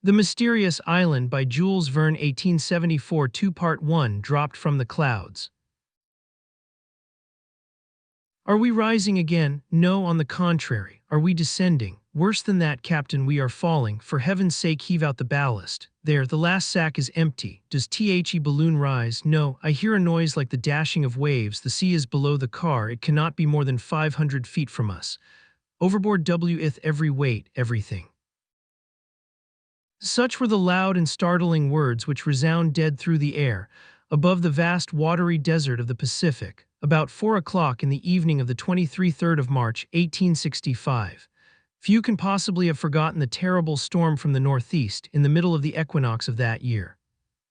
The Mysterious Island by Jules Verne 1874 Two-Part 1 Dropped from the Clouds. Are we rising again? No, on the contrary. Are we descending? Worse than that, Captain, we are falling. For heaven's sake, heave out the ballast. There, the last sack is empty. Does the balloon rise? No, I hear a noise like the dashing of waves. The sea is below the car. It cannot be more than 500 feet from us. Overboard w'th every weight, everything. Such were the loud and startling words which resound dead through the air, above the vast watery desert of the Pacific, about 4 o'clock in the evening of the 23rd of March, 1865. Few can possibly have forgotten the terrible storm from the northeast in the middle of the equinox of that year.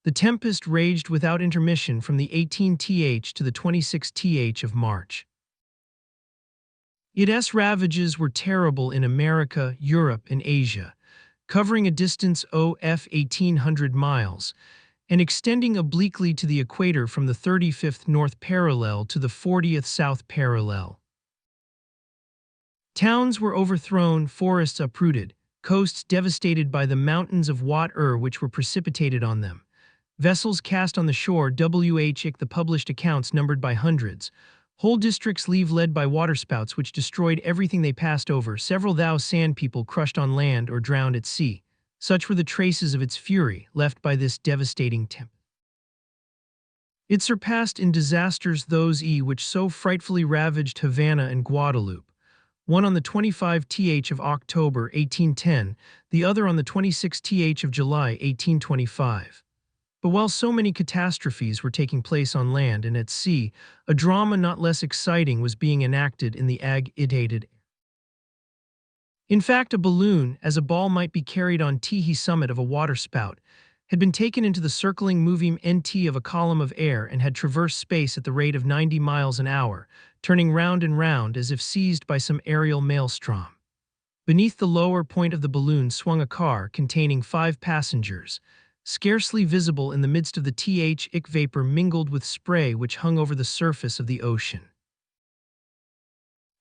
The tempest raged without intermission from the 18th to the 26th of March. Its ravages were terrible in America, Europe, and Asia, covering a distance of 1,800 miles, and extending obliquely to the equator from the 35th north parallel to the 40th south parallel. Towns were overthrown, forests uprooted, coasts devastated by the mountains of water which were precipitated on them, vessels cast on the shore. The published accounts numbered by hundreds. Whole districts led by waterspouts which destroyed everything they passed over, several sand people crushed on land or drowned at sea. Such were the traces of its fury left by this devastating tempest. It surpassed in disasters those which so frightfully ravaged Havana and Guadeloupe, one on the 25th of October 1810, the other on the 26th of July 1825. But while so many catastrophes were taking place on land and at sea, a drama not less exciting was being enacted in the agitated air. In fact, a balloon, as a ball might be carried on the summit of a waterspout, had been taken into the circling movement of a column of air and had traversed space at the rate of 90 miles an hour, turning round and round as if seized by some aerial maelstrom. Beneath the lower point of the balloon swung a car containing 5 passengers, scarcely visible in the midst of the thick vapor mingled with spray which hung over the surface of the ocean.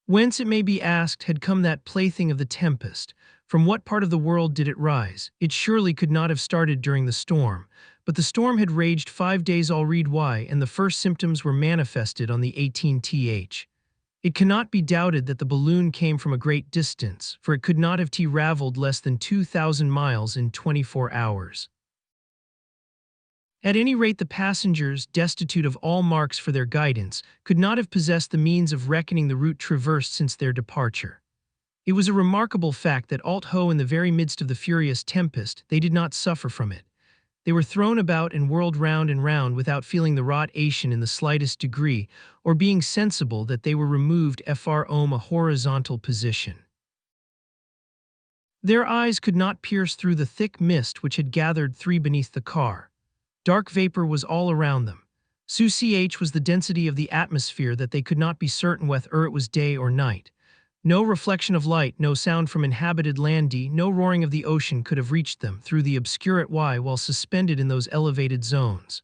Whence, it may be asked, had come that plaything of the tempest? From what part of the world did it rise? It surely could not have started during the storm, but the storm had raged 5 days already, and the first symptoms were manifested on the 18th. It cannot be doubted that the balloon came from a great distance, for it could not have traveled less than 2,000 miles in 24 hours. At any rate, the passengers, destitute of all marks for their guidance, could not have possessed the means of reckoning the route traversed since their departure. It was a remarkable fact that although in the very midst of the furious tempest, they did not suffer from it. They were thrown about and whirled round and round without feeling the rotation in the slightest degree, or being sensible that they were removed from a horizontal position. Their eyes could not pierce through the thick mist which had gathered beneath the car. Dark vapor was all around them. So was the density of the atmosphere that they could not be certain whether it was day or night. No reflection of light, no sound from inhabited land, no roaring of the ocean could have reached them through the obscurate while suspended in those elevated zones.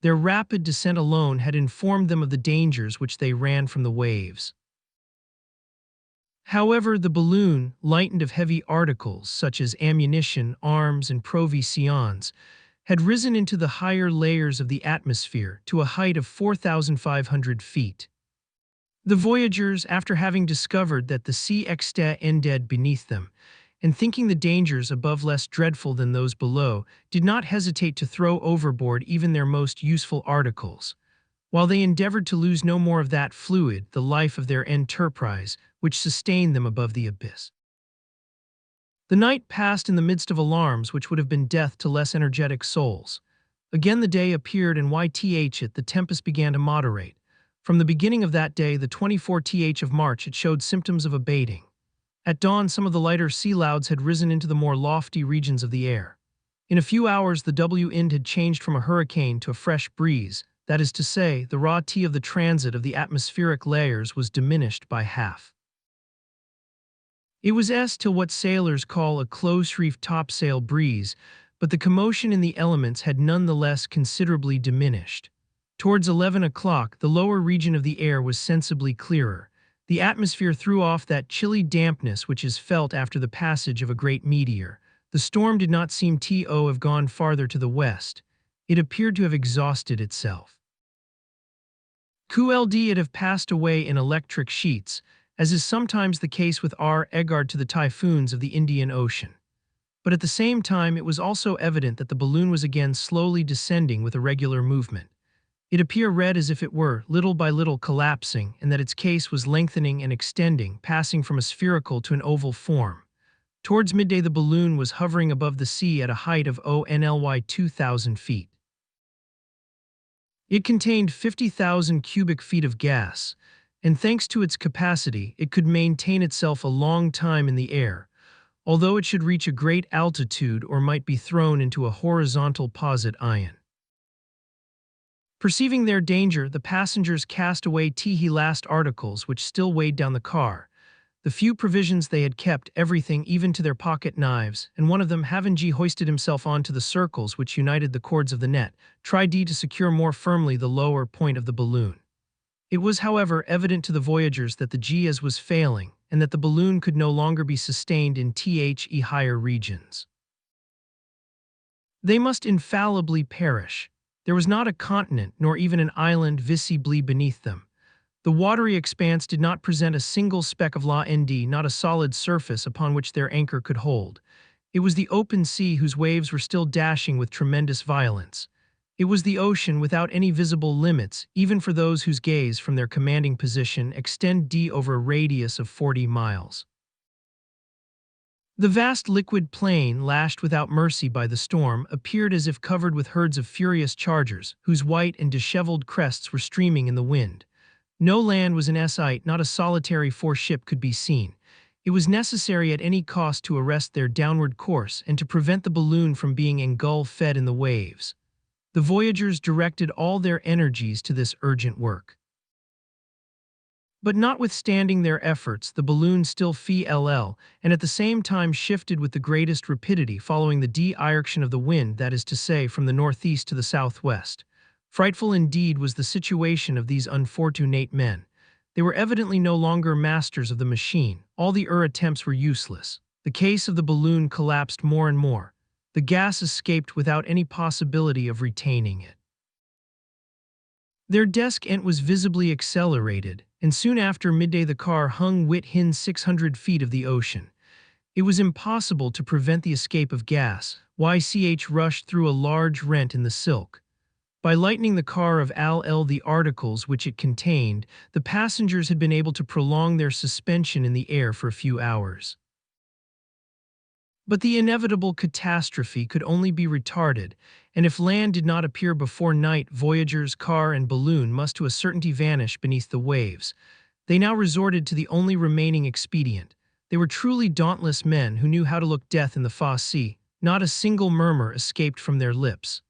Their rapid descent alone had informed them of the dangers which they ran from the waves. However, the balloon, lightened of heavy articles such as ammunition, arms, and provisions, had risen into the higher layers of the atmosphere to a height of 4,500 feet. The voyagers, after having discovered that the sea ended beneath them, and thinking the dangers above less dreadful than those below, did not hesitate to throw overboard even their most useful articles, while they endeavored to lose no more of that fluid, the life of their enterprise, which sustained them above the abyss. The night passed in the midst of alarms which would have been death to less energetic souls. Again the day appeared, and the tempest began to moderate. From the beginning of that day, the 24th of March, it showed symptoms of abating. At dawn, some of the lighter sea clouds had risen into the more lofty regions of the air. In a few hours, the wind had changed from a hurricane to a fresh breeze. That is to say, the raw of the transit of the atmospheric layers was diminished by half. It was till what sailors call a close-reefed topsail breeze, but the commotion in the elements had none the less considerably diminished. Towards 11 o'clock, the lower region of the air was sensibly clearer. The atmosphere threw off that chilly dampness which is felt after the passage of a great meteor. The storm did not seem to have gone farther to the west. It appeared to have exhausted itself. Could it have passed away in electric sheets, as is sometimes the case with regard to the typhoons of the Indian Ocean. But at the same time, it was also evident that the balloon was again slowly descending with a regular movement. It appeared as if it were, little by little, collapsing, and that its case was lengthening and extending, passing from a spherical to an oval form. Towards midday, the balloon was hovering above the sea at a height of only 2,000 feet. It contained 50,000 cubic feet of gas, and thanks to its capacity, it could maintain itself a long time in the air, although it should reach a great altitude or might be thrown into a horizontal position. Perceiving their danger, the passengers cast away the last articles which still weighed down the car. The few provisions they had kept, everything even to their pocket knives, and one of them, having hoisted himself onto the circles which united the cords of the net, tried to secure more firmly the lower point of the balloon. It was, however, evident to the voyagers that the GS was failing, and that the balloon could no longer be sustained in the higher regions. They must infallibly perish. There was not a continent, nor even an island visibly beneath them. The watery expanse did not present a single speck of land, not a solid surface upon which their anchor could hold. It was the open sea whose waves were still dashing with tremendous violence. It was the ocean without any visible limits, even for those whose gaze from their commanding position extended over a radius of 40 miles. The vast liquid plain, lashed without mercy by the storm, appeared as if covered with herds of furious chargers, whose white and disheveled crests were streaming in the wind. No land was in sight, not a solitary ship could be seen. It was necessary at any cost to arrest their downward course and to prevent the balloon from being engulfed in the waves. The voyagers directed all their energies to this urgent work. But notwithstanding their efforts, the balloon still fell, and at the same time shifted with the greatest rapidity, following the direction of the wind, that is to say, from the northeast to the southwest. Frightful indeed was the situation of these unfortunate men. They were evidently no longer masters of the machine. All their attempts were useless. The case of the balloon collapsed more and more. The gas escaped without any possibility of retaining it. Their descent was visibly accelerated, and soon after midday the car hung within 600 feet of the ocean. It was impossible to prevent the escape of gas. YCH rushed through a large rent in the silk. By lightening the car of the articles which it contained, the passengers had been able to prolong their suspension in the air for a few hours. But the inevitable catastrophe could only be retarded, and if land did not appear before night, voyagers, car, and balloon must to a certainty vanish beneath the waves. They now resorted to the only remaining expedient. They were truly dauntless men who knew how to look death in the face. Not a single murmur escaped from their lips.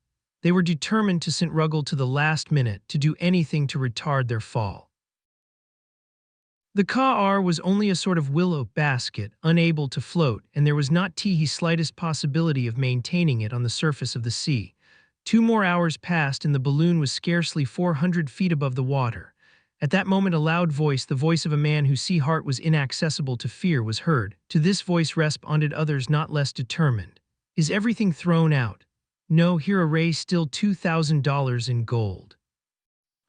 They were determined to struggle to the last minute, to do anything to retard their fall. The car was only a sort of willow basket, unable to float, and there was not the slightest possibility of maintaining it on the surface of the sea. 2 more hours passed and the balloon was scarcely 400 feet above the water. At that moment a loud voice, the voice of a man whose sea heart was inaccessible to fear, was heard. To this voice responded others not less determined. "Is everything thrown out?" "No, here a ray still $2,000 in gold."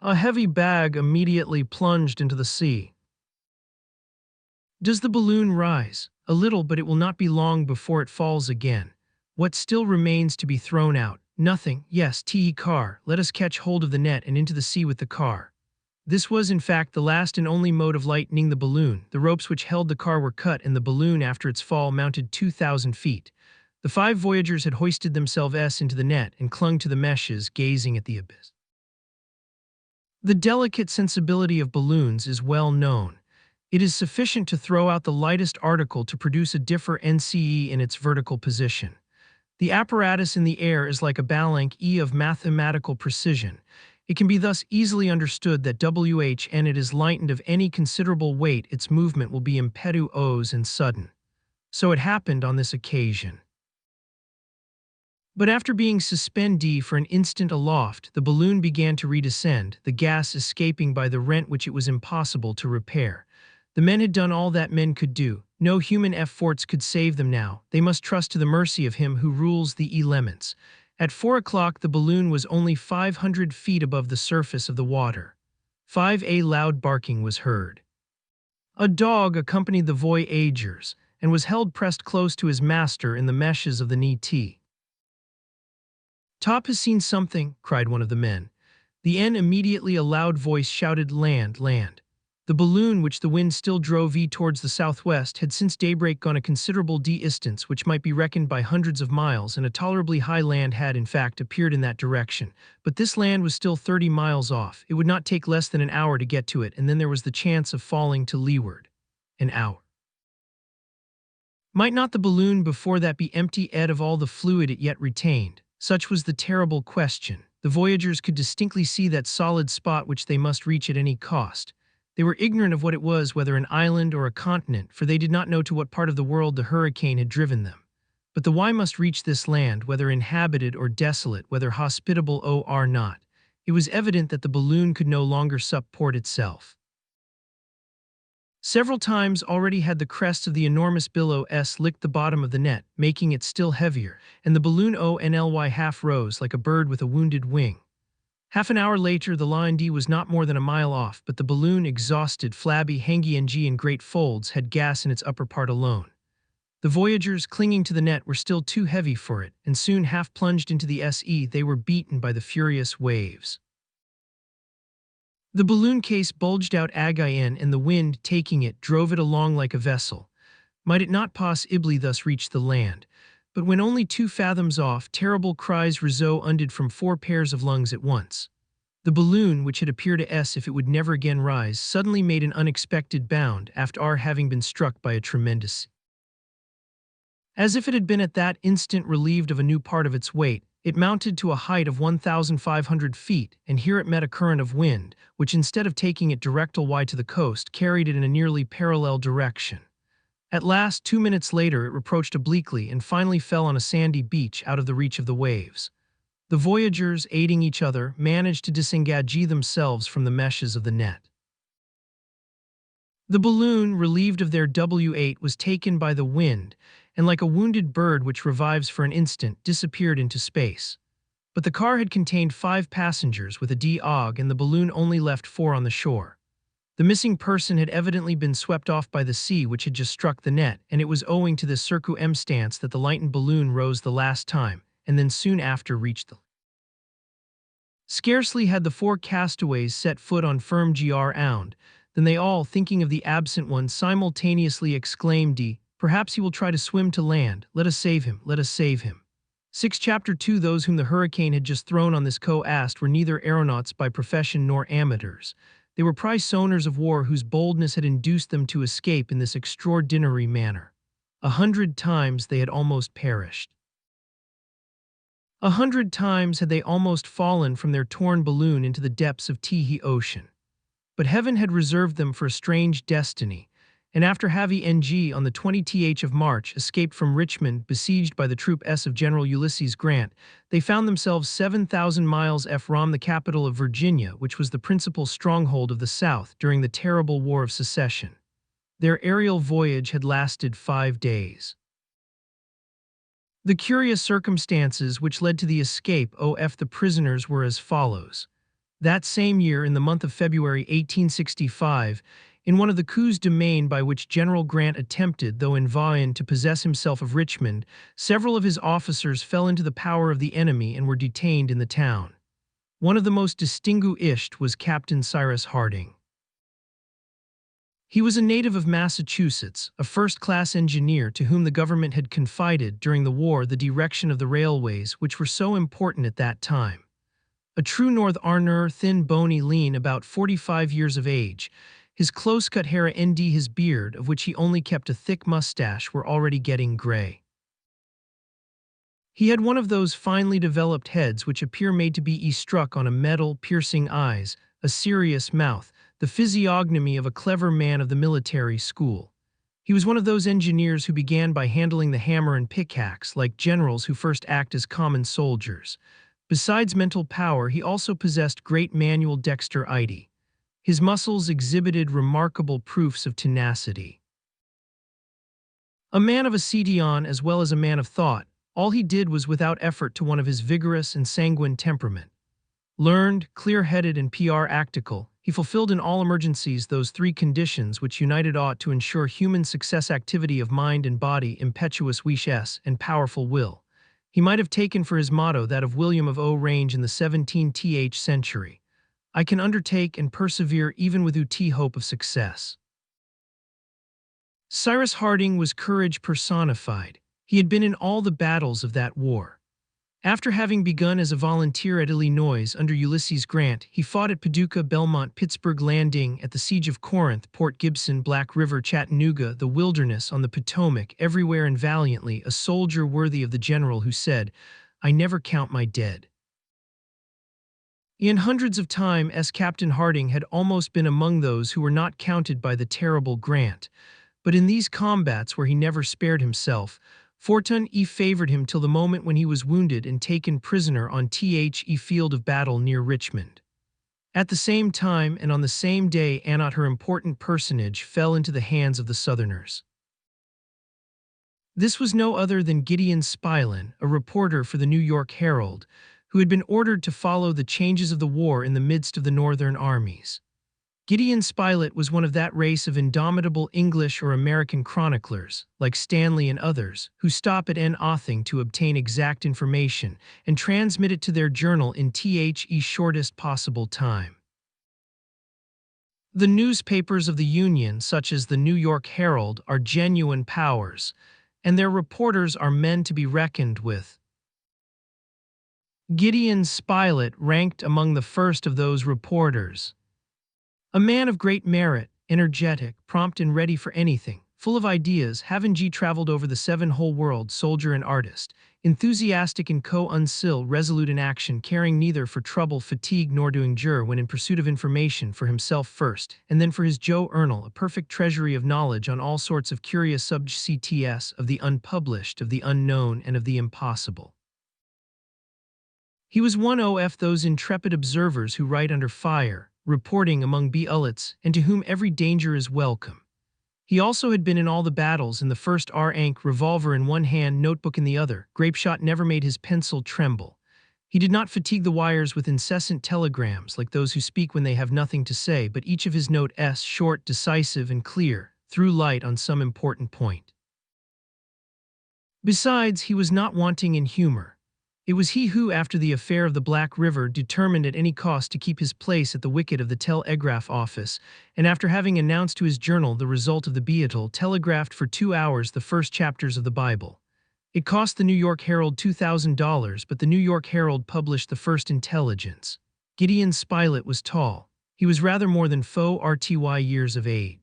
A heavy bag immediately plunged into the sea. "Does the balloon rise?" "A little, but it will not be long before it falls again." "What still remains to be thrown out?" "Nothing. Yes, car. Let us catch hold of the net and into the sea with the car." This was, in fact, the last and only mode of lightening the balloon. The ropes which held the car were cut, and the balloon, after its fall, mounted 2,000 feet. The 5 voyagers had hoisted themselves into the net and clung to the meshes, gazing at the abyss. The delicate sensibility of balloons is well known. It is sufficient to throw out the lightest article to produce a difference in its vertical position. The apparatus in the air is like a balance of mathematical precision. It can be thus easily understood that when it is lightened of any considerable weight, its movement will be impetuous and sudden. So it happened on this occasion. But after being suspended for an instant aloft, the balloon began to redescend, the gas escaping by the rent which it was impossible to repair. The men had done all that men could do. No human efforts could save them now. They must trust to the mercy of him who rules the elements. At 4 o'clock, the balloon was only 500 feet above the surface of the water. 5 a loud barking was heard. A dog accompanied the voyagers and was held pressed close to his master in the meshes of the net. "Top has seen something," cried one of the men. The N immediately a loud voice shouted, "Land, land." The balloon, which the wind still drove towards the southwest, had since daybreak gone a considerable distance, which might be reckoned by hundreds of miles, and a tolerably high land had, in fact, appeared in that direction. But this land was still 30 miles off. It would not take less than an hour to get to it, and then there was the chance of falling to leeward. An hour. Might not the balloon before that be empty of all the fluid it yet retained? Such was the terrible question. The voyagers could distinctly see that solid spot which they must reach at any cost. They were ignorant of what it was, whether an island or a continent, for they did not know to what part of the world the hurricane had driven them. But the why must reach this land, whether inhabited or desolate, whether hospitable or not. It was evident that the balloon could no longer support itself. Several times already had the crest of the enormous billow licked the bottom of the net, making it still heavier, and the balloon only half rose like a bird with a wounded wing. Half an hour later, the line D was not more than a mile off, but the balloon, exhausted, flabby, hanging in great folds, had gas in its upper part alone. The voyagers, clinging to the net, were still too heavy for it, and soon half plunged into the sea. They were beaten by the furious waves. The balloon case bulged out again, and the wind, taking it, drove it along like a vessel. Might it not possibly thus reach the land? But when only 2 fathoms off, terrible cries resounded from 4 pairs of lungs at once. The balloon, which had appeared as if it would never again rise, suddenly made an unexpected bound after having been struck by a tremendous. As if it had been at that instant relieved of a new part of its weight, it mounted to a height of 1,500 feet, and here it met a current of wind, which instead of taking it direct to the coast, carried it in a nearly parallel direction. At last, 2 minutes later, it approached obliquely and finally fell on a sandy beach out of the reach of the waves. The voyagers, aiding each other, managed to disengage themselves from the meshes of the net. The balloon, relieved of their W8, was taken by the wind, and like a wounded bird which revives for an instant, disappeared into space. But the car had contained 5 passengers with a dog, and the balloon only left 4 on the shore. The missing person had evidently been swept off by the sea which had just struck the net, and it was owing to this circumstance that the lightened balloon rose the last time, and then soon after reached the. Scarcely had the 4 castaways set foot on firm ground, than they all, thinking of the absent one, simultaneously exclaimed, "Perhaps he will try to swim to land. Let us save him, let us save him." 6 Chapter 2 Those whom the hurricane had just thrown on this coast were neither aeronauts by profession nor amateurs. They were prize owners of war whose boldness had induced them to escape in this extraordinary manner. 100 times they had almost perished. 100 times had they almost fallen from their torn balloon into the depths of the ocean. But heaven had reserved them for a strange destiny, and after having on the 20th of March escaped from Richmond, besieged by the troops of General Ulysses Grant, they found themselves 7,000 miles from the capital of Virginia, which was the principal stronghold of the South during the terrible War of Secession. Their aerial voyage had lasted 5 days. The curious circumstances which led to the escape of the prisoners were as follows. That same year, in the month of February 1865, in one of the coups de main by which General Grant attempted, though in vain, to possess himself of Richmond, several of his officers fell into the power of the enemy and were detained in the town. One of the most distinguished was Captain Cyrus Harding. He was a native of Massachusetts, a first-class engineer to whom the government had confided during the war the direction of the railways which were so important at that time. A true Northerner, thin, bony, lean, about 45 years of age, his close-cut hair and his beard, of which he only kept a thick mustache, were already getting gray. He had one of those finely developed heads which appear made to be struck on a metal, piercing eyes, a serious mouth, the physiognomy of a clever man of the military school. He was one of those engineers who began by handling the hammer and pickaxe, like generals who first act as common soldiers. Besides mental power, he also possessed great manual dexterity. His muscles exhibited remarkable proofs of tenacity. A man of Acetion as well as a man of thought, all he did was without effort to one of his vigorous and sanguine temperament. Learned, clear-headed, and PR-actical, he fulfilled in all emergencies those three conditions which united ought to ensure human success: activity of mind and body, impetuous wishes, and powerful will. He might have taken for his motto that of William of Orange in the 17th century. I can undertake and persevere even with UT hope of success. Cyrus Harding was courage personified. He had been in all the battles of that war. After having begun as a volunteer at Illinois under Ulysses Grant, he fought at Paducah, Belmont, Pittsburgh Landing, at the Siege of Corinth, Port Gibson, Black River, Chattanooga, the Wilderness, on the Potomac, everywhere and valiantly, a soldier worthy of the general who said, "I never count my dead." In hundreds of times, Captain Harding had almost been among those who were not counted by the terrible Grant, but in these combats where he never spared himself, Fortune favored him till the moment when he was wounded and taken prisoner on the field of battle near Richmond. At the same time and on the same day, her important personage fell into the hands of the Southerners. This was no other than Gideon Spilett, a reporter for the New York Herald, who had been ordered to follow the changes of the war in the midst of the Northern armies. Gideon Spilett was one of that race of indomitable English or American chroniclers, like Stanley and others, who stop at nothing to obtain exact information and transmit it to their journal in the shortest possible time. The newspapers of the Union, such as the New York Herald, are genuine powers, and their reporters are men to be reckoned with. Gideon Spilett ranked among the first of those reporters. A man of great merit, energetic, prompt and ready for anything, full of ideas, having traveled over the seven whole world, soldier and artist, enthusiastic in co-unsil, resolute in action, caring neither for trouble, fatigue, nor doing jure when in pursuit of information for himself first, and then for his Joe Ernal, a perfect treasury of knowledge on all sorts of curious subjects of the unpublished, of the unknown, and of the impossible. He was one of those intrepid observers who write under fire, reporting among bullets, and to whom every danger is welcome. He also had been in all the battles, in the first rank, revolver in one hand, notebook in the other. Grapeshot never made his pencil tremble. He did not fatigue the wires with incessant telegrams like those who speak when they have nothing to say, but each of his notes short, decisive, and clear, threw light on some important point. Besides, he was not wanting in humor. It was he who, after the affair of the Black River, determined at any cost to keep his place at the wicket of the telegraph office, and after having announced to his journal the result of the battle, telegraphed for 2 hours the first chapters of the Bible. It cost the New York Herald $2,000, but the New York Herald published the first intelligence. Gideon Spilett was tall. He was rather more than 40 years of age.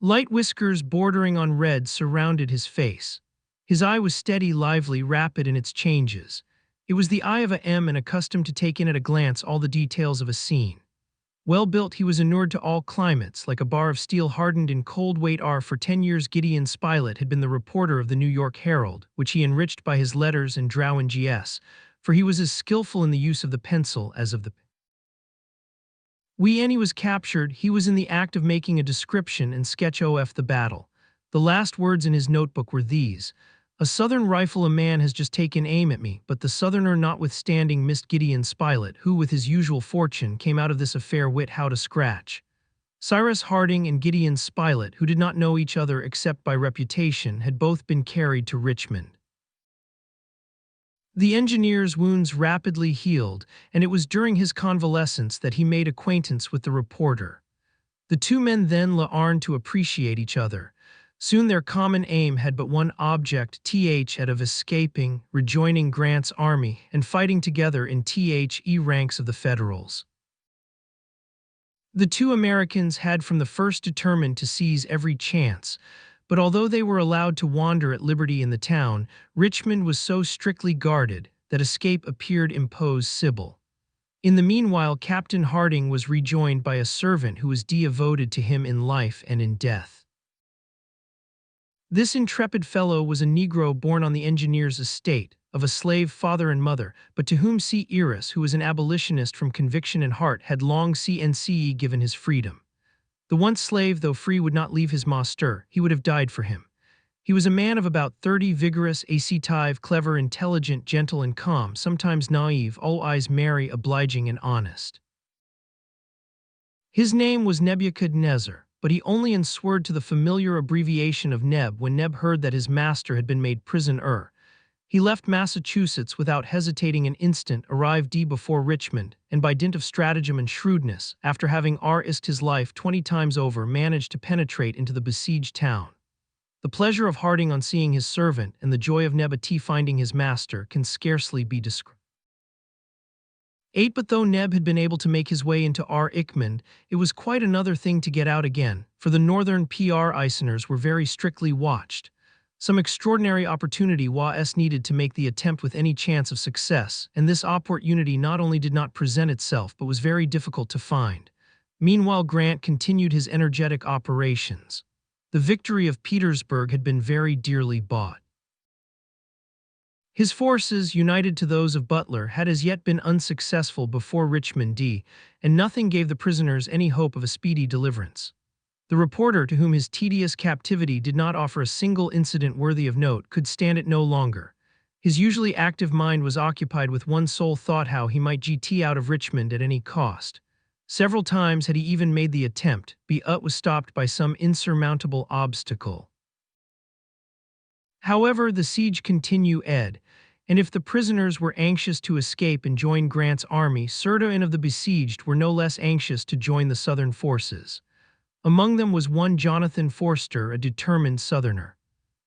Light whiskers bordering on red surrounded his face. His eye was steady, lively, rapid in its changes. It was the eye of a M and accustomed to take in at a glance all the details of a scene. Well built, he was inured to all climates, like a bar of steel hardened in cold weight. For 10 years Gideon Spilett had been the reporter of the New York Herald, which he enriched by his letters and drawings, for he was as skillful in the use of the pencil as of the pen. When he was captured, he was in the act of making a description and sketch of the battle. The last words in his notebook were these: "A Southern rifle, a man has just taken aim at me, but the Southerner notwithstanding missed." Gideon Spilett, who with his usual fortune came out of this affair wit how to scratch. Cyrus Harding and Gideon Spilett, who did not know each other except by reputation, had both been carried to Richmond. The engineer's wounds rapidly healed, and it was during his convalescence that he made acquaintance with the reporter. The two men then learned to appreciate each other. Soon their common aim had but one object, that of escaping, rejoining Grant's army, and fighting together in the ranks of the Federals. The two Americans had from the first determined to seize every chance, but although they were allowed to wander at liberty in the town, Richmond was so strictly guarded that escape appeared impossible. In the meanwhile, Captain Harding was rejoined by a servant who was devoted to him in life and in death. This intrepid fellow was a Negro born on the engineer's estate, of a slave father and mother, but to whom C. Eris, who was an abolitionist from conviction and heart, had long given his freedom. The once slave, though free, would not leave his master. He would have died for him. He was a man of about 30, vigorous, active, clever, intelligent, gentle and calm, sometimes naive, all eyes merry, obliging and honest. His name was Nebuchadnezzar, but he only answered to the familiar abbreviation of Neb when Neb heard that his master had been made prisoner. He left Massachusetts without hesitating an instant, arrived before Richmond, and by dint of stratagem and shrewdness, after having risked his life 20 times over, managed to penetrate into the besieged town. The pleasure of Harding on seeing his servant and the joy of Neb at finding his master can scarcely be described. But though Neb had been able to make his way into Richmond, it was quite another thing to get out again, for the northern prisoners were very strictly watched. Some extraordinary opportunity was needed to make the attempt with any chance of success, and this opportunity not only did not present itself but was very difficult to find. Meanwhile, Grant continued his energetic operations. The victory of Petersburg had been very dearly bought. His forces, united to those of Butler, had as yet been unsuccessful before Richmond, and nothing gave the prisoners any hope of a speedy deliverance. The reporter, to whom his tedious captivity did not offer a single incident worthy of note, could stand it no longer. His usually active mind was occupied with one sole thought: how he might get out of Richmond at any cost. Several times had he even made the attempt, but was stopped by some insurmountable obstacle. However, the siege continued, and if the prisoners were anxious to escape and join Grant's army, certain of the besieged were no less anxious to join the Southern forces. Among them was one Jonathan Forster, a determined Southerner.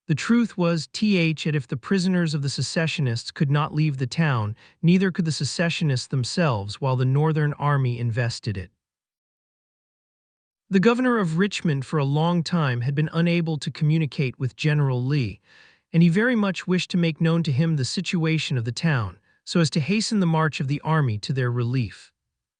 The truth was that if the prisoners of the secessionists could not leave the town, neither could the secessionists themselves while the Northern army invested it. The governor of Richmond for a long time had been unable to communicate with General Lee, and he very much wished to make known to him the situation of the town, so as to hasten the march of the army to their relief.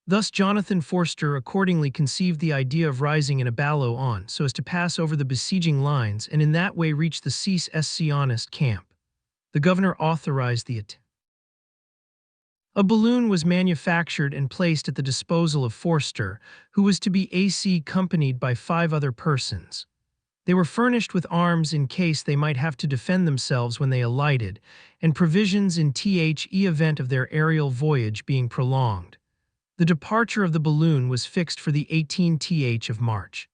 Thus Jonathan Forster accordingly conceived the idea of rising in a balloon on so as to pass over the besieging lines and in that way reach the secessionist camp. The governor authorized the attempt. A balloon was manufactured and placed at the disposal of Forster, who was to be accompanied by 5 other persons. They were furnished with arms in case they might have to defend themselves when they alighted, and provisions in the event of their aerial voyage being prolonged. The departure of the balloon was fixed for the 18th of March.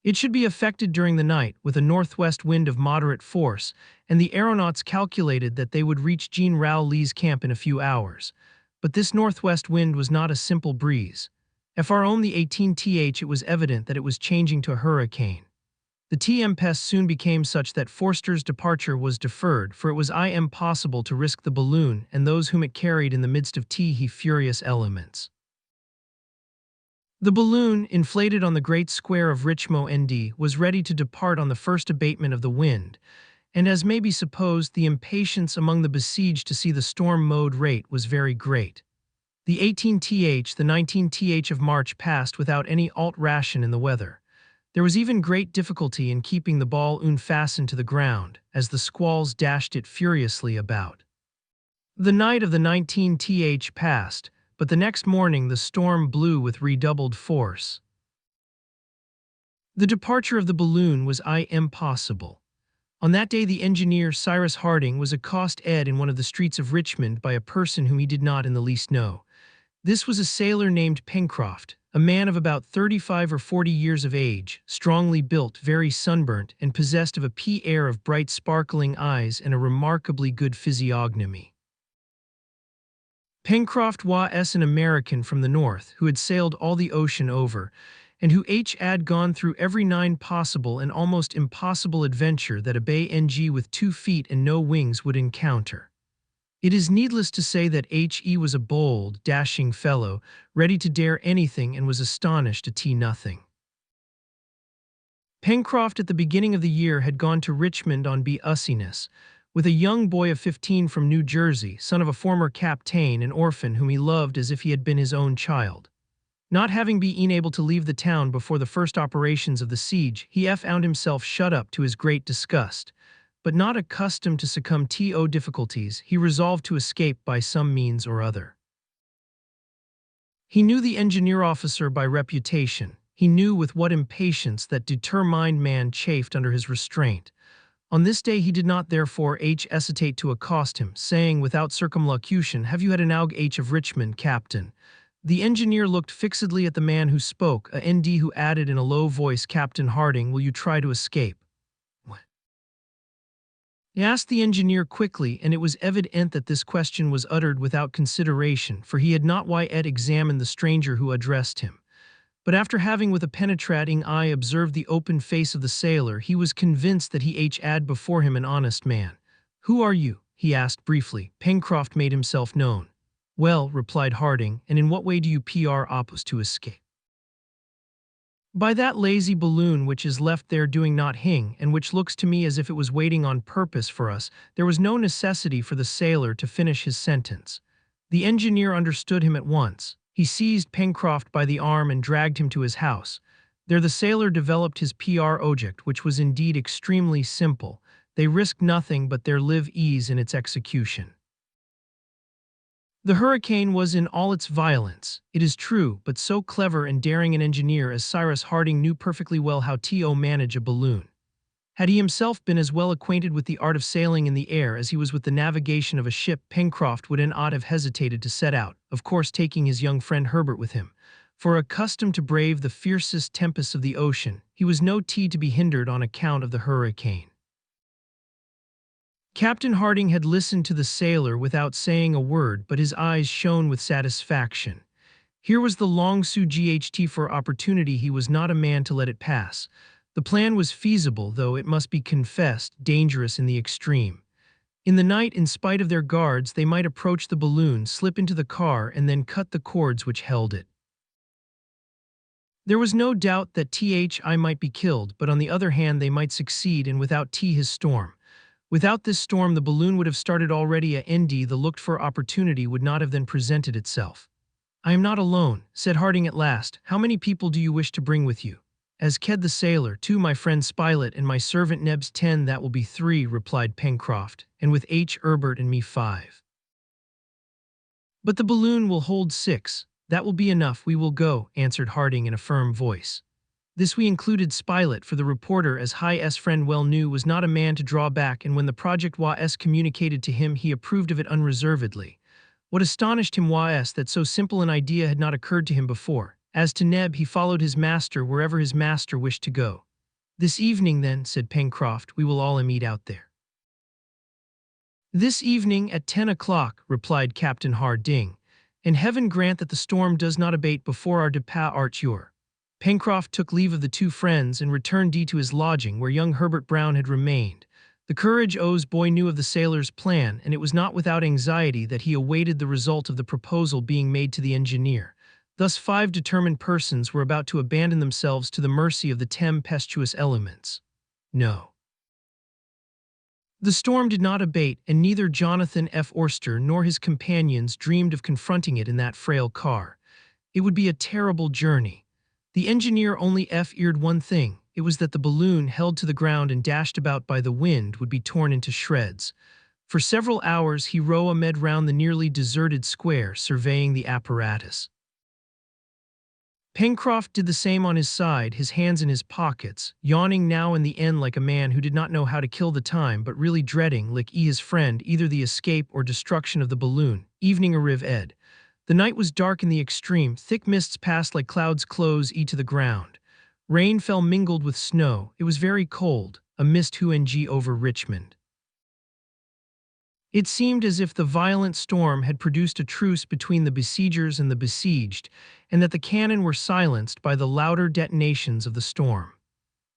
It should be effected during the night with a northwest wind of moderate force, and the aeronauts calculated that they would reach General Lee's camp in a few hours. But this northwest wind was not a simple breeze. For on the 18th it was evident that it was changing to a hurricane. The tempest soon became such that Forster's departure was deferred, for it was impossible to risk the balloon and those whom it carried in the midst of furious elements. The balloon, inflated on the great square of Richmond, was ready to depart on the first abatement of the wind, and as may be supposed, the impatience among the besieged to see the storm mode rate was very great. The 18th, the 19th of March passed without any alteration in the weather. There was even great difficulty in keeping the balloon fastened to the ground, as the squalls dashed it furiously about. The night of the 19th passed, but the next morning the storm blew with redoubled force. The departure of the balloon was impossible. On that day the engineer Cyrus Harding was accosted in one of the streets of Richmond by a person whom he did not in the least know. This was a sailor named Pencroft, a man of about 35 or 40 years of age, strongly built, very sunburnt, and possessed of a air of bright sparkling eyes and a remarkably good physiognomy. Pencroft was an American from the north who had sailed all the ocean over, and who had gone through every 9 possible and almost impossible adventure that a BNG with 2 feet and no wings would encounter. It is needless to say that he was a bold, dashing fellow, ready to dare anything and was astonished at nothing. Pencroft at the beginning of the year had gone to Richmond on business, with a young boy of 15 from New Jersey, son of a former captain, an orphan whom he loved as if he had been his own child. Not having been able to leave the town before the first operations of the siege, he found himself shut up to his great disgust. But not accustomed to succumb to difficulties, he resolved to escape by some means or other. He knew the engineer officer by reputation, He knew with what impatience that determined man chafed under his restraint. On this day he did not therefore hesitate to accost him, saying without circumlocution, "Have you had an aug H of Richmond, Captain?" The engineer looked fixedly at the man who spoke, a ND who added in a low voice, "Captain Harding, will you try to escape?" He asked the engineer quickly, and it was evident that this question was uttered without consideration, for he had not yet examined the stranger who addressed him. But after having with a penetrating eye observed the open face of the sailor, he was convinced that he had before him an honest man. "Who are you?" he asked briefly. Pencroft made himself known. "Well," replied Harding, "and in what way do you propose to escape?" "By that lazy balloon which is left there doing not hing, and which looks to me as if it was waiting on purpose for us." There was no necessity for the sailor to finish his sentence. The engineer understood him at once. He seized Pencroft by the arm and dragged him to his house. There the sailor developed his object, which was indeed extremely simple. They risked nothing but their live ease in its execution. The hurricane was in all its violence, it is true, but so clever and daring an engineer as Cyrus Harding knew perfectly well how to manage a balloon. Had he himself been as well acquainted with the art of sailing in the air as he was with the navigation of a ship, Pencroft would not have hesitated to set out, of course taking his young friend Herbert with him. For accustomed to brave the fiercest tempests of the ocean, he was no to be hindered on account of the hurricane. Captain Harding had listened to the sailor without saying a word, but his eyes shone with satisfaction. Here was the long sought for opportunity. He was not a man to let it pass. The plan was feasible, though it must be confessed, dangerous in the extreme. In the night, in spite of their guards, they might approach the balloon, slip into the car, and then cut the cords which held it. There was no doubt that I might be killed, but on the other hand they might succeed, and without his storm. Without this storm the balloon would have started already. The looked-for opportunity would not have then presented itself. "I am not alone," said Harding at last. "How many people do you wish to bring with you?" "As Ked the sailor, 2, my friend Spilett, and my servant Nebs 10, that will be 3, replied Pencroft, "and with Herbert and me 5. "But the balloon will hold 6. "That will be enough, we will go," answered Harding in a firm voice. This we included Spilett, for the reporter, as his friend well knew, was not a man to draw back, and when the project was communicated to him he approved of it unreservedly. What astonished him was that so simple an idea had not occurred to him before. As to Neb, he followed his master wherever his master wished to go. "This evening, then," said Pencroft, "we will all meet out there." "This evening at 10 o'clock, replied Captain Harding, "and heaven grant that the storm does not abate before our departure." Pencroft took leave of the 2 friends and returned to his lodging, where young Herbert Brown had remained. The courageous boy knew of the sailor's plan, and it was not without anxiety that he awaited the result of the proposal being made to the engineer. Thus 5 determined persons were about to abandon themselves to the mercy of the tempestuous elements. No. The storm did not abate, and neither Jonathan F. Forster nor his companions dreamed of confronting it in that frail car. It would be a terrible journey. The engineer only feared one thing. It was that the balloon, held to the ground and dashed about by the wind, would be torn into shreds. For several hours he roamed round the nearly deserted square, surveying the apparatus. Pencroft did the same on his side, his hands in his pockets, yawning now and then like a man who did not know how to kill the time, but really dreading, like his friend, either the escape or destruction of the balloon. Evening arrived. The night was dark in the extreme. Thick mists passed like clouds close to the ground. Rain fell mingled with snow. It was very cold, a mist hung over Richmond. It seemed as if the violent storm had produced a truce between the besiegers and the besieged, and that the cannon were silenced by the louder detonations of the storm.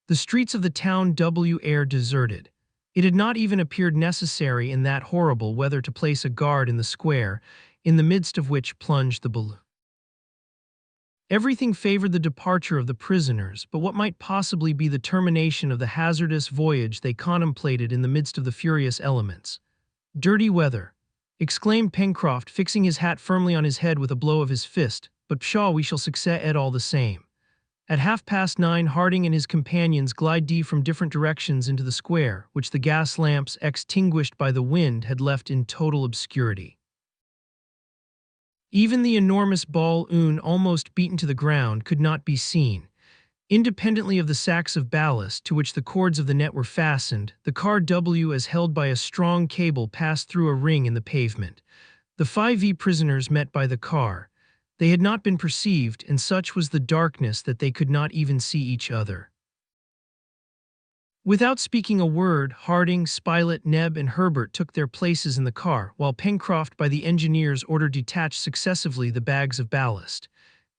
The streets of the town were deserted. It had not even appeared necessary in that horrible weather to place a guard in the square, in the midst of which plunged the balloon. Everything favored the departure of the prisoners, but what might possibly be the termination of the hazardous voyage they contemplated in the midst of the furious elements? "Dirty weather!" exclaimed Pencroft, fixing his hat firmly on his head with a blow of his fist, "but pshaw, we shall succeed all the same." At 9:30, Harding and his companions glided from different directions into the square, which the gas lamps, extinguished by the wind, had left in total obscurity. Even the enormous balloon, almost beaten to the ground, could not be seen. Independently of the sacks of ballast to which the cords of the net were fastened, the car W, as held by a strong cable, passed through a ring in the pavement. The 5 prisoners met by the car. They had not been perceived, and such was the darkness that they could not even see each other. Without speaking a word, Harding, Spilett, Neb, and Herbert took their places in the car, while Pencroft by the engineer's order detached successively the bags of ballast.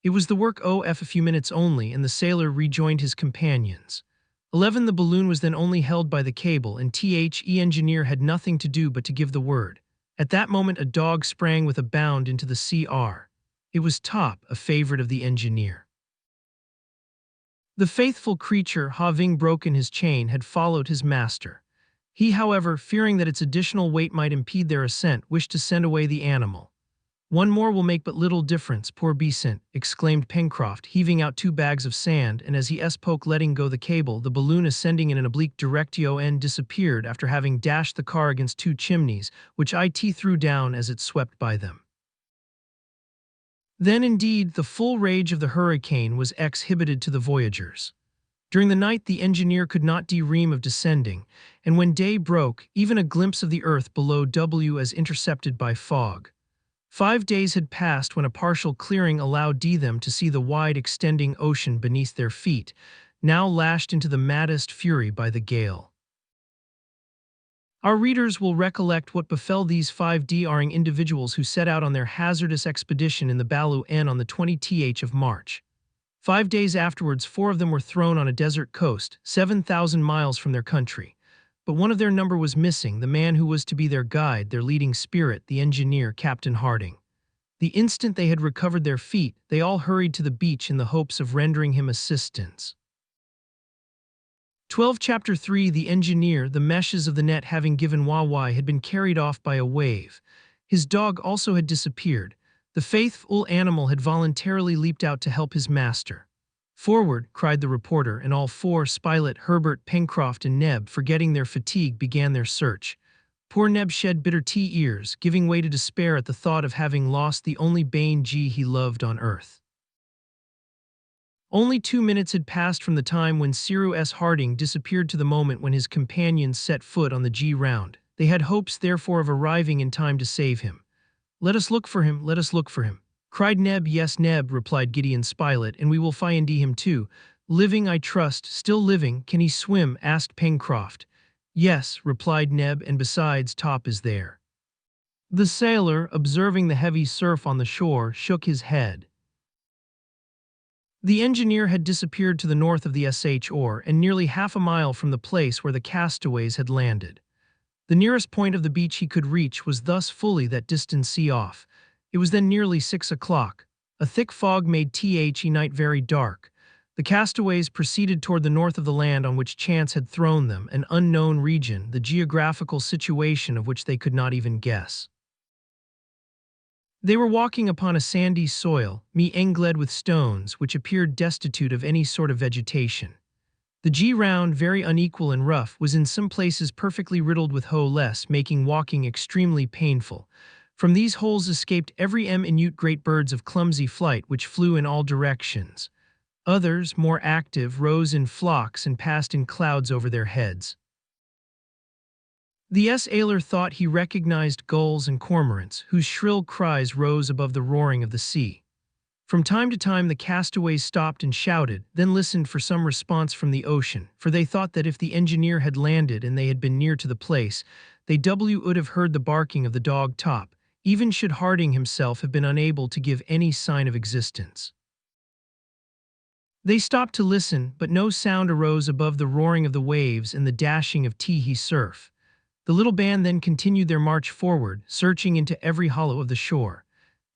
It was the work of a few minutes only, and the sailor rejoined his companions. 11. The balloon was then only held by the cable, and the engineer had nothing to do but to give the word. At that moment a dog sprang with a bound into the CR. It was Top, a favorite of the engineer. The faithful creature, having broken his chain, had followed his master. He, however, fearing that its additional weight might impede their ascent, wished to send away the animal. "One more will make but little difference, poor Besant," exclaimed Pencroft, heaving out 2 bags of sand, and as he spoke letting go the cable, the balloon ascending in an oblique direction disappeared after having dashed the car against 2 chimneys, which it threw down as it swept by them. Then indeed the full rage of the hurricane was exhibited to the voyagers. During the night the engineer could not dream of descending, and when day broke, even a glimpse of the earth below W as intercepted by fog. 5 days had passed when a partial clearing allowed them to see the wide extending ocean beneath their feet, now lashed into the maddest fury by the gale. Our readers will recollect what befell these 5 individuals who set out on their hazardous expedition in the Balu N on the 20th of March. 5 days afterwards 4 of them were thrown on a desert coast, 7,000 miles from their country. But one of their number was missing, the man who was to be their guide, their leading spirit, the engineer, Captain Harding. The instant they had recovered their feet, they all hurried to the beach in the hopes of rendering him assistance. 12. Chapter 3. The engineer, the meshes of the net having given Wai, had been carried off by a wave. His dog also had disappeared. The faithful animal had voluntarily leaped out to help his master. "Forward!" cried the reporter, and all 4, Spilett, Herbert, Pencroft, and Neb, forgetting their fatigue, began their search. Poor Neb shed bitter tears, giving way to despair at the thought of having lost the only bane he loved on earth. Only 2 minutes had passed from the time when Cyrus Harding disappeared to the moment when his companions set foot on the G-round. They had hopes, therefore, of arriving in time to save him. "Let us look for him, let us look for him," cried Neb. "Yes, Neb," replied Gideon Spilett, "and we will find him too. Living, I trust, still living." "Can he swim?" asked Pencroft. "Yes," replied Neb, "and besides, Top is there." The sailor, observing the heavy surf on the shore, shook his head. The engineer had disappeared to the north of the shore, and nearly half a mile from the place where the castaways had landed. The nearest point of the beach he could reach was thus fully that distance off. It was then nearly 6 o'clock. A thick fog made the night very dark. The castaways proceeded toward the north of the land on which chance had thrown them, an unknown region, the geographical situation of which they could not even guess. They were walking upon a sandy soil, mingled with stones, which appeared destitute of any sort of vegetation. The G-round, very unequal and rough, was in some places perfectly riddled with holes, making walking extremely painful. From these holes escaped every minute great birds of clumsy flight which flew in all directions. Others, more active, rose in flocks and passed in clouds over their heads. The sailor thought he recognized gulls and cormorants, whose shrill cries rose above the roaring of the sea. From time to time the castaways stopped and shouted, then listened for some response from the ocean, for they thought that if the engineer had landed and they had been near to the place, they would have heard the barking of the dog Top, even should Harding himself have been unable to give any sign of existence. They stopped to listen, but no sound arose above the roaring of the waves and the dashing of the surf. The little band then continued their march forward, searching into every hollow of the shore.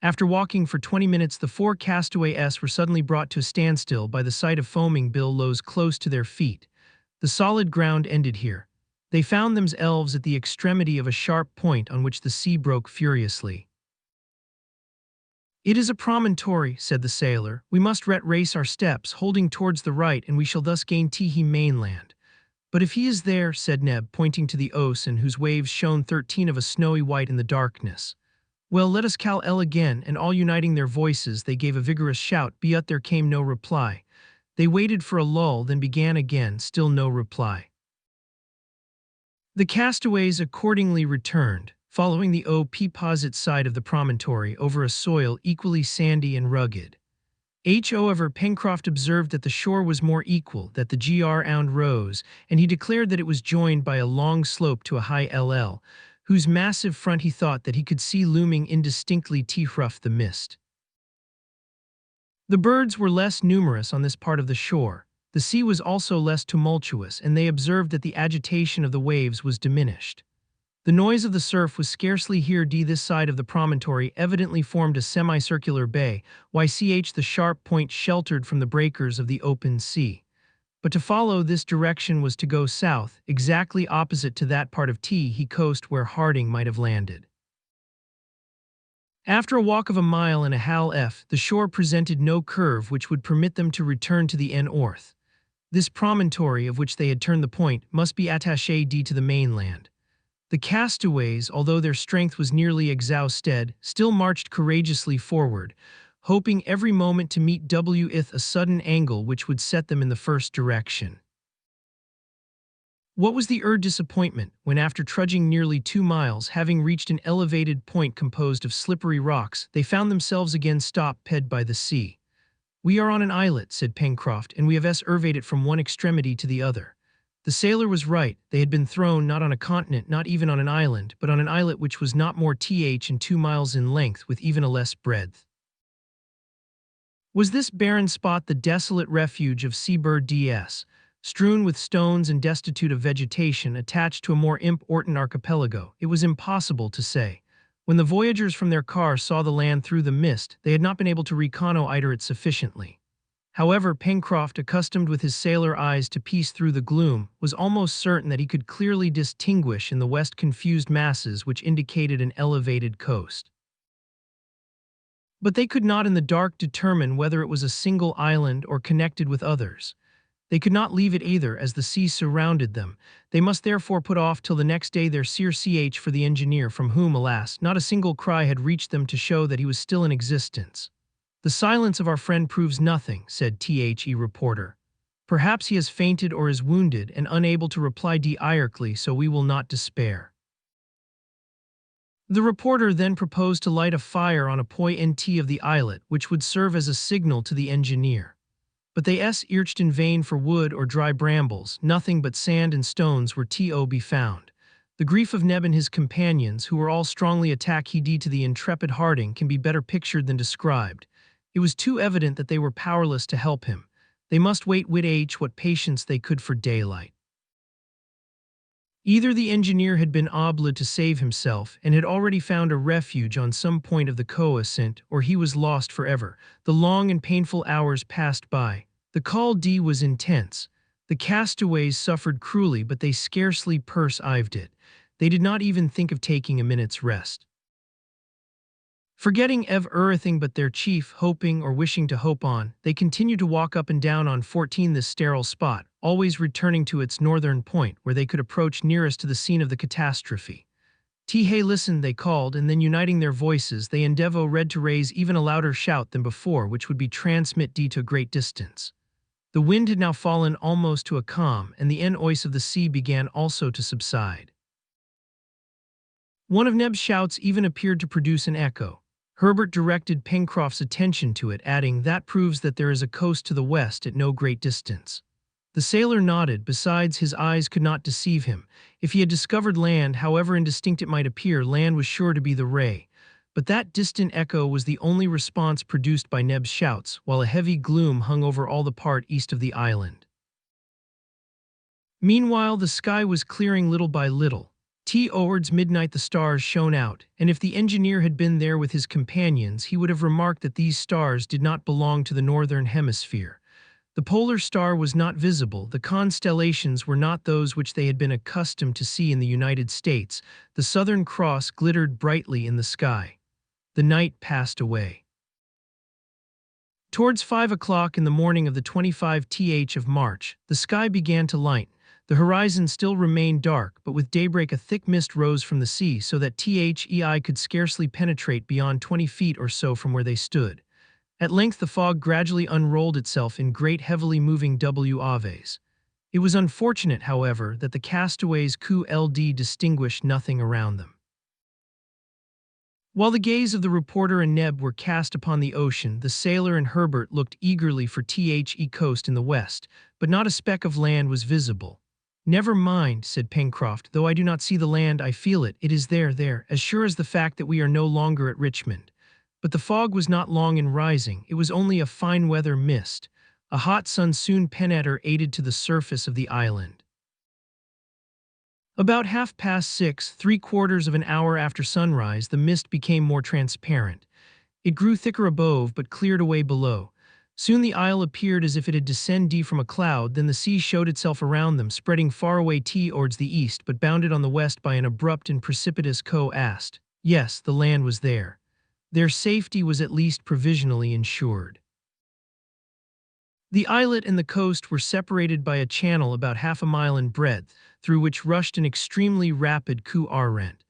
After walking for 20 minutes, the 4 castaways were suddenly brought to a standstill by the sight of foaming billows close to their feet. The solid ground ended here. They found themselves at the extremity of a sharp point on which the sea broke furiously. "It is a promontory," said the sailor. "We must retrace our steps, holding towards the right, and we shall thus gain the mainland." "But if he is there," said Neb, pointing to the ocean, whose waves shone 13 of a snowy white in the darkness. "Well, let us call again," and all uniting their voices, they gave a vigorous shout, but there came no reply. They waited for a lull, then began again, still no reply. The castaways accordingly returned, following the opposite side of the promontory over a soil equally sandy and rugged. However, Pencroft observed that the shore was more equal, that the ground rose, and he declared that it was joined by a long slope to a high LL, whose massive front he thought that he could see looming indistinctly through the mist. The birds were less numerous on this part of the shore. The sea was also less tumultuous, and they observed that the agitation of the waves was diminished. The noise of the surf was scarcely heard. This side of the promontory evidently formed a semicircular bay, the sharp point sheltered from the breakers of the open sea. But to follow this direction was to go south, exactly opposite to that part of the coast where Harding might have landed. After a walk of a mile and a half, the shore presented no curve which would permit them to return to the north. This promontory, of which they had turned the point, must be attaché to the mainland. The castaways, although their strength was nearly exhausted, still marched courageously forward, hoping every moment to meet with a sudden angle which would set them in the first direction. What was the disappointment when, after trudging nearly 2 miles, having reached an elevated point composed of slippery rocks, they found themselves again stopped by the sea. "We are on an islet," said Pencroft, "and we have surveyed it from one extremity to the other." The sailor was right. They had been thrown not on a continent, not even on an island, but on an islet which was not more than 2 miles in length, with even a less breadth. Was this barren spot the desolate refuge of seabird strewn with stones and destitute of vegetation, attached to a more important archipelago? It was impossible to say. When the voyagers from their car saw the land through the mist, they had not been able to reconnoiter it sufficiently. However, Pencroft, accustomed with his sailor eyes to piece through the gloom, was almost certain that he could clearly distinguish in the west confused masses which indicated an elevated coast. But they could not in the dark determine whether it was a single island or connected with others. They could not leave it either, as the sea surrounded them. They must therefore put off till the next day their search for the engineer, from whom, alas, not a single cry had reached them to show that he was still in existence. "The silence of our friend proves nothing," said the reporter. "Perhaps he has fainted or is wounded and unable to reply directly, so we will not despair." The reporter then proposed to light a fire on a point of the islet, which would serve as a signal to the engineer. But they searched in vain for wood or dry brambles. Nothing but sand and stones were to be found. The grief of Neb and his companions, who were all strongly attached to the intrepid Harding, can be better pictured than described. It was too evident that they were powerless to help him. They must wait with what patience they could for daylight. Either the engineer had been obliged to save himself and had already found a refuge on some point of the coast, or he was lost forever. The long and painful hours passed by. The call was intense. The castaways suffered cruelly, but they scarcely perceived it. They did not even think of taking a minute's rest. Forgetting everything but their chief, hoping or wishing to hope on, they continued to walk up and down on 14 this sterile spot, always returning to its northern point, where they could approach nearest to the scene of the catastrophe. "Hey, listen," they called, and then uniting their voices, they endeavored to raise even a louder shout than before, which would be transmit to a great distance. The wind had now fallen almost to a calm, and the noise of the sea began also to subside. One of Neb's shouts even appeared to produce an echo. Herbert directed Pencroft's attention to it, adding, "That proves that there is a coast to the west at no great distance." The sailor nodded. Besides, his eyes could not deceive him. If he had discovered land, however indistinct it might appear, land was sure to be the ray. But that distant echo was the only response produced by Neb's shouts, while a heavy gloom hung over all the part east of the island. Meanwhile, the sky was clearing little by little. Towards midnight the stars shone out, and if the engineer had been there with his companions, he would have remarked that these stars did not belong to the northern hemisphere. The polar star was not visible, the constellations were not those which they had been accustomed to see in the United States. The Southern Cross glittered brightly in the sky. The night passed away. Towards 5 o'clock in the morning of the 25th of March, the sky began to lighten. The horizon still remained dark, but with daybreak a thick mist rose from the sea, so that the eye could scarcely penetrate beyond 20 feet or so from where they stood. At length the fog gradually unrolled itself in great heavily moving W-aves. It was unfortunate, however, that the castaways QLD distinguished nothing around them. While the gaze of the reporter and Neb were cast upon the ocean, the sailor and Herbert looked eagerly for the coast in the west, but not a speck of land was visible. "Never mind," said Pencroft, "though I do not see the land, I feel it. It is there, as sure as the fact that we are no longer at Richmond." But the fog was not long in rising. It was only a fine-weather mist. A hot sun soon penetrated to the surface of the island. About 6:30, 3/4 of an hour after sunrise, the mist became more transparent. It grew thicker above, but cleared away below. Soon the isle appeared as if it had descended from a cloud, then the sea showed itself around them, spreading far away towards the east, but bounded on the west by an abrupt and precipitous coast. Yes, the land was there. Their safety was at least provisionally ensured. The islet and the coast were separated by a channel about half a mile in breadth, through which rushed an extremely rapid current.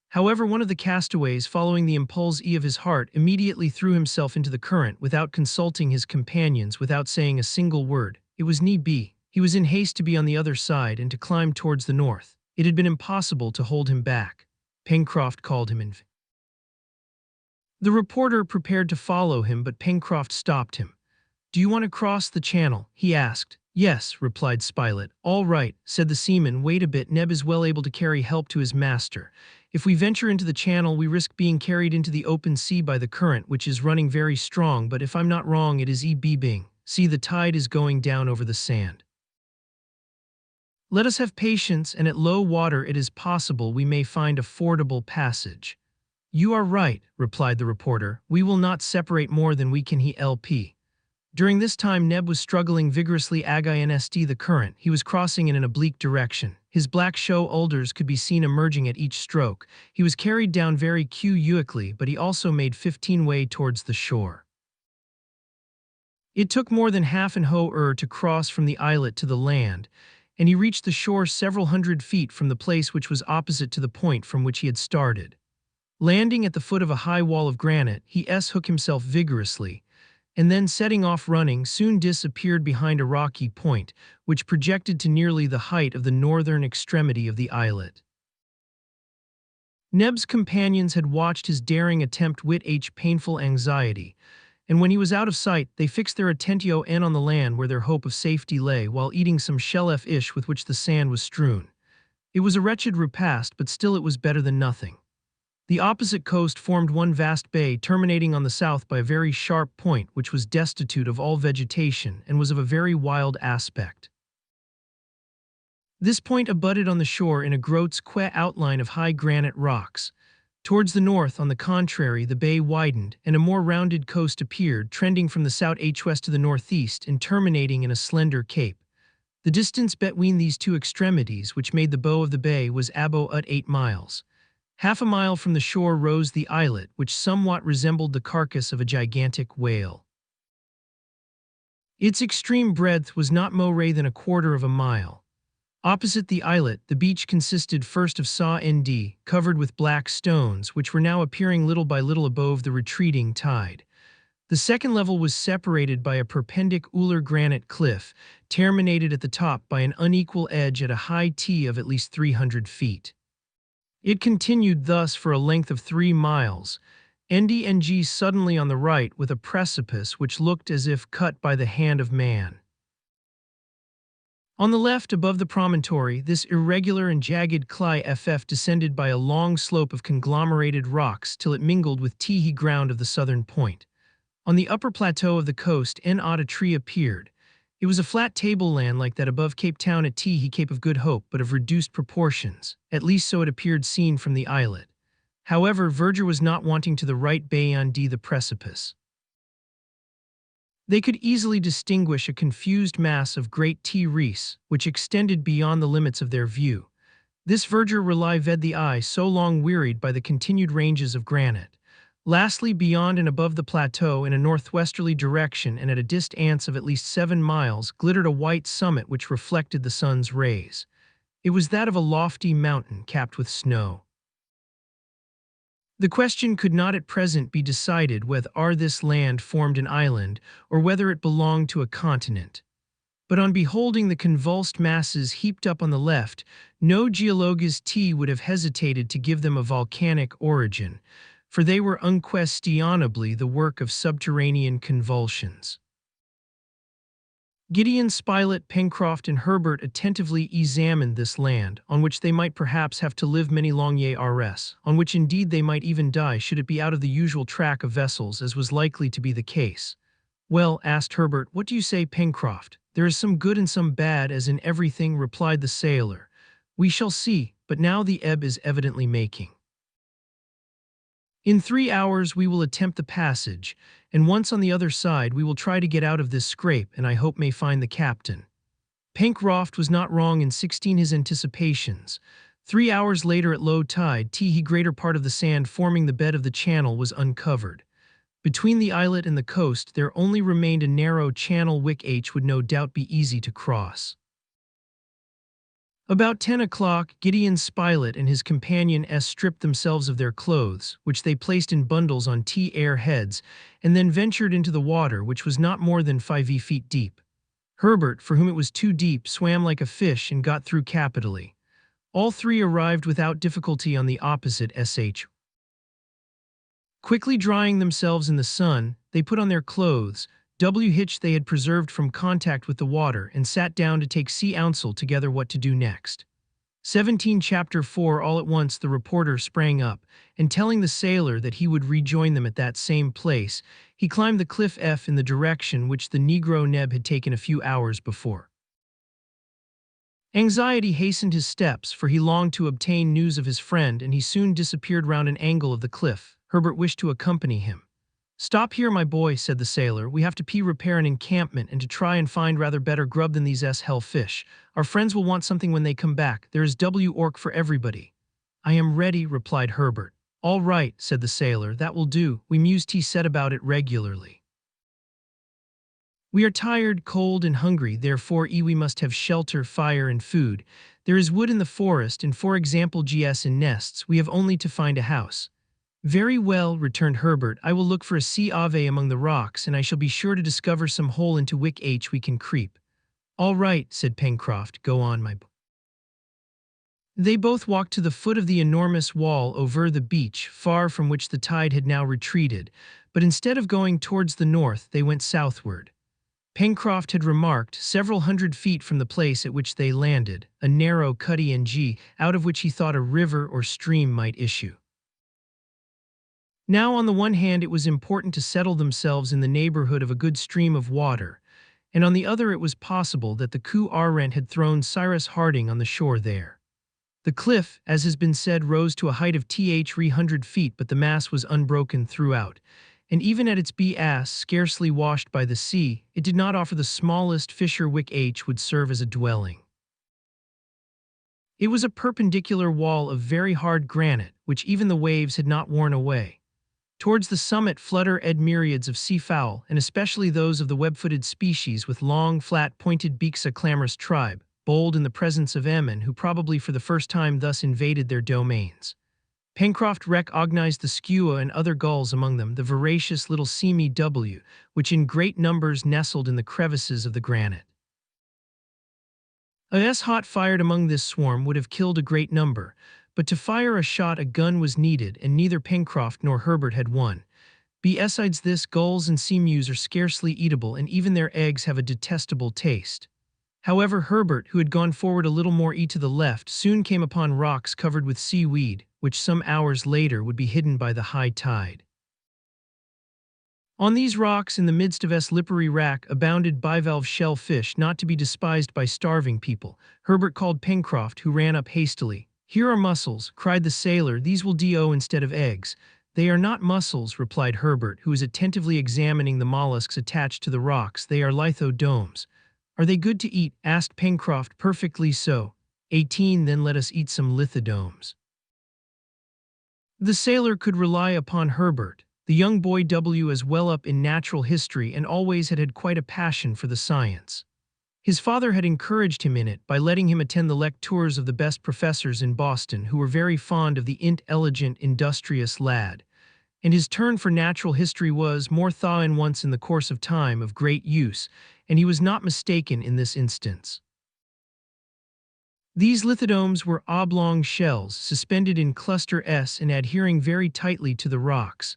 However, one of the castaways, following the impulse of his heart, immediately threw himself into the current without consulting his companions, without saying a single word. It was need be. He was in haste to be on the other side and to climb towards the north. It had been impossible to hold him back. Pencroft called him in. The reporter prepared to follow him, but Pencroft stopped him. "Do you want to cross the channel?" he asked. "Yes," replied Spilett. "All right," said the seaman. "Wait a bit. Neb is well able to carry help to his master. If we venture into the channel, we risk being carried into the open sea by the current, which is running very strong, but if I'm not wrong, it is ebbing. See, the tide is going down over the sand. Let us have patience, and at low water it is possible we may find a fordable passage." "You are right," replied the reporter. "We will not separate more than we can help." During this time Neb was struggling vigorously against the current. He was crossing in an oblique direction. His black shoulders could be seen emerging at each stroke. He was carried down very quickly, but he also made 15 way towards the shore. It took more than half an hour to cross from the islet to the land, and he reached the shore several hundred feet from the place which was opposite to the point from which he had started. Landing at the foot of a high wall of granite, he hooked himself vigorously, and then setting off running, soon disappeared behind a rocky point, which projected to nearly the height of the northern extremity of the islet. Neb's companions had watched his daring attempt with painful anxiety, and when he was out of sight, they fixed their attention on the land where their hope of safety lay, while eating some shellfish with which the sand was strewn. It was a wretched repast, but still it was better than nothing. The opposite coast formed one vast bay, terminating on the south by a very sharp point which was destitute of all vegetation and was of a very wild aspect. This point abutted on the shore in a grotesque outline of high granite rocks. Towards the north, on the contrary, the bay widened, and a more rounded coast appeared, trending from the southwest to the northeast and terminating in a slender cape. The distance between these two extremities, which made the bow of the bay, was about 8 miles. Half a mile from the shore rose the islet, which somewhat resembled the carcass of a gigantic whale. Its extreme breadth was not more than 1/4 of a mile. Opposite the islet, the beach consisted first of sand, covered with black stones, which were now appearing little by little above the retreating tide. The second level was separated by a perpendicular granite cliff, terminated at the top by an unequal edge at a height of at least 300 feet. It continued thus for a length of 3 miles, ending suddenly on the right with a precipice which looked as if cut by the hand of man. On the left, above the promontory, this irregular and jagged cliff descended by a long slope of conglomerated rocks till it mingled with the ground of the southern point. On the upper plateau of the coast, a tree appeared. It was a flat tableland like that above Cape Town at Cape of Good Hope, but of reduced proportions, at least so it appeared seen from the islet. However, verdure was not wanting to the right beyond the precipice. They could easily distinguish a confused mass of great reefs, which extended beyond the limits of their view. This verdure relieved the eye, so long wearied by the continued ranges of granite. Lastly, beyond and above the plateau, in a northwesterly direction and at a distance of at least 7 miles, glittered a white summit which reflected the sun's rays. It was that of a lofty mountain capped with snow. The question could not at present be decided whether this land formed an island or whether it belonged to a continent. But on beholding the convulsed masses heaped up on the left, no geologist would have hesitated to give them a volcanic origin, for they were unquestionably the work of subterranean convulsions. Gideon Spilett, Pencroft, and Herbert attentively examined this land, on which they might perhaps have to live many long years, on which indeed they might even die should it be out of the usual track of vessels, as was likely to be the case. "Well," asked Herbert, "what do you say, Pencroft?" "There is some good and some bad, as in everything," replied the sailor. "We shall see, but now the ebb is evidently making. In 3 hours we will attempt the passage, and once on the other side we will try to get out of this scrape, and I hope may find the captain." Pencroft was not wrong in 16 his anticipations. 3 hours later at low tide, the greater part of the sand forming the bed of the channel was uncovered. Between the islet and the coast there only remained a narrow channel which would no doubt be easy to cross. About 10 o'clock, Gideon Spilett and his companion stripped themselves of their clothes, which they placed in bundles on air heads, and then ventured into the water, which was not more than 5 feet deep. Herbert, for whom it was too deep, swam like a fish and got through capitally. All three arrived without difficulty on the opposite sh. Quickly drying themselves in the sun, they put on their clothes, which they had preserved from contact with the water, and sat down to take counsel together what to do next. 17 Chapter 4 All at once the reporter sprang up, and telling the sailor that he would rejoin them at that same place, he climbed the cliff in the direction which the negro Neb had taken a few hours before. Anxiety hastened his steps, for he longed to obtain news of his friend, and he soon disappeared round an angle of the cliff. Herbert wished to accompany him. "Stop here, my boy," said the sailor. "We have to repair an encampment and to try and find rather better grub than these hell fish. Our friends will want something when they come back. There is orc for everybody." "I am ready," replied Herbert. "All right," said the sailor. "That will do. We set about it regularly. We are tired, cold, and hungry, therefore we must have shelter, fire, and food. There is wood in the forest, and for example in nests, we have only to find a house." "Very well," returned Herbert. "I will look for a sea ave among the rocks, and I shall be sure to discover some hole into which we can creep." "All right," said Pencroft. "Go on, my boy." They both walked to the foot of the enormous wall over the beach, far from which the tide had now retreated, but instead of going towards the north, they went southward. Pencroft had remarked, several hundred feet from the place at which they landed, a narrow cutting out of which he thought a river or stream might issue. Now, on the one hand, it was important to settle themselves in the neighborhood of a good stream of water, and on the other it was possible that the Courant had thrown Cyrus Harding on the shore there. The cliff, as has been said, rose to a height of 300 feet, but the mass was unbroken throughout, and even at its base, scarcely washed by the sea, it did not offer the smallest fissure which would serve as a dwelling. It was a perpendicular wall of very hard granite, which even the waves had not worn away. Towards the summit fluttered myriads of seafowl, and especially those of the web-footed species with long, flat, pointed beaks, a clamorous tribe, bold in the presence of men who probably for the first time thus invaded their domains. Pencroft recognized the skua and other gulls among them, the voracious little seamy which in great numbers nestled in the crevices of the granite. A shot fired among this swarm would have killed a great number, but to fire a shot a gun was needed, and neither Pencroft nor Herbert had one. Besides this, gulls and seamews are scarcely eatable, and even their eggs have a detestable taste. However, Herbert, who had gone forward a little more to the left, soon came upon rocks covered with seaweed, which some hours later would be hidden by the high tide. On these rocks, in the midst of slippery wrack, abounded bivalve shellfish, not to be despised by starving people. Herbert called Pencroft, who ran up hastily. "Here are mussels," cried the sailor. "These will do instead of eggs." "They are not mussels," replied Herbert, who was attentively examining the mollusks attached to the rocks. "They are lithodomes." "Are they good to eat?" asked Pencroft. "Perfectly so." 18 Then let us eat some lithodomes." The sailor could rely upon Herbert. The young boy was well up in natural history and always had quite a passion for the science. His father had encouraged him in it by letting him attend the lectures of the best professors in Boston who were very fond of the intelligent, industrious lad, and his turn for natural history was, more than once in the course of time, of great use, and he was not mistaken in this instance. These lithodomes were oblong shells suspended in cluster S and adhering very tightly to the rocks.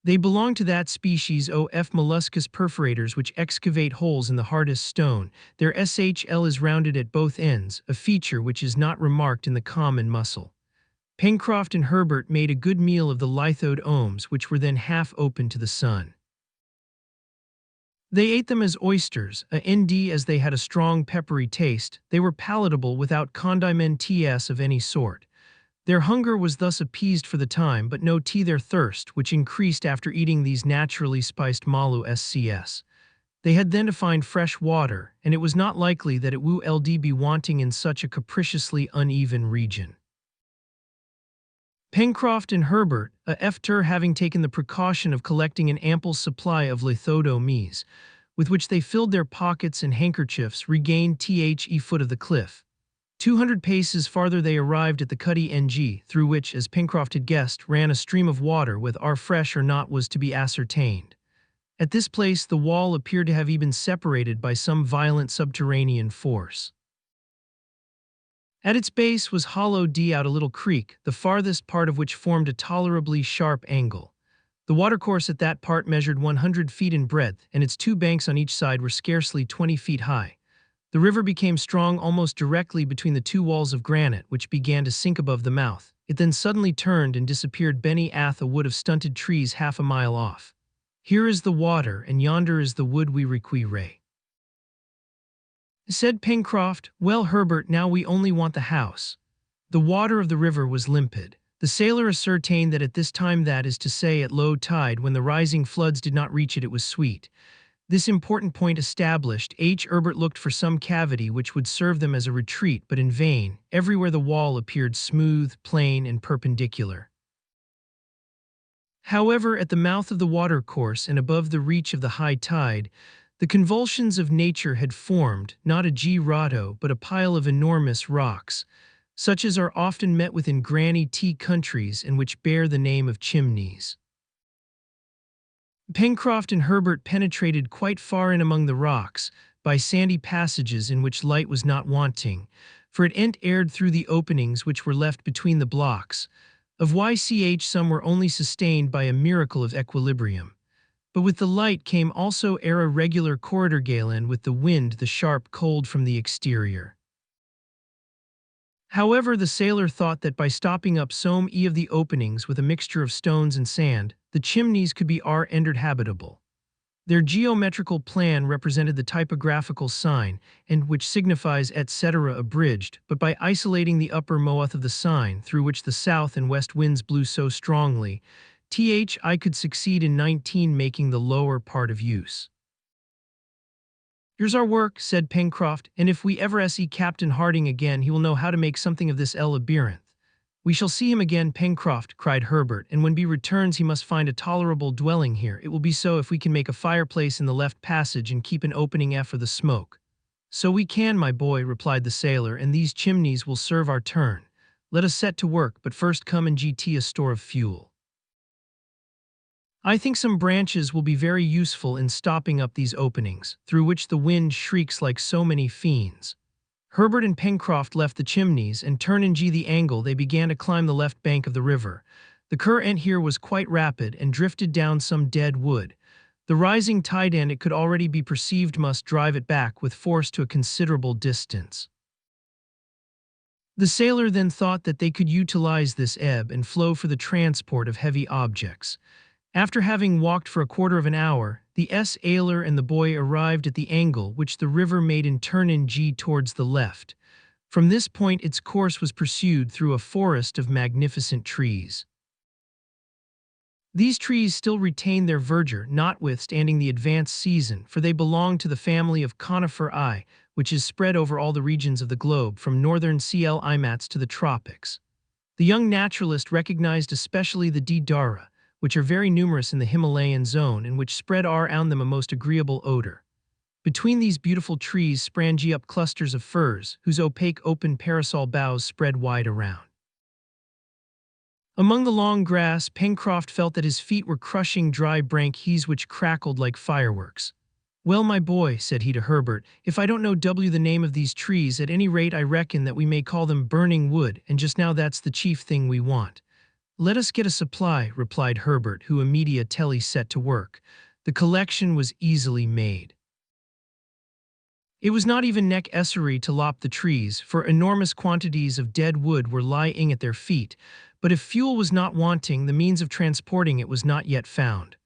They belong to that species of molluscous perforators which excavate holes in the hardest stone. Their SHL is rounded at both ends, a feature which is not remarked in the common mussel. Pencroft and Herbert made a good meal of the lithodomes, which were then half open to the sun. They ate them as oysters, as they had a strong peppery taste. They were palatable without condiments of any sort. Their hunger was thus appeased for the time, but no tea their thirst, which increased after eating these naturally spiced malu scs. They had then to find fresh water, and it was not likely that it would be wanting in such a capriciously uneven region. Pencroft and Herbert, after having taken the precaution of collecting an ample supply of lithodomes, with which they filled their pockets and handkerchiefs, regained the foot of the cliff. 200 paces farther they arrived at the cutty ng, through which, as Pencroft had guessed, ran a stream of water, whether fresh or not was to be ascertained. At this place the wall appeared to have been separated by some violent subterranean force. At its base was hollowed out a little creek, the farthest part of which formed a tolerably sharp angle. The watercourse at that part measured 100 feet in breadth, and its two banks on each side were scarcely 20 feet high. The river became strong almost directly between the two walls of granite, which began to sink above the mouth. It then suddenly turned and disappeared beneath a wood of stunted trees half a mile off. "Here is the water, and yonder is the wood we require," said Pencroft. "Well, Herbert, now we only want the house." The water of the river was limpid. The sailor ascertained that at this time, that is to say at low tide, when the rising floods did not reach it, it was sweet. This important point established, Herbert looked for some cavity which would serve them as a retreat, but in vain. Everywhere the wall appeared smooth, plain, and perpendicular. However, at the mouth of the watercourse and above the reach of the high tide, the convulsions of nature had formed, not a grotto, but a pile of enormous rocks, such as are often met with in granny tea countries and which bear the name of chimneys. Pencroft and Herbert penetrated quite far in among the rocks, by sandy passages in which light was not wanting, for it aired through the openings which were left between the blocks, of some were only sustained by a miracle of equilibrium. But with the light came also a regular corridor gale, and with the wind the sharp cold from the exterior. However, the sailor thought that by stopping up some of the openings with a mixture of stones and sand, the chimneys could be rendered habitable. Their geometrical plan represented the typographical sign, and which signifies etc. abridged, but by isolating the upper mouth of the sign, through which the south and west winds blew so strongly, I could succeed in 19 making the lower part of use. "Here's our work," said Pencroft, "and if we ever see Captain Harding again, he will know how to make something of this labyrinth." "We shall see him again, Pencroft," cried Herbert, "and when he returns he must find a tolerable dwelling here. It will be so if we can make a fireplace in the left passage and keep an opening for the smoke." "So we can, my boy," replied the sailor, "and these chimneys will serve our turn. Let us set to work, but first come and get a store of fuel. I think some branches will be very useful in stopping up these openings, through which the wind shrieks like so many fiends." Herbert and Pencroft left the chimneys, and turning the angle, they began to climb the left bank of the river. The current here was quite rapid, and drifted down some dead wood. The rising tide, and it could already be perceived, must drive it back with force to a considerable distance. The sailor then thought that they could utilize this ebb and flow for the transport of heavy objects. After having walked for a quarter of an hour, the sailor and the boy arrived at the angle which the river made in turning towards the left. From this point its course was pursued through a forest of magnificent trees. These trees still retain their verdure, notwithstanding the advanced season, for they belong to the family of coniferae, which is spread over all the regions of the globe, from northern climats to the tropics. The young naturalist recognized especially the deodara, which are very numerous in the Himalayan zone and which spread around them a most agreeable odor. Between these beautiful trees sprang up clusters of firs, whose opaque open parasol boughs spread wide around. Among the long grass, Pencroft felt that his feet were crushing dry branches which crackled like fireworks. "Well, my boy," said he to Herbert, "if I don't know the name of these trees, at any rate I reckon that we may call them burning wood, and just now that's the chief thing we want." "Let us get a supply," replied Herbert, who immediately set to work. The collection was easily made. It was not even necessary to lop the trees, for enormous quantities of dead wood were lying at their feet, but if fuel was not wanting, the means of transporting it was not yet found.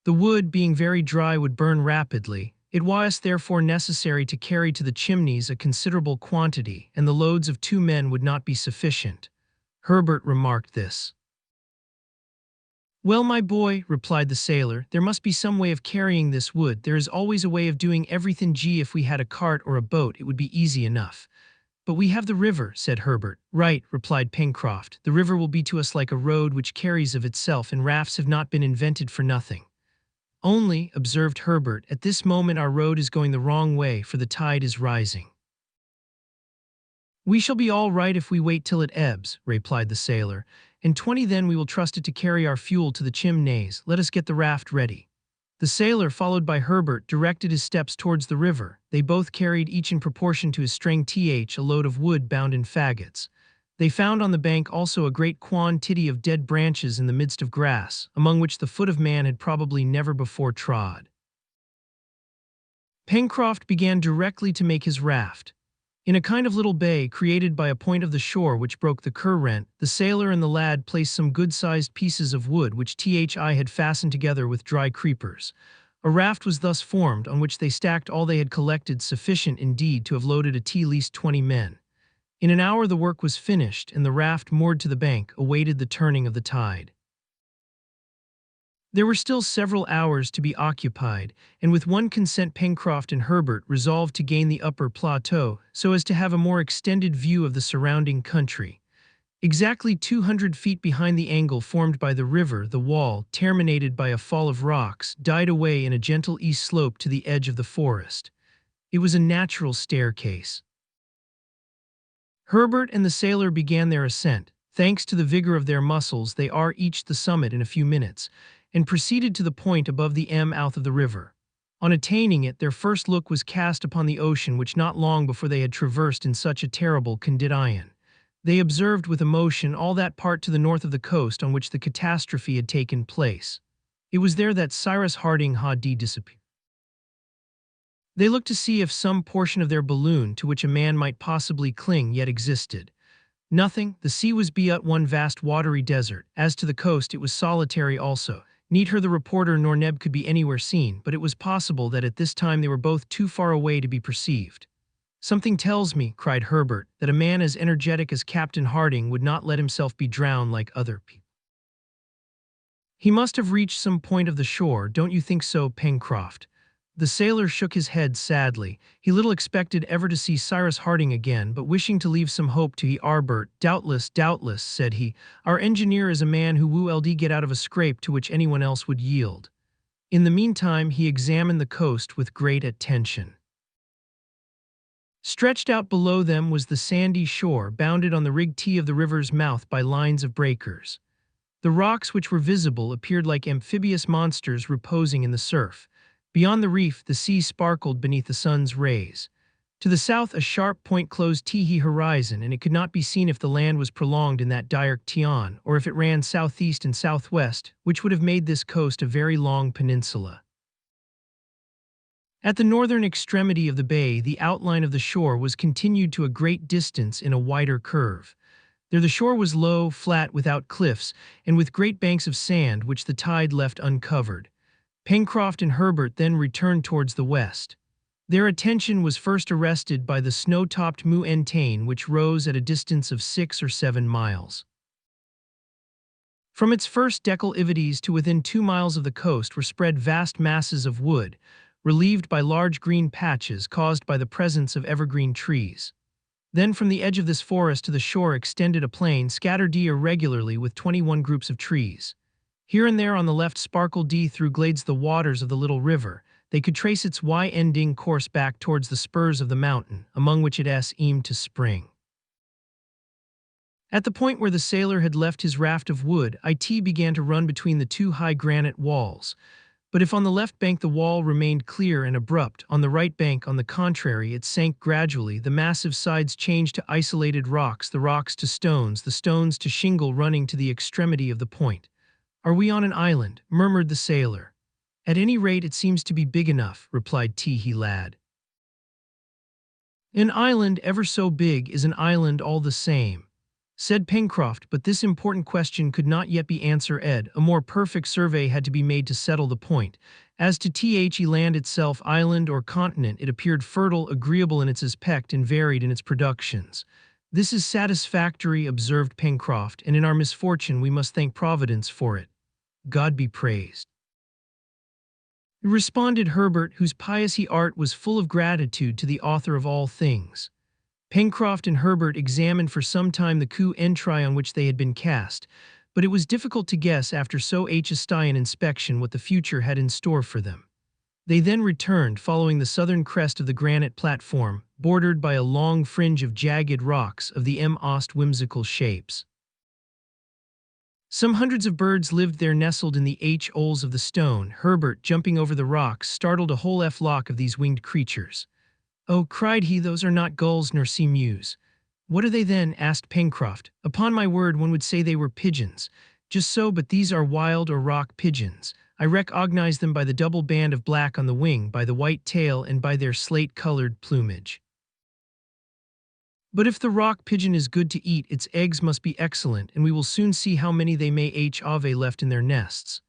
The wood, being very dry, would burn rapidly. It was therefore necessary to carry to the chimneys a considerable quantity, and the loads of 2 men would not be sufficient. Herbert remarked this. "Well, my boy," replied the sailor, "there must be some way of carrying this wood. There is always a way of doing everything. If we had a cart or a boat, it would be easy enough." "But we have the river," said Herbert. "Right," replied Pencroft. "The river will be to us like a road which carries of itself, and rafts have not been invented for nothing." "Only," observed Herbert, "at this moment our road is going the wrong way, for the tide is rising." "We shall be all right if we wait till it ebbs," replied the sailor. "In 20 then we will trust it to carry our fuel to the chimneys. Let us get the raft ready." The sailor, followed by Herbert, directed his steps towards the river. They both carried, each in proportion to his strength, a load of wood bound in faggots. They found on the bank also a great quantity of dead branches in the midst of grass, among which the foot of man had probably never before trod. Pencroft began directly to make his raft. In a kind of little bay created by a point of the shore which broke the current, the sailor and the lad placed some good-sized pieces of wood which he had fastened together with dry creepers. A raft was thus formed, on which they stacked all they had collected, sufficient indeed to have loaded at least 20 men. In an hour the work was finished, and the raft, moored to the bank, awaited the turning of the tide. There were still several hours to be occupied, and with one consent Pencroft and Herbert resolved to gain the upper plateau, so as to have a more extended view of the surrounding country. Exactly 200 feet behind the angle formed by the river, the wall, terminated by a fall of rocks, died away in a gentle east slope to the edge of the forest. It was a natural staircase. Herbert and the sailor began their ascent. Thanks to the vigor of their muscles, they reached the summit in a few minutes, and proceeded to the point above the mouth of the river. On attaining it, their first look was cast upon the ocean, which not long before they had traversed in such a terrible condition. They observed with emotion all that part to the north of the coast on which the catastrophe had taken place. It was there that Cyrus Harding had disappeared. They looked to see if some portion of their balloon, to which a man might possibly cling, yet existed. Nothing. The sea was but one vast watery desert. As to the coast, it was solitary also. Neither the reporter nor Neb could be anywhere seen, but it was possible that at this time they were both too far away to be perceived. "Something tells me," cried Herbert, "that a man as energetic as Captain Harding would not let himself be drowned like other people. He must have reached some point of the shore, don't you think so, Pencroft?" The sailor shook his head sadly. He little expected ever to see Cyrus Harding again, but wishing to leave some hope to Herbert, doubtless, said he, "our engineer is a man who will get out of a scrape to which anyone else would yield." In the meantime he examined the coast with great attention. Stretched out below them was the sandy shore, bounded on the rig of the river's mouth by lines of breakers. The rocks which were visible appeared like amphibious monsters reposing in the surf. Beyond the reef, the sea sparkled beneath the sun's rays. To the south, a sharp point closed the horizon, and it could not be seen if the land was prolonged in that direction, or if it ran southeast and southwest, which would have made this coast a very long peninsula. At the northern extremity of the bay, the outline of the shore was continued to a great distance in a wider curve. There the shore was low, flat, without cliffs, and with great banks of sand which the tide left uncovered. Pencroft and Herbert then returned towards the west. Their attention was first arrested by the snow-topped mountain which rose at a distance of 6 or 7 miles. From its first declivities to within 2 miles of the coast were spread vast masses of wood, relieved by large green patches caused by the presence of evergreen trees. Then from the edge of this forest to the shore extended a plain scattered irregularly with 21 groups of trees. Here and there on the left sparkled through glades the waters of the little river, they could trace its Y-ending course back towards the spurs of the mountain, among which it aimed to spring. At the point where the sailor had left his raft of wood, it began to run between the two high granite walls. But if on the left bank the wall remained clear and abrupt, on the right bank, on the contrary, it sank gradually. The massive sides changed to isolated rocks, the rocks to stones, the stones to shingle running to the extremity of the point. "Are we on an island?" murmured the sailor. "At any rate, it seems to be big enough," replied Tee-hee Lad. "An island, ever so big, is an island all the same," said Pencroft, but this important question could not yet be answered. A more perfect survey had to be made to settle the point. As to the land itself, island or continent, it appeared fertile, agreeable in its aspect, and varied in its productions. "This is satisfactory," observed Pencroft, "and in our misfortune we must thank Providence for it." "God be praised," responded Herbert, whose pious heart was full of gratitude to the author of all things. Pencroft and Herbert examined for some time the coup-entry on which they had been cast, but it was difficult to guess after so hasty an inspection what the future had in store for them. They then returned, following the southern crest of the granite platform, bordered by a long fringe of jagged rocks of the most whimsical shapes. Some hundreds of birds lived there, nestled in the holes of the stone. Herbert, jumping over the rocks, startled a whole flock of these winged creatures. "Oh," cried he, "those are not gulls nor sea mews." "What are they then?" asked Pencroft. "Upon my word, one would say they were pigeons." "Just so, but these are wild or rock pigeons. I recognize them by the double band of black on the wing, by the white tail, and by their slate-colored plumage. But if the rock pigeon is good to eat, its eggs must be excellent, and we will soon see how many they may have left in their nests.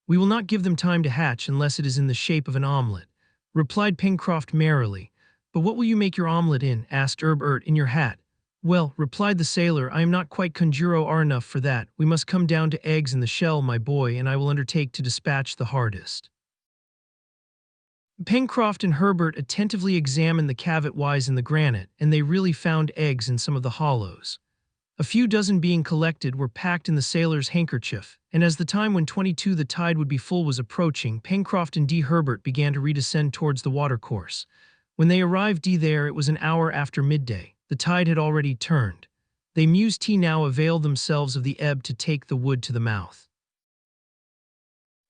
We will not give them time to hatch unless it is in the shape of an omelette," replied Pencroft merrily. "But what will you make your omelette in?" asked Herbert. "In your hat." "Well," replied the sailor, "I am not quite conjuror enough for that. We must come down to eggs in the shell, my boy, and I will undertake to dispatch the hardest." Pencroft and Herbert attentively examined the cavity in the granite, and they really found eggs in some of the hollows. A few dozen being collected were packed in the sailor's handkerchief, and as the time when 22 the tide would be full was approaching, Pencroft and Herbert began to redescend towards the watercourse. When they arrived there, it was an hour after midday. The tide had already turned. They mused now availed themselves of the ebb to take the wood to the mouth.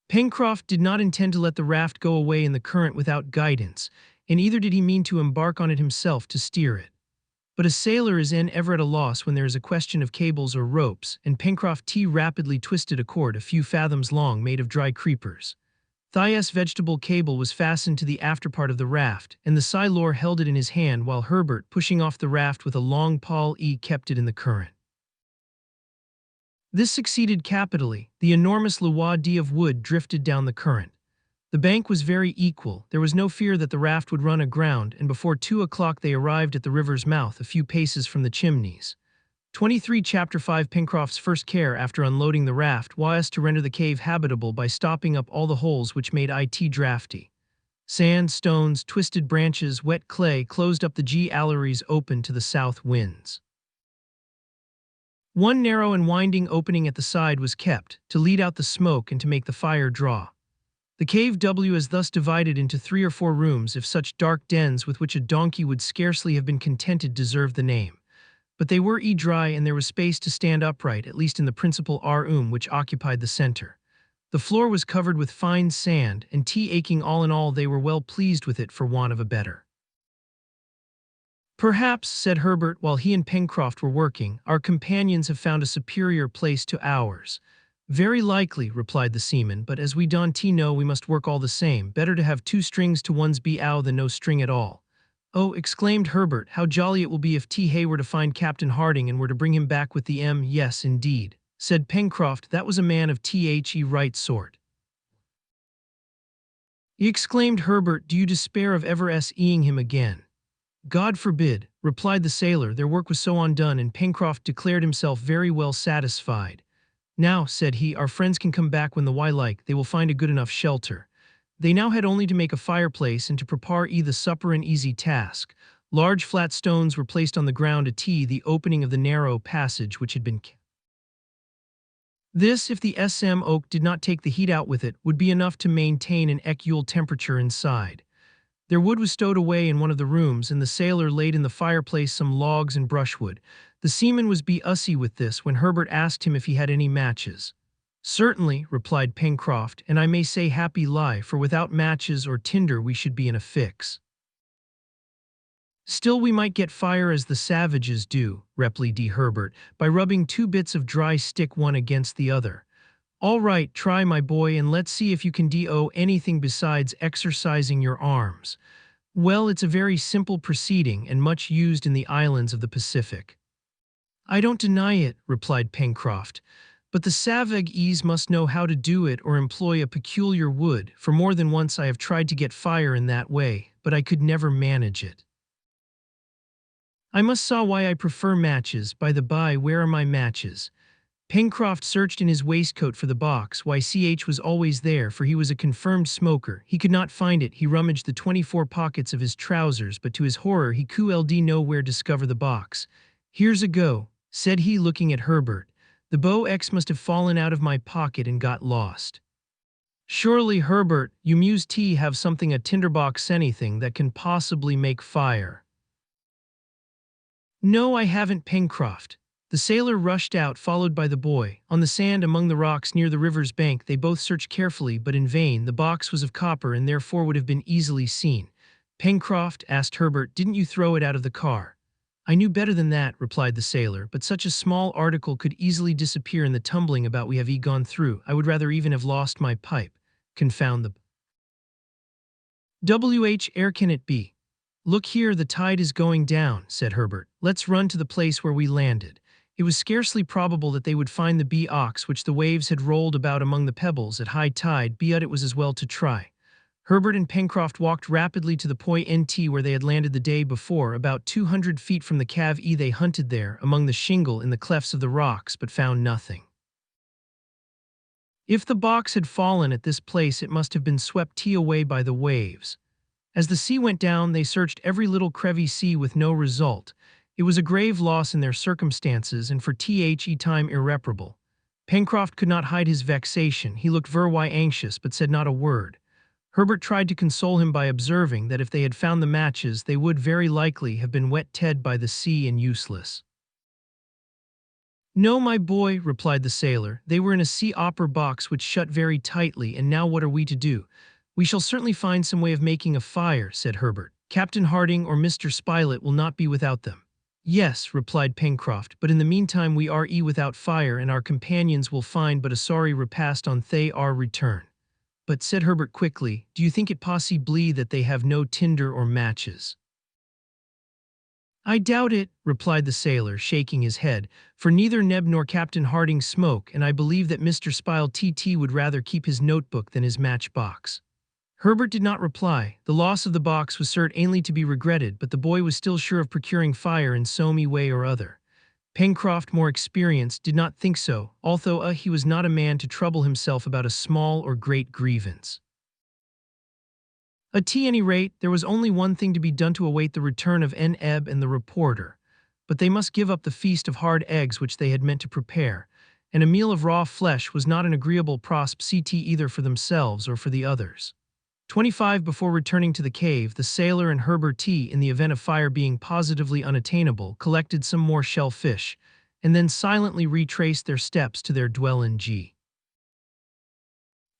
Pencroft did not intend to let the raft go away in the current without guidance, and either did he mean to embark on it himself to steer it. But a sailor is ever at a loss when there is a question of cables or ropes, and Pencroft rapidly twisted a cord a few fathoms long made of dry creepers. Thias vegetable cable was fastened to the after part of the raft, and the sailor held it in his hand while Herbert, pushing off the raft with a long pole, kept it in the current. This succeeded capitally. The enormous load of wood drifted down the current. The bank was very equal, there was no fear that the raft would run aground, and before 2 o'clock they arrived at the river's mouth a few paces from the Chimneys. 23 Chapter 5 Pencroft's first care after unloading the raft was to render the cave habitable by stopping up all the holes which made it draughty. Sand, stones, twisted branches, wet clay closed up the galleries open to the south winds. One narrow and winding opening at the side was kept, to lead out the smoke and to make the fire draw. The cave was thus divided into 3 or 4 rooms, if such dark dens with which a donkey would scarcely have been contented deserved the name. But they were dry, and there was space to stand upright, at least in the principal room which occupied the center. The floor was covered with fine sand, and aching all in all they were well pleased with it for want of a better. "Perhaps," said Herbert, while he and Pencroft were working, "our companions have found a superior place to ours." "Very likely," replied the seaman, "but as we don't know, we must work all the same. Better to have 2 strings to one's bow than no string at all." "Oh," exclaimed Herbert, "how jolly it will be if Hay were to find Captain Harding and were to bring him back with the Yes, indeed," said Pencroft, "that was a man of the right sort." Exclaimed Herbert, "do you despair of ever seeing him again?" "God forbid," replied the sailor. Their work was so undone, and Pencroft declared himself very well satisfied. "Now," said he, "our friends can come back when they will find a good enough shelter." They now had only to make a fireplace and to prepare the supper, an easy task. Large flat stones were placed on the ground at the opening of the narrow passage which had been This, if the SM oak did not take the heat out with it, would be enough to maintain an equal temperature inside. Their wood was stowed away in one of the rooms, and the sailor laid in the fireplace some logs and brushwood. The seaman was ussy with this when Herbert asked him if he had any matches. "Certainly," replied Pencroft, "and I may say happy lie, for without matches or tinder we should be in a fix." "Still we might get fire as the savages do," replied Herbert, "by rubbing two bits of dry stick one against the other." "All right, try, my boy, and let's see if you can do anything besides exercising your arms." "Well, it's a very simple proceeding and much used in the islands of the Pacific." "I don't deny it," replied Pencroft, "but the savages must know how to do it or employ a peculiar wood, for more than once I have tried to get fire in that way, but I could never manage it. I must saw why I prefer matches. By the by, where are my matches?" Pencroft searched in his waistcoat for the box. YCH was always there, for he was a confirmed smoker. He could not find it. He rummaged the 24 pockets of his trousers, but to his horror he could nowhere discover the box. "Here's a go," said he, looking at Herbert. "The bow X must have fallen out of my pocket and got lost." "Surely, Herbert, you must have something, a tinderbox, anything that can possibly make fire." "No, I haven't, Pencroft." The sailor rushed out, followed by the boy. On the sand among the rocks near the river's bank they both searched carefully, but in vain. The box was of copper and therefore would have been easily seen. "Pencroft," asked Herbert, "didn't you throw it out of the car?" "I knew better than that," replied the sailor, "but such a small article could easily disappear in the tumbling about we have gone through. I would rather even have lost my pipe. Confound the Where can it be?" "Look here, the tide is going down," said Herbert. "Let's run to the place where we landed." It was scarcely probable that they would find the ox which the waves had rolled about among the pebbles at high tide, but it was as well to try. Herbert and Pencroft walked rapidly to the point where they had landed the day before, about 200 feet from the cave. They hunted there, among the shingle in the clefts of the rocks, but found nothing. If the box had fallen at this place, it must have been swept away by the waves. As the sea went down, they searched every little crevice with no result. It was a grave loss in their circumstances, and for time irreparable. Pencroft could not hide his vexation. He looked very anxious, but said not a word. Herbert tried to console him by observing that if they had found the matches, they would very likely have been wet by the sea and useless. "No, my boy," replied the sailor, "they were in a sea opera box which shut very tightly, and now what are we to do?" "We shall certainly find some way of making a fire," said Herbert. "Captain Harding or Mr. Spilett will not be without them." "Yes," replied Pencroft, "but in the meantime we are without fire, and our companions will find but a sorry repast on our return." "But," said Herbert quickly, "do you think it possibly that they have no tinder or matches?" "I doubt it," replied the sailor, shaking his head, "for neither Neb nor Captain Harding smoke, and I believe that Mr. Spilett would rather keep his notebook than his matchbox." Herbert did not reply. The loss of the box was certainly to be regretted, but the boy was still sure of procuring fire in some way or other. Pencroft, more experienced, did not think so, although he was not a man to trouble himself about a small or great grievance. At any rate, there was only one thing to be done to await the return of Neb and the reporter. But they must give up the feast of hard eggs which they had meant to prepare, and a meal of raw flesh was not an agreeable prospect either for themselves or for the others. 25 before returning to the cave, the sailor and Herbert, in the event of fire being positively unattainable, collected some more shellfish, and then silently retraced their steps to their dwelling.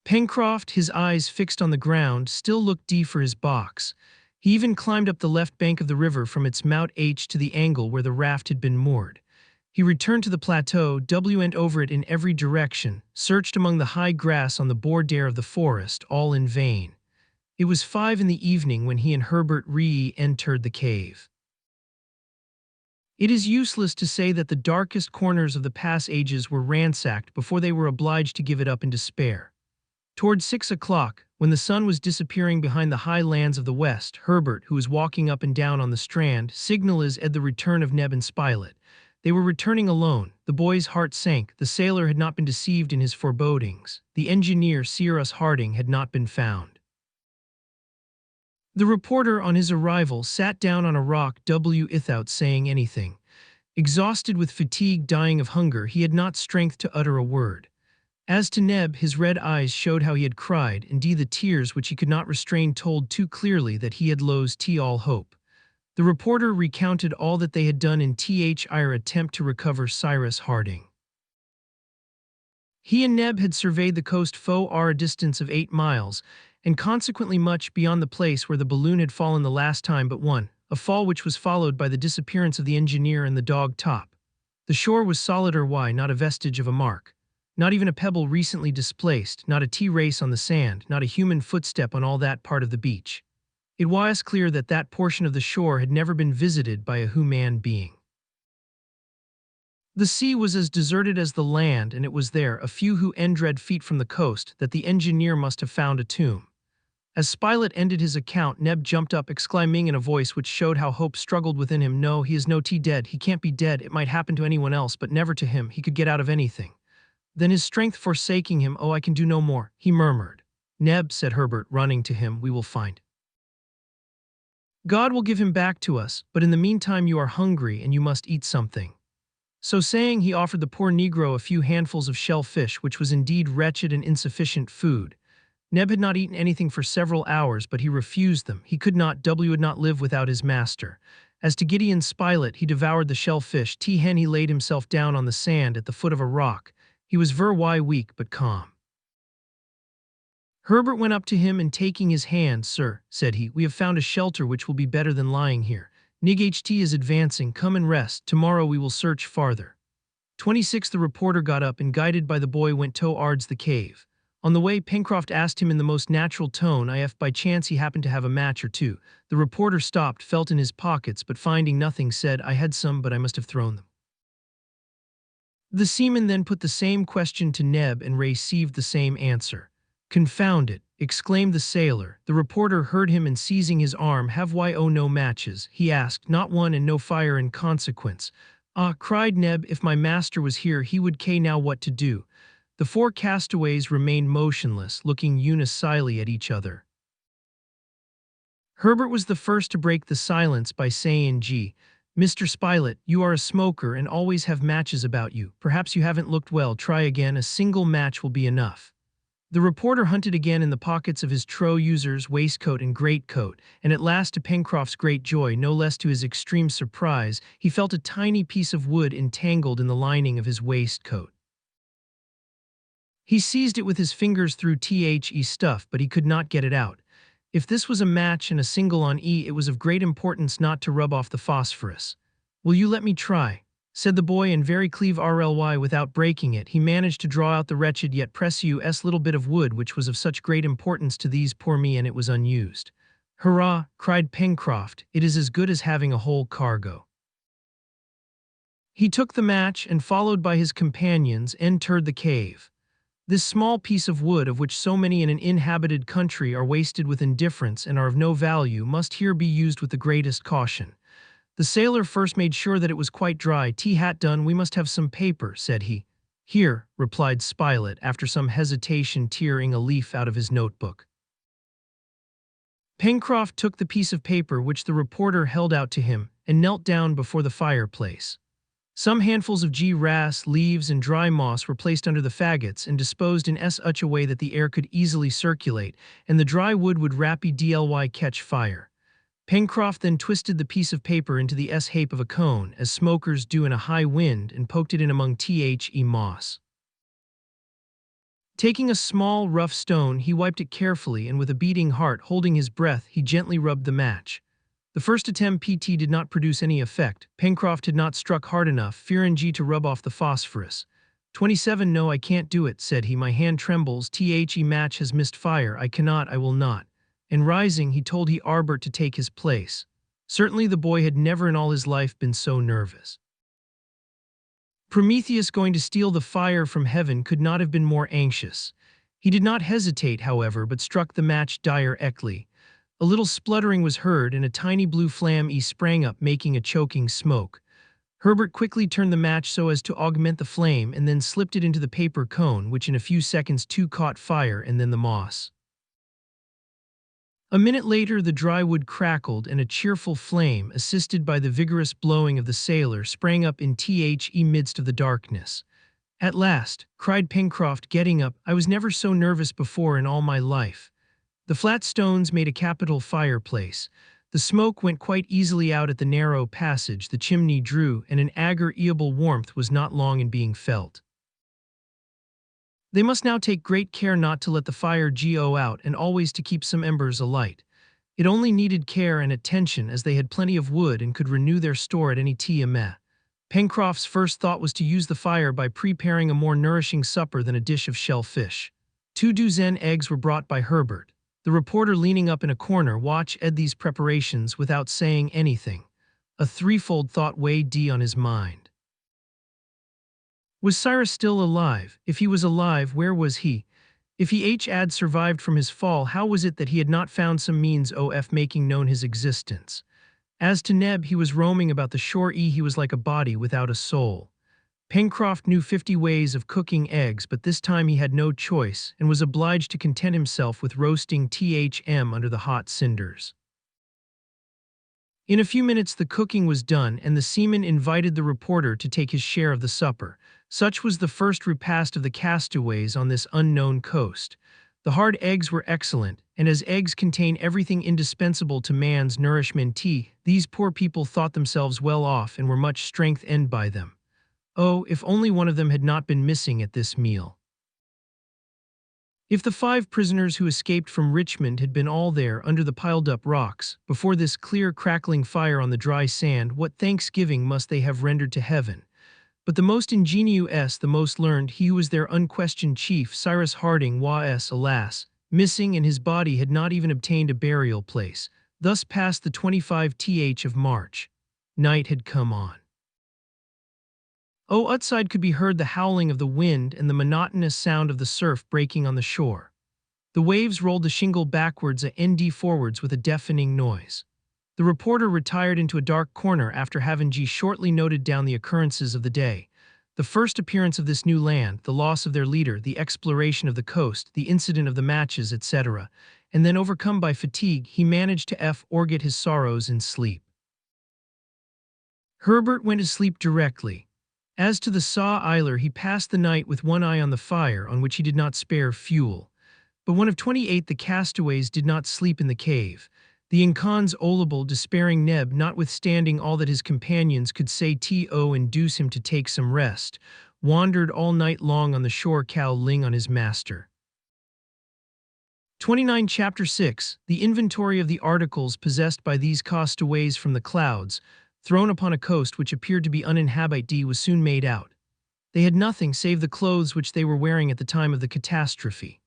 Pencroft, his eyes fixed on the ground, still looked for his box. He even climbed up the left bank of the river from its mouth to the angle where the raft had been moored. He returned to the plateau, went over it in every direction, searched among the high grass on the border of the forest, all in vain. It was 5 in the evening when he and Herbert re-entered the cave. It is useless to say that the darkest corners of the passages were ransacked before they were obliged to give it up in despair. Toward 6 o'clock, when the sun was disappearing behind the high lands of the west, Herbert, who was walking up and down on the strand, signaled the return of Neb and Spilett. They were returning alone. The boy's heart sank. The sailor had not been deceived in his forebodings. The engineer, Cyrus Harding, had not been found. The reporter, on his arrival, sat down on a rock without saying anything. Exhausted with fatigue, dying of hunger, he had not strength to utter a word. As to Neb, his red eyes showed how he had cried, indeed the tears which he could not restrain told too clearly that he had lost all hope. The reporter recounted all that they had done in their attempt to recover Cyrus Harding. He and Neb had surveyed the coast for a distance of 8 miles, and consequently much beyond the place where the balloon had fallen the last time but one, a fall which was followed by the disappearance of the engineer and the dog Top. The shore was solid or not a vestige of a mark. Not even a pebble recently displaced, not a T-race on the sand, not a human footstep on all that part of the beach. It was clear that that portion of the shore had never been visited by a human being. The sea was as deserted as the land, and it was there, a few 100 feet from the coast, that the engineer must have found a tomb. As Spilett ended his account, Neb jumped up, exclaiming in a voice which showed how hope struggled within him, "No, he is no dead. He can't be dead. It might happen to anyone else, but never to him. He could get out of anything." Then his strength forsaking him, "Oh, I can do no more," he murmured. "Neb," said Herbert, running to him, "we will find. God will give him back to us, but in the meantime you are hungry and you must eat something." So saying, he offered the poor Negro a few handfuls of shellfish, which was indeed wretched and insufficient food. Neb had not eaten anything for several hours, but he refused them. He could not, would not live without his master. As to Gideon Spilett, he devoured the shellfish. Hen he laid himself down on the sand at the foot of a rock. He was very weak but calm. Herbert went up to him and taking his hand, "Sir," said he, "we have found a shelter which will be better than lying here. Nig-HT is advancing, come and rest, tomorrow we will search farther." 26. The reporter got up and guided by the boy went towards the cave. On the way, Pencroft asked him in the most natural tone if by chance he happened to have a match or two. The reporter stopped, felt in his pockets, but finding nothing said, "I had some, but I must have thrown them." The seaman then put the same question to Neb and received the same answer. "Confound it!" exclaimed the sailor. The reporter heard him and seizing his arm, "Have why no matches?" he asked. "Not one and no fire in consequence." "Ah," cried Neb, "if my master was here he would know what to do." The 4 castaways remained motionless, looking unisilently at each other. Herbert was the first to break the silence by saying, "Mr. Spilett, you are a smoker and always have matches about you. Perhaps you haven't looked well. Try again. A single match will be enough." The reporter hunted again in the pockets of his trousers, waistcoat, and greatcoat, and at last, to Pencroft's great joy, no less to his extreme surprise, he felt a tiny piece of wood entangled in the lining of his waistcoat. He seized it with his fingers through the stuff, but he could not get it out. If this was a match and a single on it was of great importance not to rub off the phosphorus. "Will you let me try?" said the boy, and very cleverly, without breaking it, he managed to draw out the wretched yet precious little bit of wood which was of such great importance to these poor men, and it was unused. "Hurrah!" cried Pencroft, "it is as good as having a whole cargo." He took the match, and followed by his companions, entered the cave. This small piece of wood, of which so many in an inhabited country are wasted with indifference and are of no value, must here be used with the greatest caution. The sailor first made sure that it was quite dry. "Hat done, we must have some paper," said he. "Here," replied Spilett, after some hesitation, tearing a leaf out of his notebook. Pencroft took the piece of paper which the reporter held out to him, and knelt down before the fireplace. Some handfuls of grass, leaves, and dry moss were placed under the faggots and disposed in such a way that the air could easily circulate, and the dry wood would rapidly catch fire. Pencroft then twisted the piece of paper into the shape of a cone, as smokers do in a high wind, and poked it in among the moss. Taking a small, rough stone, he wiped it carefully, and with a beating heart, holding his breath, he gently rubbed the match. The first attempt did not produce any effect. Pencroft had not struck hard enough, fearing to rub off the phosphorus. 27. "No, I can't do it," said he. "My hand trembles. The match has missed fire. I cannot, I will not." And rising, he told Herbert to take his place. Certainly the boy had never in all his life been so nervous. Prometheus, going to steal the fire from heaven, could not have been more anxious. He did not hesitate, however, but struck the match directly. A little spluttering was heard, and a tiny blue flame sprang up, making a choking smoke. Herbert quickly turned the match so as to augment the flame, and then slipped it into the paper cone, which in a few seconds caught fire, and then the moss. A minute later, the dry wood crackled, and a cheerful flame, assisted by the vigorous blowing of the sailor, sprang up in the midst of the darkness. At last, cried Pencroft, getting up, I was never so nervous before in all my life. The flat stones made a capital fireplace. The smoke went quite easily out at the narrow passage the chimney drew, and an agreeable warmth was not long in being felt. They must now take great care not to let the fire go out, and always to keep some embers alight. It only needed care and attention, as they had plenty of wood and could renew their store at any time. Pencroft's first thought was to use the fire by preparing a more nourishing supper than a dish of shellfish. 2 dozen eggs were brought by Herbert. The reporter, leaning up in a corner, watched these preparations without saying anything. A threefold thought weighed on his mind. Was Cyrus still alive? If he was alive, where was he? If he had survived from his fall, how was it that he had not found some means of making known his existence? As to Neb, he was roaming about the shore. He was like a body without a soul. Pencroft knew 50 ways of cooking eggs, but this time he had no choice, and was obliged to content himself with roasting them under the hot cinders. In a few minutes the cooking was done, and the seaman invited the reporter to take his share of the supper. Such was the first repast of the castaways on this unknown coast. The hard eggs were excellent, and as eggs contain everything indispensable to man's nourishment, these poor people thought themselves well off and were much strengthened by them. Oh, if only one of them had not been missing at this meal! If the 5 prisoners who escaped from Richmond had been all there under the piled-up rocks, before this clear crackling fire on the dry sand, what thanksgiving must they have rendered to heaven! But the most ingenious, the most learned, he who was their unquestioned chief, Cyrus Harding, was, alas, missing, and his body had not even obtained a burial place. Thus passed the 25th of March. Night had come on. Oh, outside could be heard the howling of the wind and the monotonous sound of the surf breaking on the shore. The waves rolled the shingle backwards and forwards with a deafening noise. The reporter retired into a dark corner after having shortly noted down the occurrences of the day. The first appearance of this new land, the loss of their leader, the exploration of the coast, the incident of the matches, etc., and then, overcome by fatigue, he managed to forget his sorrows in sleep. Herbert went to sleep directly. As to the sailor, he passed the night with one eye on the fire, on which he did not spare fuel. But one of 28 the castaways did not sleep in the cave. The inconsolable, despairing Neb, notwithstanding all that his companions could say to induce him to take some rest, wandered all night long on the shore, calling on his master. 29. Chapter 6. The inventory of the articles possessed by these castaways from the clouds, thrown upon a coast which appeared to be uninhabited, was soon made out. They had nothing save the clothes which they were wearing at the time of the catastrophe.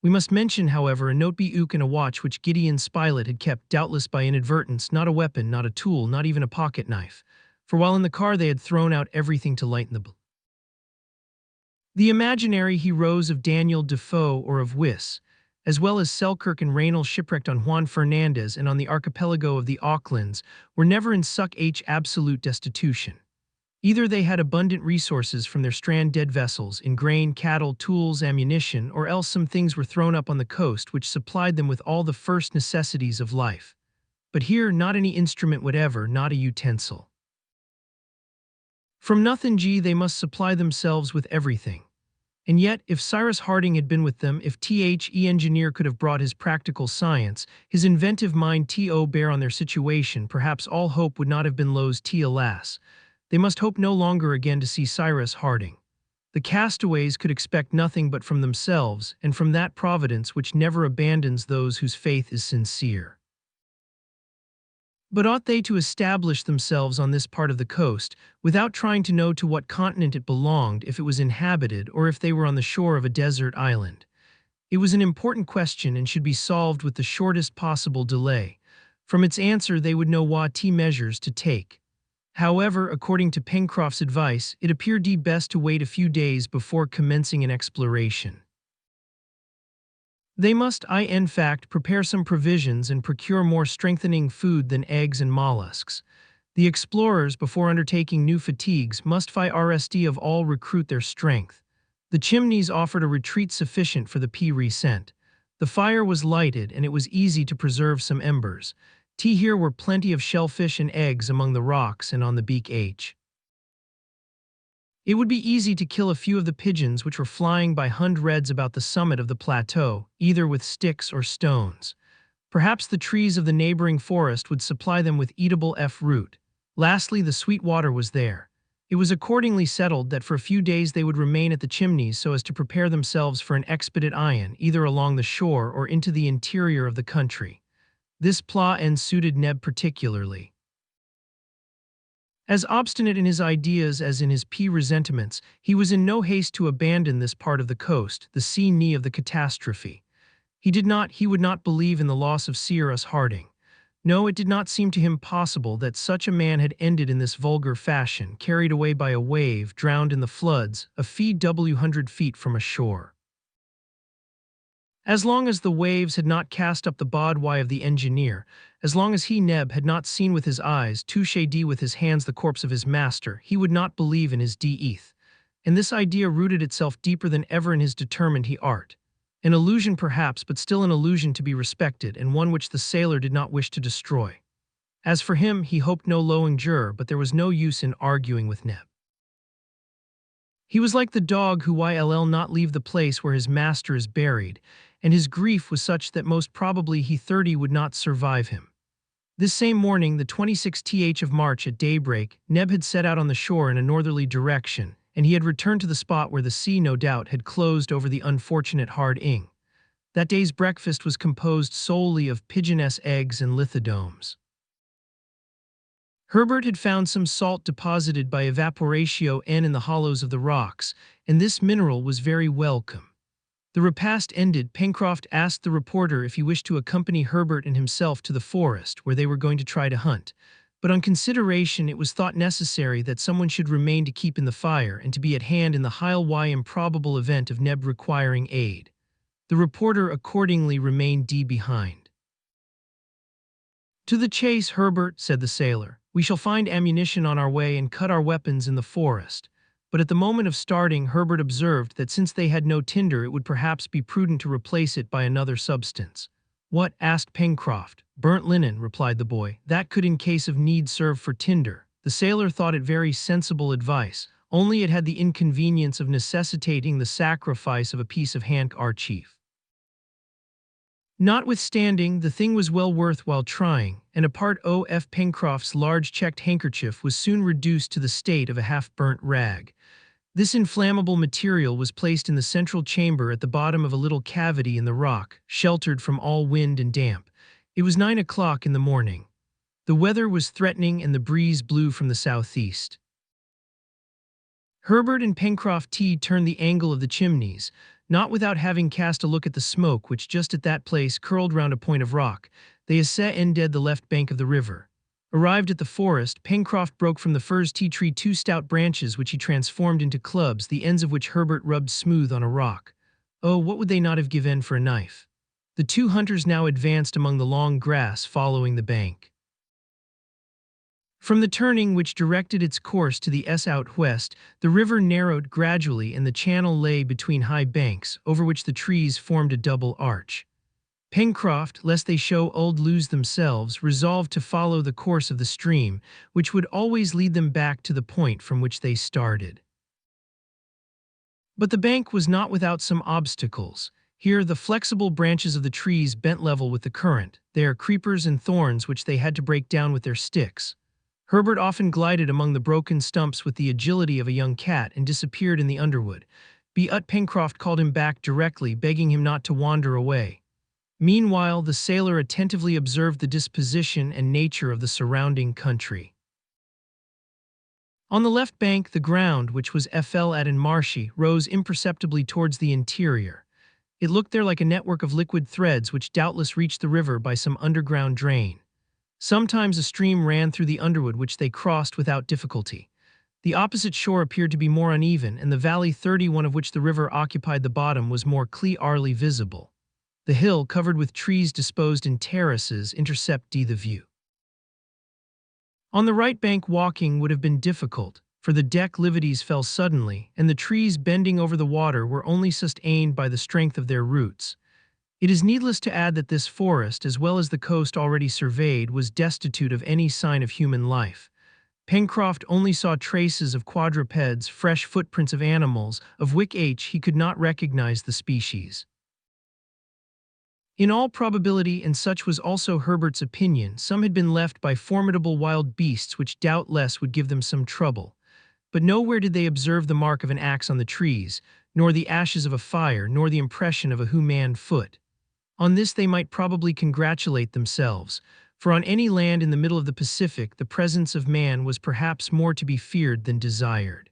We must mention, however, a notebook and a watch which Gideon Spilett had kept, doubtless by inadvertence, not a weapon, not a tool, not even a pocket knife, for while in the car they had thrown out everything to lighten the blow. The imaginary heroes of Daniel Defoe or of Wyss, as well as Selkirk and Raynal, shipwrecked on Juan Fernandez and on the archipelago of the Aucklands, were never in such absolute destitution. Either they had abundant resources from their stranded vessels in grain, cattle, tools, ammunition, or else some things were thrown up on the coast which supplied them with all the first necessities of life. But here not any instrument whatever, not a utensil. From nothing they must supply themselves with everything. And yet, if Cyrus Harding had been with them, if the engineer could have brought his practical science, his inventive mind to bear on their situation, perhaps all hope would not have been lost. Alas, they must hope no longer again to see Cyrus Harding. The castaways could expect nothing but from themselves, and from that Providence which never abandons those whose faith is sincere. But ought they to establish themselves on this part of the coast, without trying to know to what continent it belonged, if it was inhabited, or if they were on the shore of a desert island? It was an important question, and should be solved with the shortest possible delay. From its answer they would know what measures to take. However, according to Pencroft's advice, it appeared best to wait a few days before commencing an exploration. They must, in fact, prepare some provisions and procure more strengthening food than eggs and mollusks. The explorers, before undertaking new fatigues, must first of all recruit their strength. The chimneys offered a retreat sufficient for the recent. The fire was lighted, and it was easy to preserve some embers. Here were plenty of shellfish and eggs among the rocks and on the beach. It would be easy to kill a few of the pigeons which were flying by hundreds about the summit of the plateau, either with sticks or stones. Perhaps the trees of the neighboring forest would supply them with eatable fruit. Lastly, the sweet water was there. It was accordingly settled that for a few days they would remain at the chimneys so as to prepare themselves for an expedition either along the shore or into the interior of the country. This plan suited Neb particularly. As obstinate in his ideas as in his presentiments, he was in no haste to abandon this part of the coast, the scene of the catastrophe. He would not believe in the loss of Cyrus Harding. No, it did not seem to him possible that such a man had ended in this vulgar fashion, carried away by a wave, drowned in the floods, a few hundred feet from a shore. As long as the waves had not cast up the bowsprit of the engineer, as long as he, Neb, had not seen with his eyes, touché with his hands the corpse of his master, he would not believe in his death. And this idea rooted itself deeper than ever in his determined heart. An illusion perhaps, but still an illusion to be respected, and one which the sailor did not wish to destroy. As for him, he hoped no longer, but there was no use in arguing with Neb. He was like the dog who will not leave the place where his master is buried, and his grief was such that most probably he would not survive him. This same morning, the 26th of March at daybreak, Neb had set out on the shore in a northerly direction, and he had returned to the spot where the sea, no doubt, had closed over the unfortunate Harding. That day's breakfast was composed solely of pigeoness eggs and lithodomes. Herbert had found some salt deposited by evaporatio in the hollows of the rocks, and this mineral was very welcome. The repast ended, Pencroft asked the reporter if he wished to accompany Herbert and himself to the forest where they were going to try to hunt, but on consideration it was thought necessary that someone should remain to keep in the fire and to be at hand in the highly improbable event of Neb requiring aid. The reporter accordingly remained behind. "To the chase, Herbert," said the sailor. "We shall find ammunition on our way and cut our weapons in the forest." But at the moment of starting, Herbert observed that since they had no tinder, it would perhaps be prudent to replace it by another substance. "What?" asked Pencroft. "Burnt linen," replied the boy. "That could in case of need serve for tinder." The sailor thought it very sensible advice, only it had the inconvenience of necessitating the sacrifice of a piece of handkerchief. Notwithstanding, the thing was well worth while trying, and a part of Pencroft's large checked handkerchief was soon reduced to the state of a half-burnt rag. This inflammable material was placed in the central chamber at the bottom of a little cavity in the rock, sheltered from all wind and damp. It was 9 o'clock in the morning. The weather was threatening and the breeze blew from the southeast. Herbert and Pencroft turned the angle of the chimneys, not without having cast a look at the smoke which just at that place curled round a point of rock. They ascended the left bank of the river. Arrived at the forest, Pencroft broke from the furze tree 2 stout branches which he transformed into clubs, the ends of which Herbert rubbed smooth on a rock. Oh, what would they not have given for a knife? The two hunters now advanced among the long grass following the bank. From the turning which directed its course to the southwest, the river narrowed gradually and the channel lay between high banks, over which the trees formed a double arch. Pencroft, lest they lose themselves, resolved to follow the course of the stream, which would always lead them back to the point from which they started. But the bank was not without some obstacles. Here the flexible branches of the trees bent level with the current. There creepers and thorns which they had to break down with their sticks. Herbert often glided among the broken stumps with the agility of a young cat and disappeared in the underwood. But Pencroft called him back directly, begging him not to wander away. Meanwhile, the sailor attentively observed the disposition and nature of the surrounding country. On the left bank, the ground, which was flat and marshy, rose imperceptibly towards the interior. It looked there like a network of liquid threads which doubtless reached the river by some underground drain. Sometimes a stream ran through the underwood which they crossed without difficulty. The opposite shore appeared to be more uneven, and the valley 31 of which the river occupied the bottom was more clearly visible. The hill, covered with trees disposed in terraces, intercepted the view. On the right bank walking would have been difficult, for the declivities fell suddenly, and the trees bending over the water were only sustained by the strength of their roots. It is needless to add that this forest, as well as the coast already surveyed, was destitute of any sign of human life. Pencroft only saw traces of quadrupeds, fresh footprints of animals, of which he could not recognize the species. In all probability, and such was also Herbert's opinion, some had been left by formidable wild beasts which doubtless would give them some trouble. But nowhere did they observe the mark of an axe on the trees, nor the ashes of a fire, nor the impression of a human foot. On this they might probably congratulate themselves, for on any land in the middle of the Pacific the presence of man was perhaps more to be feared than desired.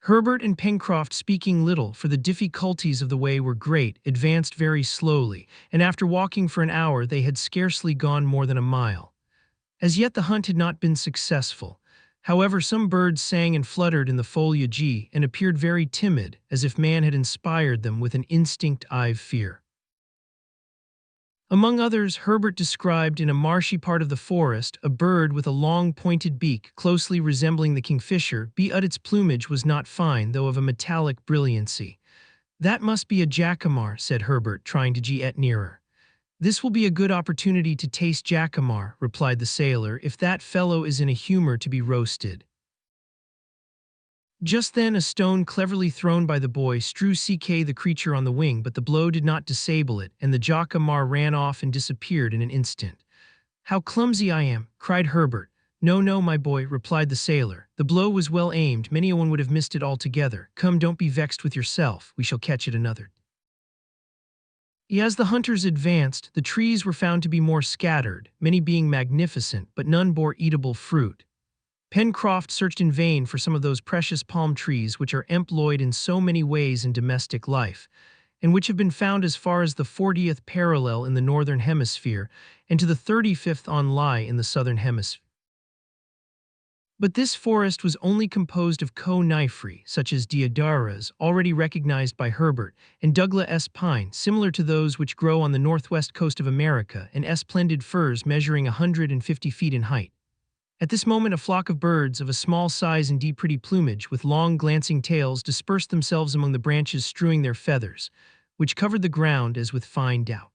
Herbert and Pencroft, speaking little, for the difficulties of the way were great, advanced very slowly, and after walking for an hour they had scarcely gone more than a mile. As yet the hunt had not been successful. However, some birds sang and fluttered in the foliage and appeared very timid, as if man had inspired them with an instinct of fear. Among others, Herbert described in a marshy part of the forest a bird with a long pointed beak closely resembling the kingfisher, but its plumage was not fine, though of a metallic brilliancy. "That must be a jacamar," said Herbert, trying to get nearer. "This will be a good opportunity to taste jacamar," replied the sailor, "if that fellow is in a humor to be roasted." Just then a stone cleverly thrown by the boy struck the creature on the wing, but the blow did not disable it, and the jacamar ran off and disappeared in an instant. "How clumsy I am!" cried Herbert. "No, no, my boy," replied the sailor. "The blow was well aimed, many a one would have missed it altogether. Come, don't be vexed with yourself, we shall catch it another." As the hunters advanced, the trees were found to be more scattered, many being magnificent, but none bore eatable fruit. Pencroft searched in vain for some of those precious palm trees which are employed in so many ways in domestic life, and which have been found as far as the 40th parallel in the northern hemisphere, and to the 35th on lie in the southern hemisphere. But this forest was only composed of coniferae, such as deodaras, already recognized by Herbert, and Douglas pine, similar to those which grow on the northwest coast of America, and splendid firs measuring 150 feet in height. At this moment a flock of birds of a small size and deep pretty plumage, with long glancing tails, dispersed themselves among the branches, strewing their feathers, which covered the ground as with fine down.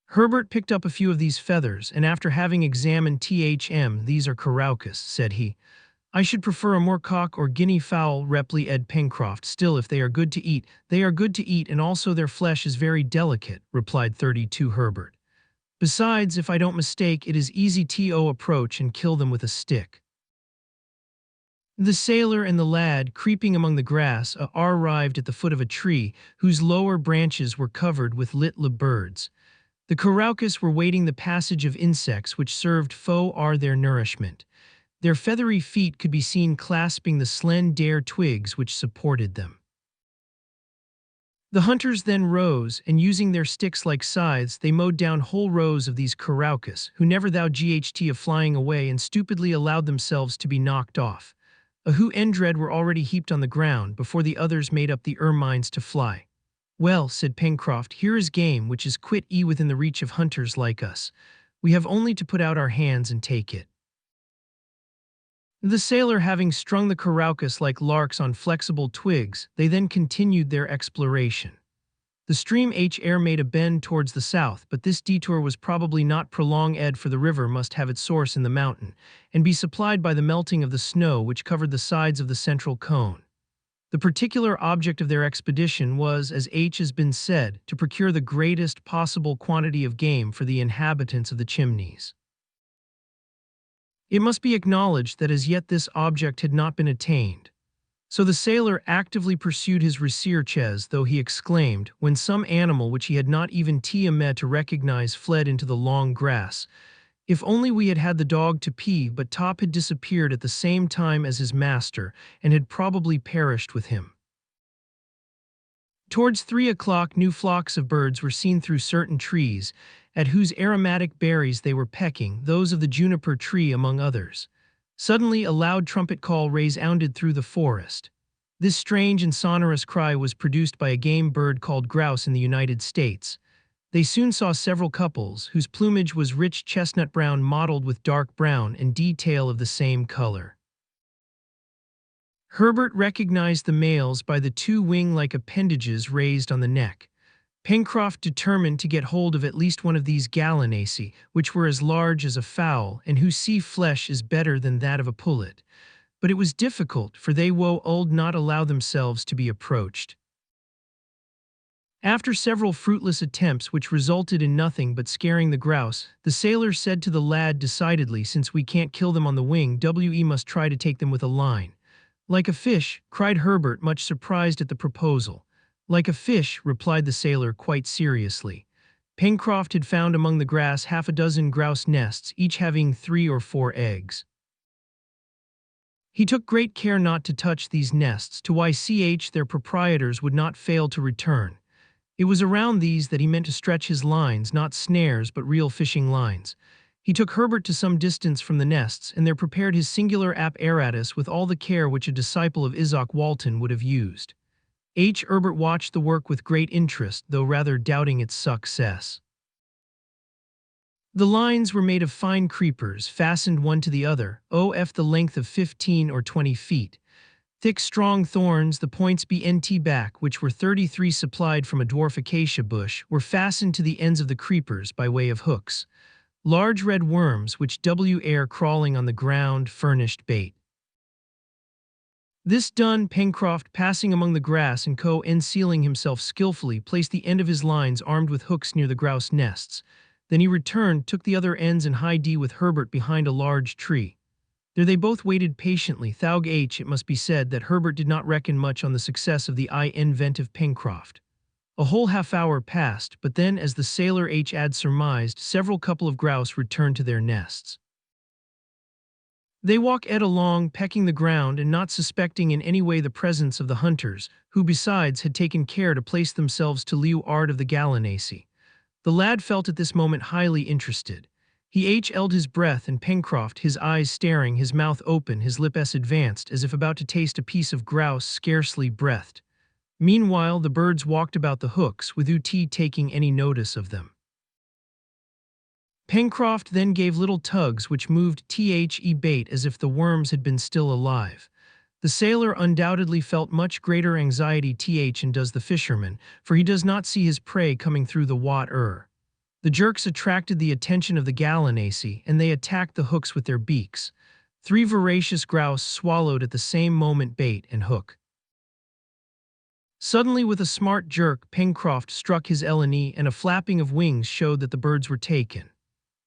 Herbert picked up a few of these feathers, and after having examined "These are caraucus," said he. "I should prefer a moorcock or guinea fowl," replied Pencroft. "Still, if they are good to eat, they are good to eat, and also their flesh is very delicate," replied 32 Herbert. "Besides, if I don't mistake, it is easy to approach and kill them with a stick." The sailor and the lad, creeping among the grass, arrived at the foot of a tree whose lower branches were covered with little birds. The caraucus were waiting the passage of insects which served for their nourishment. Their feathery feet could be seen clasping the slender twigs which supported them. The hunters then rose, and using their sticks like scythes, they mowed down whole rows of these caraucus, who never thou ght of flying away, and stupidly allowed themselves to be knocked off. A who and dread were already heaped on the ground, before the others made up the ermines to fly. "Well," said Pencroft, "here is game which is quite within the reach of hunters like us. We have only to put out our hands and take it." The sailor having strung the caraucus like larks on flexible twigs, they then continued their exploration. The stream made a bend towards the south, but this detour was probably not prolonged, for the river must have its source in the mountain, and be supplied by the melting of the snow which covered the sides of the central cone. The particular object of their expedition was, as has been said, to procure the greatest possible quantity of game for the inhabitants of the Chimneys. It must be acknowledged that as yet this object had not been attained. So the sailor actively pursued his researches, though he exclaimed, when some animal which he had not even met to recognize fled into the long grass, "If only we had had the dog to pee," but Top had disappeared at the same time as his master, and had probably perished with him. Towards 3 o'clock new flocks of birds were seen through certain trees, at whose aromatic berries they were pecking, those of the juniper tree among others. Suddenly a loud trumpet call resounded through the forest. This strange and sonorous cry was produced by a game bird called grouse in the United States. They soon saw several couples, whose plumage was rich chestnut brown mottled with dark brown and detail of the same color. Herbert recognized the males by the two wing-like appendages raised on the neck. Pencroft determined to get hold of at least one of these gallinaceae, which were as large as a fowl, and whose sea flesh is better than that of a pullet. But it was difficult, for they would not allow themselves to be approached. After several fruitless attempts which resulted in nothing but scaring the grouse, the sailor said to the lad decidedly, "Since we can't kill them on the wing, we must try to take them with a line." "Like a fish," cried Herbert, much surprised at the proposal. "Like a fish," replied the sailor quite seriously. Pencroft had found among the grass half a dozen grouse nests, each having 3 or 4 eggs. He took great care not to touch these nests, to which their proprietors would not fail to return. It was around these that he meant to stretch his lines, not snares but real fishing lines. He took Herbert to some distance from the nests, and there prepared his singular apparatus with all the care which a disciple of Izaak Walton would have used. Herbert watched the work with great interest, though rather doubting its success. The lines were made of fine creepers, fastened one to the other, the length of 15 or 20 feet. Thick strong thorns, the points bent back, which were 33 supplied from a dwarf acacia bush, were fastened to the ends of the creepers by way of hooks. Large red worms, which were crawling on the ground, furnished bait. This done, Pencroft, passing among the grass and concealing himself skillfully, placed the end of his lines armed with hooks near the grouse nests. Then he returned, took the other ends and hid with Herbert behind a large tree. There they both waited patiently. It must be said that Herbert did not reckon much on the success of the inventive Pencroft. A whole half-hour passed, but then, as the sailor had surmised, several couple of grouse returned to their nests. They walked along, pecking the ground and not suspecting in any way the presence of the hunters, who besides had taken care to place themselves to leeward of the gallinaceae. The lad felt at this moment highly interested. He held his breath, and Pencroft, his eyes staring, his mouth open, his lips advanced, as if about to taste a piece of grouse scarcely breathed. Meanwhile the birds walked about the hooks, without taking any notice of them. Pencroft then gave little tugs which moved the bait as if the worms had been still alive. The sailor undoubtedly felt much greater anxiety and does the fisherman, for he does not see his prey coming through the water. The jerks attracted the attention of the gallinaceae, and they attacked the hooks with their beaks. 3 voracious grouse swallowed at the same moment bait and hook. Suddenly, with a smart jerk, Pencroft struck his knee, and a flapping of wings showed that the birds were taken.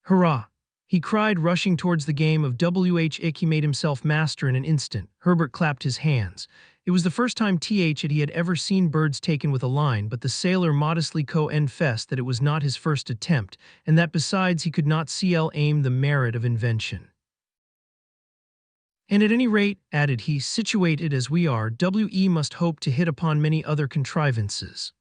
"Hurrah!" he cried, rushing towards the game of He made himself master in an instant. Herbert clapped his hands. It was the first time he had ever seen birds taken with a line, but the sailor modestly confessed that it was not his first attempt, and that besides he could not see the merit of invention. "And at any rate," added he, "situated as we are, we must hope to hit upon many other contrivances."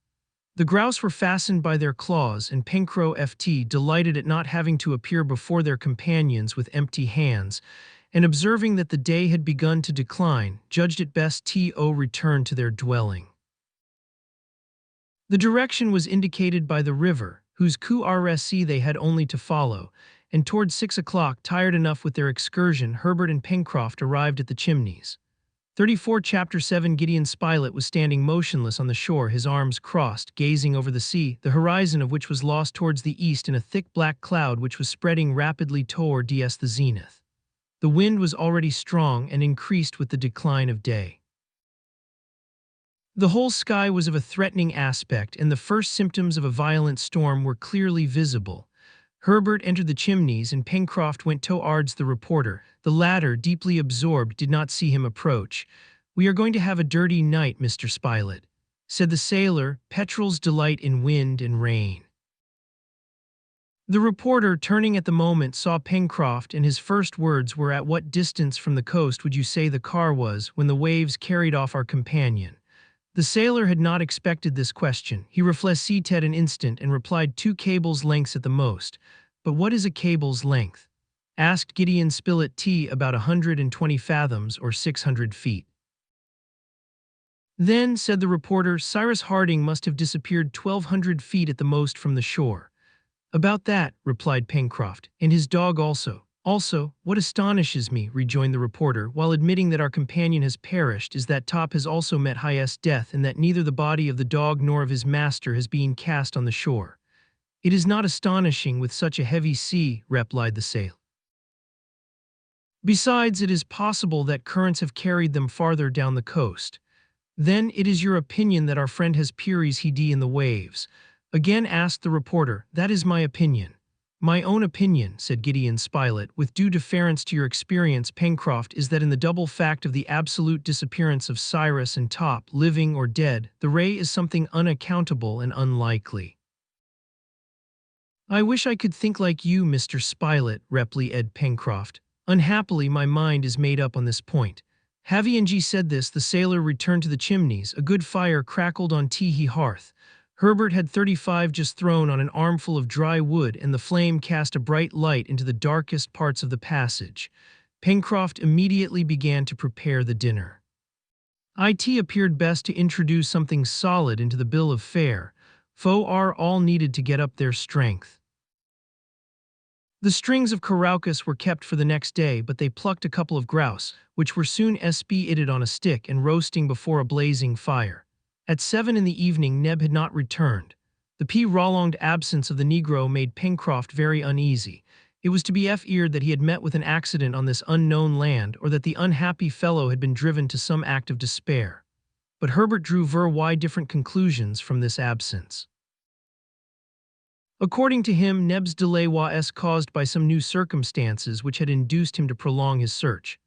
The grouse were fastened by their claws, and Pencroft, delighted at not having to appear before their companions with empty hands, and observing that the day had begun to decline, judged it best to return to their dwelling. The direction was indicated by the river, whose course they had only to follow, and towards 6 o'clock, tired enough with their excursion, Herbert and Pencroft arrived at the Chimneys. 34 Chapter 7 Gideon Spilett was standing motionless on the shore, his arms crossed, gazing over the sea, the horizon of which was lost towards the east in a thick black cloud which was spreading rapidly toward the zenith. The wind was already strong and increased with the decline of day. The whole sky was of a threatening aspect, and the first symptoms of a violent storm were clearly visible. Herbert entered the Chimneys, and Pencroft went towards the reporter. The latter, deeply absorbed, did not see him approach. "We are going to have a dirty night, Mr. Spilett," said the sailor, petrel's delight in wind and rain. The reporter, turning at the moment, saw Pencroft, and his first words were, "At what distance from the coast would you say the car was when the waves carried off our companion?" The sailor had not expected this question. He reflected an instant and replied, 2 cables' lengths at the most." "But what is a cable's length?" asked Gideon Spilett. "About 120 fathoms, or 600 feet. "Then," said the reporter, "Cyrus Harding must have disappeared 1,200 feet at the most from the shore." "About that," replied Pencroft, "and his dog also." Also, what astonishes me, rejoined the reporter, while admitting that our companion has perished, is that Top has also met highest death and that neither the body of the dog nor of his master has been cast on the shore. It is not astonishing with such a heavy sea, replied the sailor. Besides, it is possible that currents have carried them farther down the coast. Then it is your opinion that our friend has perished in the waves? Again asked the reporter. That is my opinion. My own opinion, said Gideon Spilett, with due deference to your experience, Pencroft, is that in the double fact of the absolute disappearance of Cyrus and Top, living or dead, the ray is something unaccountable and unlikely. I wish I could think like you, Mr. Spilett, replied Pencroft. Unhappily, my mind is made up on this point. Having said this, the sailor returned to the chimneys. A good fire crackled on tee-hee hearth. Herbert had 35 just thrown on an armful of dry wood, and the flame cast a bright light into the darkest parts of the passage. Pencroft immediately began to prepare the dinner. It appeared best to introduce something solid into the bill of fare. Four are all needed to get up their strength. The strings of caraucus were kept for the next day, but they plucked a couple of grouse, which were soon spitted on a stick and roasting before a blazing fire. At 7 in the evening Neb had not returned. The prolonged absence of the negro made Pencroft very uneasy. It was to be feared that he had met with an accident on this unknown land, or that the unhappy fellow had been driven to some act of despair. But Herbert drew very different conclusions from this absence. According to him, Neb's delay was caused by some new circumstances which had induced him to prolong his search.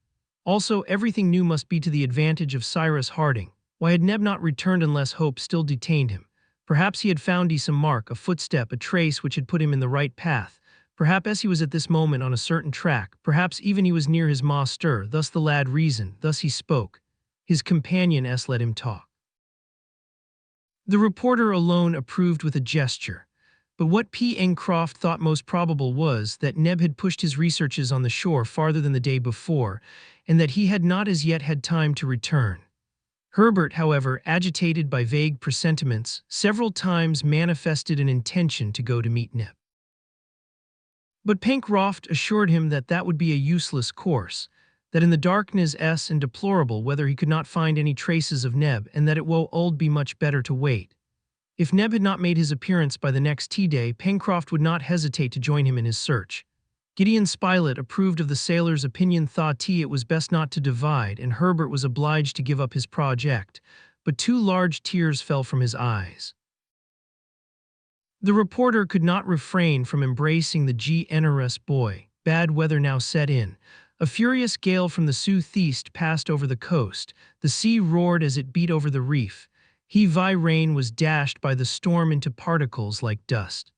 Also, everything new must be to the advantage of Cyrus Harding. Why had Neb not returned unless hope still detained him? Perhaps he had found some mark, a footstep, a trace which had put him in the right path. Perhaps he was at this moment on a certain track. Perhaps even he was near his master. Thus the lad reasoned. Thus he spoke. His companion let him talk. The reporter alone approved with a gesture. But what Pencroft thought most probable was that Neb had pushed his researches on the shore farther than the day before, and that he had not as yet had time to return. Herbert, however, agitated by vague presentiments, several times manifested an intention to go to meet Neb. But Pencroft assured him that that would be a useless course, that in the darkness and deplorable whether he could not find any traces of Neb, and that it would be much better to wait. If Neb had not made his appearance by the next tea day, Pencroft would not hesitate to join him in his search. Gideon Spilett approved of the sailor's opinion, thought it was best not to divide, and Herbert was obliged to give up his project, but 2 large tears fell from his eyes. The reporter could not refrain from embracing the generous boy. Bad weather now set in. A furious gale from the southeast passed over the coast. The sea roared as it beat over the reef. Heavy rain was dashed by the storm into particles like dust.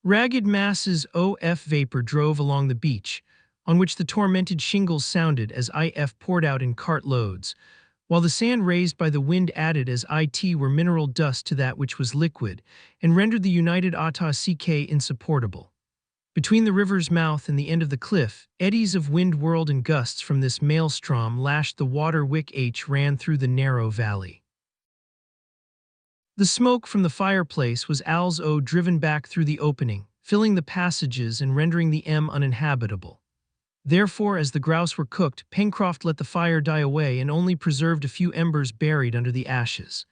Ragged masses of vapor drove along the beach, on which the tormented shingles sounded as if poured out in cartloads, while the sand raised by the wind added as it were mineral dust to that which was liquid, and rendered the united sea insupportable. Between the river's mouth and the end of the cliff, eddies of wind whirled and gusts from this maelstrom lashed the water which ran through the narrow valley. The smoke from the fireplace was also driven back through the opening, filling the passages and rendering the uninhabitable. Therefore, as the grouse were cooked, Pencroft let the fire die away and only preserved a few embers buried under the ashes.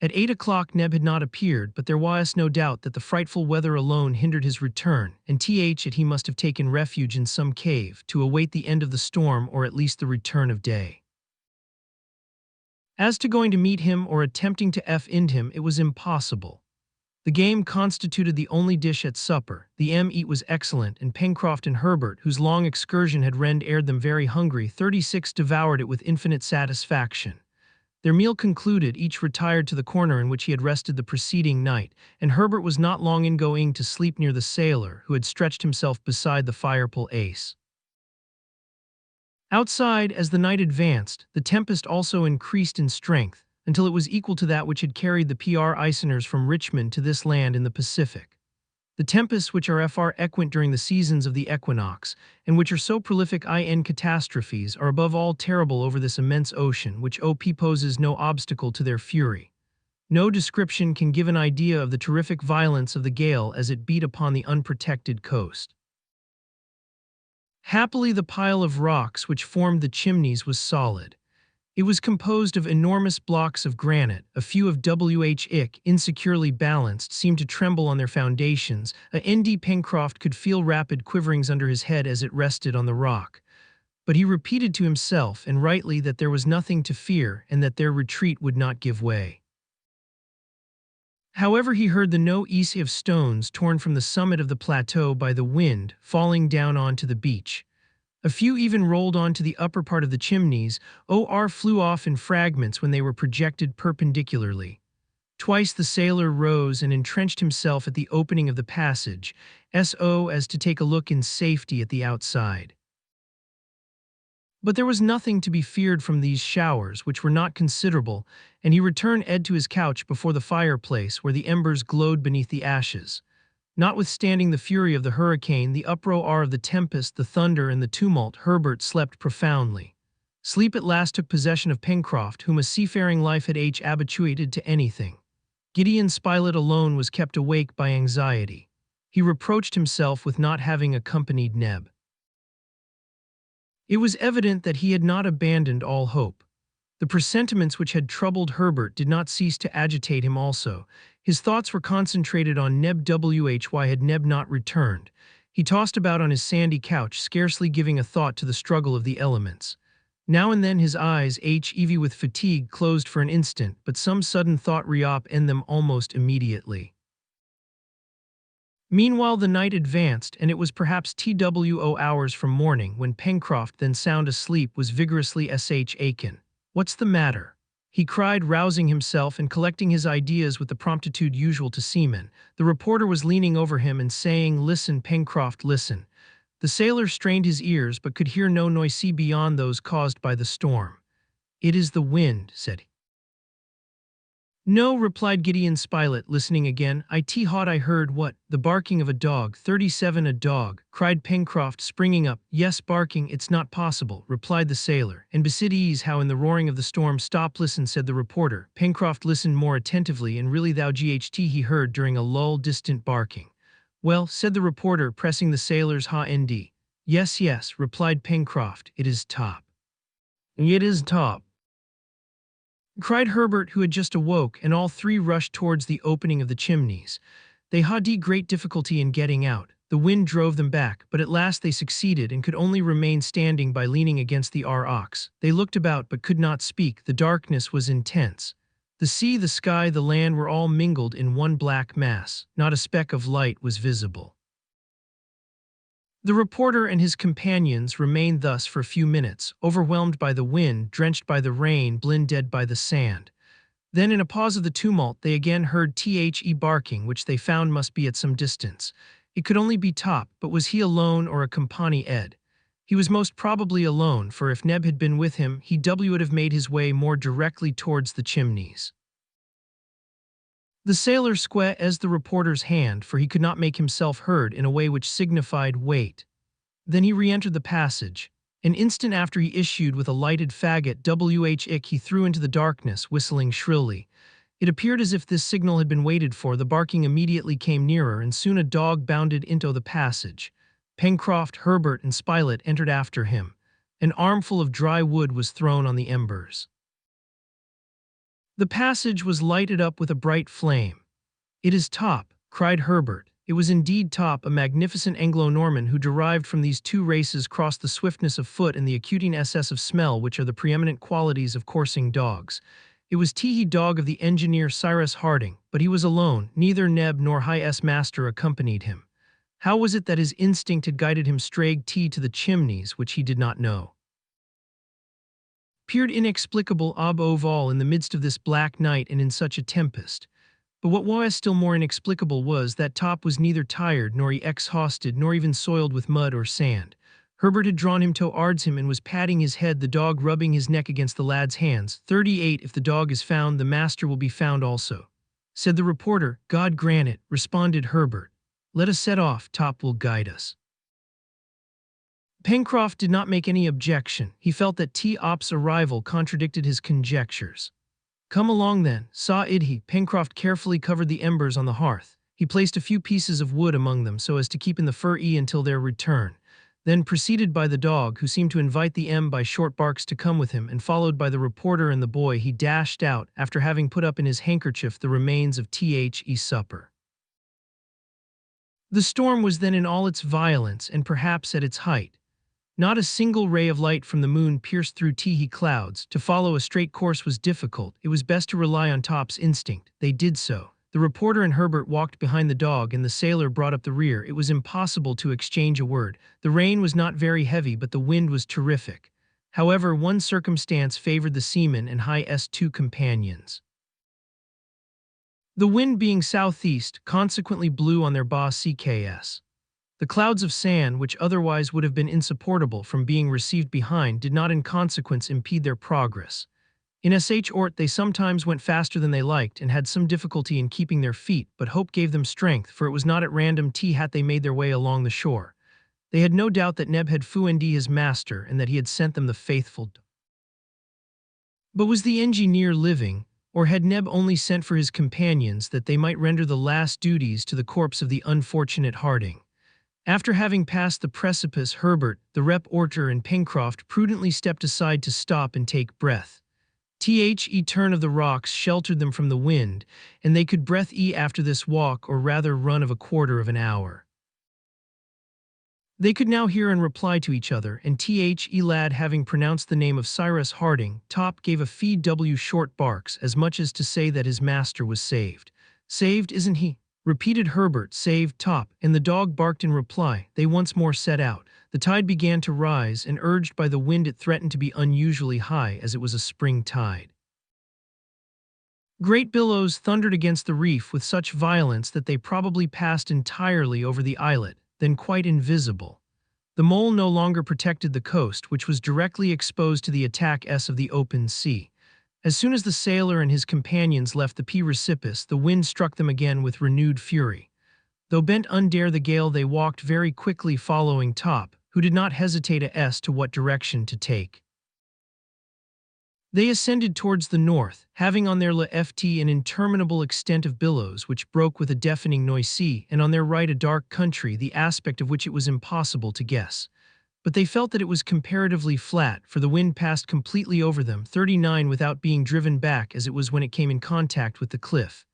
At 8 o'clock Neb had not appeared, but there was no doubt that the frightful weather alone hindered his return, and he must have taken refuge in some cave, to await the end of the storm or at least the return of day. As to going to meet him or attempting to find him, it was impossible. The game constituted the only dish at supper. The meat was excellent, and Pencroft and Herbert, whose long excursion had rendered them very hungry, 36 devoured it with infinite satisfaction. Their meal concluded, each retired to the corner in which he had rested the preceding night, and Herbert was not long in going to sleep near the sailor, who had stretched himself beside the fire-place. Outside, as the night advanced, the tempest also increased in strength, until it was equal to that which had carried the prisoners from Richmond to this land in the Pacific. The tempests which are frequent during the seasons of the equinox, and which are so prolific in catastrophes, are above all terrible over this immense ocean, which poses no obstacle to their fury. No description can give an idea of the terrific violence of the gale as it beat upon the unprotected coast. Happily, the pile of rocks which formed the chimneys was solid. It was composed of enormous blocks of granite. A few of W.H. Ick, insecurely balanced, seemed to tremble on their foundations. A N.D. Pencroft could feel rapid quiverings under his head as it rested on the rock. But he repeated to himself, and rightly, that there was nothing to fear, and that their retreat would not give way. However, he heard the no easy of stones torn from the summit of the plateau by the wind, falling down onto the beach. A few even rolled onto the upper part of the chimneys, or flew off in fragments when they were projected perpendicularly. Twice the sailor rose and entrenched himself at the opening of the passage, so as to take a look in safety at the outside. But there was nothing to be feared from these showers, which were not considerable, and he returned Ed to his couch before the fireplace, where the embers glowed beneath the ashes. Notwithstanding the fury of the hurricane, the uproar of the tempest, the thunder, and the tumult, Herbert slept profoundly. Sleep at last took possession of Pencroft, whom a seafaring life had habituated to anything. Gideon Spilett alone was kept awake by anxiety. He reproached himself with not having accompanied Neb. It was evident that he had not abandoned all hope. The presentiments which had troubled Herbert did not cease to agitate him also. His thoughts were concentrated on Neb. Why had Neb not returned? He tossed about on his sandy couch, scarcely giving a thought to the struggle of the elements. Now and then his eyes, heavy with fatigue, closed for an instant, but some sudden thought reopened them almost immediately. Meanwhile the night advanced, and it was perhaps hours from morning when Pencroft, then sound asleep, was vigorously shaken. "What's the matter?" he cried, rousing himself and collecting his ideas with the promptitude usual to seamen. The reporter was leaning over him and saying, "Listen, Pencroft, listen." The sailor strained his ears but could hear no noise beyond those caused by the storm. "It is the wind," said he. "No," replied Gideon Spilett, listening again. I heard what? The barking of a dog. 37 a dog," cried Pencroft, springing up. "Yes, barking, it's not possible," replied the sailor. "And besides, how in the roaring of the storm—" "Stop, listen," said the reporter. Pencroft listened more attentively, and really he heard during a lull distant barking. "Well," said the reporter, pressing the sailor's hand. "Yes, yes," replied Pencroft, "it is Top." "It is Top," cried Herbert, who had just awoke, and all three rushed towards the opening of the chimneys. They had great difficulty in getting out. The wind drove them back, but at last they succeeded and could only remain standing by leaning against the rocks. They looked about but could not speak. The darkness was intense. The sea, the sky, the land were all mingled in one black mass. Not a speck of light was visible. The reporter and his companions remained thus for a few minutes, overwhelmed by the wind, drenched by the rain, blinded by the sand. Then, in a pause of the tumult, they again heard barking, which they found must be at some distance. It could only be Top, but was he alone or a company Ed? He was most probably alone, for if Neb had been with him, he would have made his way more directly towards the chimneys. The sailor squeezed the reporter's hand, for he could not make himself heard, in a way which signified wait. Then he re-entered the passage. An instant after he issued with a lighted faggot. He threw into the darkness, whistling shrilly. It appeared as if this signal had been waited for. The barking immediately came nearer, and soon a dog bounded into the passage. Pencroft, Herbert, and Spilett entered after him. An armful of dry wood was thrown on the embers. The passage was lighted up with a bright flame. "It is Top," cried Herbert. It was indeed Top, a magnificent Anglo-Norman who, derived from these two races, crossed the swiftness of foot and the acuteness of smell which are the preeminent qualities of coursing dogs. It was dog of the engineer Cyrus Harding, but he was alone. Neither Neb nor his master accompanied him. How was it that his instinct had guided him straight to the chimneys, which he did not know? Appeared inexplicable above all in the midst of this black night and in such a tempest. But what was still more inexplicable was that Top was neither tired nor exhausted nor even soiled with mud or sand. Herbert had drawn him towards him and was patting his head, the dog rubbing his neck against the lad's hands. 38 If the dog is found, the master will be found also," said the reporter. "God grant it," responded Herbert. "Let us set off, Top will guide us." Pencroft did not make any objection. He felt that Top's arrival contradicted his conjectures. "Come along then," said he. Pencroft carefully covered the embers on the hearth. He placed a few pieces of wood among them so as to keep in the fur until their return. then preceded by the dog, who seemed to invite the M by short barks to come with him, and followed by the reporter and the boy, he dashed out after having put up in his handkerchief the remains of T.H.E.'s supper. The storm was then in all its violence and perhaps at its height. Not a single ray of light from the moon pierced through teehee clouds. To follow a straight course was difficult. It was best to rely on Top's instinct. They did so. The reporter and Herbert walked behind the dog and the sailor brought up the rear. It was impossible to exchange a word. The rain was not very heavy, but the wind was terrific. However, one circumstance favored the seaman and High-S two companions. The wind being southeast consequently blew on their boss CKS. The clouds of sand, which otherwise would have been insupportable from being received behind, did not in consequence impede their progress. In sh Ort they sometimes went faster than they liked and had some difficulty in keeping their feet, but hope gave them strength, for it was not at random hat they made their way along the shore. They had no doubt that Neb had fund his master and that he had sent them the faithful. But was the engineer living, or had Neb only sent for his companions that they might render the last duties to the corpse of the unfortunate Harding? After having passed the precipice, Herbert, the reporter, and Pencroft prudently stepped aside to stop and take breath. The turn of the rocks sheltered them from the wind, and they could breathe after this walk, or rather run, of a quarter of an hour. They could now hear and reply to each other, and lad having pronounced the name of Cyrus Harding, Top gave a few short barks, as much as to say that his master was saved. "Saved, isn't he?" repeated Herbert. "Saved, Top," and the dog barked in reply. They once more set out. The tide began to rise, and urged by the wind it threatened to be unusually high, as it was a spring tide. Great billows thundered against the reef with such violence that they probably passed entirely over the islet, then quite invisible. The mole no longer protected the coast, which was directly exposed to the attacks of the open sea. As soon as the sailor and his companions left the precipice, the wind struck them again with renewed fury. Though bent under the gale, they walked very quickly, following Top, who did not hesitate as to what direction to take. They ascended towards the north, having on their left an interminable extent of billows which broke with a deafening noise, and on their right a dark country, the aspect of which it was impossible to guess. But they felt that it was comparatively flat, for the wind passed completely over them, 39 without being driven back as it was when it came in contact with the cliff.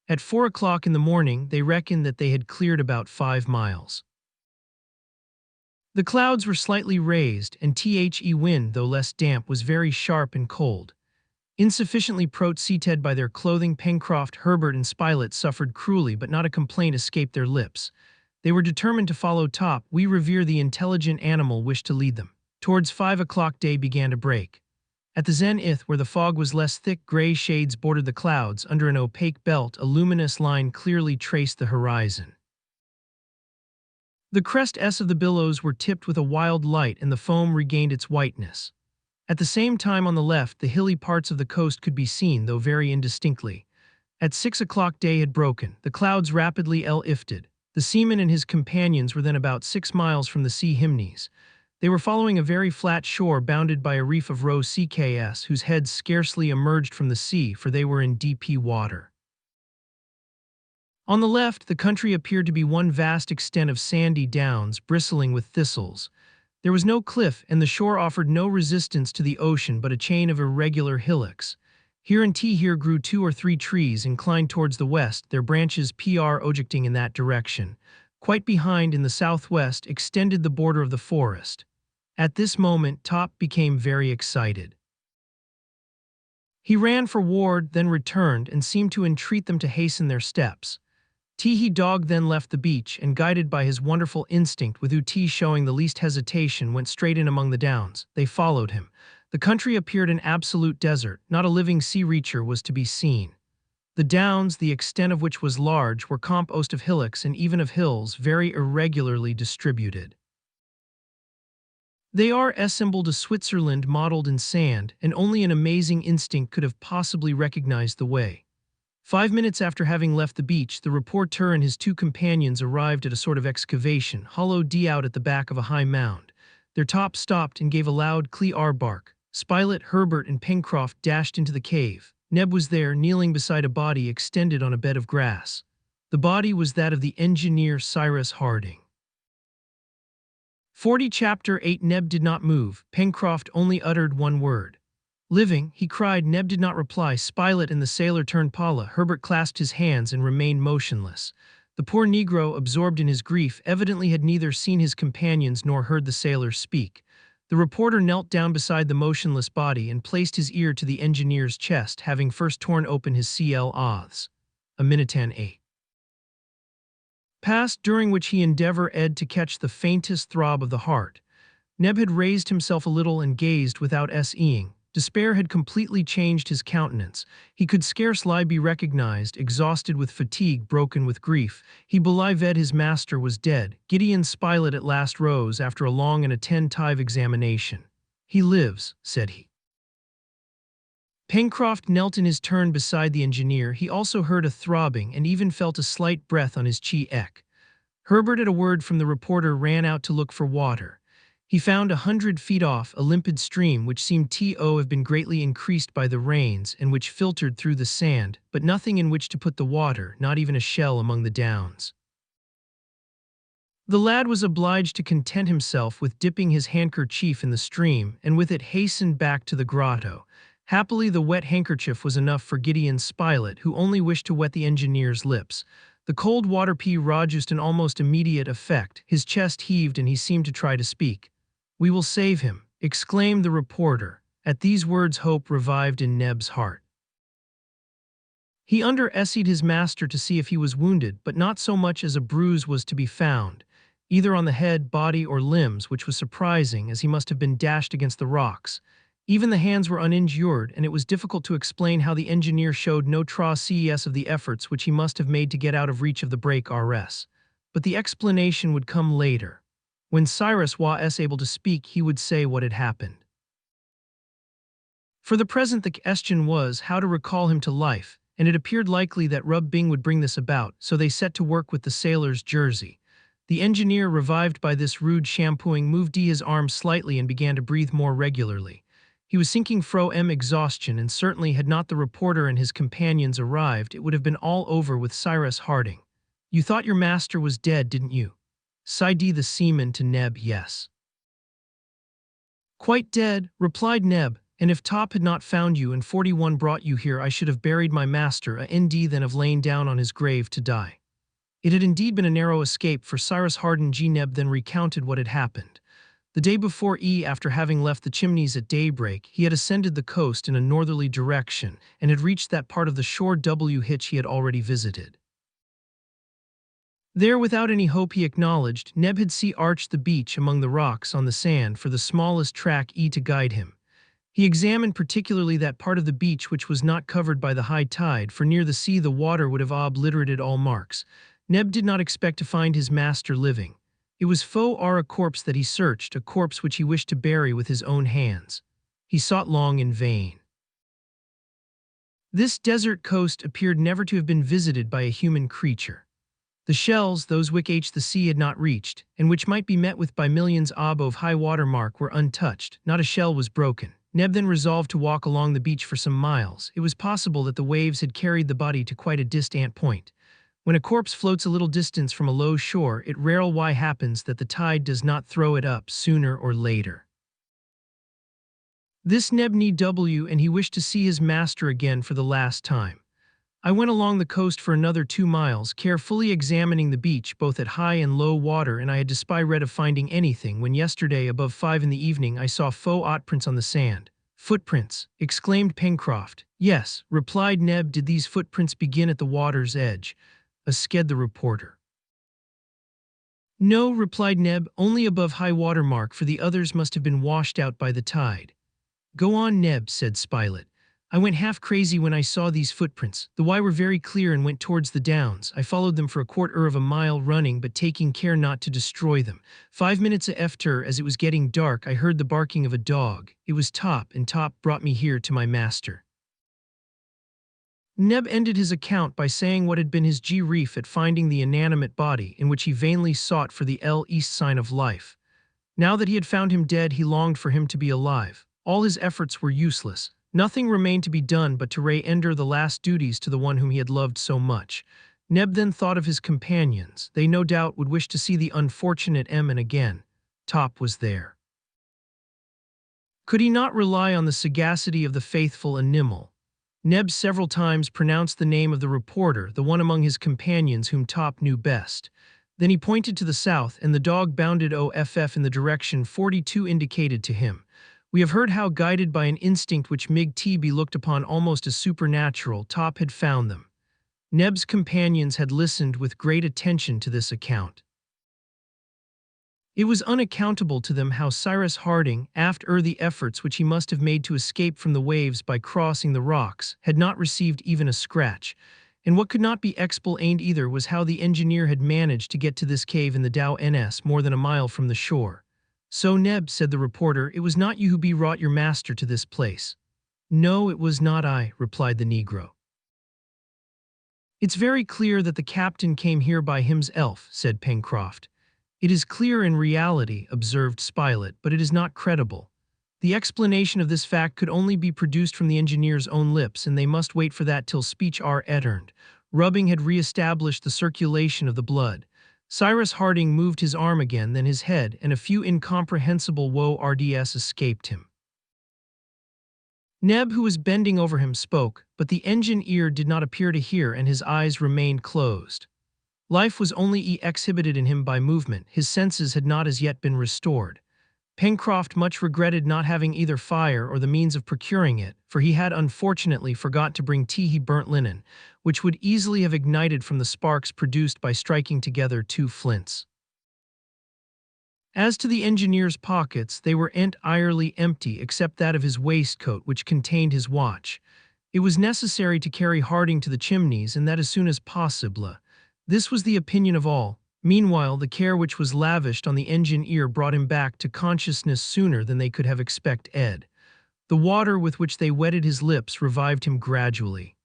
At 4 o'clock in the morning, they reckoned that they had cleared about 5 miles. The clouds were slightly raised, and the wind, though less damp, was very sharp and cold. Insufficiently protected by their clothing, Pencroft, Herbert, and Spilett suffered cruelly, but not a complaint escaped their lips. They were determined to follow Top. We revere the intelligent animal wished to lead them. Towards 5 o'clock day began to break. At the zenith, where the fog was less thick, gray shades bordered the clouds. Under an opaque belt, a luminous line clearly traced the horizon. The crests of the billows were tipped with a wild light, and the foam regained its whiteness. At the same time, on the left, the hilly parts of the coast could be seen, though very indistinctly. At 6 o'clock day had broken. The clouds rapidly lifted. The seaman and his companions were then about 6 miles from the sea himneys. They were following a very flat shore bounded by a reef of row CKS, whose heads scarcely emerged from the sea, for they were in deep water. On the left, the country appeared to be one vast extent of sandy downs bristling with thistles. There was no cliff, and the shore offered no resistance to the ocean but a chain of irregular hillocks. Here and here grew 2 or 3 trees inclined towards the west, their branches projecting in that direction. Quite behind, in the southwest, extended the border of the forest. At this moment, Top became very excited. He ran for Ward, then returned, and seemed to entreat them to hasten their steps. Dog then left the beach, and guided by his wonderful instinct, with Uti showing the least hesitation, went straight in among the downs. They followed him. The country appeared an absolute desert. Not a living sea creature was to be seen. The downs, the extent of which was large, were composed of hillocks and even of hills, very irregularly distributed. They are assembled a Switzerland modeled in sand, and only an amazing instinct could have possibly recognized the way. 5 minutes after having left the beach, the reporter and his 2 companions arrived at a sort of excavation, hollowed out at the back of a high mound. Their Top stopped and gave a loud clear bark. Spilett, Herbert, and Pencroft dashed into the cave. Neb was there, kneeling beside a body extended on a bed of grass. The body was that of the engineer Cyrus Harding. 40 Chapter 8 Neb did not move. Pencroft only uttered one word. Living, he cried. Neb did not reply. Spilett and the sailor turned pale. Herbert clasped his hands and remained motionless. The poor negro, absorbed in his grief, evidently had neither seen his companions nor heard the sailor speak. The reporter knelt down beside the motionless body and placed his ear to the engineer's chest, having first torn open his clothes. A minute passed, during which he endeavored to catch the faintest throb of the heart. Neb had raised himself a little and gazed without seeing. Despair had completely changed his countenance. He could scarcely be recognized, exhausted with fatigue, broken with grief. He believed his master was dead. Gideon Spilett at last rose after a long and attentive examination. "He lives," said he. Pencroft knelt in his turn beside the engineer. He also heard a throbbing and even felt a slight breath on his cheek. Herbert, at a word from the reporter, ran out to look for water. He found 100 feet off a limpid stream which seemed to have been greatly increased by the rains and which filtered through the sand, but nothing in which to put the water, not even a shell among the downs. The lad was obliged to content himself with dipping his handkerchief in the stream, and with it hastened back to the grotto. Happily, the wet handkerchief was enough for Gideon Spilett, who only wished to wet the engineer's lips. The cold water produced an almost immediate effect. His chest heaved and he seemed to try to speak. "We will save him," exclaimed the reporter. At these words hope revived in Neb's heart. He underestimated his master to see if he was wounded, but not so much as a bruise was to be found, either on the head, body, or limbs, which was surprising, as he must have been dashed against the rocks. Even the hands were uninjured, and it was difficult to explain how the engineer showed no traces of the efforts which he must have made to get out of reach of the breakers. But the explanation would come later. When Cyrus was able to speak, he would say what had happened. For the present, the question was how to recall him to life, and it appeared likely that rubbing would bring this about, so they set to work with the sailor's jersey. The engineer, revived by this rude shampooing, moved his arm slightly and began to breathe more regularly. He was sinking from exhaustion, and certainly had not the reporter and his companions arrived, it would have been all over with Cyrus Harding. "You thought your master was dead, didn't you?" sighed the seaman to Neb. "Yes." "Quite dead," replied Neb, "and if Top had not found you and 41 brought you here, I should have buried my master than have lain down on his grave to die." It had indeed been a narrow escape for Cyrus Harding. Neb then recounted what had happened. The day before, after having left the Chimneys at daybreak, he had ascended the coast in a northerly direction and had reached that part of the shore which he had already visited. There, without any hope, he acknowledged, Neb had arched the beach among the rocks on the sand for the smallest track to guide him. He examined particularly that part of the beach which was not covered by the high tide, for near the sea the water would have obliterated all marks. Neb did not expect to find his master living. It was a corpse that he searched, a corpse which he wished to bury with his own hands. He sought long in vain. This desert coast appeared never to have been visited by a human creature. The shells, those which the sea had not reached, and which might be met with by millions above high water mark, were untouched. Not a shell was broken. Neb then resolved to walk along the beach for some miles. It was possible that the waves had carried the body to quite a distant point. When a corpse floats a little distance from a low shore, it rarely happens that the tide does not throw it up sooner or later. This Neb knew, and he wished to see his master again for the last time. "I went along the coast for another 2 miles, carefully examining the beach both at high and low water, and I had despaired of finding anything, when yesterday, above 5 in the evening, I saw footprints on the sand." "Footprints!" exclaimed Pencroft. "Yes," replied Neb. "Did these footprints begin at the water's edge?" asked the reporter. "No," replied Neb, "only above high water mark, for the others must have been washed out by the tide." "Go on, Neb," said Spilett. "I went half crazy when I saw these footprints. The were very clear and went towards the downs. I followed them for a quarter of a mile running, but taking care not to destroy them. 5 minutes after, as it was getting dark, I heard the barking of a dog. It was Top, and Top brought me here to my master." Neb ended his account by saying what had been his grief at finding the inanimate body, in which he vainly sought for the least sign of life. Now that he had found him dead, he longed for him to be alive. All his efforts were useless. Nothing remained to be done but to render the last duties to the one whom he had loved so much. Neb then thought of his companions. They no doubt would wish to see the unfortunate Emin again. Top was there. Could he not rely on the sagacity of the faithful and Nimble? Neb several times pronounced the name of the reporter, the one among his companions whom Top knew best. Then he pointed to the south, and the dog bounded off in the direction 42 indicated to him. We have heard how, guided by an instinct which Mig-TB looked upon almost as supernatural, Top had found them. Neb's companions had listened with great attention to this account. It was unaccountable to them how Cyrus Harding, after the efforts which he must have made to escape from the waves by crossing the rocks, had not received even a scratch. And what could not be explained either was how the engineer had managed to get to this cave in the Dow NS more than a mile from the shore. "So, Neb," said the reporter, "it was not you who brought your master to this place." "No, it was not I," replied the Negro. "It's very clear that the captain came here by himself," said Pencroft. "It is clear in reality," observed Spilett, "but it is not credible. The explanation of this fact could only be produced from the engineer's own lips, and they must wait for that till speech are eterned." Rubbing had re-established the circulation of the blood. Cyrus Harding moved his arm again, then his head, and a few incomprehensible words escaped him. Neb, who was bending over him, spoke, but the engineer did not appear to hear, and his eyes remained closed. Life was only exhibited in him by movement, his senses had not as yet been restored. Pencroft much regretted not having either fire or the means of procuring it, for he had unfortunately forgot to bring burnt linen, which would easily have ignited from the sparks produced by striking together two flints. As to the engineer's pockets, they were entirely empty except that of his waistcoat, which contained his watch. It was necessary to carry Harding to the Chimneys, and that as soon as possible. This was the opinion of all. Meanwhile, the care which was lavished on the engineer brought him back to consciousness sooner than they could have expected. The water with which they wetted his lips revived him gradually.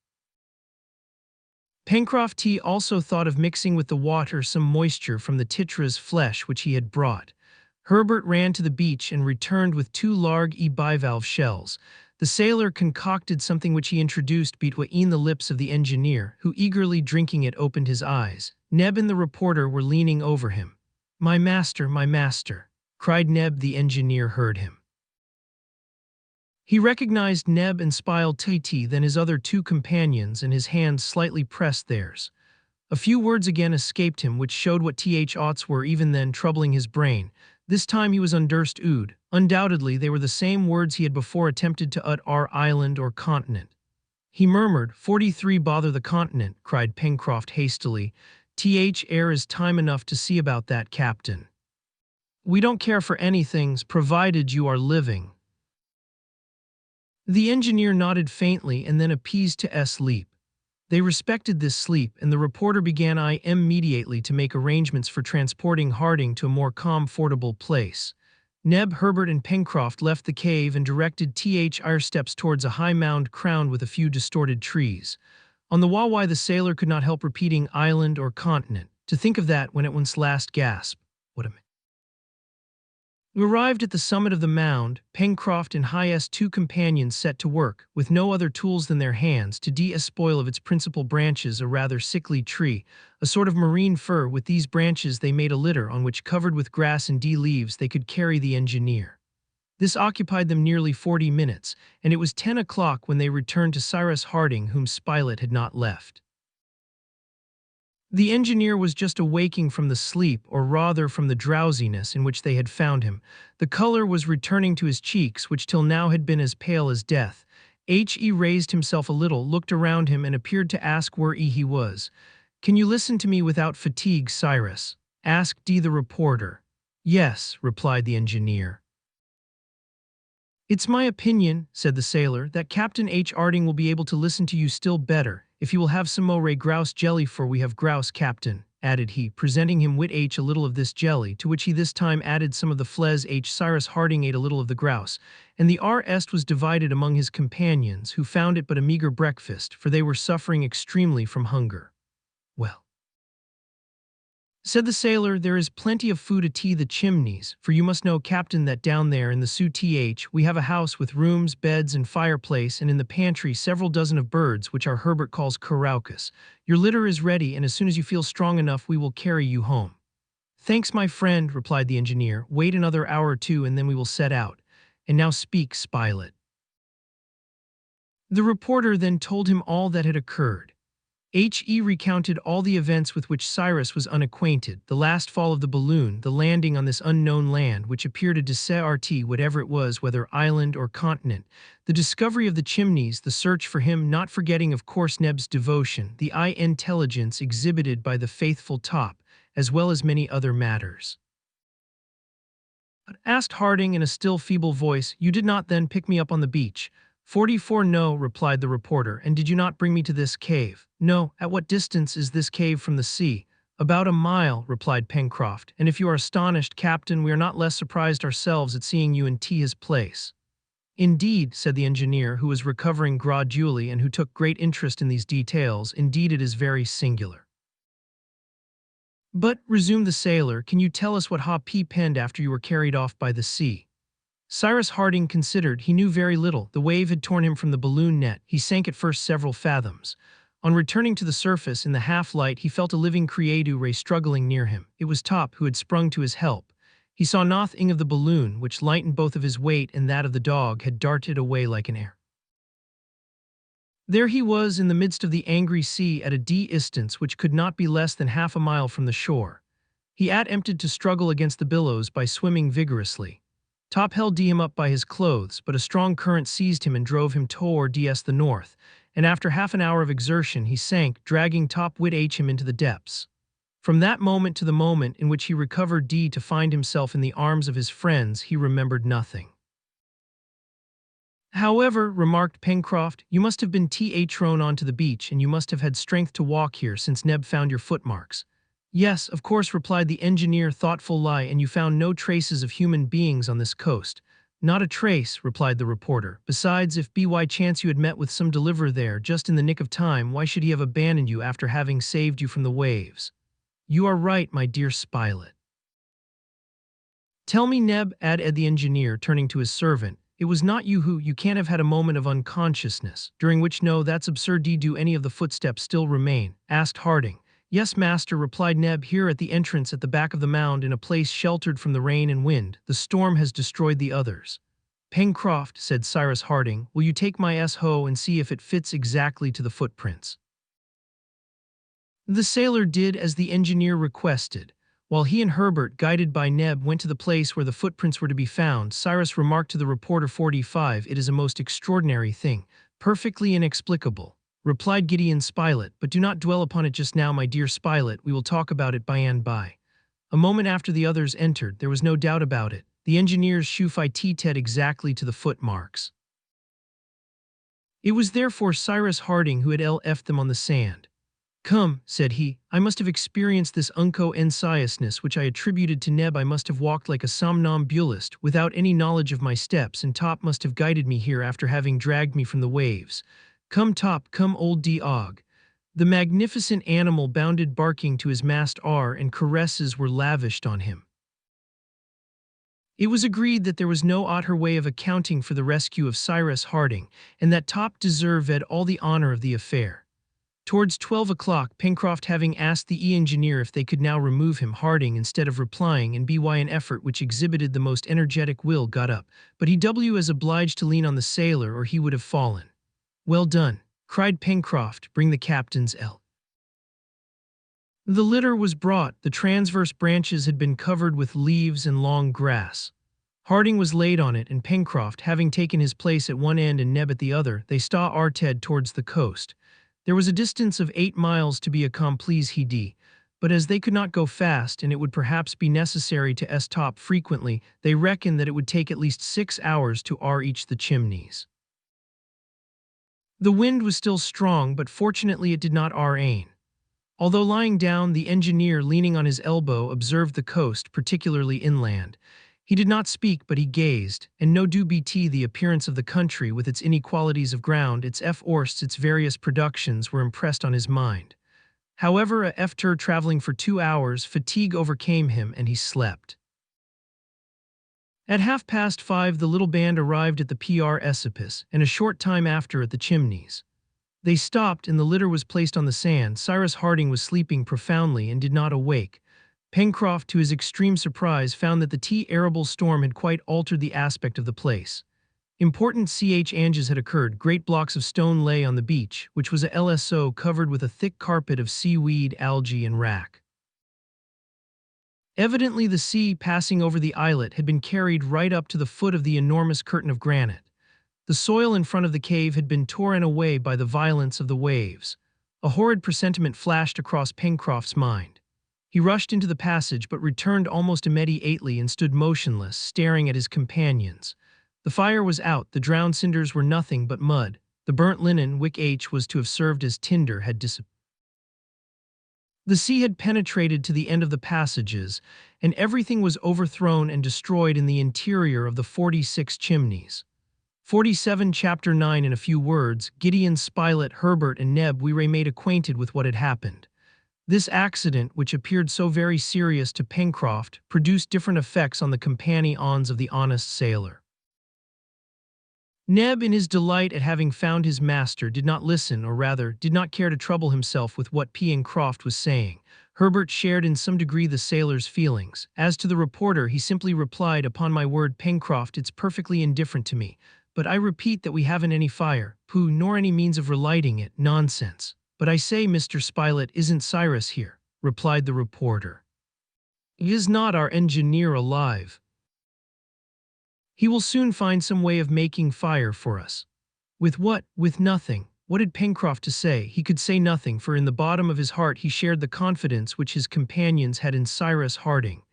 Pencroft also thought of mixing with the water some moisture from the titra's flesh which he had brought. Herbert ran to the beach and returned with 2 large bivalve shells. The sailor concocted something which he introduced between the lips of the engineer, who, eagerly drinking it, opened his eyes. Neb and the reporter were leaning over him. My master, cried Neb. The engineer heard him. He recognized Neb and Spilett, then his other 2 companions, and his hands slightly pressed theirs. A few words again escaped him, which showed what thoughts were even then troubling his brain. This time he was understood. Undoubtedly they were the same words he had before attempted to utter, island or continent. He murmured, 43 bother the continent, cried Pencroft hastily. Air is time enough to see about that, Captain. We don't care for anything, provided you are living. The engineer nodded faintly and then appeased to sleep. They respected this sleep, and the reporter began immediately to make arrangements for transporting Harding to a more comfortable place. Neb, Herbert, and Pencroft left the cave and directed their steps towards a high mound crowned with a few distorted trees. On the Wawai the sailor could not help repeating island or continent. To think of that when at one's last gasp. What a minute. We arrived at the summit of the mound. Pencroft and his 2 companions set to work, with no other tools than their hands, to despoil of its principal branches a rather sickly tree, a sort of marine fir. With these branches they made a litter on which, covered with grass and leaves, they could carry the engineer. This occupied them nearly 40 minutes, and it was 10 o'clock when they returned to Cyrus Harding, whom Spilett had not left. The engineer was just awaking from the sleep, or rather from the drowsiness in which they had found him. The color was returning to his cheeks, which till now had been as pale as death. He raised himself a little, looked around him, and appeared to ask where he was. "Can you listen to me without fatigue, Cyrus?" asked the reporter. "Yes," replied the engineer. "It's my opinion," said the sailor, "that Captain Harding will be able to listen to you still better, if you will have some more grouse jelly, for we have grouse, Captain," added he, presenting him with a little of this jelly, to which he this time added some of the flesh. Cyrus Harding ate a little of the grouse, and the rest was divided among his companions, who found it but a meager breakfast, for they were suffering extremely from hunger. "Well," said the sailor, "there is plenty of food at the Chimneys, for you must know, Captain, that down there in the Sioux we have a house with rooms, beds, and fireplace, and in the pantry several dozen of birds, which our Herbert calls caraucus. Your litter is ready, and as soon as you feel strong enough we will carry you home." "Thanks, my friend," replied the engineer. "Wait another hour or two and then we will set out. And now speak, Spilett." The reporter then told him all that had occurred. He recounted all the events with which Cyrus was unacquainted, the last fall of the balloon, the landing on this unknown land which appeared a desert, whatever it was, whether island or continent, the discovery of the chimneys, the search for him, not forgetting of course Neb's devotion, the intelligence exhibited by the faithful Top, as well as many other matters. Asked Harding in a still feeble voice, "You did not then pick me up on the beach?" 44 No, replied the reporter. "And did you not bring me to this cave?" "No." "At what distance is this cave from the sea?" "About a mile," replied Pencroft. "And if you are astonished, Captain, we are not less surprised ourselves at seeing you in his place." "Indeed," said the engineer, who was recovering gradually and who took great interest in these details, "indeed it is very singular." "But," resumed the sailor, "can you tell us what he penned after you were carried off by the sea?" Cyrus Harding considered. He knew very little. The wave had torn him from the balloon net. He sank at first several fathoms. On returning to the surface in the half-light, he felt a living creature struggling near him. It was Top, who had sprung to his help. He saw nothing of the balloon, which, lightened both of his weight and that of the dog, had darted away like an air. There he was in the midst of the angry sea at a distance which could not be less than half a mile from the shore. He attempted to struggle against the billows by swimming vigorously. Top held him up by his clothes, but a strong current seized him and drove him toward the north, and after half an hour of exertion he sank, dragging Top with him into the depths. From that moment to the moment in which he recovered to find himself in the arms of his friends, he remembered nothing. "However," remarked Pencroft, "you must have been thrown onto the beach, and you must have had strength to walk here, since Neb found your footmarks." "Yes, of course," replied the engineer, thoughtful. "And you found no traces of human beings on this coast?" "Not a trace," replied the reporter. "Besides, if by chance you had met with some deliverer there, just in the nick of time, why should he have abandoned you after having saved you from the waves?" "You are right, my dear Spilett." "Tell me, Neb," added the engineer, turning to his servant, "it was not you can't have had a moment of unconsciousness, during which no, that's absurd. Do any of the footsteps still remain?" asked Harding. "Yes, master," replied Neb, "here at the entrance at the back of the mound, in a place sheltered from the rain and wind. The storm has destroyed the others." "Pencroft," said Cyrus Harding, "will you take my hoe and see if it fits exactly to the footprints?" The sailor did as the engineer requested. While he and Herbert, guided by Neb, went to the place where the footprints were to be found, Cyrus remarked to the reporter, 45, "It is a most extraordinary thing, perfectly inexplicable," replied Gideon Spilett, "but do not dwell upon it just now, my dear Spilett, we will talk about it by and by." A moment after the others entered, there was no doubt about it. The engineer's shoe fitted exactly to the footmarks. It was therefore Cyrus Harding who had left them on the sand. "Come," said he, "I must have experienced this unconsciousness which I attributed to Neb. I must have walked like a somnambulist, without any knowledge of my steps, and Top must have guided me here after having dragged me from the waves. Come, Top, come, old dog." The magnificent animal bounded barking to his mast and caresses were lavished on him. It was agreed that there was no other way of accounting for the rescue of Cyrus Harding, and that Top deserved all the honor of the affair. Towards 12 o'clock, Pencroft having asked the engineer if they could now remove him, Harding, instead of replying, and by an effort which exhibited the most energetic will, got up, but he was obliged to lean on the sailor or he would have fallen. "Well done," cried Pencroft, "bring the captain's L." The litter was brought. The transverse branches had been covered with leaves and long grass. Harding was laid on it, and Pencroft, having taken his place at one end and Neb at the other, they started towards the coast. There was a distance of 8 miles to be accomplished, but as they could not go fast and it would perhaps be necessary to stop frequently, they reckoned that it would take at least 6 hours to reach the chimneys. The wind was still strong, but fortunately it did not rain. Although lying down, the engineer, leaning on his elbow, observed the coast, particularly inland. He did not speak, but he gazed, and no doubt the appearance of the country, with its inequalities of ground, its forests, its various productions, were impressed on his mind. However, after traveling for 2 hours, fatigue overcame him, and he slept. At 5:30, the little band arrived at the precipice, and a short time after at the chimneys. They stopped, and the litter was placed on the sand. Cyrus Harding was sleeping profoundly and did not awake. Pencroft, to his extreme surprise, found that the terrible storm had quite altered the aspect of the place. Important changes had occurred. Great blocks of stone lay on the beach, which was a LSO covered with a thick carpet of seaweed, algae, and wrack. Evidently, the sea passing over the islet had been carried right up to the foot of the enormous curtain of granite. The soil in front of the cave had been torn away by the violence of the waves. A horrid presentiment flashed across Pencroft's mind. He rushed into the passage but returned almost immediately and stood motionless, staring at his companions. The fire was out, the drowned cinders were nothing but mud. The burnt linen, which was to have served as tinder, had disappeared. The sea had penetrated to the end of the passages, and everything was overthrown and destroyed in the interior of the 46 chimneys. 47 Chapter 9. In a few words, Gideon Spilett, Herbert, and Neb were made acquainted with what had happened. This accident, which appeared so very serious to Pencroft, produced different effects on the companions of the honest sailor. Neb, in his delight at having found his master, did not listen, or rather, did not care to trouble himself with what Pencroft was saying. Herbert shared in some degree the sailor's feelings. As to the reporter, he simply replied, "Upon my word, Pencroft, it's perfectly indifferent to me. But I repeat that we haven't any fire, pooh, nor any means of relighting it, nonsense." "But I say, Mr. Spilett, isn't Cyrus here?" replied the reporter. "Is not our engineer alive? He will soon find some way of making fire for us." With what? With nothing. What had Pencroft to say? He could say nothing, for in the bottom of his heart he shared the confidence which his companions had in Cyrus Harding.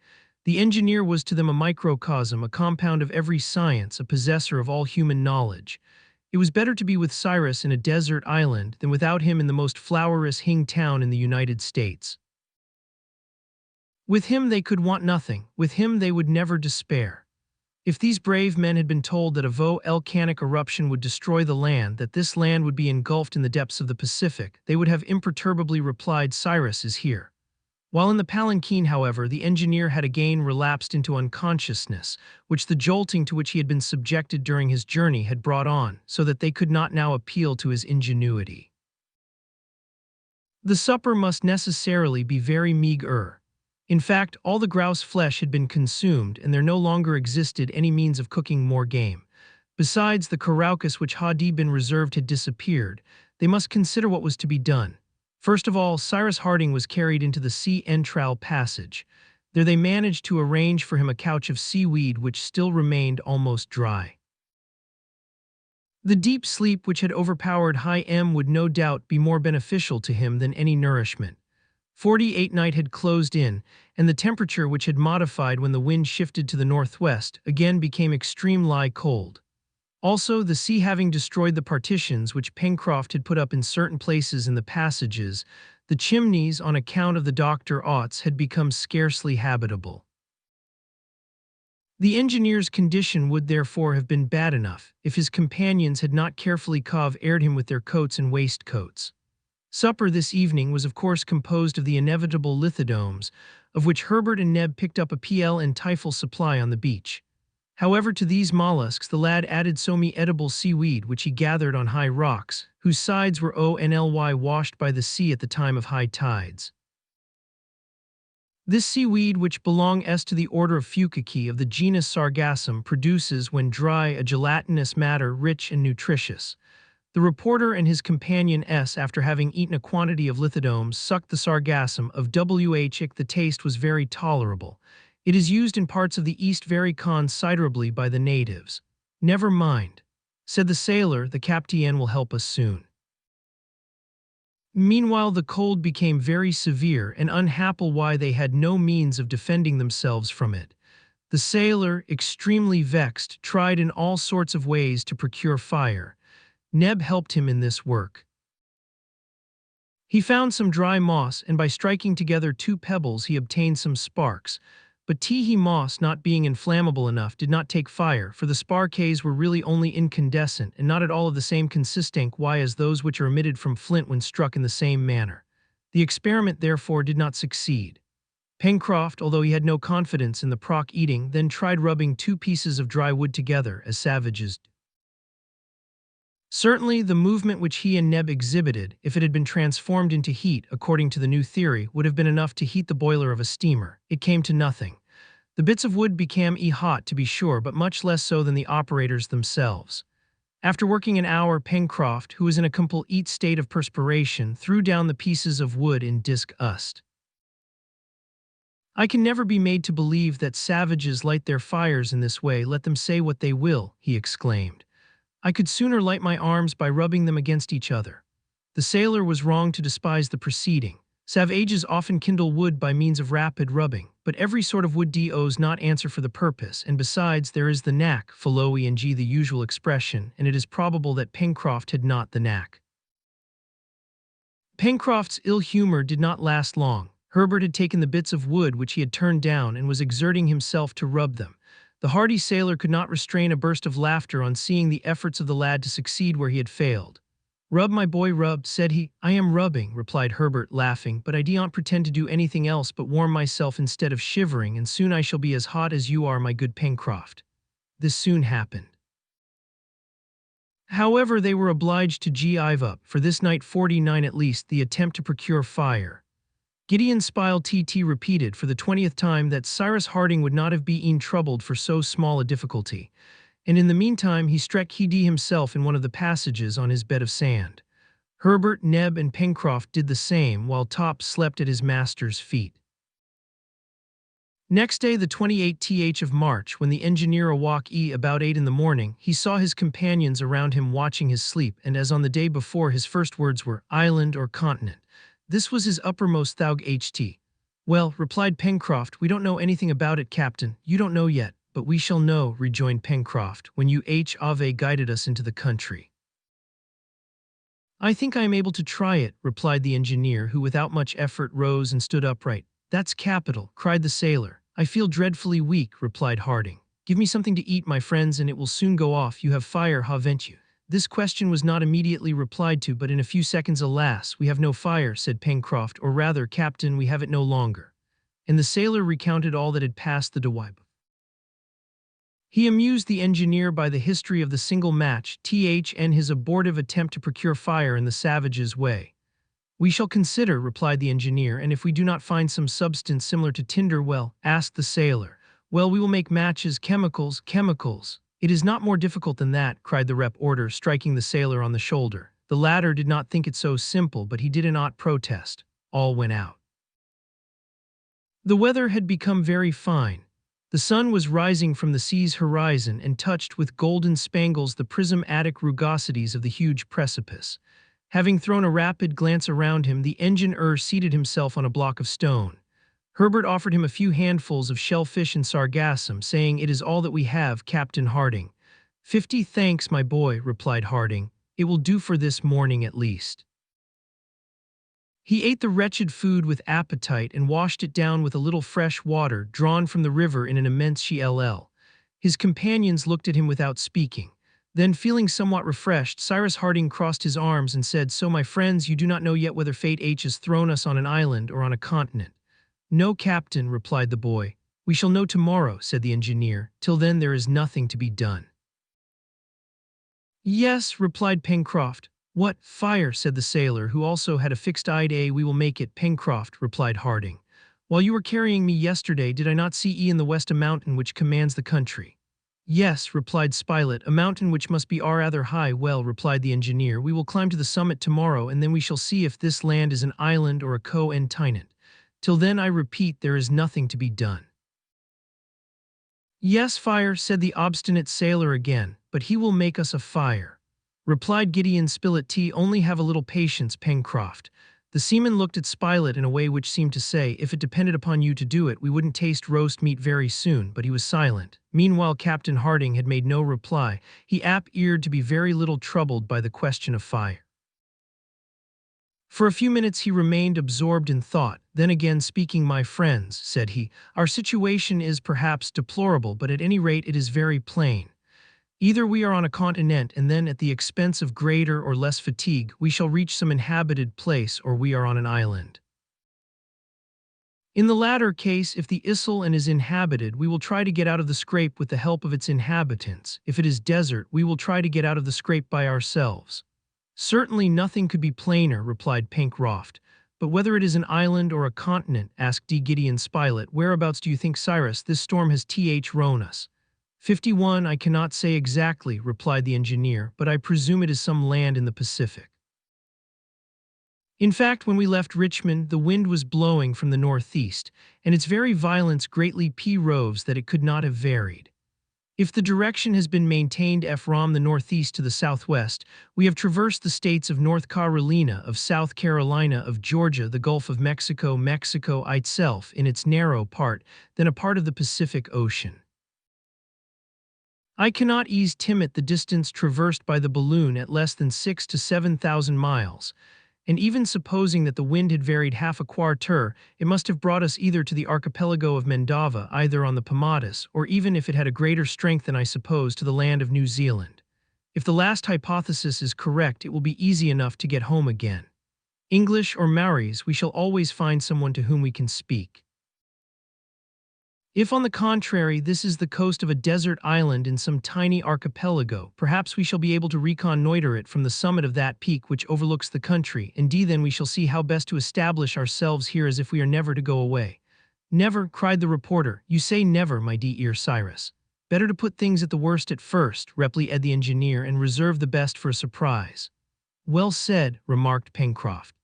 The engineer was to them a microcosm, a compound of every science, a possessor of all human knowledge. It was better to be with Cyrus in a desert island than without him in the most flourishing town in the United States. With him they could want nothing, with him they would never despair. If these brave men had been told that a volcanic eruption would destroy the land, that this land would be engulfed in the depths of the Pacific, they would have imperturbably replied, "Cyrus is here." While in the palanquin, however, the engineer had again relapsed into unconsciousness, which the jolting to which he had been subjected during his journey had brought on, so that they could not now appeal to his ingenuity. The supper must necessarily be very meagre. In fact, all the grouse flesh had been consumed, and there no longer existed any means of cooking more game. Besides, the carucas which had been reserved had disappeared. They must consider what was to be done. First of all, Cyrus Harding was carried into the sea entrail passage. There they managed to arrange for him a couch of seaweed which still remained almost dry. The deep sleep which had overpowered him would no doubt be more beneficial to him than any nourishment. 48 night had closed in, and the temperature, which had modified when the wind shifted to the northwest, again became extremely cold. Also, the sea having destroyed the partitions which Pencroft had put up in certain places in the passages, the chimneys, on account of the Dr. Ott's, had become scarcely habitable. The engineer's condition would therefore have been bad enough, if his companions had not carefully aired him with their coats and waistcoats. Supper this evening was of course composed of the inevitable lithodomes, of which Herbert and Neb picked up a plentiful supply on the beach. However, to these mollusks the lad added some edible seaweed which he gathered on high rocks, whose sides were only washed by the sea at the time of high tides. This seaweed, which belongs to the order of Fucaceae of the genus Sargassum, produces, when dry, a gelatinous matter rich and nutritious. The reporter and his companion after having eaten a quantity of lithodomes, sucked the sargassum of wh. The taste was very tolerable. It is used in parts of the East very considerably by the natives. "Never mind," said the sailor, "the captain will help us soon." Meanwhile the cold became very severe, and unhappily why they had no means of defending themselves from it. The sailor, extremely vexed, tried in all sorts of ways to procure fire. Neb helped him in this work. He found some dry moss, and by striking together 2 pebbles he obtained some sparks. But moss, not being inflammable enough, did not take fire, for the sparks were really only incandescent, and not at all of the same consistency as those which are emitted from flint when struck in the same manner. The experiment therefore did not succeed. Pencroft, although he had no confidence in the eating, then tried rubbing 2 pieces of dry wood together, as savages do. Certainly, the movement which he and Neb exhibited, if it had been transformed into heat according to the new theory, would have been enough to heat the boiler of a steamer. It came to nothing. The bits of wood became hot, to be sure, but much less so than the operators themselves. After working an hour, Pencroft, who was in a complete state of perspiration, threw down the pieces of wood in disgust. "I can never be made to believe that savages light their fires in this way, let them say what they will," he exclaimed. "I could sooner light my arms by rubbing them against each other." The sailor was wrong to despise the proceeding. Savages often kindle wood by means of rapid rubbing, but every sort of wood does not answer for the purpose, and besides there is the knack, and the usual expression, and it is probable that Pencroft had not the knack. Pencroft's ill humor did not last long. Herbert had taken the bits of wood which he had turned down and was exerting himself to rub them. The hardy sailor could not restrain a burst of laughter on seeing the efforts of the lad to succeed where he had failed. "Rub, my boy, rub," said he. "I am rubbing," replied Herbert, laughing, "but I do not pretend to do anything else but warm myself instead of shivering, and soon I shall be as hot as you are, my good Pencroft." This soon happened. However, they were obliged to give up, for this night 49 at least, the attempt to procure fire. Gideon Spilett repeated for the 20th time that Cyrus Harding would not have been troubled for so small a difficulty, and in the meantime he stretched himself in one of the passages on his bed of sand. Herbert, Neb, and Pencroft did the same, while Top slept at his master's feet. Next day, the 28th of March, when the engineer awoke about 8 in the morning, he saw his companions around him watching his sleep, and as on the day before, his first words were, "Island or continent?" This was his uppermost thought. "Well," replied Pencroft, "we don't know anything about it, Captain. You don't know yet, but we shall know," rejoined Pencroft, "when you have guided us into the country." "I think I am able to try it," replied the engineer, who without much effort rose and stood upright. "That's capital," cried the sailor. "I feel dreadfully weak," replied Harding. "Give me something to eat, my friends, and it will soon go off. You have fire, haven't you?" This question was not immediately replied to, but in a few seconds, "Alas, we have no fire," said Pencroft, "or rather, Captain, we have it no longer." And the sailor recounted all that had passed the day. He amused the engineer by the history of the single match, and his abortive attempt to procure fire in the savages' way. "We shall consider," replied the engineer, "and if we do not find some substance similar to tinder, well," asked the sailor. "Well, we will make matches, chemicals." "It is not more difficult than that," cried the reporter, striking the sailor on the shoulder. The latter did not think it so simple, but he did not protest. All went out. The weather had become very fine. The sun was rising from the sea's horizon and touched with golden spangles the prismatic rugosities of the huge precipice. Having thrown a rapid glance around him, the engineer seated himself on a block of stone. Herbert offered him a few handfuls of shellfish and sargassum, saying, "It is all that we have, Captain Harding." "50 thanks, my boy," replied Harding. "It will do for this morning at least." He ate the wretched food with appetite and washed it down with a little fresh water drawn from the river in an immense shell. His companions looked at him without speaking. Then, feeling somewhat refreshed, Cyrus Harding crossed his arms and said, "So, my friends, you do not know yet whether fate has thrown us on an island or on a continent." "No, Captain," replied the boy. "We shall know tomorrow," said the engineer. "Till then there is nothing to be done." "Yes," replied Pencroft. "What, fire?" said the sailor, who also had a fixed idea. "We will make it, Pencroft," replied Harding. "While you were carrying me yesterday, did I not see in the west a mountain which commands the country?" "Yes," replied Spilett, "a mountain which must be rather high." "Well," replied the engineer, "we will climb to the summit tomorrow, and then we shall see if this land is an island or a continent. Till then, I repeat, there is nothing to be done." "Yes, fire," said the obstinate sailor again, "but he will make us a fire," replied Gideon Spilett. "Only have a little patience, Pencroft." The seaman looked at Spilett in a way which seemed to say, "If it depended upon you to do it, we wouldn't taste roast meat very soon," but he was silent. Meanwhile, Captain Harding had made no reply. He appeared to be very little troubled by the question of fire. For a few minutes he remained absorbed in thought. Then again, "Speaking, my friends," said he, "our situation is perhaps deplorable, but at any rate it is very plain. Either we are on a continent, and then, at the expense of greater or less fatigue, we shall reach some inhabited place, or we are on an island. In the latter case, if the isle is inhabited, we will try to get out of the scrape with the help of its inhabitants. If it is desert, we will try to get out of the scrape by ourselves. Certainly nothing could be plainer, replied Pencroft. But whether it is an island or a continent, asked D. Gideon Spilett, whereabouts do you think, Cyrus, this storm has thrown us? 51, I cannot say exactly, replied the engineer, but I presume it is some land in the Pacific. In fact, when we left Richmond, the wind was blowing from the northeast, and its very violence greatly proves that it could not have varied. If the direction has been maintained from the northeast to the southwest, we have traversed the states of North Carolina, of South Carolina, of Georgia, the Gulf of Mexico, Mexico itself in its narrow part, then a part of the Pacific Ocean. I cannot estimate the distance traversed by the balloon at less than 6,000 to 7,000 miles, and even supposing that the wind had varied half a quarter, it must have brought us either to the archipelago of Mendava, either on the Paumotus, or even if it had a greater strength than I suppose, to the land of New Zealand. If the last hypothesis is correct, it will be easy enough to get home again. English or Maoris, we shall always find someone to whom we can speak. If, on the contrary, this is the coast of a desert island in some tiny archipelago, perhaps we shall be able to reconnoiter it from the summit of that peak which overlooks the country. Indeed, then we shall see how best to establish ourselves here, as if we are never to go away. Never, cried the reporter. You say never, my dear Cyrus. Better to put things at the worst at first, replied the engineer, and reserve the best for a surprise. Well said, remarked Pencroft.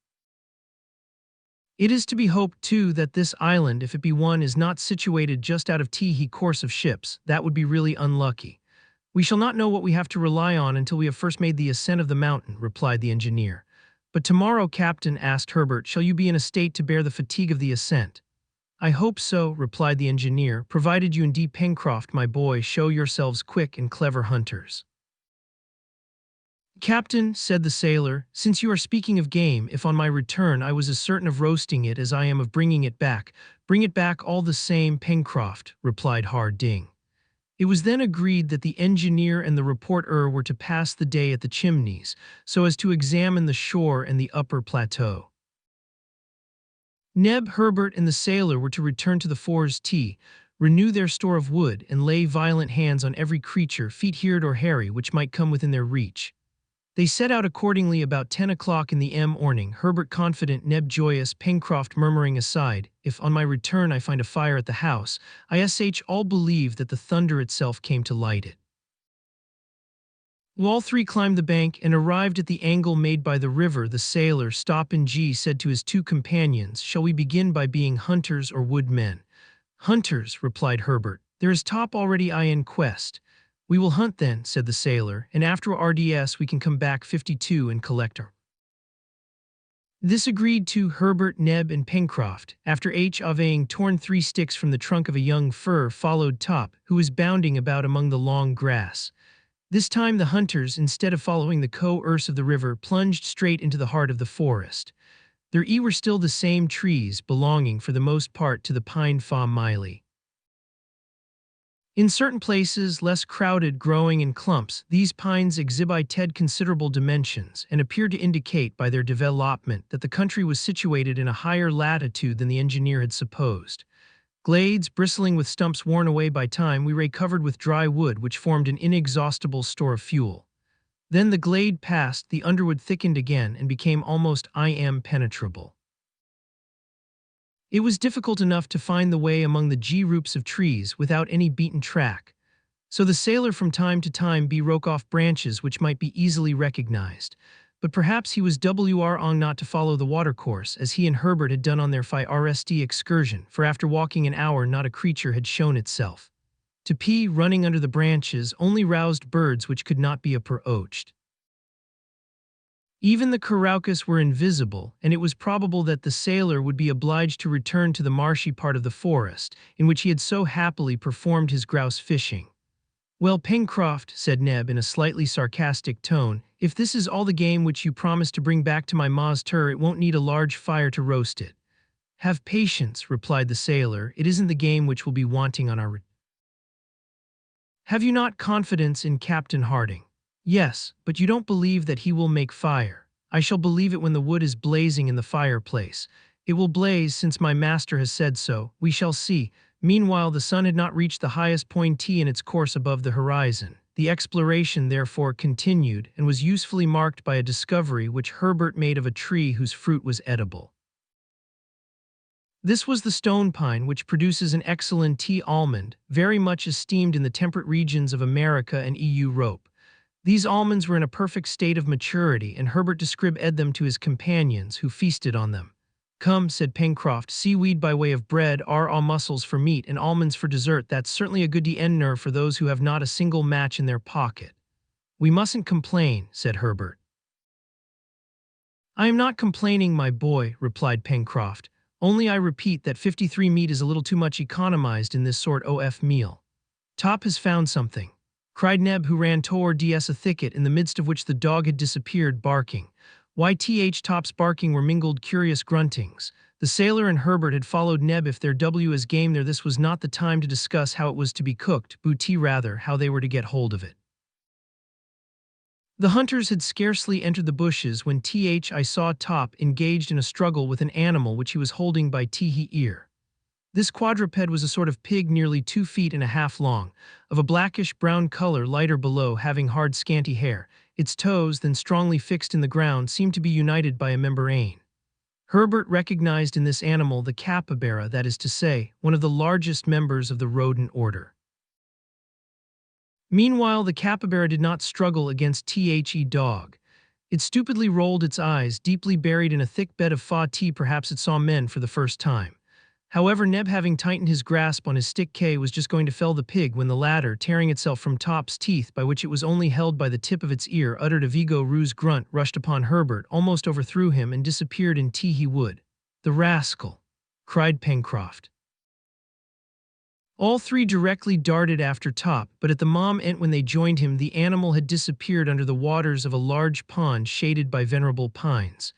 It is to be hoped, too, that this island, if it be one, is not situated just out of the course of ships. That would be really unlucky. We shall not know what we have to rely on until we have first made the ascent of the mountain, replied the engineer. But tomorrow, Captain, asked Herbert, shall you be in a state to bear the fatigue of the ascent? I hope so, replied the engineer, provided you indeed, Pencroft, my boy, show yourselves quick and clever hunters. Captain, said the sailor, since you are speaking of game, if on my return I was as certain of roasting it as I am of bring it back all the same, Pencroft, replied Harding. It was then agreed that the engineer and the reporter were to pass the day at the Chimneys, so as to examine the shore and the upper plateau. Neb, Herbert, and the sailor were to return to the Forest Tea, renew their store of wood, and lay violent hands on every creature, feet-heared or hairy, which might come within their reach. They set out accordingly about 10 o'clock in the morning, Herbert confident, Neb joyous, Pencroft murmuring aside, if on my return I find a fire at the house, all believe that the thunder itself came to light it. All three climbed the bank and arrived at the angle made by the river. The sailor, said to his two companions, shall we begin by being hunters or woodmen? Hunters, replied Herbert. There is top already in quest. We will hunt then, said the sailor, and after RDS we can come back 52 and collect her. This agreed to Herbert, Neb, and Pencroft. After having torn 3 sticks from the trunk of a young fir, followed Top, who was bounding about among the long grass. This time the hunters, instead of following the course of the river, plunged straight into the heart of the forest. There were still the same trees, belonging for the most part to the pine family. In certain places, less crowded, growing in clumps, these pines exhibited considerable dimensions and appeared to indicate by their development that the country was situated in a higher latitude than the engineer had supposed. Glades, bristling with stumps worn away by time, were covered with dry wood, which formed an inexhaustible store of fuel. Then the glade passed, the underwood thickened again, and became almost impenetrable. It was difficult enough to find the way among the groups of trees without any beaten track, so the sailor from time to time broke off branches which might be easily recognized, but perhaps he was wrong not to follow the watercourse as he and Herbert had done on their first excursion, for after walking an hour not a creature had shown itself. To pee running under the branches only roused birds which could not be approached. Even the caraucus were invisible, and it was probable that the sailor would be obliged to return to the marshy part of the forest, in which he had so happily performed his grouse fishing. Well, Pencroft, said Neb in a slightly sarcastic tone, if this is all the game which you promised to bring back to my master, it won't need a large fire to roast it. Have patience, replied the sailor, it isn't the game which will be wanting on our return. Have you not confidence in Captain Harding? Yes, but you don't believe that he will make fire. I shall believe it when the wood is blazing in the fireplace, It will blaze since my master has said so. We shall see. Meanwhile, the sun had not reached the highest point in its course above the horizon. The exploration, therefore, continued and was usefully marked by a discovery which Herbert made of a tree whose fruit was edible. This was the stone pine, which produces an excellent tea almond, very much esteemed in the temperate regions of America and Europe. These almonds were in a perfect state of maturity, and Herbert described them to his companions, who feasted on them. "Come," said Pencroft, "seaweed by way of bread, are all mussels for meat, and almonds for dessert. That's certainly a good dinner for those who have not a single match in their pocket." "We mustn't complain," said Herbert. "I am not complaining, my boy," replied Pencroft. "Only I repeat that 53 meat is a little too much economized in this sort of meal." "Top has found something," cried Neb, who ran toward a thicket in the midst of which the dog had disappeared, barking. Top's barking were mingled curious gruntings. The sailor and Herbert had followed Neb if their was game there. This was not the time to discuss how it was to be cooked, rather how they were to get hold of it. The hunters had scarcely entered the bushes when I saw Top engaged in a struggle with an animal which he was holding by ear. This quadruped was a sort of pig nearly 2.5 feet long, of a blackish-brown color, lighter below, having hard scanty hair. Its toes, then strongly fixed in the ground, seemed to be united by a membrane. Herbert recognized in this animal the capybara, that is to say, one of the largest members of the rodent order. Meanwhile, the capybara did not struggle against dog. It stupidly rolled its eyes, deeply buried in a thick bed of perhaps it saw men for the first time. However, Neb, having tightened his grasp on his stick was just going to fell the pig when the latter, tearing itself from Top's teeth, by which it was only held by the tip of its ear, uttered a vigorous grunt, rushed upon Herbert, almost overthrew him, and disappeared in wood. "The rascal!" cried Pencroft. All three directly darted after Top, but at the moment when they joined him, the animal had disappeared under the waters of a large pond shaded by venerable pines.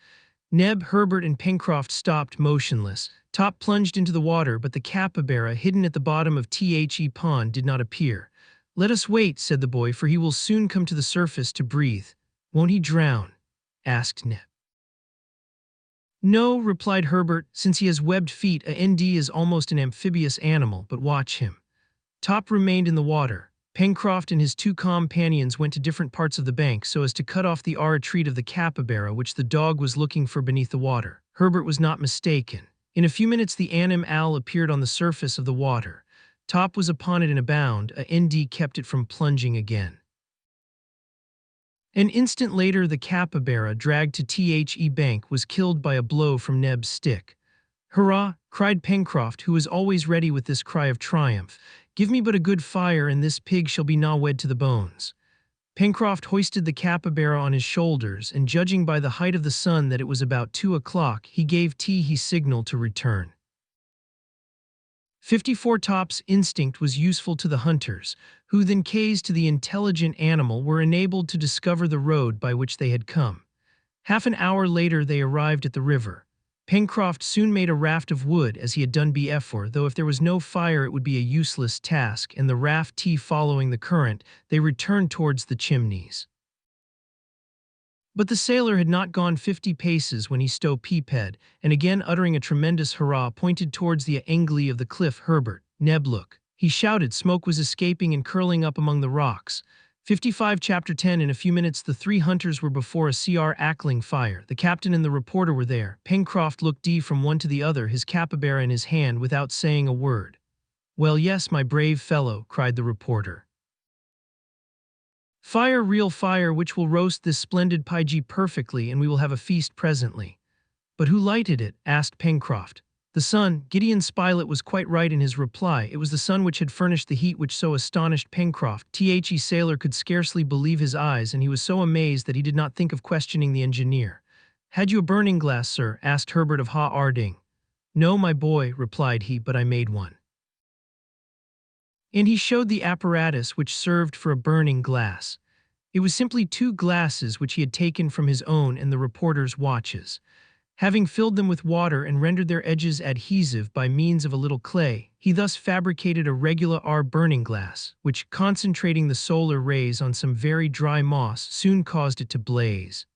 Neb, Herbert, and Pencroft stopped motionless. Top plunged into the water, but the capybara, hidden at the bottom of pond, did not appear. "Let us wait," said the boy, "for he will soon come to the surface to breathe." "Won't he drown?" asked Neb. "No," replied Herbert, "since he has webbed feet. Is almost an amphibious animal, but watch him." Top remained in the water. Pencroft and his two companions went to different parts of the bank so as to cut off the retreat of the capybara, which the dog was looking for beneath the water. Herbert was not mistaken. In a few minutes the animal appeared on the surface of the water. Top was upon it in a bound. Kept it from plunging again. An instant later the capybara, dragged to bank, was killed by a blow from Neb's stick. "Hurrah!" cried Pencroft, who was always ready with this cry of triumph. "Give me but a good fire, and this pig shall be wed to the bones." Pencroft hoisted the capybara on his shoulders, and judging by the height of the sun that it was about 2 o'clock, he gave his signal to return. 54 Top's instinct was useful to the hunters, who then to the intelligent animal were enabled to discover the road by which they had come. Half an hour later they arrived at the river. Pencroft soon made a raft of wood, as he had done before, though if there was no fire it would be a useless task, and the raft following the current, they returned towards the chimneys. But the sailor had not gone 50 paces when he peeped, and again uttering a tremendous hurrah, pointed towards the angle of the cliff. "Herbert, Neb, look!" he shouted. Smoke was escaping and curling up among the rocks. 55 Chapter 10. In a few minutes the three hunters were before a crackling fire. The captain and the reporter were there. Pencroft looked from one to the other, his capybara in his hand, without saying a word. "Well, yes, my brave fellow," cried the reporter. "Fire, real fire, which will roast this splendid pige perfectly, and we will have a feast presently." "But who lighted it?" asked Pencroft. "The sun." Gideon Spilett was quite right in his reply. It was the sun which had furnished the heat which so astonished Pencroft. Sailor could scarcely believe his eyes, and he was so amazed that he did not think of questioning the engineer. "Had you a burning glass, sir?" asked Herbert of Harding. "No, my boy," replied he, "but I made one." And he showed the apparatus which served for a burning glass. It was simply 2 glasses which he had taken from his own and the reporter's watches. Having filled them with water and rendered their edges adhesive by means of a little clay, he thus fabricated a regular burning glass, which, concentrating the solar rays on some very dry moss, soon caused it to blaze.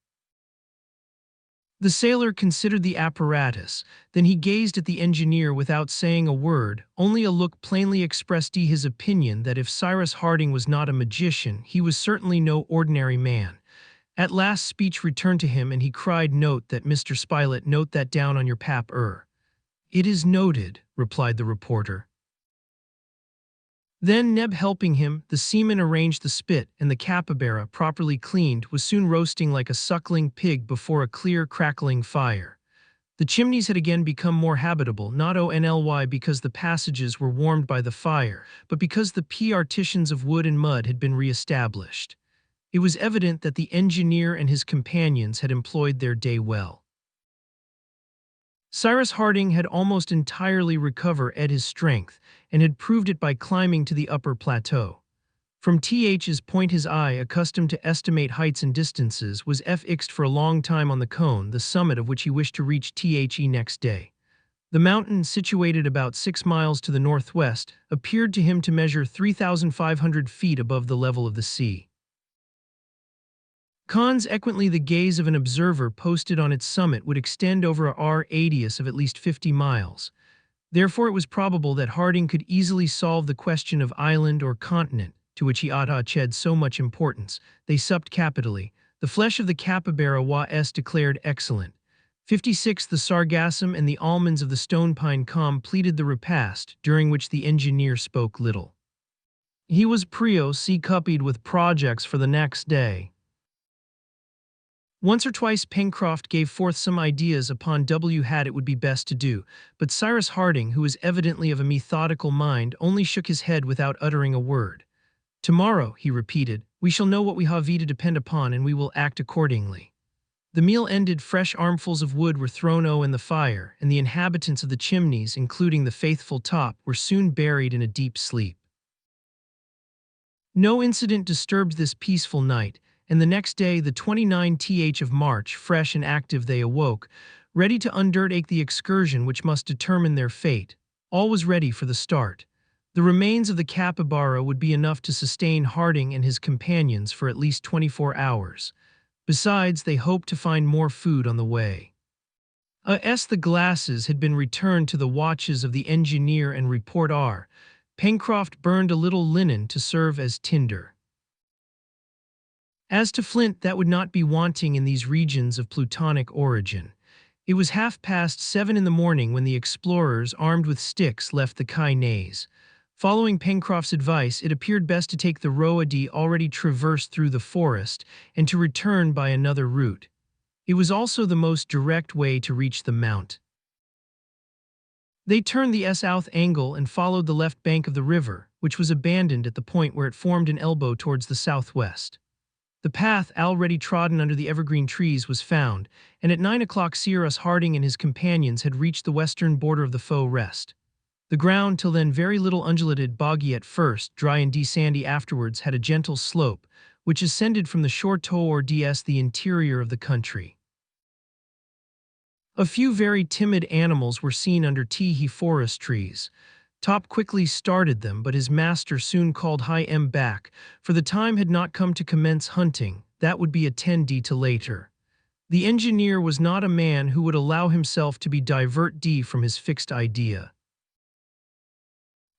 The sailor considered the apparatus, then he gazed at the engineer without saying a word, only a look plainly expressed his opinion that if Cyrus Harding was not a magician, he was certainly no ordinary man. At last speech returned to him, and he cried, "Note that, Mr. Spilett, note that down on your paper." "It is noted," replied the reporter. Then, Neb helping him, the seaman arranged the spit, and the capybara, properly cleaned, was soon roasting like a suckling pig before a clear, crackling fire. The chimneys had again become more habitable, not only because the passages were warmed by the fire, but because the partitions of wood and mud had been re-established. It was evident that the engineer and his companions had employed their day well. Cyrus Harding had almost entirely recovered his strength, and had proved it by climbing to the upper plateau. From Th's point his eye, accustomed to estimate heights and distances, was fixed for a long time on the cone, the summit of which he wished to reach next day. The mountain, situated about 6 miles to the northwest, appeared to him to measure 3,500 feet above the level of the sea. Consequently, the gaze of an observer posted on its summit would extend over a radius of at least 50 miles. Therefore, it was probable that Harding could easily solve the question of island or continent, to which he attached so much importance. They supped capitally. The flesh of the capybara was declared excellent. 56. The sargassum and the almonds of the stone pine completed the repast, during which the engineer spoke little. He was preoccupied with projects for the next day. Once or twice Pencroft gave forth some ideas upon what it would be best to do, but Cyrus Harding, who was evidently of a methodical mind, only shook his head without uttering a word. "Tomorrow," he repeated, "we shall know what we have to depend upon, and we will act accordingly." The meal ended, fresh armfuls of wood were thrown in the fire, and the inhabitants of the chimneys, including the faithful Top, were soon buried in a deep sleep. No incident disturbed this peaceful night, and the next day, the 29th of March, fresh and active, they awoke, ready to undertake the excursion which must determine their fate. All was ready for the start. The remains of the capybara would be enough to sustain Harding and his companions for at least 24 hours. Besides, they hoped to find more food on the way. The glasses had been returned to the watches of the engineer and reporter. Pencroft burned a little linen to serve as tinder. As to flint, that would not be wanting in these regions of plutonic origin. It was 7:30 in the morning when the explorers, armed with sticks, left the Canaise. Following Pencroft's advice, it appeared best to take the road already traversed through the forest, and to return by another route. It was also the most direct way to reach the mount. They turned the south angle and followed the left bank of the river, which was abandoned at the point where it formed an elbow towards the southwest. The path, already trodden under the evergreen trees, was found, and at 9 o'clock Cyrus Harding and his companions had reached the western border of the forest. The ground, till then very little undulated, boggy at first, dry and sandy afterwards, had a gentle slope, which ascended from the shore toward the interior of the country. A few very timid animals were seen under forest trees. Top quickly started them, but his master soon called him back, for the time had not come to commence hunting. That would be attended to later. The engineer was not a man who would allow himself to be diverted from his fixed idea.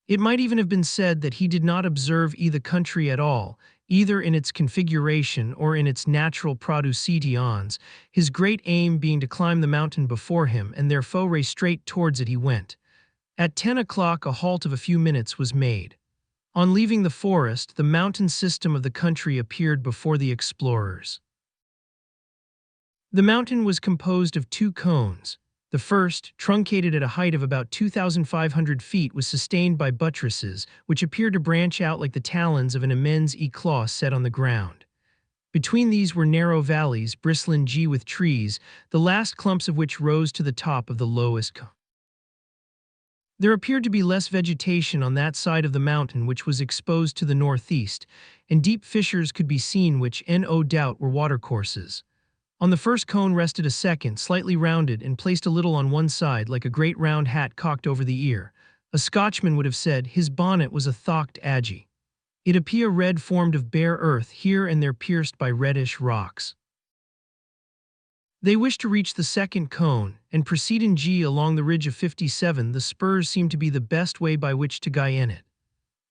It might even have been said that he did not observe the country at all, either in its configuration or in its natural productions, his great aim being to climb the mountain before him, and therefore straight towards it he went. At 10 o'clock a halt of a few minutes was made. On leaving the forest, the mountain system of the country appeared before the explorers. The mountain was composed of 2 cones. The first, truncated at a height of about 2,500 feet, was sustained by buttresses, which appeared to branch out like the talons of an immense claw set on the ground. Between these were narrow valleys, bristling with trees, the last clumps of which rose to the top of the lowest cone. There appeared to be less vegetation on that side of the mountain which was exposed to the northeast, and deep fissures could be seen which, no doubt, were watercourses. On the first cone rested a second, slightly rounded and placed a little on one side, like a great round hat cocked over the ear. A Scotchman would have said his bonnet was a thocht agi. It appeared red, formed of bare earth, here and there pierced by reddish rocks. They wished to reach the second cone and proceed in G along the ridge of 57. The spurs seemed to be the best way by which to gain it.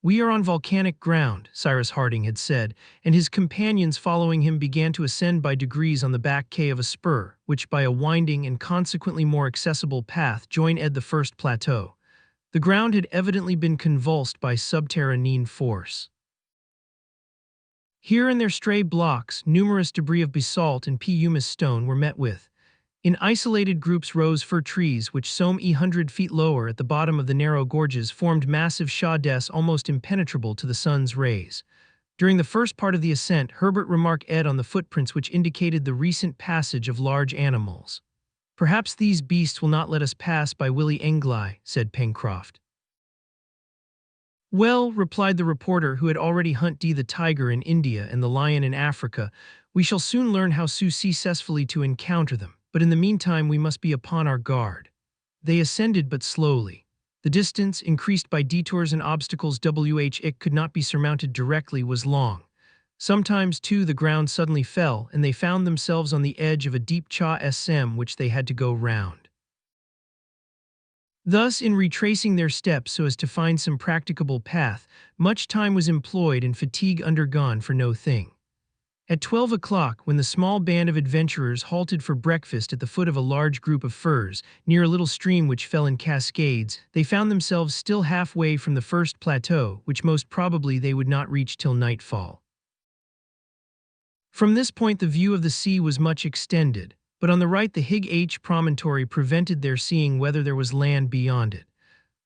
"We are on volcanic ground," Cyrus Harding had said, and his companions following him began to ascend by degrees on the back K of a spur, which by a winding and consequently more accessible path joined the first plateau. The ground had evidently been convulsed by subterranean force. Here and there stray blocks, numerous debris of basalt and pumice stone were met with. In isolated groups rose fir trees which some 100 feet lower at the bottom of the narrow gorges formed massive shades almost impenetrable to the sun's rays. During the first part of the ascent, Herbert remarked on the footprints which indicated the recent passage of large animals. "Perhaps these beasts will not let us pass by Willie Englai," said Pencroft. "Well," replied the reporter who had already hunted the tiger in India and the lion in Africa, "we shall soon learn how successfully to encounter them, but in the meantime we must be upon our guard." They ascended but slowly. The distance, increased by detours and obstacles which it could not be surmounted directly, was long. Sometimes, too, the ground suddenly fell, and they found themselves on the edge of a deep chasm which they had to go round. Thus, in retracing their steps so as to find some practicable path, much time was employed and fatigue undergone for no thing. At 12 o'clock, when the small band of adventurers halted for breakfast at the foot of a large group of firs, near a little stream which fell in cascades, they found themselves still halfway from the first plateau, which most probably they would not reach till nightfall. From this point the view of the sea was much extended, but on the right the Hig H promontory prevented their seeing whether there was land beyond it.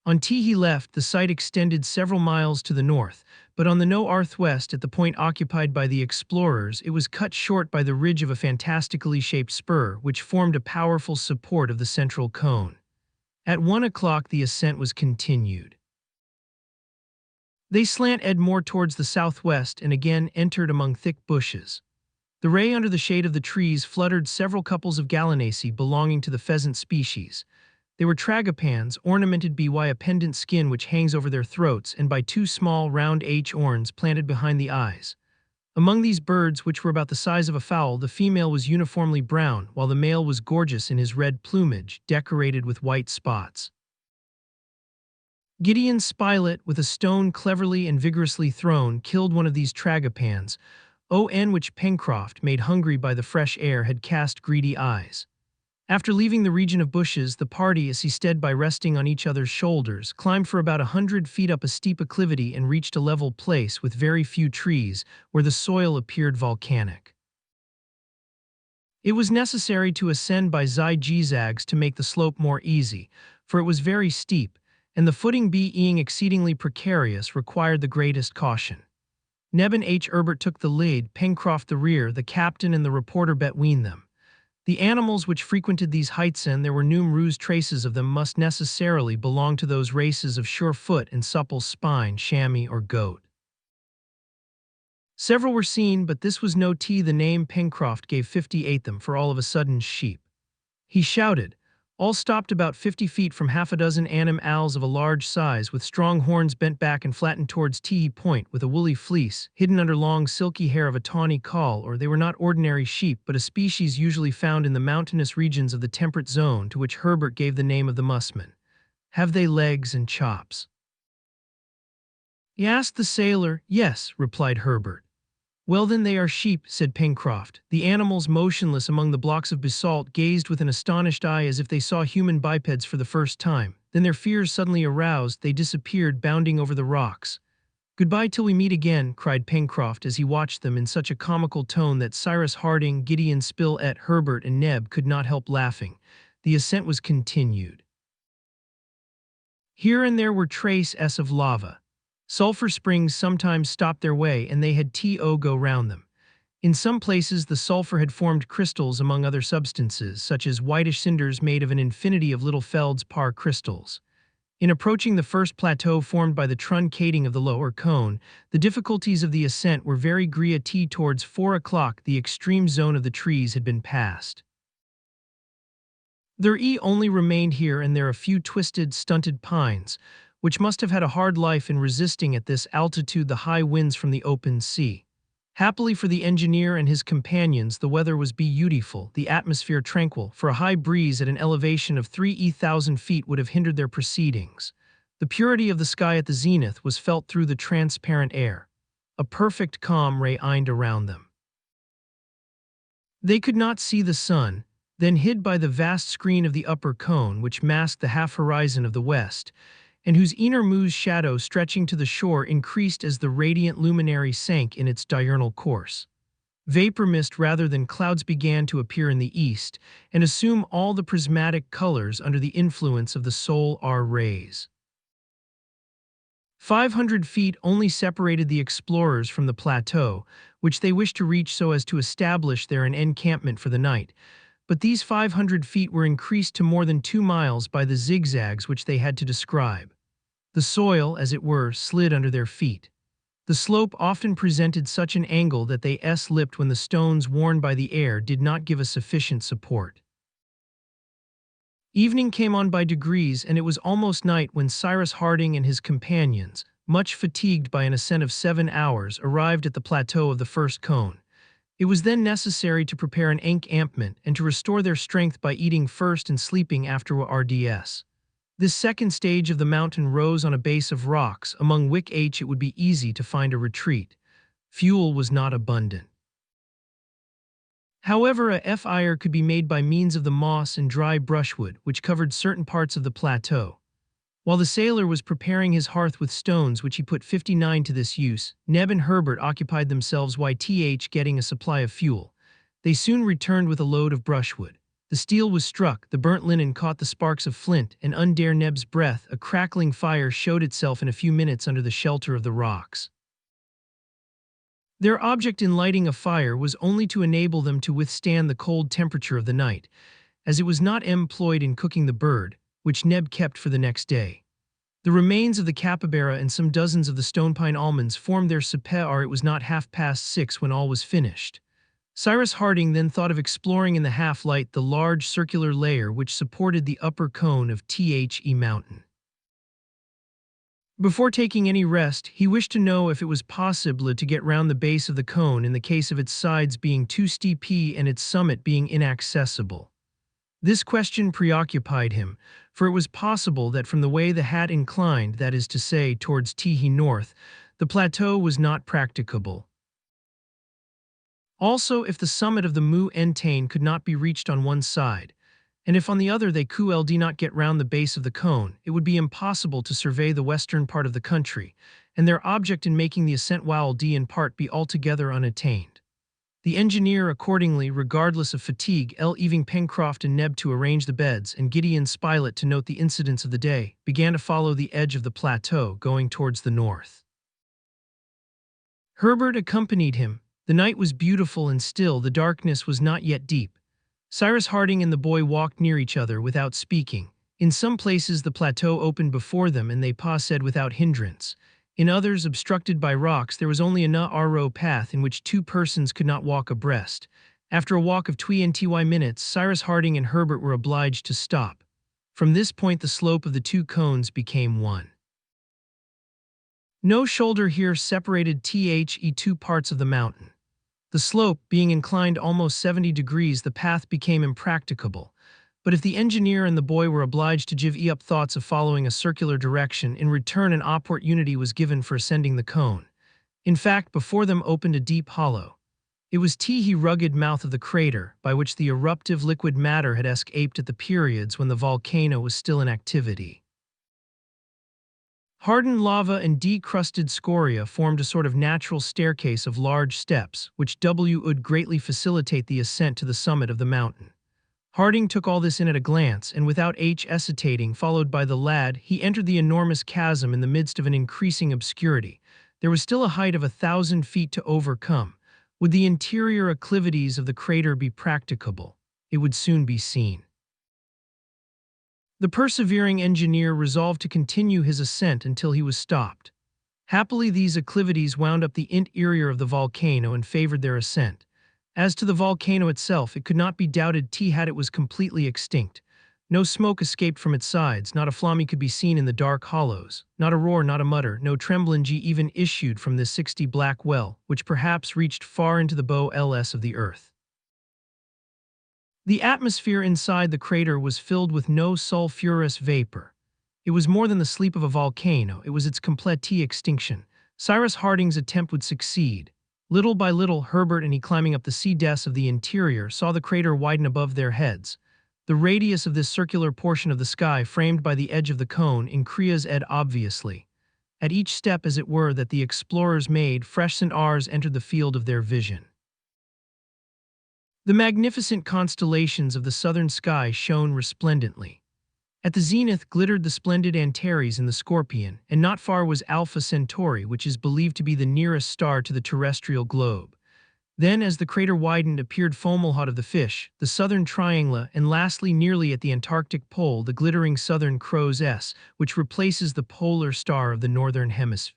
On Teehee left, the site extended several miles to the north, but on the northwest at the point occupied by the explorers it was cut short by the ridge of a fantastically shaped spur which formed a powerful support of the central cone. At 1 o'clock the ascent was continued. They slanted more towards the southwest and again entered among thick bushes. The ray under the shade of the trees fluttered several couples of gallinaceae belonging to the pheasant species. They were tragopans, ornamented by a pendant skin which hangs over their throats and by two small round horns planted behind the eyes. Among these birds, which were about the size of a fowl, the female was uniformly brown, while the male was gorgeous in his red plumage, decorated with white spots. Gideon Spilett, with a stone cleverly and vigorously thrown, killed one of these tragopans, which Pencroft, made hungry by the fresh air, had cast greedy eyes. After leaving the region of bushes, the party, assisted by resting on each other's shoulders, climbed for about 100 feet up a steep acclivity and reached a level place with very few trees, where the soil appeared volcanic. It was necessary to ascend by zigzags to make the slope more easy, for it was very steep, and the footing being exceedingly precarious required the greatest caution. Neb and Herbert took the lead, Pencroft the rear, the captain and the reporter between them. The animals which frequented these heights, and there were numerous traces of them, must necessarily belong to those races of sure foot and supple spine, chamois or goat. Several were seen, but this was no the name Pencroft gave 58 them, for all of a sudden sheep. He shouted. All stopped about 50 feet from half a dozen animals of a large size, with strong horns bent back and flattened towards Teehee Point, with a woolly fleece, hidden under long silky hair of a tawny caul, or they were not ordinary sheep, but a species usually found in the mountainous regions of the temperate zone, to which Herbert gave the name of the musman. "Have they legs and chops?" he asked the sailor. "Yes," replied Herbert. "Well then, they are sheep," said Pencroft. The animals, motionless among the blocks of basalt, gazed with an astonished eye as if they saw human bipeds for the first time. Then, their fears suddenly aroused, they disappeared, bounding over the rocks. "Goodbye till we meet again," cried Pencroft as he watched them, in such a comical tone that Cyrus Harding, Gideon Spilett, Herbert and Neb could not help laughing. The ascent was continued. Here and there were traces of lava. Sulfur springs sometimes stopped their way, and they had to go round them. In some places the sulfur had formed crystals among other substances, such as whitish cinders made of an infinity of little feldspar crystals. In approaching the first plateau formed by the truncating of the lower cone, the difficulties of the ascent were very great. Towards 4 o'clock the extreme zone of the trees had been passed. There only remained here and there a few twisted, stunted pines, which must have had a hard life in resisting at this altitude the high winds from the open sea. Happily for the engineer and his companions, the weather was beautiful, the atmosphere tranquil, for a high breeze at an elevation of 3,000 feet would have hindered their proceedings. The purity of the sky at the zenith was felt through the transparent air. A perfect calm reigned around them. They could not see the sun, then hid by the vast screen of the upper cone which masked the half-horizon of the west, and whose innermost shadow stretching to the shore increased as the radiant luminary sank in its diurnal course. Vapor mist rather than clouds began to appear in the east, and assume all the prismatic colors under the influence of the solar rays. 500 feet only separated the explorers from the plateau, which they wished to reach so as to establish there an encampment for the night, but these 500 feet were increased to more than 2 miles by the zigzags which they had to describe. The soil, as it were, slid under their feet. The slope often presented such an angle that they slipped when the stones worn by the air did not give a sufficient support. Evening came on by degrees, and it was almost night when Cyrus Harding and his companions, much fatigued by an ascent of 7 hours, arrived at the plateau of the first cone. It was then necessary to prepare an encampment and to restore their strength by eating first and sleeping afterwards. This second stage of the mountain rose on a base of rocks, among which it would be easy to find a retreat. Fuel was not abundant. However, a fire could be made by means of the moss and dry brushwood which covered certain parts of the plateau. While the sailor was preparing his hearth with stones which he put 59 to this use, Neb and Herbert occupied themselves getting a supply of fuel. They soon returned with a load of brushwood. The steel was struck, the burnt linen caught the sparks of flint, and under Neb's breath a crackling fire showed itself in a few minutes under the shelter of the rocks. Their object in lighting a fire was only to enable them to withstand the cold temperature of the night, as it was not employed in cooking the bird, which Neb kept for the next day. The remains of the capybara and some dozens of the stonepine almonds formed their supper. It was not 6:30 when all was finished. Cyrus Harding then thought of exploring in the half-light the large circular layer which supported the upper cone of The Mountain. Before taking any rest, he wished to know if it was possible to get round the base of the cone in the case of its sides being too steep and its summit being inaccessible. This question preoccupied him, for it was possible that from the way the hat inclined, that is to say, towards The North, the plateau was not practicable. Also, if the summit of the mountain could not be reached on one side, and if on the other they could not get round the base of the cone, it would be impossible to survey the western part of the country, and their object in making the ascent would in part be altogether unattained. The engineer accordingly, regardless of fatigue, leaving Pencroft and Neb to arrange the beds, and Gideon Spilett to note the incidents of the day, began to follow the edge of the plateau, going towards the north. Herbert accompanied him. The night was beautiful and still, the darkness was not yet deep. Cyrus Harding and the boy walked near each other without speaking. In some places the plateau opened before them and they passed without hindrance. In others, obstructed by rocks, there was only a narrow path in which two persons could not walk abreast. After a walk of 20 minutes, Cyrus Harding and Herbert were obliged to stop. From this point the slope of the two cones became one. No shoulder here separated The two parts of the mountain. The slope being inclined almost 70 degrees, the path became impracticable. But if the engineer and the boy were obliged to give up thoughts of following a circular direction, in return an opportunity was given for ascending the cone. In fact, before them opened a deep hollow. It was the rugged mouth of the crater, by which the eruptive liquid matter had escaped at the periods when the volcano was still in activity. Hardened lava and decrusted scoria formed a sort of natural staircase of large steps, which would greatly facilitate the ascent to the summit of the mountain. Harding took all this in at a glance, and without hesitating, followed by the lad, he entered the enormous chasm in the midst of an increasing obscurity. There was still a height of 1,000 feet to overcome. Would the interior acclivities of the crater be practicable? It would soon be seen. The persevering engineer resolved to continue his ascent until he was stopped. Happily, these acclivities wound up the interior of the volcano and favored their ascent. As to the volcano itself, it could not be doubted that it was completely extinct. No smoke escaped from its sides, not a flamme could be seen in the dark hollows, not a roar, not a mutter, no tremblingy even issued from this 60 black well, which perhaps reached far into the bowels of the earth. The atmosphere inside the crater was filled with no sulfurous vapor. It was more than the sleep of a volcano, it was its complete extinction. Cyrus Harding's attempt would succeed. Little by little, Herbert and he, climbing up the sea depths of the interior, saw the crater widen above their heads. The radius of this circular portion of the sky, framed by the edge of the cone, increased obviously. At each step, as it were, that the explorers made, fresh stars entered the field of their vision. The magnificent constellations of the southern sky shone resplendently. At the zenith glittered the splendid Antares and the Scorpion, and not far was Alpha Centauri, which is believed to be the nearest star to the terrestrial globe. Then, as the crater widened, appeared Fomalhaut of the Fish, the southern triangle, and lastly, nearly at the Antarctic pole, the glittering southern Crow's S, which replaces the polar star of the northern hemisphere.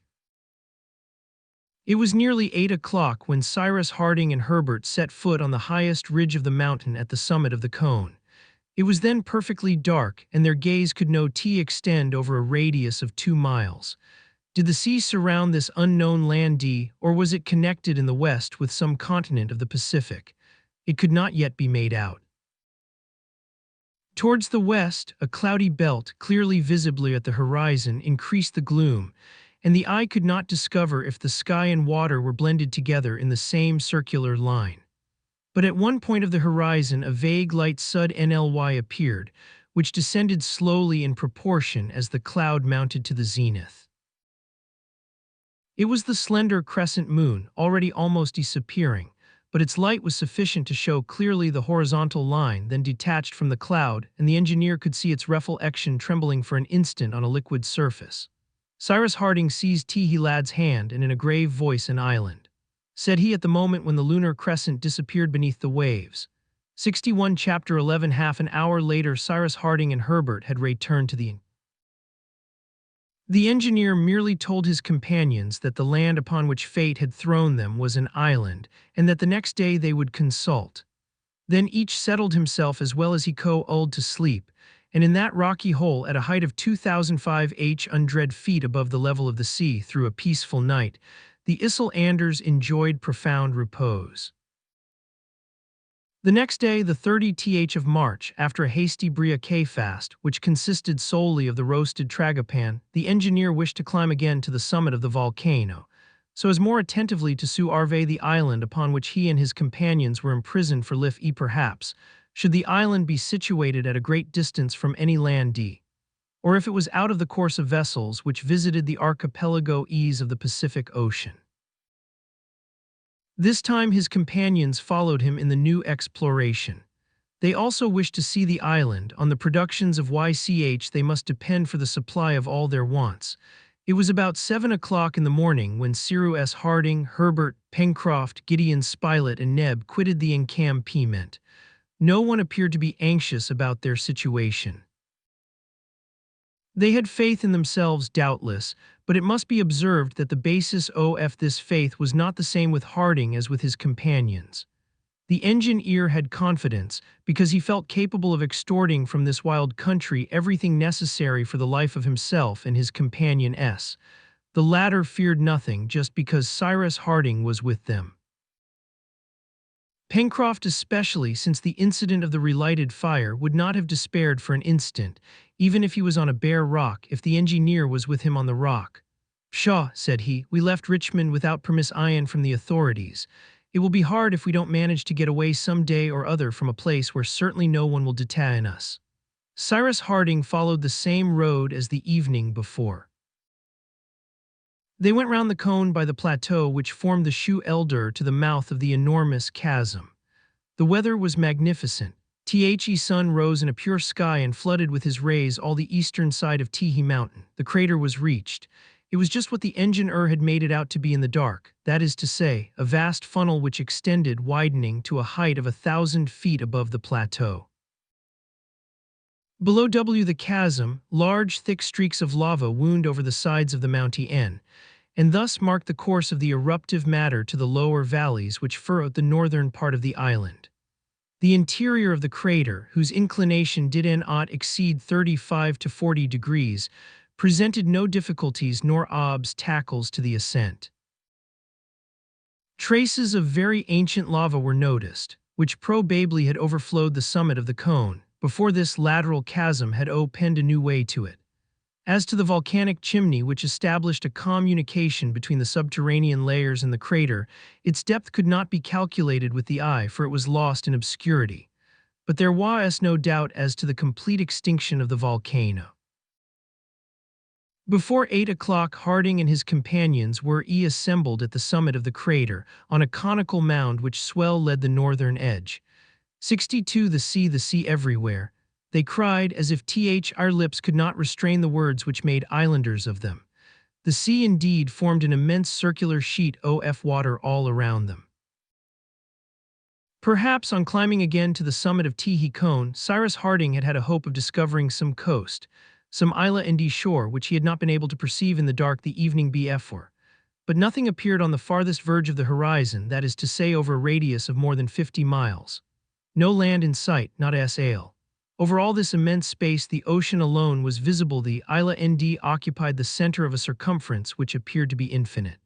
It was nearly 8 o'clock when Cyrus Harding and Herbert set foot on the highest ridge of the mountain at the summit of the cone. It was then perfectly dark, and their gaze could extend over a radius of 2 miles. Did the sea surround this unknown land, or was it connected in the west with some continent of the Pacific? It could not yet be made out. Towards the west, a cloudy belt, clearly visible at the horizon, increased the gloom, and the eye could not discover if the sky and water were blended together in the same circular line. But at one point of the horizon a vague light suddenly appeared, which descended slowly in proportion as the cloud mounted to the zenith. It was the slender crescent moon, already almost disappearing, but its light was sufficient to show clearly the horizontal line, then detached from the cloud, and the engineer could see its reflection trembling for an instant on a liquid surface. Cyrus Harding seized Teehee lad's hand, and in a grave voice, "An island," said he at the moment when the lunar crescent disappeared beneath the waves. 61 Chapter 11. Half an hour later, Cyrus Harding and Herbert had returned to The engineer merely told his companions that the land upon which fate had thrown them was an island, and that the next day they would consult. Then each settled himself as well as he could to sleep, and in that rocky hole at a height of 2,500 feet above the level of the sea, through a peaceful night, the Islanders enjoyed profound repose. The next day, the 30th of March, after a hasty breakfast, which consisted solely of the roasted tragopan, the engineer wished to climb again to the summit of the volcano, so as more attentively to survey the island upon which he and his companions were imprisoned for life. Perhaps, should the island be situated at a great distance from any land, or if it was out of the course of vessels which visited the archipelagoes of the Pacific Ocean. This time his companions followed him in the new exploration. They also wished to see the island. On the productions of they must depend for the supply of all their wants. It was about 7 o'clock in the morning when Cyrus Harding, Herbert, Pencroft, Gideon Spilett, and Neb quitted the encampment. No one appeared to be anxious about their situation. They had faith in themselves, doubtless, but it must be observed that the basis of this faith was not the same with Harding as with his companions. The engineer had confidence, because he felt capable of extorting from this wild country everything necessary for the life of himself and his companion S. The latter feared nothing just because Cyrus Harding was with them. Pencroft especially, since the incident of the relighted fire, would not have despaired for an instant, even if he was on a bare rock, if the engineer was with him on the rock. "Pshaw," said he, "we left Richmond without permission from the authorities. It will be hard if we don't manage to get away some day or other from a place where certainly no one will detain us." Cyrus Harding followed the same road as the evening before. They went round the cone by the plateau which formed the shoulder to the mouth of the enormous chasm. The weather was magnificent. The sun rose in a pure sky and flooded with his rays all the eastern side of Teehee Mountain. The crater was reached. It was just what the engineer had made it out to be in the dark, that is to say, a vast funnel which extended, widening to a height of 1,000 feet above the plateau. Below the chasm, large thick streaks of lava wound over the sides of the mountain, and thus marked the course of the eruptive matter to the lower valleys which furrowed the northern part of the island. The interior of the crater, whose inclination did not exceed 35 to 40 degrees, presented no difficulties nor obstacles to the ascent. Traces of very ancient lava were noticed, which probably had overflowed the summit of the cone, before this lateral chasm had opened a new way to it. As to the volcanic chimney which established a communication between the subterranean layers and the crater, its depth could not be calculated with the eye, for it was lost in obscurity. But there was no doubt as to the complete extinction of the volcano. Before 8 o'clock, Harding and his companions were assembled at the summit of the crater, on a conical mound which swell led the northern edge. 62 the sea everywhere, they cried as if our lips could not restrain the words which made islanders of them. The sea indeed formed an immense circular sheet of water all around them. Perhaps on climbing again to the summit of Teehee Cone, Cyrus Harding had a hope of discovering some coast, some island shore which he had not been able to perceive in the dark the evening before. But nothing appeared on the farthest verge of the horizon, that is to say over a radius of more than 50 miles. No land in sight, not a sail. Over all this immense space the ocean alone was visible. The island occupied the center of a circumference which appeared to be infinite.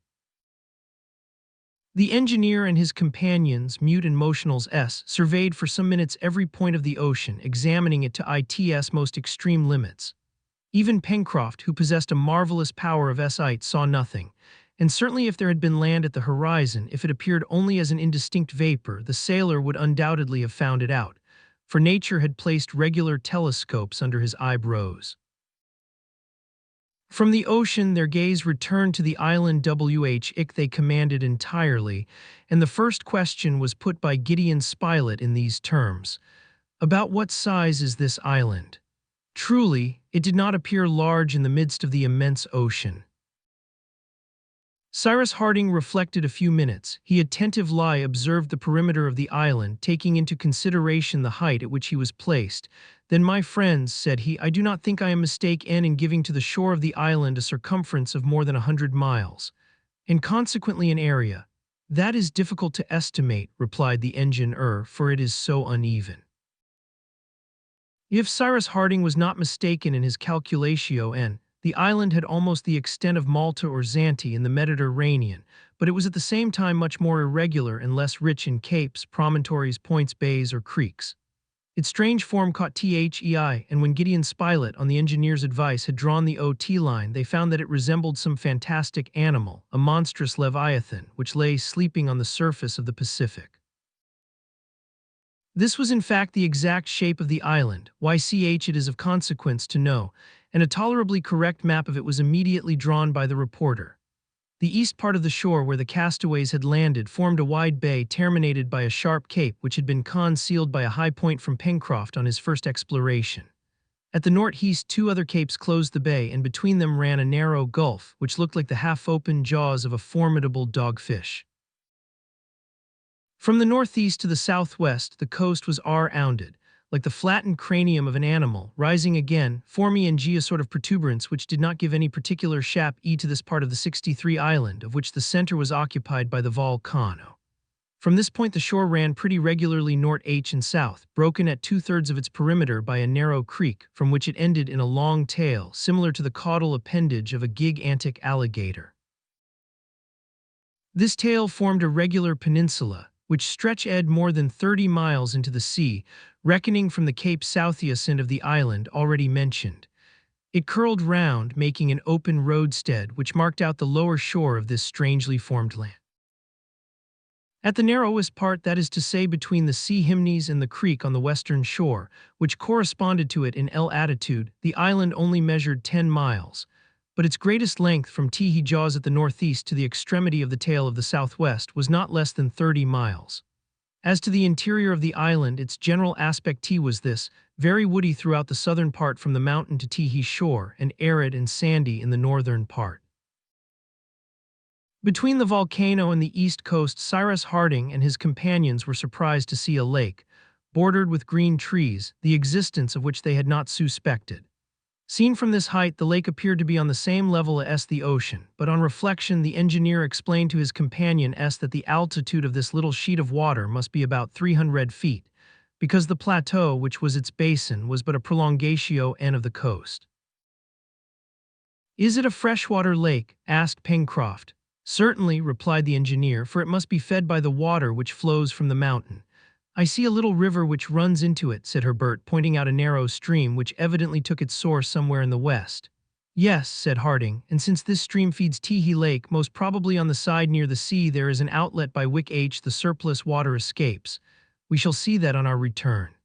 The engineer and his companions, mute and motionless, surveyed for some minutes every point of the ocean, examining it to its most extreme limits. Even Pencroft, who possessed a marvelous power of sight, saw nothing, and certainly if there had been land at the horizon, if it appeared only as an indistinct vapor, the sailor would undoubtedly have found it out, for nature had placed regular telescopes under his eyebrows. From the ocean their gaze returned to the island which they commanded entirely, and the first question was put by Gideon Spilett in these terms: "About what size is this island?" Truly, it did not appear large in the midst of the immense ocean. Cyrus Harding reflected a few minutes. He attentively observed the perimeter of the island, taking into consideration the height at which he was placed. "Then, my friends," said he, "I do not think I am mistaken in giving to the shore of the island a circumference of more than 100 miles, and consequently an area." "That is difficult to estimate," replied the engineer, "for it is so uneven." If Cyrus Harding was not mistaken in his calculation, the island had almost the extent of Malta or Zante in the Mediterranean, but it was at the same time much more irregular and less rich in capes, promontories, points, bays, or creeks. Its strange form caught the eye, and when Gideon Spilett, on the engineer's advice, had drawn the OT line, they found that it resembled some fantastic animal, a monstrous leviathan, which lay sleeping on the surface of the Pacific. This was in fact the exact shape of the island, it is of consequence to know, and a tolerably correct map of it was immediately drawn by the reporter. The east part of the shore where the castaways had landed formed a wide bay terminated by a sharp cape which had been concealed by a high point from Pencroft on his first exploration. At the northeast 2 other capes closed the bay, and between them ran a narrow gulf which looked like the half-open jaws of a formidable dogfish. From the northeast to the southwest the coast was rounded, like the flattened cranium of an animal, rising again, forming a sort of protuberance which did not give any particular shape to this part of the 63 island, of which the center was occupied by the volcano. From this point the shore ran pretty regularly north and south, broken at 2/3 of its perimeter by a narrow creek, from which it ended in a long tail, similar to the caudal appendage of a gigantic alligator. This tail formed a regular peninsula, which stretched more than 30 miles into the sea, reckoning from the Cape southeast end of the island already mentioned. It curled round, making an open roadstead which marked out the lower shore of this strangely formed land. At the narrowest part, that is to say between the sea chimneys and the creek on the western shore, which corresponded to it in L attitude, the island only measured 10 miles, but its greatest length from Teehee Jaws at the northeast to the extremity of the tail of the southwest was not less than 30 miles. As to the interior of the island, its general aspect was this: very woody throughout the southern part from the mountain to Teehee shore, and arid and sandy in the northern part. Between the volcano and the east coast, Cyrus Harding and his companions were surprised to see a lake, bordered with green trees, the existence of which they had not suspected. Seen from this height, the lake appeared to be on the same level as the ocean, but on reflection the engineer explained to his companion that the altitude of this little sheet of water must be about 300 feet, because the plateau, which was its basin, was but a prolongatio N of the coast. "Is it a freshwater lake?" asked Pencroft. "Certainly," replied the engineer, "for it must be fed by the water which flows from the mountain." "I see a little river which runs into it," said Herbert, pointing out a narrow stream which evidently took its source somewhere in the west. "Yes," said Harding, "and since this stream feeds Teehee Lake, most probably on the side near the sea there is an outlet by which the surplus water escapes. We shall see that on our return."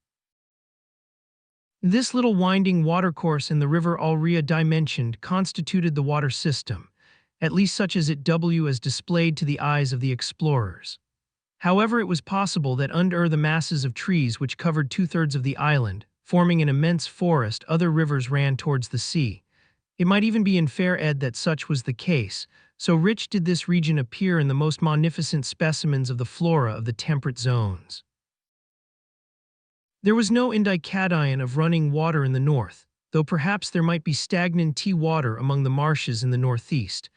This little winding watercourse in the river already mentioned constituted the water system, at least such as it was displayed to the eyes of the explorers. However, it was possible that under the masses of trees which covered two-thirds of the island, forming an immense forest, other rivers ran towards the sea. It might even be inferred that such was the case, so rich did this region appear in the most magnificent specimens of the flora of the temperate zones. There was no indication of running water in the north, though perhaps there might be stagnant water among the marshes in the northeast.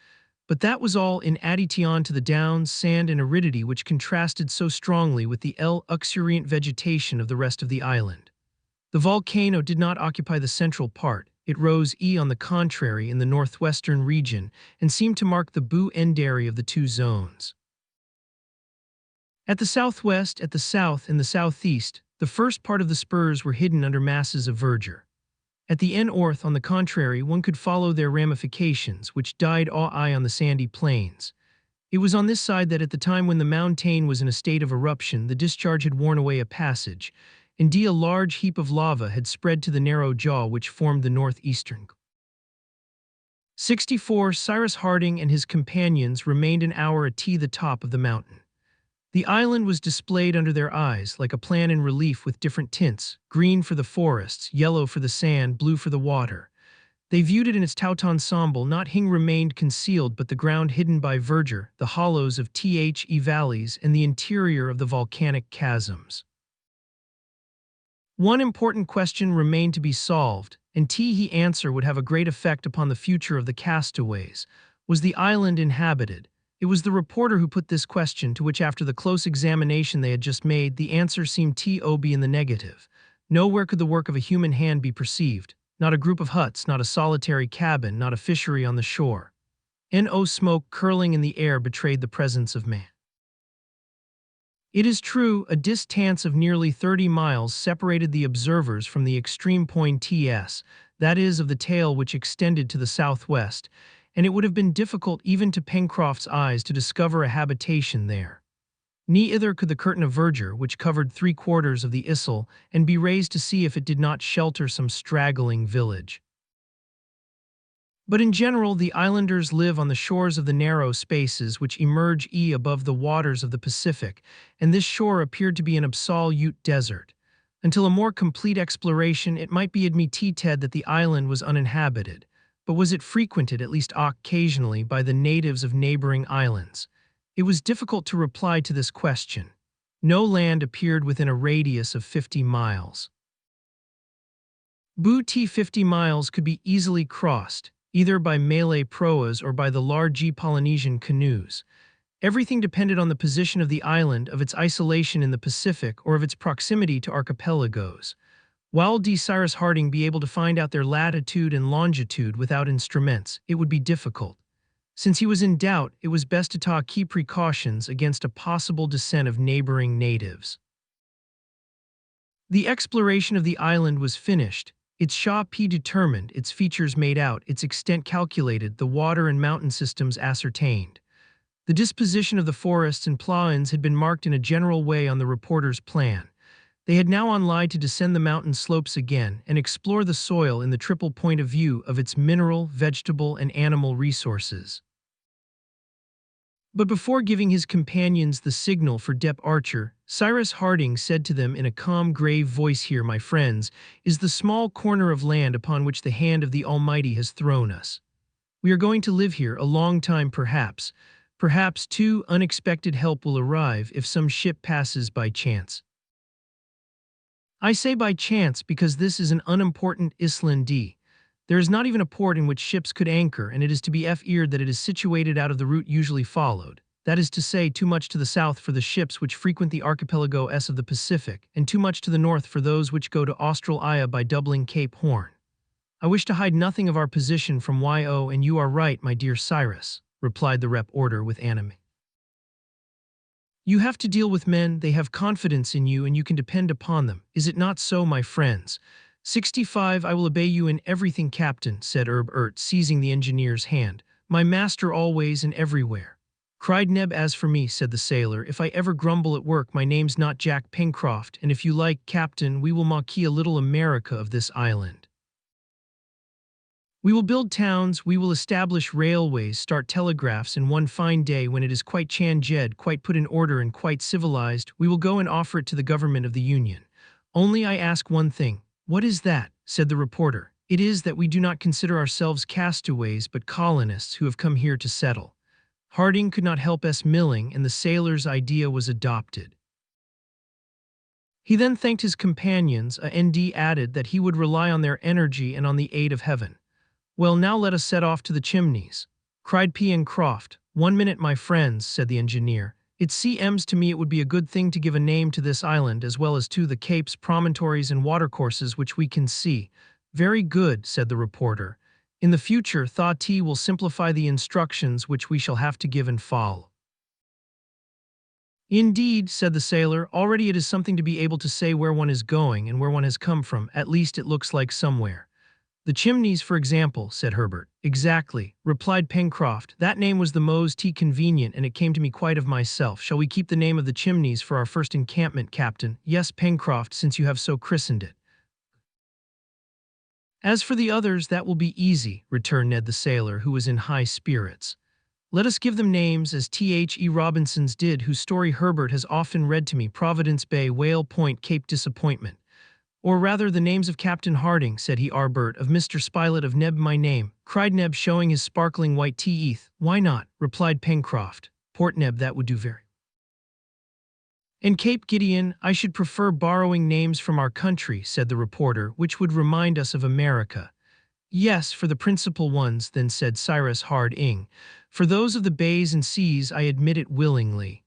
But that was all in addition to the downs, sand, and aridity which contrasted so strongly with the luxuriant vegetation of the rest of the island. The volcano did not occupy the central part. It rose on the contrary in the northwestern region and seemed to mark the boundary of the two zones. At the southwest, at the south, and the southeast, the first part of the spurs were hidden under masses of verdure. At the north, on the contrary, one could follow their ramifications, which died on the sandy plains. It was on this side that at the time when the mountain was in a state of eruption, the discharge had worn away a passage. Indeed, a large heap of lava had spread to the narrow jaw which formed the northeastern. 64. Cyrus Harding and his companions remained an hour at the top of the mountain. The island was displayed under their eyes like a plan in relief with different tints, green for the forests, yellow for the sand, blue for the water. They viewed it in its tout ensemble. Not Hing remained concealed, but the ground hidden by verdure, the hollows of the valleys, and the interior of the volcanic chasms. One important question remained to be solved, and the answer would have a great effect upon the future of the castaways. Was the island inhabited? It was the reporter who put this question, to which after the close examination they had just made, the answer seemed to be in the negative. Nowhere could the work of a human hand be perceived. Not a group of huts, not a solitary cabin, not a fishery on the shore. No smoke curling in the air betrayed the presence of man. It is true, a distance of nearly 30 miles separated the observers from the extreme point that is, of the tail which extended to the southwest, and it would have been difficult even to Pencroft's eyes to discover a habitation there. Neither could the curtain of verdure, which covered 3/4 of the isle, and be raised to see if it did not shelter some straggling village. But in general, the islanders live on the shores of the narrow spaces which emerge above the waters of the Pacific, and this shore appeared to be an absolute desert. Until a more complete exploration, it might be admitted that the island was uninhabited. But was it frequented, at least occasionally, by the natives of neighboring islands? It was difficult to reply to this question. No land appeared within a radius of 50 miles. 50 miles could be easily crossed, either by Malay proas or by the large Polynesian canoes. Everything depended on the position of the island, of its isolation in the Pacific, or of its proximity to archipelagos. While Cyrus Harding be able to find out their latitude and longitude without instruments, it would be difficult. Since he was in doubt, it was best to take precautions against a possible descent of neighboring natives. The exploration of the island was finished, its shape determined, its features made out, its extent calculated, the water and mountain systems ascertained. The disposition of the forests and plains had been marked in a general way on the reporter's plan. They had now only to descend the mountain slopes again and explore the soil in the triple point of view of its mineral, vegetable, and animal resources. But before giving his companions the signal for departure, Cyrus Harding said to them in a calm, grave voice, "Here, my friends, is the small corner of land upon which the hand of the Almighty has thrown us. We are going to live here a long time perhaps. Perhaps, too, unexpected help will arrive if some ship passes by chance. I say by chance because this is an unimportant island. There is not even a port in which ships could anchor, and it is to be feared that it is situated out of the route usually followed. that is to say, too much to the south for the ships which frequent the archipelago S of the Pacific, and too much to the north for those which go to Australia by doubling Cape Horn. I wish to hide nothing of our position from YO, and you are right, my dear Cyrus, replied the reporter with anime. You have to deal with men, they have confidence in you, and you can depend upon them. Is it not so, my friends? 65 I will obey you in everything, Captain, said Herbert, seizing the engineer's hand. My master always and everywhere. Cried Neb. As for me, said the sailor, if I ever grumble at work, my name's not Jack Pencroft, and if you like, Captain, we will make a little America of this island. We will build towns, we will establish railways, start telegraphs, and one fine day when it is quite changed, quite put in order and quite civilized, we will go and offer it to the government of the Union. Only I ask one thing. What is that? Said the reporter. It is that we do not consider ourselves castaways but colonists who have come here to settle. Harding could not help milling, and the sailor's idea was adopted. He then thanked his companions, and added that he would rely on their energy and on the aid of heaven. Well, now let us set off to the chimneys, cried Pencroft. 1 minute, my friends, said the engineer. It seems to me it would be a good thing to give a name to this island as well as to the capes, promontories, and watercourses which we can see. Very good, said the reporter. In the future, Thought will simplify the instructions which we shall have to give and follow. Indeed, said the sailor, already it is something to be able to say where one is going and where one has come from, at least it looks like somewhere. The chimneys, for example, said Herbert. Exactly, replied Pencroft. That name was the most convenient, and it came to me quite of myself. Shall we keep the name of the chimneys for our first encampment, Captain? Yes, Pencroft, since you have so christened it. As for the others, that will be easy, returned Ned the sailor, who was in high spirits. Let us give them names as T.H.E. Robinson's did, whose story Herbert has often read to me, Providence Bay, Whale Point, Cape Disappointment. Or rather the names of Captain Harding, said he, Arbert, of Mr. Spilett, of Neb my name, cried Neb, showing his sparkling white teeth. Why not, replied Pencroft. Port Neb, that would do very. And Cape Gideon, I should prefer borrowing names from our country, said the reporter, which would remind us of America. Yes, for the principal ones, then, said Cyrus Harding. For those of the bays and seas, I admit it willingly.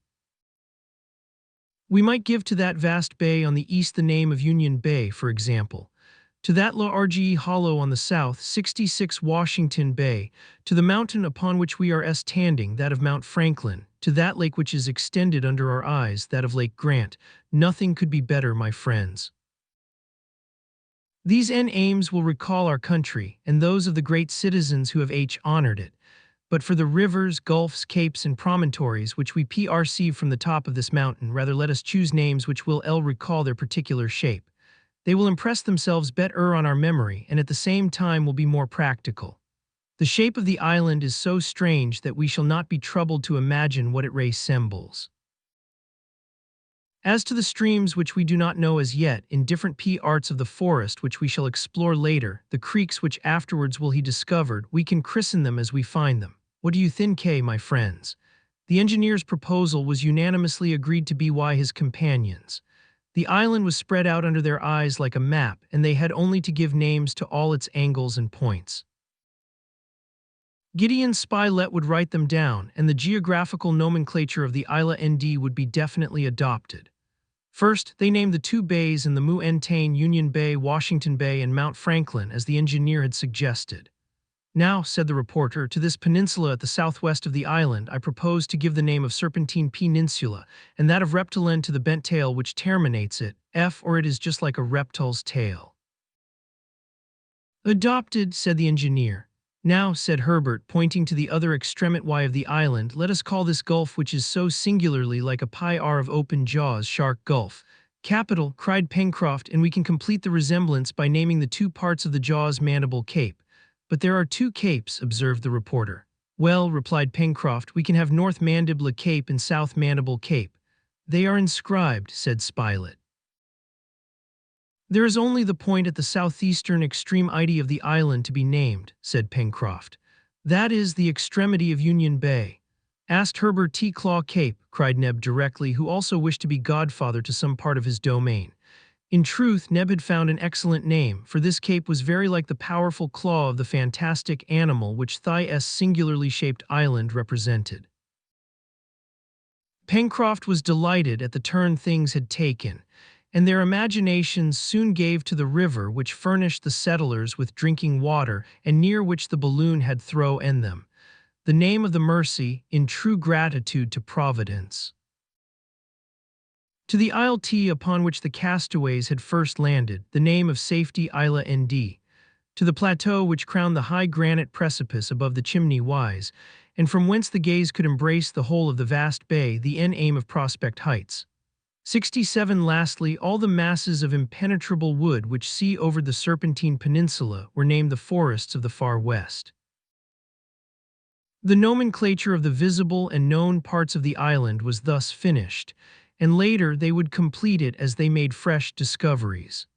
We might give to that vast bay on the east the name of Union Bay, for example. To that large hollow on the south, 66 Washington Bay. To the mountain upon which we are standing, that of Mount Franklin. To that lake which is extended under our eyes, that of Lake Grant. Nothing could be better, my friends. These names will recall our country, and those of the great citizens who have honored it. But for the rivers, gulfs, capes, and promontories which we perceive from the top of this mountain, rather let us choose names which will recall their particular shape. They will impress themselves better on our memory, and at the same time will be more practical. The shape of the island is so strange that we shall not be troubled to imagine what it resembles. As to the streams which we do not know as yet, in different parts of the forest which we shall explore later, the creeks which afterwards will be discovered, we can christen them as we find them. What do you think, my friends? The engineer's proposal was unanimously agreed to by his companions. The island was spread out under their eyes like a map, and they had only to give names to all its angles and points. Gideon Spilett would write them down, and the geographical nomenclature of the island would be definitely adopted. First, they named the two bays in the Mountain, Union Bay, Washington Bay, and Mount Franklin, as the engineer had suggested. Now, said the reporter, to this peninsula at the southwest of the island, I propose to give the name of Serpentine Peninsula, and that of Reptilen to the bent tail which terminates it, or it is just like a reptile's tail. Adopted, said the engineer. Now, said Herbert, pointing to the other extremity of the island, let us call this gulf which is so singularly like a pyre of open jaws, Shark Gulf. Capital, cried Pencroft, and we can complete the resemblance by naming the two parts of the jaws Mandible Cape. But there are two capes, observed the reporter. Well, replied Pencroft, we can have North Mandible Cape and South Mandible Cape. They are inscribed, said Spilett. There is only the point at the southeastern extremity of the island to be named, said Pencroft. That is the extremity of Union Bay. Asked Herbert T. Claw Cape, cried Neb directly, who also wished to be godfather to some part of his domain. In truth, Neb had found an excellent name, for this cape was very like the powerful claw of the fantastic animal which Thais' singularly shaped island represented. Pencroft was delighted at the turn things had taken, and their imaginations soon gave to the river which furnished the settlers with drinking water and near which the balloon had thrown them, the name of the Mercy in true gratitude to Providence. To the Isle T upon which the castaways had first landed, the name of safety Isla Nd. To the plateau which crowned the high granite precipice above the chimney Wise, and from whence the gaze could embrace the whole of the vast bay, the aim of Prospect Heights. 67. Lastly, all the masses of impenetrable wood which see over the Serpentine Peninsula were named the forests of the far west. The nomenclature of the visible and known parts of the island was thus finished, and later they would complete it as they made fresh discoveries.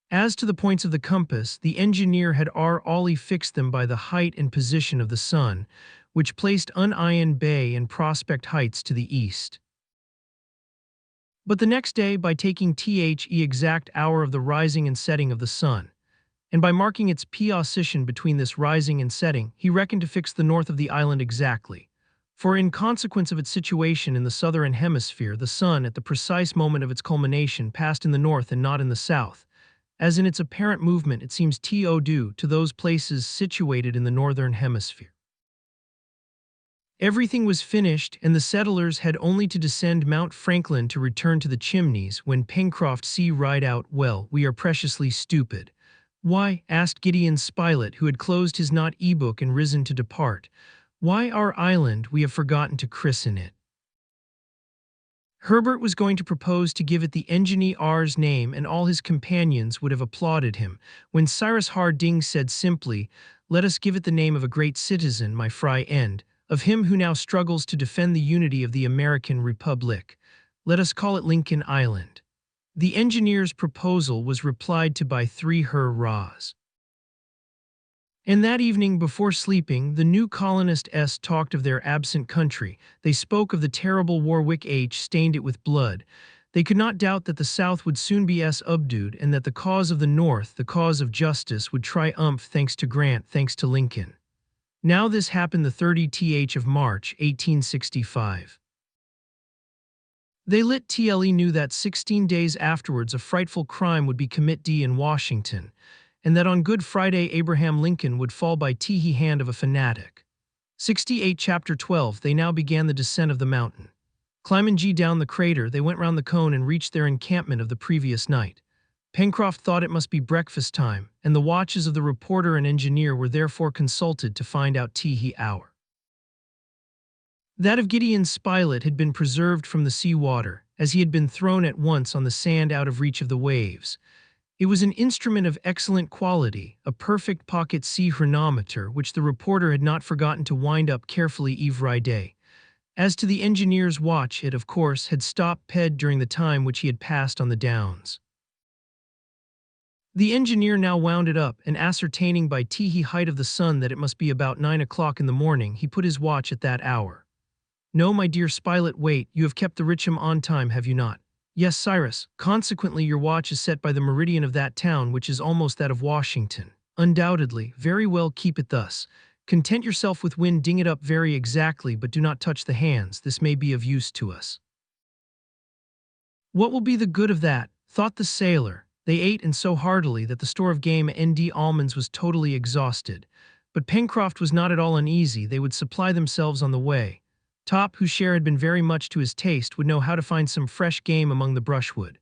As to the points of the compass, the engineer had already fixed them by the height and position of the sun, which placed Union Bay and Prospect Heights to the east. But the next day, by taking the exact hour of the rising and setting of the sun, and by marking its position between this rising and setting, he reckoned to fix the north of the island exactly. For in consequence of its situation in the southern hemisphere, the sun, at the precise moment of its culmination, passed in the north and not in the south, as in its apparent movement it seems due to those places situated in the northern hemisphere. Everything was finished, and the settlers had only to descend Mount Franklin to return to the Chimneys, when Pencroft cried out, "Well, we are preciously stupid." "Why?" asked Gideon Spilett, who had closed his book and risen to depart. "Why, our island, we have forgotten to christen it." Herbert was going to propose to give it the engineer's name, and all his companions would have applauded him, when Cyrus Harding said simply, "Let us give it the name of a great citizen, my friend, of him who now struggles to defend the unity of the American Republic. Let us call it Lincoln Island." The engineer's proposal was replied to by 3 hurrahs. And that evening, before sleeping, the new colonists talked of their absent country. They spoke of the terrible war which stained it with blood. They could not doubt that the South would soon be subdued, and that the cause of the North, the cause of justice, would triumph, thanks to Grant, thanks to Lincoln. Now this happened the 30th of March, 1865. They knew that 16 days afterwards a frightful crime would be committed in Washington, and that on Good Friday Abraham Lincoln would fall by the hand of a fanatic. 68. Chapter 12. They now began the descent of the mountain. Climbing down the crater, they went round the cone and reached their encampment of the previous night. Pencroft thought it must be breakfast time, and the watches of the reporter and engineer were therefore consulted to find out the hour. That of Gideon Spilett had been preserved from the sea water, as he had been thrown at once on the sand out of reach of the waves. It was an instrument of excellent quality, a perfect pocket sea chronometer, which the reporter had not forgotten to wind up carefully every day. As to the engineer's watch, it, of course, had stopped during the time which he had passed on the downs. The engineer now wound it up, and ascertaining by the height of the sun that it must be about 9 o'clock in the morning, he put his watch at that hour. "No, my dear Spilett, wait, you have kept the Richmond on time, have you not?" "Yes, Cyrus, consequently your watch is set by the meridian of that town, which is almost that of Washington." "Undoubtedly. Very well, keep it thus. Content yourself with winding it up very exactly, but do not touch the hands, this may be of use to us." "What will be the good of that?" thought the sailor. They ate, and so heartily that the store of game and almonds was totally exhausted. But Pencroft was not at all uneasy, they would supply themselves on the way. Top, whose share had been very much to his taste, would know how to find some fresh game among the brushwood.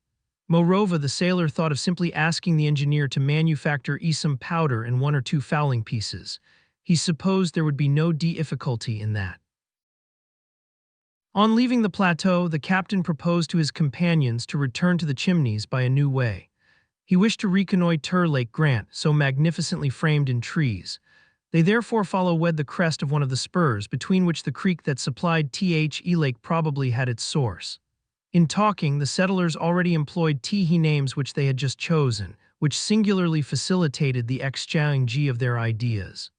Moreover, the sailor thought of simply asking the engineer to manufacture some powder and 1 or 2 fowling pieces. He supposed there would be no difficulty in that. On leaving the plateau, the captain proposed to his companions to return to the Chimneys by a new way. He wished to reconnoitre Lake Grant, so magnificently framed in trees. They therefore followed the crest of one of the spurs, between which the creek that supplied the lake probably had its source. In talking, the settlers already employed the names which they had just chosen, which singularly facilitated the exchange of their ideas.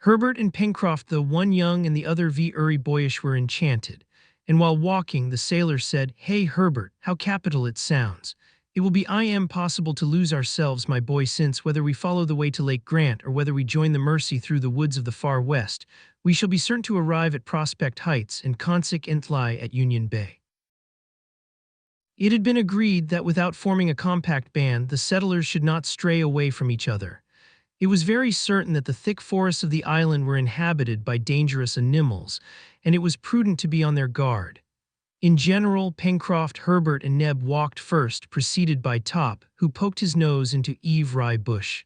Herbert and Pencroft, the one young and the other very boyish, were enchanted, and while walking the sailor said, "Hey, Herbert, how capital it sounds. It will be impossible to lose ourselves, my boy, since, whether we follow the way to Lake Grant or whether we join the Mersey through the woods of the far west, we shall be certain to arrive at Prospect Heights and consequently at Union Bay. It had been agreed that without forming a compact band, the settlers should not stray away from each other. It was very certain that the thick forests of the island were inhabited by dangerous animals, and it was prudent to be on their guard. In general, Pencroft, Herbert, and Neb walked first, preceded by Top, who poked his nose into Eve Rye bush.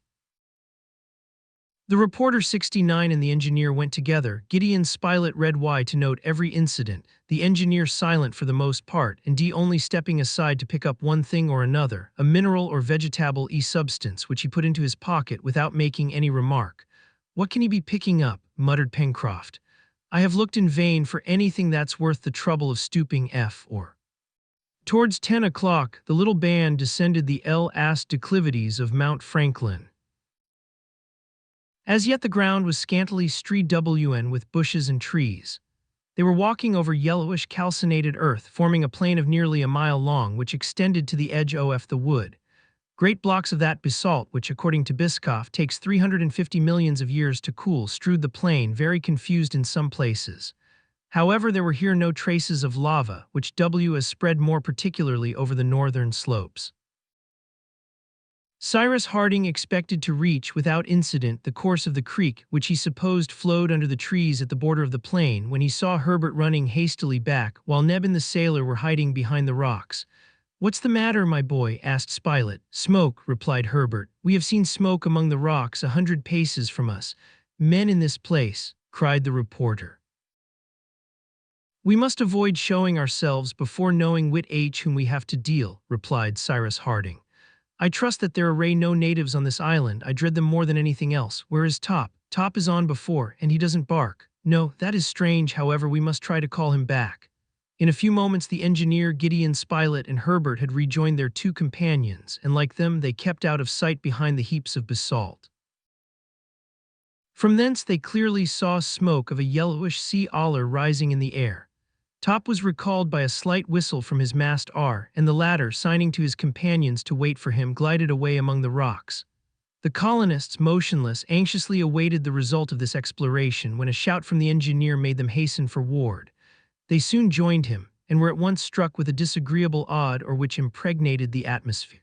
The reporter 69 and the engineer went together. Gideon Spilett read Y to note every incident, the engineer silent for the most part, and D only stepping aside to pick up one thing or another, a mineral or vegetable substance, which he put into his pocket without making any remark. "What can he be picking up?" muttered Pencroft. "I have looked in vain for anything that's worth the trouble of stooping or." Towards 10 o'clock, the little band descended the declivities of Mount Franklin. As yet the ground was scantily strewn with bushes and trees. They were walking over yellowish calcinated earth, forming a plain of nearly a mile long, which extended to the edge of the wood. Great blocks of that basalt, which, according to Biscoff, takes 350 millions of years to cool, strewed the plain, very confused in some places. However, there were here no traces of lava, which has spread more particularly over the northern slopes. Cyrus Harding expected to reach without incident the course of the creek, which he supposed flowed under the trees at the border of the plain, when he saw Herbert running hastily back, while Neb and the sailor were hiding behind the rocks. "What's the matter, my boy?" asked Spilett. "Smoke," replied Herbert. "We have seen smoke among the rocks 100 paces from us." "Men in this place," cried the reporter. "We must avoid showing ourselves before knowing whom we have to deal," replied Cyrus Harding. "I trust that there are no natives on this island. I dread them more than anything else. Where is Top? Top is on before, and he doesn't bark. No, that is strange. However, we must try to call him back." In a few moments the engineer, Gideon Spilett, and Herbert had rejoined their two companions, and like them they kept out of sight behind the heaps of basalt. From thence they clearly saw smoke of a yellowish sea oller rising in the air. Top was recalled by a slight whistle from his mast R, and the latter, signing to his companions to wait for him, glided away among the rocks. The colonists, motionless, anxiously awaited the result of this exploration, when a shout from the engineer made them hasten forward. They soon joined him, and were at once struck with a disagreeable odor which impregnated the atmosphere.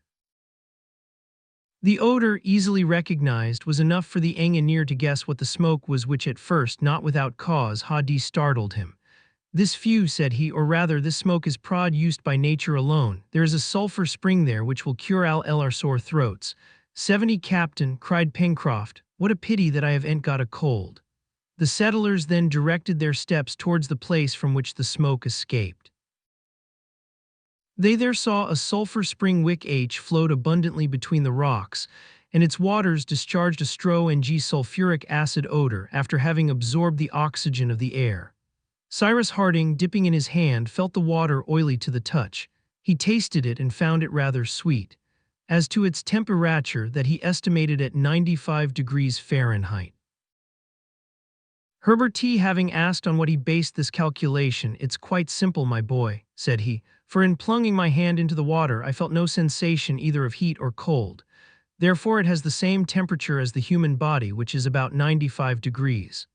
The odor, easily recognized, was enough for the engineer to guess what the smoke was, which at first, not without cause, startled him. "This few," said he, "or rather, this smoke is used by nature alone. There is a sulphur spring there which will cure all our sore throats." "70, Captain," cried Pencroft. "What a pity that I haven't got a cold." The settlers then directed their steps towards the place from which the smoke escaped. They there saw a sulphur spring which flowed abundantly between the rocks, and its waters discharged a strong sulfuric acid odor after having absorbed the oxygen of the air. Cyrus Harding, dipping in his hand, felt the water oily to the touch. He tasted it and found it rather sweet. As to its temperature, that he estimated at 95 degrees Fahrenheit. Herbert T. having asked on what he based this calculation, "It's quite simple, my boy," said he, "for in plunging my hand into the water I felt no sensation either of heat or cold. Therefore it has the same temperature as the human body, which is about 95 degrees.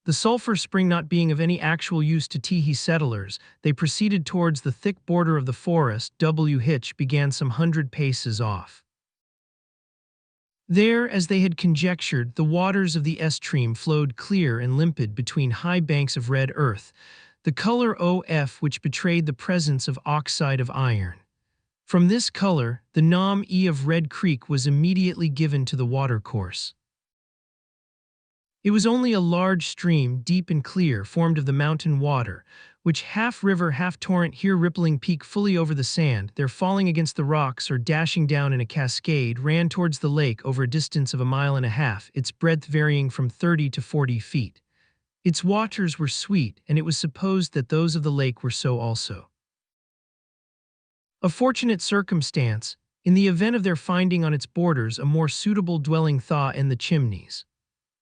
The sulphur spring not being of any actual use to Teehee settlers, they proceeded towards the thick border of the forest, which began some 100 paces off. There, as they had conjectured, the waters of the stream flowed clear and limpid between high banks of red earth, the color which betrayed the presence of oxide of iron. From this color, the name of Red Creek was immediately given to the watercourse. It was only a large stream, deep and clear, formed of the mountain water, which half river, half torrent, here rippling peak fully over the sand, there falling against the rocks or dashing down in a cascade, ran towards the lake over a distance of 1.5 miles, its breadth varying from 30 to 40 feet. Its waters were sweet, and it was supposed that those of the lake were so also. A fortunate circumstance, in the event of their finding on its borders a more suitable dwelling thaw in the chimneys.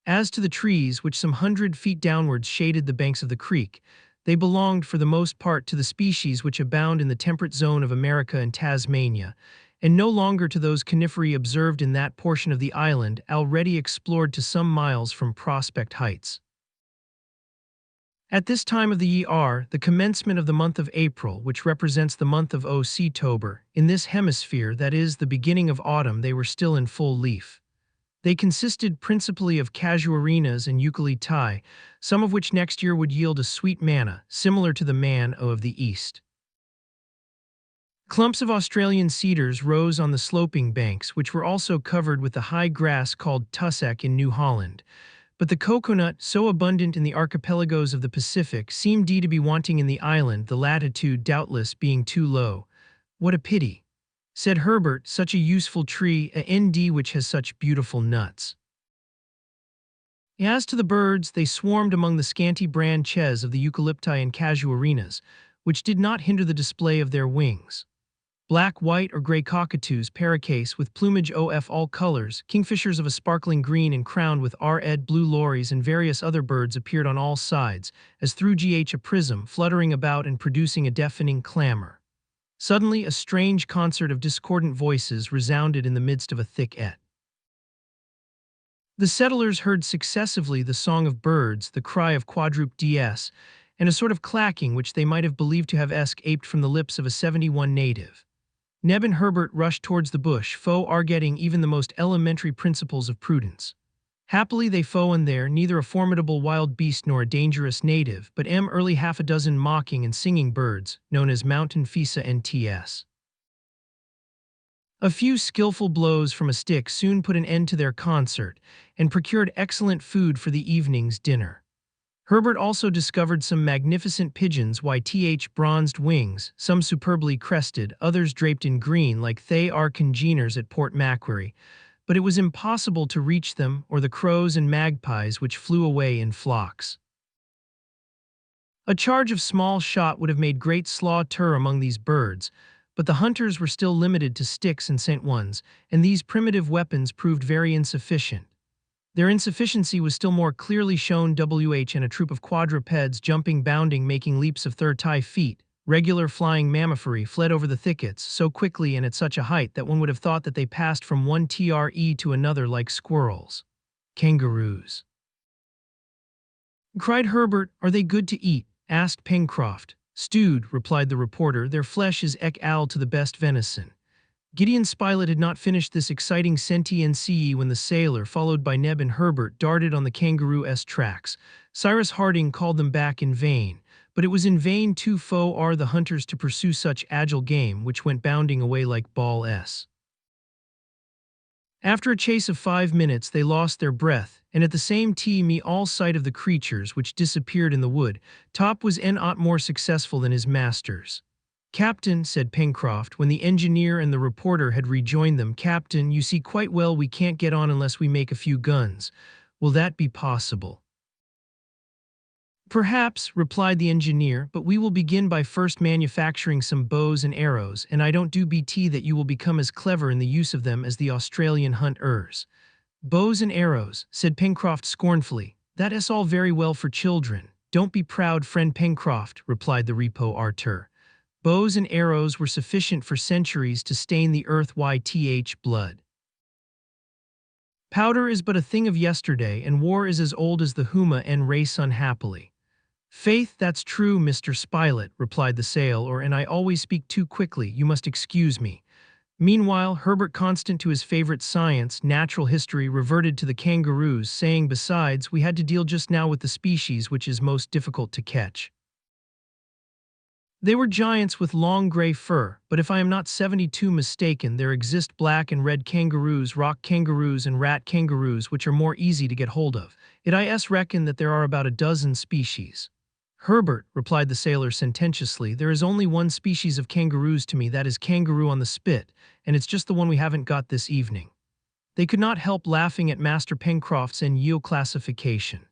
As to the trees which some 100 feet downwards shaded the banks of the creek, they belonged for the most part to the species which abound in the temperate zone of America and Tasmania, and no longer to those coniferae observed in that portion of the island already explored to some miles from Prospect Heights. At this time of the year, the commencement of the month of April, which represents the month of October, in this hemisphere, that is, the beginning of autumn, they were still in full leaf. They consisted principally of casuarinas and eucalypti, some of which next year would yield a sweet manna, similar to the man-o of the East. Clumps of Australian cedars rose on the sloping banks, which were also covered with the high grass called tussock in New Holland. But the coconut, so abundant in the archipelagos of the Pacific, seemed to be wanting in the island, the latitude doubtless being too low. "What a pity," said Herbert, "such a useful tree, a nd which has such beautiful nuts." As to the birds, they swarmed among the scanty branches of the eucalypti and casuarinas, which did not hinder the display of their wings. Black, white, or gray cockatoos, paroquets with plumage of all colors, kingfishers of a sparkling green and crowned with red blue lories, and various other birds appeared on all sides, as through a prism, fluttering about and producing a deafening clamor. Suddenly a strange concert of discordant voices resounded in the midst of a thicket. The settlers heard successively the song of birds, the cry of quadrupeds, and a sort of clacking which they might have believed to have escaped from the lips of a 71 native. Neb and Herbert rushed towards the bush, forgetting even the most elementary principles of prudence. Happily they found there neither a formidable wild beast nor a dangerous native, but early half a dozen mocking and singing birds, known as mountain fisa nts. A few skillful blows from a stick soon put an end to their concert, and procured excellent food for the evening's dinner. Herbert also discovered some magnificent pigeons with bronzed wings, some superbly crested, others draped in green like they are congeners at Port Macquarie, but it was impossible to reach them or the crows and magpies which flew away in flocks. A charge of small shot would have made great slaughter among these birds, but the hunters were still limited to sticks and scent ones, and these primitive weapons proved very insufficient. Their insufficiency was still more clearly shown and a troop of quadrupeds jumping, bounding, making leaps of 30 feet, regular flying mammiferae fled over the thickets so quickly and at such a height that one would have thought that they passed from one tree to another like squirrels. "Kangaroos," cried Herbert. "Are they good to eat?" asked Pencroft. "Stewed," replied the reporter. "Their flesh is equal to the best venison." Gideon Spilett had not finished this exciting sentence when the sailor, followed by Neb and Herbert, darted on the kangaroo's tracks. Cyrus Harding called them back in vain, but it was in vain too for the hunters to pursue such agile game, which went bounding away like balls. After a chase of 5 minutes they lost their breath, and at the same time all sight of the creatures, which disappeared in the wood. Top was not more successful than his masters. "Captain," said Pencroft, when the engineer and the reporter had rejoined them, "Captain, you see quite well we can't get on unless we make a few guns. Will that be possible?" "Perhaps," replied the engineer, "but we will begin by first manufacturing some bows and arrows, and I don't doubt that you will become as clever in the use of them as the Australian hunters." "Bows and arrows," said Pencroft scornfully, "that is all very well for children." "Don't be proud, friend Pencroft," replied the reporter. "Bows and arrows were sufficient for centuries to stain the earth with blood. Powder is but a thing of yesterday, and war is as old as the human race, unhappily." "Faith, that's true, Mr. Spilett," replied the sailor, "and I always speak too quickly, you must excuse me." Meanwhile, Herbert, constant to his favorite science, natural history, reverted to the kangaroos, saying, "Besides, we had to deal just now with the species which is most difficult to catch. They were giants with long gray fur, but if I am not 72 mistaken, there exist black and red kangaroos, rock kangaroos, and rat kangaroos, which are more easy to get hold of. It reckon that there are about a dozen species." "Herbert," replied the sailor sententiously, "there is only one species of kangaroos to me, that is kangaroo on the spit, and it's just the one we haven't got this evening." They could not help laughing at Master Pencroft's classification.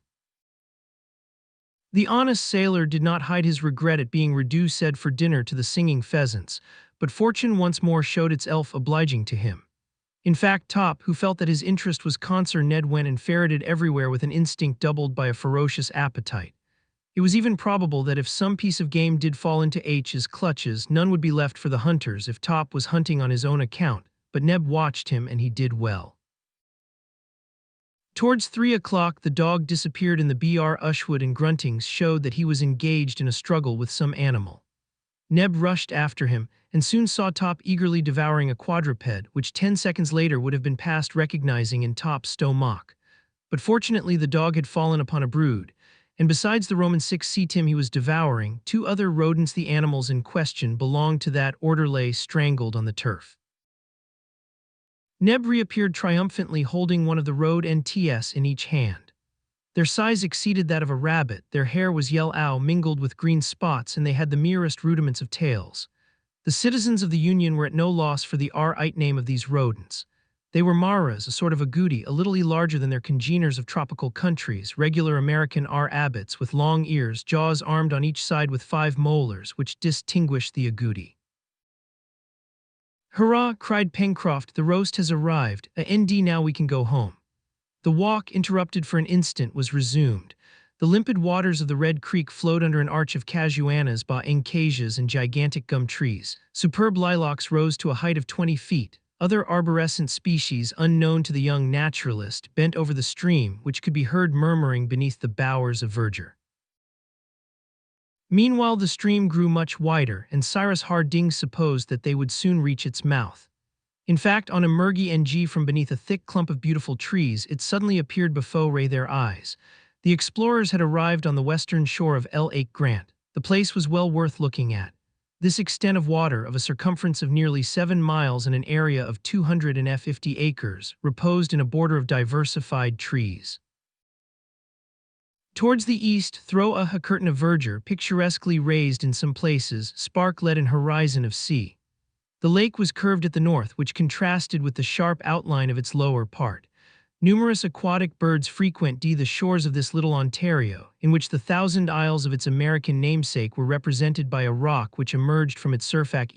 The honest sailor did not hide his regret at being reduced for dinner to the singing pheasants, but fortune once more showed its elf obliging to him. In fact, Top, who felt that his interest was concerned, went and ferreted everywhere with an instinct doubled by a ferocious appetite. It was even probable that if some piece of game did fall into H's clutches, none would be left for the hunters if Top was hunting on his own account, but Neb watched him and he did well. Towards 3 o'clock, the dog disappeared and the Br Ushwood and gruntings showed that he was engaged in a struggle with some animal. Neb rushed after him and soon saw Top eagerly devouring a quadruped, which 10 seconds later would have been past recognizing in Top's stomach. But fortunately the dog had fallen upon a brood, and besides the Roman 6 Tim he was devouring, 2 other rodents. The animals in question belonged to that order lay strangled on the turf. Neb reappeared triumphantly holding one of the Rode NTS in each hand. Their size exceeded that of a rabbit, their hair was yellow mingled with green spots, and they had the merest rudiments of tails. The citizens of the Union were at no loss for the right name of these rodents. They were maras, a sort of agouti, a little larger than their congeners of tropical countries, regular American abbots with long ears, jaws armed on each side with 5 molars, which distinguished the agouti. "Hurrah!" cried Pencroft, "the roast has arrived. Now we can go home." The walk, interrupted for an instant, was resumed. The limpid waters of the Red Creek flowed under an arch of casuanas, acacias, and gigantic gum trees. Superb lilacs rose to a height of 20 feet. Other arborescent species, unknown to the young naturalist, bent over the stream, which could be heard murmuring beneath the bowers of verdure. Meanwhile the stream grew much wider, and Cyrus Harding supposed that they would soon reach its mouth. In fact, on emerging from beneath a thick clump of beautiful trees, it suddenly appeared before their eyes. The explorers had arrived on the western shore of Lake Grant. The place was well worth looking at. This extent of water, of a circumference of nearly 7 miles and an area of 250 acres, reposed in a border of diversified trees. Towards the east, through a curtain of verdure, picturesquely raised in some places, spark-led an horizon of sea. The lake was curved at the north, which contrasted with the sharp outline of its lower part. Numerous aquatic birds frequent the shores of this little Ontario, in which the Thousand Isles of its American namesake were represented by a rock which emerged from its surface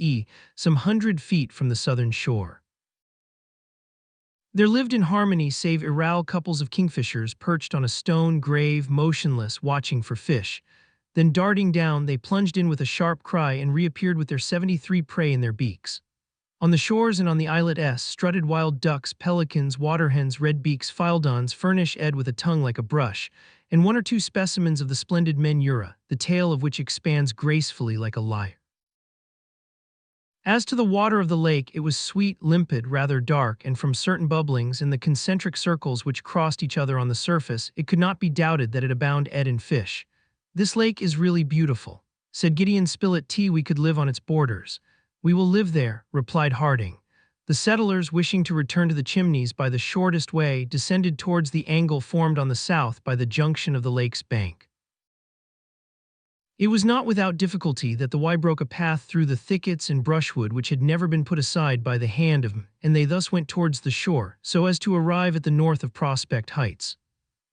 some 100 feet from the southern shore. There lived in harmony save irregular couples of kingfishers perched on a stone grave, motionless, watching for fish. Then darting down, they plunged in with a sharp cry and reappeared with their 73 prey in their beaks. On the shores and on the islet strutted wild ducks, pelicans, waterhens, redbeaks, fildons, furnish ed with a tongue like a brush, and 1 or 2 specimens of the splendid menura, the tail of which expands gracefully like a lyre. As to the water of the lake, it was sweet, limpid, rather dark, and from certain bubblings in the concentric circles which crossed each other on the surface, it could not be doubted that it abounded in fish. "This lake is really beautiful," said Gideon Spilett. "We could live on its borders." "We will live there," replied Harding. The settlers, wishing to return to the Chimneys by the shortest way, descended towards the angle formed on the south by the junction of the lake's bank. It was not without difficulty that the Y broke a path through the thickets and brushwood which had never been put aside by the hand of him, and they thus went towards the shore, so as to arrive at the north of Prospect Heights.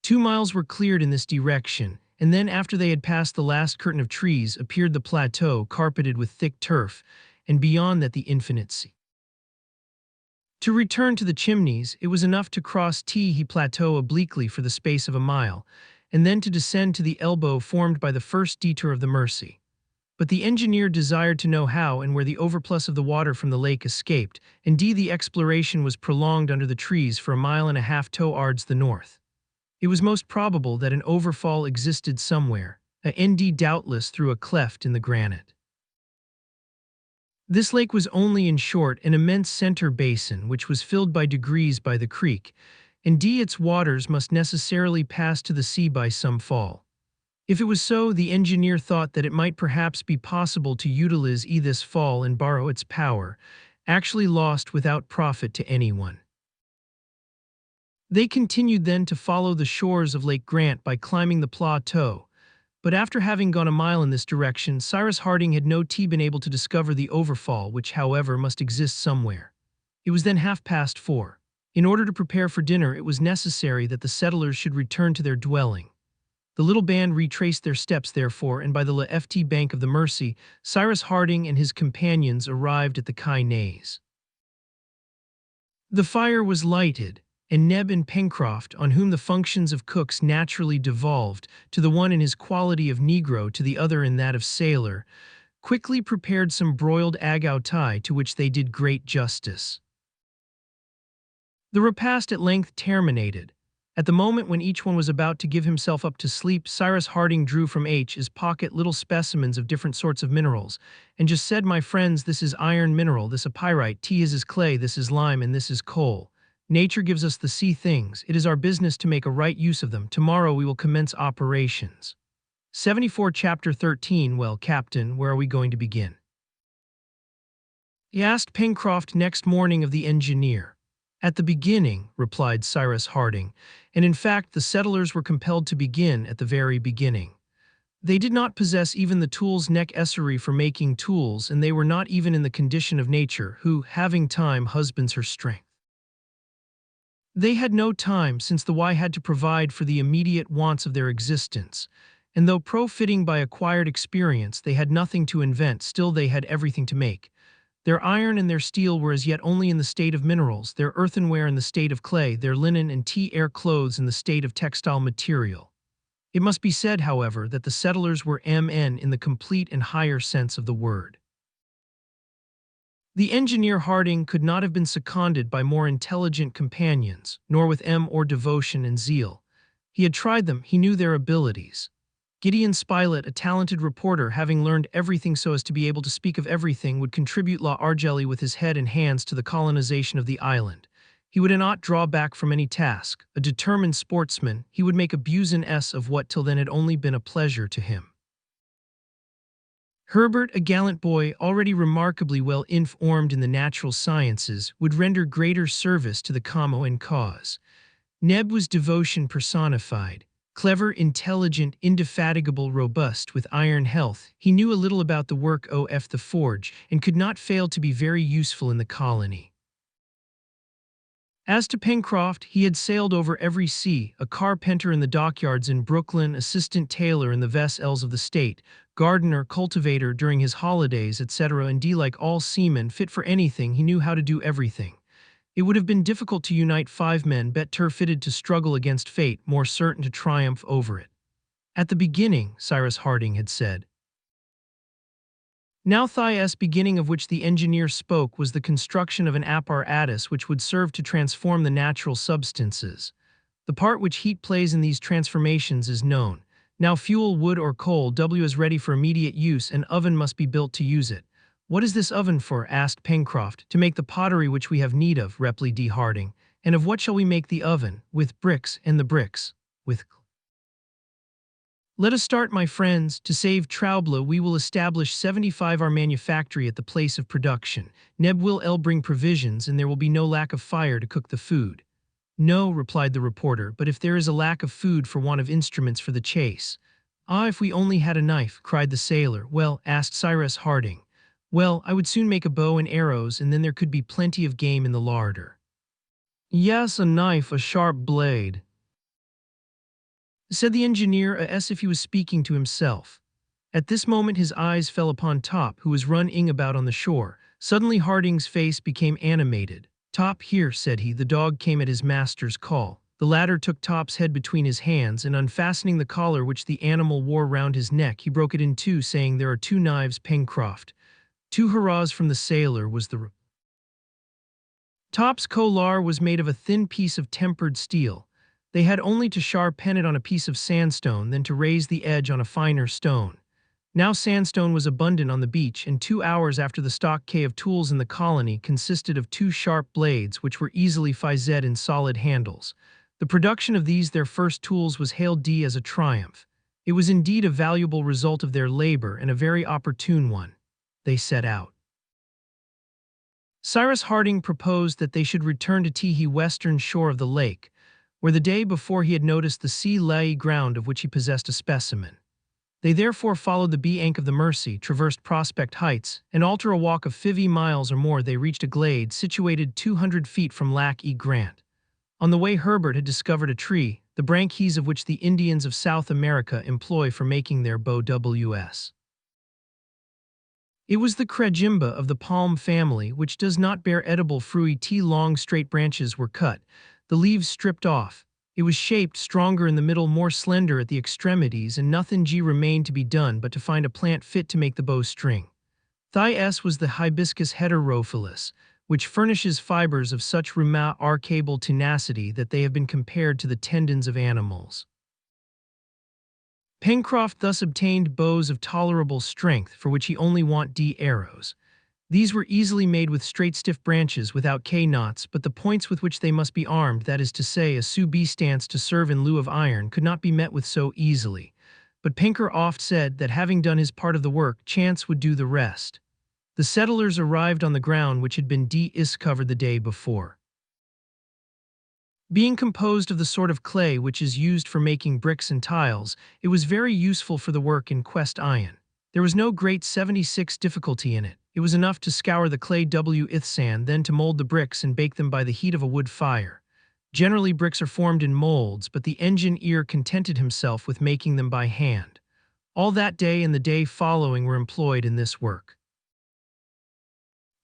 2 miles were cleared in this direction, and then after they had passed the last curtain of trees appeared the plateau carpeted with thick turf, and beyond that the infinite sea. To return to the Chimneys, it was enough to cross the plateau obliquely for the space of a mile, and then to descend to the elbow formed by the first detour of the Mersey. But the engineer desired to know how and where the overplus of the water from the lake escaped, and the exploration was prolonged under the trees for 1.5 miles towards the north. It was most probable that an overfall existed somewhere, doubtless through a cleft in the granite. This lake was only, in short, an immense center basin which was filled by degrees by the creek, and its waters must necessarily pass to the sea by some fall. If it was so, the engineer thought that it might perhaps be possible to utilize this fall and borrow its power, actually lost without profit to anyone. They continued then to follow the shores of Lake Grant by climbing the plateau, but after having gone a mile in this direction, Cyrus Harding had been able to discover the overfall, which, however, must exist somewhere. It was then 4:30. In order to prepare for dinner, it was necessary that the settlers should return to their dwelling. The little band retraced their steps, therefore, and by the left bank of the Mersey, Cyrus Harding and his companions arrived at the Kai Nays. The fire was lighted, and Neb and Pencroft, on whom the functions of cooks naturally devolved, to the one in his quality of negro, to the other in that of sailor, quickly prepared some broiled agouti to which they did great justice. The repast at length terminated. At the moment when each one was about to give himself up to sleep, Cyrus Harding drew from his pocket little specimens of different sorts of minerals, and just said, "My friends, this is iron mineral, this a pyrite, this is clay, this is lime, and this is coal. Nature gives us the sea things. It is our business to make a right use of them. Tomorrow we will commence operations." 74 Chapter 13 Well, Captain, where are we going to begin? He asked Pencroft next morning of the engineer. "At the beginning," replied Cyrus Harding, and in fact the settlers were compelled to begin at the very beginning. They did not possess even the tools necessary for making tools, and they were not even in the condition of nature, who, having time, husbands her strength. They had no time, since the Y had to provide for the immediate wants of their existence, and though profiting by acquired experience, they had nothing to invent, still they had everything to make. Their iron and their steel were as yet only in the state of minerals, their earthenware in the state of clay, their linen and tea-air clothes in the state of textile material. It must be said, however, that the settlers were men in the complete and higher sense of the word. The engineer Harding could not have been seconded by more intelligent companions, nor with more devotion and zeal. He had tried them, he knew their abilities. Gideon Spilett, a talented reporter, having learned everything so as to be able to speak of everything, would contribute largely with his head and hands to the colonization of the island. He would not draw back from any task. A determined sportsman, he would make a business of what till then had only been a pleasure to him. Herbert, a gallant boy, already remarkably well informed in the natural sciences, would render greater service to the common cause. Neb was devotion personified. Clever, intelligent, indefatigable, robust, with iron health, he knew a little about the work of the forge, and could not fail to be very useful in the colony. As to Pencroft, he had sailed over every sea, a carpenter in the dockyards in Brooklyn, assistant tailor in the vessels of the state, gardener, cultivator during his holidays, etc. Indeed, like all seamen fit for anything, he knew how to do everything. It would have been difficult to unite 5 men better fitted to struggle against fate, more certain to triumph over it. At the beginning, Cyrus Harding had said. Now the beginning of which the engineer spoke was the construction of an apparatus which would serve to transform the natural substances. The part which heat plays in these transformations is known. Now fuel, wood or coal, is ready for immediate use, an oven must be built to use it. "What is this oven for?" asked Pencroft. "To make the pottery which we have need of," replied Harding. "And of what shall we make the oven?" "With bricks, and the bricks with Let us start, my friends. To save trouble, we will establish 75 our manufactory at the place of production. Neb will bring provisions, and there will be no lack of fire to cook the food." "No," replied the reporter, "but if there is a lack of food for want of instruments for the chase." "Ah, if we only had a knife," cried the sailor. "Well," asked Cyrus Harding. "Well, I would soon make a bow and arrows, and then there could be plenty of game in the larder." "Yes, a knife, a sharp blade," said the engineer, as if he was speaking to himself. At this moment his eyes fell upon Top, who was running about on the shore. Suddenly Harding's face became animated. "Top, here," said he. The dog came at his master's call. The latter took Top's head between his hands, and unfastening the collar which the animal wore round his neck, he broke it in two, saying, "There are 2 knives, Pencroft." 2 hurrahs from the sailor was the Top's collar was made of a thin piece of tempered steel. They had only to sharpen it on a piece of sandstone, then to raise the edge on a finer stone. Now sandstone was abundant on the beach, and 2 hours after the stock of tools in the colony consisted of 2 sharp blades which were easily fixed in solid handles. The production of these their first tools was hailed as a triumph. It was indeed a valuable result of their labor, and a very opportune one. They set out. Cyrus Harding proposed that they should return to the western shore of the lake, where the day before he had noticed the sea lay ground of which he possessed a specimen. They therefore followed the bank of the Mersey, traversed Prospect Heights, and after a walk of 50 miles or more they reached a glade situated 200 feet from Lac Grant. On the way Herbert had discovered a tree, the branches of which the Indians of South America employ for making their bows. It was the crejimba of the palm family, which does not bear edible fruit. Long straight branches were cut. the leaves stripped off. It was shaped stronger in the middle, more slender at the extremities, and nothing remained to be done but to find a plant fit to make the bowstring. Thigh-S was the hibiscus heterophyllus, which furnishes fibers of such remarkable tenacity that they have been compared to the tendons of animals. Pencroft thus obtained bows of tolerable strength, for which he only wanted arrows. These were easily made with straight stiff branches without knots, but the points with which they must be armed, that is to say, a stance to serve in lieu of iron, could not be met with so easily. But Pencroft said that having done his part of the work, chance would do the rest. The settlers arrived on the ground which had been discovered the day before. Being composed of the sort of clay which is used for making bricks and tiles, it was very useful for the work in quest iron. There was no great 76 difficulty in it. It was enough to scour the clay with sand, then to mold the bricks and bake them by the heat of a wood fire. Generally bricks are formed in molds, but the engineer contented himself with making them by hand. All that day and the day following were employed in this work.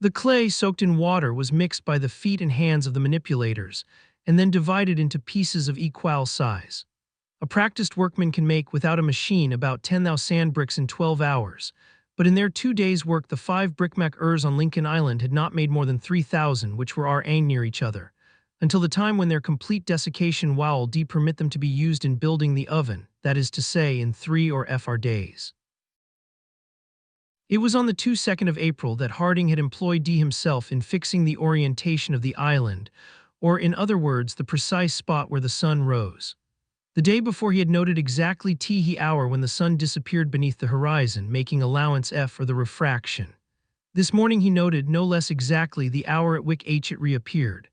The clay soaked in water was mixed by the feet and hands of the manipulators, and then divided into pieces of equal size. A practiced workman can make without a machine about 10,000 sand bricks in 12 hours, but in their 2 days' work the 5 brickmakers on Lincoln Island had not made more than 3,000, which were near each other, until the time when their complete desiccation will permit them to be used in building the oven, that is to say, in 3 or 4 days. It was on the 22nd of April that Harding had employed himself in fixing the orientation of the island, or in other words, the precise spot where the sun rose. The day before he had noted exactly the hour when the sun disappeared beneath the horizon, making allowance for the refraction. This morning he noted no less exactly the hour at which it reappeared.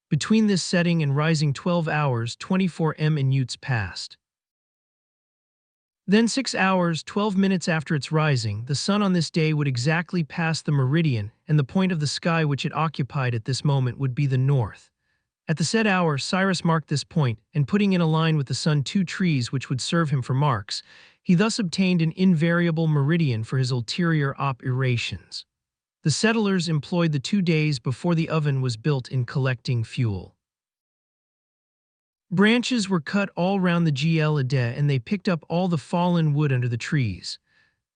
Between this setting and rising 12 hours 24 minutes passed. Then 6 hours 12 minutes after its rising, the sun on this day would exactly pass the meridian, and the point of the sky which it occupied at this moment would be the north. At the said hour, Cyrus marked this point, and putting in a line with the sun 2 trees which would serve him for marks, he thus obtained an invariable meridian for his ulterior operations. The settlers employed the 2 days before the oven was built in collecting fuel. Branches were cut all round the glade, and they picked up all the fallen wood under the trees.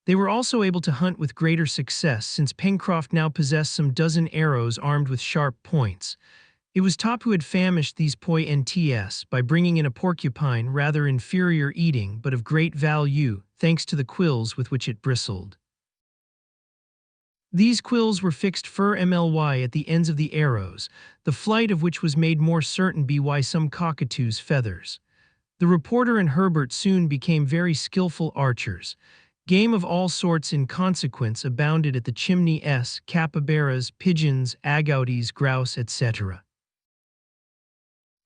They were also able to hunt with greater success, since Pencroft now possessed some dozen arrows armed with sharp points. It was Top who had famished these points by bringing in a porcupine rather inferior eating but of great value, thanks to the quills with which it bristled. These quills were fixed firmly at the ends of the arrows, the flight of which was made more certain by some cockatoo's feathers. The reporter and Herbert soon became very skillful archers. Game of all sorts in consequence abounded at the chimneys, capybaras, pigeons, agouties, grouse, etc.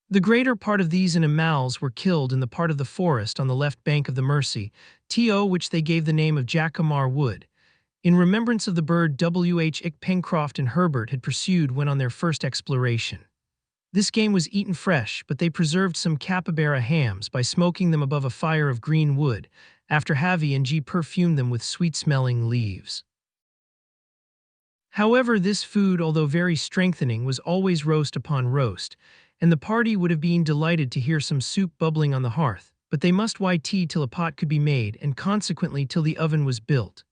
The greater part of these animals were killed in the part of the forest on the left bank of the Mersey, to which they gave the name of Jacamar Wood, in remembrance of the bird which Pencroft and Herbert had pursued when on their first exploration. This game was eaten fresh, but they preserved some capybara hams by smoking them above a fire of green wood, after having perfumed them with sweet-smelling leaves. However, this food, although very strengthening, was always roast upon roast, and the party would have been delighted to hear some soup bubbling on the hearth, but they must wait till a pot could be made, and consequently till the oven was built.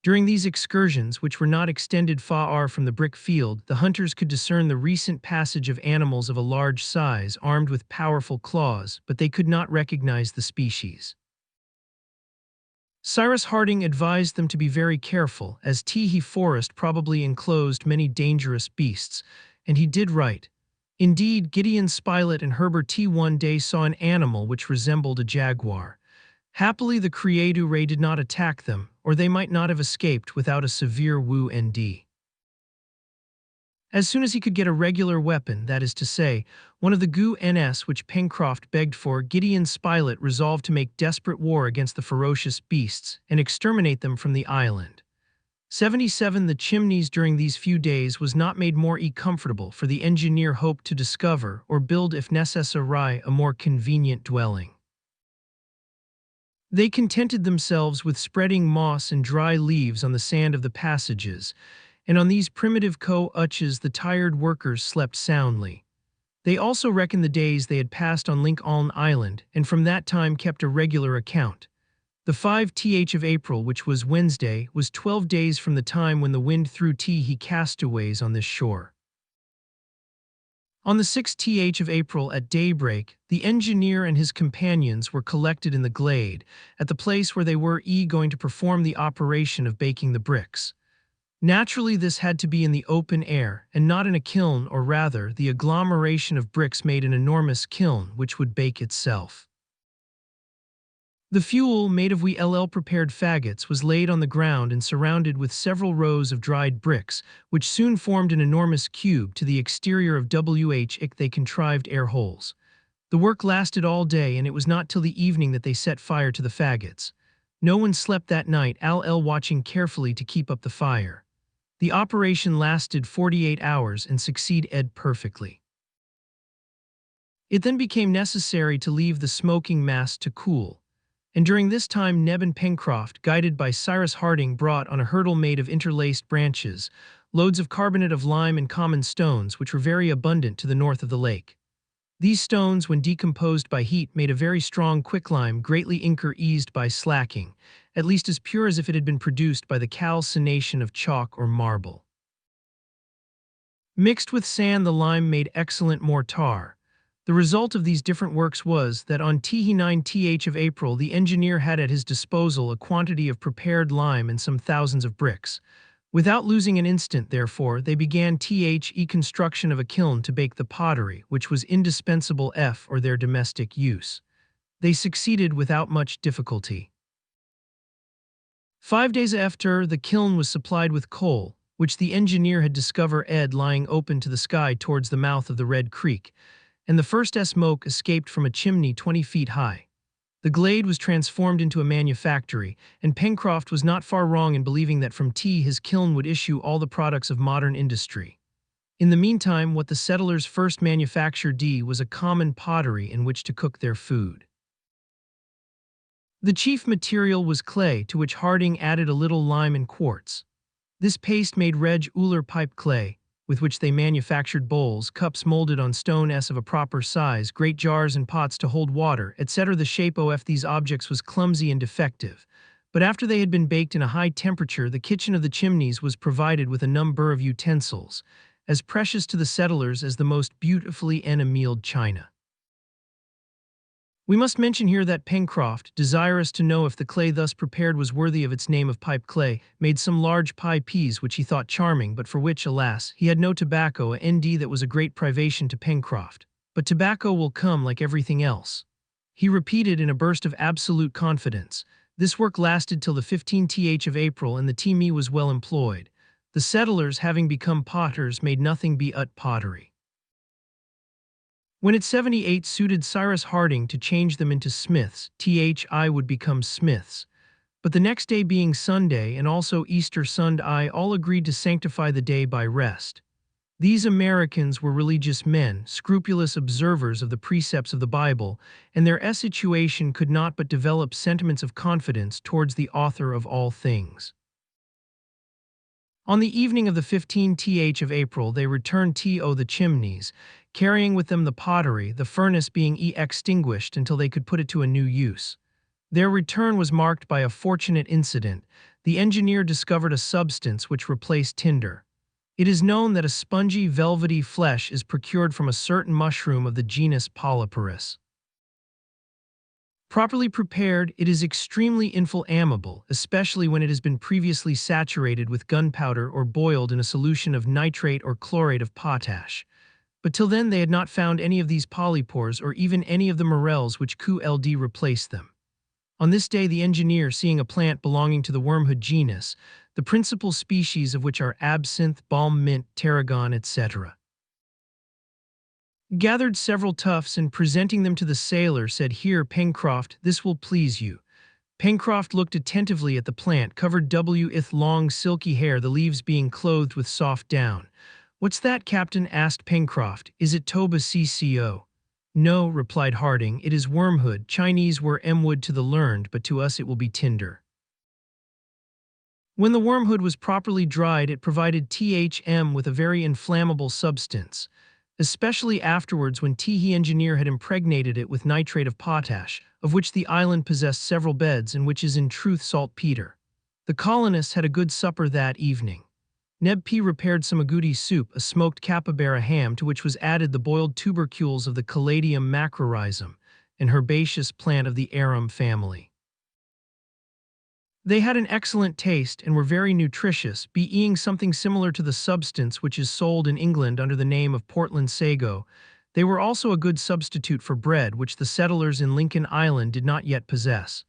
During these excursions, which were not extended far from the brick field, the hunters could discern the recent passage of animals of a large size, armed with powerful claws, but they could not recognize the species. Cyrus Harding advised them to be very careful, as the forest probably enclosed many dangerous beasts, and he did right. Indeed, Gideon Spilett and Herbert one day saw an animal which resembled a jaguar. Happily the creature did not attack them, or they might not have escaped without a severe wound. As soon as he could get a regular weapon, that is to say, one of the guns which Pencroft begged for, Gideon Spilett resolved to make desperate war against the ferocious beasts and exterminate them from the island. 77 The chimneys during these few days was not made more comfortable, for the engineer hoped to discover, or build if necessary, a more convenient dwelling. They contented themselves with spreading moss and dry leaves on the sand of the passages, and on these primitive couches the tired workers slept soundly. They also reckoned the days they had passed on Lincoln Island, and from that time kept a regular account. The 5th of April, which was Wednesday, was 12 days from the time when the wind threw he castaways on this shore. On the 6th of April at daybreak, the engineer and his companions were collected in the glade, at the place where they were going to perform the operation of baking the bricks. Naturally, this had to be in the open air, and not in a kiln, or rather, the agglomeration of bricks made an enormous kiln which would bake itself. The fuel, made of prepared faggots, was laid on the ground and surrounded with several rows of dried bricks, which soon formed an enormous cube. To the exterior of they contrived air holes. The work lasted all day, and it was not till the evening that they set fire to the faggots. No one slept that night, watching carefully to keep up the fire. The operation lasted 48 hours and succeeded perfectly. It then became necessary to leave the smoking mass to cool. And during this time Neb and Pencroft, guided by Cyrus Harding, brought on a hurdle made of interlaced branches, loads of carbonate of lime and common stones which were very abundant to the north of the lake. These stones, when decomposed by heat, made a very strong quicklime, greatly eased by slacking, at least as pure as if it had been produced by the calcination of chalk or marble. Mixed with sand, the lime made excellent mortar. The result of these different works was that on 9th of April the engineer had at his disposal a quantity of prepared lime and some thousands of bricks. Without losing an instant, therefore, they began construction of a kiln to bake the pottery, which was indispensable for their domestic use. They succeeded without much difficulty. 5 days after, the kiln was supplied with coal, which the engineer had discovered lying open to the sky towards the mouth of the Red Creek, and the first smoke escaped from a chimney 20 feet high. The glade was transformed into a manufactory, and Pencroft was not far wrong in believing that from his kiln would issue all the products of modern industry. In the meantime, what the settlers first manufactured was a common pottery in which to cook their food. The chief material was clay, to which Harding added a little lime and quartz. This paste made regular pipe clay, with which they manufactured bowls, cups molded on stone of a proper size, great jars and pots to hold water, etc. The shape of these objects was clumsy and defective, but after they had been baked in a high temperature, the kitchen of the chimneys was provided with a number of utensils, as precious to the settlers as the most beautifully enameled china. We must mention here that Pencroft, desirous to know if the clay thus prepared was worthy of its name of pipe clay, made some large pie peas which he thought charming, but for which, alas, he had no tobacco, that was a great privation to Pencroft. But tobacco will come like everything else. He repeated in a burst of absolute confidence. This work lasted till the 15th of April, and the tea was well employed. The settlers, having become potters, made nothing but pottery. When it 78 suited Cyrus Harding to change them into smiths, would become smiths. But the next day being Sunday and also Easter Sunday, all agreed to sanctify the day by rest. These Americans were religious men, scrupulous observers of the precepts of the Bible, and their situation could not but develop sentiments of confidence towards the author of all things. On the evening of the 15th of April they returned to the chimneys, carrying with them the pottery, the furnace being extinguished until they could put it to a new use. Their return was marked by a fortunate incident. The engineer discovered a substance which replaced tinder. It is known that a spongy, velvety flesh is procured from a certain mushroom of the genus Polyporus. Properly prepared, it is extremely inflammable, especially when it has been previously saturated with gunpowder or boiled in a solution of nitrate or chlorate of potash. But till then they had not found any of these polypores or even any of the morels which could replace them. On this day the engineer, seeing a plant belonging to the wormwood genus, the principal species of which are absinthe, balm mint, tarragon, etc., gathered several tufts and presenting them to the sailor said, "Here, Pencroft, this will please you." Pencroft looked attentively at the plant, covered with long silky hair, the leaves being clothed with soft down. "What's that, Captain?" asked Pencroft. "Is it tobacco?" "No," replied Harding, "it is wormwood. Chinese were wood to the learned, but to us it will be tinder." When the wormwood was properly dried, it provided with a very inflammable substance. especially afterwards when Teehee engineer had impregnated it with nitrate of potash, of which the island possessed several beds and which is in truth saltpeter. The colonists had a good supper that evening. Neb P. repaired some agouti soup, a smoked capybara ham to which was added the boiled tubercules of the Caladium macrorhizum, an herbaceous plant of the arum family. They had an excellent taste and were very nutritious, being something similar to the substance which is sold in England under the name of Portland sago. They were also a good substitute for bread, which the settlers in Lincoln Island did not yet possess.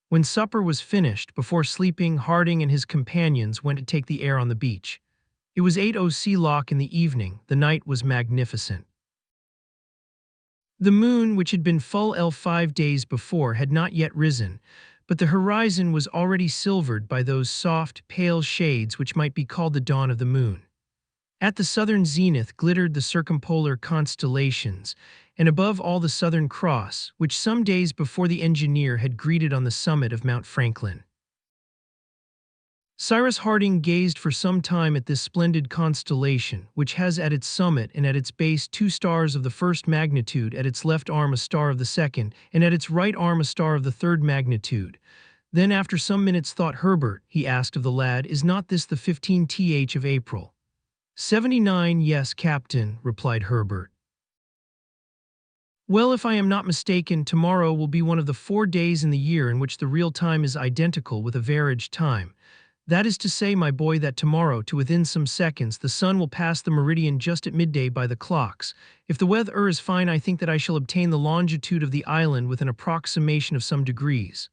When supper was finished, before sleeping, Harding and his companions went to take the air on the beach. It was 8:00 in the evening. The night was magnificent. The moon, which had been full 5 days before, had not yet risen, but the horizon was already silvered by those soft, pale shades which might be called the dawn of the moon. At the southern zenith glittered the circumpolar constellations, and above all the Southern Cross, which some days before the engineer had greeted on the summit of Mount Franklin. Cyrus Harding gazed for some time at this splendid constellation, which has at its summit and at its base 2 stars of the first magnitude, at its left arm a star of the second, and at its right arm a star of the third magnitude. Then after some minutes' thought, Herbert, he asked of the lad, is not this the 15th of April? 79, yes, Captain, replied Herbert. Well, if I am not mistaken, tomorrow will be one of the 4 days in the year in which the real time is identical with average time. That is to say, my boy, that tomorrow, to within some seconds, the sun will pass the meridian just at midday by the clocks. If the weather is fine, I think that I shall obtain the longitude of the island with an approximation of some degrees.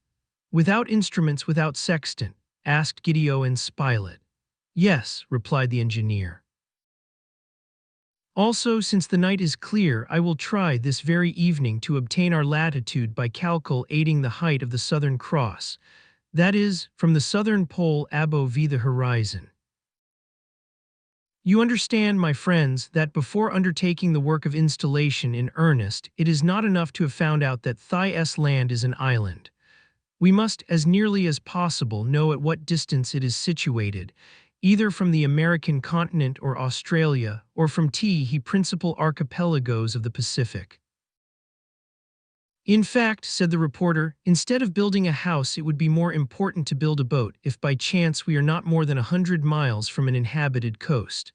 Without instruments, without sextant? Asked Gideon and Spilett. Yes, replied the engineer. Also, since the night is clear, I will try this very evening to obtain our latitude by calculating the height of the Southern Cross. That is, from the southern pole above the horizon. You understand, my friends, that before undertaking the work of installation in earnest, it is not enough to have found out that Thais land is an island. We must, as nearly as possible, know at what distance it is situated, either from the American continent or Australia, or from the principal archipelagos of the Pacific. In fact, said the reporter, instead of building a house, it would be more important to build a boat, if by chance we are not more than 100 miles from an inhabited coast.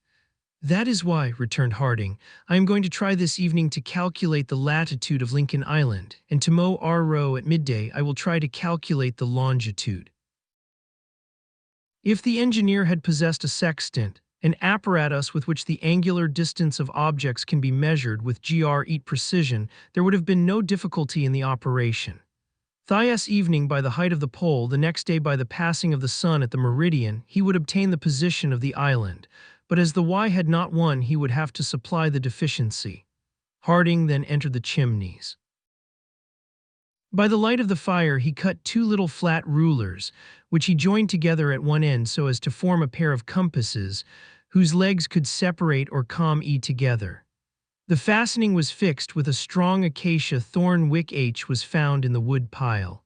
That is why, returned Harding, I am going to try this evening to calculate the latitude of Lincoln Island, and tomorrow at midday I will try to calculate the longitude. If the engineer had possessed a sextant, an apparatus with which the angular distance of objects can be measured with great precision, there would have been no difficulty in the operation. Thais evening by the height of the pole, the next day by the passing of the sun at the meridian, he would obtain the position of the island, but as the Y had not one, he would have to supply the deficiency. Harding then entered the chimneys. By the light of the fire he cut 2 little flat rulers, which he joined together at one end so as to form a pair of compasses, whose legs could separate or come together. The fastening was fixed with a strong acacia thorn wick was found in the wood pile.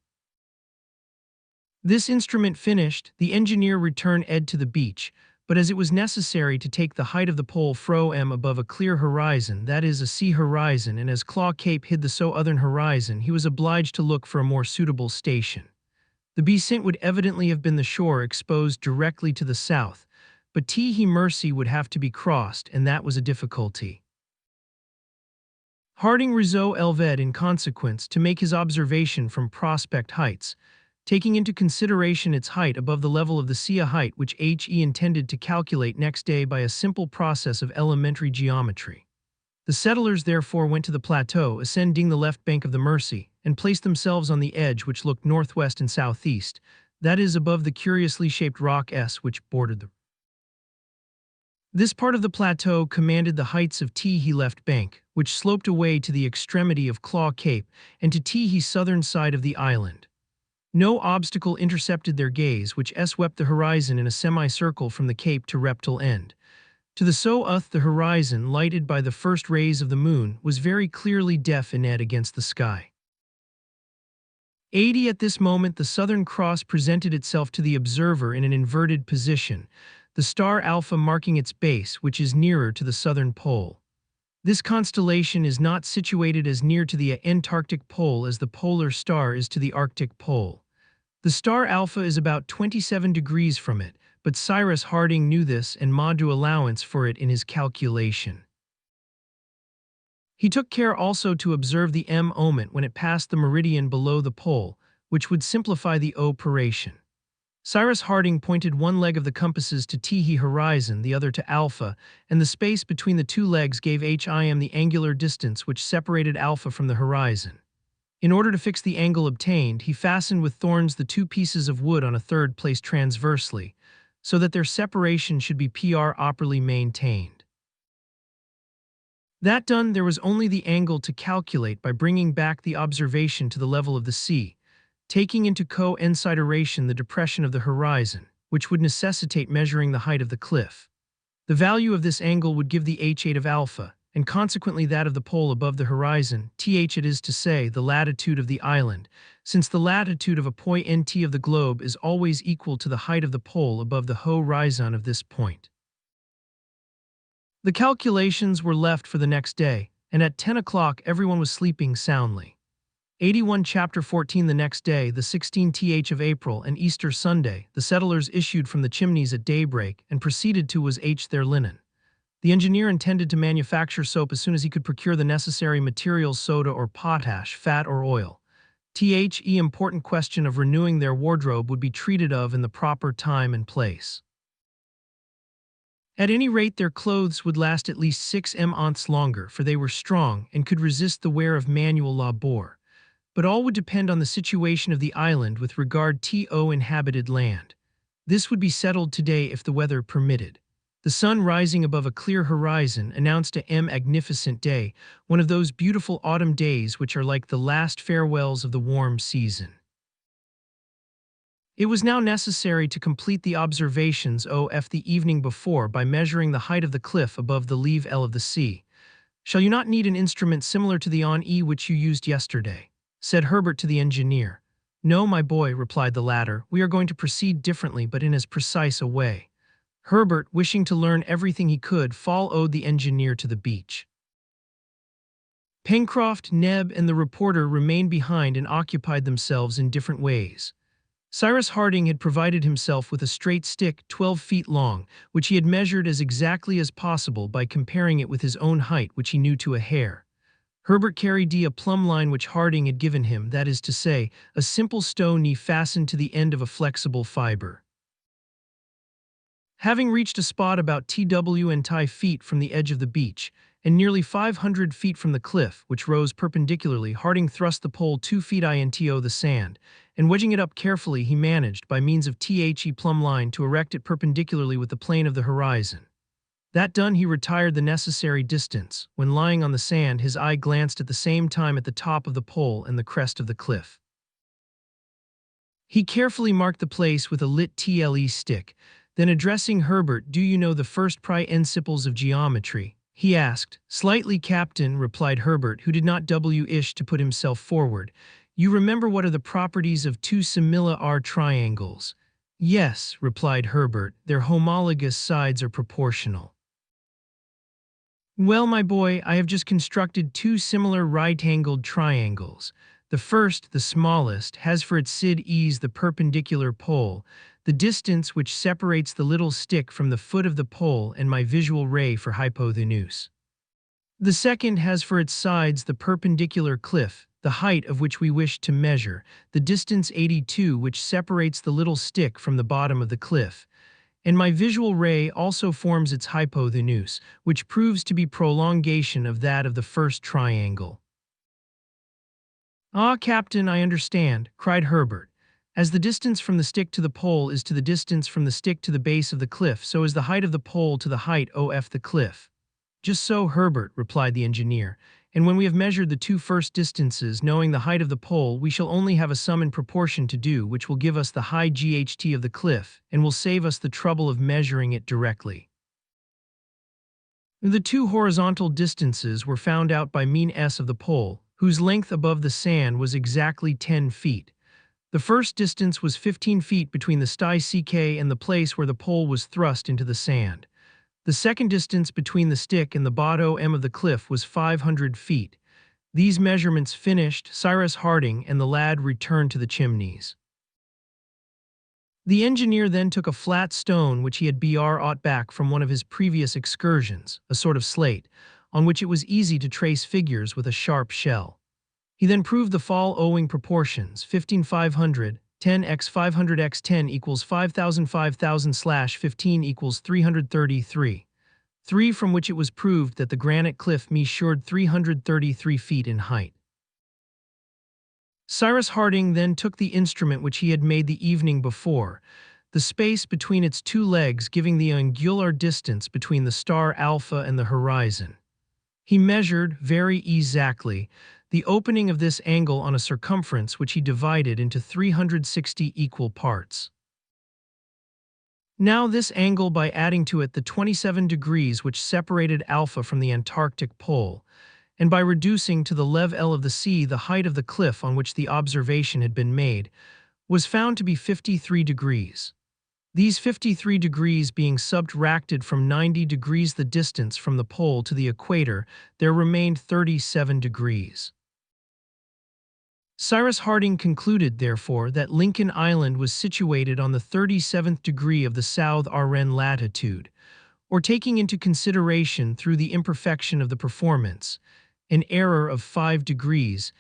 This instrument finished, the engineer returned to the beach, but as it was necessary to take the height of the pole from above a clear horizon, that is, a sea horizon, and as Claw Cape hid the southern horizon, he was obliged to look for a more suitable station. The Besant would evidently have been the shore exposed directly to the south, but Teehee Mercy would have to be crossed, and that was a difficulty. Harding resolved in consequence to make his observation from Prospect Heights, taking into consideration its height above the level of the sea, a height which he intended to calculate next day by a simple process of elementary geometry. The settlers therefore went to the plateau, ascending the left bank of the Mersey, and placed themselves on the edge which looked northwest and southeast, that is, above the curiously shaped rock which bordered the. This part of the plateau commanded the heights of Teehee left bank, which sloped away to the extremity of Claw Cape and to Teehee's southern side of the island. No obstacle intercepted their gaze, which swept the horizon in a semicircle from the cape to Reptile End. To the south, the horizon, lighted by the first rays of the moon, was very clearly definite against the sky. At this moment the Southern Cross presented itself to the observer in an inverted position, the star Alpha marking its base, which is nearer to the southern pole. This constellation is not situated as near to the Antarctic pole as the polar star is to the Arctic pole. The star Alpha is about 27 degrees from it, but Cyrus Harding knew this and made allowance for it in his calculation. He took care also to observe the moment when it passed the meridian below the pole, which would simplify the operation. Cyrus Harding pointed one leg of the compasses to Tehe horizon, the other to Alpha, and the space between the two legs gave him the angular distance which separated Alpha from the horizon. In order to fix the angle obtained, he fastened with thorns the two pieces of wood on a third placed transversely, so that their separation should be properly maintained. That done, there was only the angle to calculate by bringing back the observation to the level of the sea, taking into consideration the depression of the horizon, which would necessitate measuring the height of the cliff. The value of this angle would give the h8 of Alpha, and consequently that of the pole above the horizon, it is to say, the latitude of the island, since the latitude of a point of the globe is always equal to the height of the pole above the horizon of this point. The calculations were left for the next day, and at 10 o'clock everyone was sleeping soundly. 81 Chapter 14 The next day, the 16th of April and Easter Sunday, the settlers issued from the chimneys at daybreak and proceeded to wash their linen. The engineer intended to manufacture soap as soon as he could procure the necessary materials: soda or potash, fat or oil. The important question of renewing their wardrobe would be treated of in the proper time and place. At any rate, their clothes would last at least 6 months longer, for they were strong and could resist the wear of manual labor. But all would depend on the situation of the island with regard to inhabited land. This would be settled today if the weather permitted. The sun rising above a clear horizon announced a magnificent day, one of those beautiful autumn days which are like the last farewells of the warm season. It was now necessary to complete the observations of the evening before by measuring the height of the cliff above the level of the sea. "Shall you not need an instrument similar to the which you used yesterday?" said Herbert to the engineer. "No, my boy," replied the latter, "we are going to proceed differently but in as precise a way." Herbert, wishing to learn everything he could, followed the engineer to the beach. Pencroft, Neb, and the reporter remained behind and occupied themselves in different ways. Cyrus Harding had provided himself with a straight stick 12 feet long, which he had measured as exactly as possible by comparing it with his own height, which he knew to a hair. Herbert carried a plumb line which Harding had given him, that is to say, a simple stone fastened to the end of a flexible fiber. Having reached a spot about 20 feet from the edge of the beach, and nearly 500 feet from the cliff, which rose perpendicularly, Harding thrust the pole 2 feet into the sand, and wedging it up carefully, he managed, by means of the plumb line, to erect it perpendicularly with the plane of the horizon. That done, he retired the necessary distance. When lying on the sand, his eye glanced at the same time at the top of the pole and the crest of the cliff. He carefully marked the place with a lit stick. Then, addressing Herbert, "Do you know the first principles of geometry?" he asked. "Slightly, Captain," replied Herbert, who did not wish to put himself forward. "You remember what are the properties of two similar triangles?" "Yes," replied Herbert, "their homologous sides are proportional." "Well, my boy, I have just constructed two similar right-angled triangles. The first, the smallest, has for its side the perpendicular pole, the distance which separates the little stick from the foot of the pole, and my visual ray for hypotenuse. The second has for its sides the perpendicular cliff, the height of which we wish to measure, the distance 82 which separates the little stick from the bottom of the cliff, and my visual ray also forms its hypotenuse, which proves to be prolongation of that of the first triangle." "Ah, Captain, I understand," cried Herbert. "As the distance from the stick to the pole is to the distance from the stick to the base of the cliff, so is the height of the pole to the height of the cliff." "Just so, Herbert," replied the engineer, "and when we have measured the two first distances, knowing the height of the pole, we shall only have a sum in proportion to do, which will give us the height of the cliff, and will save us the trouble of measuring it directly." The two horizontal distances were found out by means of the pole, whose length above the sand was exactly 10 feet. The first distance was 15 feet between the stick and the place where the pole was thrust into the sand. The second distance between the stick and the bottom end of the cliff was 500 feet. These measurements finished, Cyrus Harding and the lad returned to the chimneys. The engineer then took a flat stone which he had brought back from one of his previous excursions, a sort of slate, on which it was easy to trace figures with a sharp shell. He then proved the fall-owing proportions, 15,500, 10 x 500 x 10 equals 5,000 5,000/15 equals 333. 3 from which it was proved that the granite cliff measured 333 feet in height. Cyrus Harding then took the instrument which he had made the evening before, the space between its two legs giving the angular distance between the star Alpha and the horizon. He measured, very exactly, the opening of this angle on a circumference which he divided into 360 equal parts. Now this angle by adding to it the 27 degrees which separated Alpha from the Antarctic pole, and by reducing to the level of the sea the height of the cliff on which the observation had been made, was found to be 53 degrees. These 53 degrees being subtracted from 90 degrees the distance from the pole to the equator, there remained 37 degrees. Cyrus Harding concluded, therefore, that Lincoln Island was situated on the 37th degree of the South Arren latitude, or taking into consideration through the imperfection of the performance, an error of 5 degrees,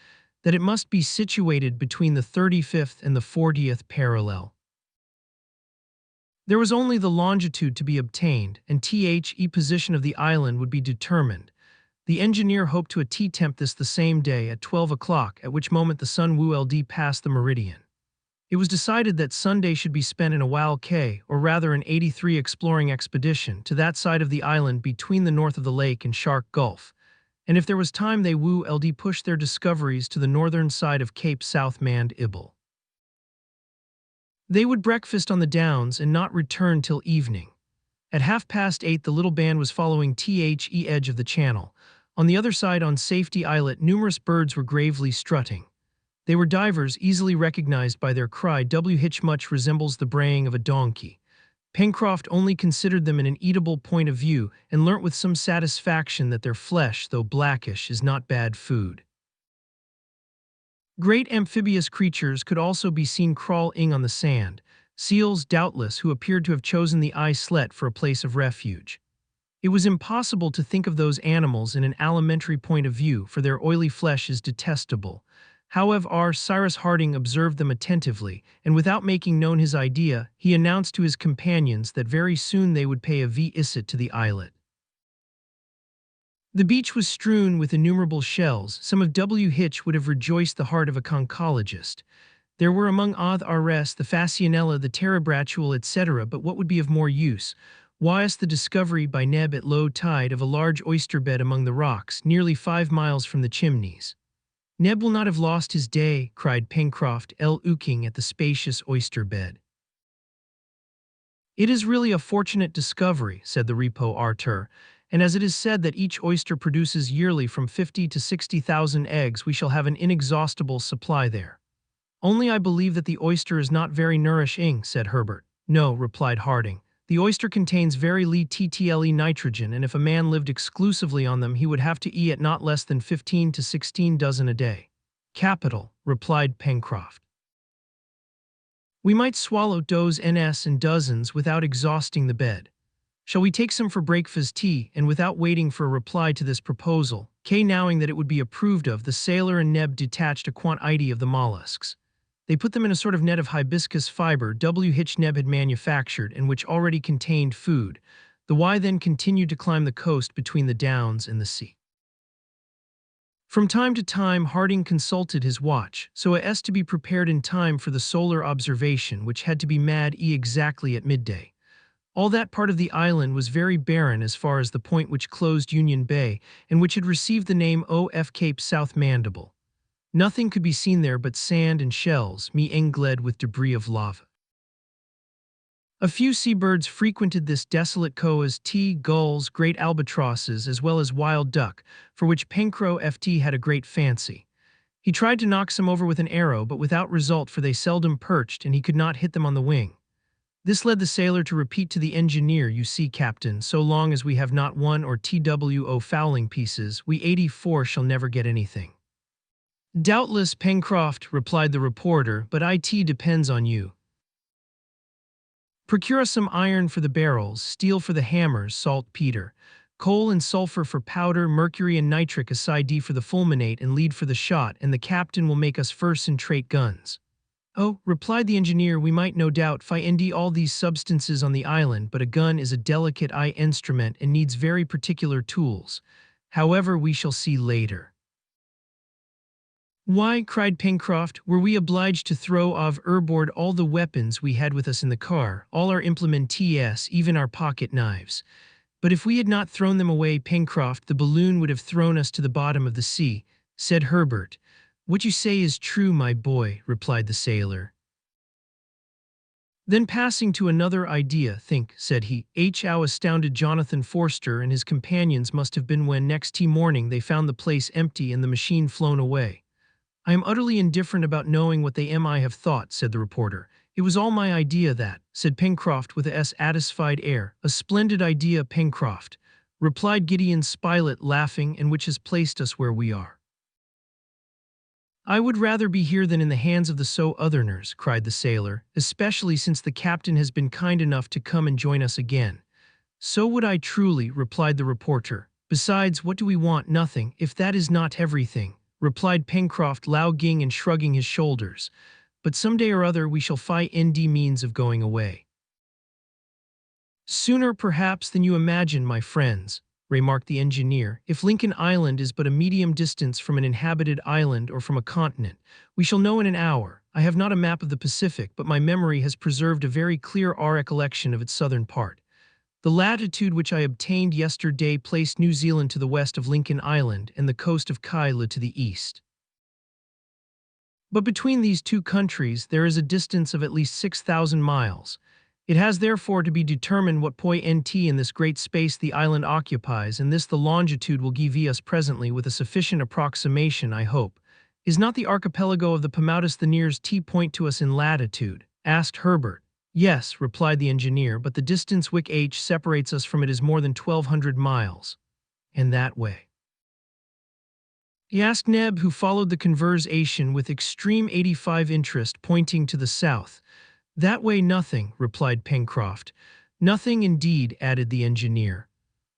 that it must be situated between the 35th and the 40th parallel. There was only the longitude to be obtained, and the position of the island would be determined. The engineer hoped to attempt this the same day at 12 o'clock, at which moment the sun would pass the meridian. It was decided that Sunday should be spent in a Walk, or rather an 83 exploring expedition, to that side of the island between the north of the lake and Shark Gulf, and if there was time they would push their discoveries to the northern side of Cape South Mandibble. They would breakfast on the downs and not return till evening. At 8:30 the little band was following the edge of the channel. On the other side on Safety Islet numerous birds were gravely strutting. They were divers easily recognized by their cry which much resembles the braying of a donkey. Pencroft only considered them in an eatable point of view and learnt with some satisfaction that their flesh, though blackish, is not bad food. Great amphibious creatures could also be seen crawling on the sand, seals doubtless who appeared to have chosen the islet for a place of refuge. It was impossible to think of those animals in an alimentary point of view, for their oily flesh is detestable. However, Cyrus Harding observed them attentively, and without making known his idea, he announced to his companions that very soon they would pay a visit to the islet. The beach was strewn with innumerable shells, some of which would have rejoiced the heart of a conchologist. There were among others the Phasianella, the Terebratule, etc., but what would be of more use was the discovery by Neb at low tide of a large oyster bed among the rocks, nearly 5 miles from the chimneys. "Neb will not have lost his day," cried Pencroft, looking at the spacious oyster bed. "It is really a fortunate discovery," said the reporter, "and as it is said that each oyster produces yearly from 50 to 60,000 eggs, we shall have an inexhaustible supply there." "Only I believe that the oyster is not very nourishing," said Herbert. "No," replied Harding. "The oyster contains very little nitrogen, and if a man lived exclusively on them he would have to eat not less than 15 to 16 dozen a day." "Capital," replied Pencroft. "We might swallow dozens and dozens without exhausting the bed. Shall we take some for breakfast tea?" And without waiting for a reply to this proposal, knowing that it would be approved of, the sailor and Neb detached a quantity of the mollusks. They put them in a sort of net of hibiscus fiber which Neb had manufactured and which already contained food. The Y then continued to climb the coast between the downs and the sea. From time to time Harding consulted his watch, so as to be prepared in time for the solar observation, which had to be made exactly at midday. All that part of the island was very barren as far as the point which closed Union Bay, and which had received the name of Cape South Mandibble. Nothing could be seen there but sand and shells, mingled with debris of lava. A few seabirds frequented this desolate coast, gulls, great albatrosses, as well as wild duck, for which Pencroft had a great fancy. He tried to knock some over with an arrow, but without result, for they seldom perched and he could not hit them on the wing. This led the sailor to repeat to the engineer, "You see, Captain, so long as we have not one or two fowling pieces, we 84 shall never get anything." "Doubtless, Pencroft," replied the reporter, "but it depends on you. Procure us some iron for the barrels, steel for the hammers, saltpeter, coal and sulfur for powder, mercury and nitric acid for the fulminate, and lead for the shot, and the captain will make us first and trait guns." "Oh," replied the engineer, "we might no doubt find all these substances on the island, but a gun is a delicate instrument and needs very particular tools. However, we shall see later." "Why," cried Pencroft, "were we obliged to throw overboard all the weapons we had with us in the car, all our implements, even our pocket knives? But if we had not thrown them away, Pencroft, the balloon would have thrown us to the bottom of the sea," said Herbert. "What you say is true, my boy," replied the sailor. Then passing to another idea, "Think," said he, "how astounded Jonathan Forster and his companions must have been when next morning they found the place empty and the machine flown away." "I am utterly indifferent about knowing what they might have thought," said the reporter. "It was all my idea that," said Pencroft with a satisfied air. "A splendid idea, Pencroft," replied Gideon Spilett, laughing, "and which has placed us where we are." "I would rather be here than in the hands of the otherners," cried the sailor, "especially since the captain has been kind enough to come and join us again." "So would I truly," replied the reporter. "Besides, what do we want? Nothing, if that is not everything," replied Pencroft, loughing and shrugging his shoulders. "But some day or other we shall find means of going away." "Sooner, perhaps, than you imagine, my friends," remarked the engineer. "If Lincoln Island is but a medium distance from an inhabited island or from a continent, we shall know in an hour. I have not a map of the Pacific, but my memory has preserved a very clear recollection of its southern part. The latitude which I obtained yesterday placed New Zealand to the west of Lincoln Island and the coast of Kyla to the east. But between these two countries there is a distance of at least 6,000 miles. It has therefore to be determined what point in this great space the island occupies, and this the longitude will give us presently with a sufficient approximation, I hope. Is not the archipelago of the Paumotus the nearest point to us in latitude?" asked Herbert. "Yes," replied the engineer, "but the distance which separates us from it is more than 1,200 miles." "And that way?" he asked Neb, who followed the conversation with extreme 85 interest, pointing to the south. "That way nothing," replied Pencroft. "Nothing indeed," added the engineer.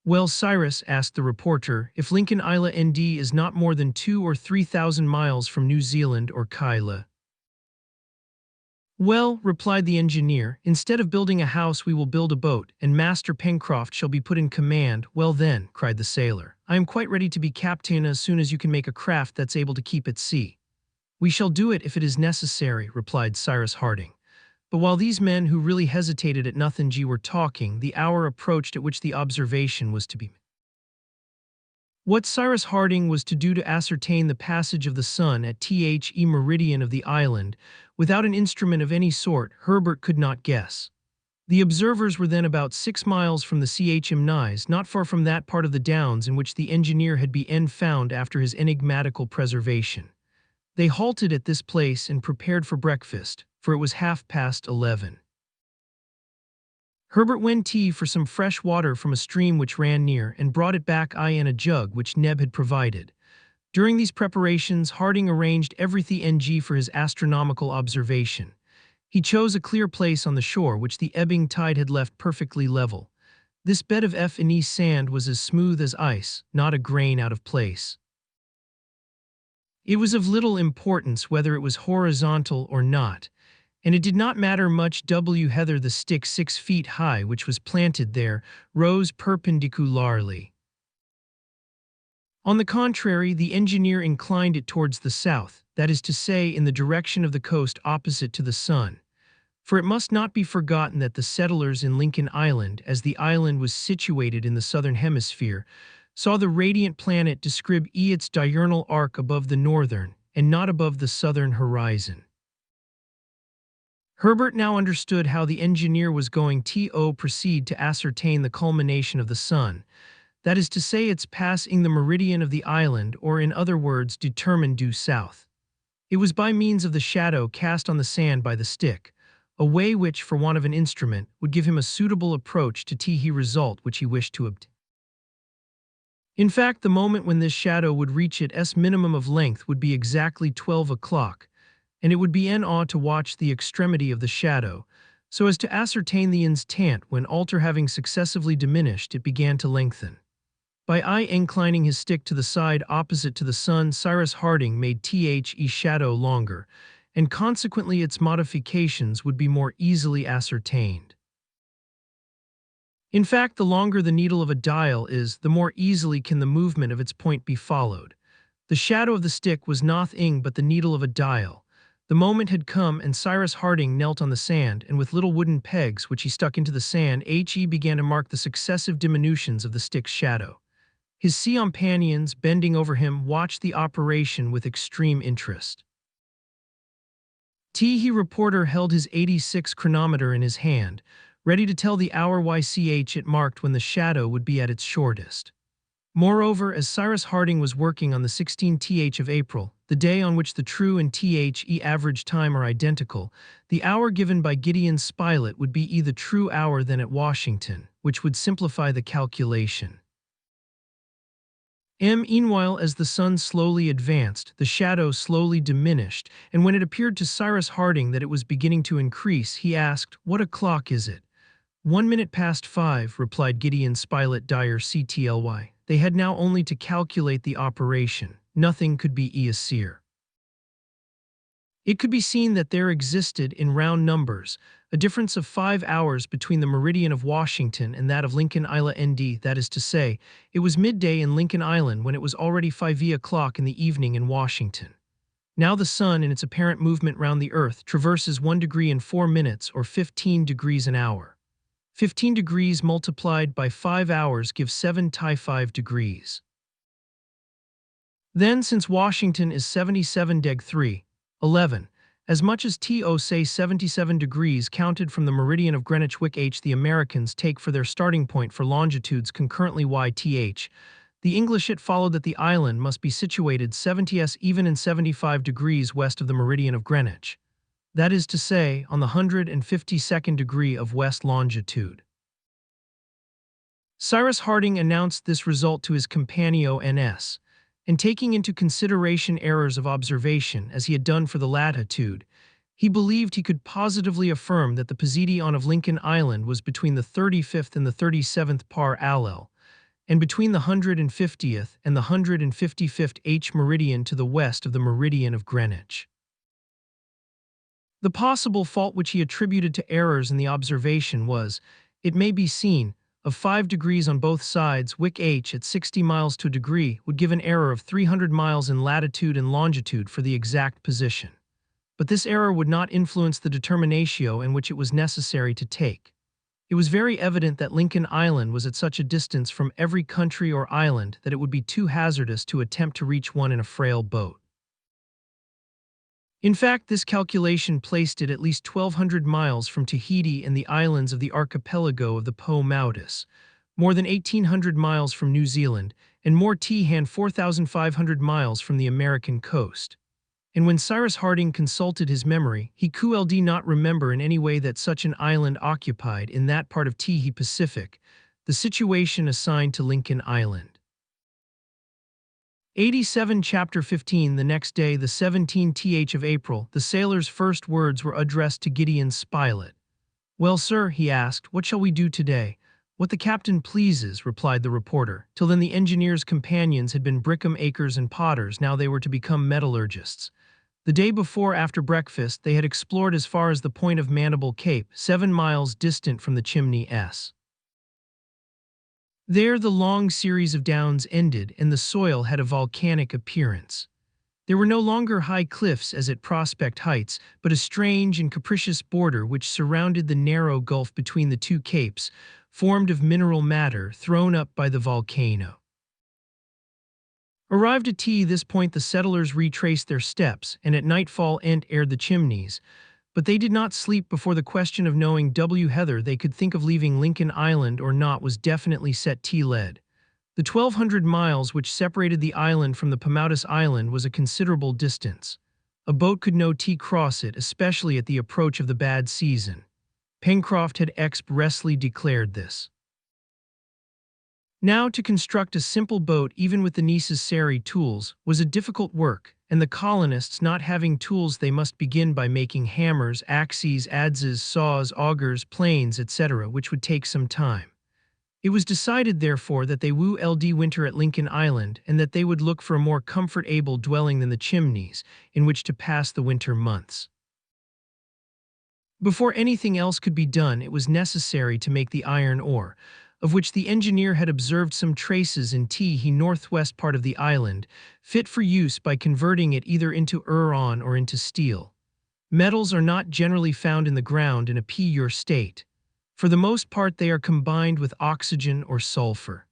"Well, Cyrus," asked the reporter, "if Lincoln Island is not more than 2,000 or 3,000 miles from New Zealand or Kyla?" "Well," replied the engineer, "instead of building a house we will build a boat, and Master Pencroft shall be put in command." "Well then," cried the sailor, "I am quite ready to be captain as soon as you can make a craft that's able to keep at sea." "We shall do it if it is necessary," replied Cyrus Harding. But while these men, who really hesitated at nothing, were talking, the hour approached at which the observation was to be made. What Cyrus Harding was to do to ascertain the passage of the sun at the meridian of the island, without an instrument of any sort, Herbert could not guess. The observers were then about 6 miles from the Chimneys, not far from that part of the downs in which the engineer had been found after his enigmatical preservation. They halted at this place and prepared for breakfast, for it was 11:30. Herbert went for some fresh water from a stream which ran near, and brought it back in a jug which Neb had provided. During these preparations, Harding arranged everything for his astronomical observation. He chose a clear place on the shore which the ebbing tide had left perfectly level. This bed of sand was as smooth as ice, not a grain out of place. It was of little importance whether it was horizontal or not, and it did not matter much whether the stick 6 feet high which was planted there rose perpendicularly. On the contrary, the engineer inclined it towards the south, that is to say, in the direction of the coast opposite to the sun. For it must not be forgotten that the settlers in Lincoln Island, as the island was situated in the southern hemisphere, saw the radiant planet describe its diurnal arc above the northern, and not above the southern horizon. Herbert now understood how the engineer was going to proceed to ascertain the culmination of the sun, that is to say, its passing the meridian of the island, or in other words, determine due south. It was by means of the shadow cast on the sand by the stick. a way which, for want of an instrument, would give him a suitable approach to the result which he wished to obtain. In fact, the moment when this shadow would reach its minimum of length would be exactly 12 o'clock, and it would be an awe to watch the extremity of the shadow, so as to ascertain the instant when, alter having successively diminished, it began to lengthen. By inclining his stick to the side opposite to the sun, Cyrus Harding made the shadow longer, and consequently its modifications would be more easily ascertained. In fact, the longer the needle of a dial is, the more easily can the movement of its point be followed. The shadow of the stick was nothing but the needle of a dial. The moment had come, and Cyrus Harding knelt on the sand, and with little wooden pegs which he stuck into the sand, he began to mark the successive diminutions of the stick's shadow. His companions, bending over him, watched the operation with extreme interest. The reporter held his 86 chronometer in his hand, ready to tell the hour it marked when the shadow would be at its shortest. Moreover, as Cyrus Harding was working on the 16th of April, the day on which the true and the average time are identical, the hour given by Gideon Spilett would be the true hour then at Washington, which would simplify the calculation. Meanwhile, as the sun slowly advanced, the shadow slowly diminished, and when it appeared to Cyrus Harding that it was beginning to increase, he asked, "What o'clock is it?" 1 minute past 5, replied Gideon Spilett Dyer Ctly. They had now only to calculate the operation. Nothing could be easier. It could be seen that there existed, in round numbers, a difference of 5 hours between the meridian of Washington and that of Lincoln Island. That is to say, it was midday in Lincoln Island when it was already 5 o'clock in the evening in Washington. Now the sun, in its apparent movement round the earth, traverses 1 degree in 4 minutes, or 15 degrees an hour. 15 degrees multiplied by 5 hours gives 7.5 degrees. Then, since Washington is 77°3'11", as much as say 77 degrees counted from the meridian of Greenwich, which the Americans take for their starting point for longitudes concurrently the English it followed that the island must be situated 70s even in 75 degrees west of the meridian of Greenwich. That is to say, on the 152nd degree of west longitude. Cyrus Harding announced this result to his companions, and taking into consideration errors of observation, as he had done for the latitude, he believed he could positively affirm that the position of Lincoln Island was between the 35th and the 37th parallel, and between the 150th and the 155th meridian to the west of the meridian of Greenwich. The possible fault which he attributed to errors in the observation was, it may be seen, of 5 degrees on both sides, which at 60 miles to a degree would give an error of 300 miles in latitude and longitude for the exact position. But this error would not influence the determinatio in which it was necessary to take. It was very evident that Lincoln Island was at such a distance from every country or island that it would be too hazardous to attempt to reach one in a frail boat. In fact, this calculation placed it at least 1,200 miles from Tahiti and the islands of the archipelago of the Paumotus, more than 1,800 miles from New Zealand, and more than 4,500 miles from the American coast. And when Cyrus Harding consulted his memory, he could not remember in any way that such an island occupied in that part of the Pacific, the situation assigned to Lincoln Island. 87 Chapter 15 The next day, the 17th of April, the sailor's first words were addressed to Gideon Spilett. "Well, sir," he asked, "what shall we do today?" "What the captain pleases," replied the reporter. Till then the engineer's companions had been brickmakers and potters, now they were to become metallurgists. The day before, after breakfast, they had explored as far as the point of Mandible Cape, 7 miles distant from the Chimneys. There the long series of downs ended, and the soil had a volcanic appearance. There were no longer high cliffs as at Prospect Heights, but a strange and capricious border which surrounded the narrow gulf between the two capes, formed of mineral matter thrown up by the volcano. Arrived at this point, the settlers retraced their steps, and at nightfall entered the Chimneys, but they did not sleep before the question of knowing whether they could think of leaving Lincoln Island or not was definitely set lead. The 1,200 miles which separated the island from the Paumotus Island was a considerable distance. A boat could no t cross it, especially at the approach of the bad season. Pencroft had expressly declared this. Now to construct a simple boat even with the necessary tools was a difficult work, and the colonists not having tools they must begin by making hammers, axes, adzes, saws, augers, planes, etc., which would take some time. It was decided, therefore, that they would winter at Lincoln Island and that they would look for a more comfort-able dwelling than the Chimneys, in which to pass the winter months. Before anything else could be done, it was necessary to make the iron ore, of which the engineer had observed some traces in the northwest part of the island, fit for use by converting it either into iron or into steel. Metals are not generally found in the ground in a pure state. For the most part they are combined with oxygen or sulfur.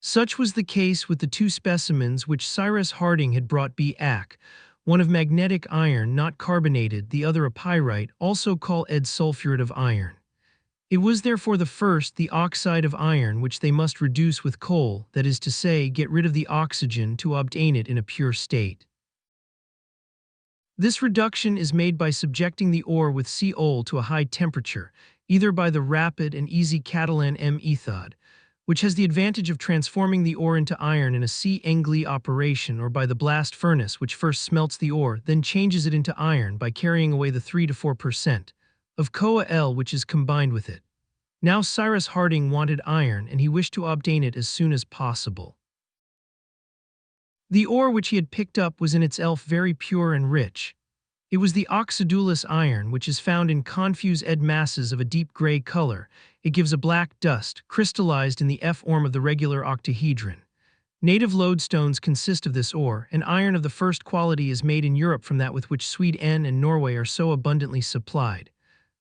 Such was the case with the two specimens which Cyrus Harding had brought back, one of magnetic iron not carbonated, the other a pyrite, also called sulfuret of iron. It was therefore the first, the oxide of iron, which they must reduce with coal, that is to say, get rid of the oxygen to obtain it in a pure state. This reduction is made by subjecting the ore with coal to a high temperature, either by the rapid and easy Catalan method, which has the advantage of transforming the ore into iron in a C-Engli operation, or by the blast furnace, which first smelts the ore, then changes it into iron by carrying away the 3 to 4% of coal which is combined with it. Now Cyrus Harding wanted iron, and he wished to obtain it as soon as possible. The ore which he had picked up was in itself very pure and rich. It was the oxidulous iron, which is found in confuse masses of a deep gray color. It gives a black dust, crystallized in the F-form of the regular octahedron. Native lodestones consist of this ore, and iron of the first quality is made in Europe from that with which Sweden and Norway are so abundantly supplied.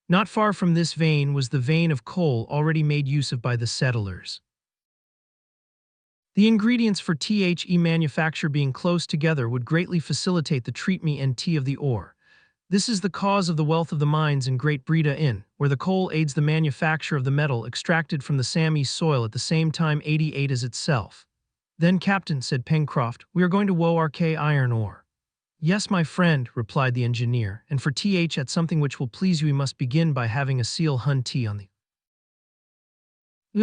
Not far from this vein was the vein of coal already made use of by the settlers. The ingredients for the manufacture being close together would greatly facilitate the treatment of the ore. This is the cause of the wealth of the mines in Great Britain, where the coal aids the manufacture of the metal extracted from the Sami soil at the same time 88 as itself. Then, Captain, said Pencroft, we are going to work iron ore. Yes, my friend, replied the engineer, and for at something which will please you we must begin by having a seal hunt on the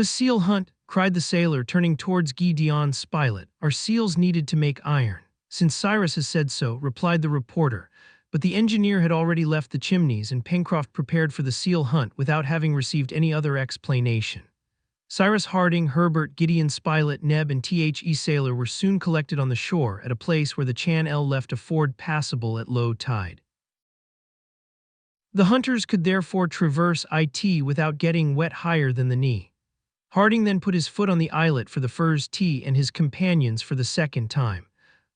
seal hunt, cried the sailor, turning towards Gideon Spilett. Are seals needed to make iron? Since Cyrus has said so, replied the reporter. But the engineer had already left the Chimneys, and Pencroft prepared for the seal hunt without having received any other explanation. Cyrus Harding, Herbert, Gideon Spilett, Neb, and the sailor were soon collected on the shore at a place where the channel left a ford passable at low tide. The hunters could therefore traverse it without getting wet higher than the knee. Harding then put his foot on the islet for the first and his companions for the second time.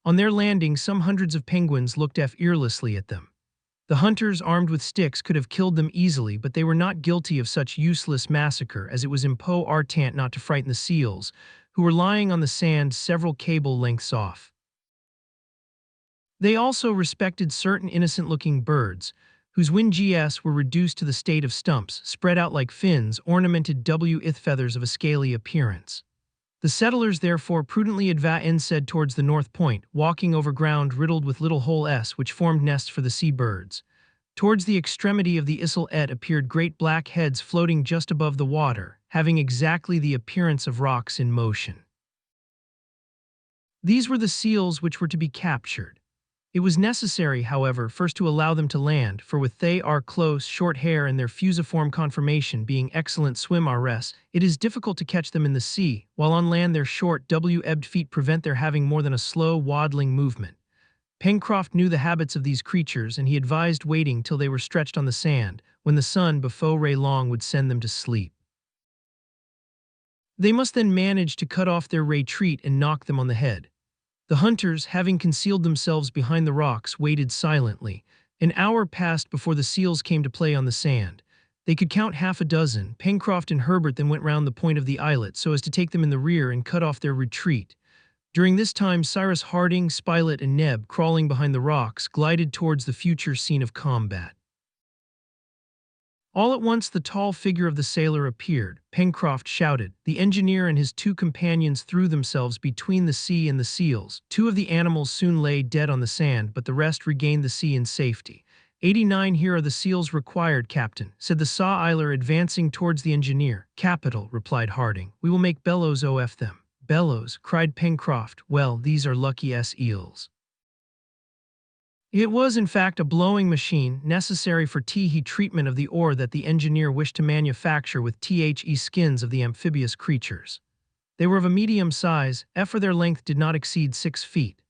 On their landing, some hundreds of penguins looked earlessly at them. The hunters, armed with sticks, could have killed them easily, but they were not guilty of such useless massacre, as it was important not to frighten the seals, who were lying on the sand several cable lengths off. They also respected certain innocent-looking birds, whose wings were reduced to the state of stumps, spread out like fins, ornamented with feathers of a scaly appearance. The settlers therefore prudently advanced towards the north point, walking over ground riddled with little holes which formed nests for the sea birds. Towards the extremity of the islet appeared great black heads floating just above the water, having exactly the appearance of rocks in motion. These were the seals which were to be captured. It was necessary, however, first to allow them to land, for with their close, short hair and their fusiform conformation being excellent swimmers, it is difficult to catch them in the sea, while on land their short, ebbed feet prevent their having more than a slow, waddling movement. Pencroft knew the habits of these creatures, and he advised waiting till they were stretched on the sand, when the sun before long would send them to sleep. They must then manage to cut off their retreat and knock them on the head. The hunters, having concealed themselves behind the rocks, waited silently. An hour passed before the seals came to play on the sand. They could count half a dozen. Pencroft and Herbert then went round the point of the islet so as to take them in the rear and cut off their retreat. During this time Cyrus Harding, Spilett, and Neb, crawling behind the rocks, glided towards the future scene of combat. All at once the tall figure of the sailor appeared. Pencroft shouted. The engineer and his two companions threw themselves between the sea and the seals. Two of the animals soon lay dead on the sand, but the rest regained the sea in safety. 89 here are the seals required, Captain, said the saw iler advancing towards the engineer. Capital, replied Harding. We will make bellows of them. Bellows, cried Pencroft. Well, these are lucky eels. It was, in fact, a blowing machine necessary for tee treatment of the ore that the engineer wished to manufacture with the skins of the amphibious creatures. They were of a medium size, for their length did not exceed 6 feet.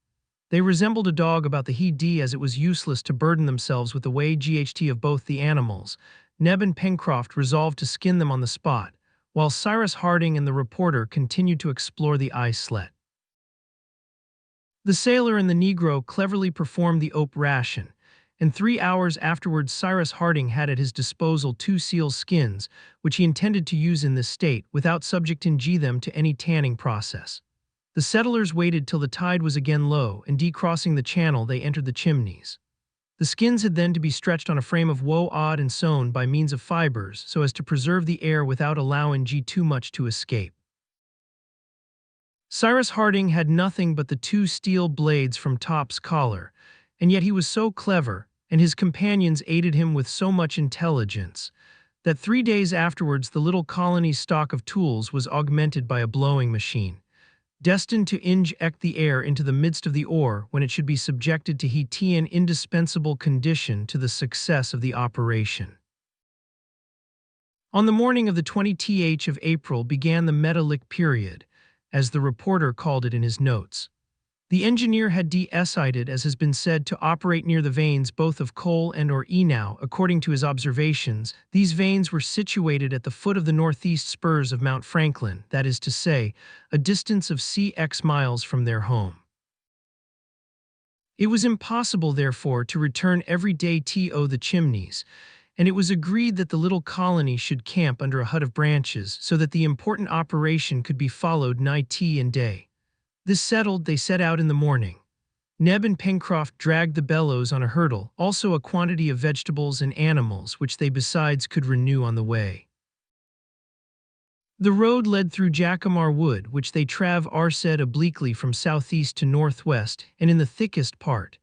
They resembled a dog about the head as it was useless to burden themselves with the weight of both the animals. Neb and Pencroft resolved to skin them on the spot, while Cyrus Harding and the reporter continued to explore the ice slet. The sailor and the Negro cleverly performed the operation, and 3 hours afterwards Cyrus Harding had at his disposal 2 seal skins, which he intended to use in this state, without subjecting them to any tanning process. The settlers waited till the tide was again low, and decrossing the channel they entered the Chimneys. The skins had then to be stretched on a frame of woad and sewn by means of fibers, so as to preserve the air without allowing too much to escape. Cyrus Harding had nothing but the 2 steel blades from Top's collar, and yet he was so clever, and his companions aided him with so much intelligence, that 3 days afterwards the little colony's stock of tools was augmented by a blowing machine, destined to inject the air into the midst of the ore when it should be subjected to heat, an indispensable condition to the success of the operation. On the morning of the 20th of April began the metalic period, as the reporter called it in his notes. The engineer had decided, as has been said, to operate near the veins both of coal and or Enau. According to his observations, these veins were situated at the foot of the northeast spurs of Mount Franklin, that is to say, a distance of cx miles from their home. It was impossible, therefore, to return every day to the Chimneys, and it was agreed that the little colony should camp under a hut of branches so that the important operation could be followed night and day. This settled, they set out in the morning. Neb and Pencroft dragged the bellows on a hurdle, also a quantity of vegetables and animals which they besides could renew on the way. The road led through Jacamar Wood, which they traversed obliquely from southeast to northwest, and in the thickest part,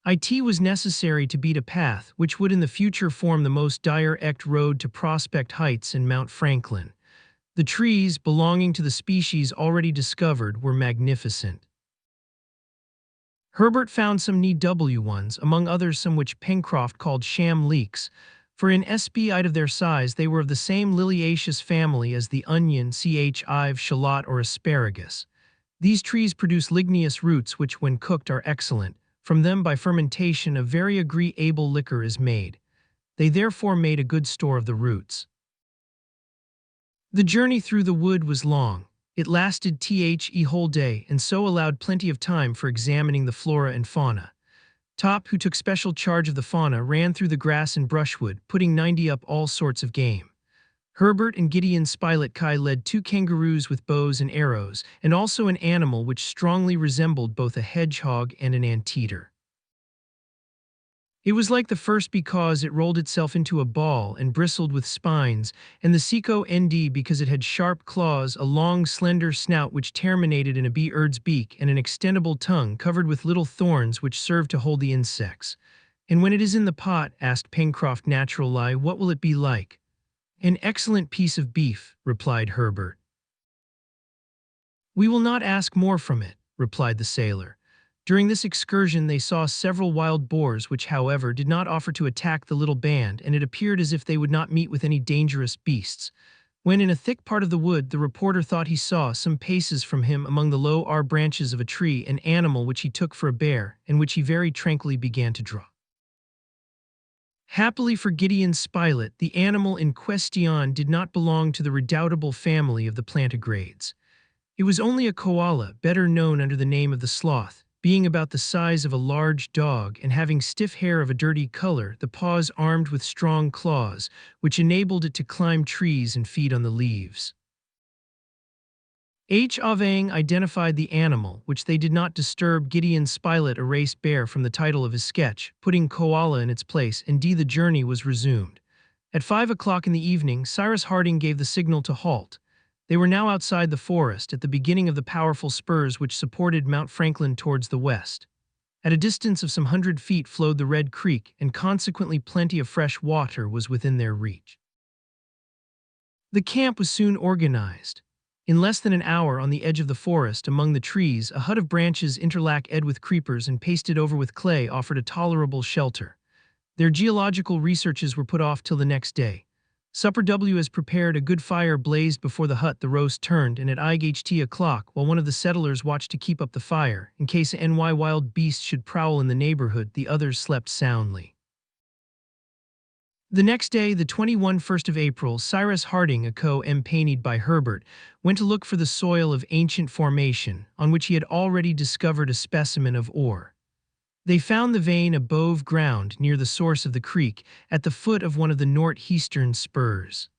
it was necessary to beat a path which would in the future form the most direct road to Prospect Heights and Mount Franklin. The trees, belonging to the species already discovered, were magnificent. Herbert found some new ones, among others some which Pencroft called sham leeks, for in spite of their size they were of the same liliaceous family as the onion, chive, shallot, or asparagus. These trees produce ligneous roots which, when cooked, are excellent. From them by fermentation a very agreeable liquor is made. They therefore made a good store of the roots. The journey through the wood was long. It lasted a whole day, and so allowed plenty of time for examining the flora and fauna. Top, who took special charge of the fauna, ran through the grass and brushwood, putting 90 up all sorts of game. Herbert and Gideon Spilett Kai led 2 kangaroos with bows and arrows, and also an animal which strongly resembled both a hedgehog and an anteater. It was like the first because it rolled itself into a ball and bristled with spines, and the Seco nd because it had sharp claws, a long slender snout which terminated in a bird's beak, and an extendable tongue covered with little thorns which served to hold the insects. And when it is in the pot, asked Pencroft naturally, what will it be like? An excellent piece of beef, replied Herbert. We will not ask more from it, replied the sailor. During this excursion they saw several wild boars which, however, did not offer to attack the little band, and it appeared as if they would not meet with any dangerous beasts. When in a thick part of the wood the reporter thought he saw, some paces from him among the low branches of a tree, an animal which he took for a bear, and which he very tranquilly began to draw. Happily for Gideon Spilett, the animal in question did not belong to the redoubtable family of the plantigrades. It was only a koala, better known under the name of the sloth, being about the size of a large dog and having stiff hair of a dirty color, the paws armed with strong claws, which enabled it to climb trees and feed on the leaves. Avang identified the animal, which they did not disturb. Gideon Spilett erased bear from the title of his sketch, putting koala in its place, and the journey was resumed. At 5 o'clock in the evening, Cyrus Harding gave the signal to halt. They were now outside the forest, at the beginning of the powerful spurs which supported Mount Franklin towards the west. At a distance of some 100 feet flowed the Red Creek, and consequently plenty of fresh water was within their reach. The camp was soon organized. In less than an hour, on the edge of the forest, among the trees, a hut of branches interlac-ed with creepers and pasted over with clay offered a tolerable shelter. Their geological researches were put off till the next day. Supper was prepared, a good fire blazed before the hut, the roast turned, and at o'clock, while one of the settlers watched to keep up the fire, in case any wild beast should prowl in the neighborhood, the others slept soundly. The next day, the 21st of April, Cyrus Harding, accompanied by Herbert, went to look for the soil of ancient formation, on which he had already discovered a specimen of ore. They found the vein above ground near the source of the creek, at the foot of one of the northeastern spurs.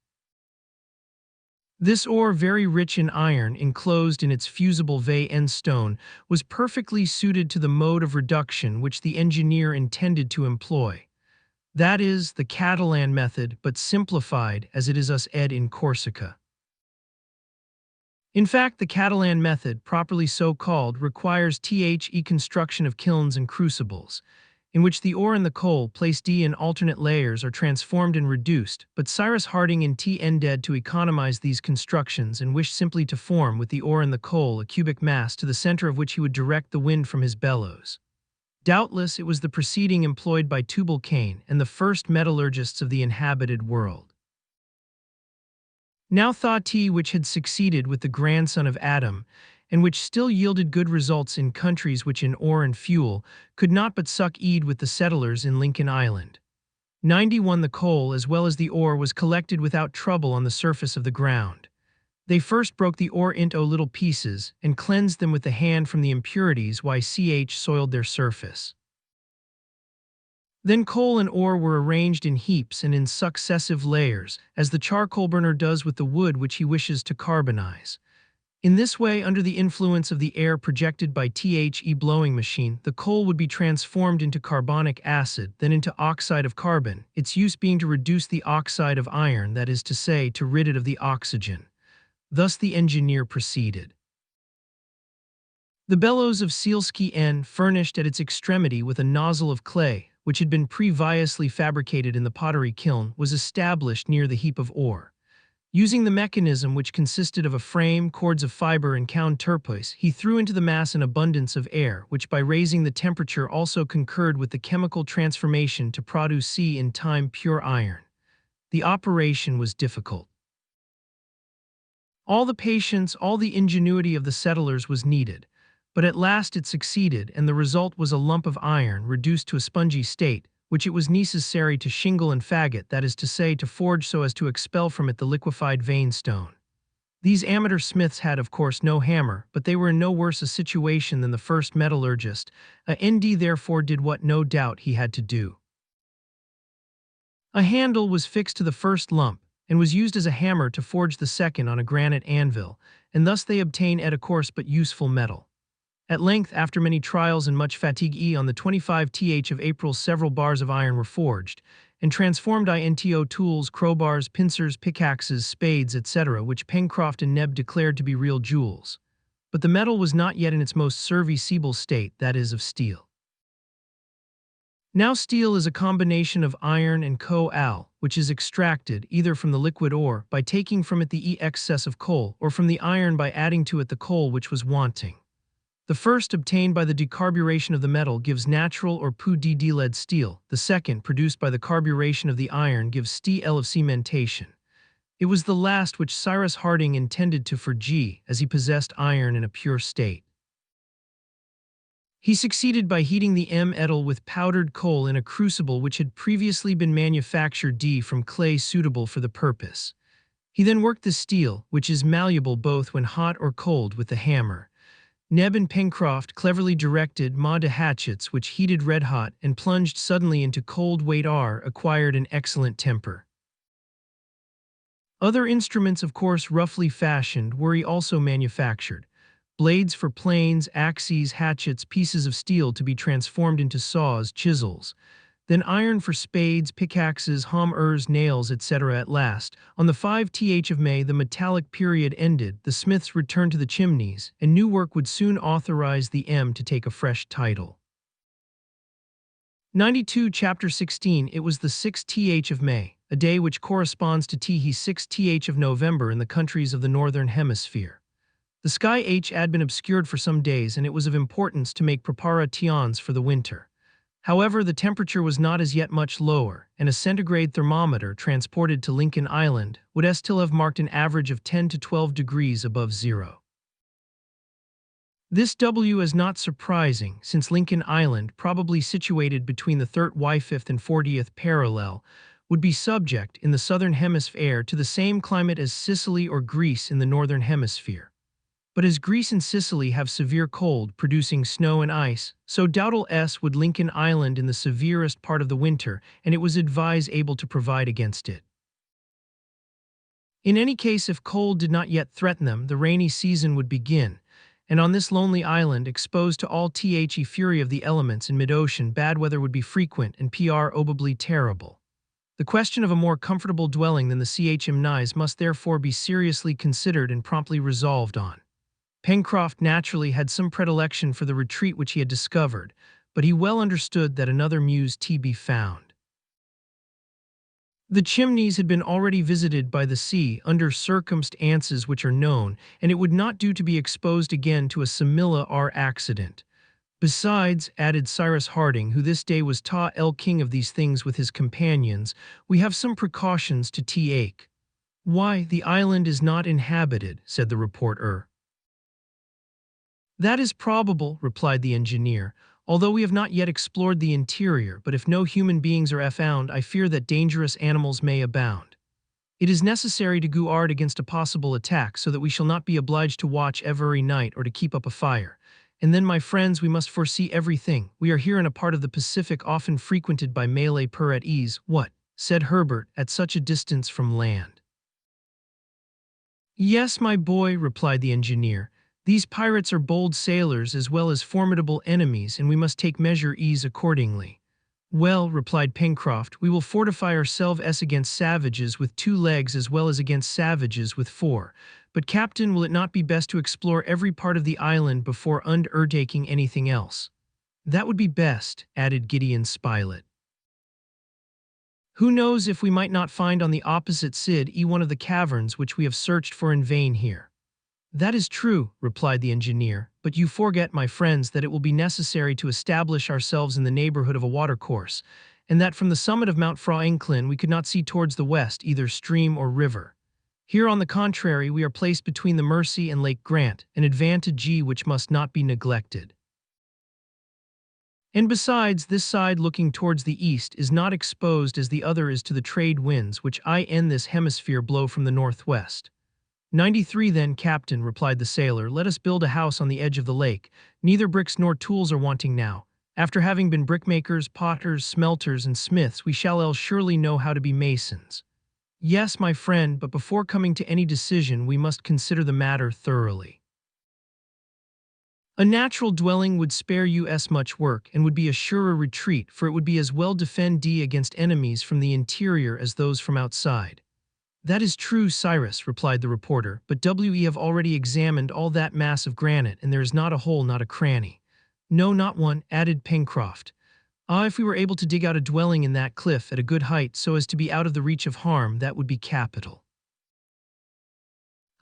This ore, very rich in iron, enclosed in its fusible vein stone, was perfectly suited to the mode of reduction which the engineer intended to employ. That is, the Catalan method, but simplified as it is in Corsica. In fact, the Catalan method, properly so called, requires construction of kilns and crucibles, in which the ore and the coal, placed in alternate layers, are transformed and reduced, but Cyrus Harding intended to economize these constructions and wished simply to form, with the ore and the coal, a cubic mass to the center of which he would direct the wind from his bellows. Doubtless it was the proceeding employed by Tubal Cain and the first metallurgists of the inhabited world. Now thought he which had succeeded with the grandson of Adam, and which still yielded good results in countries which in ore and fuel could not but succeed with the settlers in Lincoln Island. 91 The coal as well as the ore was collected without trouble on the surface of the ground. They first broke the ore into little pieces and cleansed them with the hand from the impurities soiled their surface. Then coal and ore were arranged in heaps and in successive layers, as the charcoal burner does with the wood which he wishes to carbonize. In this way, under the influence of the air projected by the blowing machine, the coal would be transformed into carbonic acid, then into oxide of carbon, its use being to reduce the oxide of iron, that is to say, to rid it of the oxygen. Thus the engineer proceeded. The bellows of sealskin N, furnished at its extremity with a nozzle of clay, which had been previously fabricated in the pottery kiln, was established near the heap of ore. Using the mechanism, which consisted of a frame, cords of fiber, and counterpoise, he threw into the mass an abundance of air, which by raising the temperature also concurred with the chemical transformation to produce in time pure iron. The operation was difficult. All the patience, all the ingenuity of the settlers was needed, but at last it succeeded, and the result was a lump of iron reduced to a spongy state, which it was necessary to shingle and faggot, that is to say, to forge so as to expel from it the liquefied vein stone. These amateur smiths had, of course, no hammer, but they were in no worse a situation than the first metallurgist. ND therefore did what no doubt he had to do. A handle was fixed to the first lump, and was used as a hammer to forge the second on a granite anvil, and thus they obtained a coarse but useful metal. At length, after many trials and much fatigue, on the 25th of April several bars of iron were forged, and transformed into tools, crowbars, pincers, pickaxes, spades, etc., which Pencroft and Neb declared to be real jewels. But the metal was not yet in its most serviceable state, that is, of steel. Now steel is a combination of iron and coal, which is extracted either from the liquid ore by taking from it the excess of coal, or from the iron by adding to it the coal which was wanting. The first, obtained by the decarburation of the metal, gives natural or lead steel. The second, produced by the carburation of the iron, gives steel of cementation. It was the last which Cyrus Harding intended to forge, as he possessed iron in a pure state. He succeeded by heating the metal with powdered coal in a crucible which had previously been manufactured from clay suitable for the purpose. He then worked the steel, which is malleable both when hot or cold, with the hammer. Neb and Pencroft cleverly directed the hatchets which, heated red-hot and plunged suddenly into cold water, acquired an excellent temper. Other instruments, of course roughly fashioned, were also manufactured. Blades for planes, axes, hatchets, pieces of steel to be transformed into saws, chisels. then iron for spades, pickaxes, hammers, nails, etc. At last, on the 5th of May, the metallic period ended, the smiths returned to the chimneys, and new work would soon authorize the M to take a fresh title. 92 Chapter 16 It was the 6th of May, a day which corresponds to the 6th of November in the countries of the Northern Hemisphere. The sky had been obscured for some days, and it was of importance to make preparations for the winter. However, the temperature was not as yet much lower, and a centigrade thermometer transported to Lincoln Island would still have marked an average of 10 to 12 degrees above zero. This is not surprising, since Lincoln Island, probably situated between the 35th and 40th parallel, would be subject in the southern hemisphere to the same climate as Sicily or Greece in the northern hemisphere. But as Greece and Sicily have severe cold, producing snow and ice, so doubtless would Lincoln Island in the severest part of the winter, and it was advised able to provide against it. In any case, if cold did not yet threaten them, the rainy season would begin, and on this lonely island, exposed to all the fury of the elements in mid-ocean, bad weather would be frequent and probably terrible. The question of a more comfortable dwelling than the chimneys must therefore be seriously considered and promptly resolved on. Pencroft naturally had some predilection for the retreat which he had discovered, but he well understood that another muse to be found. The chimneys had been already visited by the sea under circumstances which are known, and it would not do to be exposed again to a similar accident. Besides, added Cyrus Harding, who this day was king of these things with his companions, we have some precautions to take. Why, the island is not inhabited, said the reporter. That is probable, replied the engineer, although we have not yet explored the interior, but if no human beings are found, I fear that dangerous animals may abound. It is necessary to guard against a possible attack so that we shall not be obliged to watch every night or to keep up a fire. And then, my friends, we must foresee everything. We are here in a part of the Pacific often frequented by Malay at ease. What? Said Herbert, at such a distance from land. Yes, my boy, replied the engineer. These pirates are bold sailors as well as formidable enemies, and we must take measures accordingly. Well, replied Pencroft, we will fortify ourselves against savages with 2 legs as well as against savages with 4. But, Captain, will it not be best to explore every part of the island before undertaking anything else? That would be best, added Gideon Spilett. Who knows if we might not find on the opposite side one of the caverns which we have searched for in vain here? That is true, replied the engineer, but you forget, my friends, that it will be necessary to establish ourselves in the neighborhood of a watercourse, and that from the summit of Mount Franklin we could not see towards the west either stream or river. Here, on the contrary, we are placed between the Mersey and Lake Grant, an advantage which must not be neglected. And besides, this side looking towards the east is not exposed as the other is to the trade winds which in this hemisphere blow from the northwest. 93 then, Captain, replied the sailor, let us build a house on the edge of the lake. Neither bricks nor tools are wanting now. After having been brickmakers, potters, smelters, and smiths, we shall surely know how to be masons. Yes, my friend, but before coming to any decision, we must consider the matter thoroughly. A natural dwelling would spare you much work, and would be a surer retreat, for it would be as well defend against enemies from the interior as those from outside. That is true, Cyrus, replied the reporter, but we have already examined all that mass of granite, and there is not a hole, not a cranny. No, not one, added Pencroft. If we were able to dig out a dwelling in that cliff at a good height so as to be out of the reach of harm, that would be capital.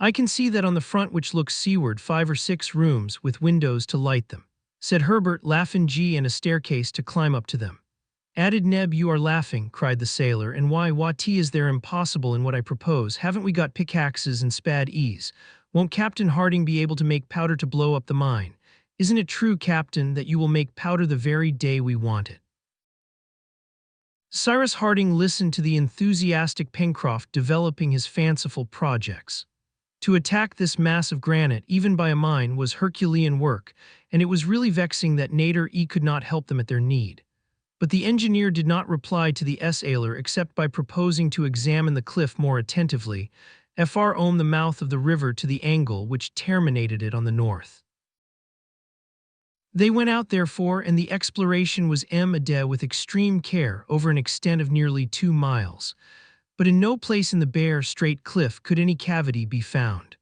I can see that on the front which looks seaward 5 or 6 rooms with windows to light them, said Herbert, laughing, and a staircase to climb up to them. Added Neb. You are laughing, cried the sailor, and why, what is there impossible in what I propose? Haven't we got pickaxes and spades? Won't Captain Harding be able to make powder to blow up the mine? Isn't it true, Captain, that you will make powder the very day we want it? Cyrus Harding listened to the enthusiastic Pencroft developing his fanciful projects. To attack this mass of granite, even by a mine, was Herculean work, and it was really vexing that Nader could not help them at their need. But the engineer did not reply to the sailor except by proposing to examine the cliff more attentively, from the mouth of the river to the angle which terminated it on the north. They went out, therefore, and the exploration was made with extreme care over an extent of nearly 2 miles. But in no place in the bare, straight cliff could any cavity be found.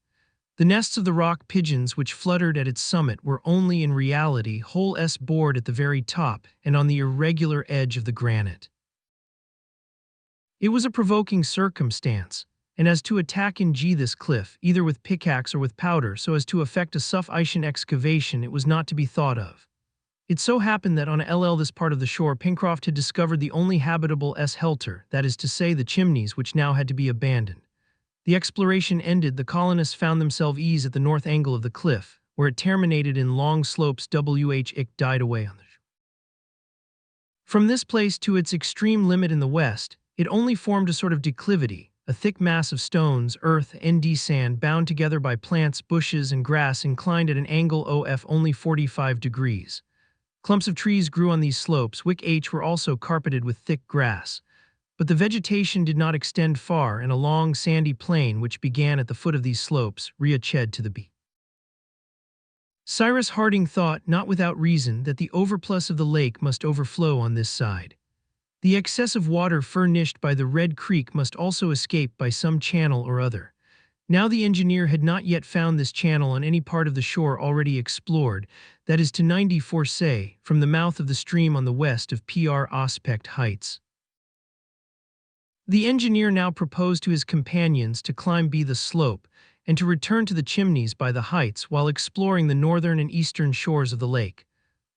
The nests of the rock pigeons which fluttered at its summit were only in reality holes bored at the very top and on the irregular edge of the granite. It was a provoking circumstance, and as to attack in this cliff, either with pickaxe or with powder, so as to effect a sufficient excavation, it was not to be thought of. It so happened that on this part of the shore, Pencroft had discovered the only habitable helter, that is to say, the chimneys, which now had to be abandoned. The exploration ended, the colonists found themselves at the north angle of the cliff, where it terminated in long slopes died away on the shore. From this place to its extreme limit in the west, it only formed a sort of declivity, a thick mass of stones, earth, and sand bound together by plants, bushes, and grass inclined at an angle of only 45 degrees. Clumps of trees grew on these slopes, which were also carpeted with thick grass. But the vegetation did not extend far, and a long sandy plain which began at the foot of these slopes reached to the beach. Cyrus Harding thought, not without reason, that the overplus of the lake must overflow on this side. The excess of water furnished by the Red Creek must also escape by some channel or other. Now the engineer had not yet found this channel on any part of the shore already explored, that is to 94 say, from the mouth of the stream on the west of Prospect Heights. The engineer now proposed to his companions to climb the slope, and to return to the chimneys by the heights while exploring the northern and eastern shores of the lake.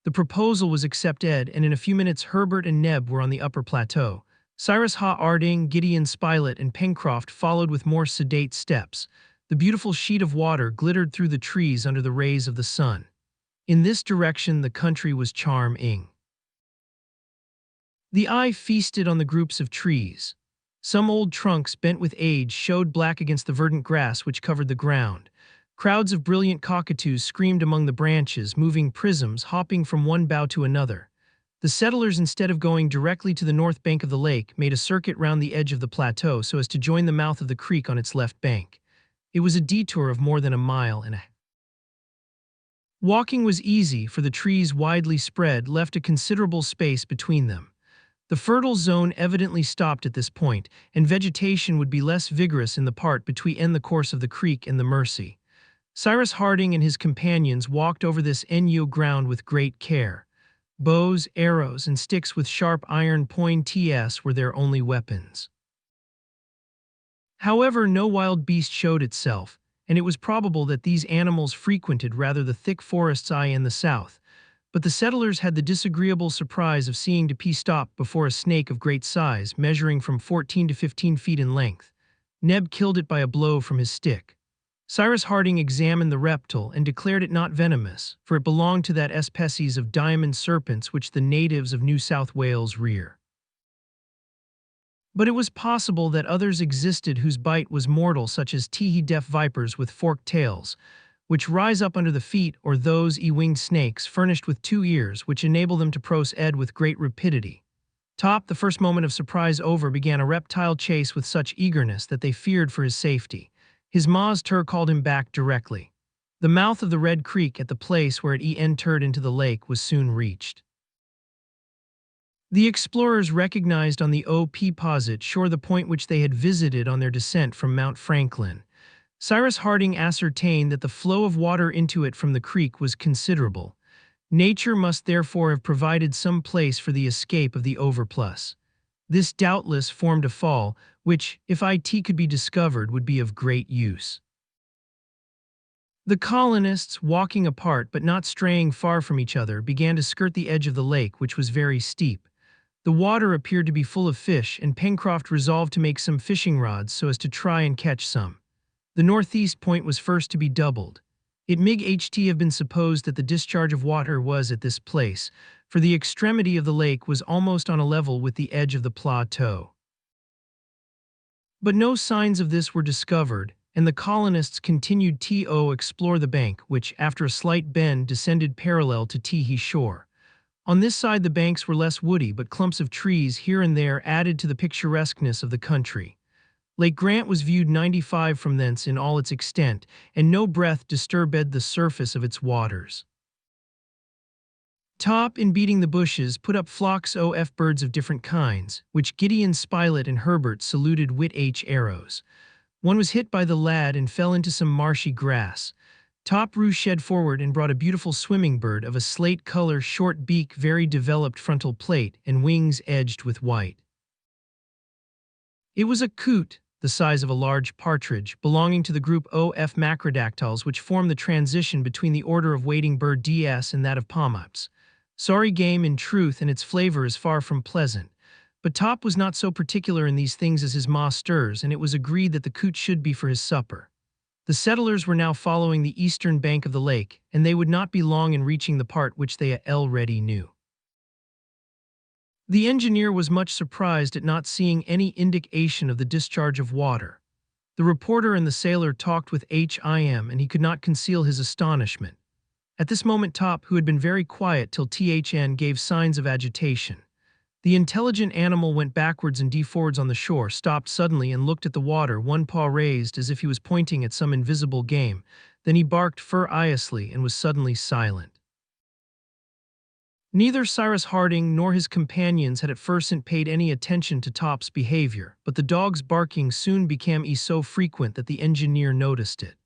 The proposal was accepted, and in a few minutes Herbert and Neb were on the upper plateau. Cyrus Harding, Gideon Spilett, and Pencroft followed with more sedate steps. The beautiful sheet of water glittered through the trees under the rays of the sun. In this direction the country was charming. The eye feasted on the groups of trees. Some old trunks bent with age showed black against the verdant grass which covered the ground. Crowds of brilliant cockatoos screamed among the branches, moving prisms, hopping from one bough to another. The settlers, instead of going directly to the north bank of the lake, made a circuit round the edge of the plateau so as to join the mouth of the creek on its left bank. It was a detour of more than a mile and a half. Walking was easy, for the trees, widely spread, left a considerable space between them. The fertile zone evidently stopped at this point, and vegetation would be less vigorous in the part between the course of the creek and the Mersey. Cyrus Harding and his companions walked over this ground with great care. Bows, arrows, and sticks with sharp iron points were their only weapons. However, no wild beast showed itself, and it was probable that these animals frequented rather the thick forests in the south. But the settlers had the disagreeable surprise of seeing stop before a snake of great size, measuring from 14 to 15 feet in length. Neb killed it by a blow from his stick. Cyrus Harding examined the reptile and declared it not venomous, for it belonged to that species of diamond serpents which the natives of New South Wales rear. But it was possible that others existed whose bite was mortal, such as deaf vipers with forked tails, which rise up under the feet, or those winged snakes furnished with 2 ears, which enable them to proceed with great rapidity. The first moment of surprise over, began a reptile chase with such eagerness that they feared for his safety. His master called him back directly. The mouth of the Red Creek, at the place where it entered into the lake, was soon reached. The explorers recognized on the opposite shore the point which they had visited on their descent from Mount Franklin. Cyrus Harding ascertained that the flow of water into it from the creek was considerable. Nature must therefore have provided some place for the escape of the overplus. This doubtless formed a fall, which, if it could be discovered, would be of great use. The colonists, walking apart but not straying far from each other, began to skirt the edge of the lake, which was very steep. The water appeared to be full of fish, and Pencroft resolved to make some fishing rods so as to try and catch some. The northeast point was first to be doubled. It may have been supposed that the discharge of water was at this place, for the extremity of the lake was almost on a level with the edge of the plateau. But no signs of this were discovered, and the colonists continued to explore the bank, which, after a slight bend, descended parallel to the shore. On this side the banks were less woody, but clumps of trees here and there added to the picturesqueness of the country. Lake Grant was viewed 95 from thence in all its extent, and no breath disturbed the surface of its waters. Top, in beating the bushes, put up flocks of birds of different kinds, which Gideon Spilett and Herbert saluted with arrows. One was hit by the lad and fell into some marshy grass. Top Roo shed forward and brought a beautiful swimming bird of a slate color, short beak, very developed frontal plate, and wings edged with white. It was a coot, the size of a large partridge, belonging to the group of macrodactyls, which form the transition between the order of wading bird DS and that of pommips. Sorry game in truth, and its flavor is far from pleasant. But Top was not so particular in these things as his masters, and it was agreed that the coot should be for his supper. The settlers were now following the eastern bank of the lake, and they would not be long in reaching the part which they already knew. The engineer was much surprised at not seeing any indication of the discharge of water. The reporter and the sailor talked with him, and he could not conceal his astonishment. At this moment Top, who had been very quiet till THN, gave signs of agitation. The intelligent animal went backwards and forwards on the shore, stopped suddenly and looked at the water, one paw raised as if he was pointing at some invisible game. Then he barked furiously and was suddenly silent. Neither Cyrus Harding nor his companions had at first paid any attention to Top's behavior, but the dog's barking soon became so frequent that the engineer noticed it.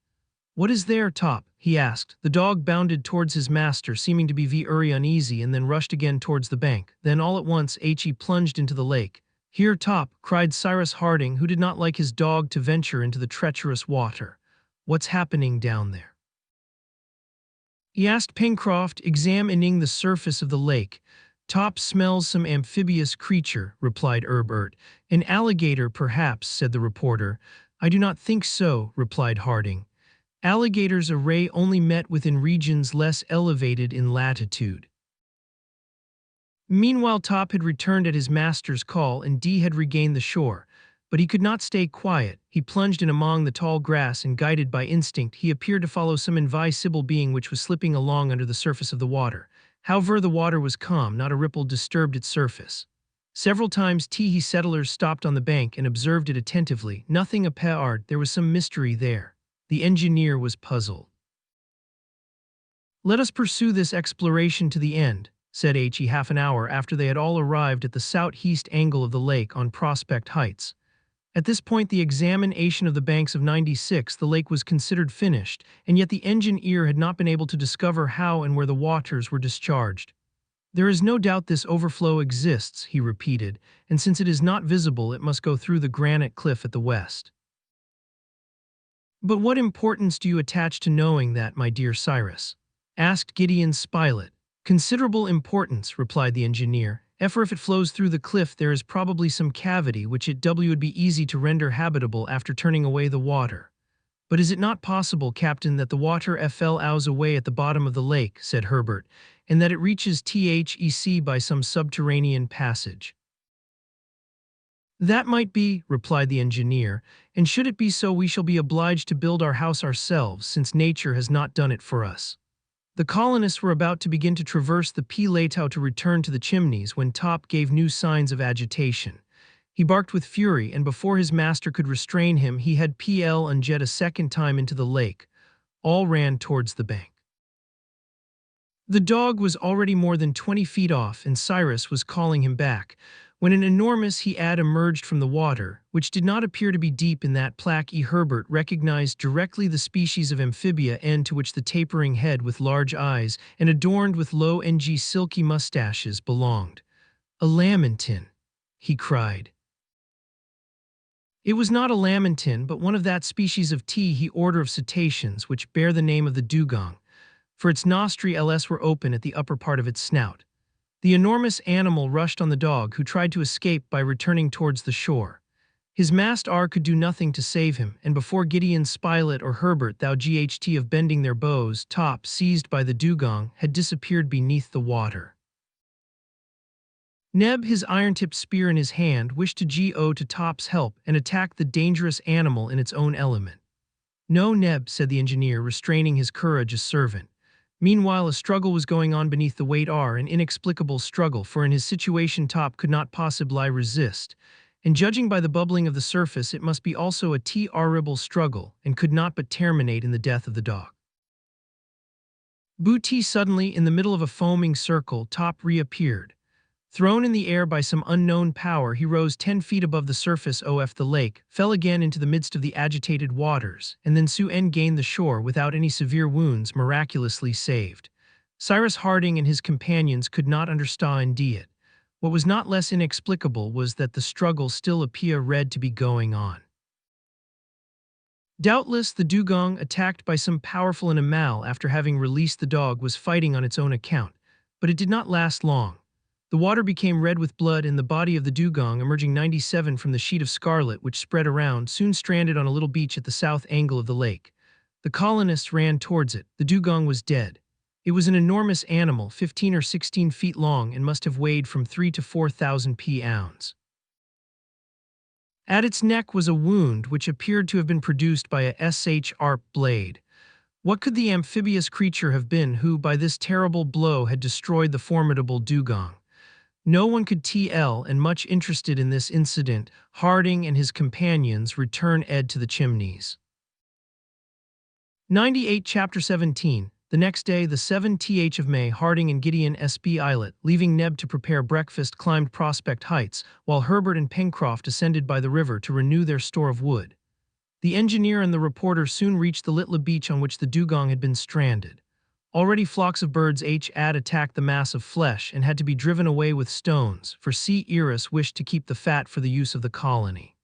"What is there, Top?" he asked. The dog bounded towards his master, seeming to be very uneasy, and then rushed again towards the bank. Then all at once he plunged into the lake. "Here, Top!" cried Cyrus Harding, who did not like his dog to venture into the treacherous water. "What's happening down there?" he asked Pencroft, examining the surface of the lake. "Top smells some amphibious creature," replied Herbert. "An alligator, perhaps," said the reporter. "I do not think so," replied Harding. "Alligators are only met with in regions less elevated in latitude." Meanwhile Top had returned at his master's call, and had regained the shore. But he could not stay quiet. He plunged in among the tall grass, and guided by instinct, he appeared to follow some invisible being which was slipping along under the surface of the water. However, the water was calm, not a ripple disturbed its surface. Several times settlers stopped on the bank and observed it attentively. Nothing appeared. There was some mystery there. The engineer was puzzled. "Let us pursue this exploration to the end," said he half an hour after they had all arrived at the southeast angle of the lake on Prospect Heights. At this point the examination of the banks of 96, the lake was considered finished, and yet the engineer had not been able to discover how and where the waters were discharged. "There is no doubt this overflow exists," he repeated, "and since it is not visible it must go through the granite cliff at the west." "But what importance do you attach to knowing that, my dear Cyrus?" asked Gideon Spilett. "Considerable importance," replied the engineer. "For if it flows through the cliff there is probably some cavity which it would be easy to render habitable after turning away the water." "But is it not possible, Captain, that the water fell away at the bottom of the lake," said Herbert, "and that it reaches THEC by some subterranean passage?" "That might be," replied the engineer, "and should it be so we shall be obliged to build our house ourselves, since nature has not done it for us." The colonists were about to begin to traverse the Plateau to return to the Chimneys when Top gave new signs of agitation. He barked with fury, and before his master could restrain him he had plunged a second time into the lake. All ran towards the bank. The dog was already more than 20 feet off, and Cyrus was calling him back, when an enormous head emerged from the water, which did not appear to be deep in that plaque. Herbert recognized directly the species of amphibia to which the tapering head with large eyes and adorned with low silky mustaches belonged. "A lamantine," he cried. It was not a lamantine, but one of that species of order of cetaceans which bear the name of the dugong, for its nostrils were open at the upper part of its snout. The enormous animal rushed on the dog, who tried to escape by returning towards the shore. His master could do nothing to save him, and before Gideon Spilett or Herbert of bending their bows, Top, seized by the dugong, had disappeared beneath the water. Neb, his iron-tipped spear in his hand, wished to go to Top's help and attack the dangerous animal in its own element. "No, Neb," said the engineer, restraining his courage as servant. Meanwhile a struggle was going on beneath the weight an inexplicable struggle, for in his situation Top could not possibly resist, and judging by the bubbling of the surface it must be also a terrible struggle, and could not but terminate in the death of the dog. Booty suddenly, in the middle of a foaming circle, Top reappeared. Thrown in the air by some unknown power, he rose 10 feet above the surface of the lake, fell again into the midst of the agitated waters, and then Sue-En gained the shore without any severe wounds, miraculously saved. Cyrus Harding and his companions could not understand it. What was not less inexplicable was that the struggle still appeared to be going on. Doubtless, the dugong, attacked by some powerful animal after having released the dog, was fighting on its own account, but it did not last long. The water became red with blood, and the body of the dugong, emerging 97 from the sheet of scarlet which spread around, soon stranded on a little beach at the south angle of the lake. The colonists ran towards it. The dugong was dead. It was an enormous animal, 15 or 16 feet long, and must have weighed from 3 to 4,000 pounds. At its neck was a wound which appeared to have been produced by a sharp blade. What could the amphibious creature have been who, by this terrible blow, had destroyed the formidable dugong? No one could tell, and much interested in this incident, Harding and his companions returned to the Chimneys. 98 Chapter 17. The next day, the 7th of May, Harding and Gideon S.B. Islet, leaving Neb to prepare breakfast, climbed Prospect Heights, while Herbert and Pencroft ascended by the river to renew their store of wood. The engineer and the reporter soon reached the little beach on which the dugong had been stranded. Already flocks of birds had attacked the mass of flesh and had to be driven away with stones, for C. Eris wished to keep the fat for the use of the colony.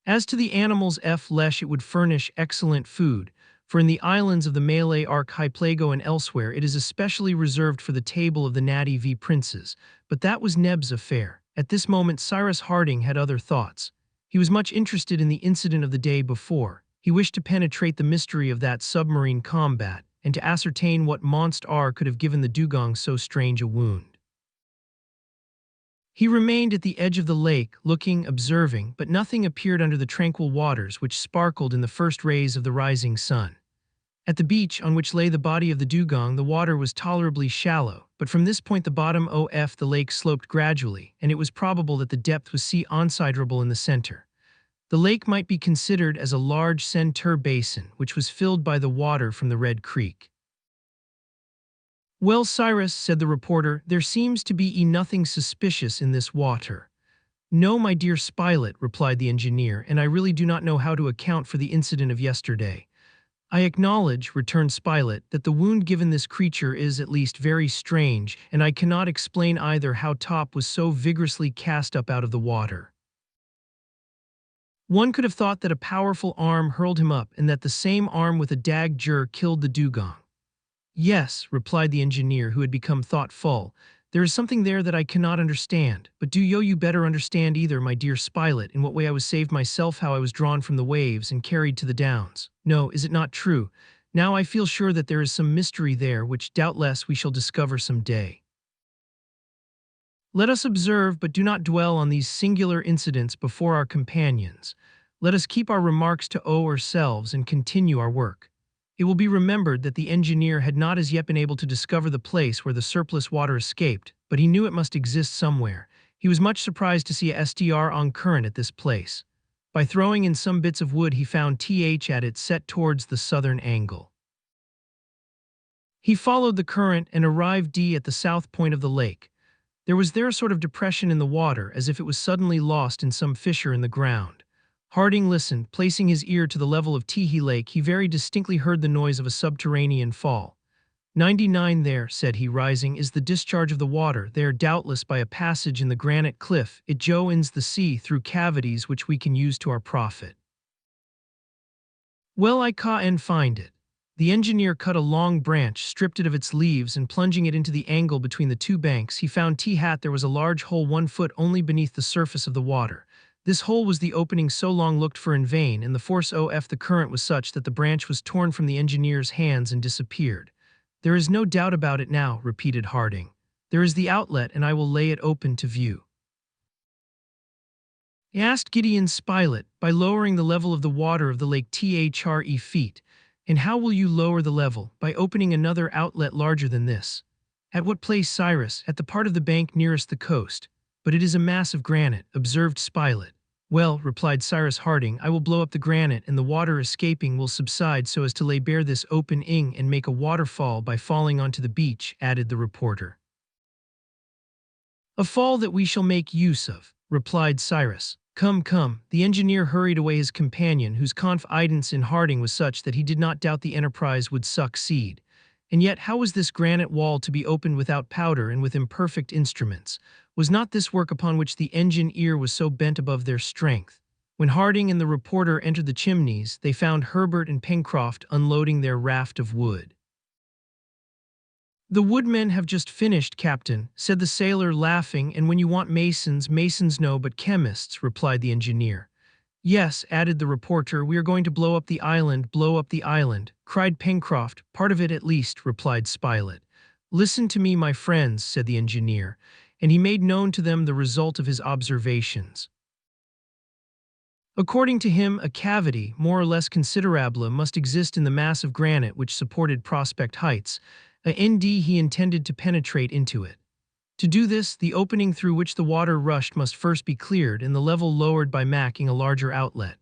As to the animal's flesh, it would furnish excellent food, for in the islands of the Malay archipelago and elsewhere it is especially reserved for the table of the natty v. princes, but that was Neb's affair. At this moment Cyrus Harding had other thoughts. He was much interested in the incident of the day before. He wished to penetrate the mystery of that submarine combat, and to ascertain what monster could have given the dugong so strange a wound. He remained at the edge of the lake, looking, observing, but nothing appeared under the tranquil waters which sparkled in the first rays of the rising sun. At the beach on which lay the body of the dugong, the water was tolerably shallow, but from this point the bottom of the lake sloped gradually, and it was probable that the depth was considerable in the center. The lake might be considered as a large center basin, which was filled by the water from the Red Creek. "Well, Cyrus," said the reporter, "there seems to be nothing suspicious in this water." "No, my dear Spilett," replied the engineer, "and I really do not know how to account for the incident of yesterday." "I acknowledge," returned Spilett, "that the wound given this creature is at least very strange, and I cannot explain either how Top was so vigorously cast up out of the water. One could have thought that a powerful arm hurled him up, and that the same arm with a dagger killed the dugong." "Yes," replied the engineer, who had become thoughtful, "there is something there that I cannot understand. But do you better understand either, my dear Spilett, in what way I was saved myself, how I was drawn from the waves and carried to the downs. No, is it not true? Now I feel sure that there is some mystery there, which doubtless we shall discover some day. Let us observe, but do not dwell on these singular incidents before our companions. Let us keep our remarks to ourselves and continue our work." It will be remembered that the engineer had not as yet been able to discover the place where the surplus water escaped, but he knew it must exist somewhere. He was much surprised to see a str on current at this place. By throwing in some bits of wood he found at it set towards the southern angle. He followed the current and arrived at the south point of the lake. There was there a sort of depression in the water, as if it was suddenly lost in some fissure in the ground. Harding listened. Placing his ear to the level of Teehee Lake, he very distinctly heard the noise of a subterranean fall. 99 there, said he, rising, is the discharge of the water, there doubtless by a passage in the granite cliff. It joins the sea through cavities which we can use to our profit. Well, I and find it. The engineer cut a long branch, stripped it of its leaves, and plunging it into the angle between the two banks, he found there was a large hole 1 foot only beneath the surface of the water. This hole was the opening so long looked for in vain, and the force of the current was such that the branch was torn from the engineer's hands and disappeared. There is no doubt about it now, repeated Harding. There is the outlet, and I will lay it open to view. He asked Gideon Spilett, by lowering the level of the water of the lake 3 feet. And how will you lower the level? By opening another outlet larger than this. At what place, Cyrus? At the part of the bank nearest the coast. But it is a mass of granite, observed Spilett. Well, replied Cyrus Harding, I will blow up the granite, and the water escaping will subside so as to lay bare this open ing and make a waterfall by falling onto the beach, added the reporter. A fall that we shall make use of, replied Cyrus. Come, come. The engineer hurried away his companion, whose confidence in Harding was such that he did not doubt the enterprise would succeed. And yet how was this granite wall to be opened without powder and with imperfect instruments? Was not this work upon which the engineer was so bent above their strength? When Harding and the reporter entered the chimneys, they found Herbert and Pencroft unloading their raft of wood. The woodmen have just finished, Captain, said the sailor, laughing, and when you want masons, masons know but chemists, replied the engineer. Yes, added the reporter, we are going to blow up the island, cried Pencroft. Part of it at least, replied Spilett. Listen to me, my friends, said the engineer, and he made known to them the result of his observations. According to him, a cavity, more or less considerable, must exist in the mass of granite which supported Prospect Heights. He intended to penetrate into it. To do this, the opening through which the water rushed must first be cleared and the level lowered by making a larger outlet.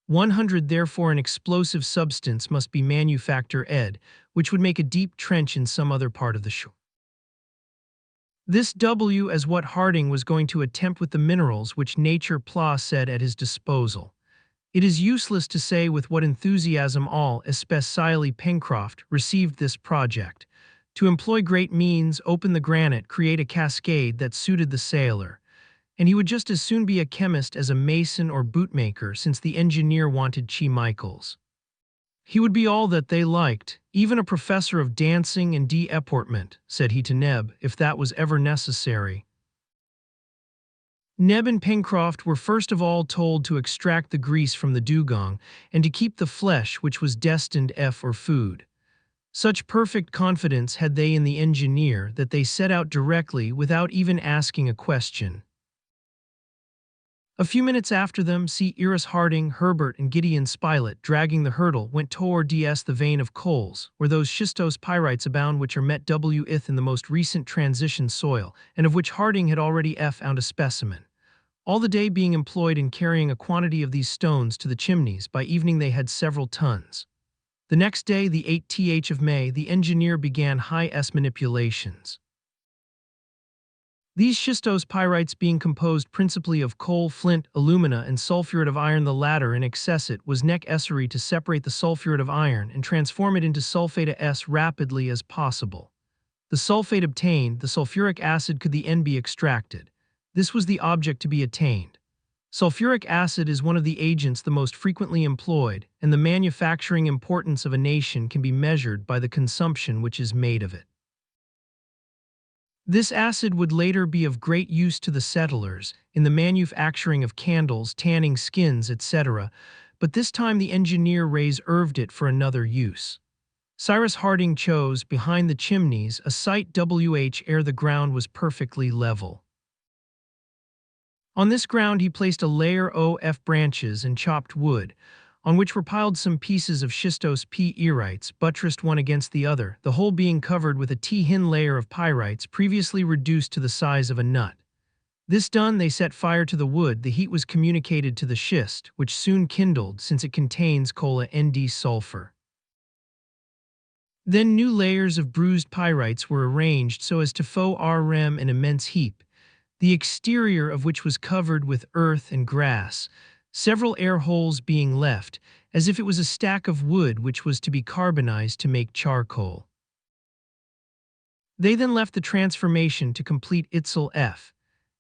100 therefore an explosive substance must be manufactured, which would make a deep trench in some other part of the shore. This W as what Harding was going to attempt with the minerals which nature said at his disposal. It is useless to say with what enthusiasm all, especially Pencroft, received this project. To employ great means, open the granite, create a cascade that suited the sailor. And he would just as soon be a chemist as a mason or bootmaker, since the engineer wanted chemicals. He would be all that they liked, even a professor of dancing and deportment, said he to Neb, if that was ever necessary. Neb and Pencroft were first of all told to extract the grease from the dugong, and to keep the flesh which was destined for food. Such perfect confidence had they in the engineer that they set out directly without even asking a question. A few minutes after them, Cyrus Harding, Herbert, and Gideon Spilett, dragging the hurdle, went toward the vein of coals, where those schistose pyrites abound which are met with in the most recent transition soil, and of which Harding had already found a specimen. All the day being employed in carrying a quantity of these stones to the chimneys, by evening they had several tons. The next day, the 8th of May, the engineer began high-s manipulations. These schistose pyrites being composed principally of coal, flint, alumina, and sulfuret of iron, the latter in excessit was necessary to separate the sulfuret of iron and transform it into sulfate as rapidly as possible. The sulfate obtained, the sulfuric acid could the N be extracted. This was the object to be attained. Sulfuric acid is one of the agents the most frequently employed, and the manufacturing importance of a nation can be measured by the consumption which is made of it. This acid would later be of great use to the settlers in the manufacturing of candles, tanning skins, etc., but this time the engineer reserved it for another use. Cyrus Harding chose, behind the chimneys, a site ere the ground was perfectly level. On this ground he placed a layer of branches and chopped wood, on which were piled some pieces of schistose pyrites, buttressed one against the other, the whole being covered with a thin layer of pyrites previously reduced to the size of a nut. This done, they set fire to the wood. The heat was communicated to the schist, which soon kindled, since it contains cola nd sulfur. Then new layers of bruised pyrites were arranged so as to form an immense heap, the exterior of which was covered with earth and grass, several air holes being left, as if it was a stack of wood which was to be carbonized to make charcoal. They then left the transformation to complete itself,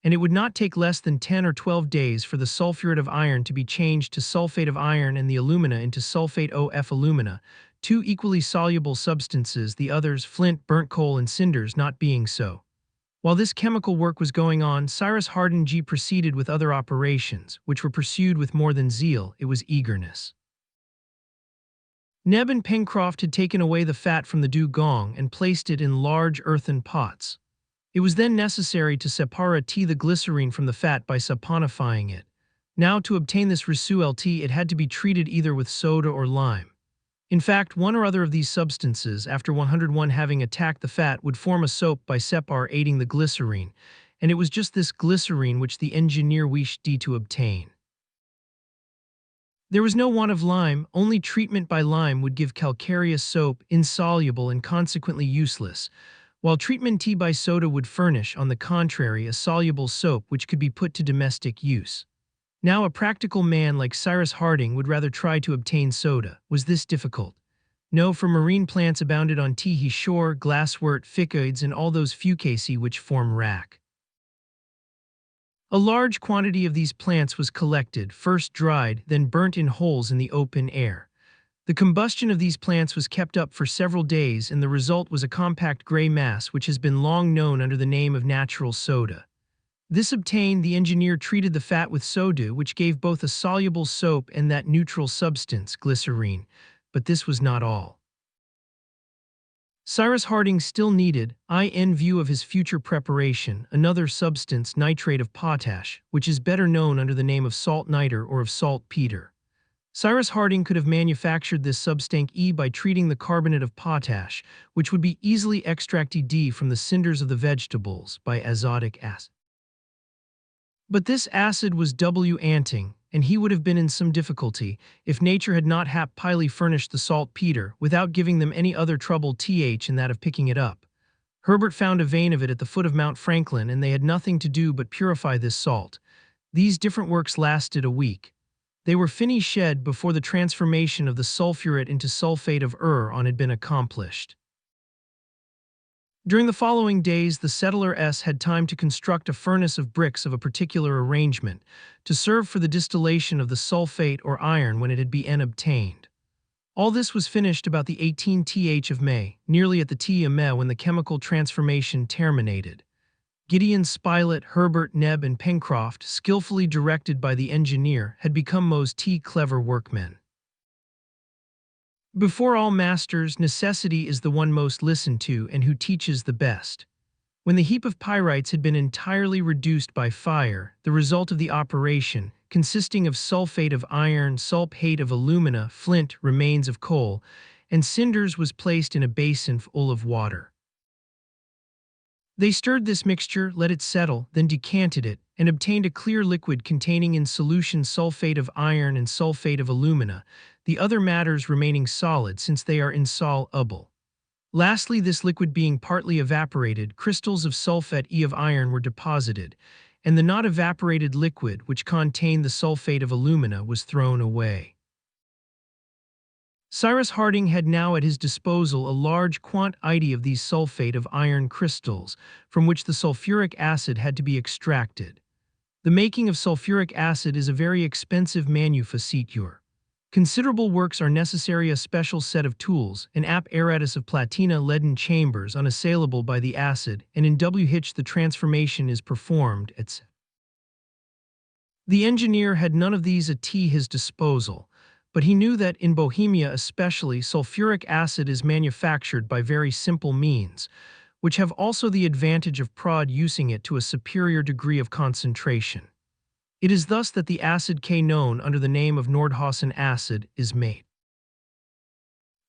and it would not take less than 10 or 12 days for the sulfuret of iron to be changed to sulfate of iron and the alumina into sulfate of alumina, two equally soluble substances, the others, flint, burnt coal, and cinders, not being so. While this chemical work was going on, Cyrus Harding proceeded with other operations, which were pursued with more than zeal, it was eagerness. Neb and Pencroft had taken away the fat from the dugong and placed it in large earthen pots. It was then necessary to separate the glycerine from the fat by saponifying it. Now, to obtain this result, it had to be treated either with soda or lime. In fact, one or other of these substances, after 101 having attacked the fat, would form a soap by separating the glycerine, and it was just this glycerine which the engineer wished to obtain. There was no want of lime, only treatment by lime would give calcareous soap insoluble and consequently useless, while treatment tea by soda would furnish, on the contrary, a soluble soap which could be put to domestic use. Now a practical man like Cyrus Harding would rather try to obtain soda. Was this difficult? No, for marine plants abounded on Teehee shore, glasswort, ficcoids, and all those fucaceae which form rack. A large quantity of these plants was collected, first dried, then burnt in holes in the open air. The combustion of these plants was kept up for several days, and the result was a compact gray mass which has been long known under the name of natural soda. This obtained, the engineer treated the fat with soda, which gave both a soluble soap and that neutral substance, glycerine. But this was not all. Cyrus Harding still needed, in view of his future preparation, another substance, nitrate of potash, which is better known under the name of salt niter or of saltpeter. Cyrus Harding could have manufactured this substanc by treating the carbonate of potash, which would be easily extracted from the cinders of the vegetables, by azotic acid. But this acid was anting, and he would have been in some difficulty if nature had not happily furnished the saltpeter without giving them any other trouble in that of picking it up. Herbert found a vein of it at the foot of Mount Franklin, and they had nothing to do but purify this salt. These different works lasted a week. They were finished before the transformation of the sulfuret into sulfate of had been accomplished. During the following days, the settlers had time to construct a furnace of bricks of a particular arrangement, to serve for the distillation of the sulfate or iron when it had been obtained. All this was finished about the 18th of May, nearly at the th of May when the chemical transformation terminated. Gideon Spilett, Herbert, Neb, and Pencroft, skillfully directed by the engineer, had become most clever workmen. Before all masters, necessity is the one most listened to and who teaches the best. When the heap of pyrites had been entirely reduced by fire, the result of the operation, consisting of sulfate of iron, sulphate of alumina, flint, remains of coal, and cinders, was placed in a basin full of water. They stirred this mixture, let it settle, then decanted it, and obtained a clear liquid containing in solution sulfate of iron and sulfate of alumina, the other matters remaining solid since they are insoluble. Lastly, this liquid being partly evaporated, crystals of sulfate of iron were deposited, and the not evaporated liquid, which contained the sulfate of alumina, was thrown away. Cyrus Harding had now at his disposal a large quantity of these sulfate of iron crystals, from which the sulfuric acid had to be extracted. The making of sulfuric acid is a very expensive manufacture. Considerable works are necessary, a special set of tools, an apparatus of platina leaden chambers unassailable by the acid, and in which the transformation is performed, etc. The engineer had none of these at his disposal, but he knew that, in Bohemia especially, sulfuric acid is manufactured by very simple means, which have also the advantage of producing it to a superior degree of concentration. It is thus that the acid known under the name of Nordhausen acid is made.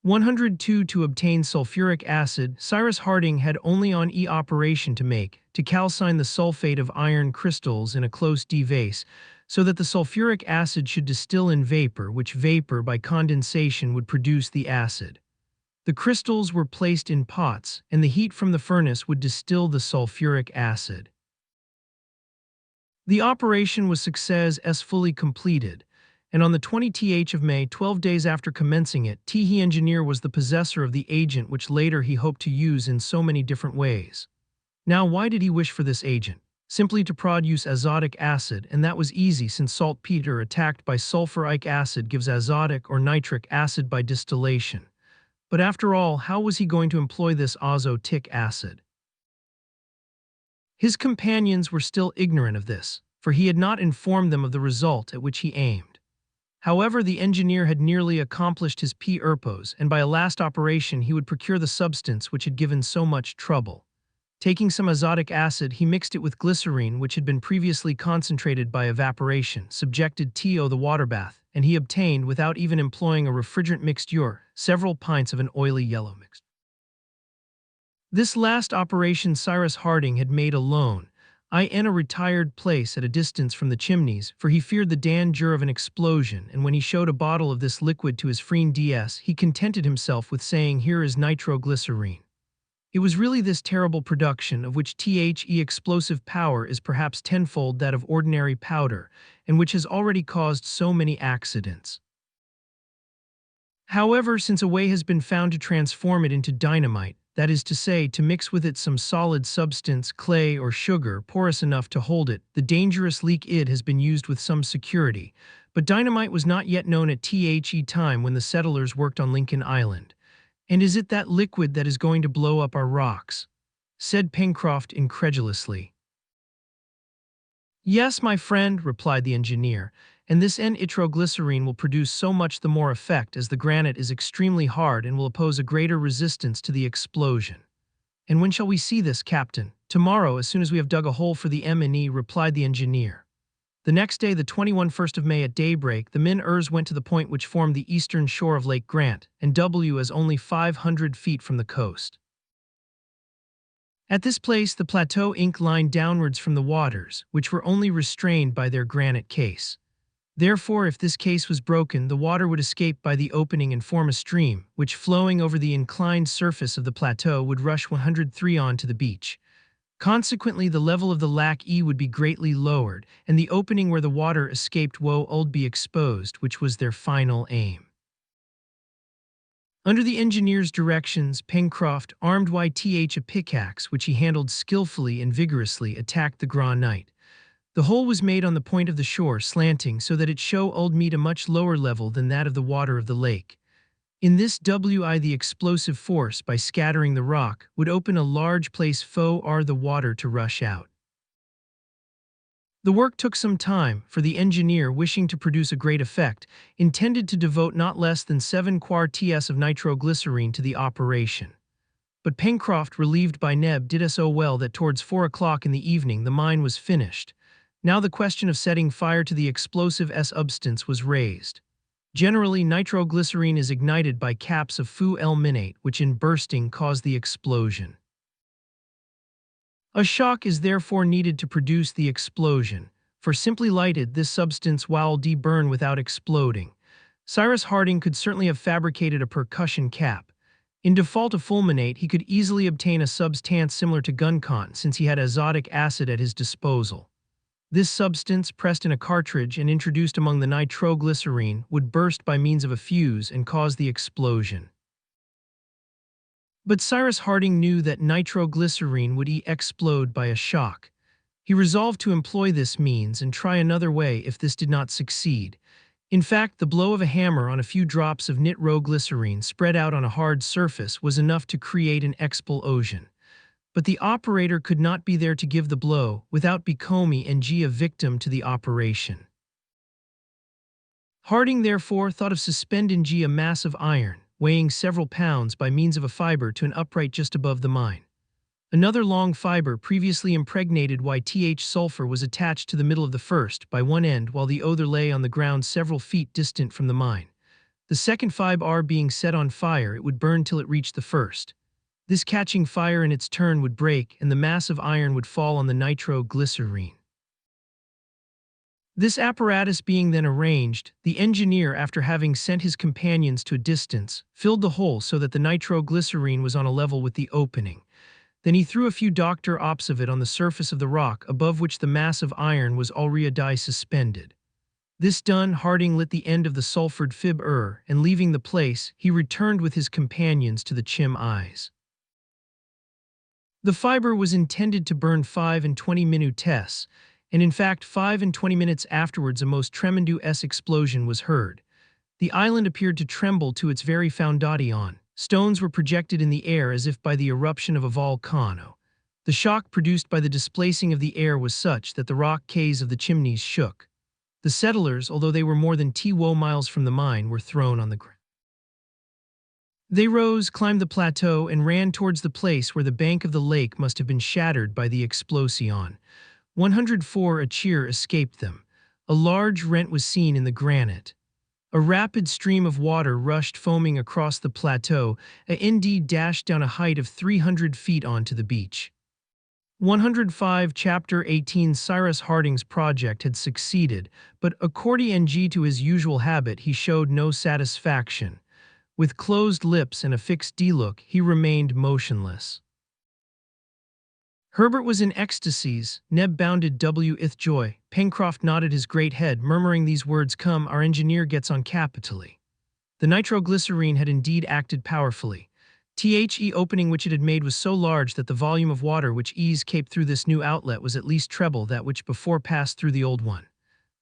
102. To obtain sulfuric acid, Cyrus Harding had only an operation to make, to calcine the sulfate of iron crystals in a close vase, so that the sulfuric acid should distill in vapor, which vapor by condensation would produce the acid. The crystals were placed in pots, and the heat from the furnace would distill the sulfuric acid. The operation was successfully completed, and on the 20th of May, 12 days after commencing it, the engineer was the possessor of the agent which later he hoped to use in so many different ways. Now, why did he wish for this agent? Simply to produce azotic acid, and that was easy since saltpeter attacked by sulfuric acid gives azotic or nitric acid by distillation. But after all, how was he going to employ this azotic acid? His companions were still ignorant of this, for he had not informed them of the result at which he aimed. However, the engineer had nearly accomplished his purpose, and by a last operation he would procure the substance which had given so much trouble. Taking some azotic acid, he mixed it with glycerine which had been previously concentrated by evaporation, subjected to the water bath, and he obtained, without even employing a refrigerant mixture, several pints of an oily yellow mixture. This last operation Cyrus Harding had made alone, in a retired place at a distance from the chimneys, for he feared the danger of an explosion, and when he showed a bottle of this liquid to his friend DS, he contented himself with saying, "Here is nitroglycerine." It was really this terrible production, of which the explosive power is perhaps tenfold that of ordinary powder, and which has already caused so many accidents. However, since a way has been found to transform it into dynamite, that is to say, to mix with it some solid substance, clay or sugar, porous enough to hold it, the dangerous leak has been used with some security. But dynamite was not yet known at the time when the settlers worked on Lincoln Island. "And is it that liquid that is going to blow up our rocks?" said Pencroft incredulously. "Yes, my friend," replied the engineer, "and this nitroglycerine will produce so much the more effect as the granite is extremely hard and will oppose a greater resistance to the explosion." "And when shall we see this, Captain?" "Tomorrow, as soon as we have dug a hole for the M&E," replied the engineer. The next day, the 21st of May at daybreak, the men went to the point which formed the eastern shore of Lake Grant, and W as only 500 feet from the coast. At this place, the plateau inclined downwards from the waters, which were only restrained by their granite case. Therefore, if this case was broken, the water would escape by the opening and form a stream, which, flowing over the inclined surface of the plateau, would rush 103 on to the beach. Consequently, the level of the lac would be greatly lowered, and the opening where the water escaped would be exposed, which was their final aim. Under the engineer's directions, Pencroft, armed with a pickaxe, which he handled skillfully and vigorously, attacked the granite. The hole was made on the point of the shore, slanting, so that it showed a much lower level than that of the water of the lake. In this the explosive force, by scattering the rock, would open a large place for the water to rush out. The work took some time, for the engineer, wishing to produce a great effect, intended to devote not less than 7 quarts of nitroglycerine to the operation. But Pencroft, relieved by Neb, did so well that towards 4 o'clock in the evening the mine was finished. Now the question of setting fire to the explosive substance was raised. Generally, nitroglycerine is ignited by caps of fulminate, which in bursting cause the explosion. A shock is therefore needed to produce the explosion, for simply lighted, this substance will burn without exploding. Cyrus Harding could certainly have fabricated a percussion cap. In default of fulminate, he could easily obtain a substance similar to gun cotton, since he had azotic acid at his disposal. This substance, pressed in a cartridge and introduced among the nitroglycerine, would burst by means of a fuse and cause the explosion. But Cyrus Harding knew that nitroglycerine would explode by a shock. He resolved to employ this means and try another way if this did not succeed. In fact, the blow of a hammer on a few drops of nitroglycerine spread out on a hard surface was enough to create an explosion. But the operator could not be there to give the blow without becoming a victim to the operation. Harding therefore thought of suspending a mass of iron, weighing several pounds, by means of a fiber to an upright just above the mine. Another long fiber, previously impregnated with sulfur, was attached to the middle of the first by one end, while the other lay on the ground several feet distant from the mine. The second fiber being set on fire, it would burn till it reached the first. This catching fire in its turn would break, and the mass of iron would fall on the nitroglycerine. This apparatus being then arranged, the engineer, after having sent his companions to a distance, filled the hole so that the nitroglycerine was on a level with the opening. Then he threw a few drops of it on the surface of the rock, above which the mass of iron was already suspended. This done, Harding lit the end of the sulfured fibre, and leaving the place, he returned with his companions to the chimneys. The fibre was intended to burn 25 minutes, and in fact 25 minutes afterwards a most tremendous explosion was heard. The island appeared to tremble to its very foundation. Stones were projected in the air as if by the eruption of a volcano. The shock produced by the displacing of the air was such that the rock caves of the chimneys shook. The settlers, although they were more than 2 miles from the mine, were thrown on the ground. They rose, climbed the plateau, and ran towards the place where the bank of the lake must have been shattered by the explosion. 104 a cheer escaped them. A large rent was seen in the granite. A rapid stream of water rushed foaming across the plateau, and indeed dashed down a height of 300 feet onto the beach. 105 Chapter 18 Cyrus Harding's project had succeeded, but according to his usual habit he showed no satisfaction. With closed lips and a fixed look, he remained motionless. Herbert was in ecstasies, Neb bounded with joy, Pencroft nodded his great head, murmuring these words, "Come, our engineer gets on capitally." The nitroglycerine had indeed acted powerfully. The opening which it had made was so large that the volume of water which escaped through this new outlet was at least treble that which before passed through the old one.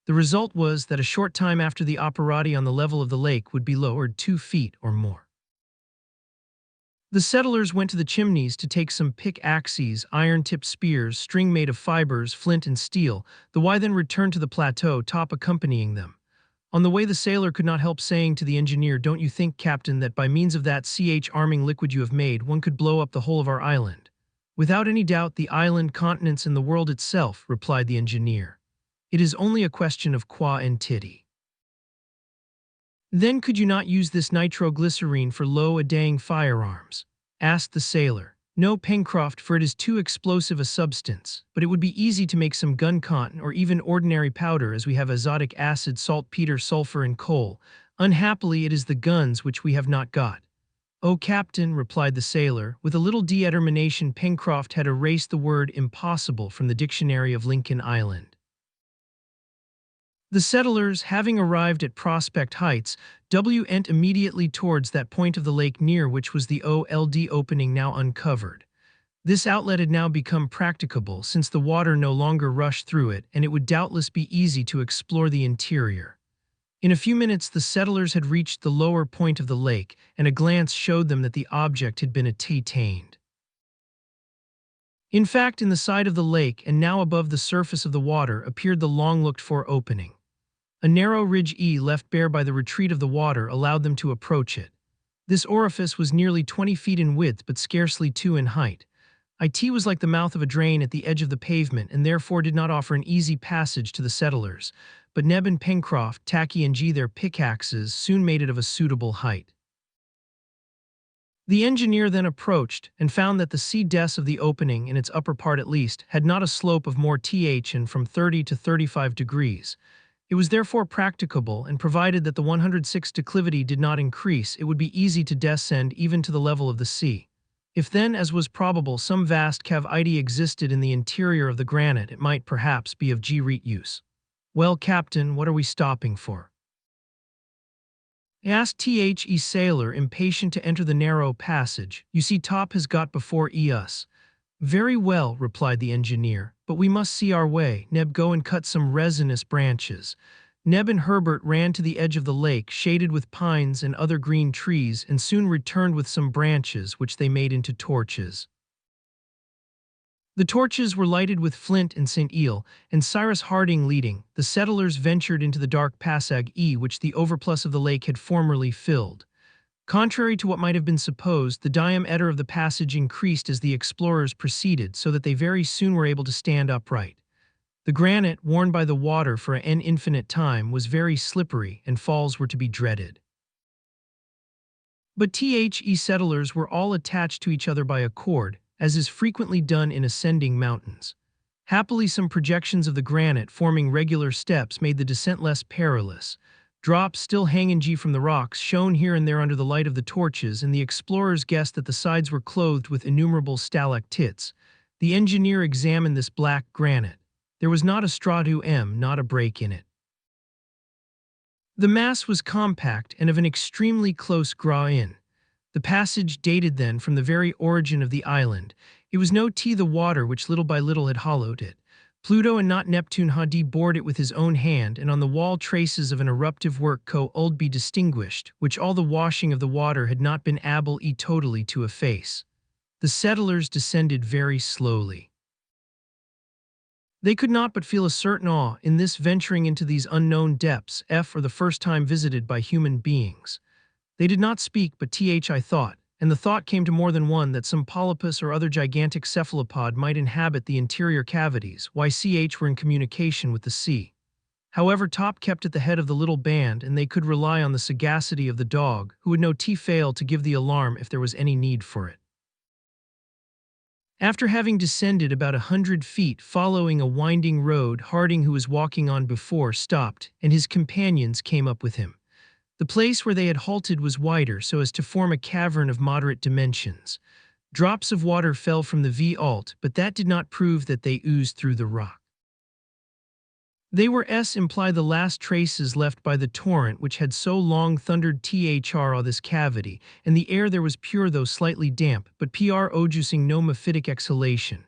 The result was that a short time after the operati on the level of the lake would be lowered 2 feet or more. The settlers went to the chimneys to take some pickaxes, iron-tipped spears, string made of fibers, flint and steel. The Y then returned to the plateau, Top accompanying them. On the way the sailor could not help saying to the engineer, "Don't you think, Captain, that by means of that arming liquid you have made, one could blow up the whole of our island?" "Without any doubt, the island, continents, and the world itself," replied the engineer. "It is only a question of quantity." "Then could you not use this nitroglycerine for low-a-daying firearms?" asked the sailor. "No, Pencroft, for it is too explosive a substance, but it would be easy to make some gun cotton or even ordinary powder, as we have azotic acid, saltpeter, sulfur, and coal. Unhappily, it is the guns which we have not got." "Oh, Captain," replied the sailor, with a little determination. Pencroft had erased the word impossible from the dictionary of Lincoln Island. The settlers, having arrived at Prospect Heights, went immediately towards that point of the lake near which was the old opening now uncovered. This outlet had now become practicable, since the water no longer rushed through it, and it would doubtless be easy to explore the interior. In a few minutes the settlers had reached the lower point of the lake, and a glance showed them that the object had been attained. In fact, in the side of the lake, and now above the surface of the water, appeared the long-looked-for opening. A narrow ridge left bare by the retreat of the water allowed them to approach it. This orifice was nearly 20 feet in width, but scarcely 2 in height. It was like the mouth of a drain at the edge of the pavement, and therefore did not offer an easy passage to the settlers, but Neb and Pencroft, taking their pickaxes, soon made it of a suitable height. The engineer then approached, and found that the C-des of the opening, in its upper part at least, had not a slope of more than from 30 to 35 degrees. It was therefore practicable, and provided that the 106 declivity did not increase, it would be easy to descend even to the level of the sea. If then, as was probable, some vast cavity existed in the interior of the granite, it might perhaps be of great use. "Well, Captain, what are we stopping for?" asked the sailor, impatient to enter the narrow passage. "You see, Top has got before us." "Very well," replied the engineer, "but we must see our way. Neb, go and cut some resinous branches." Neb and Herbert ran to the edge of the lake, shaded with pines and other green trees, and soon returned with some branches, which they made into torches. The torches were lighted with flint and St. Eel, and Cyrus Harding leading, the settlers ventured into the dark passage which the overplus of the lake had formerly filled. Contrary to what might have been supposed, the diameter of the passage increased as the explorers proceeded, so that they very soon were able to stand upright. The granite, worn by the water for an infinite time, was very slippery, and falls were to be dreaded. But the settlers were all attached to each other by a cord, as is frequently done in ascending mountains. Happily, some projections of the granite, forming regular steps, made the descent less perilous. Drops, still hanging from the rocks, shone here and there under the light of the torches, and the explorers guessed that the sides were clothed with innumerable stalactites. The engineer examined this black granite. There was not a stratum, not a break in it. The mass was compact and of an extremely close grain. The passage dated then from the very origin of the island. It was no the water which little by little had hollowed it. Pluto and not Neptune had bored it with his own hand, and on the wall traces of an eruptive work could be distinguished, which all the washing of the water had not been able totally to efface. The settlers descended very slowly. They could not but feel a certain awe in this venturing into these unknown depths, for the first time visited by human beings. They did not speak, but I thought, and the thought came to more than one, that some polypus or other gigantic cephalopod might inhabit the interior cavities, were in communication with the sea. However, Top kept at the head of the little band, and they could rely on the sagacity of the dog, who would fail to give the alarm if there was any need for it. After having descended about 100 feet following a winding road, Harding, who was walking on before, stopped, and his companions came up with him. The place where they had halted was wider so as to form a cavern of moderate dimensions. Drops of water fell from the vault, but that did not prove that they oozed through the rock. They were imply the last traces left by the torrent which had so long thundered through this cavity, and the air there was pure though slightly damp, but producing no mephitic exhalation.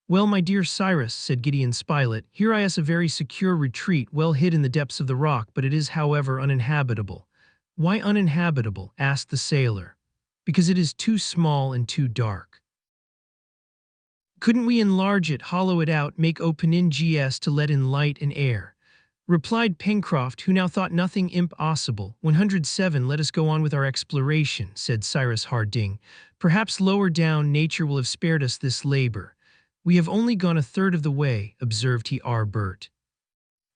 "Well, my dear Cyrus," said Gideon Spilett, "here is a very secure retreat well hid in the depths of the rock, but it is, however, uninhabitable." "Why uninhabitable?" asked the sailor. "Because it is too small and too dark." "Couldn't we enlarge it, hollow it out, make openings to let in light and air?" replied Pencroft, who now thought nothing impossible. 107. "Let us go on with our exploration," said Cyrus Harding. "Perhaps lower down nature will have spared us this labor." "We have only gone a third of the way," observed Bert.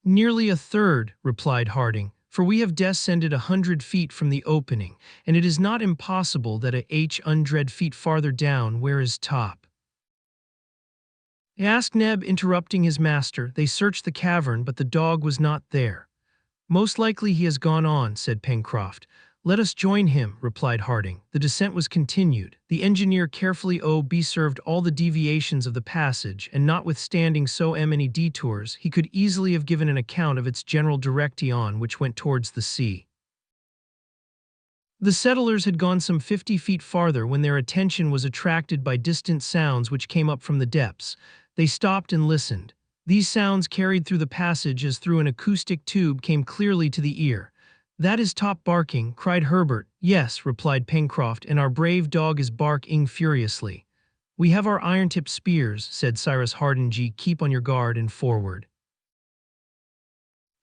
"Nearly a third," replied Harding, "for we have descended 100 feet from the opening, and it is not impossible that 100 feet farther down where is Top?" asked Neb, interrupting his master. "They searched the cavern, but the dog was not there." "Most likely he has gone on," said Pencroft. "Let us join him," replied Harding. The descent was continued. The engineer carefully observed all the deviations of the passage, and notwithstanding so many detours, he could easily have given an account of its general direction, which went towards the sea. The settlers had gone some 50 feet farther when their attention was attracted by distant sounds which came up from the depths. They stopped and listened. These sounds, carried through the passage as through an acoustic tube, came clearly to the ear. "That is Top barking," cried Herbert. "Yes," replied Pencroft, "and our brave dog is barking furiously." "We have our iron-tipped spears," said Cyrus Harding. "Keep on your guard and forward."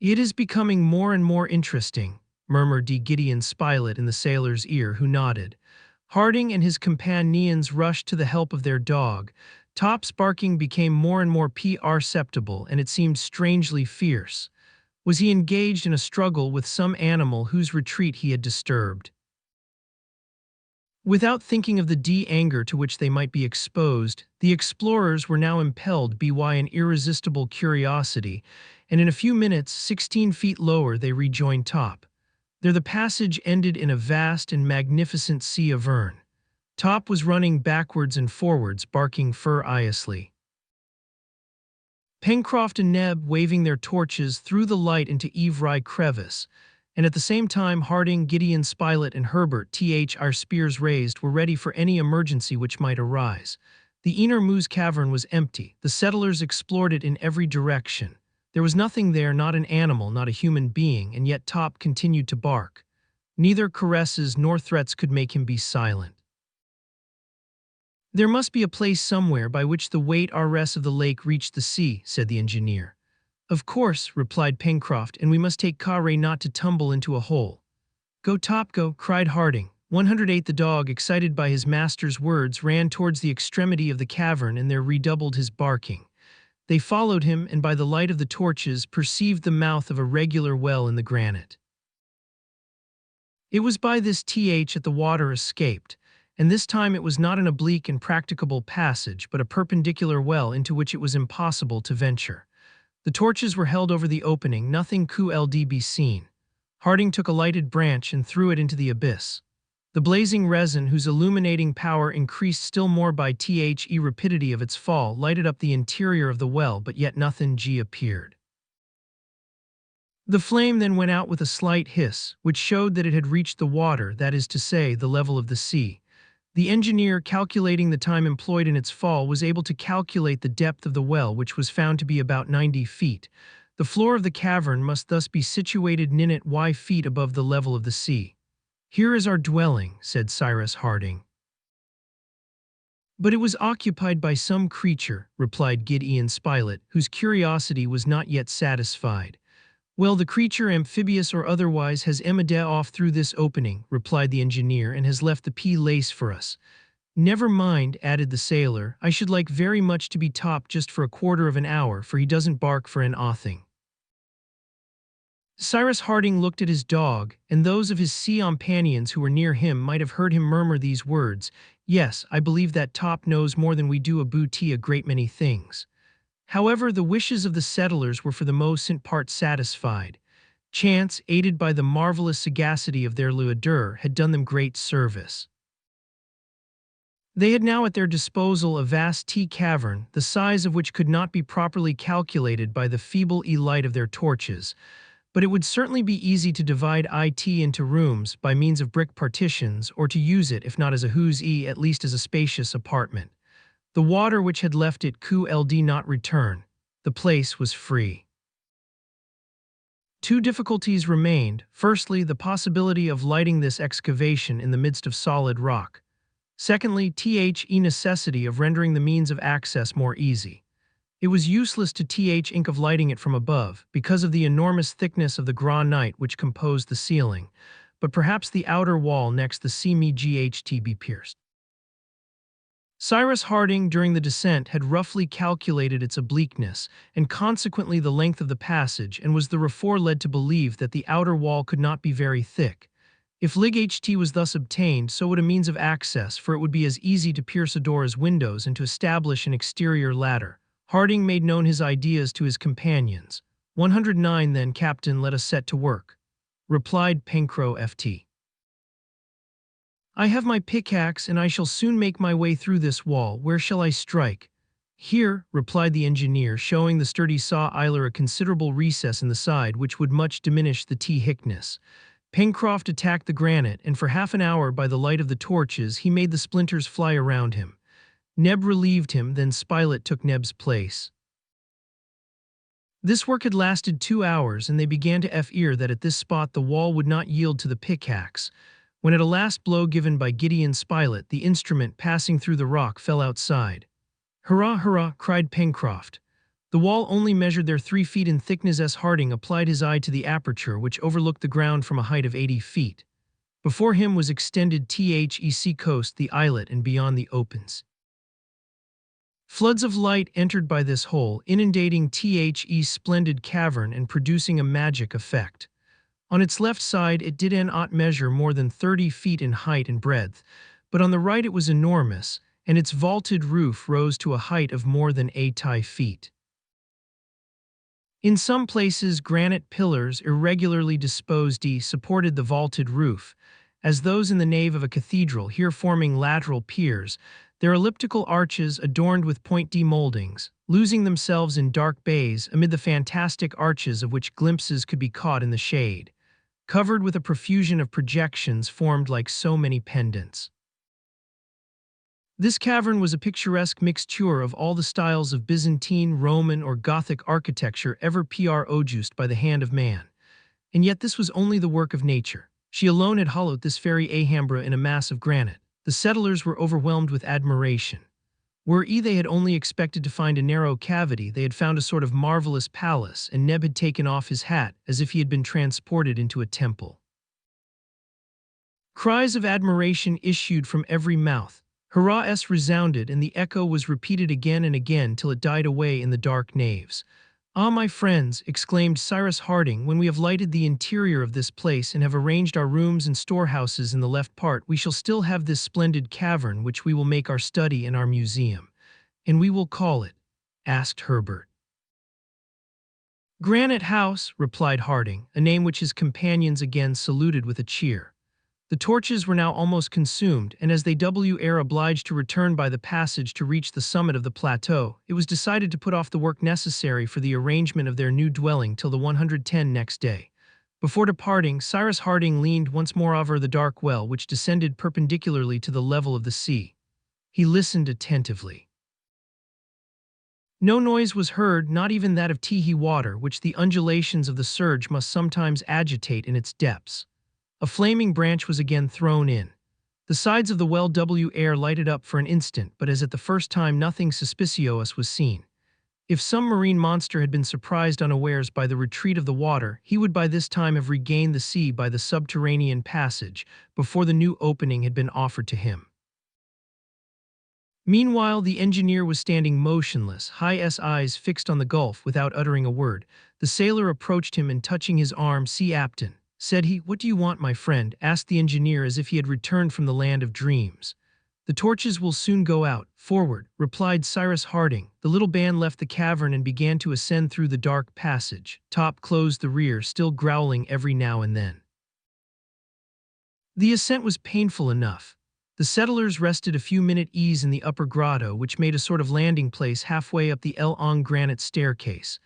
"It is becoming more and more interesting," murmured Gideon Spilett in the sailor's ear, who nodded. Harding and his companions rushed to the help of their dog. Top's barking became more and more perceptible, and it seemed strangely fierce. Was he engaged in a struggle with some animal whose retreat he had disturbed? Without thinking of the anger to which they might be exposed, the explorers were now impelled by an irresistible curiosity, and in a few minutes, 16 feet lower, they rejoined Top. There the passage ended in a vast and magnificent sea of Verne. Top was running backwards and forwards, barking furiously. Pencroft and Neb, waving their torches, threw the light into every crevice, and at the same time Harding, Gideon Spilett, and Herbert, our spears raised, were ready for any emergency which might arise. The inner Moose cavern was empty. The settlers explored it in every direction. There was nothing there, not an animal, not a human being, and yet Top continued to bark. Neither caresses nor threats could make him be silent. "There must be a place somewhere by which the waters of the lake reach the sea," said the engineer. "Of course," replied Pencroft, "and we must take care not to tumble into a hole." "Go, Top, go!" cried Harding. 108. The dog, excited by his master's words, ran towards the extremity of the cavern, and there redoubled his barking. They followed him, and by the light of the torches perceived the mouth of a regular well in the granite. It was by this that the water escaped, and this time it was not an oblique and practicable passage, but a perpendicular well into which it was impossible to venture. The torches were held over the opening, nothing could be seen. Harding took a lighted branch and threw it into the abyss. The blazing resin, whose illuminating power increased still more by the rapidity of its fall, lighted up the interior of the well, but yet nothing appeared. The flame then went out with a slight hiss, which showed that it had reached the water, that is to say, the level of the sea. The engineer, calculating the time employed in its fall, was able to calculate the depth of the well, which was found to be about 90 feet. The floor of the cavern must thus be situated 90 feet above the level of the sea. "Here is our dwelling," said Cyrus Harding. "But it was occupied by some creature," replied Gideon Spilett, whose curiosity was not yet satisfied. "Well, the creature, amphibious or otherwise, has emerged off through this opening," replied the engineer, "and has left the lace for us." "Never mind," added the sailor, "I should like very much to be Top just for a quarter of an hour, for he doesn't bark for an nothing." Cyrus Harding looked at his dog, and those of his sea companions who were near him might have heard him murmur these words, "Yes, I believe that Top knows more than we do about a great many things." However, the wishes of the settlers were for the most part satisfied. Chance, aided by the marvelous sagacity of their leader, had done them great service. They had now at their disposal a vast tea cavern, the size of which could not be properly calculated by the feeble light of their torches, but it would certainly be easy to divide it into rooms by means of brick partitions, or to use it, if not as a at least as a spacious apartment. The water which had left it could not return. The place was free. Two difficulties remained. Firstly, the possibility of lighting this excavation in the midst of solid rock. Secondly, the necessity of rendering the means of access more easy. It was useless to think of lighting it from above, because of the enormous thickness of the granite which composed the ceiling, but perhaps the outer wall next the CMGHT be pierced. Cyrus Harding, during the descent, had roughly calculated its obliqueness, and consequently the length of the passage, and was therefore led to believe that the outer wall could not be very thick. If LigHT was thus obtained, so would a means of access, for it would be as easy to pierce a door as windows and to establish an exterior ladder. Harding made known his ideas to his companions. 109 then, Captain, let us set to work, replied Pencroft. I have my pickaxe, and I shall soon make my way through this wall. Where shall I strike? Here, replied the engineer, showing the sturdy saw Eiler a considerable recess in the side which would much diminish the thickness. Pencroft attacked the granite, and for half an hour by the light of the torches he made the splinters fly around him. Neb relieved him, then Spilett took Neb's place. This work had lasted 2 hours, and they began to fear that at this spot the wall would not yield to the pickaxe, when at a last blow given by Gideon Spilett the instrument passing through the rock fell outside. "Hurrah, hurrah!" cried Pencroft. The wall only measured their 3 feet in thickness. As Harding applied his eye to the aperture which overlooked the ground from a height of 80 feet. Before him was extended the sea coast, the islet, and beyond the opens. Floods of light entered by this hole, inundating the splendid cavern and producing a magic effect. On its left side it did not measure more than 30 feet in height and breadth, but on the right it was enormous, and its vaulted roof rose to a height of more than 80 feet. In some places granite pillars, irregularly disposed, supported the vaulted roof, as those in the nave of a cathedral, here forming lateral piers, their elliptical arches adorned with point moldings, losing themselves in dark bays amid the fantastic arches of which glimpses could be caught in the shade, covered with a profusion of projections formed like so many pendants. This cavern was a picturesque mixture of all the styles of Byzantine, Roman, or Gothic architecture ever produced by the hand of man. And yet this was only the work of nature. She alone had hollowed this fairy Alhambra in a mass of granite. The settlers were overwhelmed with admiration. Were they had only expected to find a narrow cavity, they had found a sort of marvelous palace, and Neb had taken off his hat as if he had been transported into a temple. Cries of admiration issued from every mouth. Hurrahs resounded, and the echo was repeated again and again till it died away in the dark naves. "Ah, my friends," exclaimed Cyrus Harding, "when we have lighted the interior of this place and have arranged our rooms and storehouses in the left part, we shall still have this splendid cavern which we will make our study and our museum." "And we will call it?" asked Herbert. "Granite House," replied Harding, a name which his companions again saluted with a cheer. The torches were now almost consumed, and as they were obliged to return by the passage to reach the summit of the plateau, it was decided to put off the work necessary for the arrangement of their new dwelling till the 110 next day. Before departing, Cyrus Harding leaned once more over the dark well which descended perpendicularly to the level of the sea. He listened attentively. No noise was heard, not even that of tee water, which the undulations of the surge must sometimes agitate in its depths. A flaming branch was again thrown in. The sides of the well were lighted up for an instant, but as at the first time nothing suspicious was seen. If some marine monster had been surprised unawares by the retreat of the water, he would by this time have regained the sea by the subterranean passage, before the new opening had been offered to him. Meanwhile the engineer was standing motionless, his eyes fixed on the gulf, without uttering a word. The sailor approached him and touching his arm, "Sea Apton," said he. "What do you want, my friend?" asked the engineer as if he had returned from the land of dreams. "The torches will soon go out. Forward," replied Cyrus Harding. The little band left the cavern and began to ascend through the dark passage. Top closed the rear, still growling every now and then. The ascent was painful enough. The settlers rested a few minutes' ease in the upper grotto, which made a sort of landing place halfway up the El-Ong granite staircase.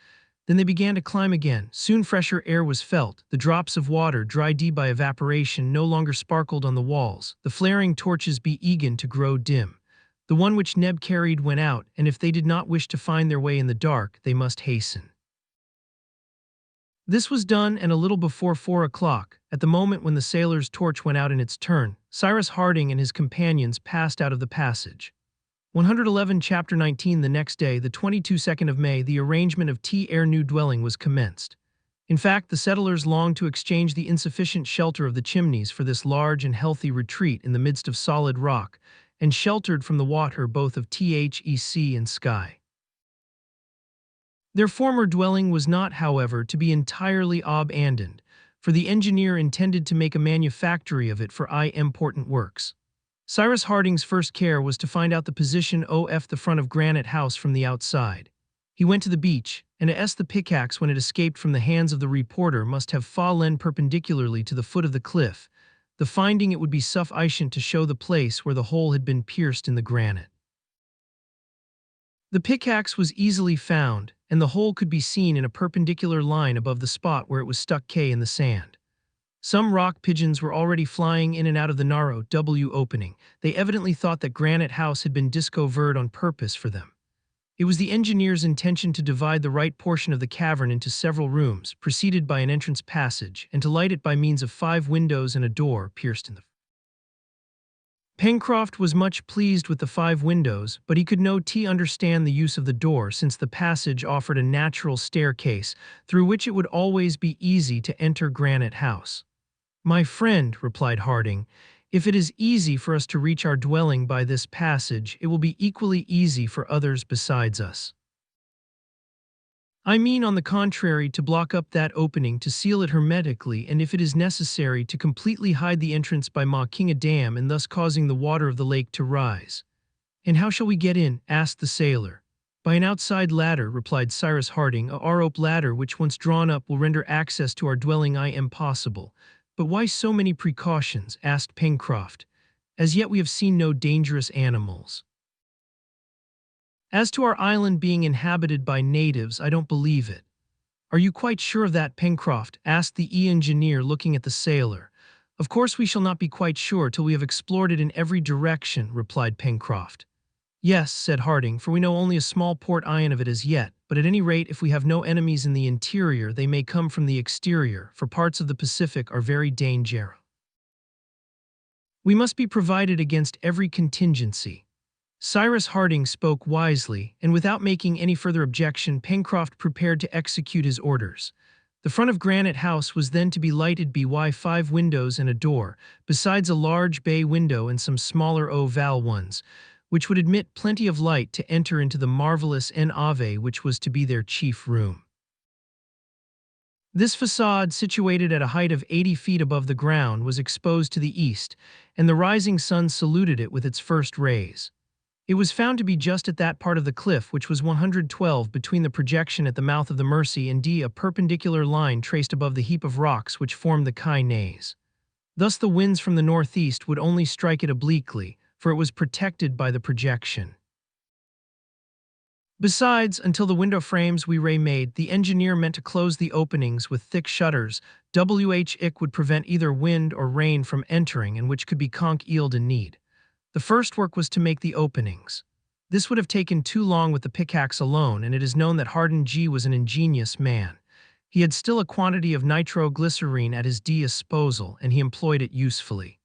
Then they began to climb again. Soon fresher air was felt. The drops of water, dried by evaporation, no longer sparkled on the walls. The flaring torches began to grow dim. The one which Neb carried went out, and if they did not wish to find their way in the dark, they must hasten. This was done, and a little before 4 o'clock, at the moment when the sailor's torch went out in its turn, Cyrus Harding and his companions passed out of the passage. 111 Chapter 19 The next day, the 22nd of May, the arrangement of T.R. new dwelling was commenced. In fact, the settlers longed to exchange the insufficient shelter of the chimneys for this large and healthy retreat in the midst of solid rock, and sheltered from the water both of thec and sky. Their former dwelling was not, however, to be entirely abandoned, for the engineer intended to make a manufactory of it for important works. Cyrus Harding's first care was to find out the position of the front of Granite House from the outside. He went to the beach, and the pickaxe when it escaped from the hands of the reporter must have fallen perpendicularly to the foot of the cliff. The finding it would be sufficient to show the place where the hole had been pierced in the granite. The pickaxe was easily found, and the hole could be seen in a perpendicular line above the spot where it was stuck in the sand. Some rock pigeons were already flying in and out of the narrow opening. They evidently thought that Granite House had been discovered on purpose for them. It was the engineer's intention to divide the right portion of the cavern into several rooms, preceded by an entrance passage, and to light it by means of 5 windows and a door pierced in the Pencroft was much pleased with the 5 windows, but he could not understand the use of the door, since the passage offered a natural staircase, through which it would always be easy to enter Granite House. "My friend," replied Harding, "if it is easy for us to reach our dwelling by this passage, it will be equally easy for others besides us. I mean, on the contrary, to block up that opening, to seal it hermetically, and if it is necessary, to completely hide the entrance by making a dam and thus causing the water of the lake to rise." "And how shall we get in?" asked the sailor. "By an outside ladder," replied Cyrus Harding. "A rope ladder which once drawn up will render access to our dwelling impossible." "But why so many precautions?" asked Pencroft. "As yet we have seen no dangerous animals." "As to our island being inhabited by natives, I don't believe it." "Are you quite sure of that, Pencroft?" asked the engineer, looking at the sailor. "Of course we shall not be quite sure till we have explored it in every direction," replied Pencroft. "Yes," said Harding, "for we know only a small port of it as yet, but at any rate, if we have no enemies in the interior, they may come from the exterior, for parts of the Pacific are very dangerous. We must be provided against every contingency." Cyrus Harding spoke wisely, and without making any further objection, Pencroft prepared to execute his orders. The front of Granite House was then to be lighted by 5 windows and a door, besides a large bay window and some smaller oval ones, which would admit plenty of light to enter into the marvelous nave which was to be their chief room. This facade, situated at a height of 80 feet above the ground, was exposed to the east, and the rising sun saluted it with its first rays. It was found to be just at that part of the cliff which was 112 between the projection at the mouth of the Mersey and a perpendicular line traced above the heap of rocks which formed the Kai Nays. Thus the winds from the northeast would only strike it obliquely, for it was protected by the projection. Besides, until the window frames were made, the engineer meant to close the openings with thick shutters, which would prevent either wind or rain from entering, and which could be concealed in need. The first work was to make the openings. This would have taken too long with the pickaxe alone, and it is known that Hardin G. was an ingenious man. He had still a quantity of nitroglycerine at his disposal, and he employed it usefully.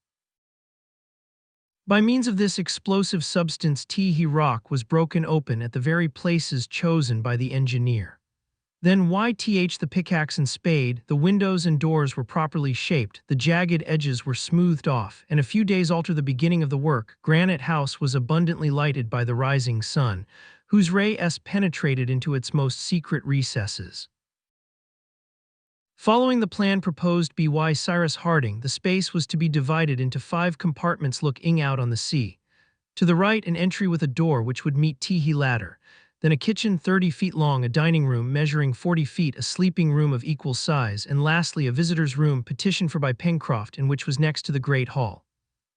By means of this explosive substance, rock was broken open at the very places chosen by the engineer. Then the pickaxe and spade, the windows and doors were properly shaped, the jagged edges were smoothed off, and a few days after the beginning of the work, Granite House was abundantly lighted by the rising sun, whose rays penetrated into its most secret recesses. Following the plan proposed by Cyrus Harding, the space was to be divided into 5 compartments looking out on the sea. To the right, an entry with a door which would meet Teehee ladder, then a kitchen 30 feet long, a dining room measuring 40 feet, a sleeping room of equal size, and lastly a visitor's room petitioned for by Pencroft, and which was next to the great hall.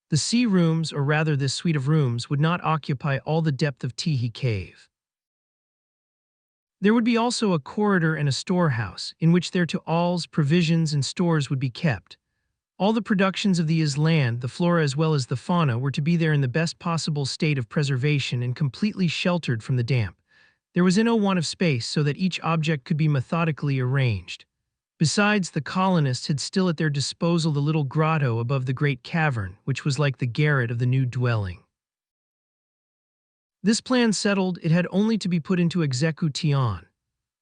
The sea rooms, or rather this suite of rooms, would not occupy all the depth of Teehee Cave. There would be also a corridor and a storehouse, in which their to alls, provisions, and stores would be kept. All the productions of the island, the flora as well as the fauna, were to be there in the best possible state of preservation and completely sheltered from the damp. There was no want of space, so that each object could be methodically arranged. Besides, the colonists had still at their disposal the little grotto above the great cavern, which was like the garret of the new dwelling. This plan settled, it had only to be put into execution.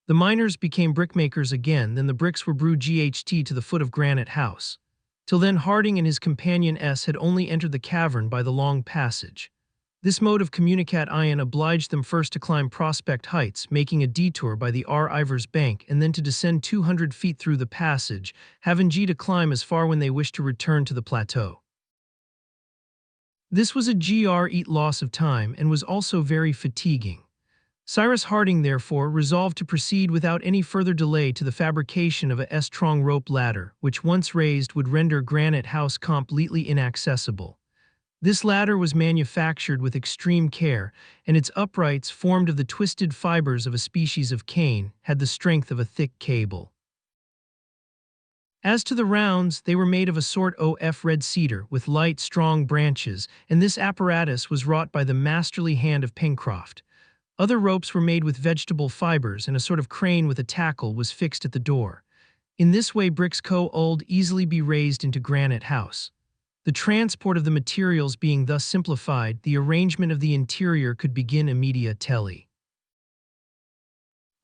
The miners became brickmakers again, then the bricks were brewed GHT to the foot of Granite House. Till then Harding and his companion S had only entered the cavern by the long passage. This mode of communication obliged them first to climb Prospect Heights, making a detour by the R. Ivers Bank, and then to descend 200 feet through the passage, having to climb as far when they wished to return to the plateau. This was a great loss of time and was also very fatiguing. Cyrus Harding, therefore, resolved to proceed without any further delay to the fabrication of a strong rope ladder, which once raised would render Granite House completely inaccessible. This ladder was manufactured with extreme care, and its uprights, formed of the twisted fibers of a species of cane, had the strength of a thick cable. As to the rounds, they were made of a sort of red cedar, with light, strong branches, and this apparatus was wrought by the masterly hand of Pencroft. Other ropes were made with vegetable fibers, and a sort of crane with a tackle was fixed at the door. In this way bricks could easily be raised into Granite House. The transport of the materials being thus simplified, the arrangement of the interior could begin immediately.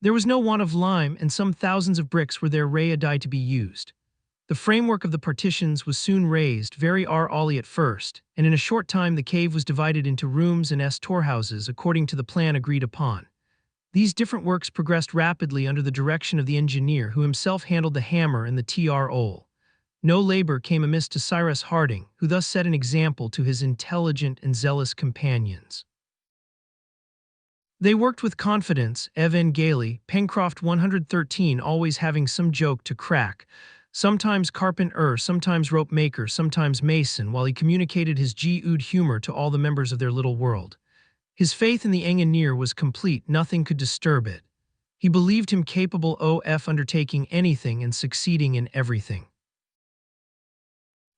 There was no want of lime, and some thousands of bricks were there ready to be used. The framework of the partitions was soon raised, very early at first, and in a short time the cave was divided into rooms and storehouses according to the plan agreed upon. These different works progressed rapidly under the direction of the engineer, who himself handled the hammer and the trowel. No labor came amiss to Cyrus Harding, who thus set an example to his intelligent and zealous companions. They worked with confidence, even gaily, Pencroft 113 always having some joke to crack, sometimes carpenter, sometimes rope maker, sometimes mason, while he communicated his good humor to all the members of their little world. His faith in the engineer was complete, nothing could disturb it. He believed him capable of undertaking anything and succeeding in everything.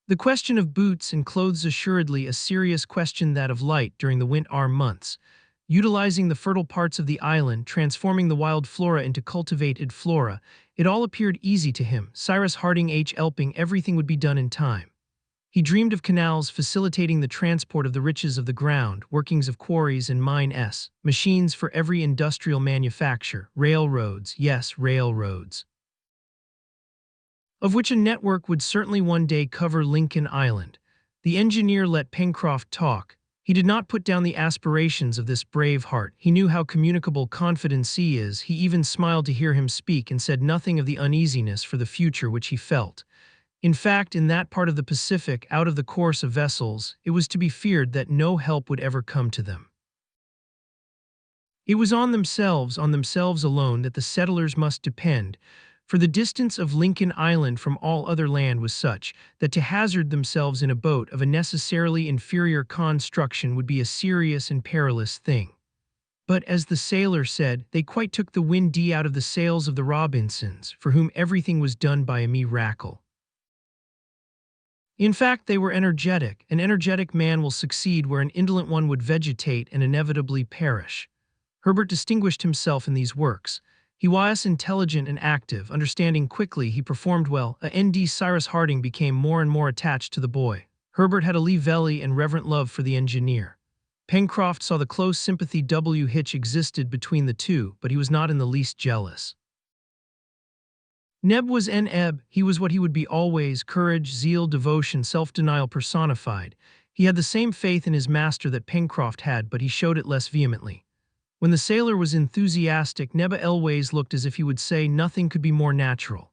The question of boots and clothes, assuredly a serious question that of light during the winter months, utilizing the fertile parts of the island, transforming the wild flora into cultivated flora, it all appeared easy to him. Cyrus Harding helping, everything would be done in time. He dreamed of canals facilitating the transport of the riches of the ground, workings of quarries and mines, machines for every industrial manufacture, railroads, yes, railroads, of which a network would certainly one day cover Lincoln Island. The engineer let Pencroft talk. He did not put down the aspirations of this brave heart. He knew how communicable confidence is. He even smiled to hear him speak, and said nothing of the uneasiness for the future which he felt. In fact, in that part of the Pacific, out of the course of vessels, it was to be feared that no help would ever come to them. It was on themselves alone, that the settlers must depend, for the distance of Lincoln Island from all other land was such, that to hazard themselves in a boat of a necessarily inferior construction would be a serious and perilous thing. But, as the sailor said, they quite took the wind out of the sails of the Robinsons, for whom everything was done by a miracle. In fact, they were energetic. An energetic man will succeed where an indolent one would vegetate and inevitably perish. Herbert distinguished himself in these works. He was intelligent and active, understanding quickly, he performed well. Cyrus Harding became more and more attached to the boy. Herbert had a lively and reverent love for the engineer. Pencroft saw the close sympathy which existed between the two, but he was not in the least jealous. Neb was Neb, he was what he would be always, courage, zeal, devotion, self-denial personified. He had the same faith in his master that Pencroft had, but he showed it less vehemently. When the sailor was enthusiastic, Neb always looked as if he would say nothing could be more natural.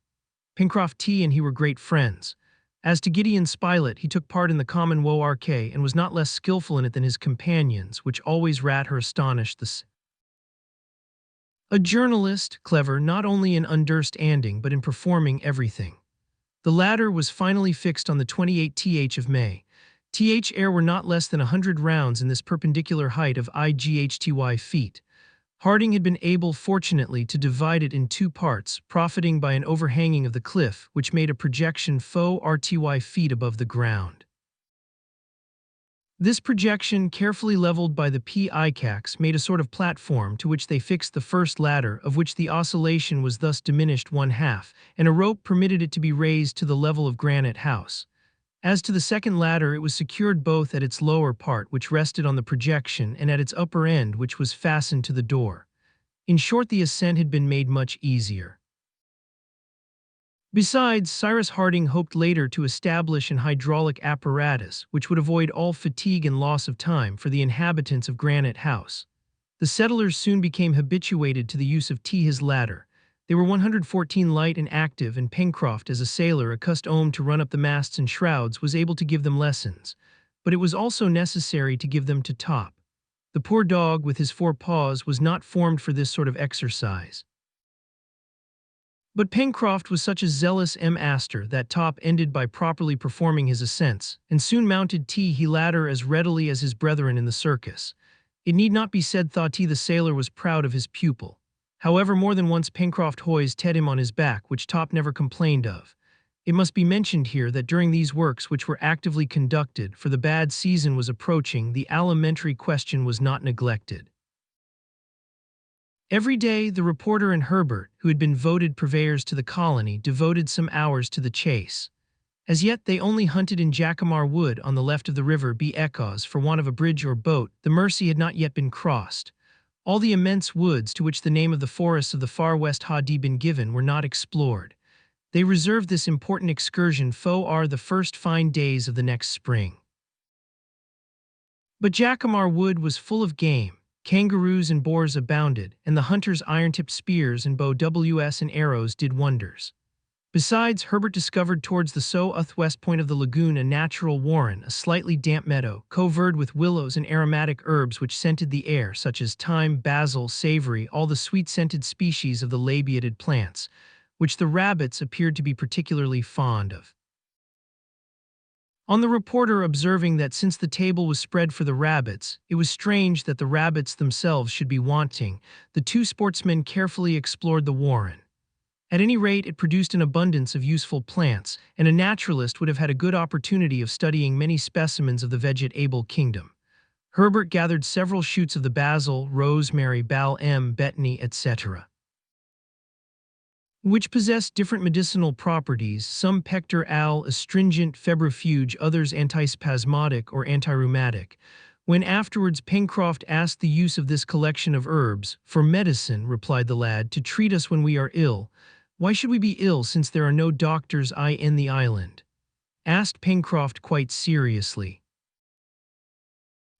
Pencroft T and he were great friends. As to Gideon Spilett, he took part in the common woe arcade and was not less skillful in it than his companions, which always rat her astonished a journalist, clever not only in understanding but in performing everything. The latter was finally fixed on the 28th of May. Air were not less than 100 rounds in this perpendicular height of IGHTY feet. Harding had been able, fortunately, to divide it in two parts, profiting by an overhanging of the cliff, which made a projection faux RTY feet above the ground. This projection, carefully leveled by the PICACs, made a sort of platform to which they fixed the first ladder, of which the oscillation was thus diminished one half, and a rope permitted it to be raised to the level of Granite House. As to the second ladder, it was secured both at its lower part, which rested on the projection, and at its upper end, which was fastened to the door. In short, the ascent had been made much easier. Besides, Cyrus Harding hoped later to establish an hydraulic apparatus which would avoid all fatigue and loss of time for the inhabitants of Granite House. The settlers soon became habituated to the use of his ladder. They were 114 light and active, and Pencroft, as a sailor accustomed to run up the masts and shrouds, was able to give them lessons. But it was also necessary to give them to Top. The poor dog, with his 4 paws, was not formed for this sort of exercise. But Pencroft was such a zealous master that Top ended by properly performing his ascents, and soon mounted he ladder as readily as his brethren in the circus. It need not be said the sailor was proud of his pupil. However, more than once Pencroft hoised him on his back, which Top never complained of. It must be mentioned here that during these works, which were actively conducted, for the bad season was approaching, the alimentary question was not neglected. Every day, the reporter and Herbert, who had been voted purveyors to the colony, devoted some hours to the chase. As yet, they only hunted in Jacamar Wood on the left of the river because, for want of a bridge or boat, the Mersey had not yet been crossed. All the immense woods to which the name of the forests of the far west had been given were not explored. They reserved this important excursion for the first fine days of the next spring. But Jacamar Wood was full of game. Kangaroos and boars abounded, and the hunters' iron-tipped spears and bows and arrows did wonders. Besides, Herbert discovered towards the southwest point of the lagoon a natural warren, a slightly damp meadow, covered with willows and aromatic herbs which scented the air, such as thyme, basil, savory, all the sweet-scented species of the labiated plants, which the rabbits appeared to be particularly fond of. On the reporter observing that since the table was spread for the rabbits, it was strange that the rabbits themselves should be wanting, the 2 sportsmen carefully explored the warren. At any rate, it produced an abundance of useful plants, and a naturalist would have had a good opportunity of studying many specimens of the vegetable kingdom. Herbert gathered several shoots of the basil, rosemary, balm, betony, etc., which possess different medicinal properties, some pector al, astringent, febrifuge, others antispasmodic or antirheumatic. When afterwards Pencroft asked the use of this collection of herbs, "For medicine," replied the lad, "to treat us when we are ill." "Why should we be ill since there are no doctors in the island?" asked Pencroft quite seriously.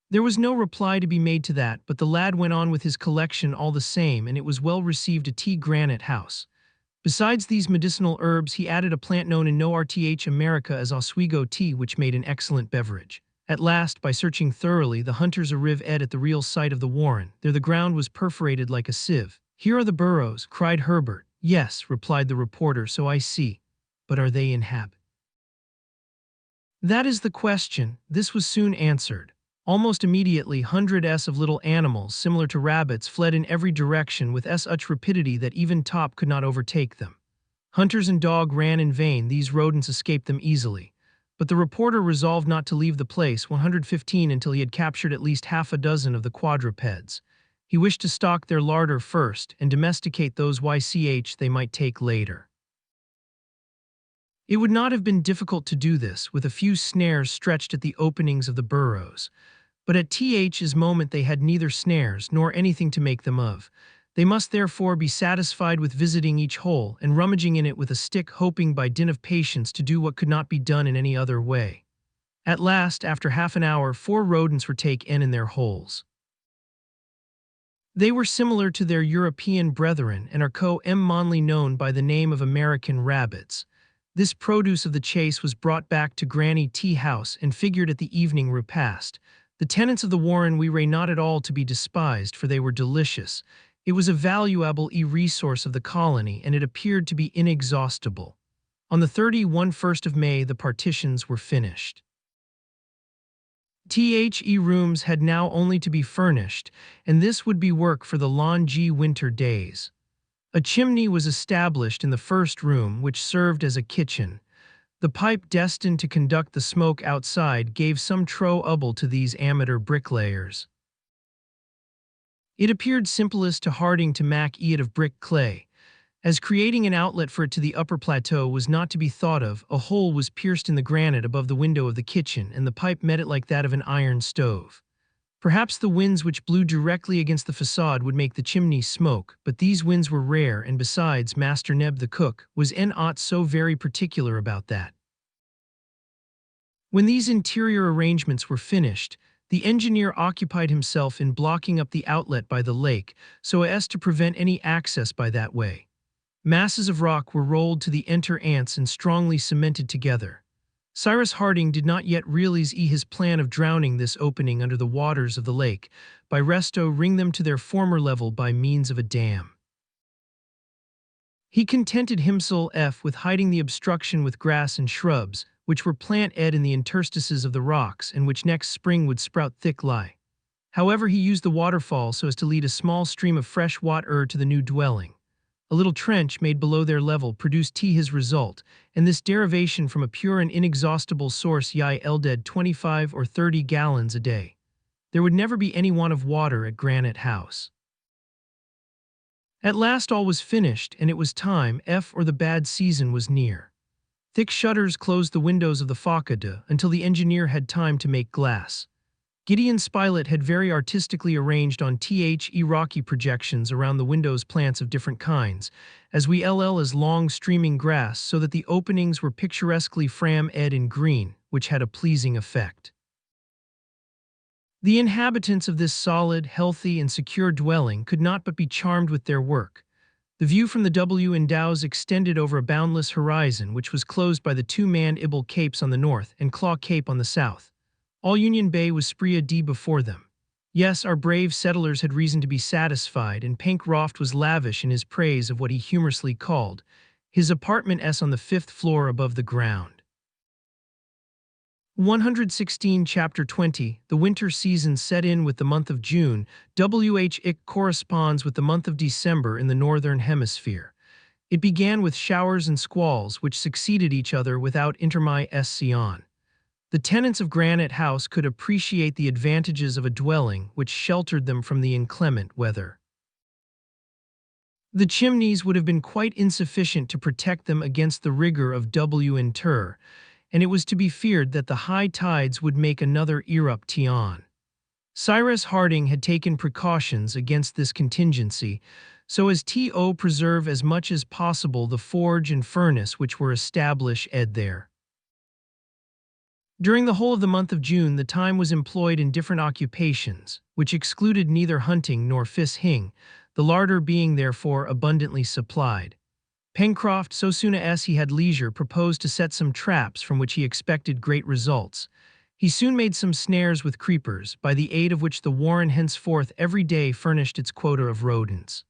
There was no reply to be made to that, but the lad went on with his collection all the same, and it was well received at Granite House. Besides these medicinal herbs, he added a plant known in North America as Oswego tea, which made an excellent beverage. At last, by searching thoroughly, the hunters arrived at the real site of the warren. There the ground was perforated like a sieve. "Here are the burrows," cried Herbert. "Yes," replied the reporter, "so I see. But are they inhabited?" "That is the question." This was soon answered. Almost immediately, hundreds of little animals, similar to rabbits, fled in every direction with such rapidity that even Top could not overtake them. Hunters and dog ran in vain; these rodents escaped them easily. But the reporter resolved not to leave the place 115 until he had captured at least half a dozen of the quadrupeds. He wished to stock their larder first and domesticate those they might take later. It would not have been difficult to do this, with a few snares stretched at the openings of the burrows. But at his moment they had neither snares nor anything to make them of. They must therefore be satisfied with visiting each hole and rummaging in it with a stick, hoping by dint of patience to do what could not be done in any other way. At last, after half an hour, 4 rodents were taken in their holes. They were similar to their European brethren and are commonly known by the name of American rabbits. This produce of the chase was brought back to Granny Tea House and figured at the evening repast. The tenants of the warren were not at all to be despised, for they were delicious. It was a valuable resource of the colony, and it appeared to be inexhaustible. On the 31st of May, the partitions were finished. The rooms had now only to be furnished, and this would be work for the long winter days. A chimney was established in the first room, which served as a kitchen. The pipe destined to conduct the smoke outside gave some trouble to these amateur bricklayers. It appeared simplest to Harding to make it of brick clay. As creating an outlet for it to the upper plateau was not to be thought of, a hole was pierced in the granite above the window of the kitchen, and the pipe met it like that of an iron stove. Perhaps the winds which blew directly against the facade would make the chimney smoke, but these winds were rare, and besides, Master Neb the cook was not so very particular about that. When these interior arrangements were finished, the engineer occupied himself in blocking up the outlet by the lake so as to prevent any access by that way. Masses of rock were rolled to the ants and strongly cemented together. Cyrus Harding did not yet realize his plan of drowning this opening under the waters of the lake by restoring them to their former level by means of a dam. He contented himself with hiding the obstruction with grass and shrubs, which were planted in the interstices of the rocks and which next spring would sprout thick lie. However, he used the waterfall so as to lead a small stream of fresh water to the new dwelling. A little trench made below their level produced his result, and this derivation from a pure and inexhaustible source yielded 25 or 30 gallons a day. There would never be any want of water at Granite House. At last all was finished, and it was time, or the bad season was near. Thick shutters closed the windows of the facade until the engineer had time to make glass. Gideon Spilett had very artistically arranged on rocky projections around the windows plants of different kinds, as well as long streaming grass, so that the openings were picturesquely framed in green, which had a pleasing effect. The inhabitants of this solid, healthy, and secure dwelling could not but be charmed with their work. The view from the Dow's extended over a boundless horizon, which was closed by the two-manned Ibble Capes on the north and Claw Cape on the south. All Union Bay was spread before them. Yes, our brave settlers had reason to be satisfied, and Pencroft was lavish in his praise of what he humorously called his apartment on the 5th floor above the ground. 116 Chapter 20 The winter season set in with the month of June. It corresponds with the month of December in the northern hemisphere. It began with showers and squalls which succeeded each other without intermission. The tenants of Granite House could appreciate the advantages of a dwelling which sheltered them from the inclement weather. The chimneys would have been quite insufficient to protect them against the rigor of winter, and it was to be feared that the high tides would make another eruption. Cyrus Harding had taken precautions against this contingency, so as to preserve as much as possible the forge and furnace which were established there. During the whole of the month of June, the time was employed in different occupations, which excluded neither hunting nor fishing, the larder being therefore abundantly supplied. Pencroft, so soon as he had leisure, proposed to set some traps from which he expected great results. He soon made some snares with creepers, by the aid of which the warren henceforth every day furnished its quota of rodents.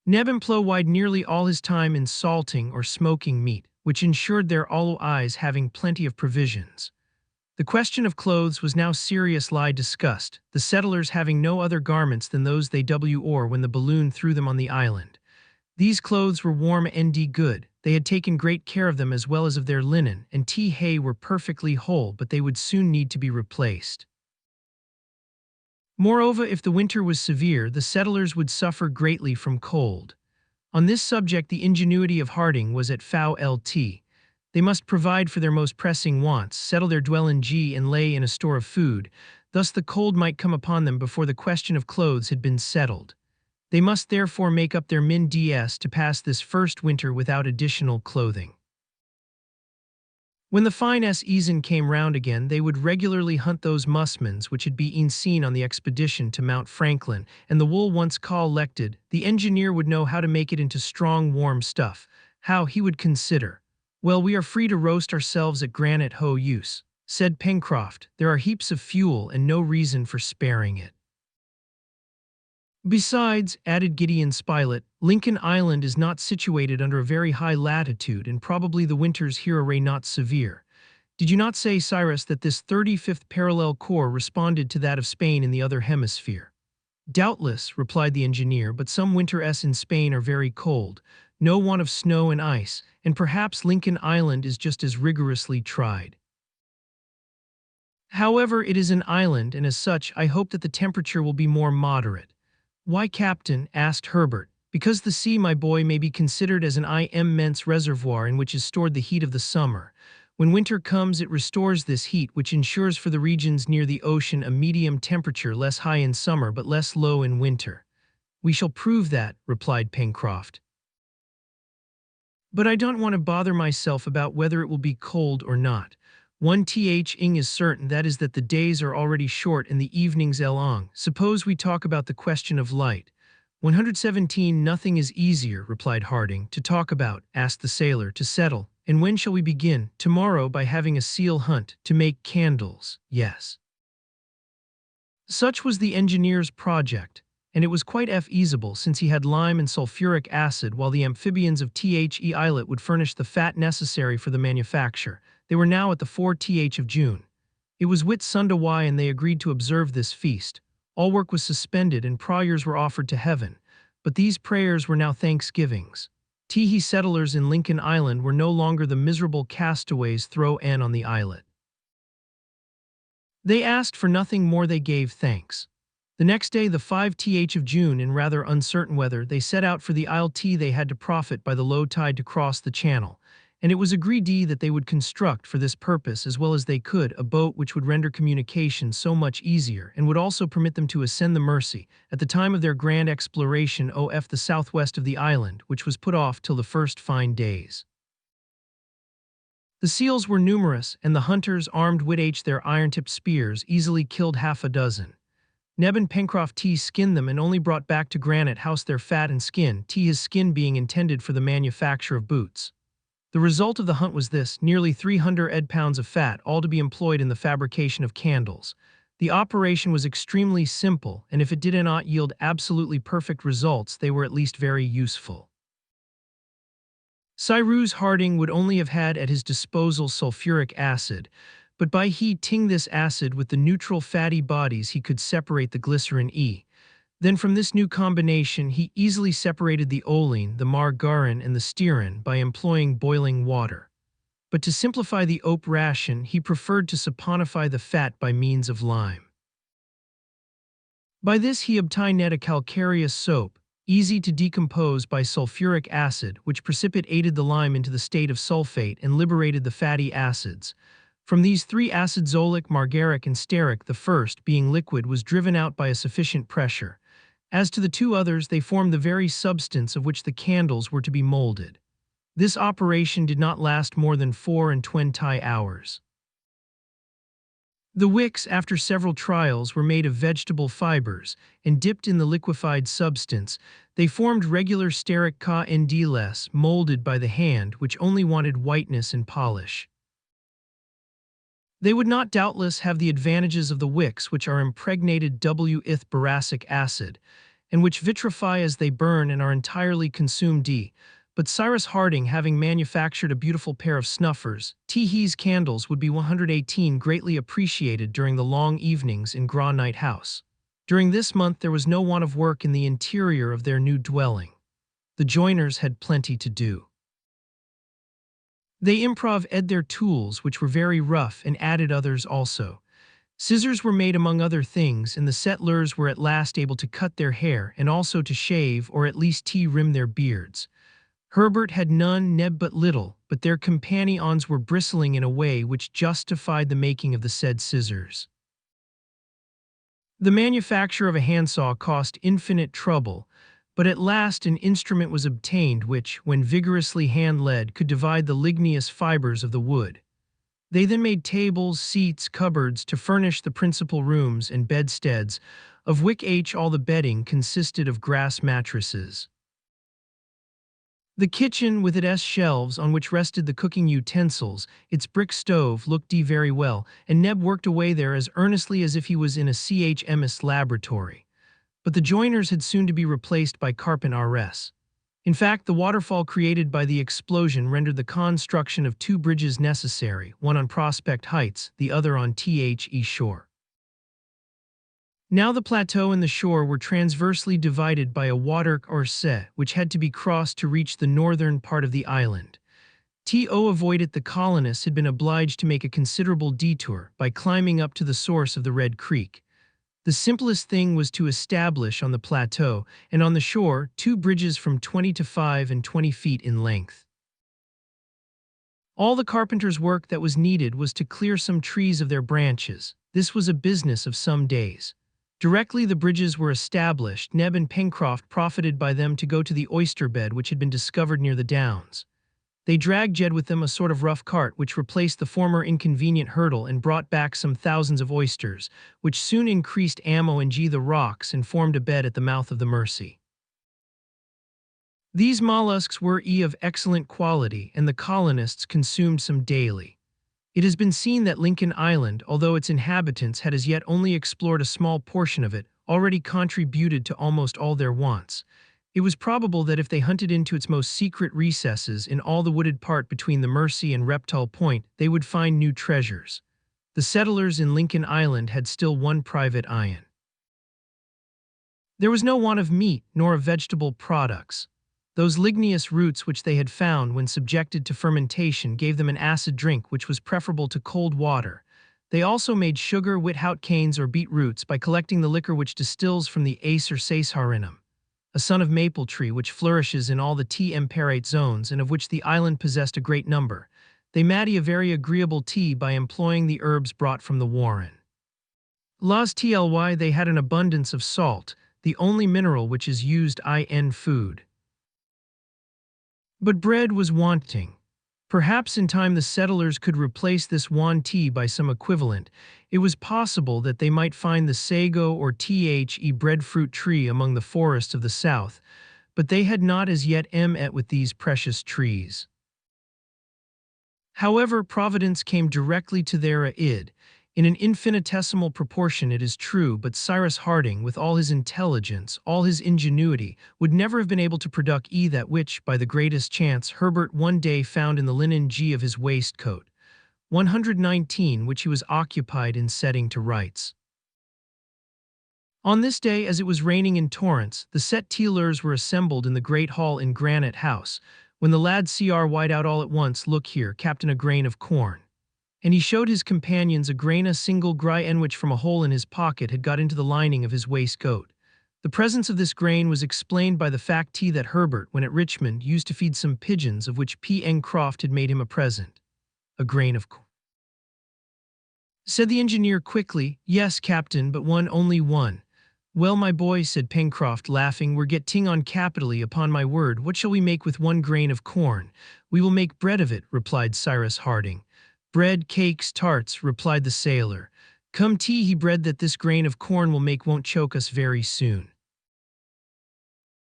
Neb employed nearly all his time in salting or smoking meat, which ensured their all eyes having plenty of provisions. The question of clothes was now seriously discussed, the settlers having no other garments than those they wore when the balloon threw them on the island. These clothes were warm and good. They had taken great care of them as well as of their linen, and were perfectly whole, but they would soon need to be replaced. Moreover, if the winter was severe, the settlers would suffer greatly from cold. On this subject the ingenuity of Harding was at fault. They must provide for their most pressing wants, settle their dwelling and lay in a store of food, thus the cold might come upon them before the question of clothes had been settled. They must therefore make up their to pass this first winter without additional clothing. When the fine season came round again, they would regularly hunt those musmons which had been seen on the expedition to Mount Franklin, and the wool once collected, the engineer would know how to make it into strong, warm stuff. How he would consider. Well, we are free to roast ourselves at Granite Hoe use, said Pencroft. There are heaps of fuel and no reason for sparing it. Besides, added Gideon Spilett, Lincoln Island is not situated under a very high latitude, and probably the winters here are not severe. Did you not say, Cyrus, that this 35th parallel corps responded to that of Spain in the other hemisphere? Doubtless, replied the engineer, but some winters in Spain are very cold, no want of snow and ice, and perhaps Lincoln Island is just as rigorously tried. However, it is an island, and as such, I hope that the temperature will be more moderate. Why, Captain? Asked Herbert. Because the sea, my boy, may be considered as an immense reservoir in which is stored the heat of the summer. When winter comes, it restores this heat, which ensures for the regions near the ocean a medium temperature, less high in summer but less low in winter. We shall prove that, replied Pencroft. But I don't want to bother myself about whether it will be cold or not. One thing is certain, that is that the days are already short and the evenings long. Suppose we talk about the question of light. 117. Nothing is easier, replied Harding. To talk about, asked the sailor. To settle. And when shall we begin? Tomorrow, by having a seal hunt, to make candles. Yes. Such was the engineer's project, and it was quite feasible, since he had lime and sulfuric acid, while the amphibians of The Islet would furnish the fat necessary for the manufacture. They were now at the 4th of June. It was Whitsunday, and they agreed to observe this feast. All work was suspended, and prayers were offered to heaven. But these prayers were now thanksgivings. Teehee settlers in Lincoln Island were no longer the miserable castaways thrown on the islet. They asked for nothing more, they gave thanks. The next day, the 5th of June, in rather uncertain weather, they set out for the Isle T. They had to profit by the low tide to cross the channel, and it was agreed that they would construct for this purpose, as well as they could, a boat which would render communication so much easier, and would also permit them to ascend the Mersey, at the time of their grand exploration off the southwest of the island, which was put off till the first fine days. The seals were numerous, and the hunters, armed with their iron-tipped spears, easily killed half a dozen. Neb and Pencroft skinned them and only brought back to Granite House their fat and skin, his skin being intended for the manufacture of boots. The result of the hunt was this: nearly 300 pounds of fat, all to be employed in the fabrication of candles. The operation was extremely simple, and if it did not yield absolutely perfect results, they were at least very useful. Cyrus Harding would only have had at his disposal sulfuric acid, but by heating this acid with the neutral fatty bodies he could separate the glycerin E. Then from this new combination he easily separated the oleine, the margarine, and the stearin by employing boiling water. But to simplify the operation he preferred to saponify the fat by means of lime. By this he obtained a calcareous soap, easy to decompose by sulfuric acid, which precipitated the lime into the state of sulfate and liberated the fatty acids. From these three acids, oleic, margaric, and stearic, the first, being liquid, was driven out by a sufficient pressure. As to the two others, they formed the very substance of which the candles were to be molded. This operation did not last more than 24 hours. The wicks, after several trials, were made of vegetable fibers, and dipped in the liquefied substance. They formed regular stearic candelas, molded by the hand, which only wanted whiteness and polish. They would not doubtless have the advantages of the wicks, which are impregnated with boracic acid, and which vitrify as they burn and are entirely consumed. But Cyrus Harding, having manufactured a beautiful pair of snuffers, Teehee's candles would be 118 greatly appreciated during the long evenings in Granite House. During this month there was no want of work in the interior of their new dwelling. The joiners had plenty to do. They improvised their tools, which were very rough, and added others also. Scissors were made among other things, and the settlers were at last able to cut their hair, and also to shave, or at least rim their beards. Herbert had none, Neb but little, but their companions were bristling in a way which justified the making of the said scissors. The manufacture of a handsaw cost infinite trouble, but at last an instrument was obtained which, when vigorously hand-led, could divide the ligneous fibers of the wood. They then made tables, seats, cupboards to furnish the principal rooms and bedsteads, of which all the bedding consisted of grass mattresses. The kitchen, with its shelves on which rested the cooking utensils, its brick stove, looked very well, and Neb worked away there as earnestly as if he was in a chemist's laboratory. But the joiners had soon to be replaced by carpenters. In fact, the waterfall created by the explosion rendered the construction of two bridges necessary, one on Prospect Heights, the other on The shore. Now the plateau and the shore were transversely divided by a water or se, which had to be crossed to reach the northern part of the island. To avoid it, the colonists had been obliged to make a considerable detour by climbing up to the source of the Red Creek. The simplest thing was to establish on the plateau and on the shore two bridges from 20 to 5 and 20 feet in length. All the carpenter's work that was needed was to clear some trees of their branches. This was a business of some days. Directly the bridges were established, Neb and Pencroft profited by them to go to the oyster bed which had been discovered near the downs. They dragged Jed with them, a sort of rough cart which replaced the former inconvenient hurdle and brought back some thousands of oysters, which soon increased ammo and the rocks and formed a bed at the mouth of the Mersey. These mollusks were of excellent quality, and the colonists consumed some daily. It has been seen that Lincoln Island, although its inhabitants had as yet only explored a small portion of it, already contributed to almost all their wants. It was probable that if they hunted into its most secret recesses in all the wooded part between the Mersey and Reptile Point, they would find new treasures. The settlers in Lincoln Island had still one private iron. There was no want of meat nor of vegetable products. Those ligneous roots which they had found when subjected to fermentation gave them an acid drink which was preferable to cold water. They also made sugar, without canes or beet roots, by collecting the liquor which distills from the ace or saceharinum, a son of maple tree which flourishes in all the temperate zones and of which the island possessed a great number. They made a very agreeable tea by employing the herbs brought from the warren. Las Tly, they had an abundance of salt, the only mineral which is used in food. But bread was wanting. Perhaps in time the settlers could replace this wan tea by some equivalent. It was possible that they might find the sago or the breadfruit tree among the forests of the south, but they had not as yet met with these precious trees. However, Providence came directly to their aid, in an infinitesimal proportion it is true, but Cyrus Harding, with all his intelligence, all his ingenuity, would never have been able to produce that which, by the greatest chance, Herbert one day found in the linen of his waistcoat, 119, which he was occupied in setting to rights. On this day, as it was raining in torrents, the settlers were assembled in the great hall in Granite House, when the lad cried out all at once, "Look here, Captain, a grain of corn." And he showed his companions a single grain which from a hole in his pocket had got into the lining of his waistcoat. The presence of this grain was explained by the fact that Herbert, when at Richmond, used to feed some pigeons of which Pencroft had made him a present. "A grain of corn," said the engineer quickly. "Yes, Captain, but only one." "Well, my boy," said Pencroft, laughing, "we're getting on capitally, upon my word. What shall we make with 1 grain of corn?" "We will make bread of it," replied Cyrus Harding. "Bread, cakes, tarts," replied the sailor. "Come, he bread that this grain of corn will make won't choke us very soon."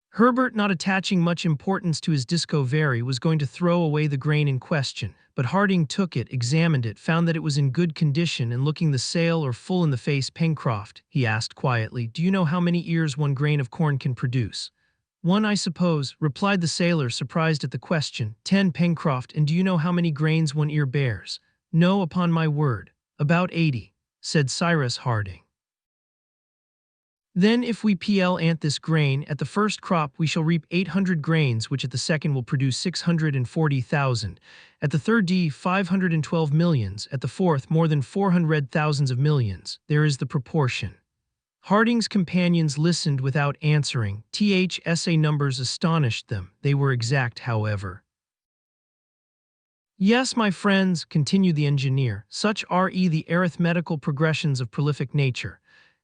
Herbert, not attaching much importance to his discovery, was going to throw away the grain in question, but Harding took it, examined it, found that it was in good condition, and looking the sailor full in the face, "Pencroft," he asked quietly, "do you know how many ears 1 grain of corn can produce?" "1, I suppose," replied the sailor, surprised at the question. "10, Pencroft, and do you know how many grains 1 ear bears?" "No, upon my word." "About 80, said Cyrus Harding. "Then if we plant this grain, at the first crop we shall reap 800 grains, which at the second will produce 640,000, at the third 512 millions, at the fourth more than 400,000 of millions. There is the proportion." Harding's companions listened without answering. The numbers astonished them. They were exact, however. "Yes, my friends," continued the engineer, "such are the arithmetical progressions of prolific nature.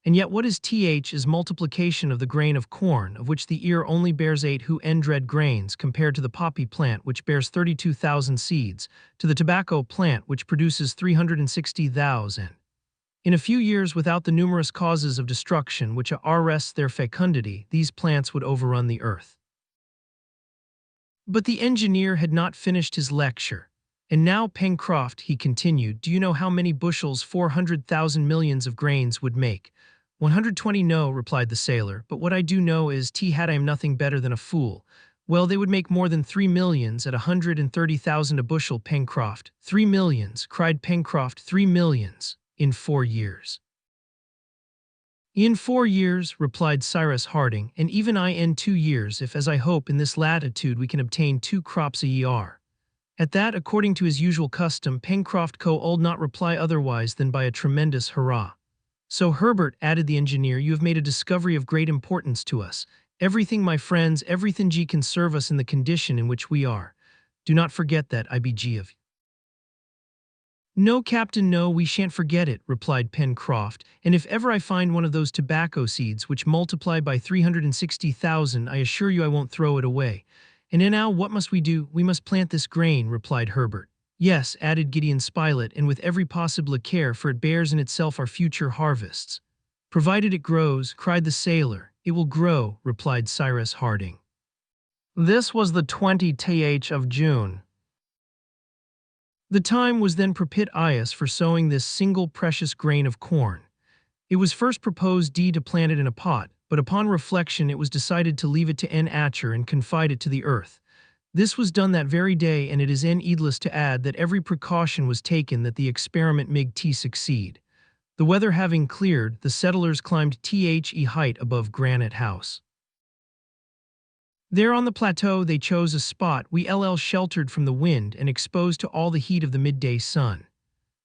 And yet what is th is multiplication of the grain of corn, of which the ear only bears 8 hundred grains, compared to the poppy plant, which bears 32,000 seeds, to the tobacco plant, which produces 360,000. In a few years, without the numerous causes of destruction which arrest their fecundity, these plants would overrun the earth. But the engineer had not finished his lecture. And now, Pencroft, he continued, do you know how many bushels 400,000 millions of grains would make? 120. No, replied the sailor, but what I do know is had I am nothing better than a fool. Well, they would make more than 3 millions at 130,000 a bushel, Pencroft. 3 millions, cried Pencroft, 3 millions, in 4 years. In 4 years, replied Cyrus Harding, and even I in 2 years, if as I hope in this latitude we can obtain 2 crops a year. At that, according to his usual custom, Pencroft could not reply otherwise than by a tremendous hurrah. So Herbert, added the engineer, you have made a discovery of great importance to us. Everything, my friends, everything can serve us in the condition in which we are. Do not forget that, of. No, Captain, no, we shan't forget it, replied Pencroft, and if ever I find one of those tobacco seeds which multiply by 360,000, I assure you I won't throw it away. And now what must we do? We must plant this grain, replied Herbert. Yes, added Gideon Spilett, and with every possible care, for it bears in itself our future harvests. Provided it grows, cried the sailor. It will grow, replied Cyrus Harding. This was the 20th of June. The time was then propitious for sowing this single precious grain of corn. It was first proposed to plant it in a pot, but upon reflection it was decided to leave it to Atcher and confide it to the earth. This was done that very day, and it is needless to add that every precaution was taken that the experiment might succeed. The weather having cleared, the settlers climbed the height above Granite House. There on the plateau they chose a spot sheltered from the wind and exposed to all the heat of the midday sun.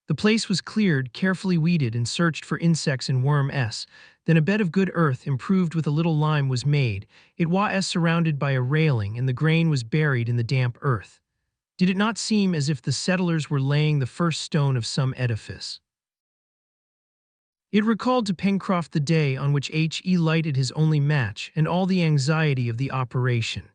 The place was cleared, carefully weeded, and searched for insects and worms. Then a bed of good earth, improved with a little lime, was made. It was surrounded by a railing, and the grain was buried in the damp earth. Did it not seem as if the settlers were laying the first stone of some edifice? It recalled to Pencroft the day on which lighted his only match, and all the anxiety of the operation.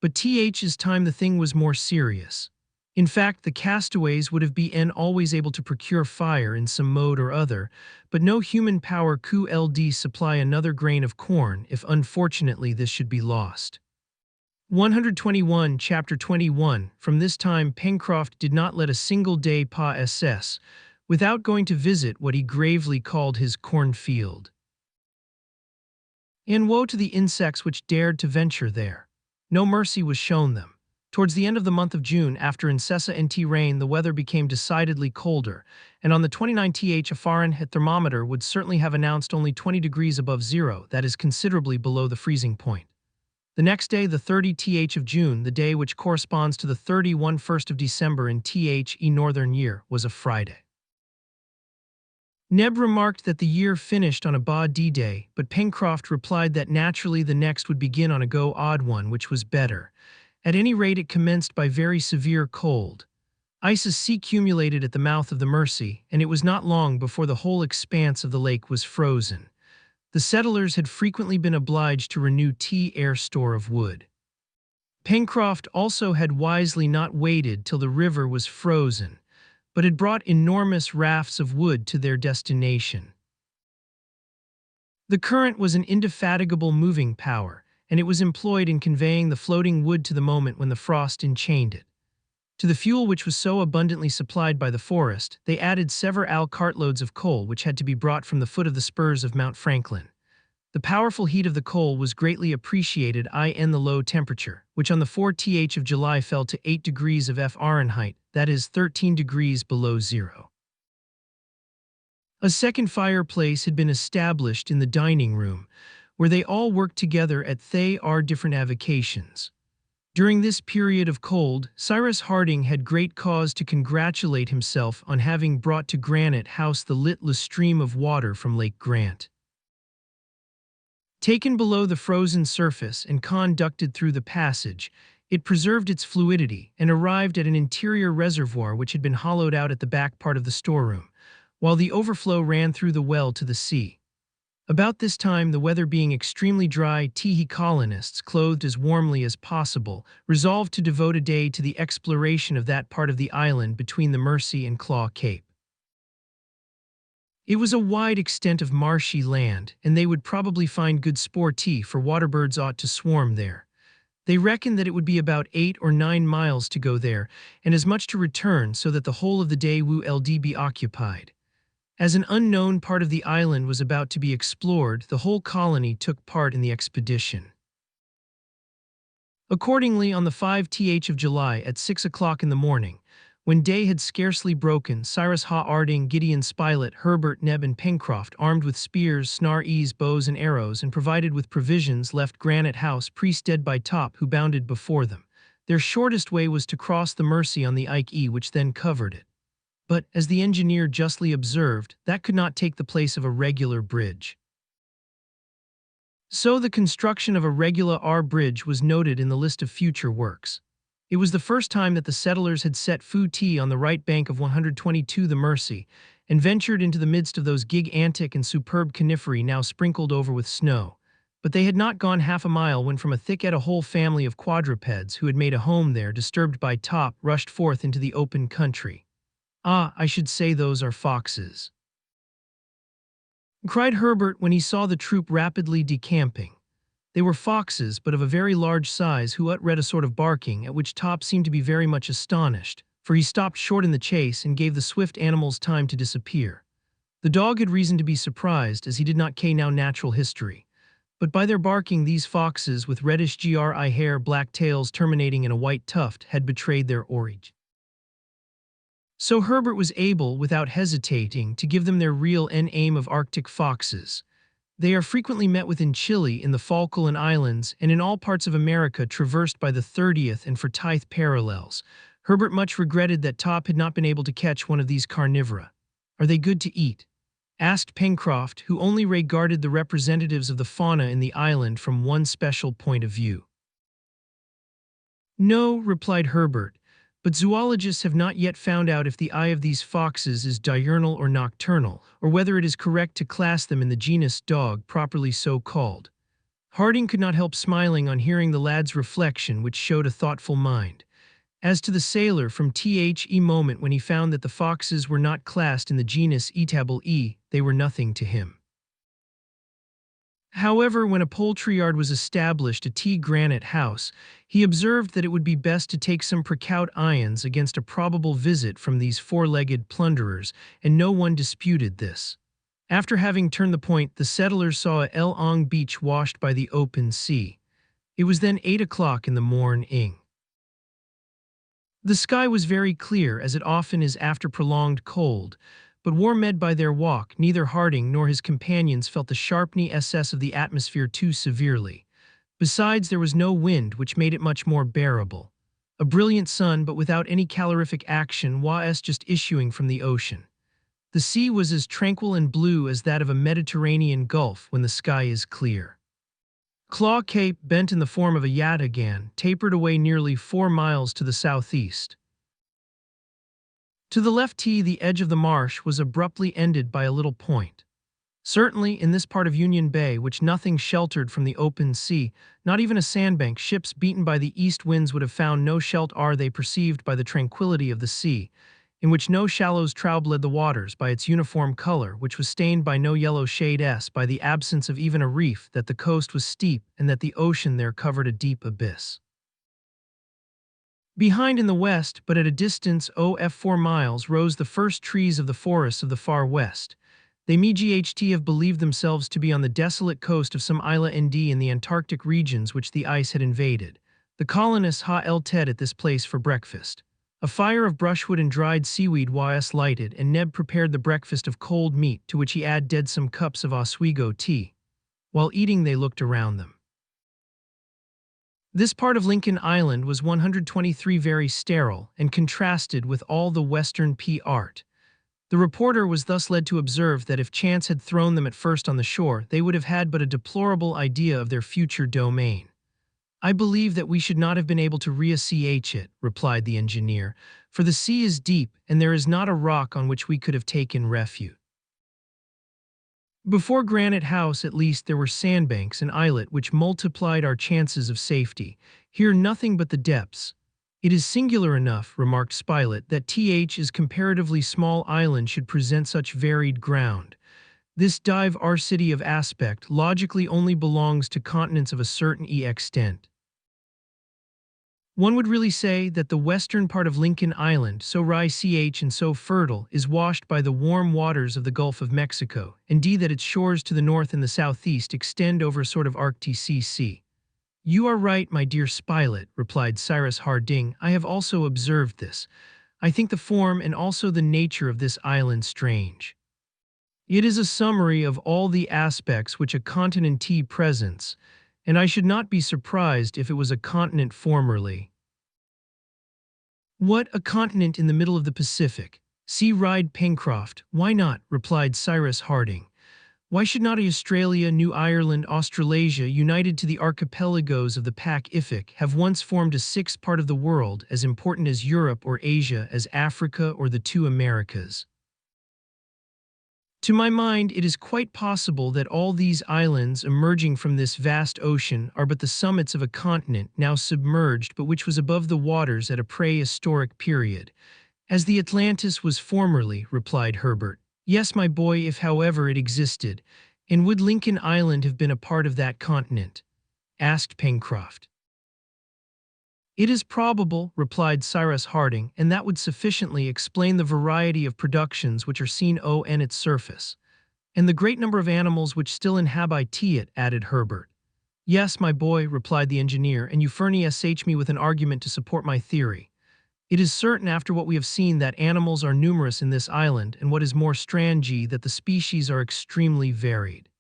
But th's time the thing was more serious. In fact, the castaways would have been always able to procure fire in some mode or other, but no human power could supply another grain of corn if unfortunately this should be lost. 121. Chapter 21. From this time Pencroft did not let a single day pass without going to visit what he gravely called his cornfield. And woe to the insects which dared to venture there. No mercy was shown them. Towards the end of the month of June, after incessant rain, the weather became decidedly colder, and on the 29th a Fahrenheit thermometer would certainly have announced only 20 degrees above zero, that is considerably below the freezing point. The next day, the 30th of June, the day which corresponds to the 31st of December in the northern year, was a Friday. Neb remarked that the year finished on a bad day, but Pencroft replied that naturally the next would begin on a odd one, which was better. At any rate, it commenced by very severe cold. Ices accumulated at the mouth of the Mersey, and it was not long before the whole expanse of the lake was frozen. The settlers had frequently been obliged to renew air store of wood. Pencroft also had wisely not waited till the river was frozen, but had brought enormous rafts of wood to their destination. The current was an indefatigable moving power, and it was employed in conveying the floating wood to the moment when the frost enchained it. To the fuel which was so abundantly supplied by the forest, they added several cartloads of coal which had to be brought from the foot of the spurs of Mount Franklin. The powerful heat of the coal was greatly appreciated in the low temperature, which on the 4th of July fell to 8 degrees of Fahrenheit, that is 13 degrees below zero. A second fireplace had been established in the dining room, where they all worked together at their different avocations. During this period of cold, Cyrus Harding had great cause to congratulate himself on having brought to Granite House the little stream of water from Lake Grant. Taken below the frozen surface and conducted through the passage, it preserved its fluidity and arrived at an interior reservoir which had been hollowed out at the back part of the storeroom, while the overflow ran through the well to the sea. About this time, the weather being extremely dry, Tihi colonists, clothed as warmly as possible, resolved to devote a day to the exploration of that part of the island between the Mersey and Claw Cape. It was a wide extent of marshy land, and they would probably find good sporty, for waterbirds ought to swarm there. They reckoned that it would be about 8 or 9 miles to go there, and as much to return, so that the whole of the day would be occupied. As an unknown part of the island was about to be explored, the whole colony took part in the expedition. Accordingly, on the 5th of July at 6 o'clock in the morning, when day had scarcely broken, Cyrus Harding, Gideon Spilett, Herbert, Neb, and Pencroft, armed with spears, snar-ease, bows, and arrows, and provided with provisions, left Granite House, priest-dead by Top, who bounded before them. Their shortest way was to cross the Mersey on the Ike, which then covered it. But, as the engineer justly observed, that could not take the place of a regular bridge. So the construction of a regular bridge was noted in the list of future works. It was the first time that the settlers had set foot on the right bank of 122 the Mersey, and ventured into the midst of those gigantic and superb coniferae now sprinkled over with snow. But they had not gone half a mile when from a thicket a whole family of quadrupeds who had made a home there, disturbed by Top, rushed forth into the open country. "Ah, I should say those are foxes," cried Herbert when he saw the troop rapidly decamping. They were foxes, but of a very large size, who uttered a sort of barking, at which Top seemed to be very much astonished, for he stopped short in the chase and gave the swift animals time to disappear. The dog had reason to be surprised, as he did not know natural history. But by their barking, these foxes, with reddish gray hair, black tails terminating in a white tuft, had betrayed their origin. So Herbert was able, without hesitating, to give them their real name of Arctic foxes. They are frequently met with in Chile, in the Falkland Islands, and in all parts of America traversed by the 30th and 40th parallels. Herbert much regretted that Top had not been able to catch one of these carnivora. "Are they good to eat?" asked Pencroft, who only regarded the representatives of the fauna in the island from one special point of view. "No," replied Herbert, "but zoologists have not yet found out if the eye of these foxes is diurnal or nocturnal, or whether it is correct to class them in the genus dog, properly so called." Harding could not help smiling on hearing the lad's reflection, which showed a thoughtful mind. As to the sailor, from the moment when he found that the foxes were not classed in the genus Etabile, they were nothing to him. However, when a poultry yard was established at Granite House, he observed that it would be best to take some precautions against a probable visit from these four-legged plunderers, and no one disputed this. After having turned the point, the settlers saw a long beach washed by the open sea. It was then 8 o'clock in the morning. The sky was very clear, as it often is after prolonged cold, but warmed by their walk, neither Harding nor his companions felt the sharpness of the atmosphere too severely. Besides, there was no wind, which made it much more bearable. A brilliant sun, but without any calorific action, was just issuing from the ocean. The sea was as tranquil and blue as that of a Mediterranean gulf when the sky is clear. Claw Cape, bent in the form of a yataghan, tapered away nearly 4 miles to the southeast. To the left, the edge of the marsh was abruptly ended by a little point. Certainly, in this part of Union Bay, which nothing sheltered from the open sea, not even a sandbank, ships beaten by the east winds would have found no shelter. Are they perceived by the tranquility of the sea, in which no shallows troubled the waters, by its uniform color, which was stained by no yellow shades, by the absence of even a reef, that the coast was steep, and that the ocean there covered a deep abyss. Behind in the west, but at a distance of 4 miles, rose the first trees of the forests of the far west. They have believed themselves to be on the desolate coast of some isla in the Antarctic regions which the ice had invaded. The colonists halted at this place for breakfast. A fire of brushwood and dried seaweed was lighted, and Neb prepared the breakfast of cold meat, to which he added some cups of Oswego tea. While eating, they looked around them. This part of Lincoln Island was 123 very sterile, and contrasted with all the western art. The reporter was thus led to observe that if chance had thrown them at first on the shore, they would have had but a deplorable idea of their future domain. "I believe that we should not have been able to reach it," replied the engineer, "for the sea is deep, and there is not a rock on which we could have taken refuge." Before Granite House, at least, there were sandbanks and islet which multiplied our chances of safety. Here nothing but the depths. It is singular enough, remarked Spilett, that th is comparatively small island should present such varied ground. This diversity of aspect logically only belongs to continents of a certain extent. One would really say that the western part of Lincoln Island, so rye and so fertile, is washed by the warm waters of the Gulf of Mexico, and that its shores to the north and the southeast extend over a sort of Arctic Sea. You are right, my dear Spilett, replied Cyrus Harding. I have also observed this. I think the form and also the nature of this island strange. It is a summary of all the aspects which a continent presents, and I should not be surprised if it was a continent formerly. What, a continent in the middle of the Pacific? Replied Pencroft. Why not? Replied Cyrus Harding. Why should not Australia, New Ireland, Australasia, united to the archipelagos of the Pacific, have once formed a sixth part of the world, as important as Europe or Asia, as Africa or the two Americas? To my mind, it is quite possible that all these islands emerging from this vast ocean are but the summits of a continent now submerged but which was above the waters at a prehistoric period, as the Atlantis was formerly, replied Herbert. Yes, my boy, if however it existed. And would Lincoln Island have been a part of that continent? Asked Pencroft. It is probable, replied Cyrus Harding, and that would sufficiently explain the variety of productions which are seen on its surface, and the great number of animals which still inhabit it, added Herbert. Yes, my boy, replied the engineer, and you furnish me with an argument to support my theory. It is certain after what we have seen that animals are numerous in this island, and what is more strange, that the species are extremely varied.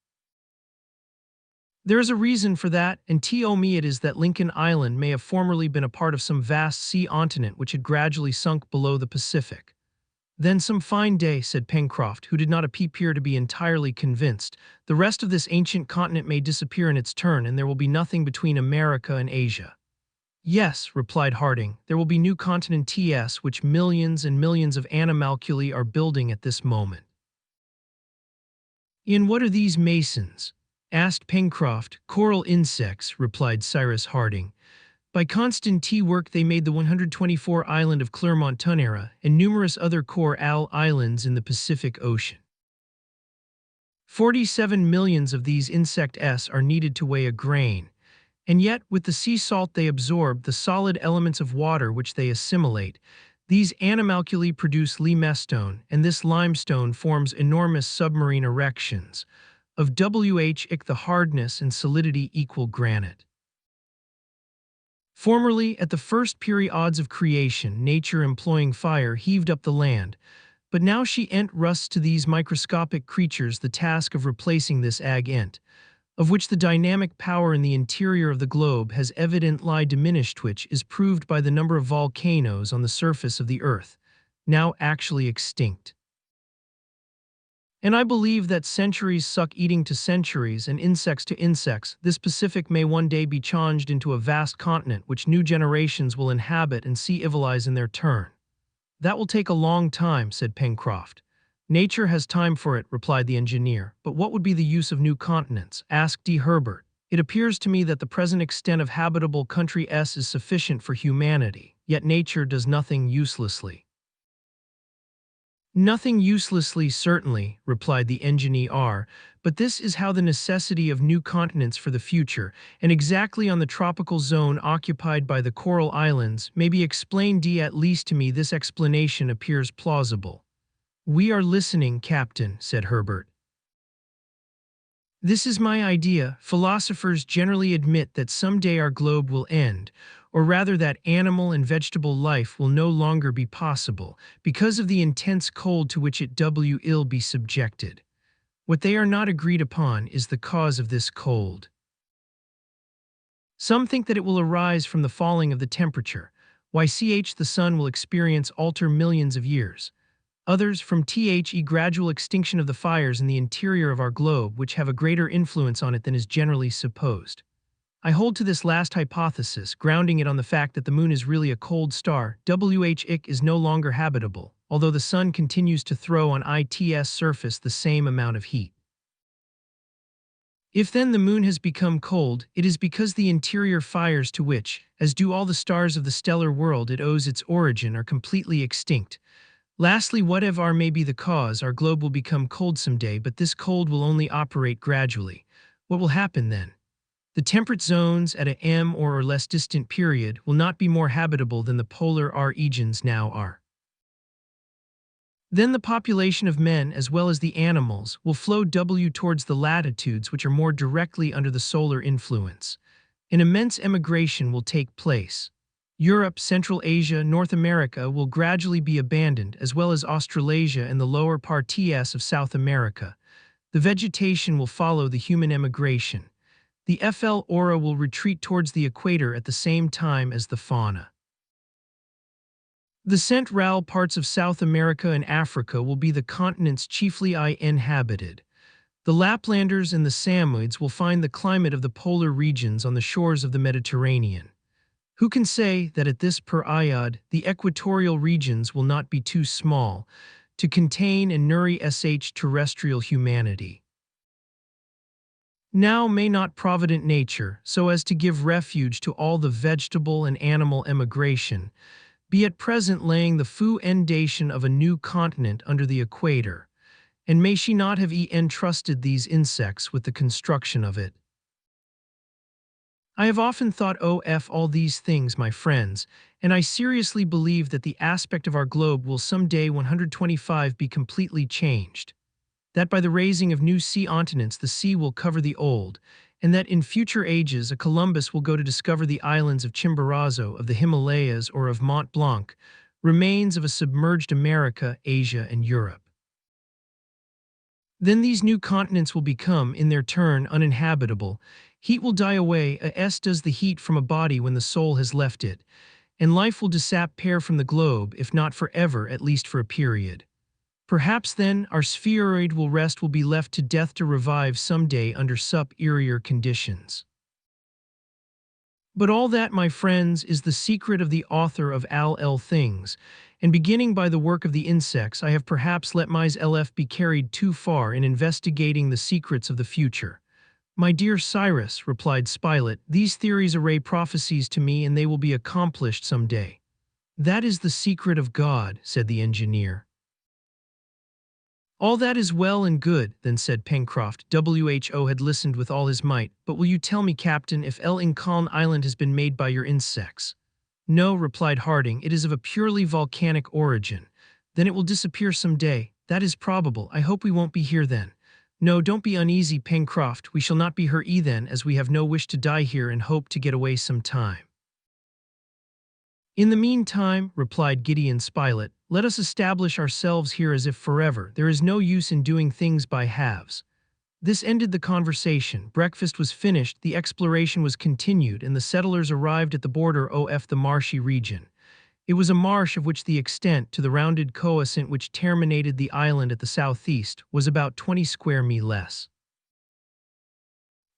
There is a reason for that, and to me it is that Lincoln Island may have formerly been a part of some vast sea continent which had gradually sunk below the Pacific. Then some fine day, said Pencroft, who did not appear to be entirely convinced, the rest of this ancient continent may disappear in its turn, and there will be nothing between America and Asia. Yes, replied Harding, there will be new continents which millions and millions of animalculae are building at this moment. And what are these masons? Asked Pencroft. Coral insects, replied Cyrus Harding. By constant work they made the 124 island of Clermont-Tonnerre and numerous other coral islands in the Pacific Ocean. 47 millions of these insects are needed to weigh a grain, and yet with the sea salt they absorb, the solid elements of water which they assimilate, these animalculae produce limestone, and this limestone forms enormous submarine erections, of the hardness and solidity equal granite. Formerly, at the first periods of creation, nature employing fire heaved up the land, but now she entrusts to these microscopic creatures the task of replacing this ent, of which the dynamic power in the interior of the globe has evidently diminished, which is proved by the number of volcanoes on the surface of the earth, now actually extinct. And I believe that centuries suck eating to centuries and insects to insects, this Pacific may one day be changed into a vast continent which new generations will inhabit and civilize in their turn. That will take a long time, said Pencroft. Nature has time for it, replied the engineer, but what would be the use of new continents? Asked Herbert. It appears to me that the present extent of habitable country is sufficient for humanity, yet nature does nothing uselessly. Nothing uselessly, certainly, replied the engineer, but this is how the necessity of new continents for the future, and exactly on the tropical zone occupied by the coral islands, may be explained. At least to me this explanation appears plausible. We are listening, Captain, said Herbert. This is my idea. Philosophers generally admit that someday our globe will end, or rather that animal and vegetable life will no longer be possible, because of the intense cold to which it will be subjected. What they are not agreed upon is the cause of this cold. Some think that it will arise from the falling of the temperature, why the sun will experience alter millions of years. Others from gradual extinction of the fires in the interior of our globe which have a greater influence on it than is generally supposed. I hold to this last hypothesis, grounding it on the fact that the moon is really a cold star. Is no longer habitable, although the sun continues to throw on its surface the same amount of heat. If then the moon has become cold, it is because the interior fires to which, as do all the stars of the stellar world, it owes its origin are completely extinct. Lastly, whatever may be the cause, our globe will become cold someday, but this cold will only operate gradually. What will happen then? The temperate zones at a m or less distant period will not be more habitable than the polar regions now are. Then the population of men as well as the animals will flow towards the latitudes which are more directly under the solar influence. An immense emigration will take place. Europe, Central Asia, North America will gradually be abandoned, as well as Australasia and the lower parts of South America. The vegetation will follow the human emigration. The flora will retreat towards the equator at the same time as the fauna. The central parts of South America and Africa will be the continents chiefly inhabited. The Laplanders and the Samoyeds will find the climate of the polar regions on the shores of the Mediterranean. Who can say that at this period the equatorial regions will not be too small to contain and nourish terrestrial humanity? Now may not provident nature, so as to give refuge to all the vegetable and animal emigration, be at present laying the foundation of a new continent under the equator, and may she not have entrusted these insects with the construction of it? I have often thought of all these things, my friends, and I seriously believe that the aspect of our globe will someday 125 be completely changed, that by the raising of new sea continents the sea will cover the old, and that in future ages a Columbus will go to discover the islands of Chimborazo, of the Himalayas, or of Mont Blanc, remains of a submerged America, Asia, and Europe. Then these new continents will become, in their turn, uninhabitable. Heat will die away, as does the heat from a body when the soul has left it, and life will disappear from the globe, if not forever, at least for a period. Perhaps then our spheroid will be left to death to revive someday under superior conditions. But all that, my friends, is the secret of the author of all things, and beginning by the work of the insects, I have perhaps let myself be carried too far in investigating the secrets of the future. My dear Cyrus, replied Spilett, these theories array prophecies to me, and they will be accomplished some day. That is the secret of God, said the engineer. All that is well and good, then said Pencroft. Who had listened with all his might. But will you tell me, Captain, if Lincoln Island has been made by your insects? No, replied Harding, it is of a purely volcanic origin. Then it will disappear some day. That is probable. I hope we won't be here then. No, don't be uneasy, Pencroft. We shall not be here then, as we have no wish to die here and hope to get away some time. In the meantime, replied Gideon Spilett, let us establish ourselves here as if forever. There is no use in doing things by halves. This ended the conversation. Breakfast was finished, the exploration was continued, and the settlers arrived at the border of the marshy region. It was a marsh of which the extent to the rounded coascent which terminated the island at the southeast was about 20 square mi less.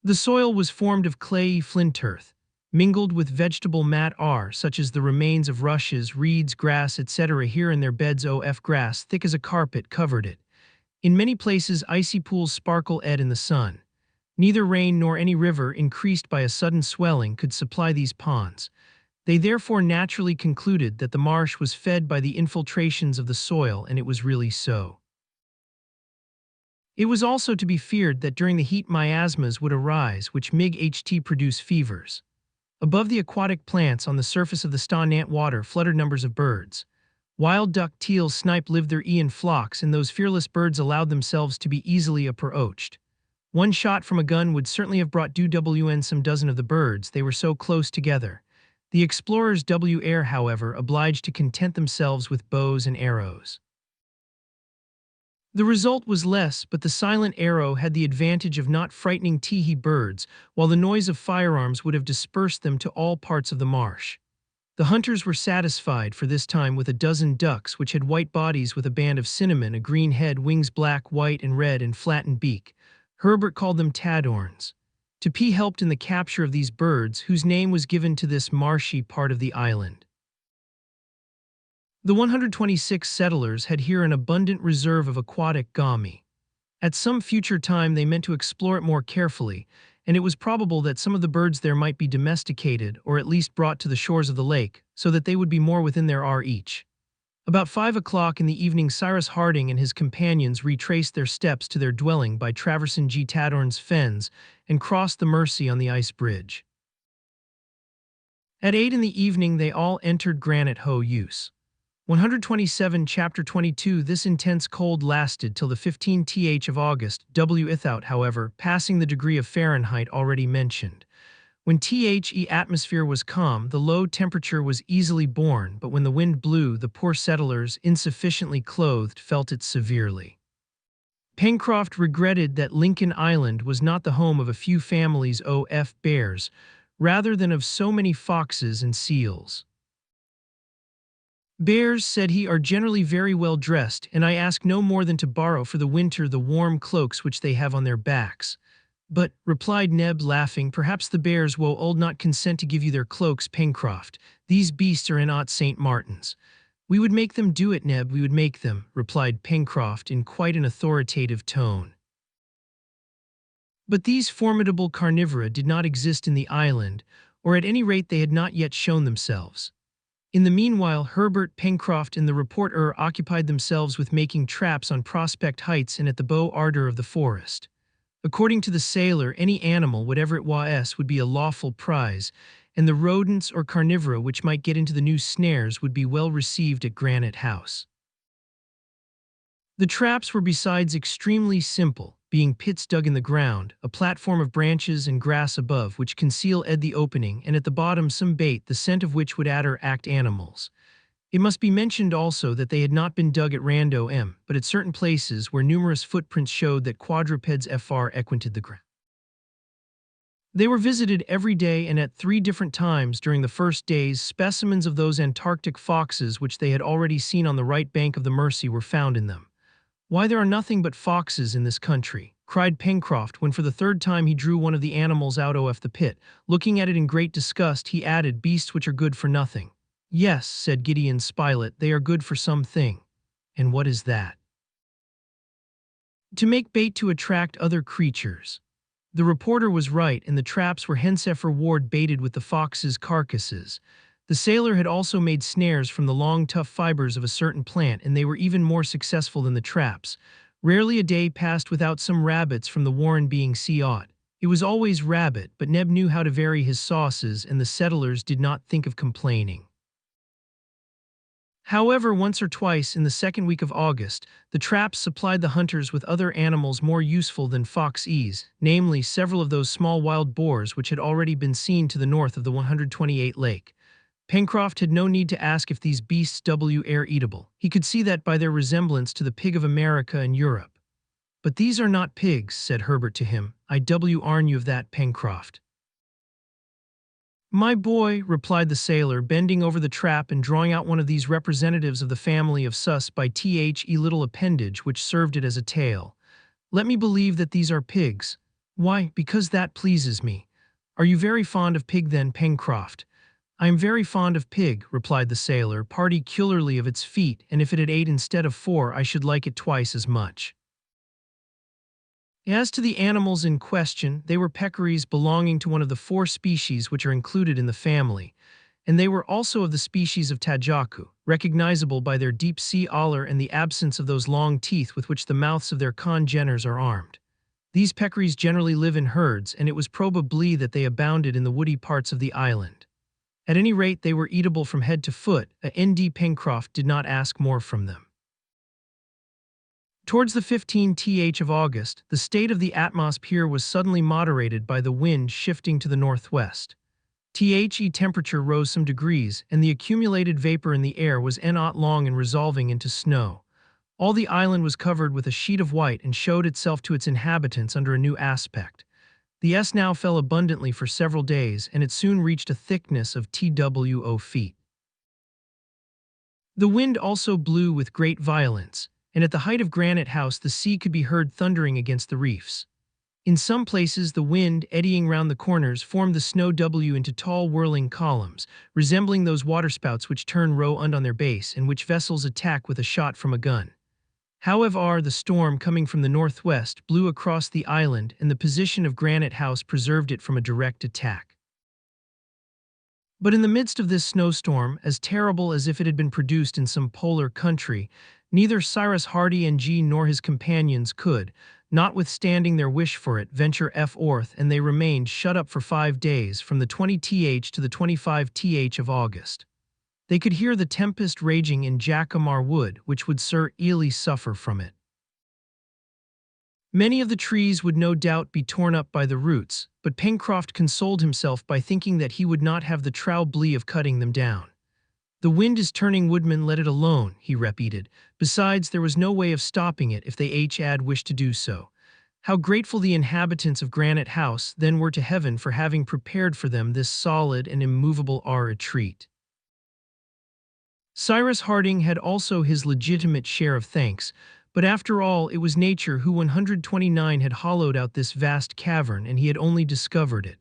The soil was formed of clayey flint earth, mingled with vegetable matter such as the remains of rushes, reeds, grass, etc. Here and there beds of grass thick as a carpet covered it. In many places icy pools sparkled in the sun. Neither rain nor any river increased by a sudden swelling could supply these ponds. They therefore naturally concluded that the marsh was fed by the infiltrations of the soil, and it was really so. It was also to be feared that during the heat miasmas would arise which produce fevers. Above the aquatic plants on the surface of the stagnant water fluttered numbers of birds. Wild duck, teal, snipe lived there in flocks, and those fearless birds allowed themselves to be easily approached. One shot from a gun would certainly have brought some dozen of the birds, they were so close together. The explorers were, however, obliged to content themselves with bows and arrows. The result was less, but the silent arrow had the advantage of not frightening tee birds, while the noise of firearms would have dispersed them to all parts of the marsh. The hunters were satisfied for this time with a dozen ducks which had white bodies with a band of cinnamon, a green head, wings black, white, and red, and flattened beak. Herbert called them tadorns. P helped in the capture of these birds, whose name was given to this marshy part of the island. The 126 settlers had here an abundant reserve of aquatic gami. At some future time they meant to explore it more carefully, and it was probable that some of the birds there might be domesticated or at least brought to the shores of the lake, so that they would be more within their reach. About 5 o'clock in the evening, Cyrus Harding and his companions retraced their steps to their dwelling by traversing G. Tadorn's fens and crossed the Mersey on the ice bridge. At 8 in the evening they all entered Granite House. 127 Chapter 22 This intense cold lasted till the 15th of August, without, however, passing the degree of Fahrenheit already mentioned. When the atmosphere was calm, the low temperature was easily borne, but when the wind blew, the poor settlers, insufficiently clothed, felt it severely. Pencroft regretted that Lincoln Island was not the home of a few families of bears, rather than of so many foxes and seals. Bears, said he, are generally very well dressed, and I ask no more than to borrow for the winter the warm cloaks which they have on their backs. But, replied Neb, laughing, perhaps the bears will not consent to give you their cloaks, Pencroft. These beasts are in St. Martin's. We would make them do it, Neb, we would make them, replied Pencroft in quite an authoritative tone. But these formidable carnivora did not exist in the island, or at any rate they had not yet shown themselves. In the meanwhile, Herbert, Pencroft, and the reporter occupied themselves with making traps on Prospect Heights and at the Beau Ardor of the forest. According to the sailor, any animal, whatever it was, would be a lawful prize, and the rodents or carnivora which might get into the new snares would be well received at Granite House. The traps were besides extremely simple, being pits dug in the ground, a platform of branches and grass above which conceal the opening, and at the bottom some bait, the scent of which would attract animals. It must be mentioned also that they had not been dug at random, but at certain places where numerous footprints showed that quadrupeds frequented the ground. They were visited every day and at 3 different times during the first days. Specimens of those Antarctic foxes which they had already seen on the right bank of the Mersey were found in them. Why, there are nothing but foxes in this country, cried Pencroft, when for the 3rd time he drew one of the animals out of the pit. Looking at it in great disgust, he added, beasts which are good for nothing. Yes, said Gideon Spilett, they are good for something. And what is that? To make bait to attract other creatures. The reporter was right, and the traps were henceforward baited with the foxes' carcasses. The sailor had also made snares from the long tough fibers of a certain plant, and they were even more successful than the traps. Rarely a day passed without some rabbits from the warren being caught. It was always rabbit, but Neb knew how to vary his sauces, and the settlers did not think of complaining. However, once or twice in the 2nd week of August, the traps supplied the hunters with other animals more useful than foxes, namely several of those small wild boars which had already been seen to the north of the 128 lake. Pencroft had no need to ask if these beasts were eatable. He could see that by their resemblance to the pig of America and Europe. But these are not pigs, said Herbert to him. I warn you of that, Pencroft. My boy, replied the sailor, bending over the trap and drawing out one of these representatives of the family of sus by little appendage which served it as a tail. Let me believe that these are pigs. Why, because that pleases me. Are you very fond of pig then, Pencroft? I am very fond of pig, replied the sailor, particularly of its feet, and if it had 8 instead of 4 I should like it twice as much. As to the animals in question, they were peccaries belonging to one of the 4 species which are included in the family, and they were also of the species of tajacu, recognizable by their deep-sea oller and the absence of those long teeth with which the mouths of their congeners are armed. These peccaries generally live in herds, and it was probably that they abounded in the woody parts of the island. At any rate, they were eatable from head to foot. N.D. Pencroft did not ask more from them. Towards the 15th of August, the state of the atmosphere was suddenly moderated by the wind shifting to the northwest. Temperature rose some degrees, and the accumulated vapor in the air was not long in resolving into snow. All the island was covered with a sheet of white and showed itself to its inhabitants under a new aspect. The now fell abundantly for several days, and it soon reached a thickness of 20 feet. The wind also blew with great violence, and at the height of Granite House the sea could be heard thundering against the reefs. In some places the wind, eddying round the corners, formed the snow into tall whirling columns, resembling those waterspouts which turn round on their base and which vessels attack with a shot from a gun. However, the storm coming from the northwest blew across the island, and the position of Granite House preserved it from a direct attack. But in the midst of this snowstorm, as terrible as if it had been produced in some polar country, neither Cyrus Hardy and G nor his companions could, notwithstanding their wish for it, venture forth, and they remained shut up for 5 days, from the 20th to the 25th of August. They could hear the tempest raging in Jacamar Wood, which would certainly suffer from it. Many of the trees would no doubt be torn up by the roots, but Pencroft consoled himself by thinking that he would not have the trouble of cutting them down. "The wind is turning, woodman, let it alone," he repeated. Besides, there was no way of stopping it if they had wished to do so. How grateful the inhabitants of Granite House then were to heaven for having prepared for them this solid and immovable retreat. Cyrus Harding had also his legitimate share of thanks, but after all, it was nature who 129 had hollowed out this vast cavern, and he had only discovered it.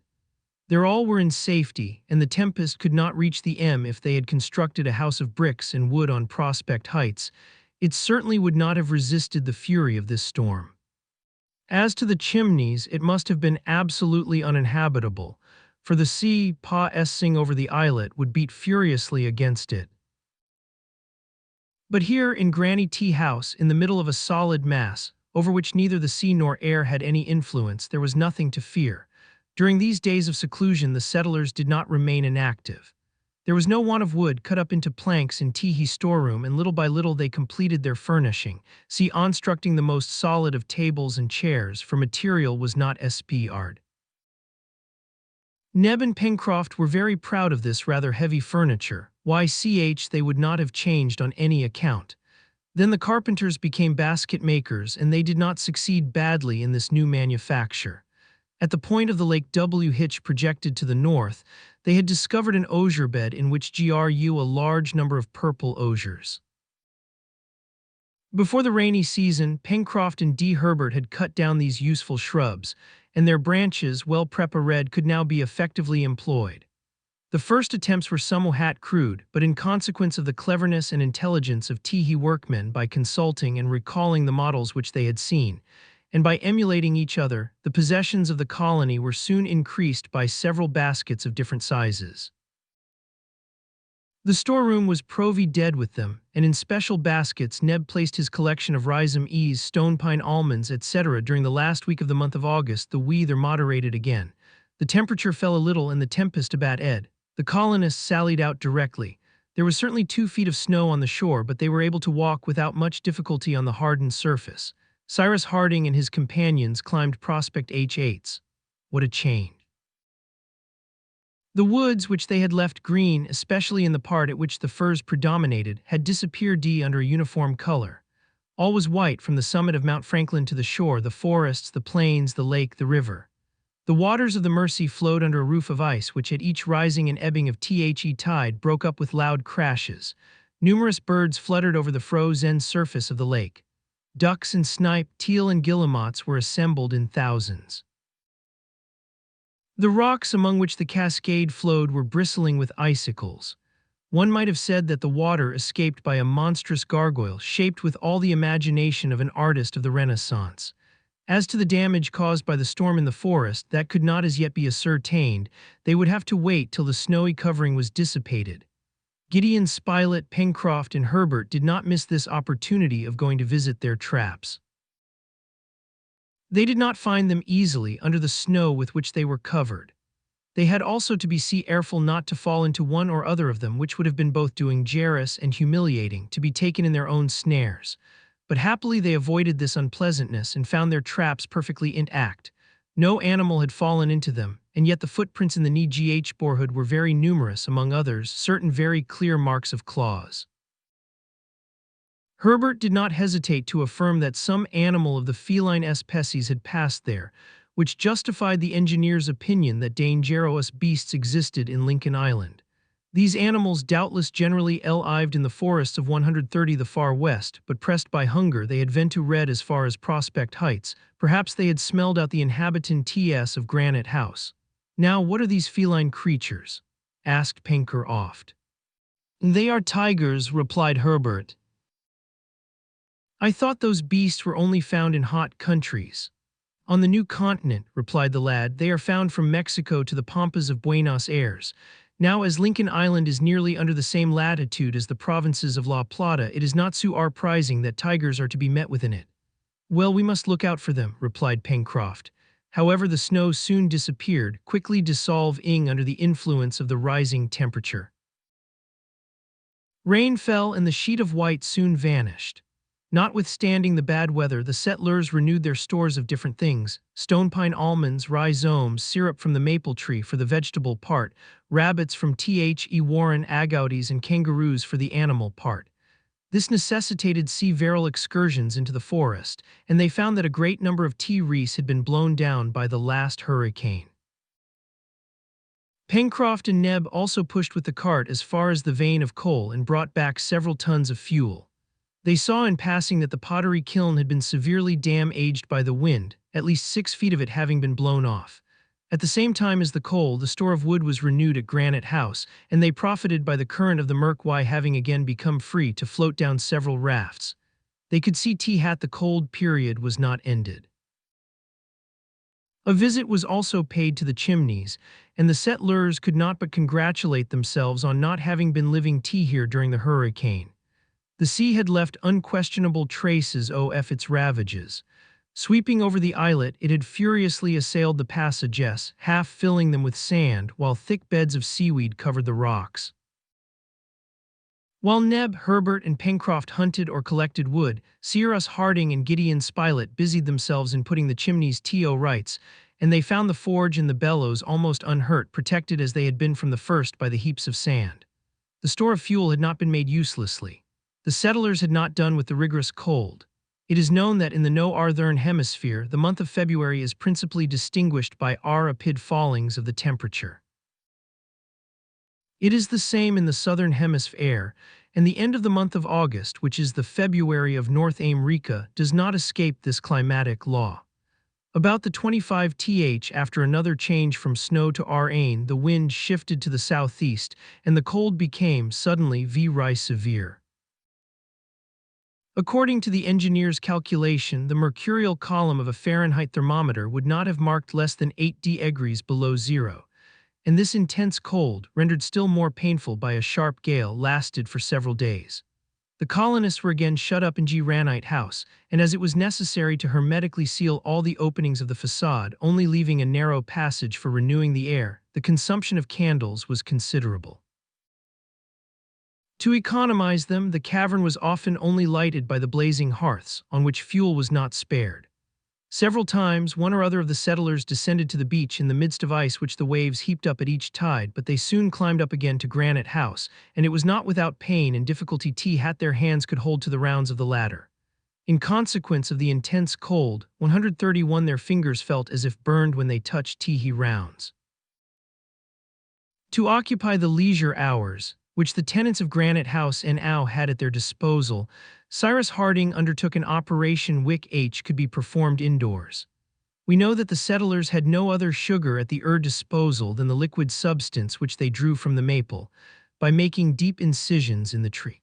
There all were in safety, and the tempest could not reach the if they had constructed a house of bricks and wood on Prospect Heights. It certainly would not have resisted the fury of this storm. As to the chimneys, it must have been absolutely uninhabitable, for the sea, passing over the islet, would beat furiously against it. But here in Granny Tea House, in the middle of a solid mass, over which neither the sea nor air had any influence, there was nothing to fear. During these days of seclusion, the settlers did not remain inactive. There was no want of wood cut up into planks in Teehee storeroom, and little by little they completed their furnishing, constructing the most solid of tables and chairs, for material was not spared. Neb and Pencroft were very proud of this rather heavy furniture, they would not have changed on any account. Then the carpenters became basket makers, and they did not succeed badly in this new manufacture. At the point of the Lake W. Hitch projected to the north, they had discovered an osier bed in which grew a large number of purple osiers. Before the rainy season, Pencroft and D. Herbert had cut down these useful shrubs, and their branches, well prepared, could now be effectively employed. The first attempts were somewhat crude, but in consequence of the cleverness and intelligence of Teehee workmen, by consulting and recalling the models which they had seen, and by emulating each other, the possessions of the colony were soon increased by several baskets of different sizes. The storeroom was provided with them, and in special baskets Neb placed his collection of rhizome ease, stone pine almonds, etc. During the last week of the month of August, the weather moderated again. The temperature fell a little, and the tempest abated. The colonists sallied out directly. There was certainly 2 feet of snow on the shore, but they were able to walk without much difficulty on the hardened surface. Cyrus Harding and his companions climbed Prospect H8s. What a change! The woods, which they had left green, especially in the part at which the firs predominated, had disappeared under a uniform color. All was white from the summit of Mount Franklin to the shore, the forests, the plains, the lake, the river. The waters of the Mersey flowed under a roof of ice, which at each rising and ebbing of the tide broke up with loud crashes. Numerous birds fluttered over the frozen surface of the lake. Ducks and snipe, teal and guillemots were assembled in thousands. The rocks among which the cascade flowed were bristling with icicles. One might have said that the water escaped by a monstrous gargoyle, shaped with all the imagination of an artist of the Renaissance. As to the damage caused by the storm in the forest, that could not as yet be ascertained. They would have to wait till the snowy covering was dissipated. Gideon Spilett, Pencroft, and Herbert did not miss this opportunity of going to visit their traps. They did not find them easily under the snow with which they were covered. They had also to be careful not to fall into one or other of them, which would have been both dangerous and humiliating, to be taken in their own snares. But happily they avoided this unpleasantness and found their traps perfectly intact. No animal had fallen into them, and yet the footprints in the neighborhood were very numerous, among others, certain very clear marks of claws. Herbert did not hesitate to affirm that some animal of the feline species had passed there, which justified the engineer's opinion that dangerous beasts existed in Lincoln Island. These animals doubtless generally lived in the forests of 130 the far west, but pressed by hunger they had ventured as far as Prospect Heights. Perhaps they had smelled out the inhabitants of Granite House. "Now, what are these feline creatures?" asked Pencroft. "They are tigers," replied Herbert. I thought those beasts were only found in hot countries. On the new continent, replied the lad, they are found from Mexico to the pampas of Buenos Aires. Now, as Lincoln Island is nearly under the same latitude as the provinces of La Plata, it is not so surprising that tigers are to be met with in it. Well, we must look out for them, replied Pencroft. However, the snow soon disappeared, quickly dissolving under the influence of the rising temperature. Rain fell and the sheet of white soon vanished. Notwithstanding the bad weather, the settlers renewed their stores of different things: stone pine almonds, rhizomes, syrup from the maple tree for the vegetable part, rabbits from the warren agoutis, and kangaroos for the animal part. This necessitated several excursions into the forest, and they found that a great number of tea wreaths had been blown down by the last hurricane. Pencroft and Neb also pushed with the cart as far as the vein of coal and brought back several tons of fuel. They saw in passing that the pottery kiln had been severely damaged by the wind, at least 6 feet of it having been blown off. At the same time as the coal, the store of wood was renewed at Granite House, and they profited by the current of the Merkwai having again become free to float down several rafts. They could see the cold period was not ended. A visit was also paid to the Chimneys, and the settlers could not but congratulate themselves on not having been living here during the hurricane. The sea had left unquestionable traces of its ravages. Sweeping over the islet, it had furiously assailed the passages, half filling them with sand, while thick beds of seaweed covered the rocks. While Neb, Herbert, and Pencroft hunted or collected wood, Cyrus Harding and Gideon Spilett busied themselves in putting the chimneys to rights, and they found the forge and the bellows almost unhurt, protected as they had been from the first by the heaps of sand. The store of fuel had not been made uselessly. The settlers had not done with the rigorous cold. It is known that in the northern hemisphere, the month of February is principally distinguished by rapid fallings of the temperature. It is the same in the southern hemisphere, and the end of the month of August, which is the February of North America, does not escape this climatic law. About the 25th after another change from snow to rain, the wind shifted to the southeast, and the cold became suddenly very severe. According to the engineer's calculation, the mercurial column of a Fahrenheit thermometer would not have marked less than 8 degrees below zero, and this intense cold, rendered still more painful by a sharp gale, lasted for several days. The colonists were again shut up in Granite House, and as it was necessary to hermetically seal all the openings of the facade, only leaving a narrow passage for renewing the air, the consumption of candles was considerable. To economize them, the cavern was often only lighted by the blazing hearths, on which fuel was not spared. Several times, one or other of the settlers descended to the beach in the midst of ice which the waves heaped up at each tide, but they soon climbed up again to Granite House, and it was not without pain and difficulty their hands could hold to the rounds of the ladder. In consequence of the intense cold, 131 their fingers felt as if burned when they touched rounds. To occupy the leisure hours, which the tenants of Granite House now had at their disposal, Cyrus Harding undertook an operation which could be performed indoors. We know that the settlers had no other sugar at their disposal than the liquid substance which they drew from the maple, by making deep incisions in the tree.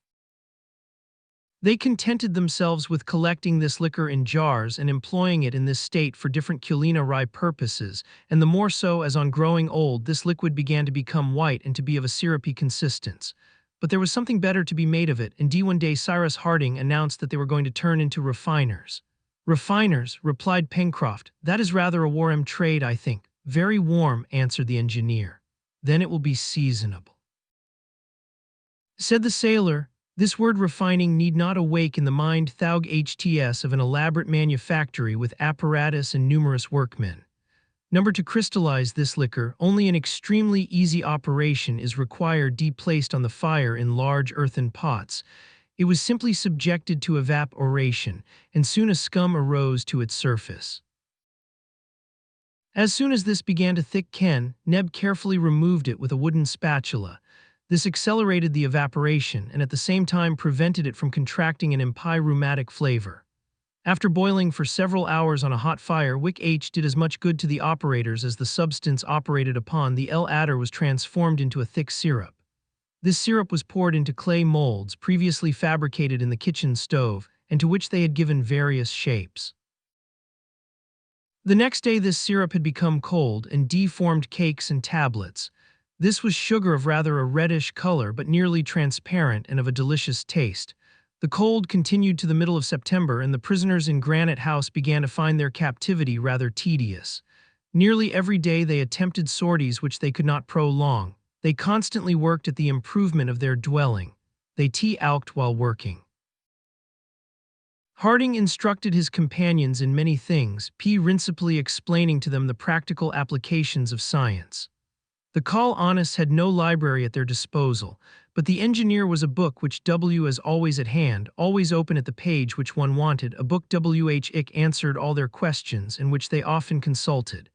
They contented themselves with collecting this liquor in jars and employing it in this state for different culinary purposes, and the more so as on growing old this liquid began to become white and to be of a syrupy consistence. But there was something better to be made of it, and one day Cyrus Harding announced that they were going to turn into refiners. Refiners, replied Pencroft, that is rather a warm trade, I think. Very warm, answered the engineer. Then it will be seasonable. Said the sailor, this word refining need not awake in the mind of an elaborate manufactory with apparatus and numerous workmen. To crystallize this liquor, only an extremely easy operation is required. Placed on the fire in large earthen pots, it was simply subjected to evaporation, and soon a scum arose to its surface. As soon as this began to thicken, Neb carefully removed it with a wooden spatula. This accelerated the evaporation and at the same time prevented it from contracting an empyreumatic flavor. After boiling for several hours on a hot fire, which did as much good to the operators as the substance operated upon, the adder was transformed into a thick syrup. This syrup was poured into clay molds previously fabricated in the kitchen stove, and to which they had given various shapes. The next day this syrup had become cold and deformed cakes and tablets. This was sugar of rather a reddish color but nearly transparent and of a delicious taste. The cold continued to the middle of September, and the prisoners in Granite House began to find their captivity rather tedious. Nearly every day they attempted sorties which they could not prolong. They constantly worked at the improvement of their dwelling. They tea-alked while working. Harding instructed his companions in many things, principally explaining to them the practical applications of science. The colonists had no library at their disposal, but the engineer was a book which was always at hand, always open at the page which one wanted, a book which answered all their questions and which they often consulted.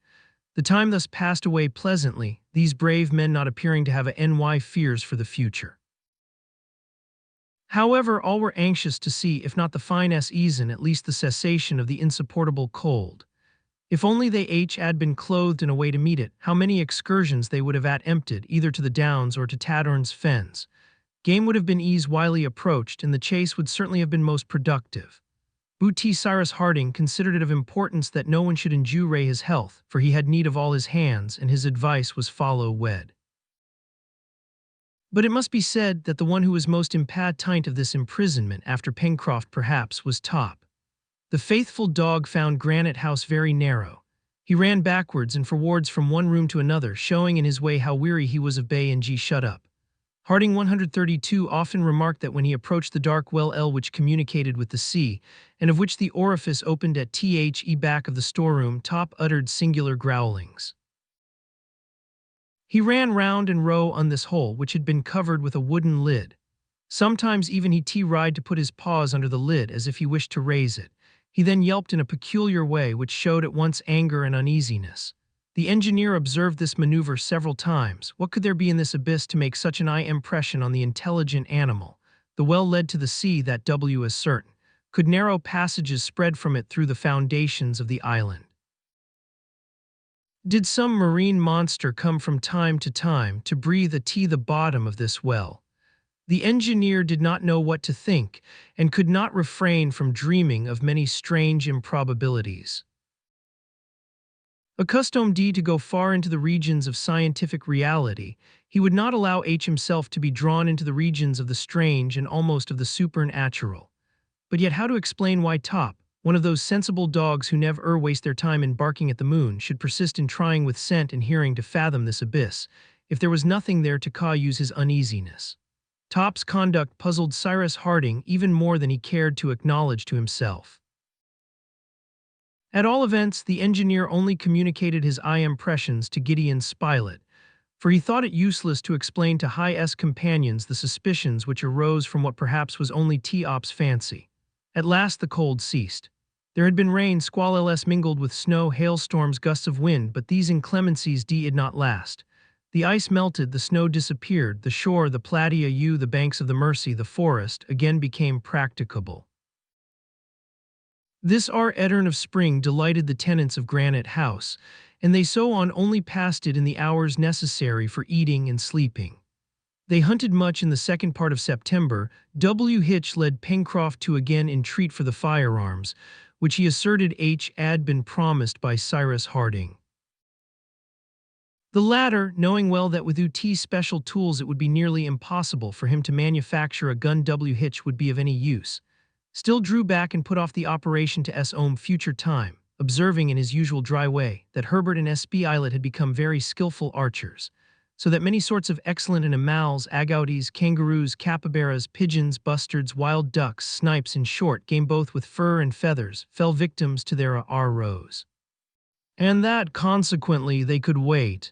The time thus passed away pleasantly, these brave men not appearing to have any fears for the future. However, all were anxious to see, if not the fine season, at least the cessation of the insupportable cold. If only they had been clothed in a way to meet it, how many excursions they would have emptied, either to the Downs or to Tattern's fens. Game would have been wily approached, and the chase would certainly have been most productive. Cyrus Harding considered it of importance that no one should injure his health, for he had need of all his hands, and his advice was follow wed. But it must be said that the one who was most impatient of this imprisonment, after Pencroft perhaps, was Top. The faithful dog found Granite House very narrow. He ran backwards and forwards from one room to another, showing in his way how weary he was of bay and shut up. Harding 132 often remarked that when he approached the dark well which communicated with the sea, and of which the orifice opened at the back of the storeroom, Top uttered singular growlings. He ran round and row on this hole, which had been covered with a wooden lid. Sometimes even he tried to put his paws under the lid as if he wished to raise it. He then yelped in a peculiar way which showed at once anger and uneasiness. The engineer observed this maneuver several times. What could there be in this abyss to make such an impression on the intelligent animal? The well led to the sea, that is certain. Could narrow passages spread from it through the foundations of the island? Did some marine monster come from time to breathe at the bottom of this well? The engineer did not know what to think, and could not refrain from dreaming of many strange improbabilities. Accustomed to go far into the regions of scientific reality, he would not allow himself to be drawn into the regions of the strange and almost of the supernatural. But yet how to explain why Top, one of those sensible dogs who never waste their time in barking at the moon, should persist in trying with scent and hearing to fathom this abyss, if there was nothing there to cause his uneasiness? Top's conduct puzzled Cyrus Harding even more than he cared to acknowledge to himself. At all events, the engineer only communicated his impressions to Gideon Spilett, for he thought it useless to explain to High-S companions the suspicions which arose from what perhaps was only Top's fancy. At last the cold ceased. There had been rain, squalls mingled with snow, hailstorms, gusts of wind, but these inclemencies did not last. The ice melted, the snow disappeared, the shore, the Plataea, the banks of the Mersey, the forest, again became practicable. This Edirn of spring delighted the tenants of Granite House, and they so on only passed it in the hours necessary for eating and sleeping. They hunted much in the second part of September. Hitch led Pencroft to again entreat for the firearms, which he asserted had been promised by Cyrus Harding. The latter, knowing well that with UT's special tools it would be nearly impossible for him to manufacture a gun Hitch would be of any use, still drew back and put off the operation to future time, observing in his usual dry way that Herbert and Spilett had become very skillful archers, so that many sorts of excellent animals, agoutis, kangaroos, capybaras, pigeons, bustards, wild ducks, snipes, in short, game both with fur and feathers, fell victims to their arrows. And that, consequently, they could wait.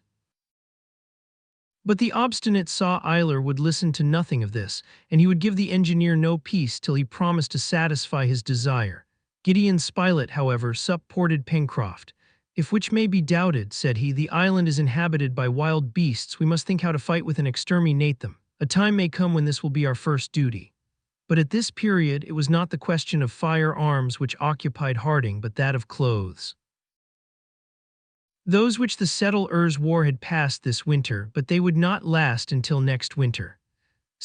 But the obstinate Eiler would listen to nothing of this, and he would give the engineer no peace till he promised to satisfy his desire. Gideon Spilett, however, supported Pencroft. If which may be doubted, said he, the island is inhabited by wild beasts, we must think how to fight with and exterminate them. A time may come when this will be our first duty. But at this period it was not the question of firearms which occupied Harding, but that of clothes. Those which the settlers wore had passed this winter, but they would not last until next winter.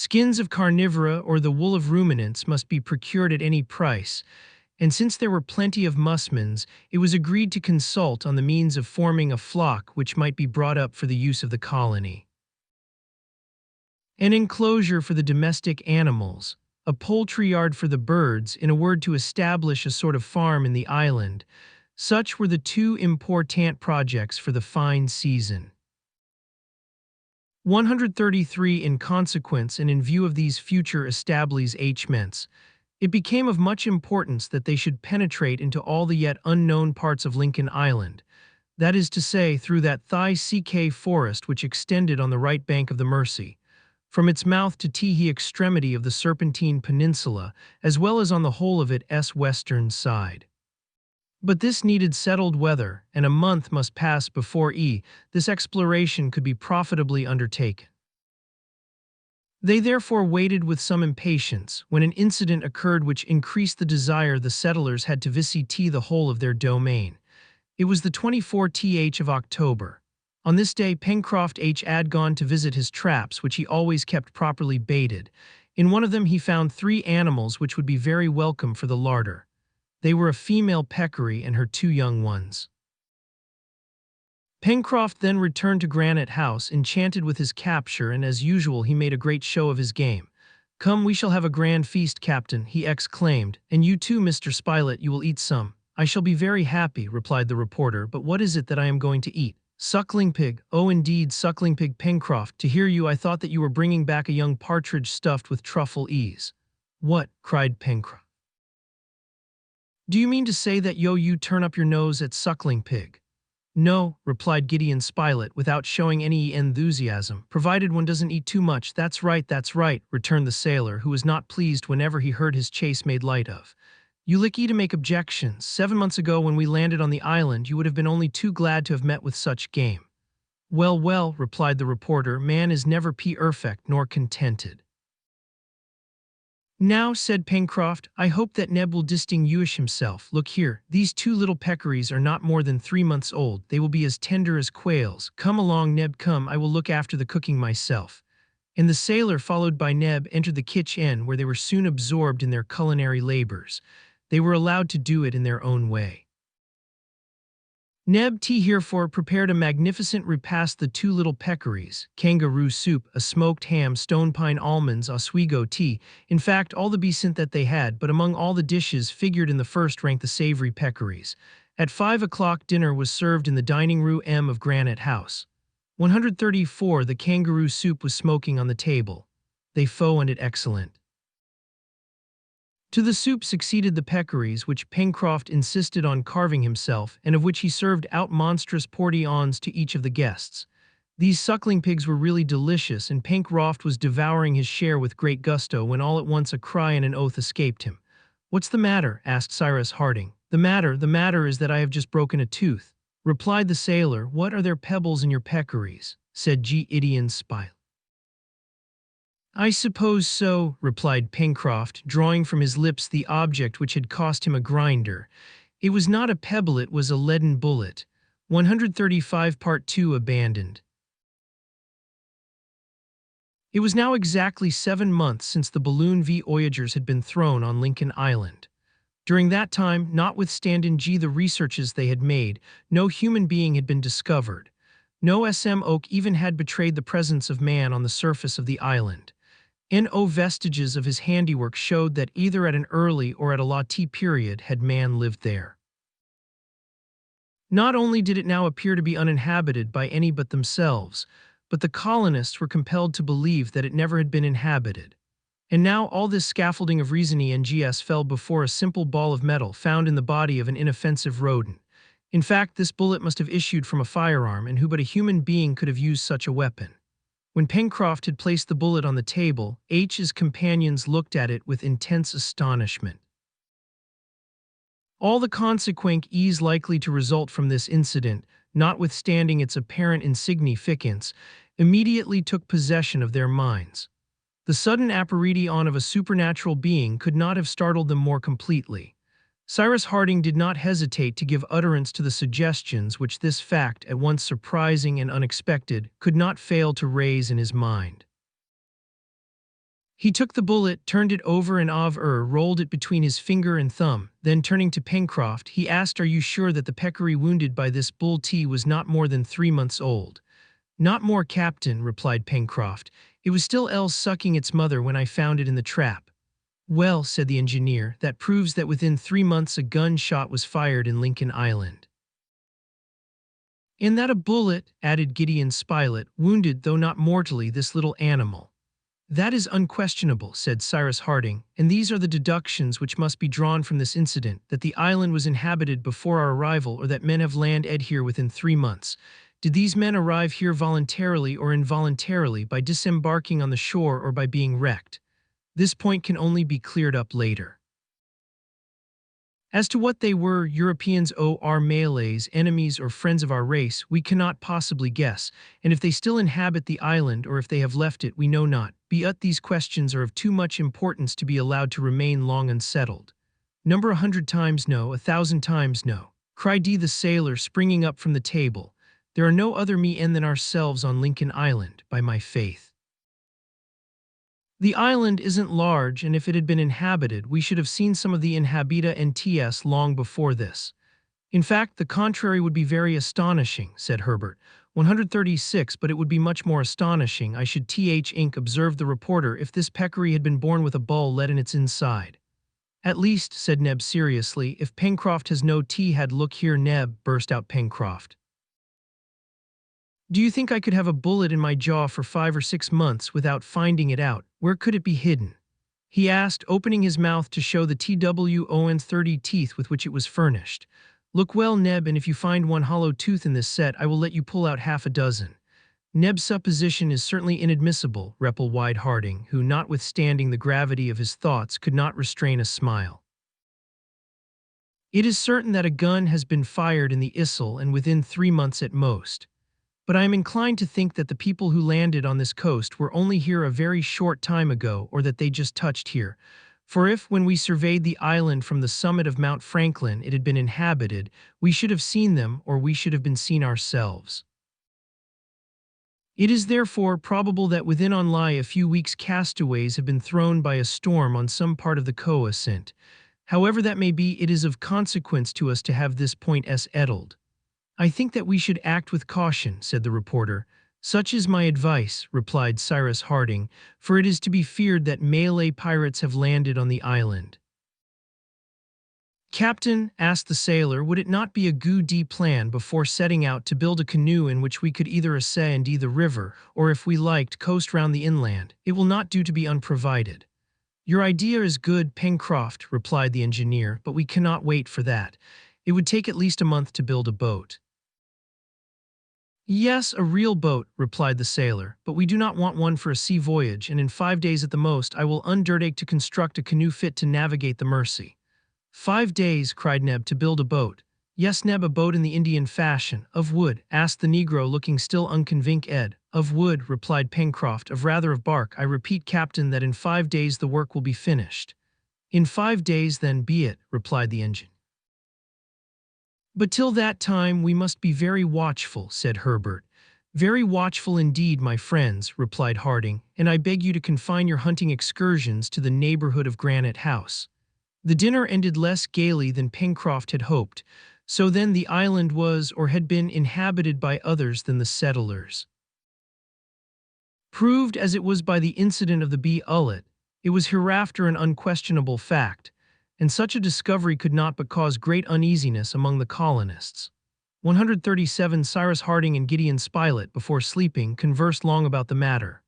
Skins of carnivora or the wool of ruminants must be procured at any price, and since there were plenty of musmons, it was agreed to consult on the means of forming a flock which might be brought up for the use of the colony. An enclosure for the domestic animals, a poultry yard for the birds, in a word to establish a sort of farm in the island. Such were the two important projects for the fine season. 133 In consequence and in view of these future establishments, it became of much importance that they should penetrate into all the yet unknown parts of Lincoln Island, that is to say, through that thick forest which extended on the right bank of the Mersey, from its mouth to Tehee extremity of the Serpentine Peninsula, as well as on the whole of its western side. But this needed settled weather, and a month must pass before this exploration could be profitably undertaken. They therefore waited with some impatience, when an incident occurred which increased the desire the settlers had to visit the whole of their domain. It was the 24th of October. On this day Pencroft had gone to visit his traps, which he always kept properly baited. In one of them he found 3 animals which would be very welcome for the larder. They were a female peccary and her 2 young ones. Pencroft then returned to Granite House, enchanted with his capture, and as usual he made a great show of his game. "Come, we shall have a grand feast, Captain," he exclaimed, "and you too, Mr. Spilett, you will eat some." "I shall be very happy," replied the reporter, "but what is it that I am going to eat?" "Suckling pig." "Oh, indeed, suckling pig, Pencroft. To hear you, I thought that you were bringing back a young partridge stuffed with truffle ease." "What?" cried Pencroft. "Do you mean to say that you turn up your nose at suckling pig?" "No," replied Gideon Spilett, without showing any enthusiasm, "provided one doesn't eat too much." That's right," returned the sailor, who was not pleased whenever he heard his chase made light of. "You licky to make objections. 7 months ago, when we landed on the island, you would have been only too glad to have met with such game." "Well, well," replied the reporter, "man is never perfect nor contented." "Now," said Pencroft, "I hope that Neb will distinguish himself. Look here, these 2 little peccaries are not more than 3 months old. They will be as tender as quails. Come along, Neb, come, I will look after the cooking myself." And the sailor, followed by Neb, entered the kitchen, where they were soon absorbed in their culinary labors. They were allowed to do it in their own way. Neb herefore prepared a magnificent repast: the 2 little peccaries, kangaroo soup, a smoked ham, stone pine almonds, oswego tea, in fact all the besint that they had, but among all the dishes figured in the first rank the savory peccaries. At 5 o'clock dinner was served in the dining room of Granite House. 134 The kangaroo soup was smoking on the table. They found it excellent. To the soup succeeded the peccaries, which Pencroft insisted on carving himself, and of which he served out monstrous portions to each of the guests. These suckling pigs were really delicious, and Pencroft was devouring his share with great gusto, when all at once a cry and an oath escaped him. "What's the matter?" asked Cyrus Harding. The matter is that I have just broken a tooth," replied the sailor. "What, are there pebbles in your peccaries?" said Gideon Spilett. "I suppose so," replied Pencroft, drawing from his lips the object which had cost him a grinder. "It was not a pebble, it was a leaden bullet." 135 Part 2 Abandoned. It was now exactly 7 months since the balloon voyagers had been thrown on Lincoln Island. During that time, notwithstanding the researches they had made, no human being had been discovered. No smoke even had betrayed the presence of man on the surface of the island. No vestiges of his handiwork showed that either at an early or at a late period had man lived there. Not only did it now appear to be uninhabited by any but themselves, but the colonists were compelled to believe that it never had been inhabited. And now all this scaffolding of reasoning and gs fell before a simple ball of metal found in the body of an inoffensive rodent. In fact, this bullet must have issued from a firearm, and who but a human being could have used such a weapon? When Pencroft had placed the bullet on the table, H's companions looked at it with intense astonishment. All the consequences likely to result from this incident, notwithstanding its apparent insignificance, immediately took possession of their minds. The sudden apparition of a supernatural being could not have startled them more completely. Cyrus Harding did not hesitate to give utterance to the suggestions which this fact, at once surprising and unexpected, could not fail to raise in his mind. He took the bullet, turned it over and over, rolled it between his finger and thumb. Then turning to Pencroft, he asked, "Are you sure that the peccary wounded by this bull T was not more than 3 months old?" "Not more, Captain," replied Pencroft. "It was still else sucking its mother when I found it in the trap." "Well," said the engineer, "that proves that within 3 months a gunshot was fired in Lincoln Island." "And that a bullet," added Gideon Spilett, "wounded, though not mortally, this little animal." "That is unquestionable," said Cyrus Harding, "and these are the deductions which must be drawn from this incident, that the island was inhabited before our arrival, or that men have landed here within 3 months. Did these men arrive here voluntarily or involuntarily, by disembarking on the shore or by being wrecked? This point can only be cleared up later. As to what they were, Europeans or Malays, enemies or friends of our race, we cannot possibly guess, and if they still inhabit the island or if they have left it, we know not. But these questions are of too much importance to be allowed to remain long unsettled. Number 100 times no, 1,000 times no, cried the sailor, springing up from the table. There are no other men than ourselves on Lincoln Island, by my faith. The island isn't large, and if it had been inhabited, we should have seen some of the inhabitants long before this. In fact, the contrary would be very astonishing, said Herbert. 136, but it would be much more astonishing, I should observe the reporter, if this peccary had been born with a ball let in its inside. At least, said Neb seriously, if Pencroft has no had look here, Neb, burst out Pencroft. Do you think I could have a bullet in my jaw for 5 or 6 months without finding it out? Where could it be hidden? He asked, opening his mouth to show the 30 teeth with which it was furnished. Look well, Neb, and if you find one hollow tooth in this set, I will let you pull out half a dozen. Neb's supposition is certainly inadmissible, replied Harding, who, notwithstanding the gravity of his thoughts, could not restrain a smile. It is certain that a gun has been fired in the Issel, and within 3 months at most. But I am inclined to think that the people who landed on this coast were only here a very short time ago, or that they just touched here. For if, when we surveyed the island from the summit of Mount Franklin, it had been inhabited, we should have seen them, or we should have been seen ourselves. It is therefore probable that within only a few weeks castaways have been thrown by a storm on some part of the coascent. However that may be, it is of consequence to us to have this point settled. I think that we should act with caution, said the reporter. Such is my advice, replied Cyrus Harding, for it is to be feared that Malay pirates have landed on the island. Captain, asked the sailor, would it not be a good plan before setting out to build a canoe in which we could either ascend the river, or if we liked, coast round the inland? It will not do to be unprovided. Your idea is good, Pencroft, replied the engineer, but we cannot wait for that. It would take at least a month to build a boat. Yes, a real boat, replied the sailor, but we do not want one for a sea voyage, and in 5 days at the most I will undertake to construct a canoe fit to navigate the Mersey. 5 days, cried Neb, to build a boat. Yes, Neb, a boat in the Indian fashion. Of wood, asked the negro, looking still unconvinced. Of wood, replied Pencroft, of bark. I repeat, Captain, that in 5 days the work will be finished. In 5 days, then, be it, replied the engineer. But till that time we must be very watchful, said Herbert. Very watchful indeed, my friends, replied Harding, and I beg you to confine your hunting excursions to the neighborhood of Granite House. The dinner ended less gaily than Pencroft had hoped. So then the island was, or had been, inhabited by others than the settlers. Proved as it was by the incident of the Ullet, it was hereafter an unquestionable fact, and such a discovery could not but cause great uneasiness among the colonists. 137 Cyrus Harding and Gideon Spilett, before sleeping, conversed long about the matter.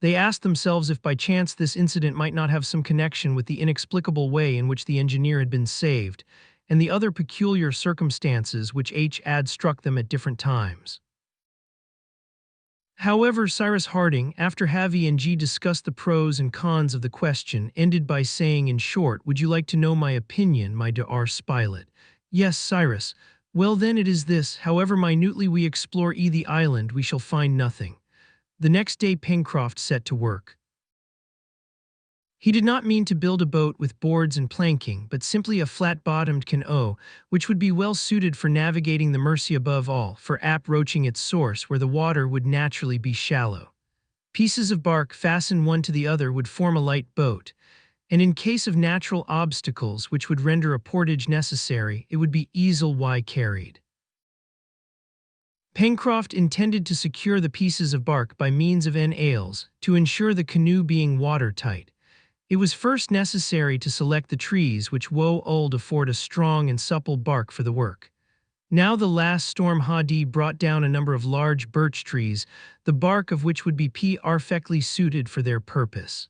They asked themselves if by chance this incident might not have some connection with the inexplicable way in which the engineer had been saved, and the other peculiar circumstances which had struck them at different times. However, Cyrus Harding, after having discussed the pros and cons of the question, ended by saying, in short, would you like to know my opinion, my dear Spilett? Yes, Cyrus. Well then it is this, however minutely we explore the island, we shall find nothing. The next day Pencroft set to work. He did not mean to build a boat with boards and planking, but simply a flat-bottomed canoe, which would be well suited for navigating the Mersey, above all, for approaching its source where the water would naturally be shallow. Pieces of bark fastened one to the other would form a light boat, and in case of natural obstacles which would render a portage necessary, it would be easel-wise carried. Pencroft intended to secure the pieces of bark by means of nails to ensure the canoe being watertight. It was first necessary to select the trees which would afford a strong and supple bark for the work. Now the last storm had brought down a number of large birch trees, the bark of which would be perfectly suited for their purpose.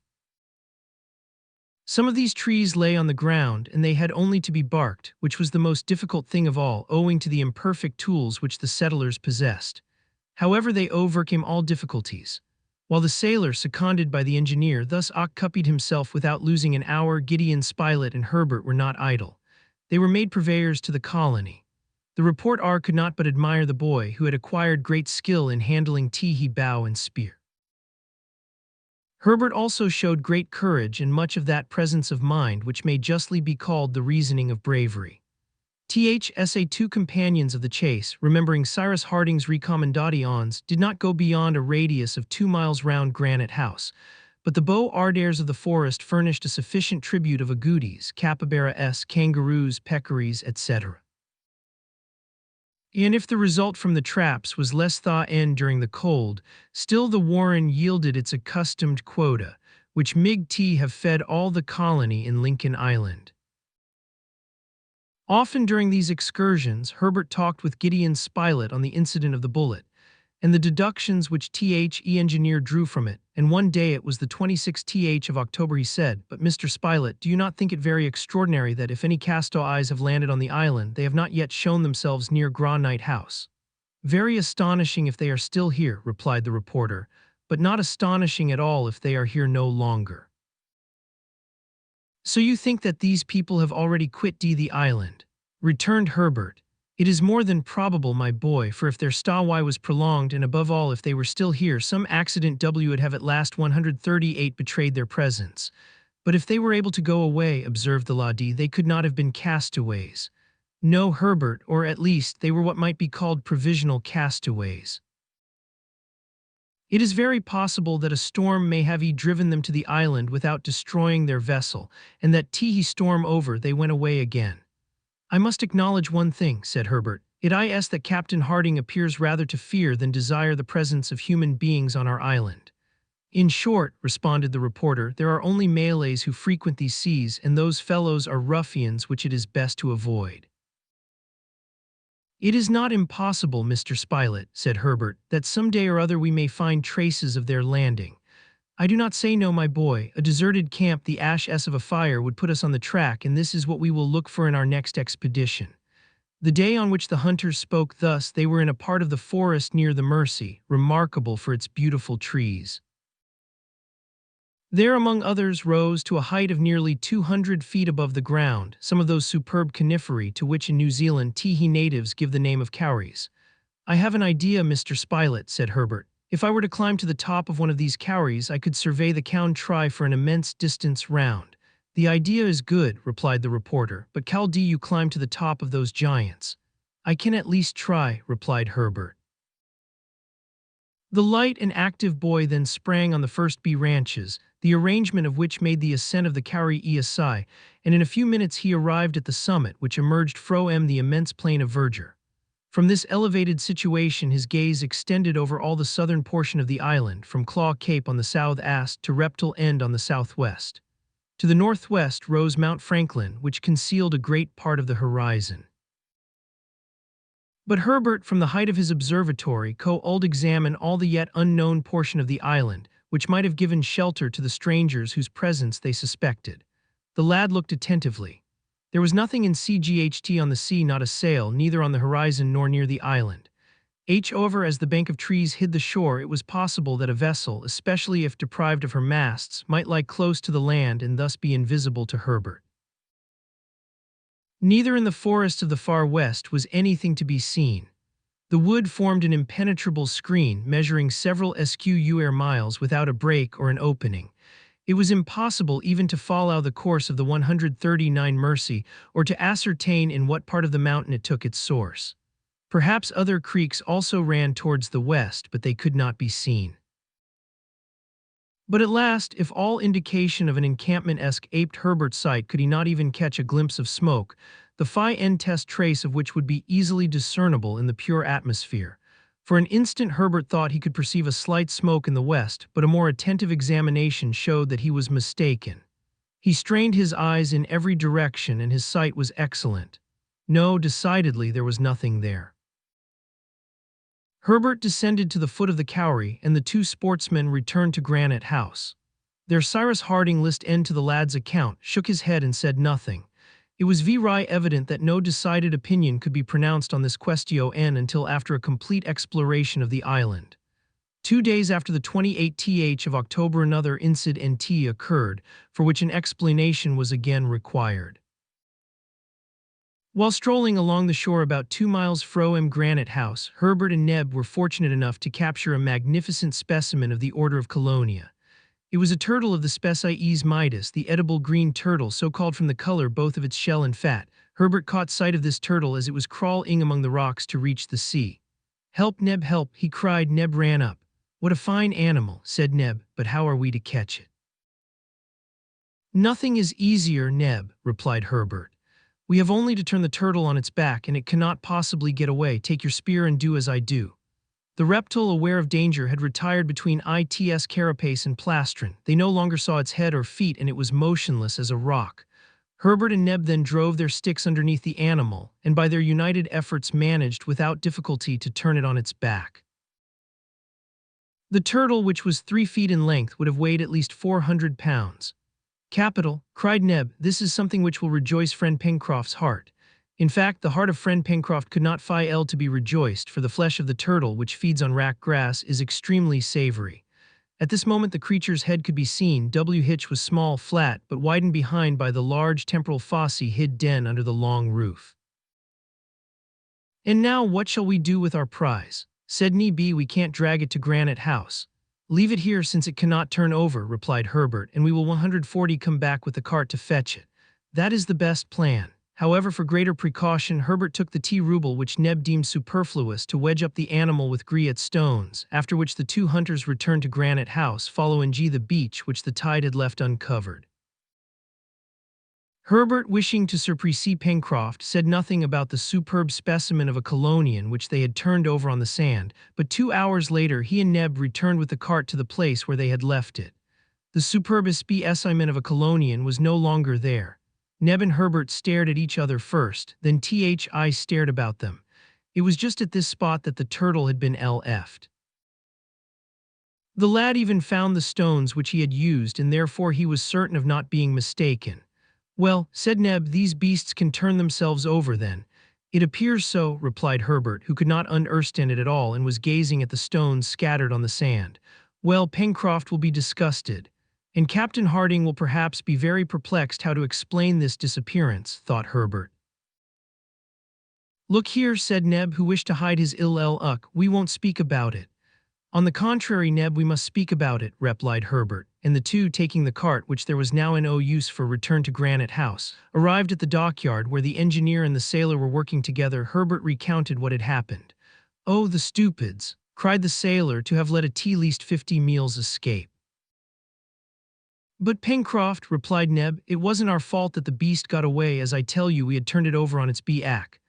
Some of these trees lay on the ground, and they had only to be barked, which was the most difficult thing of all, owing to the imperfect tools which the settlers possessed. However, they overcame all difficulties. While the sailor, seconded by the engineer, thus occupied himself without losing an hour, Gideon Spilett and Herbert were not idle. They were made purveyors to the colony. The reporter could not but admire the boy, who had acquired great skill in handling tee bow and spear. Herbert also showed great courage and much of that presence of mind which may justly be called the reasoning of bravery. Thsa two companions of the chase, remembering Cyrus Harding's recommendations, did not go beyond a radius of 2 miles round Granite House, but the beaux arts of the forest furnished a sufficient tribute of agoutis, capybaras, kangaroos, peccaries, etc. And if the result from the traps was less than during the cold, still the warren yielded its accustomed quota, which Mig have fed all the colony in Lincoln Island. Often during these excursions, Herbert talked with Gideon Spilett on the incident of the bullet, and the deductions which the engineer drew from it, and one day it was the 26th of October he said, "But Mr. Spilett, do you not think it very extraordinary that if any castaways have landed on the island, they have not yet shown themselves near Granite House?" "Very astonishing if they are still here," replied the reporter, "but not astonishing at all if they are here no longer." "So you think that these people have already quit the island?" returned Herbert. "It is more than probable, my boy, for if their stay was prolonged, and above all if they were still here, some accident would have at last 138 betrayed their presence. But if they were able to go away," observed the laddie, "they could not have been castaways." "No, Herbert, or at least they were what might be called provisional castaways. It is very possible that a storm may have driven them to the island without destroying their vessel, and that storm over they went away again." "I must acknowledge one thing," said Herbert. "It is that Captain Harding appears rather to fear than desire the presence of human beings on our island." "In short," responded the reporter, "there are only Malays who frequent these seas, and those fellows are ruffians which it is best to avoid." "It is not impossible, Mr. Spilett," said Herbert, "that some day or other we may find traces of their landing. I do not say no, my boy. A deserted camp, the ashes of a fire, would put us on the track, and this is what we will look for in our next expedition." The day on which the hunters spoke thus, they were in a part of the forest near the Mersey, remarkable for its beautiful trees. There, among others, rose to a height of nearly 200 feet above the ground some of those superb coniferae to which in New Zealand natives give the name of kauris. "I have an idea, Mr. Spilett," said Herbert. "If I were to climb to the top of one of these kauris, I could survey the country for an immense distance round." "The idea is good," replied the reporter, "but how do you climb to the top of those giants?" "I can at least try," replied Herbert. The light and active boy then sprang on the first branches, the arrangement of which made the ascent of the kauri easy, and in a few minutes he arrived at the summit, which emerged from the immense plain of verdure. From this elevated situation his gaze extended over all the southern portion of the island, from Claw Cape on the south-east to Reptile End on the southwest. To the northwest rose Mount Franklin, which concealed a great part of the horizon. But Herbert, from the height of his observatory, could examine all the yet unknown portion of the island, which might have given shelter to the strangers whose presence they suspected. The lad looked attentively. There was nothing in CGHT on the sea, not a sail, neither on the horizon nor near the island. However, as the bank of trees hid the shore, it was possible that a vessel, especially if deprived of her masts, might lie close to the land and thus be invisible to Herbert. Neither in the forest of the far west was anything to be seen. The wood formed an impenetrable screen, measuring several square miles without a break or an opening. It was impossible even to follow the course of the 139 Mersey, or to ascertain in what part of the mountain it took its source. Perhaps other creeks also ran towards the west, but they could not be seen. But at last, if all indication of an encampment aped Herbert's sight, could he not even catch a glimpse of smoke, the phi-n test trace of which would be easily discernible in the pure atmosphere. For an instant Herbert thought he could perceive a slight smoke in the west, but a more attentive examination showed that he was mistaken. He strained his eyes in every direction and his sight was excellent. No, decidedly there was nothing there. Herbert descended to the foot of the Cowrie, and the two sportsmen returned to Granite House. Their Cyrus Harding listened to the lad's account, shook his head and said nothing. It was very evident that no decided opinion could be pronounced on this question until after a complete exploration of the island. 2 days after the 28th of October another incident occurred, for which an explanation was again required. While strolling along the shore about 2 miles from Granite House, Herbert and Neb were fortunate enough to capture a magnificent specimen of the order of Colonia. It was a turtle of the species Midas, the edible green turtle, so called from the color both of its shell and fat. Herbert caught sight of this turtle as it was crawling among the rocks to reach the sea. "Help, Neb, help!" he cried. Neb ran up. "What a fine animal," said Neb, "but how are we to catch it?" "Nothing is easier, Neb," replied Herbert. "We have only to turn the turtle on its back, and it cannot possibly get away. Take your spear and do as I do." The reptile, aware of danger, had retired between its carapace and plastron. They no longer saw its head or feet, and it was motionless as a rock. Herbert and Neb then drove their sticks underneath the animal, and by their united efforts managed without difficulty to turn it on its back. The turtle, which was 3 feet in length, would have weighed at least 400 pounds. "Capital," cried Neb. "This is something which will rejoice friend Pencroft's heart." In fact, the heart of friend Pencroft could not fail to be rejoiced, for the flesh of the turtle, which feeds on rack grass, is extremely savory. At this moment the creature's head could be seen. Hitch was small, flat, but widened behind by the large temporal fosse hid den under the long roof. "And now what shall we do with our prize?" said Neb. "We can't drag it to Granite House." "Leave it here since it cannot turn over," replied Herbert, "and we will 140 come back with the cart to fetch it." "That is the best plan." However, for greater precaution, Herbert took the tea-ruble which Neb deemed superfluous to wedge up the animal with granite stones, after which the two hunters returned to Granite House, following the beach which the tide had left uncovered. Herbert, wishing to surprise Pencroft, said nothing about the superb specimen of a Colonian which they had turned over on the sand, but 2 hours later he and Neb returned with the cart to the place where they had left it. The superb specimen of a Colonian was no longer there. Neb and Herbert stared at each other first, then I stared about them. It was just at this spot that the turtle had been left. The lad even found the stones which he had used, and therefore he was certain of not being mistaken. "Well," said Neb, "these beasts can turn themselves over then." "It appears so," replied Herbert, who could not understand it at all and was gazing at the stones scattered on the sand. "Well, Pencroft will be disgusted, and Captain Harding will perhaps be very perplexed how to explain this disappearance," thought Herbert. "Look here," said Neb, who wished to hide his ill luck, "we won't speak about it." "On the contrary, Neb, we must speak about it," replied Herbert, and the two, taking the cart, which there was now no use for, returned to Granite House. Arrived at the dockyard, where the engineer and the sailor were working together, Herbert recounted what had happened. "Oh, the stupids!" cried the sailor, "to have let at least 50 meals escape." "But Pencroft," replied Neb, "it wasn't our fault that the beast got away, as I tell you we had turned it over on its back."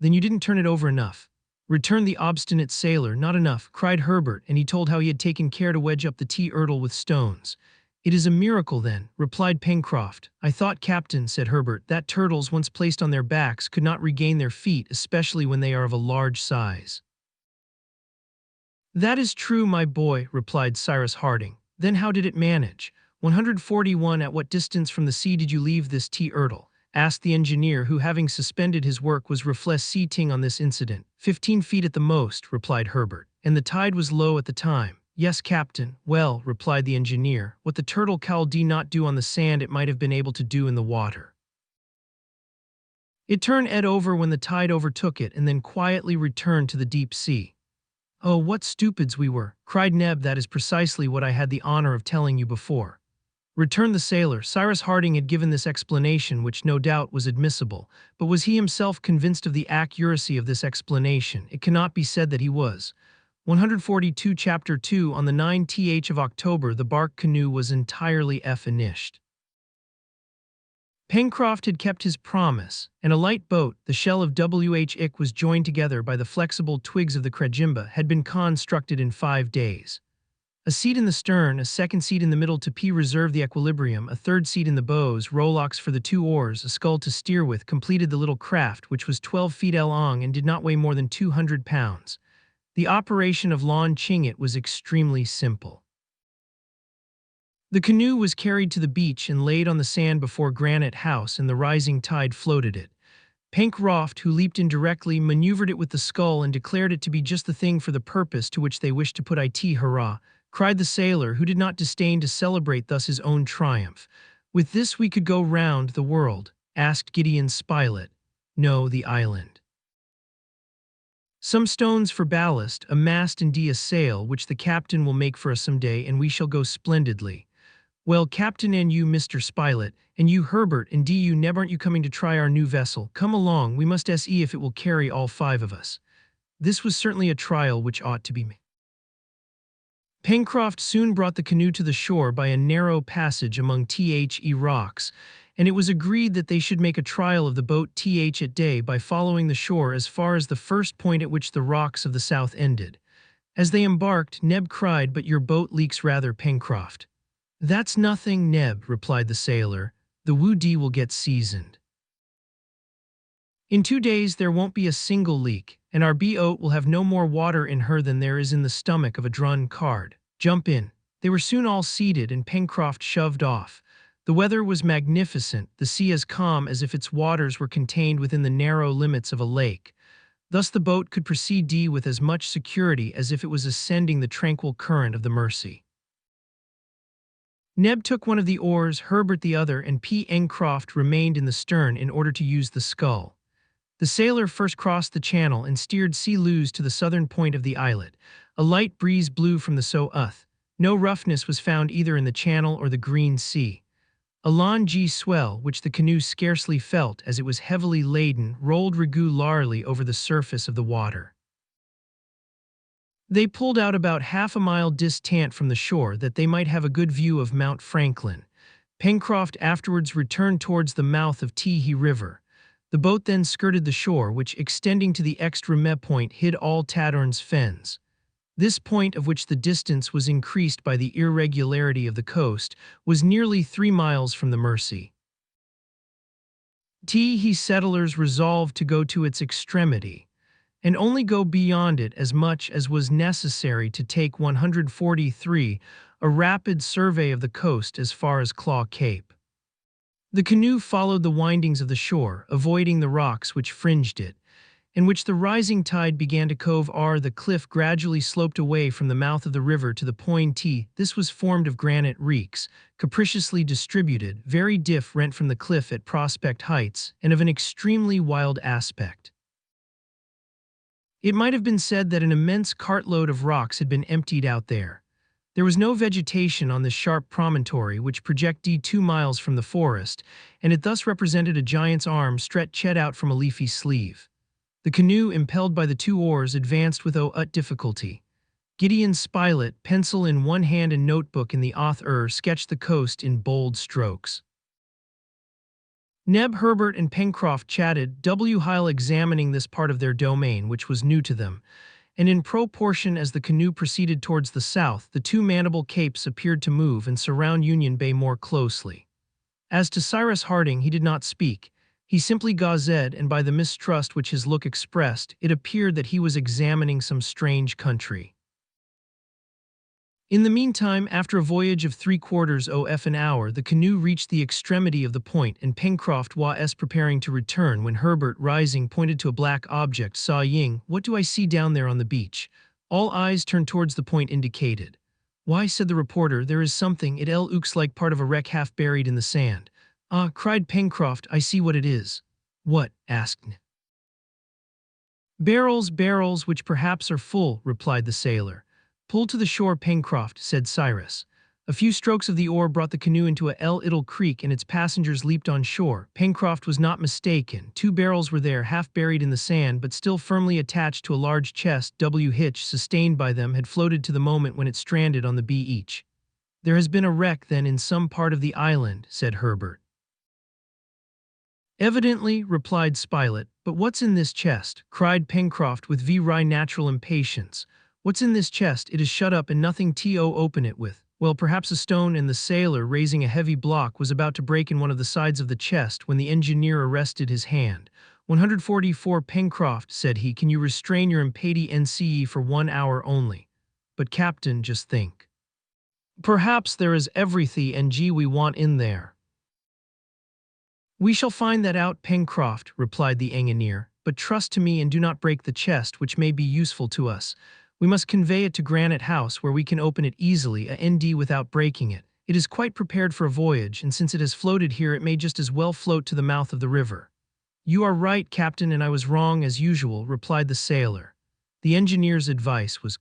"Then you didn't turn it over enough," returned the obstinate sailor. "Not enough," cried Herbert, and he told how he had taken care to wedge up the tea-urtle with stones. "It is a miracle, then," replied Pencroft. "I thought, Captain," said Herbert, "that turtles, once placed on their backs, could not regain their feet, especially when they are of a large size." "That is true, my boy," replied Cyrus Harding. "Then how did it manage?" 141. "At what distance from the sea did you leave this tea-urtle?" asked the engineer, who, having suspended his work, was reflecting on this incident. 15 feet at the most," replied Herbert. "And the tide was low at the time?" "Yes, Captain." "Well," replied the engineer, "what the turtle could not do on the sand it might have been able to do in the water. It turned it over when the tide overtook it, and then quietly returned to the deep sea." "Oh, what stupids we were!" cried Neb. "That is precisely what I had the honor of telling you before," returned the sailor. Cyrus Harding had given this explanation, which no doubt was admissible, but was he himself convinced of the accuracy of this explanation? It cannot be said that he was. 142 Chapter 2 On the 9th of October, the bark canoe was entirely finished. Pencroft had kept his promise, and a light boat, the shell of W.H. Ick was joined together by the flexible twigs of the crejimba, had been constructed in 5 days. A seat in the stern, a second seat in the middle to preserve the equilibrium, a third seat in the bows, rowlocks for the 2 oars, a scull to steer with, completed the little craft, which was 12 feet long and did not weigh more than 200 pounds. The operation of launching it was extremely simple. The canoe was carried to the beach and laid on the sand before Granite House, and the rising tide floated it. Pencroft, who leaped in directly, maneuvered it with the scull and declared it to be just the thing for the purpose to which they wished to put it. Hurrah! Cried the sailor, who did not disdain to celebrate thus his own triumph. With this we could go round the world, asked Gideon Spilett. No, the island. Some stones for ballast, a mast and a sail, which the captain will make for us some day, and we shall go splendidly. Well, Captain, and you, Mr. Spilett, and you, Herbert, and you, Neb, aren't you coming to try our new vessel? Come along, we must see if it will carry all 5 of us. This was certainly a trial which ought to be made. Pencroft soon brought the canoe to the shore by a narrow passage among rocks, and it was agreed that they should make a trial of the boat at day by following the shore as far as the first point at which the rocks of the south ended. As they embarked, Neb cried, "But your boat leaks rather, Pencroft." "That's nothing, Neb," replied the sailor. "The wood will get seasoned. In 2 days there won't be a single leak, and our boat will have no more water in her than there is in the stomach of a drawn card. Jump in." They were soon all seated, and Pencroft shoved off. The weather was magnificent, the sea as calm as if its waters were contained within the narrow limits of a lake. Thus the boat could proceed with as much security as if it was ascending the tranquil current of the Mersey. Neb took one of the oars, Herbert the other, and Pencroft remained in the stern in order to use the scull. The sailor first crossed the channel and steered sea-loose to the southern point of the islet. A light breeze blew from the south. No roughness was found either in the channel or the green sea. A long swell, which the canoe scarcely felt as it was heavily laden, rolled regularly over the surface of the water. They pulled out about half a mile distant from the shore that they might have a good view of Mount Franklin. Pencroft afterwards returned towards the mouth of Tee River. The boat then skirted the shore, which, extending to the extreme point, hid all Tadorn's Fens. This point, of which the distance was increased by the irregularity of the coast, was nearly 3 miles from the Mersey. Tee settlers resolved to go to its extremity, and only go beyond it as much as was necessary to take 143, a rapid survey of the coast as far as Claw Cape. The canoe followed the windings of the shore, avoiding the rocks which fringed it, in which the rising tide began to cove r. The cliff gradually sloped away from the mouth of the river to the point. This was formed of granite reeks, capriciously distributed, very different from the cliff at Prospect Heights, and of an extremely wild aspect. It might have been said that an immense cartload of rocks had been emptied out there. There was no vegetation on this sharp promontory, which projected 2 miles from the forest, and it thus represented a giant's arm stretched out from a leafy sleeve. The canoe, impelled by the 2 oars, advanced with difficulty. Gideon Spilett, pencil in one hand and notebook in the other, sketched the coast in bold strokes. Neb, Herbert, and Pencroft chatted, while examining this part of their domain, which was new to them, and in proportion as the canoe proceeded towards the south, the 2 Mandible Capes appeared to move and surround Union Bay more closely. As to Cyrus Harding, he did not speak. He simply gazed, and by the mistrust which his look expressed, it appeared that he was examining some strange country. In the meantime, after a voyage of 3/4 of an hour, the canoe reached the extremity of the point, and Pencroft was preparing to return, when Herbert, rising, pointed to a black object, saying, "What do I see down there on the beach?" All eyes turned towards the point indicated. "Why," said the reporter, "there is something, it looks like part of a wreck half buried in the sand." "Ah," cried Pencroft, "I see what it is." "What?" asked Neb. Barrels, which perhaps are full," replied the sailor. "Pull to the shore, Pencroft," said Cyrus. A few strokes of the oar brought the canoe into a little creek and its passengers leaped on shore. Pencroft was not mistaken. 2 barrels were there, half buried in the sand, but still firmly attached to a large chest. Hitch, sustained by them, had floated to the moment when it stranded on the beach. "There has been a wreck, then, in some part of the island," said Herbert. "Evidently," replied Spilett. "But what's in this chest?" cried Pencroft with very natural impatience. "What's in this chest? It is shut up and nothing to open it with." "Well, perhaps a stone," and the sailor, raising a heavy block, was about to break in one of the sides of the chest when the engineer arrested his hand. 144 Pencroft," said he, "can you restrain your impatience for 1 hour only?" "But, Captain, just think. Perhaps there is everything we want in there." "We shall find that out, Pencroft," replied the engineer, "but trust to me and do not break the chest, which may be useful to us. We must convey it to Granite House, where we can open it easily without breaking it. It is quite prepared for a voyage, and since it has floated here it may just as well float to the mouth of the river." "You are right, Captain, and I was wrong as usual," replied the sailor. The engineer's advice was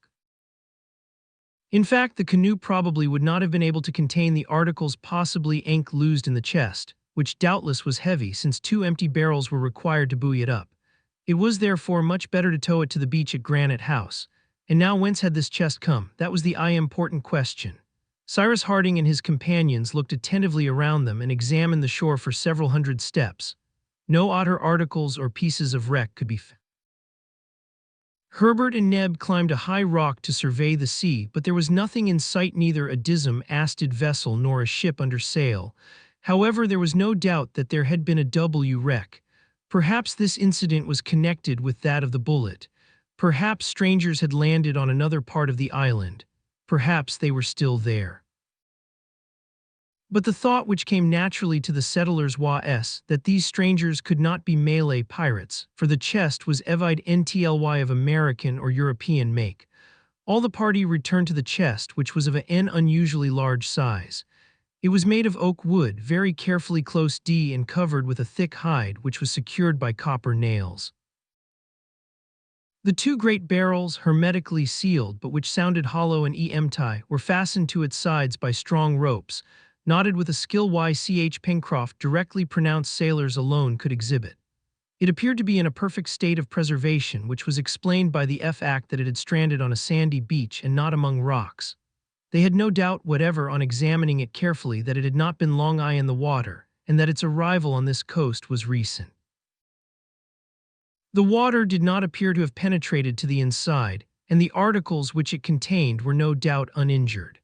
In fact, the canoe probably would not have been able to contain the articles possibly loosed in the chest, which doubtless was heavy since 2 empty barrels were required to buoy it up. It was therefore much better to tow it to the beach at Granite House. And now whence had this chest come? That was the important question. Cyrus Harding and his companions looked attentively around them and examined the shore for several hundred steps. No other articles or pieces of wreck could be found. Herbert and Neb climbed a high rock to survey the sea, but there was nothing in sight, neither a dismasted vessel nor a ship under sail. However, there was no doubt that there had been a wreck. Perhaps this incident was connected with that of the bullet. Perhaps strangers had landed on another part of the island. Perhaps they were still there. But the thought which came naturally to the settlers was that these strangers could not be Malay pirates, for the chest was evidently of American or European make. All the party returned to the chest, which was of an unusually large size. It was made of oak wood, very carefully closed and covered with a thick hide which was secured by copper nails. The 2 great barrels, hermetically sealed but which sounded hollow and empty, were fastened to its sides by strong ropes, knotted with a skill which Pencroft directly pronounced sailors alone could exhibit. It appeared to be in a perfect state of preservation, which was explained by the fact that it had stranded on a sandy beach and not among rocks. They had no doubt whatever on examining it carefully that it had not been long in the water, and that its arrival on this coast was recent. The water did not appear to have penetrated to the inside, and the articles which it contained were no doubt uninjured.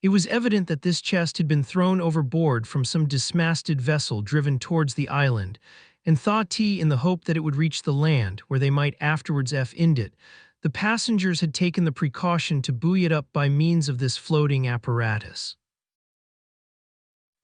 It was evident that this chest had been thrown overboard from some dismasted vessel driven towards the island, and thought in the hope that it would reach the land, where they might afterwards find it. The passengers had taken the precaution to buoy it up by means of this floating apparatus.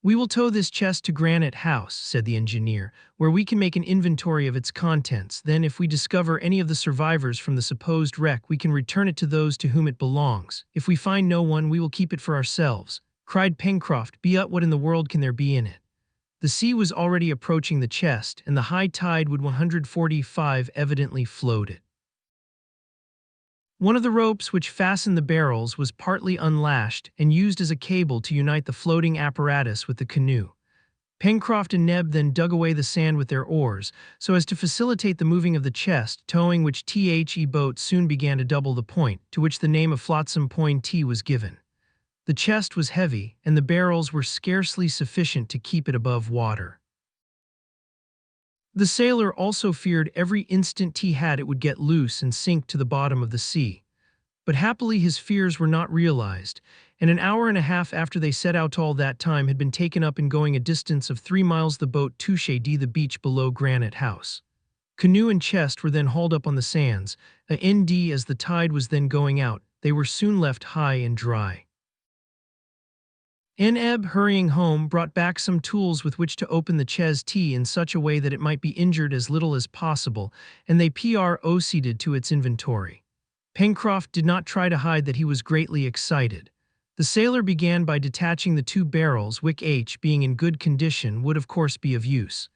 "We will tow this chest to Granite House," said the engineer, "where we can make an inventory of its contents. Then, if we discover any of the survivors from the supposed wreck, we can return it to those to whom it belongs. If we find no one, we will keep it for ourselves," cried Pencroft. "What in the world can there be in it?" The sea was already approaching the chest, and the high tide would 145 evidently float it. One of the ropes which fastened the barrels was partly unlashed and used as a cable to unite the floating apparatus with the canoe. Pencroft and Neb then dug away the sand with their oars, so as to facilitate the moving of the chest, towing which the boat soon began to double the point, to which the name of Flotsam Point was given. The chest was heavy, and the barrels were scarcely sufficient to keep it above water. The sailor also feared every instant it would get loose and sink to the bottom of the sea. But happily his fears were not realized, and an hour and a half after they set out all that time had been taken up in going a distance of 3 miles the boat touched the beach below Granite House. Canoe and chest were then hauled up on the sands, as the tide was then going out, they were soon left high and dry. Neb, hurrying home, brought back some tools with which to open the chest in such a way that it might be injured as little as possible, and they proceeded to its inventory. Pencroft did not try to hide that he was greatly excited. The sailor began by detaching the 2 barrels, which, being in good condition, would of course be of use.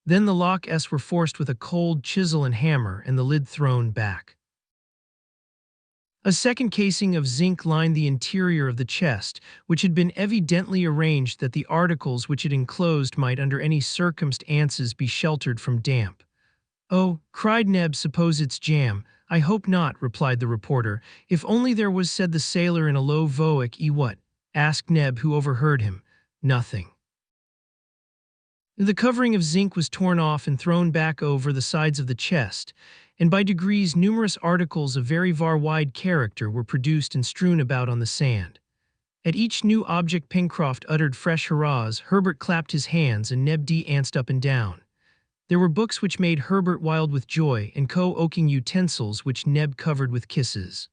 Then the locks were forced with a cold chisel and hammer, and the lid thrown back. A second casing of zinc lined the interior of the chest, which had been evidently arranged that the articles which it enclosed might under any circumstances be sheltered from damp. "Oh," cried Neb, "suppose it's jam." "I hope not," replied the reporter. "If only there was," said the sailor in a low voice. "What?" asked Neb, who overheard him. "Nothing." The covering of zinc was torn off and thrown back over the sides of the chest, and by degrees numerous articles of very wide character were produced and strewn about on the sand. At each new object Pencroft uttered fresh hurrahs, Herbert clapped his hands, and Neb danced up and down. There were books which made Herbert wild with joy, and co-oaking utensils which Neb covered with kisses.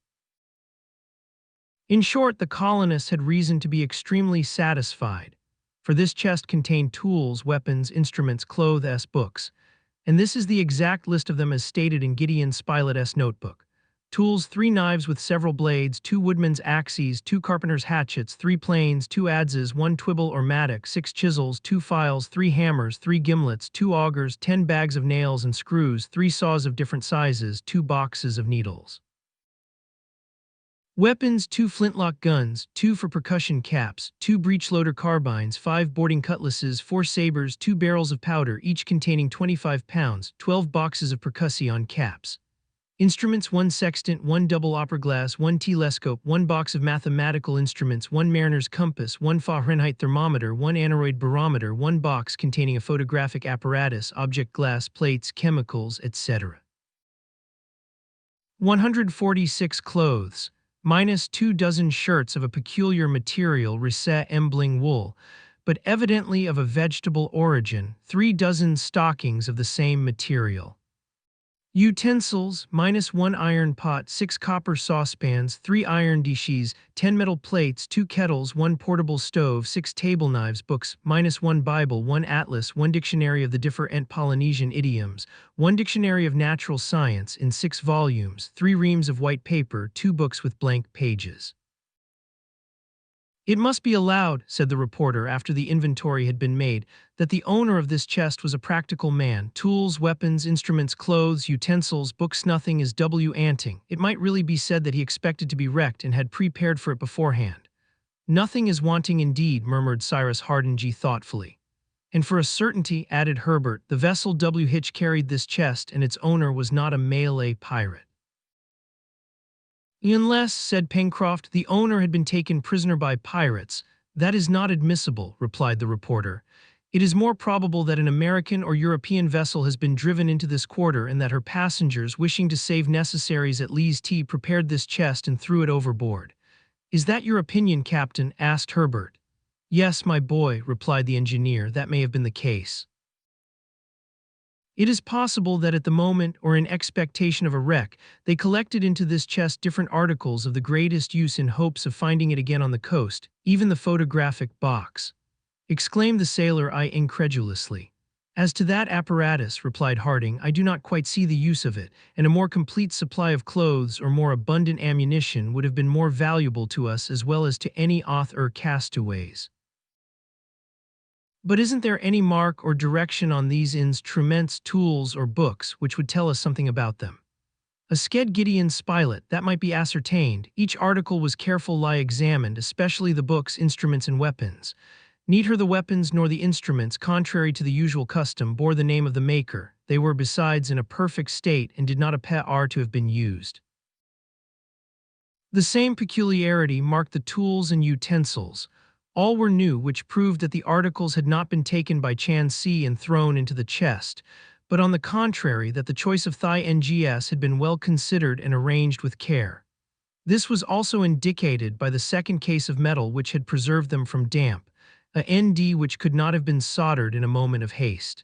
In short, the colonists had reason to be extremely satisfied, for this chest contained tools, weapons, instruments, clothes, books, and this is the exact list of them as stated in Gideon Spilett's notebook. Tools: 3 knives with several blades, 2 woodman's axes, 2 carpenter's hatchets, 3 planes, 2 adzes, 1 twibble or mattock, 6 chisels, 2 files, 3 hammers, 3 gimlets, 2 augers, 10 bags of nails and screws, 3 saws of different sizes, 2 boxes of needles. Weapons: 2 flintlock guns, 2 for percussion caps, 2 breech-loader carbines, 5 boarding cutlasses, 4 sabers, 2 barrels of powder, each containing 25 pounds, 12 boxes of percussion caps. Instruments: 1 sextant, 1 double opera glass, 1 telescope, 1 box of mathematical instruments, 1 mariner's compass, 1 Fahrenheit thermometer, 1 aneroid barometer, 1 box containing a photographic apparatus, object glass plates, chemicals, etc. 146 clothes, minus 2 dozen shirts of a peculiar material, risset embling wool, but evidently of a vegetable origin, 3 dozen stockings of the same material. Utensils: minus 1 iron pot, 6 copper saucepans, 3 iron dishes, 10 metal plates, 2 kettles, 1 portable stove, 6 table knives. Books: minus 1 Bible, 1 atlas, 1 dictionary of the different Polynesian idioms, 1 dictionary of natural science in 6 volumes, 3 reams of white paper, 2 books with blank pages. "It must be allowed," said the reporter after the inventory had been made, "that the owner of this chest was a practical man. Tools, weapons, instruments, clothes, utensils, books, nothing is wanting. It might really be said that he expected to be wrecked and had prepared for it beforehand." "Nothing is wanting indeed," murmured Cyrus Harding thoughtfully. "And for a certainty," added Herbert, "the vessel W. Hitch carried this chest, and its owner was not a Malay pirate." "Unless," said Pencroft, "the owner had been taken prisoner by pirates." "That is not admissible," replied the reporter. "It is more probable that an American or European vessel has been driven into this quarter, and that her passengers, wishing to save necessaries at Lee's tea, prepared this chest and threw it overboard." "Is that your opinion, Captain?" asked Herbert. "Yes, my boy," replied the engineer, "that may have been the case. It is possible that at the moment, or in expectation of a wreck, they collected into this chest different articles of the greatest use in hopes of finding it again on the coast, even the photographic box," exclaimed the sailor incredulously. "As to that apparatus," replied Harding, "I do not quite see the use of it, and a more complete supply of clothes or more abundant ammunition would have been more valuable to us as well as to any author castaways." "But isn't there any mark or direction on these instruments, tools, or books which would tell us something about them?" Said Gideon Spilett, "that might be ascertained. Each article was carefully examined, especially the books, instruments, and weapons. Neither the weapons nor the instruments, contrary to the usual custom, bore the name of the maker. They were besides in a perfect state and did not appear to have been used. The same peculiarity marked the tools and utensils. All were new, which proved that the articles had not been taken by chance and thrown into the chest, but on the contrary that the choice of things had been well considered and arranged with care. This was also indicated by the second case of metal which had preserved them from damp, a ND which could not have been soldered in a moment of haste.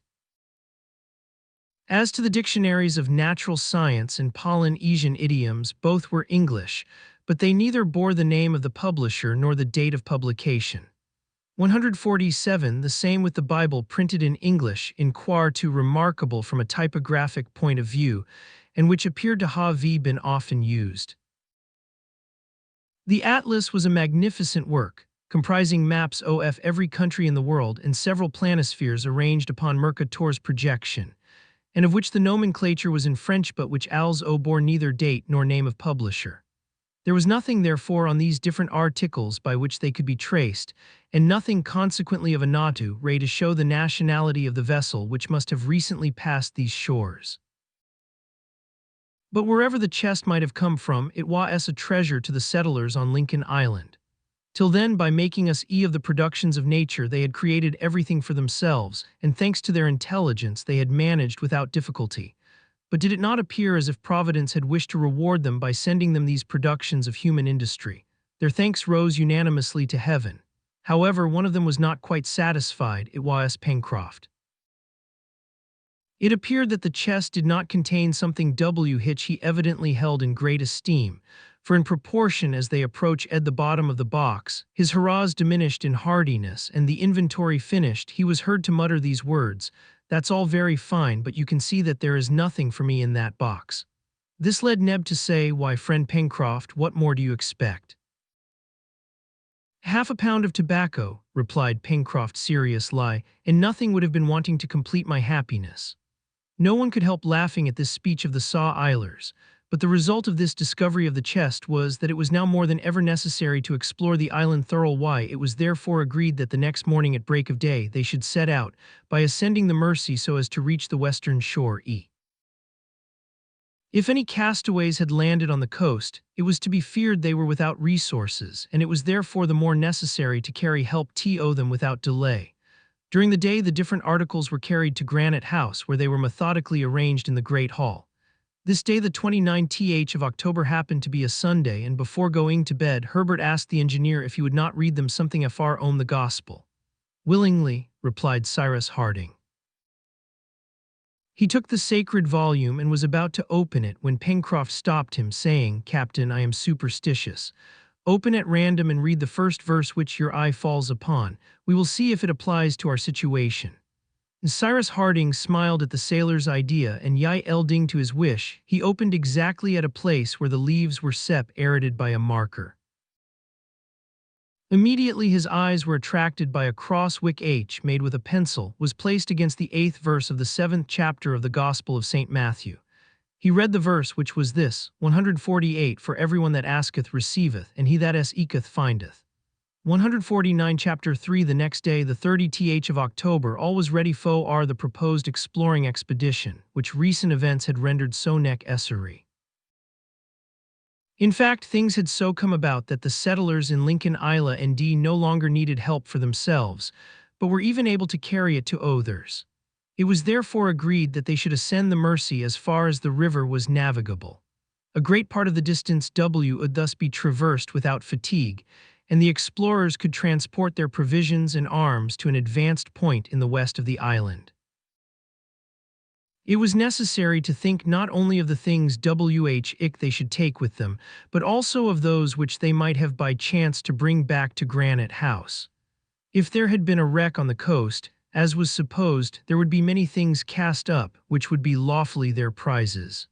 As to the dictionaries of natural science and Polynesian idioms, both were English, but they neither bore the name of the publisher nor the date of publication. 147, the same with the Bible printed in English, too remarkable from a typographic point of view, and which appeared to have been often used. The Atlas was a magnificent work, comprising maps of every country in the world and several planispheres arranged upon Mercator's projection, and of which the nomenclature was in French but which bore neither date nor name of publisher. There was nothing, therefore, on these different articles by which they could be traced, and nothing consequently of a natu ray to show the nationality of the vessel which must have recently passed these shores. But wherever the chest might have come from, it was a treasure to the settlers on Lincoln Island. Till then, by making us of the productions of nature, they had created everything for themselves, and thanks to their intelligence they had managed without difficulty. But did it not appear as if Providence had wished to reward them by sending them these productions of human industry? Their thanks rose unanimously to heaven. However, one of them was not quite satisfied. It was Pencroft. It appeared that the chest did not contain something which he evidently held in great esteem, for in proportion as they approached the bottom of the box, his hurrahs diminished in heartiness, and the inventory finished, he was heard to mutter these words, "That's all very fine, but you can see that there is nothing for me in that box." This led Neb to say, "Why, friend Pencroft, what more do you expect?" "Half a pound of tobacco," replied Pencroft seriously, "and nothing would have been wanting to complete my happiness." No one could help laughing at this speech of the Saw Islers, but the result of this discovery of the chest was that it was now more than ever necessary to explore the island thoroughly. It was therefore agreed that the next morning at break of day they should set out, by ascending the Mersey so as to reach the western shore. If any castaways had landed on the coast, it was to be feared they were without resources, and it was therefore the more necessary to carry help to them without delay. During the day the different articles were carried to Granite House, where they were methodically arranged in the Great Hall. This day, the 29th of October, happened to be a Sunday, and before going to bed Herbert asked the engineer if he would not read them something afar on the Gospel. "Willingly," replied Cyrus Harding. He took the sacred volume and was about to open it when Pencroft stopped him, saying, "Captain, I am superstitious. Open at random and read the first verse which your eye falls upon. We will see if it applies to our situation." And Cyrus Harding smiled at the sailor's idea, and yielding to his wish, he opened exactly at a place where the leaves were separated by a marker. Immediately his eyes were attracted by a cross which H, made with a pencil, was placed against the 8th verse of the 7th chapter of the Gospel of St. Matthew. He read the verse, which was this, 148, "For everyone that asketh receiveth, and he that seeketh findeth." 149 Chapter 3. The next day, the 30th of October, all was ready for the proposed exploring expedition, which recent events had rendered so necessary. In fact, things had so come about that the settlers in Lincoln Island no longer needed help for themselves, but were even able to carry it to others. It was therefore agreed that they should ascend the Mersey as far as the river was navigable. A great part of the distance would thus be traversed without fatigue, and the explorers could transport their provisions and arms to an advanced point in the west of the island. It was necessary to think not only of the things they should take with them, but also of those which they might have by chance to bring back to Granite House. If there had been a wreck on the coast, as was supposed, there would be many things cast up which would be lawfully their prizes.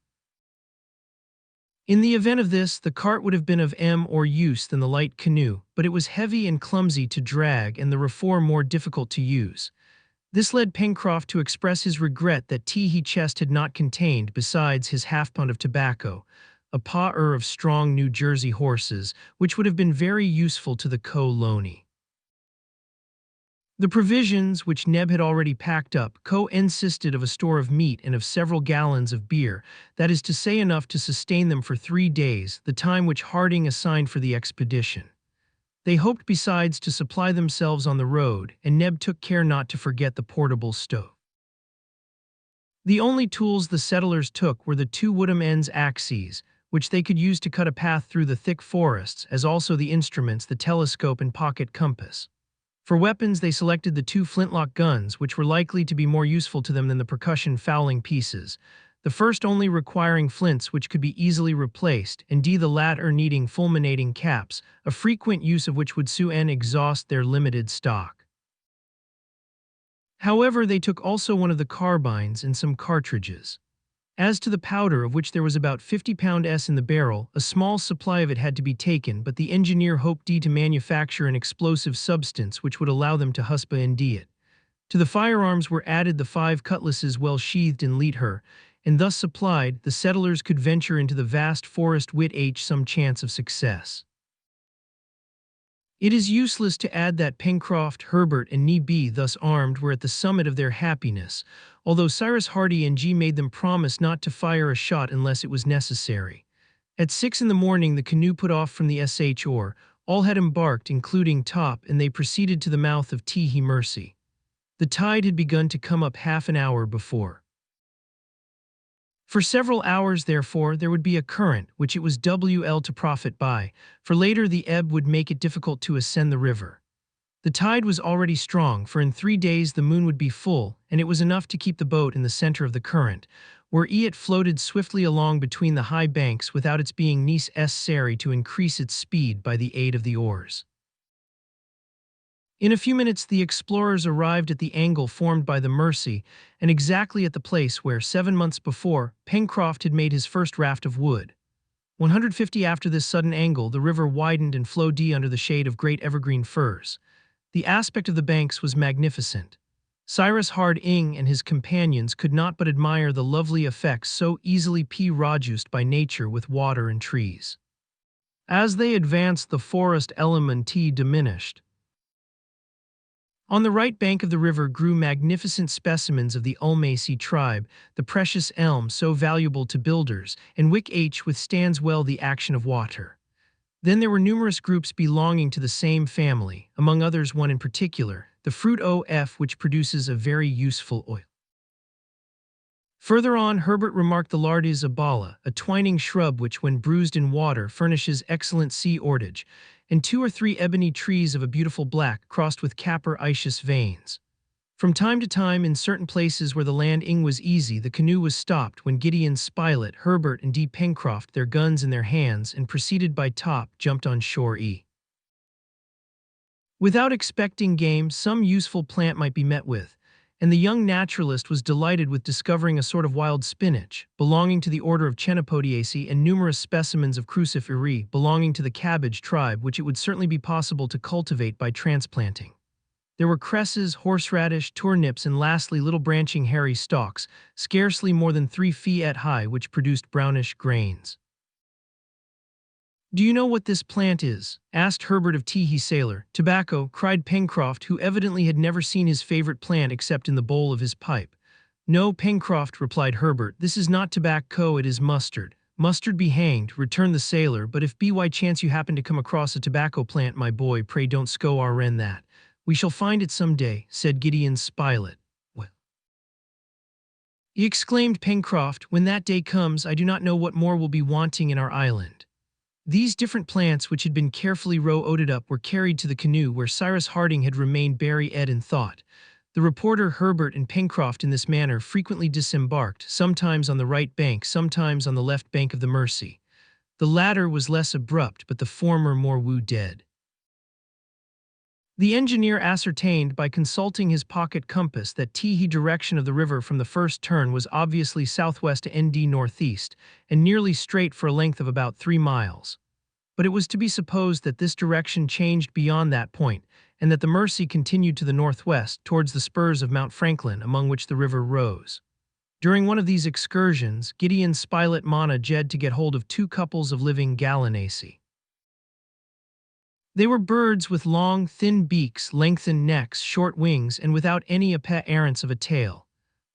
In the event of this, the cart would have been of more use than the light canoe, but it was heavy and clumsy to drag and the reform more difficult to use. This led Pencroft to express his regret that his chest had not contained, besides his half-pound of tobacco, a pair of strong New Jersey horses, which would have been very useful to the colony. The provisions, which Neb had already packed up, consisted of a store of meat and of several gallons of beer, that is to say enough to sustain them for 3 days, the time which Harding assigned for the expedition. They hoped besides to supply themselves on the road, and Neb took care not to forget the portable stove. The only tools the settlers took were the 2 wooden axes, which they could use to cut a path through the thick forests, as also the instruments, the telescope and pocket compass. For weapons they selected the 2 flintlock guns, which were likely to be more useful to them than the percussion fowling pieces, the first only requiring flints which could be easily replaced, and the latter needing fulminating caps, a frequent use of which would soon exhaust their limited stock. However, they took also one of the carbines and some cartridges. As to the powder, of which there was about 50 pounds in the barrel, a small supply of it had to be taken, but the engineer hoped to manufacture an explosive substance which would allow them to husband it. To the firearms were added the 5 cutlasses well sheathed in lead her, and thus supplied, the settlers could venture into the vast forest with some chance of success. It is useless to add that Pencroft, Herbert, and Neb, thus armed, were at the summit of their happiness, although Cyrus Hardy and G made them promise not to fire a shot unless it was necessary. At 6 in the morning the canoe put off from the shore. All had embarked, including Top, and they proceeded to the mouth of Tee Mercy. The tide had begun to come up half an hour before. For several hours, therefore, there would be a current, which it was WL to profit by, for later the ebb would make it difficult to ascend the river. The tide was already strong, for in 3 days the moon would be full, and it was enough to keep the boat in the center of the current, where it floated swiftly along between the high banks without its being necessary to increase its speed by the aid of the oars. In a few minutes the explorers arrived at the angle formed by the Mercy, and exactly at the place where, 7 months before, Pencroft had made his first raft of wood. 150 after this sudden angle, the river widened and flowed under the shade of great evergreen firs. The aspect of the banks was magnificent. Cyrus Harding and his companions could not but admire the lovely effects so easily produced by nature with water and trees. As they advanced, the forest element diminished. On the right bank of the river grew magnificent specimens of the Ulmaceae tribe, the precious elm so valuable to builders, and which withstands well the action of water. Then there were numerous groups belonging to the same family, among others one in particular, the fruit which produces a very useful oil. Further on, Herbert remarked the Lardes abala, a twining shrub which, when bruised in water, furnishes excellent sea ordage, and 2 or 3 ebony trees of a beautiful black, crossed with capper-iceous veins. From time to time, in certain places where the landing was easy, the canoe was stopped when Gideon Spilett, Herbert, and D. Pencroft, their guns in their hands, and preceded by Top, jumped on shore. Without expecting game, some useful plant might be met with, and the young naturalist was delighted with discovering a sort of wild spinach, belonging to the order of Chenopodiaceae, and numerous specimens of cruciferae, belonging to the cabbage tribe, which it would certainly be possible to cultivate by transplanting. There were cresses, horseradish, turnips, and lastly little branching hairy stalks, scarcely more than 3 feet high, which produced brownish grains. "Do you know what this plant is?" asked Herbert of Tee Sailor. "Tobacco," cried Pencroft, who evidently had never seen his favorite plant except in the bowl of his pipe. "No, Pencroft," replied Herbert, "this is not tobacco, it is mustard." "Mustard be hanged," returned the sailor, "but if by chance you happen to come across a tobacco plant, my boy, pray don't scour that. "We shall find it some day," said Gideon Spilett. "Well," exclaimed Pencroft, "when that day comes, I do not know what more will be wanting in our island." These different plants, which had been carefully row-oated up, were carried to the canoe, where Cyrus Harding had remained buried in thought. The reporter Herbert and Pencroft in this manner frequently disembarked, sometimes on the right bank, sometimes on the left bank of the Mercy. The latter was less abrupt, but the former more dead. The engineer ascertained by consulting his pocket compass that Tee direction of the river from the first turn was obviously southwest to ND northeast, and nearly straight for a length of about 3 miles. But it was to be supposed that this direction changed beyond that point, and that the Mercy continued to the northwest towards the spurs of Mount Franklin, among which the river rose. During one of these excursions, Gideon Spilett managed to get hold of 2 couples of living gallinaceae. They were birds with long, thin beaks, lengthened necks, short wings, and without any appearance of a tail.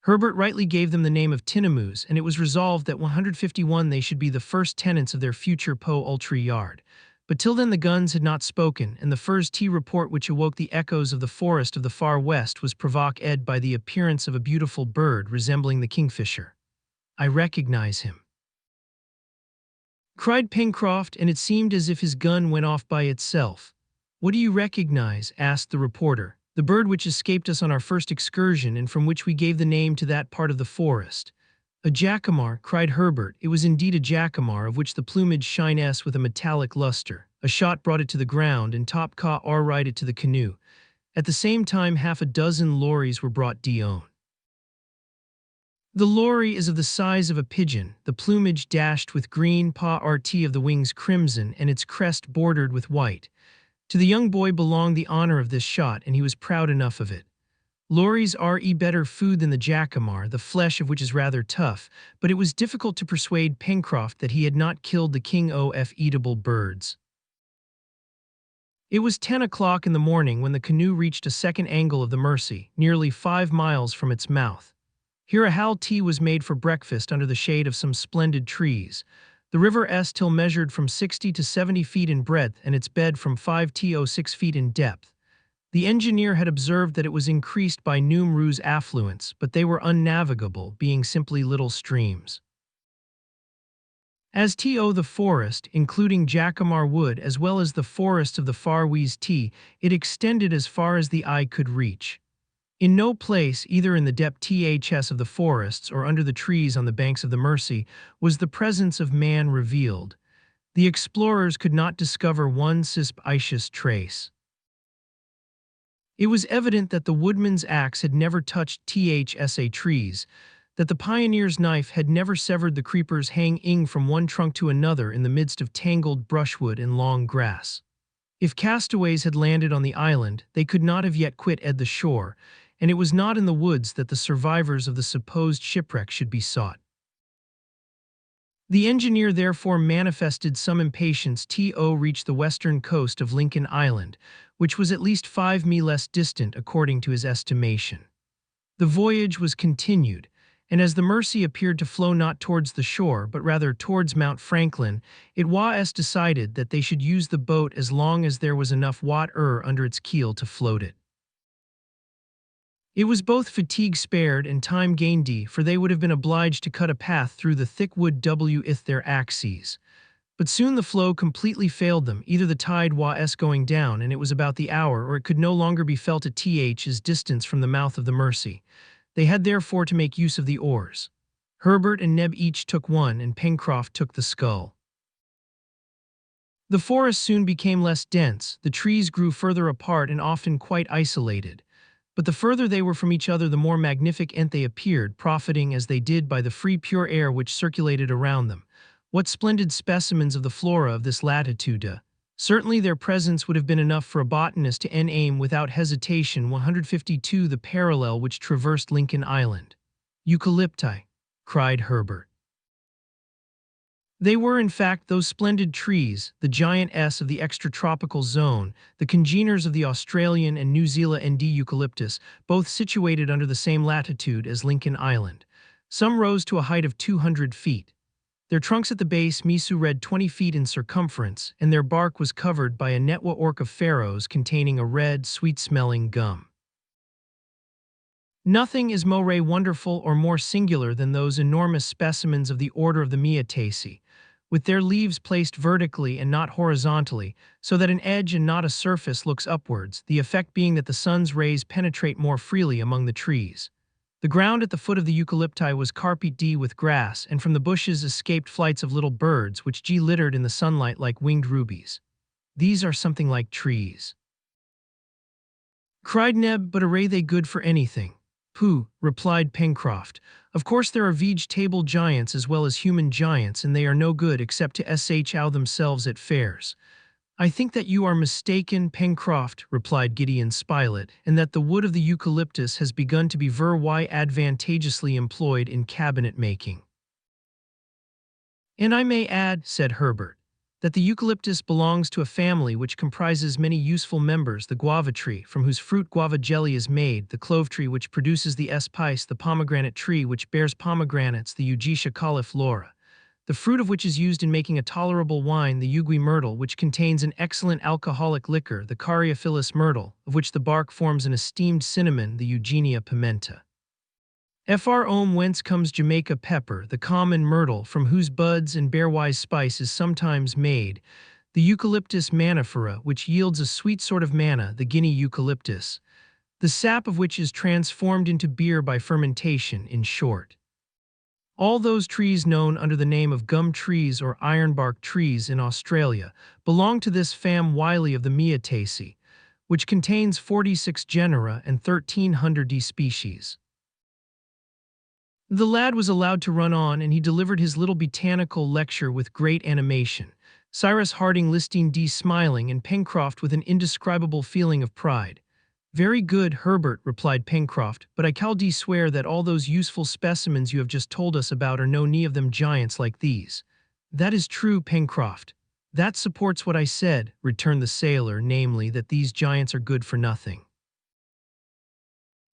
Herbert rightly gave them the name of tinamous, and it was resolved that 151 they should be the first tenants of their future poultry yard. But till then the guns had not spoken, and the first report which awoke the echoes of the forest of the far west was provoked by the appearance of a beautiful bird resembling the kingfisher. "I recognize him," cried Pencroft, and it seemed as if his gun went off by itself. "What do you recognize?" asked the reporter. "The bird which escaped us on our first excursion, and from which we gave the name to that part of the forest." "A jacamar," cried Herbert. It was indeed a jacamar, of which the plumage shines with a metallic luster. A shot brought it to the ground, and Top caught it to the canoe. At the same time 6 lorries were brought down. The lorry is of the size of a pigeon, the plumage dashed with green, of the wings crimson, and its crest bordered with white. To the young boy belonged the honor of this shot, and he was proud enough of it. Lories are better food than the jacamar, the flesh of which is rather tough, but it was difficult to persuade Pencroft that he had not killed the king of eatable birds. It was 10 o'clock in the morning when the canoe reached a second angle of the Mersey, nearly 5 miles from its mouth. Here a hal tea was made for breakfast under the shade of some splendid trees. The river Estill measured from 60 to 70 feet in breadth and its bed from 5 to 6 feet in depth. The engineer had observed that it was increased by numerous affluents, but they were unnavigable, being simply little streams. As to the forest, including Jacamar Wood as well as the forests of the Far West T, it extended as far as the eye could reach. In no place, either in the depths of the forests or under the trees on the banks of the Mersey, was the presence of man revealed. The explorers could not discover one suspicious trace. It was evident that the woodman's axe had never touched thsa trees, that the pioneer's knife had never severed the creepers hanging from one trunk to another in the midst of tangled brushwood and long grass. If castaways had landed on the island, they could not have yet quitted the shore, and it was not in the woods that the survivors of the supposed shipwreck should be sought. The engineer therefore manifested some impatience to reach the western coast of Lincoln Island, which was at least 5 miles less distant according to his estimation. The voyage was continued, and as the Mersey appeared to flow not towards the shore but rather towards Mount Franklin, it was decided that they should use the boat as long as there was enough water under its keel to float it. It was both fatigue spared and time gained, for they would have been obliged to cut a path through the thick wood with their axes. But soon the flow completely failed them, either the tide was going down and it was about the hour, or it could no longer be felt at th's distance from the mouth of the Mersey. They had therefore to make use of the oars. Herbert and Neb each took one, and Pencroft took the scull. The forest soon became less dense, the trees grew further apart and often quite isolated. But the further they were from each other, the more magnificent they appeared, profiting as they did by the free pure air which circulated around them. What splendid specimens of the flora of this latitude! Certainly their presence would have been enough for a botanist to aim without hesitation 152 the parallel which traversed Lincoln Island. Eucalypti, cried Herbert. They were, in fact, those splendid trees, the giant S of the extratropical zone, the congeners of the Australian and New Zealand eucalyptus, both situated under the same latitude as Lincoln Island. Some rose to a height of 200 feet. Their trunks at the base measured 20 feet in circumference, and their bark was covered by a network of furrows containing a red, sweet-smelling gum. Nothing is more wonderful or more singular than those enormous specimens of the order of the Myrtaceae, with their leaves placed vertically and not horizontally, so that an edge and not a surface looks upwards, the effect being that the sun's rays penetrate more freely among the trees. The ground at the foot of the eucalypti was carpeted with grass, and from the bushes escaped flights of little birds, which glittered in the sunlight like winged rubies. These are something like trees, cried Neb, but are they good for anything? Pooh, replied Pencroft. Of course there are vegetable giants as well as human giants, and they are no good except to show themselves at fairs. I think that you are mistaken, Pencroft, replied Gideon Spilett, and that the wood of the eucalyptus has begun to be very advantageously employed in cabinet making. And I may add, said Herbert, that the eucalyptus belongs to a family which comprises many useful members: the guava tree, from whose fruit guava jelly is made; the clove tree, which produces the spice; the pomegranate tree, which bears pomegranates; the eugecia cauliflora, the fruit of which is used in making a tolerable wine; the Uguay myrtle, which contains an excellent alcoholic liquor; the Caryophyllus myrtle, of which the bark forms an esteemed cinnamon; the Eugenia pimenta. Whence comes Jamaica pepper, the common myrtle, from whose buds and bearwise spice is sometimes made; the Eucalyptus mannifera, which yields a sweet sort of manna; the Guinea eucalyptus, the sap of which is transformed into beer by fermentation; in short, all those trees known under the name of gum trees or ironbark trees in Australia belong to this family of the Myrtaceae, which contains 46 genera and 1,300 species. The lad was allowed to run on, and he delivered his little botanical lecture with great animation, Cyrus Harding listening, smiling, and Pencroft with an indescribable feeling of pride. Very good, Herbert, replied Pencroft, but I caldy swear that all those useful specimens you have just told us about are no any of them giants like these. That is true, Pencroft. That supports what I said, returned the sailor, namely, that these giants are good for nothing.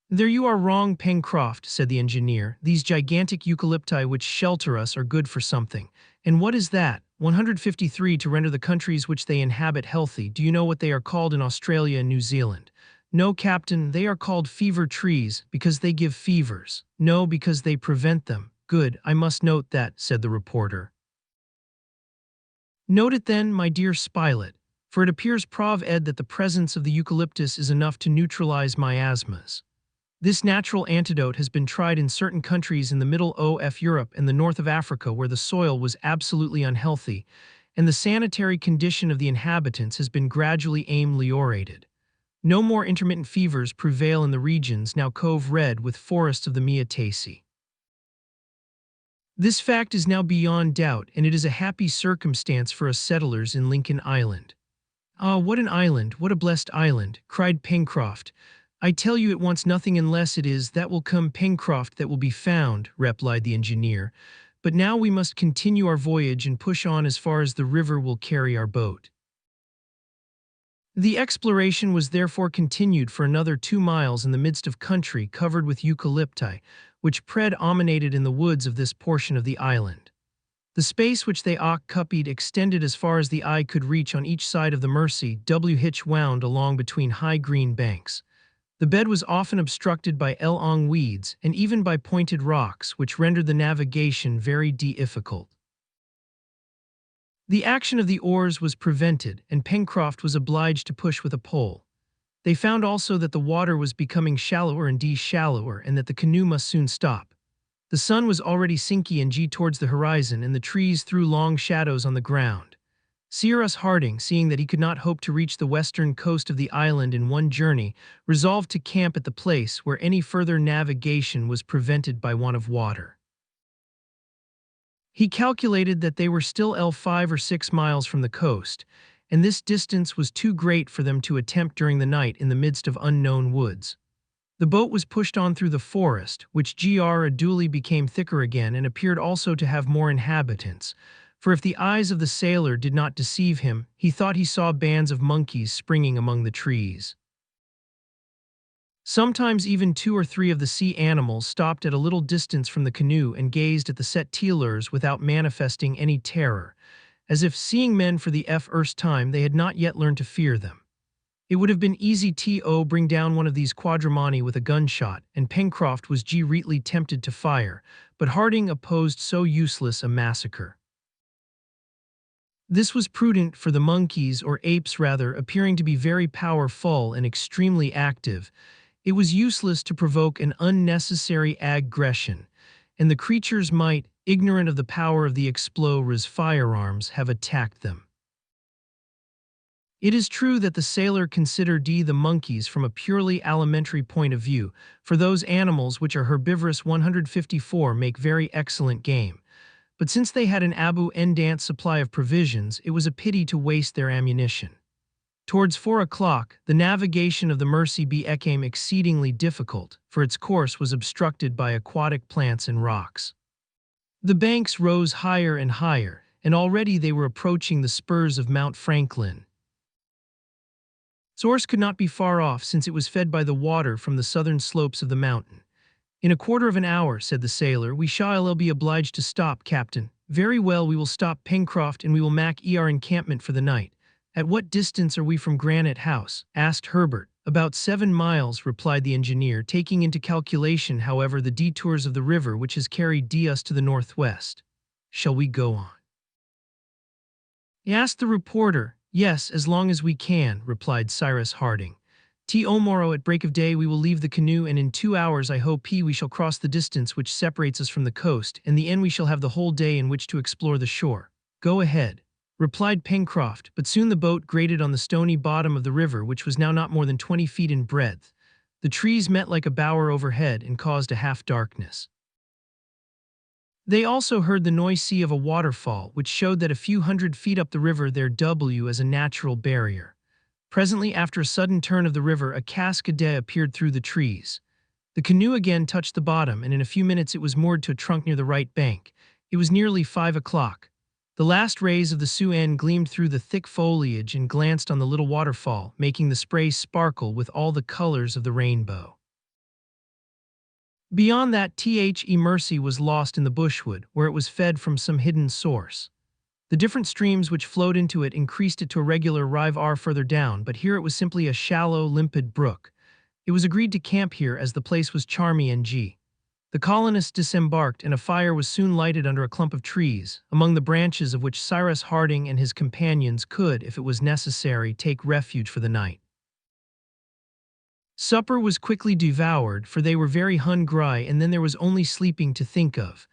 There you are wrong, Pencroft, said the engineer. These gigantic eucalypti which shelter us are good for something. And what is that? 153 to render the countries which they inhabit healthy. Do you know what they are called in Australia and New Zealand? No, Captain, they are called fever trees, because they give fevers. No, because they prevent them. Good, I must note that, said the reporter. Note it then, my dear Spilett, for it appears prov ed that the presence of the eucalyptus is enough to neutralize miasmas. This natural antidote has been tried in certain countries in the Middle of Europe and the north of Africa where the soil was absolutely unhealthy, and the sanitary condition of the inhabitants has been gradually ameliorated. No more intermittent fevers prevail in the regions now cove-red with forests of the Miataceae. This fact is now beyond doubt, and it is a happy circumstance for us settlers in Lincoln Island. Ah, what an island, what a blessed island, cried Pencroft. I tell you it wants nothing unless it is that will come, Pencroft, that will be found, replied the engineer. But now we must continue our voyage and push on as far as the river will carry our boat. The exploration was therefore continued for another 2 miles in the midst of country covered with eucalypti, which predominated in the woods of this portion of the island. The space which they occupied extended as far as the eye could reach on each side of the Mersey hitch wound along between high green banks. The bed was often obstructed by long weeds and even by pointed rocks, which rendered the navigation very difficult. The action of the oars was prevented, and Pencroft was obliged to push with a pole. They found also that the water was becoming shallower and shallower, and that the canoe must soon stop. The sun was already sinking towards the horizon, and the trees threw long shadows on the ground. Cyrus Harding, seeing that he could not hope to reach the western coast of the island in one journey, resolved to camp at the place where any further navigation was prevented by want of water. He calculated that they were still 5 or 6 miles from the coast, and this distance was too great for them to attempt during the night in the midst of unknown woods. The boat was pushed on through the forest, which gradually became thicker again and appeared also to have more inhabitants, for if the eyes of the sailor did not deceive him, he thought he saw bands of monkeys springing among the trees. Sometimes even 2 or 3 of the sea animals stopped at a little distance from the canoe and gazed at the settlers without manifesting any terror, as if, seeing men for the first time, they had not yet learned to fear them. It would have been easy to bring down one of these quadrumani with a gunshot, and Pencroft was greatly tempted to fire, but Harding opposed so useless a massacre. This was prudent, for the monkeys, or apes rather, appearing to be very powerful and extremely active, it was useless to provoke an unnecessary aggression, and the creatures might, ignorant of the power of the explorers' firearms, have attacked them. It is true that the sailor considered the monkeys from a purely alimentary point of view, for those animals which are herbivorous 154 make very excellent game, but since they had an abundant supply of provisions, it was a pity to waste their ammunition. Towards 4 o'clock, the navigation of the Mersey became exceedingly difficult, for its course was obstructed by aquatic plants and rocks. The banks rose higher and higher, and already they were approaching the spurs of Mount Franklin. Source could not be far off, since it was fed by the water from the southern slopes of the mountain. In a quarter of an hour, said the sailor, we shall be obliged to stop, Captain. Very well, we will stop, Pencroft, and we will make our encampment for the night. At what distance are we from Granite House? Asked Herbert. About 7 miles, replied the engineer, taking into calculation, however, the detours of the river which has carried us to the northwest. Shall we go on? Asked the reporter. Yes, as long as we can, replied Cyrus Harding. Tomorrow at break of day we will leave the canoe, and in 2 hours I hope we shall cross the distance which separates us from the coast, and the end we shall have the whole day in which to explore the shore. Go ahead, replied Pencroft, but soon the boat grated on the stony bottom of the river, which was now not more than 20 feet in breadth. The trees met like a bower overhead and caused a half-darkness. They also heard the noise of a waterfall, which showed that a few hundred feet up the river there was a natural barrier. Presently, after a sudden turn of the river, a cascade appeared through the trees. The canoe again touched the bottom, and in a few minutes it was moored to a trunk near the right bank. It was nearly 5 o'clock. The last rays of the sun gleamed through the thick foliage and glanced on the little waterfall, making the spray sparkle with all the colors of the rainbow. Beyond that, Mercy was lost in the bushwood, where it was fed from some hidden source. The different streams which flowed into it increased it to a regular river further down, but here it was simply a shallow, limpid brook. It was agreed to camp here as the place was charming and the colonists disembarked, and a fire was soon lighted under a clump of trees, among the branches of which Cyrus Harding and his companions could, if it was necessary, take refuge for the night. Supper was quickly devoured, for they were very hungry, and then there was only sleeping to think of.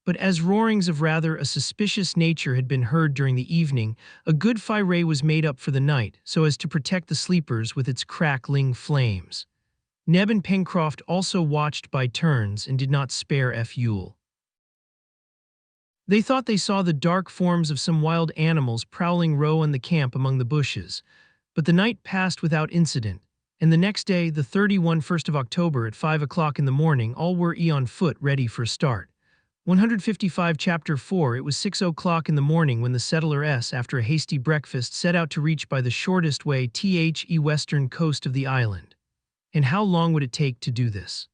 But as roarings of rather a suspicious nature had been heard during the evening, a good fire was made up for the night, so as to protect the sleepers with its crackling flames. Neb and Pencroft also watched by turns and did not spare fuel. They thought they saw the dark forms of some wild animals prowling round the camp among the bushes, but the night passed without incident, and the next day, the 1st of October, at 5 o'clock in the morning, all were on foot ready for a start. 155 Chapter 4. It was 6 o'clock in the morning when the settlers, after a hasty breakfast, set out to reach by the shortest way the western coast of the island. And how long would it take to do this?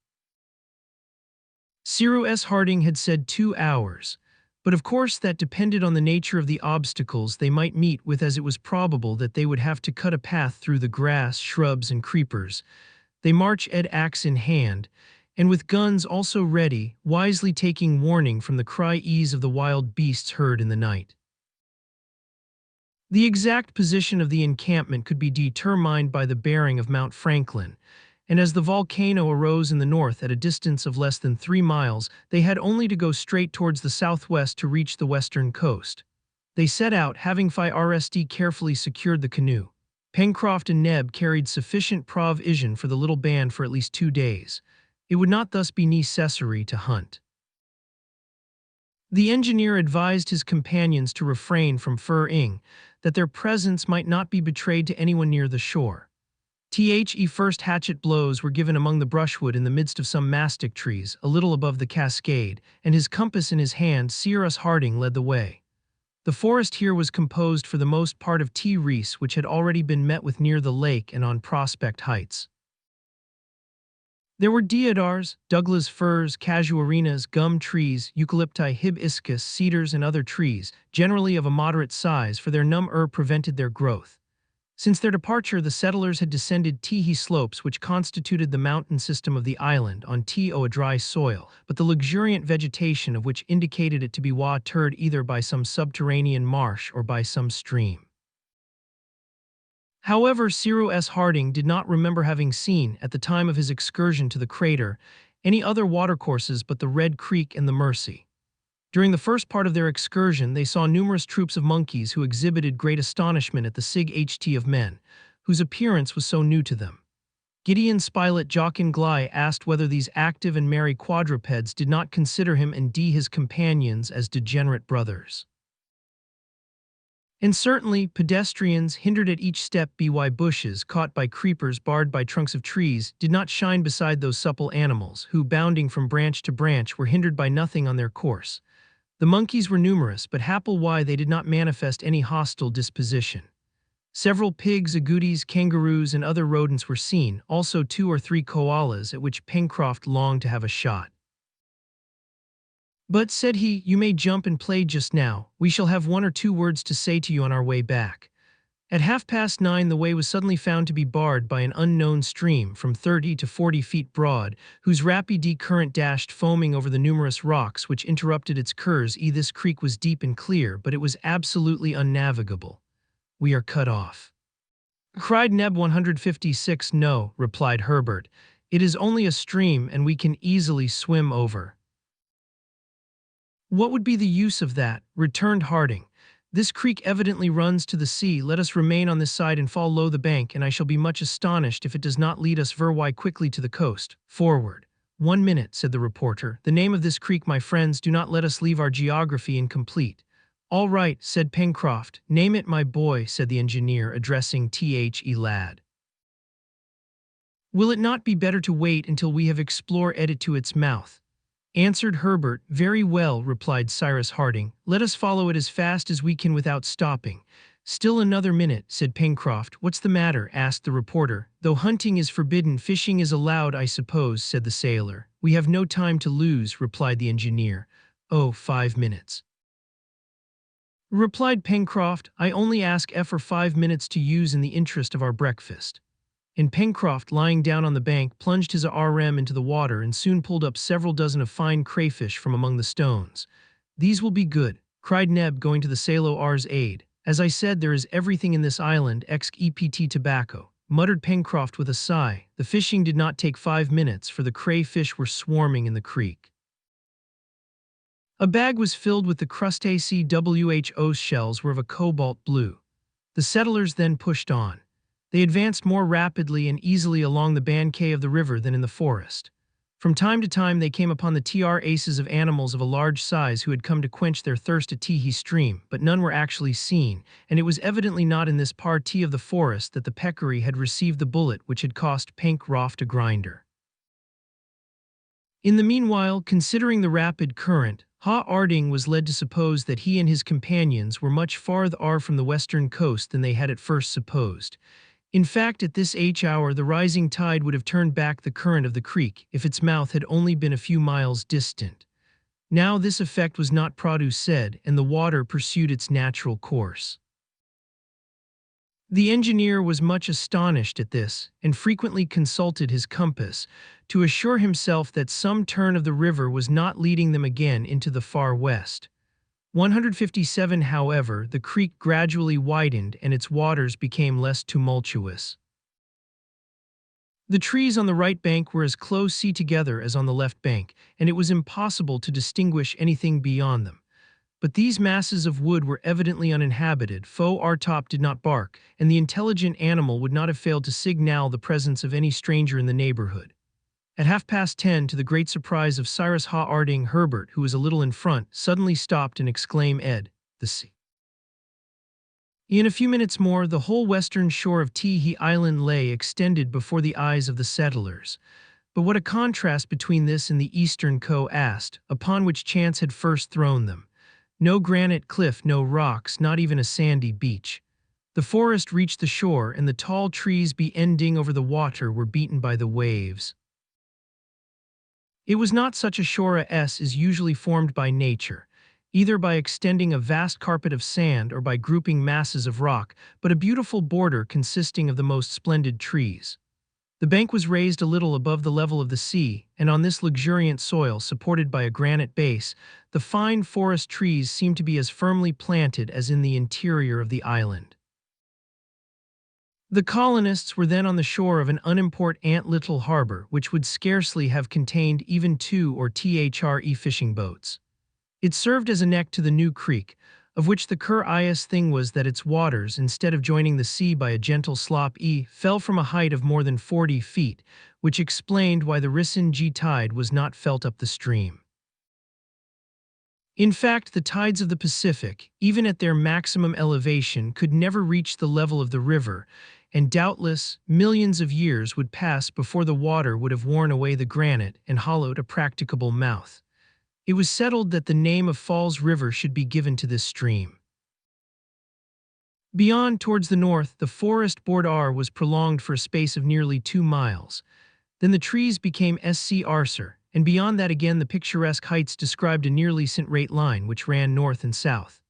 Cyrus Harding had said 2 hours, but of course that depended on the nature of the obstacles they might meet with, as it was probable that they would have to cut a path through the grass, shrubs, and creepers. They march axe in hand, and with guns also ready, wisely taking warning from the cries of the wild beasts heard in the night. The exact position of the encampment could be determined by the bearing of Mount Franklin, and as the volcano arose in the north at a distance of less than 3 miles, they had only to go straight towards the southwest to reach the western coast. They set out, having carefully secured the canoe. Pencroft and Neb carried sufficient provision for the little band for at least 2 days. It would not thus be necessary to hunt. The engineer advised his companions to refrain from furring, that their presence might not be betrayed to anyone near the shore. First hatchet blows were given among the brushwood in the midst of some mastic trees, a little above the cascade, and his compass in his hand, Cyrus Harding led the way. The forest here was composed for the most part of reese, which had already been met with near the lake and on Prospect Heights. There were deodars, Douglas firs, casuarinas, gum trees, eucalypti, hibiscus, cedars, and other trees, generally of a moderate size, for their number prevented their growth. Since their departure, the settlers had descended Tehe slopes, which constituted the mountain system of the island, on a dry soil, but the luxuriant vegetation of which indicated it to be watered either by some subterranean marsh or by some stream. However, Cyrus Harding did not remember having seen, at the time of his excursion to the crater, any other watercourses but the Red Creek and the Mercy. During the first part of their excursion, they saw numerous troops of monkeys who exhibited great astonishment at the sight of men, whose appearance was so new to them. Gideon Spilett Jock and Gly asked whether these active and merry quadrupeds did not consider him and his companions as degenerate brothers. And certainly, pedestrians, hindered at each step by bushes, caught by creepers, barred by trunks of trees, did not shine beside those supple animals, who, bounding from branch to branch, were hindered by nothing on their course. The monkeys were numerous, but happily they did not manifest any hostile disposition. Several pigs, agoutis, kangaroos, and other rodents were seen, also 2 or 3 koalas, at which Pencroft longed to have a shot. "But," said he, "you may jump and play just now. We shall have 1 or 2 words to say to you on our way back." At 9:30 the way was suddenly found to be barred by an unknown stream from 30 to 40 feet broad, whose rapid current dashed foaming over the numerous rocks which interrupted its course. This creek was deep and clear, but it was absolutely unnavigable. "We are cut off," cried Neb. 156. "No," replied Herbert. "It is only a stream, and we can easily swim over." "What would be the use of that?" returned Harding. "This creek evidently runs to the sea. Let us remain on this side and follow the bank, and I shall be much astonished if it does not lead us very quickly to the coast. Forward." "1 minute," said the reporter. "The name of this creek, my friends, do not let us leave our geography incomplete. "All right," said Pencroft. "Name it, my boy," said the engineer, addressing The Lad. "Will it not be better to wait until we have explored it to its mouth?" answered Herbert. "Very well," replied Cyrus Harding. "Let us follow it as fast as we can without stopping." "Still another minute," said Pencroft. "What's the matter?" asked the reporter. "Though hunting is forbidden, fishing is allowed, I suppose," said the sailor. "We have no time to lose," replied the engineer. "Oh, 5 minutes," replied Pencroft. "I only ask for 5 minutes to use in the interest of our breakfast." And Pencroft, lying down on the bank, plunged his RM into the water and soon pulled up several dozen of fine crayfish from among the stones. "These will be good," cried Neb, going to the sailor's aid. "As I said, there is everything in this island except tobacco," muttered Pencroft with a sigh. The fishing did not take 5 minutes, for the crayfish were swarming in the creek. A bag was filled with the crustacea whose shells were of a cobalt blue. The settlers then pushed on. They advanced more rapidly and easily along the banquet of the river than in the forest. From time to time they came upon the traces of animals of a large size who had come to quench their thirst at Teehee stream, but none were actually seen, and it was evidently not in this partie of the forest that the peccary had received the bullet which had cost Pencroft a grinder. In the meanwhile, considering the rapid current, Harding was led to suppose that he and his companions were much farther from the western coast than they had at first supposed. In fact, at this hour the rising tide would have turned back the current of the creek if its mouth had only been a few miles distant. Now this effect was not produced, and the water pursued its natural course. The engineer was much astonished at this, and frequently consulted his compass, to assure himself that some turn of the river was not leading them again into the far west. 157, however, the creek gradually widened and its waters became less tumultuous. The trees on the right bank were as close together as on the left bank, and it was impossible to distinguish anything beyond them. But these masses of wood were evidently uninhabited, for our top did not bark, and the intelligent animal would not have failed to signal the presence of any stranger in the neighborhood. At 10:30, to the great surprise of Cyrus Harding, Herbert, who was a little in front, suddenly stopped and exclaimed, "Ed, the sea!" In a few minutes more, the whole western shore of Teehee Island lay extended before the eyes of the settlers. But what a contrast between this and the eastern coast, upon which chance had first thrown them! No granite cliff, no rocks, not even a sandy beach. The forest reached the shore, and the tall trees bending over the water were beaten by the waves. It was not such a shore as is usually formed by nature, either by extending a vast carpet of sand or by grouping masses of rock, but a beautiful border consisting of the most splendid trees. The bank was raised a little above the level of the sea, and on this luxuriant soil, supported by a granite base, the fine forest trees seemed to be as firmly planted as in the interior of the island. The colonists were then on the shore of an unimportant little harbor, which would scarcely have contained even 2 or 3 fishing boats. It served as a neck to the new creek, of which the curious thing was that its waters, instead of joining the sea by a gentle slope, fell from a height of more than 40 feet, which explained why the recent tide was not felt up the stream. In fact, the tides of the Pacific, even at their maximum elevation, could never reach the level of the river, and doubtless millions of years would pass before the water would have worn away the granite and hollowed a practicable mouth. It was settled that the name of Falls River should be given to this stream. Beyond, towards the north, the forest border was prolonged for a space of nearly 2 miles. Then the trees became scarcer, and beyond that again the picturesque heights described a nearly straight line which ran north and south.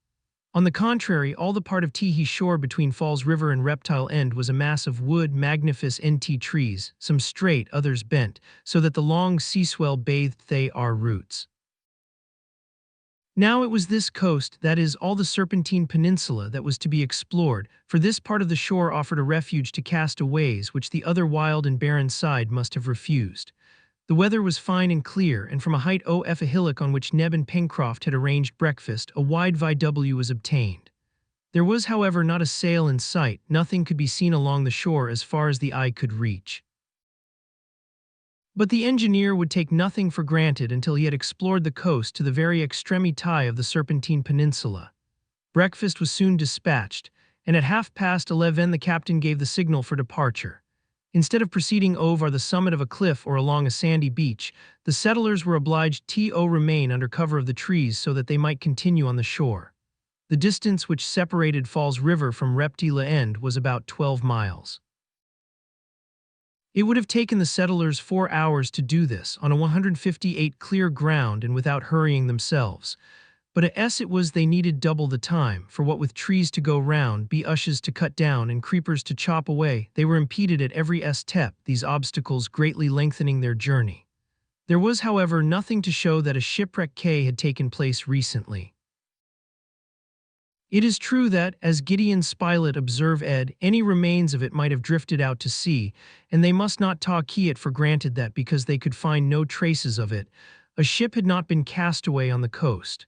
On the contrary, all the part of Teehee shore between Falls River and Reptile End was a mass of wood, magnificent trees, some straight, others bent, so that the long sea swell bathed their roots. Now it was this coast, that is, all the Serpentine Peninsula, that was to be explored, for this part of the shore offered a refuge to castaways which the other wild and barren side must have refused. The weather was fine and clear, and from a height of a hillock on which Neb and Pencroft had arranged breakfast, a wide view was obtained. There was, however, not a sail in sight, nothing could be seen along the shore as far as the eye could reach. But the engineer would take nothing for granted until he had explored the coast to the very extremity of the Serpentine Peninsula. Breakfast was soon dispatched, and at 11:30 the captain gave the signal for departure. Instead of proceeding over the summit of a cliff or along a sandy beach, the settlers were obliged to remain under cover of the trees so that they might continue on the shore. The distance which separated Falls River from Reptile End was about 12 miles. It would have taken the settlers 4 hours to do this on a 158 clear ground and without hurrying themselves. But as it was, they needed double the time, for what with trees to go round, bushes to cut down, and creepers to chop away, they were impeded at every step, these obstacles greatly lengthening their journey. There was, however, nothing to show that a shipwreck had taken place recently. It is true that, as Gideon Spilett observed, any remains of it might have drifted out to sea, and they must not take it for granted that because they could find no traces of it, a ship had not been cast away on the coast.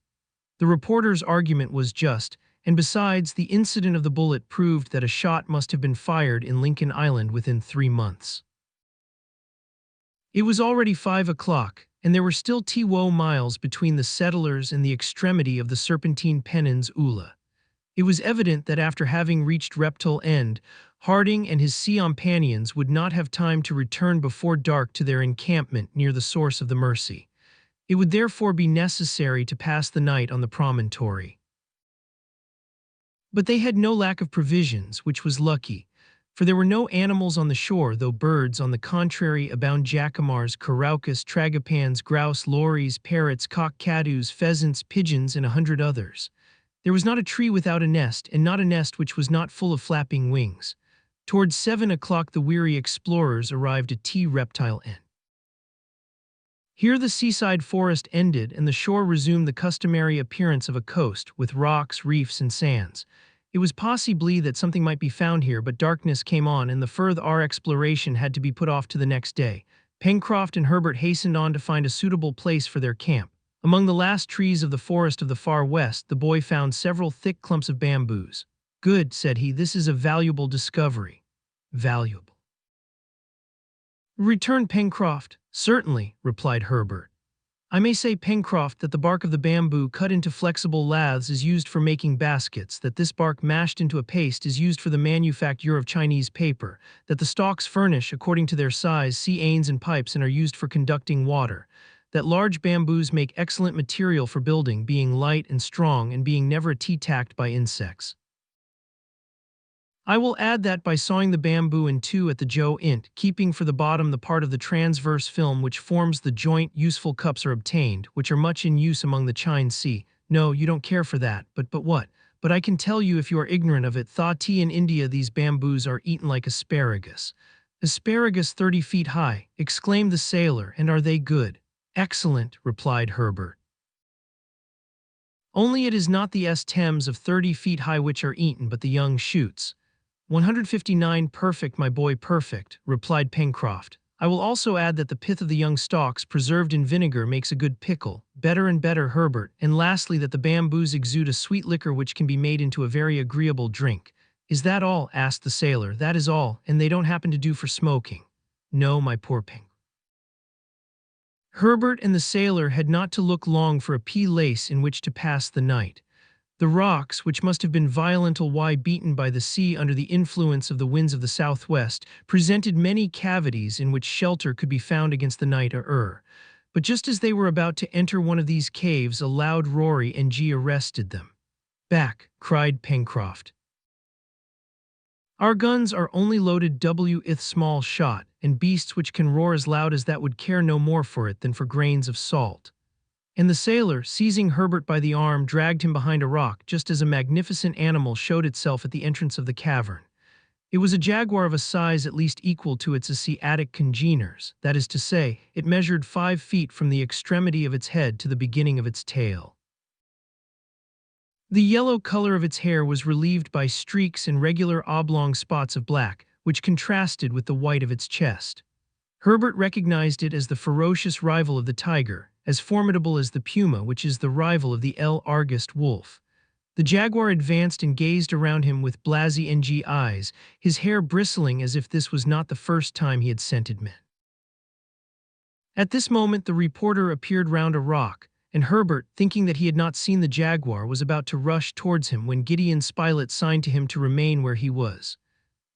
The reporter's argument was just, and besides, the incident of the bullet proved that a shot must have been fired in Lincoln Island within 3 months. It was already 5 o'clock, and there were still 2 miles between the settlers and the extremity of the Serpentine Peninsula. It was evident that after having reached Reptile End, Harding and his companions would not have time to return before dark to their encampment near the source of the Mersey. It would therefore be necessary to pass the night on the promontory. But they had no lack of provisions, which was lucky, for there were no animals on the shore, though birds, on the contrary, abound: jacamars, caraucus, tragopans, grouse, lories, parrots, cockatoos, pheasants, pigeons, and 100 others. There was not a tree without a nest, and not a nest which was not full of flapping wings. Towards 7 o'clock the weary explorers arrived at Reptile End. Here the seaside forest ended, and the shore resumed the customary appearance of a coast, with rocks, reefs, and sands. It was possible that something might be found here, but darkness came on, and the further exploration had to be put off to the next day. Pencroft and Herbert hastened on to find a suitable place for their camp. Among the last trees of the forest of the far west, the boy found several thick clumps of bamboos. "Good," said he, "this is a valuable discovery." "Valuable?" returned Pencroft. "Certainly," replied Herbert. "I may say, Pencroft, that the bark of the bamboo cut into flexible laths is used for making baskets, that this bark mashed into a paste is used for the manufacture of Chinese paper, that the stalks furnish, according to their size, anes and pipes and are used for conducting water, that large bamboos make excellent material for building, being light and strong and being never attacked by insects. I will add that by sawing the bamboo in two at the joint, keeping for the bottom the part of the transverse film which forms the joint, useful cups are obtained, which are much in use among the Chinese. No, you don't care for that, but what? But I can tell you if you are ignorant of it, in India these bamboos are eaten like asparagus. Asparagus 30 feet high, exclaimed the sailor, and are they good? Excellent, replied Herbert. Only it is not the stems of 30 feet high which are eaten, but the young shoots. 159 perfect, my boy, perfect, replied Pencroft. I will also add that the pith of the young stalks preserved in vinegar makes a good pickle. Better and better, Herbert. And lastly, that the bamboos exude a sweet liquor which can be made into a very agreeable drink. Is that all? Asked the sailor. That is all, and they don't happen to do for smoking. No, my poor Pink. Herbert and the sailor had not to look long for a place in which to pass the night. The rocks, which must have been violently beaten by the sea under the influence of the winds of the southwest, presented many cavities in which shelter could be found against the night air. But just as they were about to enter one of these caves, a loud roar arrested them. "Back!" cried Pencroft. "Our guns are only loaded with small shot, and beasts which can roar as loud as that would care no more for it than for grains of salt." And the sailor, seizing Herbert by the arm, dragged him behind a rock just as a magnificent animal showed itself at the entrance of the cavern. It was a jaguar of a size at least equal to its Asiatic congeners, that is to say, it measured 5 feet from the extremity of its head to the beginning of its tail. The yellow color of its hair was relieved by streaks and regular oblong spots of black, which contrasted with the white of its chest. Herbert recognized it as the ferocious rival of the tiger, as formidable as the puma, which is the rival of the Argus wolf. The jaguar advanced and gazed around him with blazy eyes, his hair bristling as if this was not the first time he had scented men. At this moment the reporter appeared round a rock, and Herbert, thinking that he had not seen the jaguar, was about to rush towards him when Gideon Spilett signed to him to remain where he was.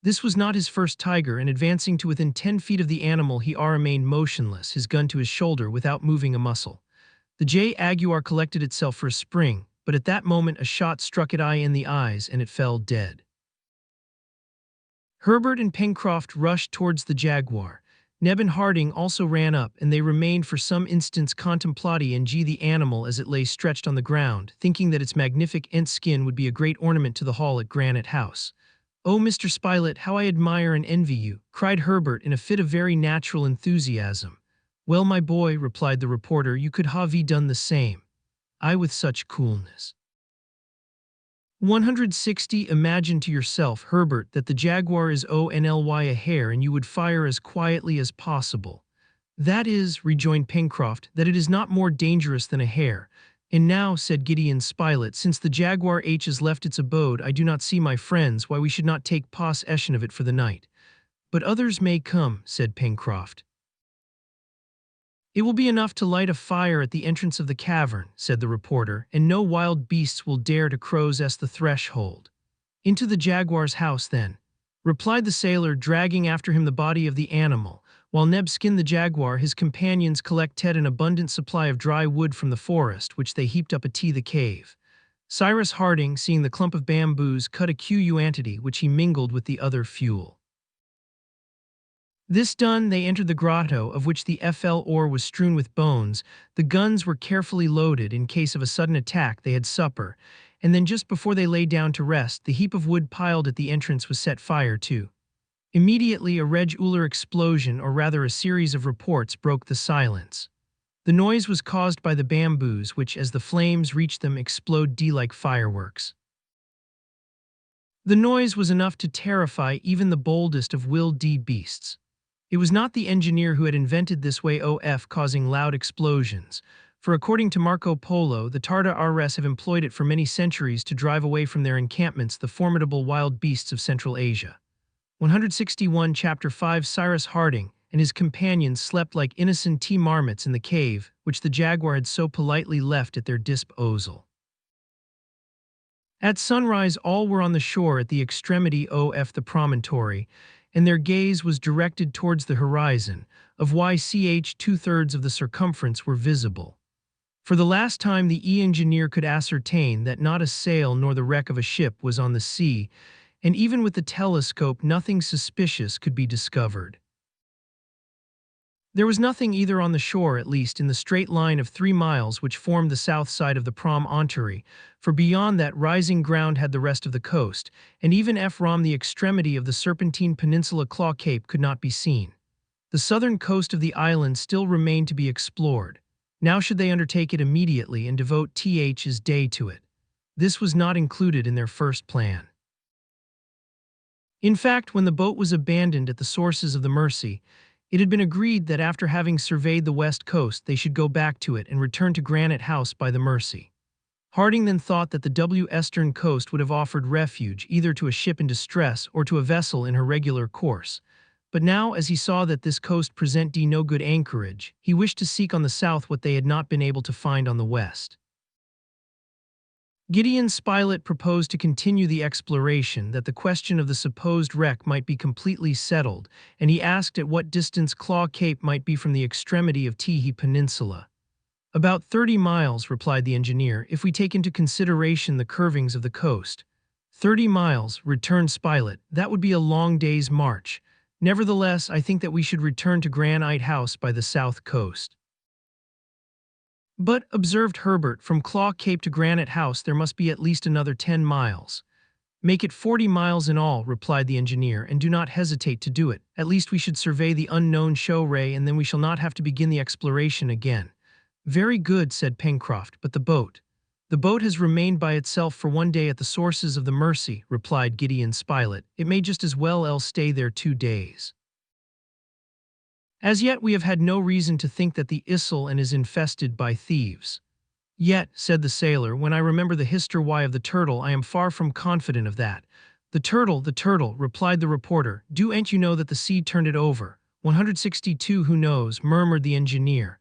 This was not his first tiger, and advancing to within 10 feet of the animal, he remained motionless, his gun to his shoulder, without moving a muscle. The jaguar collected itself for a spring, but at that moment a shot struck it in the eyes and it fell dead. Herbert and Pencroft rushed towards the jaguar. Neb and Harding also ran up, and they remained for some instants contemplating the animal as it lay stretched on the ground, thinking that its magnificent skin would be a great ornament to the hall at Granite House. "Oh, Mr. Spilett, how I admire and envy you!" cried Herbert in a fit of very natural enthusiasm. "Well, my boy," replied the reporter, "you could have done the same. I with such coolness." 160. Imagine to yourself, Herbert, that the jaguar is only a hare and you would fire as quietly as possible. "That is," rejoined Pencroft, "that it is not more dangerous than a hare. And now," said Gideon Spilett, "since the jaguar has left its abode, I do not see, my friends, why we should not take possession of it for the night." "But others may come," said Pencroft. "It will be enough to light a fire at the entrance of the cavern," said the reporter, "and no wild beasts will dare to cross the threshold." "Into the jaguar's house, then," replied the sailor, dragging after him the body of the animal. While Neb skinned the jaguar, his companions collected an abundant supply of dry wood from the forest, which they heaped up the cave. Cyrus Harding, seeing the clump of bamboos, cut a quantity which he mingled with the other fuel. This done, they entered the grotto, of which the floor was strewn with bones. The guns were carefully loaded in case of a sudden attack. They had supper, and then just before they lay down to rest, the heap of wood piled at the entrance was set fire to. Immediately a regular explosion, or rather a series of reports, broke the silence. The noise was caused by the bamboos, which, as the flames reached them, exploded like fireworks. The noise was enough to terrify even the boldest of wild beasts. It was not the engineer who had invented this way of causing loud explosions, for according to Marco Polo, the Tartars have employed it for many centuries to drive away from their encampments the formidable wild beasts of Central Asia. 161. Chapter 5. Cyrus Harding and his companions slept like innocent marmots in the cave, which the jaguar had so politely left at their disposal. At sunrise all were on the shore at the extremity of the promontory, and their gaze was directed towards the horizon, of which 2/3 of the circumference were visible. For the last time the engineer could ascertain that not a sail nor the wreck of a ship was on the sea, and even with the telescope nothing suspicious could be discovered. There was nothing either on the shore, at least in the straight line of 3 miles which formed the south side of the promontory, for beyond that rising ground had the rest of the coast, and even from the extremity of the Serpentine Peninsula Claw Cape could not be seen. The southern coast of the island still remained to be explored. Now should they undertake it immediately and devote his day to it. This was not included in their first plan. In fact, when the boat was abandoned at the sources of the Mersey, it had been agreed that after having surveyed the west coast they should go back to it and return to Granite House by the Mersey. Harding then thought that the western coast would have offered refuge either to a ship in distress or to a vessel in her regular course. But now, as he saw that this coast presented no good anchorage, he wished to seek on the south what they had not been able to find on the west. Gideon Spilett proposed to continue the exploration, that the question of the supposed wreck might be completely settled, and he asked at what distance Claw Cape might be from the extremity of Tihi Peninsula. "About 30 miles, replied the engineer, "if we take into consideration the curvings of the coast." 30 miles, returned Spilett, "that would be a long day's march. Nevertheless, I think that we should return to Granite House by the south coast." "But," observed Herbert, "from Claw Cape to Granite House there must be at least another 10 miles. "Make it 40 miles in all," replied the engineer, "and do not hesitate to do it. At least we should survey the unknown show-ray, and then we shall not have to begin the exploration again." "Very good," said Pencroft, "but the boat?" "The boat has remained by itself for 1 day at the sources of the Mersey," replied Gideon Spilett. "It may just as well stay there 2 days. As yet we have had no reason to think that the Issel is infested by thieves." "Yet," said the sailor, "when I remember the history of the turtle, I am far from confident of that." The turtle," replied the reporter. "Do'n't you know that the sea turned it over?" 162. "Who knows?" murmured the engineer.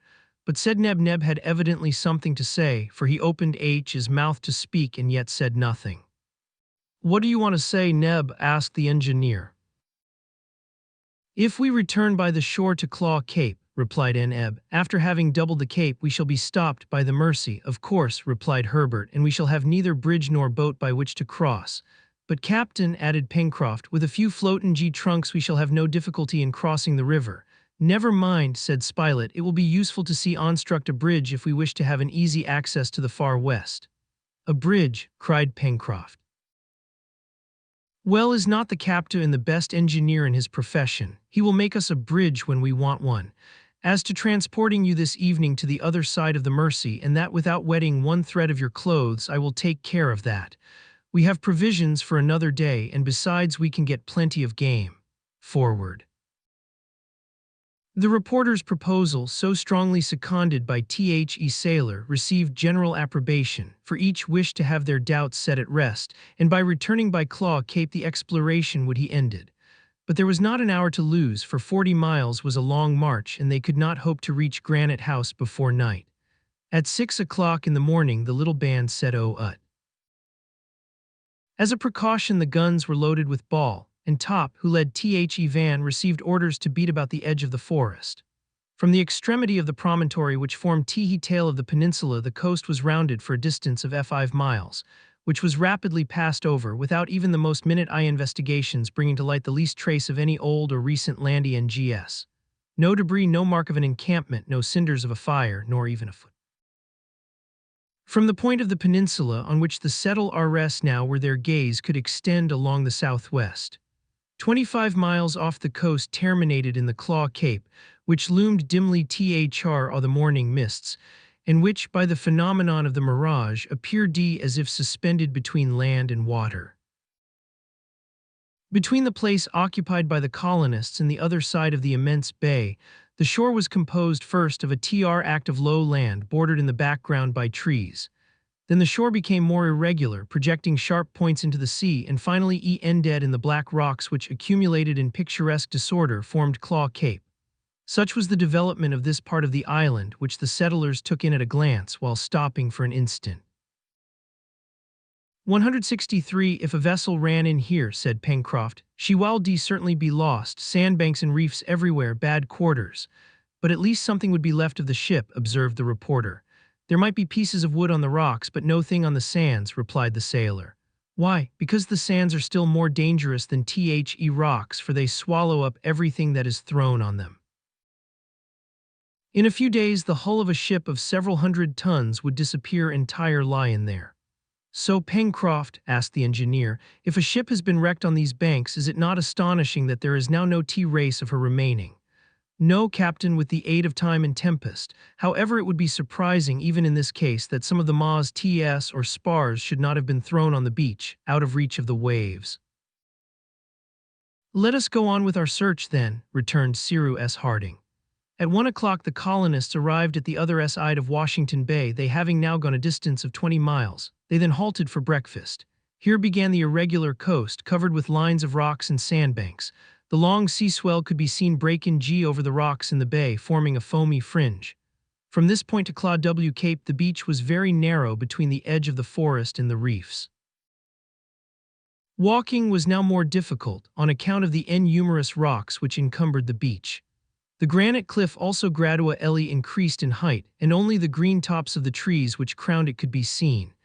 but said Neb had evidently something to say, for he opened his mouth to speak and yet said nothing. "What do you want to say, Neb?" asked the engineer. "If we return by the shore to Claw Cape," replied Neb, "after having doubled the cape we shall be stopped by the Mercy." "Of course," replied Herbert, "and we shall have neither bridge nor boat by which to cross." "But, Captain," added Pencroft, "with a few floatin' trunks we shall have no difficulty in crossing the river." "Never mind," said Spilett, "it will be useful to see onstruct a bridge if we wish to have an easy access to the far west." "A bridge!" cried Pencroft. "Well, is not the captain the best engineer in his profession? He will make us a bridge when we want one. As to transporting you this evening to the other side of the Mercy, and that without wetting one thread of your clothes, I will take care of that. We have provisions for another day, and besides we can get plenty of game. Forward." The reporter's proposal, so strongly seconded by The Sailor, received general approbation, for each wished to have their doubts set at rest, and by returning by Claw Cape the exploration would be ended. But there was not an hour to lose, for 40 miles was a long march, and they could not hope to reach Granite House before night. At 6 o'clock in the morning the little band set out. As a precaution the guns were loaded with ball, and Top, who led The van, received orders to beat about the edge of the forest. From the extremity of the promontory which formed Teehee tail of the peninsula the coast was rounded for a distance of 5 miles, which was rapidly passed over without even the most minute-eye investigations bringing to light the least trace of any old or recent landy NGS. No debris, no mark of an encampment, no cinders of a fire, nor even a foot. From the point of the peninsula on which the settle rest now where their gaze could extend along the southwest, 25 miles off the coast terminated in the Claw Cape, which loomed dimly through the morning mists, and which, by the phenomenon of the mirage, appeared as if suspended between land and water. Between the place occupied by the colonists and the other side of the immense bay, the shore was composed first of a tract of low land bordered in the background by trees. Then the shore became more irregular, projecting sharp points into the sea, and finally ended in the black rocks which, accumulated in picturesque disorder, formed Claw Cape. Such was the development of this part of the island, which the settlers took in at a glance while stopping for an instant. 163. "If a vessel ran in here," said Pencroft, "she will certainly be lost, sandbanks and reefs everywhere, bad quarters." "But at least something would be left of the ship," observed the reporter. "There might be pieces of wood on the rocks, but no thing on the sands," replied the sailor. "Why? Because the sands are still more dangerous than rocks, for they swallow up everything that is thrown on them. In a few days the hull of a ship of several hundred tons would disappear entire in there." "So, Pencroft," asked the engineer, "if a ship has been wrecked on these banks, is it not astonishing that there is now no race of her remaining?" "No, Captain, with the aid of time and tempest. However, it would be surprising, even in this case, that some of the maws or spars should not have been thrown on the beach, out of reach of the waves." "Let us go on with our search, then," returned Cyrus Harding. At 1 o'clock the colonists arrived at the other side of Washington Bay, they having now gone a distance of 20 miles. They then halted for breakfast. Here began the irregular coast, covered with lines of rocks and sandbanks. The long sea swell could be seen breaking over the rocks in the bay, forming a foamy fringe. From this point to Claw Cape the beach was very narrow between the edge of the forest and the reefs. Walking was now more difficult, on account of the numerous rocks which encumbered the beach. The granite cliff also gradually increased in height, and only the green tops of the trees which crowned it could be seen.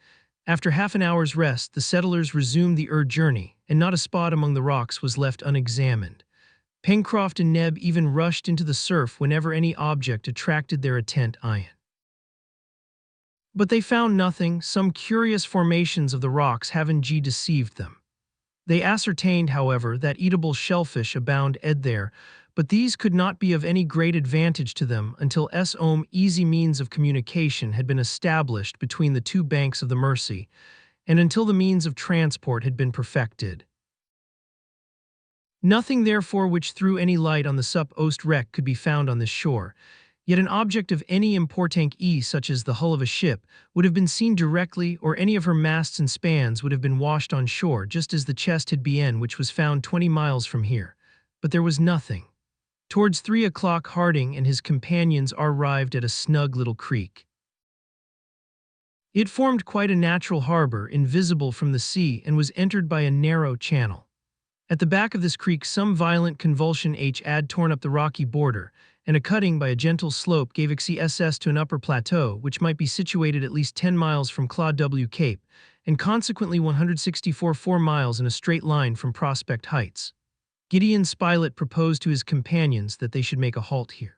After half an hour's rest, the settlers resumed the journey, and not a spot among the rocks was left unexamined. Pencroft and Neb even rushed into the surf whenever any object attracted their attention. But they found nothing. Some curious formations of the rocks having deceived them. They ascertained, however, that eatable shellfish abound there, but these could not be of any great advantage to them until easy means of communication had been established between the two banks of the Mercy, and until the means of transport had been perfected. Nothing, therefore, which threw any light on the supposed wreck could be found on this shore, yet an object of any importance, such as the hull of a ship, would have been seen directly, or any of her masts and spans would have been washed on shore, just as the chest had been which was found 20 miles from here. But there was nothing. Towards 3 o'clock, Harding and his companions arrived at a snug little creek. It formed quite a natural harbor, invisible from the sea, and was entered by a narrow channel. At the back of this creek, some violent convulsion had torn up the rocky border, and a cutting by a gentle slope gave access to an upper plateau, which might be situated at least 10 miles from Claude W. Cape, and consequently 164 miles in a straight line from Prospect Heights. Gideon Spilett proposed to his companions that they should make a halt here.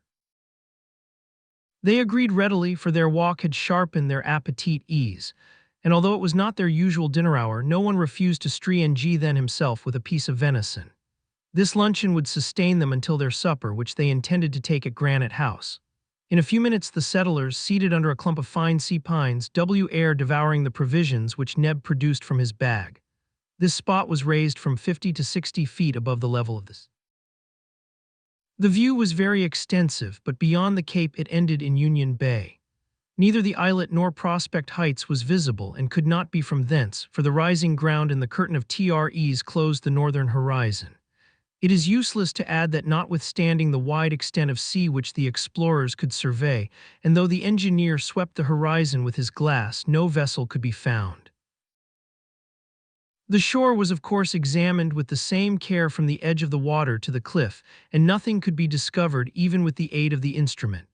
They agreed readily, for their walk had sharpened their appetite ease, and although it was not their usual dinner hour, no one refused to string then himself with a piece of venison. This luncheon would sustain them until their supper, which they intended to take at Granite House. In a few minutes the settlers, seated under a clump of fine sea pines, air devouring the provisions which Neb produced from his bag. This spot was raised from 50 to 60 feet above the level of the sea. The view was very extensive, but beyond the cape it ended in Union Bay. Neither the islet nor Prospect Heights was visible and could not be from thence, for the rising ground and the curtain of trees closed the northern horizon. It is useless to add that notwithstanding the wide extent of sea which the explorers could survey, and though the engineer swept the horizon with his glass, no vessel could be found. The shore was of course examined with the same care from the edge of the water to the cliff, and nothing could be discovered even with the aid of the instrument.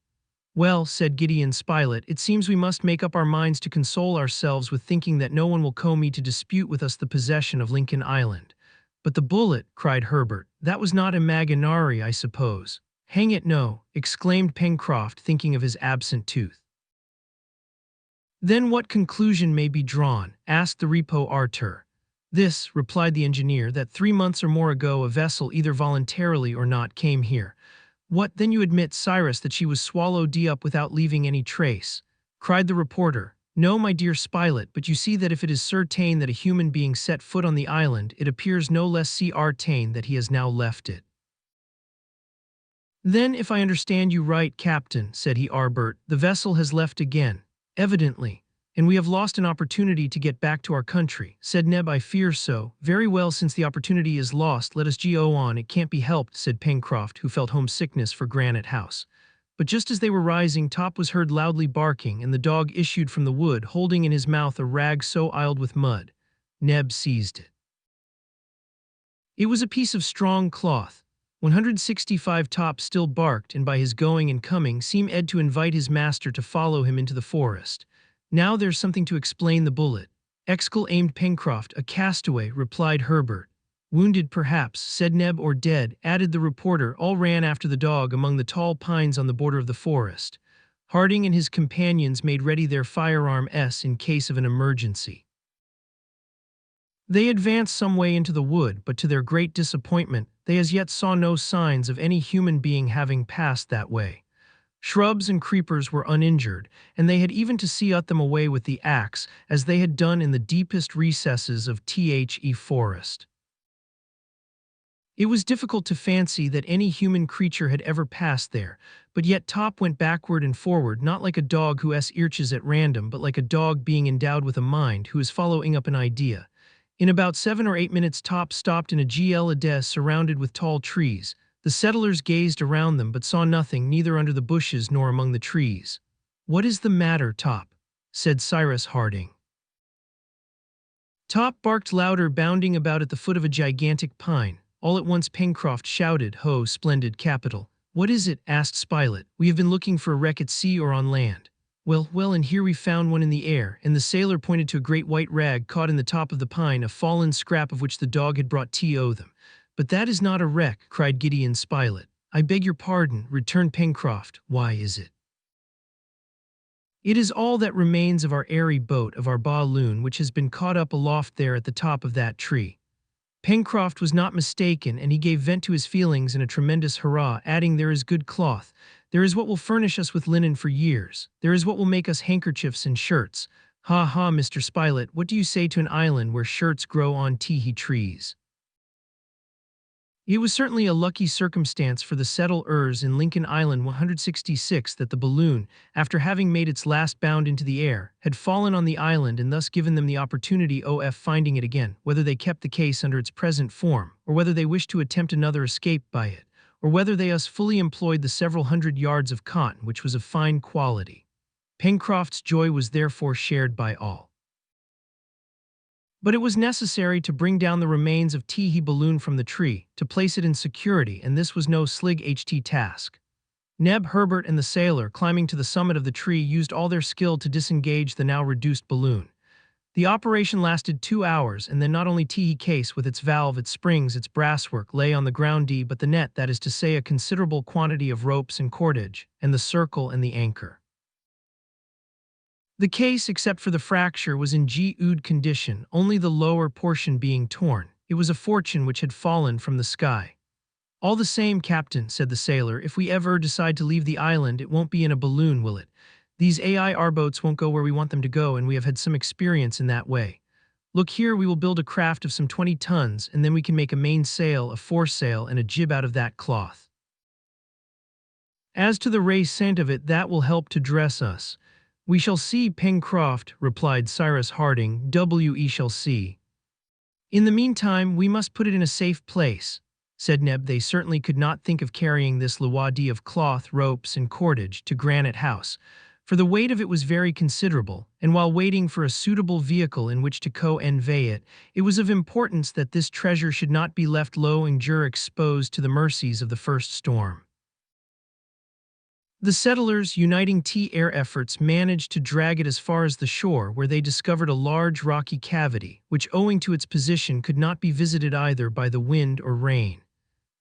"Well," said Gideon Spilett, "it seems we must make up our minds to console ourselves with thinking that no one will come to dispute with us the possession of Lincoln Island." "But the bullet," cried Herbert, "that was not imaginary, I suppose." "Hang it, no," exclaimed Pencroft, thinking of his absent tooth. "Then what conclusion may be drawn?" asked the reporter. "This," replied the engineer, "that 3 months or more ago a vessel, either voluntarily or not, came here." "What, then you admit, Cyrus, that she was swallowed up without leaving any trace?" cried the reporter. "No, my dear Spilett, but you see that if it is certain that a human being set foot on the island, it appears no less certain that he has now left it." "Then, if I understand you right, Captain," said Herbert, "the vessel has left again." "Evidently. And we have lost an opportunity to get back to our country," said Neb. "I fear so." "Very well, since the opportunity is lost, let us go on. It can't be helped," said Pencroft, who felt homesickness for Granite House. But just as they were rising, Top was heard loudly barking, and the dog issued from the wood, holding in his mouth a rag so oiled with mud. Neb seized it. It was a piece of strong cloth. 165 Top still barked, and by his going and coming seemed to invite his master to follow him into the forest. "Now there's something to explain the bullet," exclaimed Pencroft. "A castaway," replied Herbert. "Wounded, perhaps," said Neb. "Or dead," added the reporter. All ran after the dog among the tall pines on the border of the forest. Harding and his companions made ready their firearms in case of an emergency. They advanced some way into the wood, but to their great disappointment, they as yet saw no signs of any human being having passed that way. Shrubs and creepers were uninjured, and they had even to see at them away with the axe, as they had done in the deepest recesses of the forest. It was difficult to fancy that any human creature had ever passed there, but yet Top went backward and forward, not like a dog who irches at random, but like a dog being endowed with a mind, who is following up an idea. In about 7 or 8 minutes Top stopped in a glade surrounded with tall trees. The settlers gazed around them, but saw nothing, neither under the bushes nor among the trees. "What is the matter, Top?" said Cyrus Harding. Top barked louder, bounding about at the foot of a gigantic pine. All at once Pencroft shouted, "Ho, splendid capital!" "What is it?" asked Spilett. "We have been looking for a wreck at sea or on land." Well, and here we found one in the air," and the sailor pointed to a great white rag caught in the top of the pine, a fallen scrap of which the dog had brought to them. "But that is not a wreck," cried Gideon Spilett. "I beg your pardon," returned Pencroft. "Why is it?" "It is all that remains of our airy boat, of our balloon, which has been caught up aloft there at the top of that tree." Pencroft was not mistaken, and he gave vent to his feelings in a tremendous hurrah, adding, "There is good cloth. There is what will furnish us with linen for years. There is what will make us handkerchiefs and shirts. Ha, ha, Mr. Spilett, what do you say to an island where shirts grow on tee trees?" It was certainly a lucky circumstance for the settlers in Lincoln Island 166 that the balloon, after having made its last bound into the air, had fallen on the island and thus given them the opportunity of finding it again, whether they kept the case under its present form, or whether they wished to attempt another escape by it, or whether they us fully employed the several hundred yards of cotton which was of fine quality. Pencroft's joy was therefore shared by all. But it was necessary to bring down the remains of Tee-hee balloon from the tree, to place it in security, and this was no slig task. Neb, Herbert, and the sailor, climbing to the summit of the tree, used all their skill to disengage the now reduced balloon. The operation lasted 2 hours, and then not only Tee-hee case with its valve, its springs, its brasswork lay on the ground, but the net, that is to say a considerable quantity of ropes and cordage, and the circle and the anchor. The case, except for the fracture, was in good condition, only the lower portion being torn. It was a fortune which had fallen from the sky. "All the same, Captain," said the sailor, "if we ever decide to leave the island, it won't be in a balloon, will it? These our boats won't go where we want them to go, and we have had some experience in that way. Look here, we will build a craft of some 20 tons, and then we can make a mainsail, a foresail, and a jib out of that cloth. As to the raisant of it, that will help to dress us." "We shall see, Pencroft," replied Cyrus Harding. "We shall see. In the meantime, we must put it in a safe place," said Neb. They certainly could not think of carrying this luadi of cloth, ropes, and cordage to Granite House, for the weight of it was very considerable, and while waiting for a suitable vehicle in which to convey it, it was of importance that this treasure should not be left low and exposed to the mercies of the first storm. The settlers, uniting air efforts, managed to drag it as far as the shore, where they discovered a large rocky cavity, which owing to its position could not be visited either by the wind or rain.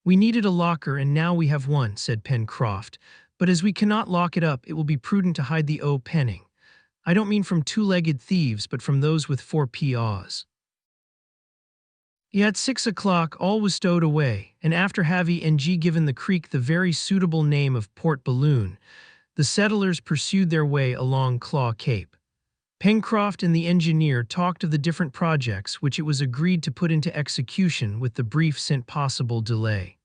"We needed a locker, and now we have one," said Pencroft, "but as we cannot lock it up, it will be prudent to hide the penning. I don't mean from two-legged thieves, but from those with 4 paws." At 6 o'clock all was stowed away, and after having given the creek the very suitable name of Port Balloon, the settlers pursued their way along Claw Cape. Pencroft and the engineer talked of the different projects which it was agreed to put into execution with the briefest possible delay.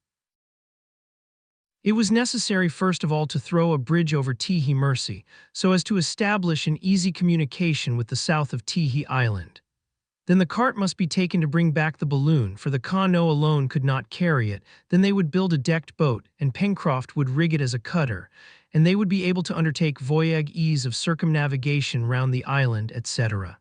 It was necessary first of all to throw a bridge over Tee-hee Mercy, so as to establish an easy communication with the south of Tee-hee Island. Then the cart must be taken to bring back the balloon, for the canoe alone could not carry it. Then they would build a decked boat, and Pencroft would rig it as a cutter, and they would be able to undertake voyages of circumnavigation round the island, etc.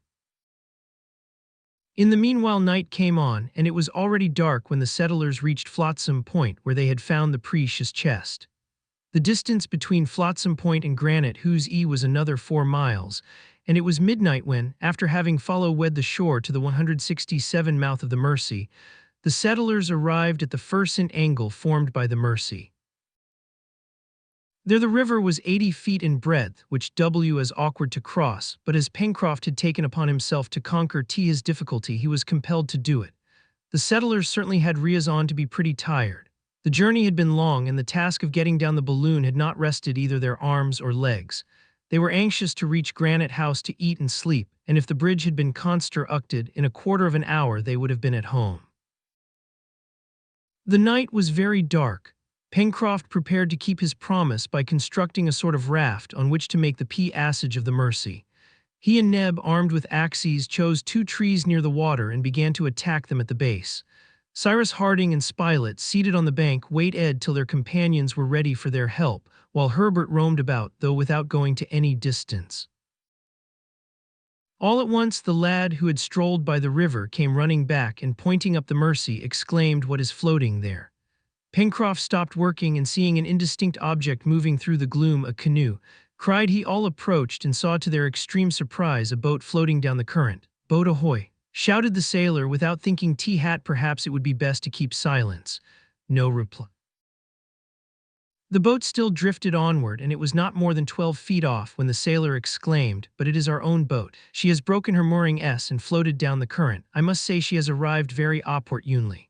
In the meanwhile night came on, and it was already dark when the settlers reached Flotsam Point, where they had found the precious chest. The distance between Flotsam Point and Granite House was another 4 miles, and it was midnight when, after having wed the shore to the 167 mouth of the Mercy, the settlers arrived at the first angle formed by the Mercy. There the river was 80 feet in breadth, which was awkward to cross, but as Pencroft had taken upon himself to conquer his difficulty, he was compelled to do it. The settlers certainly had reason to be pretty tired. The journey had been long, and the task of getting down the balloon had not rested either their arms or legs. They were anxious to reach Granite House to eat and sleep, and if the bridge had been constructed in a quarter of an hour, they would have been at home. The night was very dark. Pencroft prepared to keep his promise by constructing a sort of raft on which to make the passage of the Mercy. He and Neb, armed with axes, chose 2 trees near the water and began to attack them at the base. Cyrus Harding and Spilett, seated on the bank, waited till their companions were ready for their help, while Herbert roamed about, though without going to any distance. All at once the lad who had strolled by the river came running back, and pointing up the Mercy, exclaimed, "What is floating there?" Pencroft stopped working, and seeing an indistinct object moving through the gloom, a canoe, cried he. All approached, and saw to their extreme surprise a boat floating down the current. "Boat ahoy!" shouted the sailor, without thinking perhaps it would be best to keep silence. No reply. The boat still drifted onward, and it was not more than 12 feet off when the sailor exclaimed, "But it is our own boat. She has broken her mooring and floated down the current. I must say she has arrived very opportunely."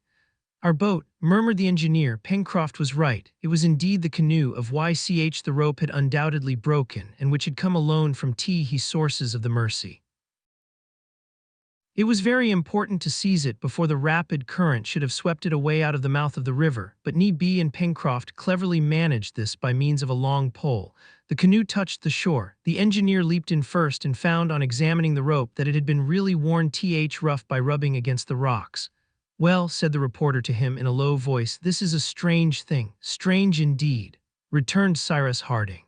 "Our boat," murmured the engineer. Pencroft was right. It was indeed the canoe of the rope had undoubtedly broken, and which had come alone from Tee-hee sources of the Mercy. It was very important to seize it before the rapid current should have swept it away out of the mouth of the river, but Neb and Pencroft cleverly managed this by means of a long pole. The canoe touched the shore. The engineer leaped in first and found on examining the rope that it had been really worn rough by rubbing against the rocks. "Well," said the reporter to him in a low voice, "this is a strange thing, strange indeed," returned Cyrus Harding.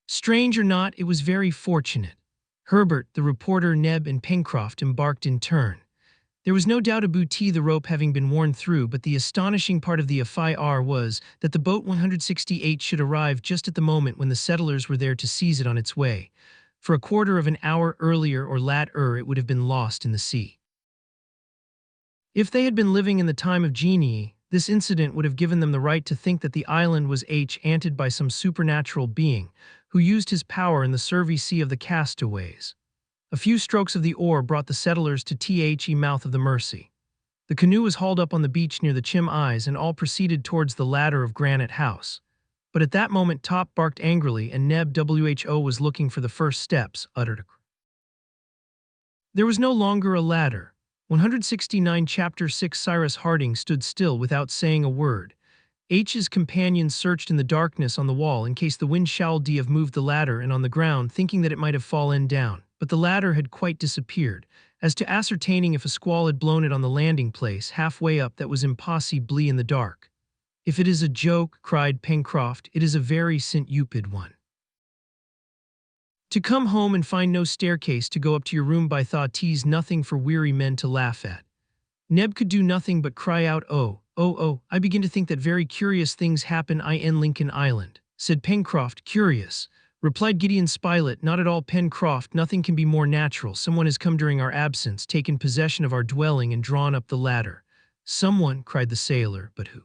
Strange or not, it was very fortunate. Herbert, the reporter, Neb, and Pencroft embarked in turn. There was no doubt about the rope having been worn through, but the astonishing part of the affair was that the boat 168 should arrive just at the moment when the settlers were there to seize it on its way. For a quarter of an hour earlier or later, it would have been lost in the sea. If they had been living in the time of genii, this incident would have given them the right to think that the island was haunted by some supernatural being, who used his power in the service of the castaways. A few strokes of the oar brought the settlers to the mouth of the Mersey. The canoe was hauled up on the beach near the Chimneys, and all proceeded towards the ladder of Granite House. But at that moment Top barked angrily, and Neb was looking for the first steps, uttered a cry. There was no longer a ladder. 169 Chapter 6 Cyrus Harding stood still without saying a word. H's companions searched in the darkness on the wall in case the wind should have moved the ladder, and on the ground, thinking that it might have fallen down. But the ladder had quite disappeared. As to ascertaining if a squall had blown it on the landing place halfway up, that was impossible in the dark. "If it is a joke," cried Pencroft, "it is a very stupid one. To come home and find no staircase to go up to your room by thoughts nothing for weary men to laugh at." Neb could do nothing but cry out, "Oh, oh, oh, I begin to think that very curious things happen in Lincoln Island," said Pencroft. "Curious," replied Gideon Spilett, "not at all, Pencroft, nothing can be more natural. Someone has come during our absence, taken possession of our dwelling, and drawn up the ladder." "Someone," cried the sailor, "but who?"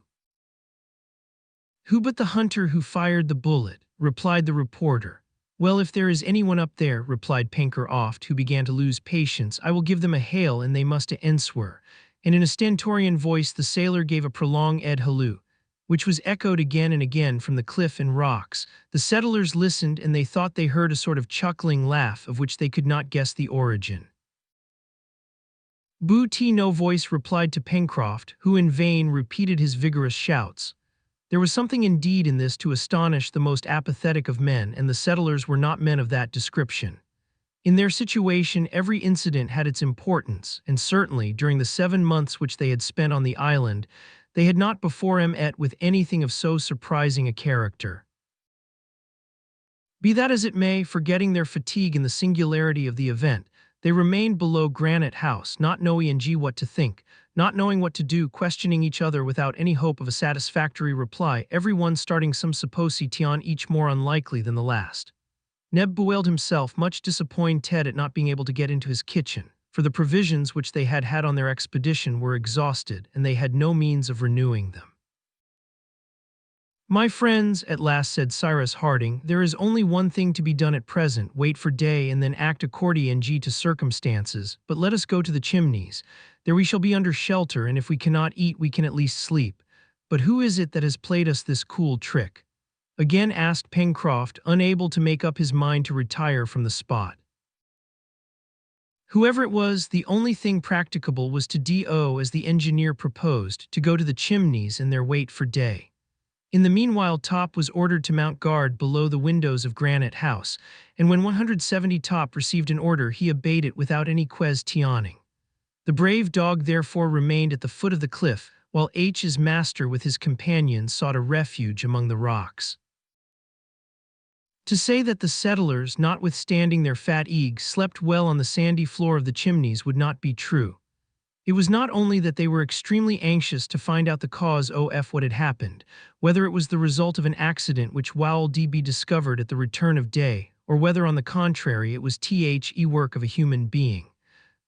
"Who but the hunter who fired the bullet," replied the reporter. "Well, if there is anyone up there," replied Pencroft, who began to lose patience, "I will give them a hail, and they must answer." And in a stentorian voice the sailor gave a prolonged halloo, which was echoed again and again from the cliff and rocks. The settlers listened, and they thought they heard a sort of chuckling laugh of which they could not guess the origin. No voice replied to Pencroft, who in vain repeated his vigorous shouts. There was something indeed in this to astonish the most apathetic of men, and the settlers were not men of that description. In their situation, every incident had its importance, and certainly, during the 7 months which they had spent on the island, they had not before met with anything of so surprising a character. Be that as it may, forgetting their fatigue in the singularity of the event, they remained below Granite House, not knowing what to think, not knowing what to do, questioning each other without any hope of a satisfactory reply, every one starting some supposition, each more unlikely than the last. Neb bewailed himself, much disappointed at not being able to get into his kitchen, for the provisions which they had had on their expedition were exhausted, and they had no means of renewing them. "My friends," at last said Cyrus Harding, "there is only one thing to be done at present: wait for day, and then act according to circumstances. But let us go to the Chimneys. There we shall be under shelter, and if we cannot eat, we can at least sleep. But who is it that has played us this cool trick?" again asked Pencroft, unable to make up his mind to retire from the spot. Whoever it was, the only thing practicable was to do as the engineer proposed, to go to the Chimneys and there wait for day. In the meanwhile Top was ordered to mount guard below the windows of Granite House, and when 170 Top received an order, he obeyed it without any questioning. The brave dog therefore remained at the foot of the cliff, while H's master with his companions sought a refuge among the rocks. To say that the settlers, notwithstanding their fatigue, slept well on the sandy floor of the Chimneys would not be true. It was not only that they were extremely anxious to find out the cause of what had happened, whether it was the result of an accident which would be discovered at the return of day, or whether on the contrary it was the work of a human being,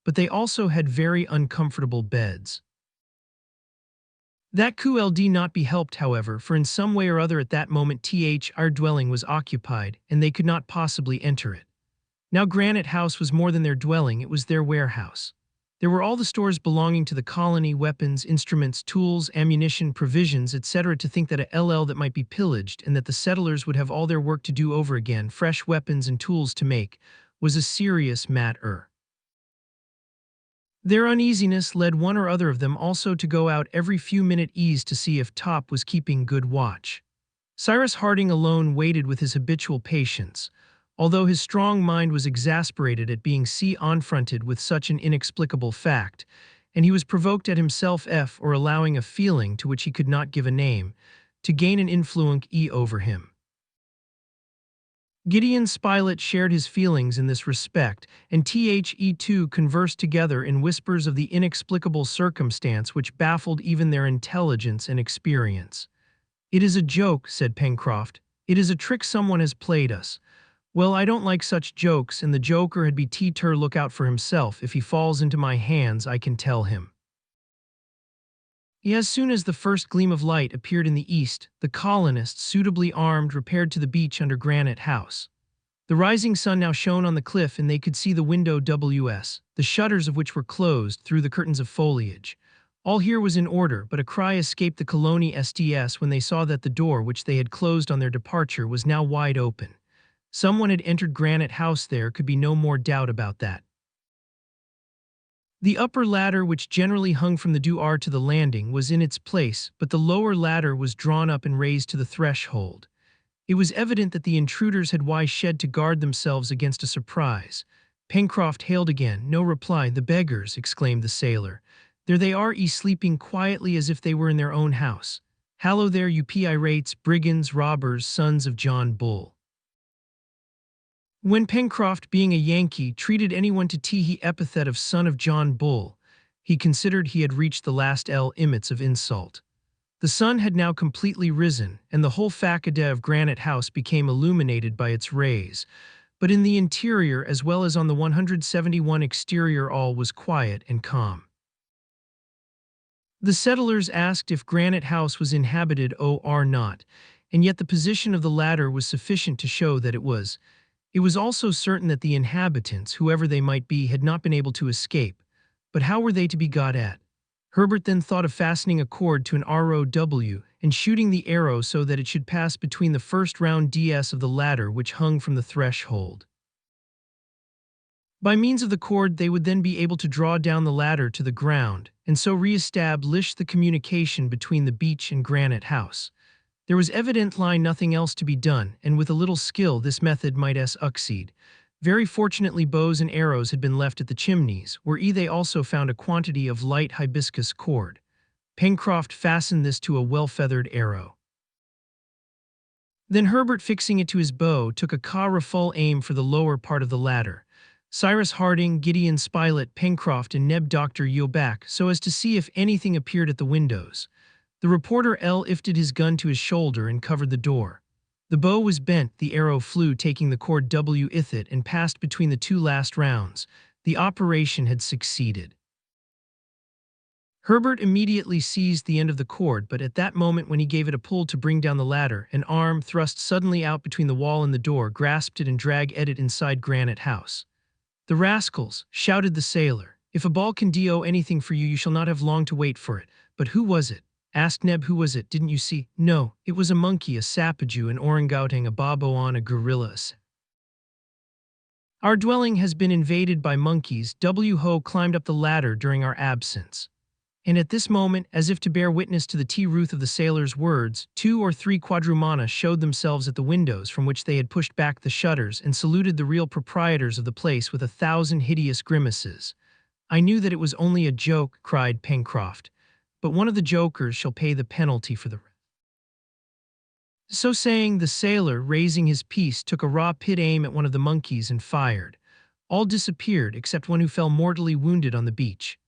but they also had very uncomfortable beds. That could not be helped, however, for in some way or other at that moment our dwelling was occupied, and they could not possibly enter it. Now Granite House was more than their dwelling, it was their warehouse. There were all the stores belonging to the colony, weapons, instruments, tools, ammunition, provisions, etc. To think that that might be pillaged, and that the settlers would have all their work to do over again, fresh weapons and tools to make, was a serious matter. Their uneasiness led one or other of them also to go out every few minutes to see if Top was keeping good watch. Cyrus Harding alone waited with his habitual patience, although his strong mind was exasperated at being confronted with such an inexplicable fact, and he was provoked at himself or allowing a feeling to which he could not give a name, to gain an influence over him. Gideon Spilett shared his feelings in this respect, and the two conversed together in whispers of the inexplicable circumstance which baffled even their intelligence and experience. "It is a joke," said Pencroft. "It is a trick someone has played us. Well, I don't like such jokes, and the joker had better look out for himself. If he falls into my hands, I can tell him." As soon as the first gleam of light appeared in the east, the colonists, suitably armed, repaired to the beach under Granite House. The rising sun now shone on the cliff, and they could see the window the shutters of which were closed, through the curtains of foliage. All here was in order, but a cry escaped the colonists when they saw that the door, which they had closed on their departure, was now wide open. Someone had entered Granite House, there could be no more doubt about that. The upper ladder, which generally hung from the door to the landing, was in its place, but the lower ladder was drawn up and raised to the threshold. It was evident that the intruders had shed to guard themselves against a surprise. Pencroft hailed again. "No reply. The beggars!" exclaimed the sailor. "There they are, sleeping quietly as if they were in their own house. Hallo there, you pirates, brigands, robbers, sons of John Bull." When Pencroft, being a Yankee, treated anyone to the epithet of son of John Bull, he considered he had reached the last limits of insult. The sun had now completely risen, and the whole facade of Granite House became illuminated by its rays, but in the interior as well as on the 171 exterior all was quiet and calm. The settlers asked if Granite House was inhabited or not, and yet the position of the ladder was sufficient to show that it was. It was also certain that the inhabitants, whoever they might be, had not been able to escape. But how were they to be got at? Herbert then thought of fastening a cord to an ROW and shooting the arrow so that it should pass between the first round DS of the ladder which hung from the threshold. By means of the cord they would then be able to draw down the ladder to the ground, and so re-establish the communication between the beach and Granite House. There was evidently nothing else to be done, and with a little skill this method might succeed. Very fortunately bows and arrows had been left at the chimneys, where they also found a quantity of light hibiscus cord. Pencroft fastened this to a well-feathered arrow. Then Herbert, fixing it to his bow, took a full aim for the lower part of the ladder. Cyrus Harding, Gideon Spilett, Pencroft, and Neb Doctor back so as to see if anything appeared at the windows. The reporter lifted his gun to his shoulder and covered the door. The bow was bent, the arrow flew, taking the cord with it, and passed between the two last rounds. The operation had succeeded. Herbert immediately seized the end of the cord, but at that moment when he gave it a pull to bring down the ladder, an arm, thrust suddenly out between the wall and the door, grasped it and dragged it inside Granite House. "The rascals!" shouted the sailor. "If a ball can do anything for you, you shall not have long to wait for it." "But who was it?" asked Neb. "Who was it? Didn't you see?" "No, it was a monkey, a sapajou, an orangutan, a baboon, a gorilla. Our dwelling has been invaded by monkeys. Ho climbed up the ladder during our absence." And at this moment, as if to bear witness to the truth of the sailor's words, 2 or 3 quadrumana showed themselves at the windows from which they had pushed back the shutters and saluted the real proprietors of the place with 1,000 hideous grimaces. "I knew that it was only a joke," cried Pencroft, "but one of the jokers shall pay the penalty for the rest." So saying, the sailor, raising his piece, took a raw aim at one of the monkeys and fired. All disappeared except one who fell mortally wounded on the beach.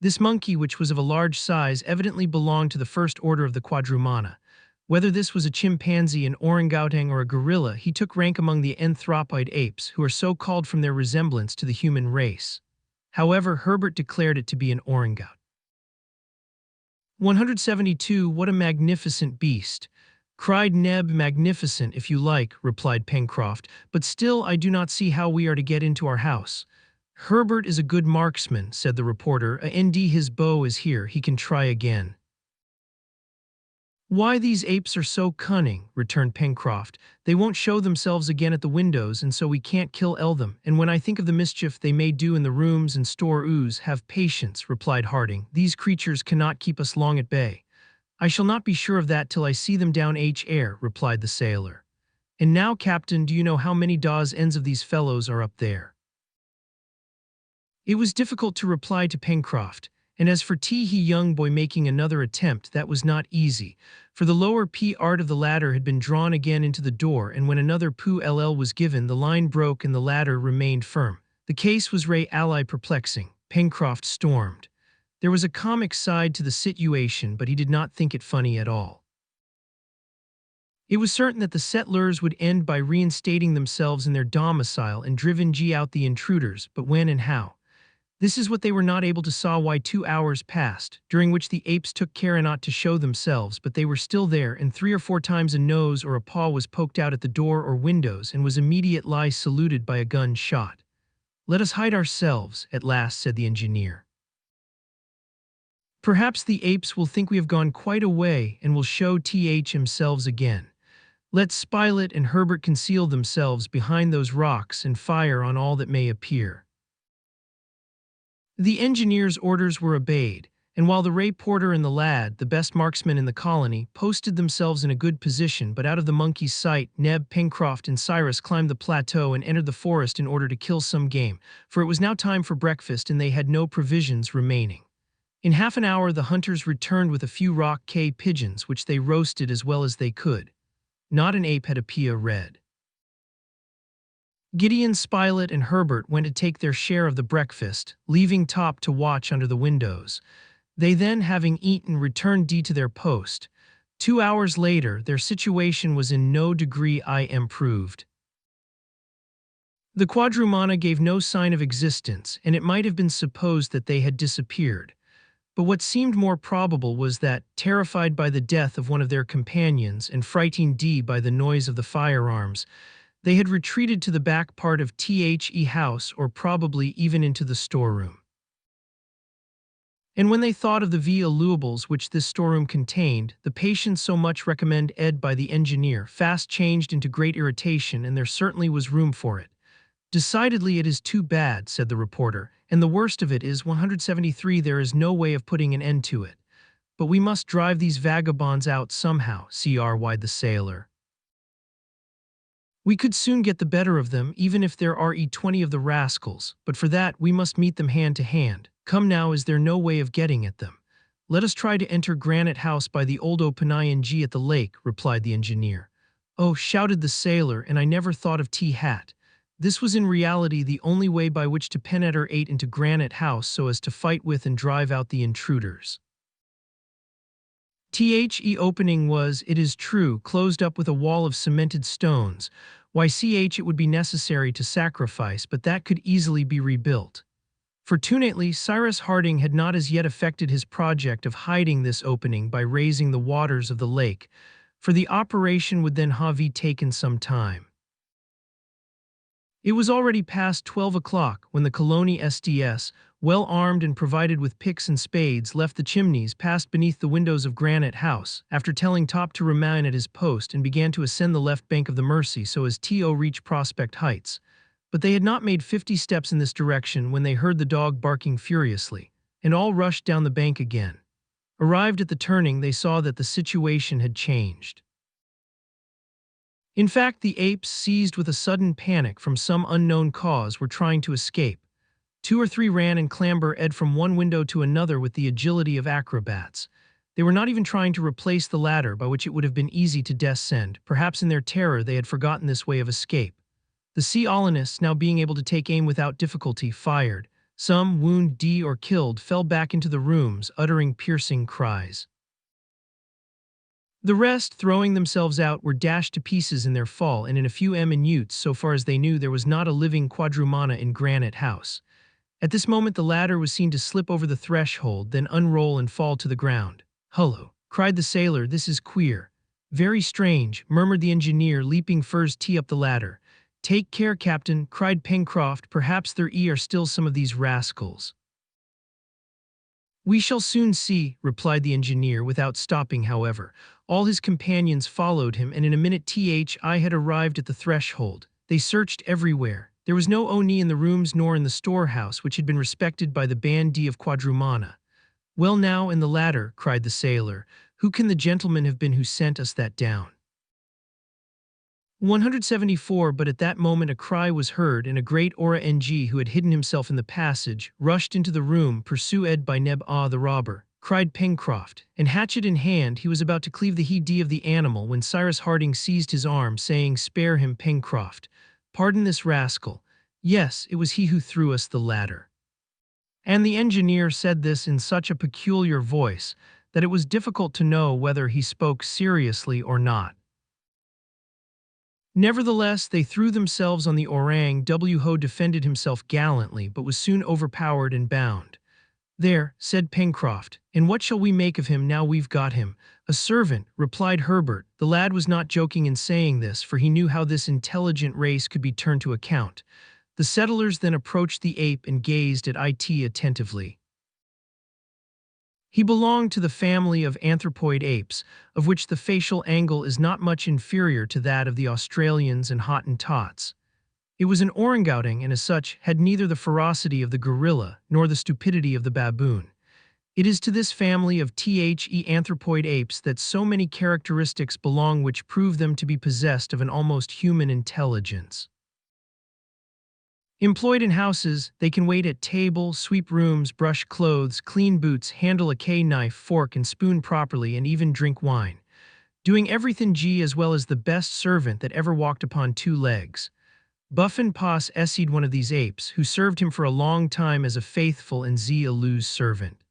This monkey, which was of a large size, evidently belonged to the first order of the quadrumana. Whether this was a chimpanzee, an orangutan, or a gorilla, he took rank among the anthropoid apes, who are so called from their resemblance to the human race. However, Herbert declared it to be an orangutan. 172. "What a magnificent beast!" cried Neb. "Magnificent, if you like," replied Pencroft, "but still I do not see how we are to get into our house." "Herbert is a good marksman," said the reporter. His bow is here, he can try again." "Why, these apes are so cunning," returned Pencroft. "They won't show themselves again at the windows, and so we can't kill them. And when I think of the mischief they may do in the rooms and store have patience," replied Harding. "These creatures cannot keep us long at bay." "I shall not be sure of that till I see them down air," replied the sailor. "And now, Captain, do you know how many ends of these fellows are up there?" It was difficult to reply to Pencroft, And as for T. He young boy making another attempt, that was not easy, for the lower P art of the ladder had been drawn again into the door, and when another Poo LL was given, the line broke and the ladder remained firm. The case was Ray ally perplexing. Pencroft stormed. There was a comic side to the situation, but he did not think it funny at all. It was certain that the settlers would end by reinstating themselves in their domicile and driven out the intruders, but when and how? This is what they were not able to saw. Why 2 hours passed, during which the apes took care not to show themselves, but they were still there, and 3 or 4 times a nose or a paw was poked out at the door or windows, and was immediately saluted by a gun shot. "Let us hide ourselves," at last said the engineer. "Perhaps the apes will think we have gone quite away, and will show themselves again. Let Spilett and Herbert conceal themselves behind those rocks and fire on all that may appear." The engineer's orders were obeyed, and while the Ray Porter and the lad, the best marksmen in the colony, posted themselves in a good position but out of the monkey's sight, Neb, Pencroft, and Cyrus climbed the plateau and entered the forest in order to kill some game, for it was now time for breakfast and they had no provisions remaining. In half an hour the hunters returned with a few rock pigeons, which they roasted as well as they could. Not an ape had a pea red. Gideon, Spilett, and Herbert went to take their share of the breakfast, leaving Top to watch under the windows. They then, having eaten, returned to their post. 2 hours later, their situation was in no degree improved. The quadrumana gave no sign of existence, and it might have been supposed that they had disappeared. But what seemed more probable was that, terrified by the death of one of their companions and frightened by the noise of the firearms, they had retreated to the back part of the house, or probably even into the storeroom. And when they thought of the valuables which this storeroom contained, the patience so much recommended by the engineer fast changed into great irritation, and there certainly was room for it. "Decidedly it is too bad," said the reporter, "and the worst of it is 173 there is no way of putting an end to it. But we must drive these vagabonds out somehow," cried the sailor. "We could soon get the better of them, even if there are 20 of the rascals, but for that we must meet them hand to hand. Come now, is there no way of getting at them?" "Let us try to enter Granite House by the old opening at the lake," replied the engineer. "Oh," shouted the sailor, "and I never thought of Hat." This was in reality the only way by which to penetrate into Granite House so as to fight with and drive out the intruders. The opening was, it is true, closed up with a wall of cemented stones. It would be necessary to sacrifice, but that could easily be rebuilt. Fortunately, Cyrus Harding had not as yet effected his project of hiding this opening by raising the waters of the lake, for the operation would then have taken some time. It was already past 12 o'clock when the colony SDS, well armed and provided with picks and spades, left the chimneys, passed beneath the windows of Granite House, after telling Top to remain at his post, and began to ascend the left bank of the Mersey so as to reach Prospect Heights. But they had not made 50 steps in this direction when they heard the dog barking furiously, and all rushed down the bank again. Arrived at the turning, they saw that the situation had changed. In fact, the apes, seized with a sudden panic from some unknown cause, were trying to escape. 2 or 3 ran and clambered from one window to another with the agility of acrobats. They were not even trying to replace the ladder by which it would have been easy to descend. Perhaps in their terror they had forgotten this way of escape. The sea colonists, now being able to take aim without difficulty, fired. Some, wounded or killed, fell back into the rooms, uttering piercing cries. The rest, throwing themselves out, were dashed to pieces in their fall, and in a few minutes, so far as they knew, there was not a living quadrumana in Granite House. At this moment the ladder was seen to slip over the threshold, then unroll and fall to the ground. "Hullo!" cried the sailor, "this is queer." "Very strange," murmured the engineer, leaping first up the ladder. "Take care, Captain," cried Pencroft, "perhaps there are still some of these rascals." "We shall soon see," replied the engineer, without stopping, however. All his companions followed him, and in a minute I had arrived at the threshold. They searched everywhere. There was no Oni in the rooms nor in the storehouse, which had been respected by the band of quadrumana. "Well now, in the ladder," cried the sailor, "who can the gentleman have been who sent us that down?" 174. But at that moment a cry was heard, and a great Ora-ng who had hidden himself in the passage rushed into the room, pursued by Neb-Ah the robber, cried Pencroft, and hatchet in hand he was about to cleave the head of the animal when Cyrus Harding seized his arm, saying, "Spare him, Pencroft. Pardon this rascal. Yes, it was he who threw us the ladder." And the engineer said this in such a peculiar voice that it was difficult to know whether he spoke seriously or not. Nevertheless, they threw themselves on the orang. Ho defended himself gallantly, but was soon overpowered and bound. "There," said Pencroft, "and what shall we make of him now we've got him?" "A servant," replied Herbert. The lad was not joking in saying this, for he knew how this intelligent race could be turned to account. The settlers then approached the ape and gazed at it attentively. He belonged to the family of anthropoid apes, of which the facial angle is not much inferior to that of the Australians and Hottentots. It was an orangutan, and as such had neither the ferocity of the gorilla nor the stupidity of the baboon. It is to this family of anthropoid apes that so many characteristics belong which prove them to be possessed of an almost human intelligence. Employed in houses, they can wait at table, sweep rooms, brush clothes, clean boots, handle a knife, fork, and spoon properly, and even drink wine. Doing everything as well as the best servant that ever walked upon two legs. Buffon Pass essayed one of these apes, who served him for a long time as a faithful and zealous servant.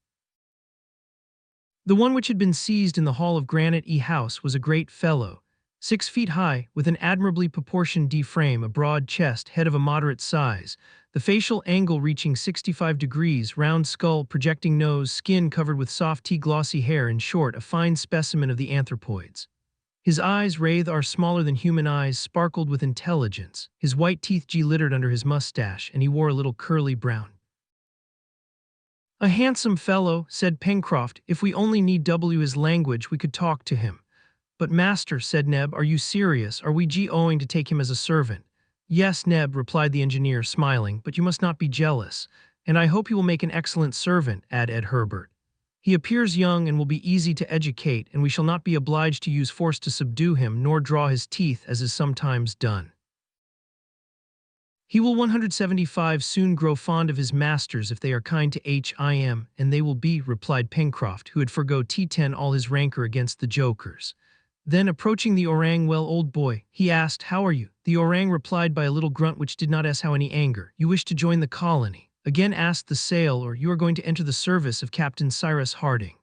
The one which had been seized in the hall of Granite House was a great fellow, 6 feet high, with an admirably proportioned frame, a broad chest, head of a moderate size, the facial angle reaching 65 degrees, round skull, projecting nose, skin covered with soft glossy hair, in short, a fine specimen of the anthropoids. His eyes, rather are smaller than human eyes, sparkled with intelligence, his white teeth glittered under his mustache, and he wore a little curly brown. "A handsome fellow," said Pencroft. "If we only need his language we could talk to him." "But master," said Neb, "are you serious? Are we going to take him as a servant?" "Yes, Neb," replied the engineer, smiling, "but you must not be jealous. And I hope he will make an excellent servant," added Herbert. "He appears young and will be easy to educate, and we shall not be obliged to use force to subdue him, nor draw his teeth, as is sometimes done. He will 175 soon grow fond of his masters if they are kind to him, and they will be," replied Pencroft, who had forgo T10 all his rancor against the jokers. Then, approaching the orang, "Well, old boy," he asked, "how are you?" The orang replied by a little grunt which did not show any anger. "You wish to join the colony?" again asked the sailor, "you are going to enter the service of Captain Cyrus Harding?"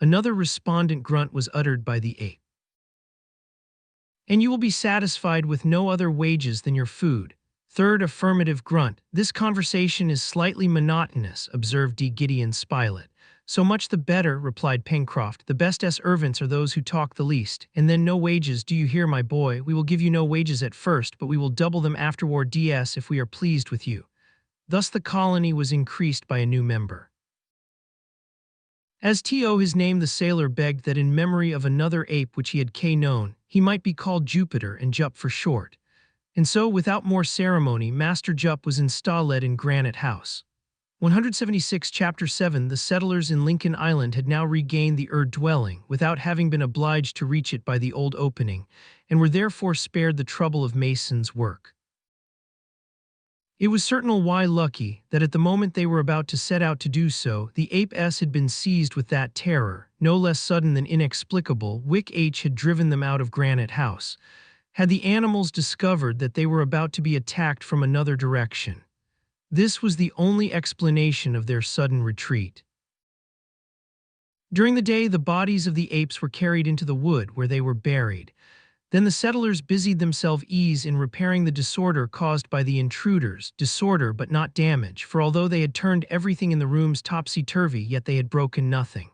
Another respondent grunt was uttered by the ape. "And you will be satisfied with no other wages than your food?" Third affirmative grunt. "This conversation is slightly monotonous," observed Gideon Spilett. "So much the better," replied Pencroft. "The best servants are those who talk the least. And then no wages, do you hear, my boy? We will give you no wages at first, but we will double them afterward if we are pleased with you." Thus the colony was increased by a new member. As to his name, the sailor begged that in memory of another ape which he had known, he might be called Jupiter, and Jup for short. And so, without more ceremony, Master Jup was installed in Granite House. 176. Chapter 7. The settlers in Lincoln Island had now regained the dwelling, without having been obliged to reach it by the old opening, and were therefore spared the trouble of mason's work. It was certain why lucky that at the moment they were about to set out to do so, the apes had been seized with that terror, no less sudden than inexplicable, which had driven them out of Granite House. Had the animals discovered that they were about to be attacked from another direction? This was the only explanation of their sudden retreat. During the day, the bodies of the apes were carried into the wood, where they were buried. Then the settlers busied themselves in repairing the disorder caused by the intruders, disorder but not damage, for although they had turned everything in the rooms topsy-turvy, yet they had broken nothing.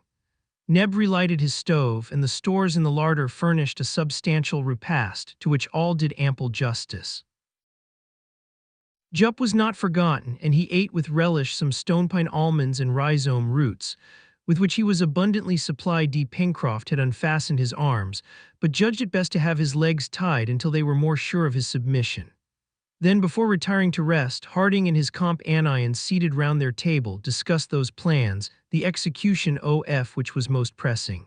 Neb relighted his stove, and the stores in the larder furnished a substantial repast, to which all did ample justice. Jup was not forgotten, and he ate with relish some stonepine almonds and rhizome roots, with which he was abundantly supplied. Pencroft had unfastened his arms, but judged it best to have his legs tied until they were more sure of his submission. Then, before retiring to rest, Harding and his companions, seated round their table, discussed those plans, the execution of which was most pressing.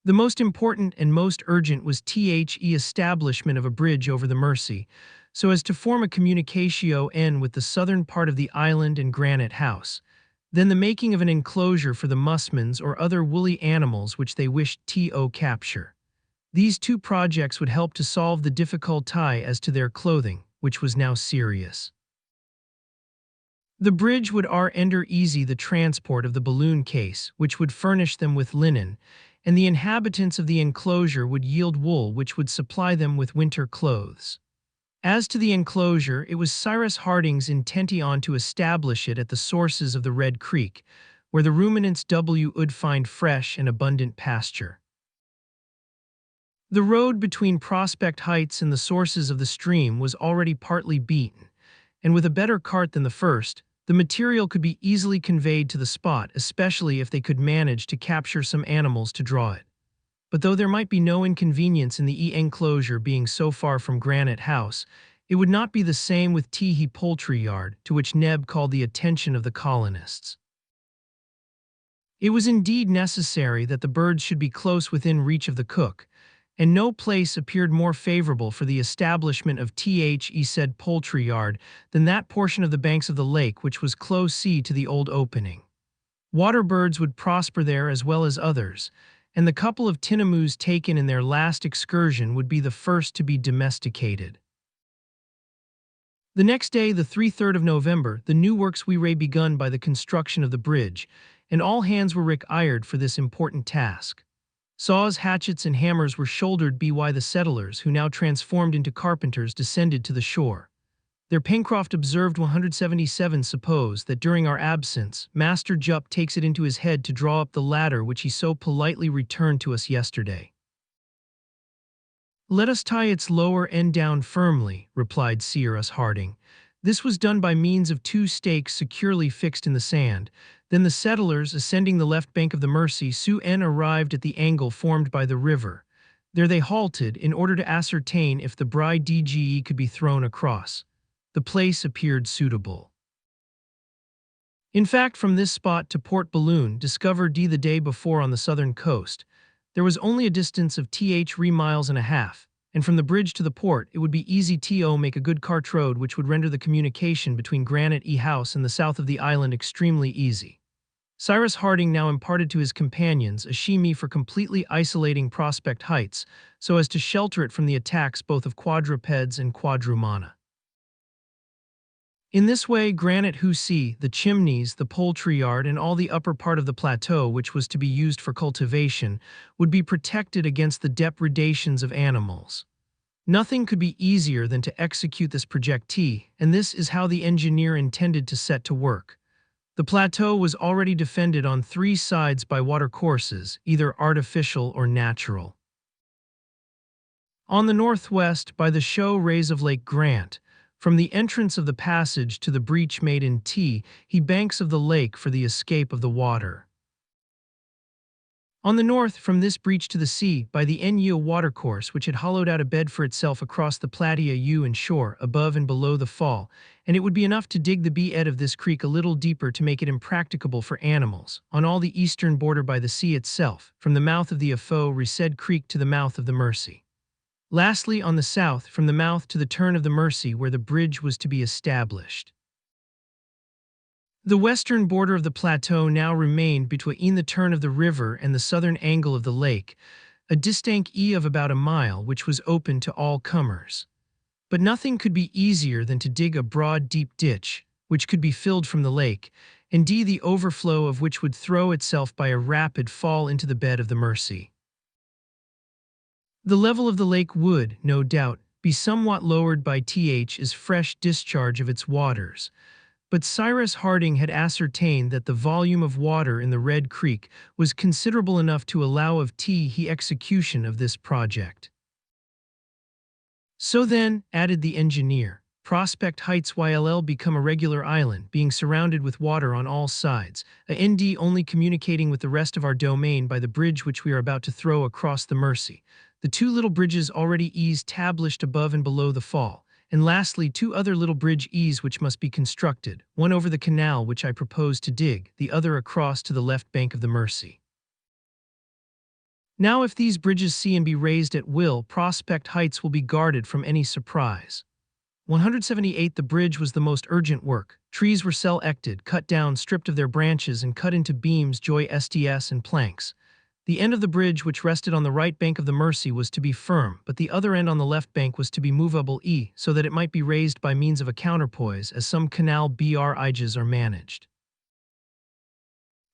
The most important and most urgent was the establishment of a bridge over the Mersey, so as to form a communicatio with the southern part of the island and Granite House, then the making of an enclosure for the musmons or other woolly animals which they wished to capture. These two projects would help to solve the difficulty as to their clothing, which was now serious. The bridge would render easy the transport of the balloon case, which would furnish them with linen, and the inhabitants of the enclosure would yield wool which would supply them with winter clothes. As to the enclosure, it was Cyrus Harding's intention to establish it at the sources of the Red Creek, where the ruminants would find fresh and abundant pasture. The road between Prospect Heights and the sources of the stream was already partly beaten, and with a better cart than the first, the material could be easily conveyed to the spot, especially if they could manage to capture some animals to draw it. But though there might be no inconvenience in the enclosure being so far from Granite House, it would not be the same with Teehee Poultry Yard, to which Neb called the attention of the colonists. It was indeed necessary that the birds should be close within reach of the cook, and no place appeared more favorable for the establishment of said poultry yard than that portion of the banks of the lake which was close to the old opening. Water birds would prosper there as well as others, and the couple of tinamous taken in their last excursion would be the first to be domesticated. The next day, the 3rd of November, the new works were begun by the construction of the bridge, and all hands were required for this important task. Saws, hatchets, and hammers were shouldered by the settlers, who now transformed into carpenters descended to the shore. Their Pencroft observed 177 suppose that during our absence, Master Jup takes it into his head to draw up the ladder which he so politely returned to us yesterday. Let us tie its lower end down firmly, replied Cyrus Harding. This was done by means of 2 stakes securely fixed in the sand. Then the settlers, ascending the left bank of the Mersey, soon arrived at the angle formed by the river. There they halted in order to ascertain if the bride DGE could be thrown across. The place appeared suitable. In fact, from this spot to Port Balloon, discovered the day before on the southern coast, there was only a distance of 3 miles and a half, and from the bridge to the port it would be easy to make a good cart road which would render the communication between Granite House and the south of the island extremely easy. Cyrus Harding now imparted to his companions a scheme for completely isolating Prospect Heights, so as to shelter it from the attacks both of quadrupeds and quadrumana. In this way, Granite House, the chimneys, the poultry yard, and all the upper part of the plateau which was to be used for cultivation, would be protected against the depredations of animals. Nothing could be easier than to execute this projectile, and this is how the engineer intended to set to work. The plateau was already defended on 3 sides by watercourses, either artificial or natural. On the northwest, by the show rays of Lake Grant, from the entrance of the passage to the breach made in he banks of the lake for the escape of the water. On the north, from this breach to the sea, by the Nu watercourse which had hollowed out a bed for itself across the Platia U and shore, above and below the fall, and it would be enough to dig the bed of this creek a little deeper to make it impracticable for animals, on all the eastern border by the sea itself, from the mouth of the aforesaid creek to the mouth of the Mersey. Lastly, on the south, from the mouth to the turn of the Mersey where the bridge was to be established. The western border of the plateau now remained between the turn of the river and the southern angle of the lake, a distance of about a mile which was open to all comers. But nothing could be easier than to dig a broad deep ditch, which could be filled from the lake, and the overflow of which would throw itself by a rapid fall into the bed of the Mersey. The level of the lake would, no doubt, be somewhat lowered by its fresh discharge of its waters, but Cyrus Harding had ascertained that the volume of water in the Red Creek was considerable enough to allow of the execution of this project. So then, added the engineer, Prospect Heights will become a regular island, being surrounded with water on all sides, only communicating with the rest of our domain by the bridge which we are about to throw across the Mersey, the 2 little bridges already established above and below the fall, and lastly 2 other little bridges which must be constructed, one over the canal which I propose to dig, the other across to the left bank of the Mersey. Now if these bridges see and be raised at will, Prospect Heights will be guarded from any surprise. 178 The bridge was the most urgent work. Trees were selected, cut down, stripped of their branches, and cut into beams, joy STS, and planks. The end of the bridge, which rested on the right bank of the Mersey, was to be firm, but the other end on the left bank was to be movable so that it might be raised by means of a counterpoise, as some canal bridges are managed.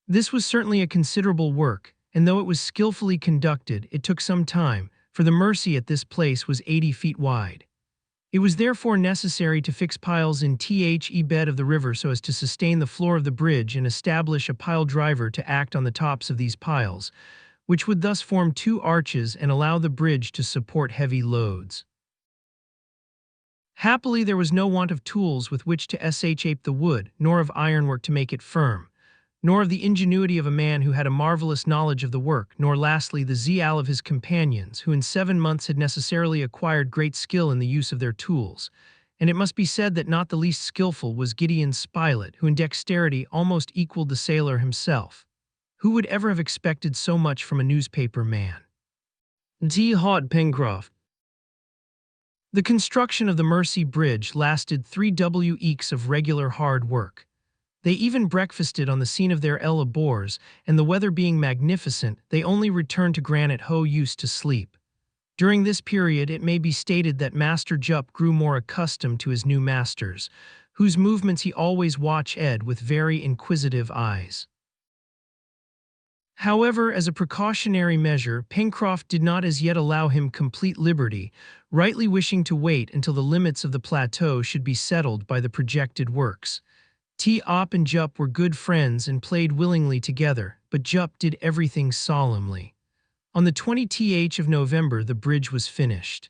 This was certainly a considerable work, and though it was skillfully conducted, it took some time, for the Mersey at this place was 80 feet wide. It was therefore necessary to fix piles in the bed of the river so as to sustain the floor of the bridge and establish a pile driver to act on the tops of these piles, which would thus form two arches and allow the bridge to support heavy loads. Happily, there was no want of tools with which to shape the wood, nor of ironwork to make it firm, nor of the ingenuity of a man who had a marvelous knowledge of the work, nor lastly the zeal of his companions, who in 7 months had necessarily acquired great skill in the use of their tools. And it must be said that not the least skillful was Gideon Spilett, who in dexterity almost equaled the sailor himself. Who would ever have expected so much from a newspaper man? T. Haught Pencroft. The construction of the Mersey Bridge lasted 3 weeks of regular hard work. They even breakfasted on the scene of their labors, and the weather being magnificent, they only returned to Granite House to sleep. During this period, it may be stated that Master Jup grew more accustomed to his new masters, whose movements he always watched with very inquisitive eyes. However, as a precautionary measure, Pencroft did not as yet allow him complete liberty, rightly wishing to wait until the limits of the plateau should be settled by the projected works. Top and Jup were good friends and played willingly together, but Jup did everything solemnly. On the 20th of November, the bridge was finished.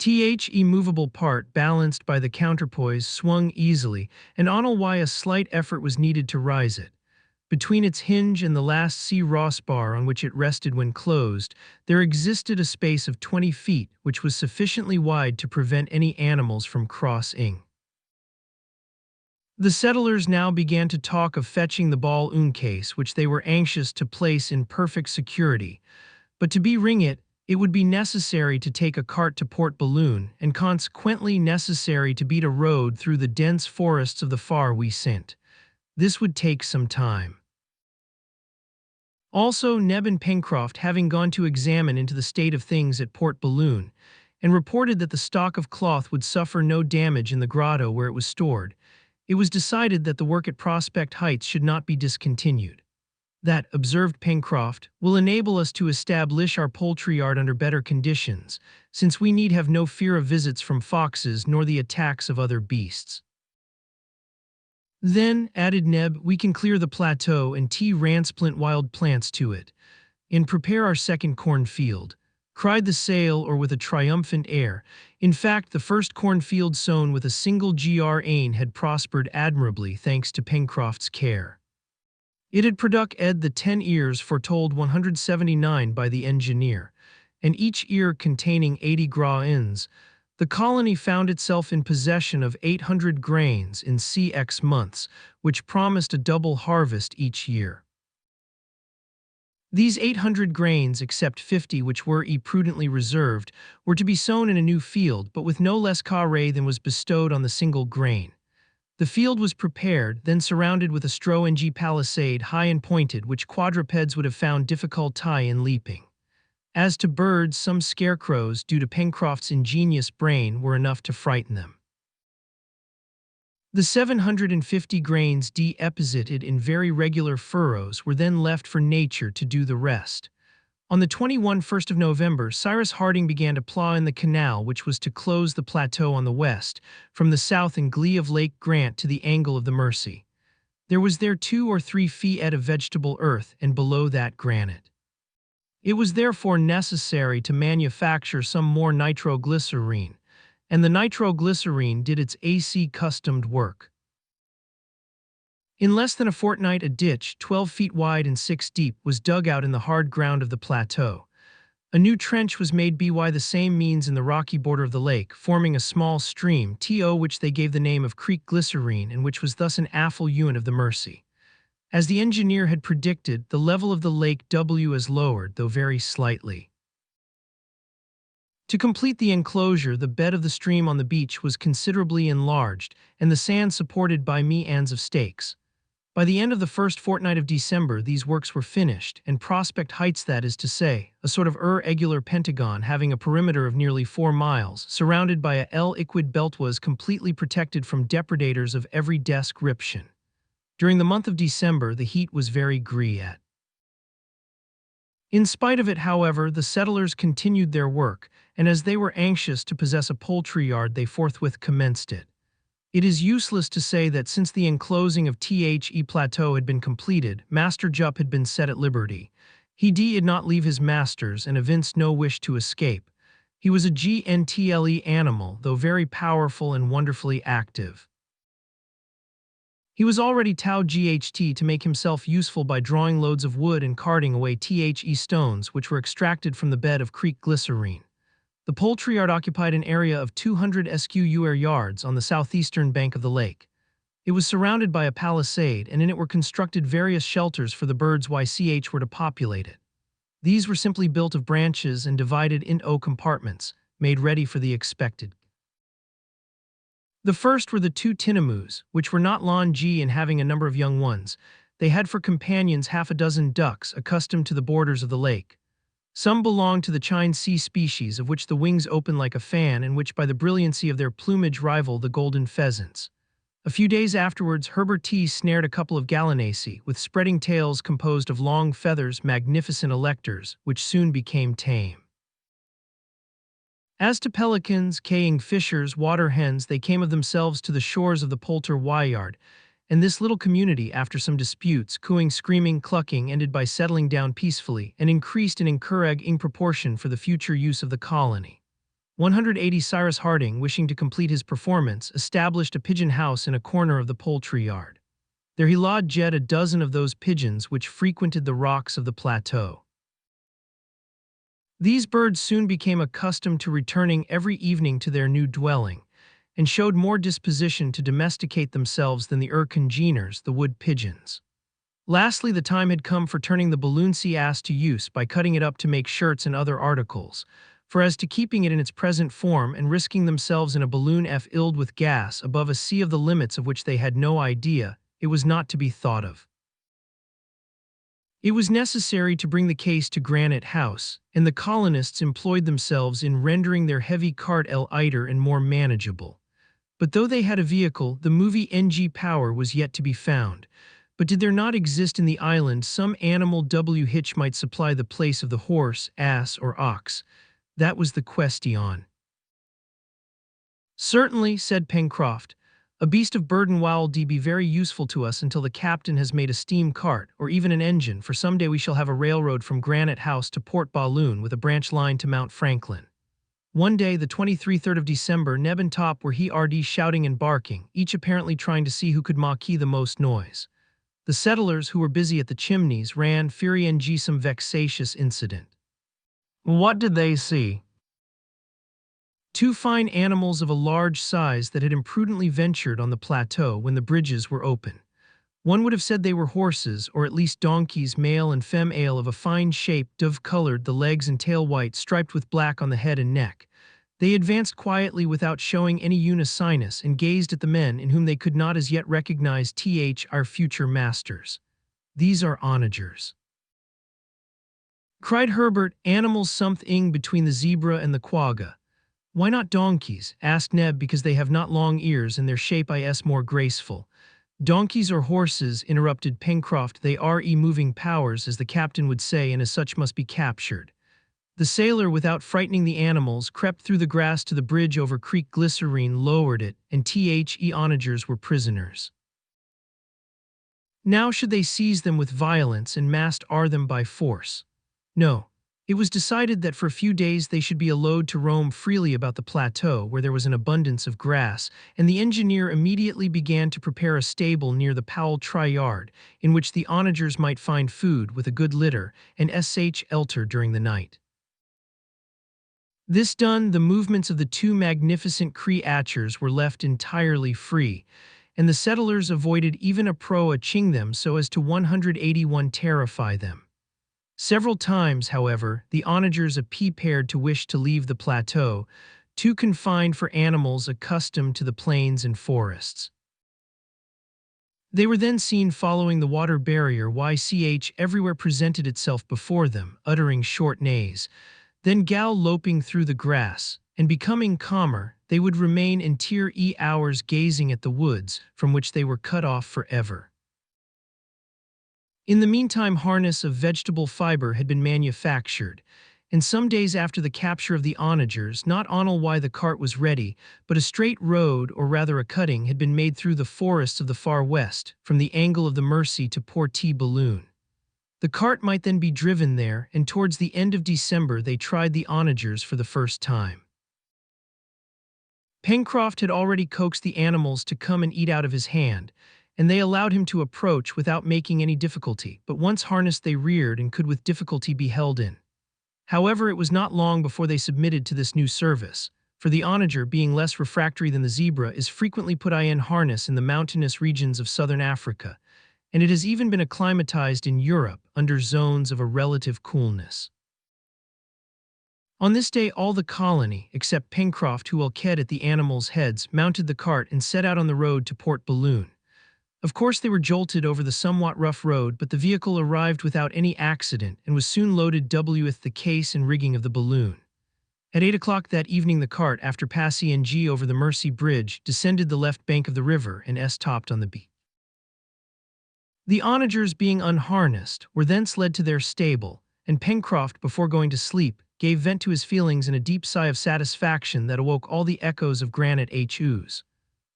Movable part, balanced by the counterpoise, swung easily, and on a slight effort was needed to rise it. Between its hinge and the last crossbar on which it rested when closed, there existed a space of 20 feet, which was sufficiently wide to prevent any animals from crossing. The settlers now began to talk of fetching the balloon case, which they were anxious to place in perfect security, but to ring it, it would be necessary to take a cart to Port Balloon, and consequently necessary to beat a road through the dense forests of the Far West. This would take some time. Also, Neb and Pencroft, having gone to examine into the state of things at Port Balloon, and reported that the stock of cloth would suffer no damage in the grotto where it was stored, it was decided that the work at Prospect Heights should not be discontinued. That, observed Pencroft, will enable us to establish our poultry yard under better conditions, since we need have no fear of visits from foxes nor the attacks of other beasts. Then, added Neb, we can clear the plateau and transplant wild plants to it, and prepare our second cornfield, cried the sailor with a triumphant air. In fact, the first cornfield sown with a single grain had prospered admirably thanks to Pencroft's care. It had produced the 10 ears foretold 179 by the engineer, and each ear containing 80 grains. The colony found itself in possession of 800 grains in 6 months, which promised a double harvest each year. These 800 grains, except 50 which were prudently reserved, were to be sown in a new field, but with no less carré than was bestowed on the single grain. The field was prepared, then surrounded with a straw palisade high and pointed, which quadrupeds would have found difficulty in leaping. As to birds, some scarecrows, due to Pencroft's ingenious brain, were enough to frighten them. The 750 grains deposited in very regular furrows were then left for nature to do the rest. On the 21st of November, Cyrus Harding began to plough in the canal which was to close the plateau on the west, from the south and glee of Lake Grant to the angle of the Mersey. There was there 2 or 3 feet of vegetable earth, and below that granite. It was therefore necessary to manufacture some more nitroglycerine, and the nitroglycerine did its customed work. In less than a fortnight, a ditch, 12 feet wide and 6 deep, was dug out in the hard ground of the plateau. A new trench was made by the same means in the rocky border of the lake, forming a small stream, which they gave the name of Creek Glycerine, and which was thus an affluent of the Mersey. As the engineer had predicted, the level of the lake W is lowered, though very slightly. To complete the enclosure, the bed of the stream on the beach was considerably enlarged, and the sand supported by meanders of stakes. By the end of the first fortnight of December, these works were finished, and Prospect Heights, that is to say, a sort of irregular pentagon having a perimeter of nearly 4 miles, surrounded by a liquid belt, was completely protected from depredators of every description. During the month of December, the heat was very great. In spite of it, however, the settlers continued their work, and as they were anxious to possess a poultry yard, they forthwith commenced it. It is useless to say that since the enclosing of The Plateau had been completed, Master Jup had been set at liberty. He did not leave his masters and evinced no wish to escape. He was a gentle animal, though very powerful and wonderfully active. He was already taught to make himself useful by drawing loads of wood and carting away stones which were extracted from the bed of Creek Glycerine. The poultry yard occupied an area of 200 square yards on the southeastern bank of the lake. It was surrounded by a palisade, and in it were constructed various shelters for the birds were to populate it. These were simply built of branches and divided into compartments, made ready for the expected. The first were the 2 tinamous, which were not long and having a number of young ones. They had for companions half a dozen ducks accustomed to the borders of the lake. Some belonged to the chine sea species, of which the wings open like a fan and which by the brilliancy of their plumage rival the golden pheasants. A few days afterwards, Herbert snared a couple of gallinaceae, with spreading tails composed of long feathers, magnificent electors, which soon became tame. As to pelicans, kingfishers, water hens, they came of themselves to the shores of the poultry yard, and this little community, after some disputes, cooing, screaming, clucking, ended by settling down peacefully and increased in proportion for the future use of the colony. 180 Cyrus Harding, wishing to complete his performance, established a pigeon house in a corner of the poultry yard. There he lodged a dozen of those pigeons which frequented the rocks of the plateau. These birds soon became accustomed to returning every evening to their new dwelling, and showed more disposition to domesticate themselves than the congeners, the wood pigeons. Lastly, the time had come for turning the balloon ass to use by cutting it up to make shirts and other articles, for as to keeping it in its present form and risking themselves in a balloon filled with gas above a sea of the limits of which they had no idea, it was not to be thought of. It was necessary to bring the case to Granite House, and the colonists employed themselves in rendering their heavy cart lighter and more manageable. But though they had a vehicle, the moving engine power was yet to be found. But did there not exist in the island some animal which might supply the place of the horse, ass, or ox? That was the question. Certainly, said Pencroft, a beast of burden will be very useful to us until the captain has made a steam cart, or even an engine, for some day we shall have a railroad from Granite House to Port Balloon with a branch line to Mount Franklin. One day, the 23rd of December, Neb and Top were shouting and barking, each apparently trying to see who could make the most noise. The settlers, who were busy at the chimneys, ran fury and some vexatious incident. What did they see? 2 fine animals of a large size that had imprudently ventured on the plateau when the bridges were open. One would have said they were horses, or at least donkeys, male and female, of a fine shape, dove-colored, the legs and tail white, striped with black on the head and neck. They advanced quietly without showing any uncinus, and gazed at the men in whom they could not as yet recognize our future masters. These are onagers, cried Herbert, animals something between the zebra and the quagga. Why not donkeys? Asked Neb. Because they have not long ears and their shape is more graceful. Donkeys or horses, interrupted Pencroft, they are moving powers, as the captain would say, and as such must be captured. The sailor, without frightening the animals, crept through the grass to the bridge over Creek Glycerine, lowered it, and onagers were prisoners. Now should they seize them with violence and master them by force? No. It was decided that for a few days they should be allowed to roam freely about the plateau where there was an abundance of grass, and the engineer immediately began to prepare a stable near the poultry yard, in which the onagers might find food with a good litter and shelter during the night. This done, the movements of the 2 magnificent creatures were left entirely free, and the settlers avoided even approaching them so as to 181 terrify them. Several times, however, the onagers appeared to wish to leave the plateau, too confined for animals accustomed to the plains and forests. They were then seen following the water barrier YCH everywhere presented itself before them, uttering short neighs, then galloping through the grass, and becoming calmer, they would remain in tier E hours gazing at the woods from which they were cut off forever. In the meantime, harness of vegetable fiber had been manufactured, and some days after the capture of the onagers, not only why the cart was ready, but a straight road, or rather a cutting, had been made through the forests of the far west, from the angle of the Mersey to Port Balloon. The cart might then be driven there, and towards the end of December they tried the onagers for the first time. Pencroft had already coaxed the animals to come and eat out of his hand, and they allowed him to approach without making any difficulty, but once harnessed they reared and could with difficulty be held in. However, it was not long before they submitted to this new service, for the onager, being less refractory than the zebra, is frequently put in harness in the mountainous regions of southern Africa, and it has even been acclimatized in Europe under zones of a relative coolness. On this day all the colony, except Pencroft who looked at the animals' heads, mounted the cart and set out on the road to Port Balloon. Of course they were jolted over the somewhat rough road, but the vehicle arrived without any accident and was soon loaded with the case and rigging of the balloon. At 8 o'clock that evening the cart, after passing over the Mersey Bridge, descended the left bank of the river and stopped on the beach. The onagers, being unharnessed, were thence led to their stable, and Pencroft, before going to sleep, gave vent to his feelings in a deep sigh of satisfaction that awoke all the echoes of Granite H's.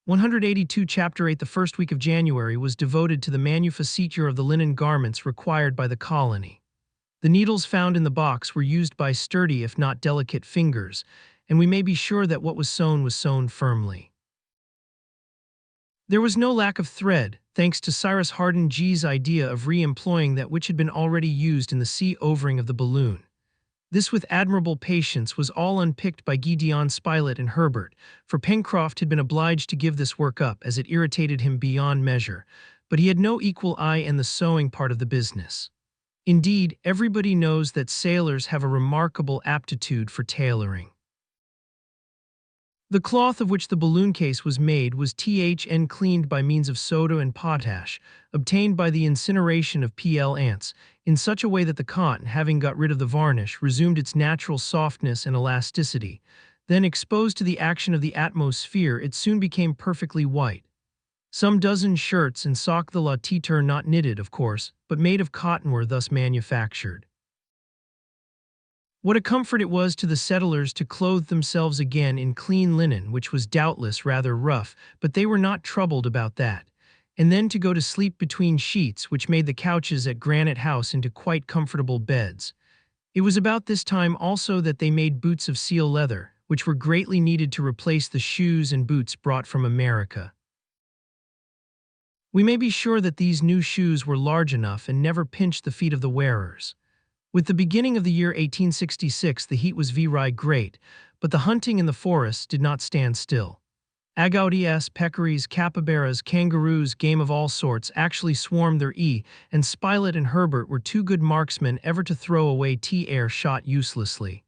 182 Chapter 8 The first week of January was devoted to the manufacture of the linen garments required by the colony. The needles found in the box were used by sturdy if not delicate fingers, and we may be sure that what was sewn firmly. There was no lack of thread, thanks to Cyrus Harding G's idea of re-employing that which had been already used in the sea overing of the balloon. This, with admirable patience, was all unpicked by Gideon Spilett and Herbert, for Pencroft had been obliged to give this work up as it irritated him beyond measure, but he had no equal eye in the sewing part of the business. Indeed, everybody knows that sailors have a remarkable aptitude for tailoring. The cloth of which the balloon case was made was cleaned by means of soda and potash, obtained by the incineration of ants, in such a way that the cotton, having got rid of the varnish, resumed its natural softness and elasticity. Then, exposed to the action of the atmosphere, it soon became perfectly white. Some dozen shirts and socks de la titre, not knitted, of course, but made of cotton, were thus manufactured. What a comfort it was to the settlers to clothe themselves again in clean linen, which was doubtless rather rough, but they were not troubled about that, and then to go to sleep between sheets, which made the couches at Granite House into quite comfortable beds. It was about this time also that they made boots of seal leather, which were greatly needed to replace the shoes and boots brought from America. We may be sure that these new shoes were large enough and never pinched the feet of the wearers. With the beginning of the year 1866 the heat was very great, but the hunting in the forests did not stand still. Agoutis, peccaries, capybaras, kangaroos, game of all sorts actually swarmed there, and Spilett and Herbert were too good marksmen ever to throw away air shot uselessly.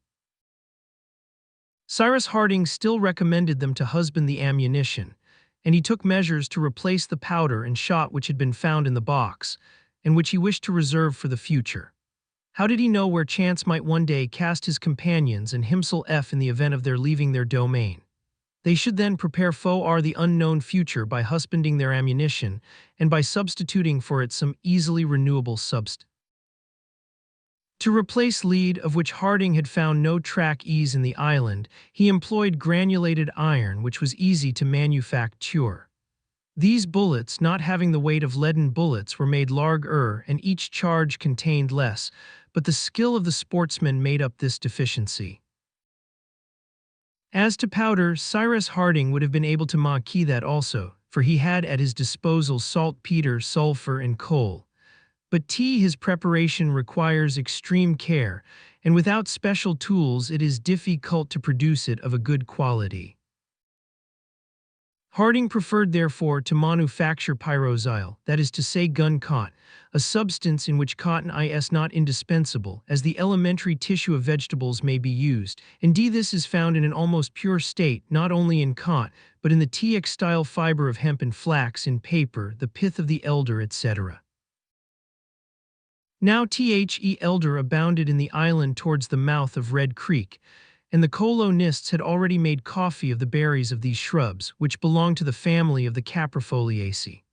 Cyrus Harding still recommended them to husband the ammunition, and he took measures to replace the powder and shot which had been found in the box, and which he wished to reserve for the future. How did he know where chance might one day cast his companions and himself in the event of their leaving their domain? They should then prepare for the unknown future by husbanding their ammunition, and by substituting for it some easily renewable substance. To replace lead, of which Harding had found no trace in the island, he employed granulated iron, which was easy to manufacture. These bullets, not having the weight of leaden bullets, were made larger, and each charge contained less, but the skill of the sportsman made up this deficiency. As to powder, Cyrus Harding would have been able to make that also, for he had at his disposal saltpeter, sulfur, and coal. But his preparation requires extreme care, and without special tools it is difficult to produce it of a good quality. Harding preferred therefore to manufacture pyroxyle, that is to say gun cotton, a substance in which cotton is not indispensable, as the elementary tissue of vegetables may be used. Indeed, this is found in an almost pure state, not only in cotton, but in the textile fiber of hemp and flax, in paper, the pith of the elder, etc. Now elder abounded in the island towards the mouth of Red Creek, and the colonists had already made coffee of the berries of these shrubs, which belonged to the family of the Caprifoliaceae.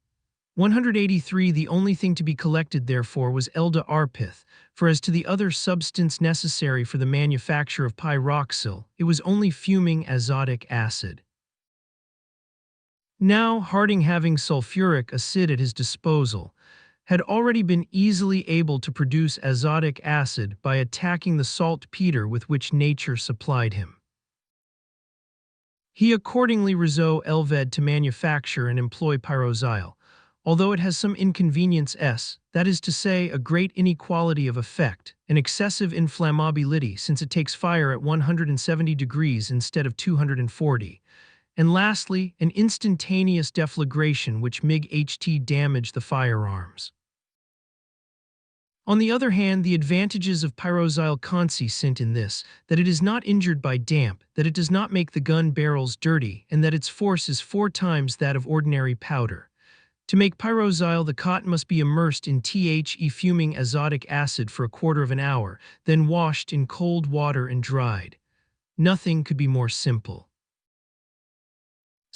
183 The only thing to be collected therefore was Elda arpith, for as to the other substance necessary for the manufacture of pyroxyle, it was only fuming azotic acid. Now Harding, having sulfuric acid at his disposal, had already been easily able to produce azotic acid by attacking the saltpeter with which nature supplied him. He accordingly resolved to manufacture and employ pyroxyle, although it has some inconvenience, that is to say, a great inequality of effect, an excessive inflammability since it takes fire at 170 degrees instead of 240, and lastly, an instantaneous deflagration which mig damage the firearms. On the other hand, the advantages of pyroxyle consist in this, that it is not injured by damp, that it does not make the gun barrels dirty, and that its force is 4 times that of ordinary powder. To make pyroxyle, the cotton must be immersed in fuming azotic acid for a quarter of an hour, then washed in cold water and dried. Nothing could be more simple.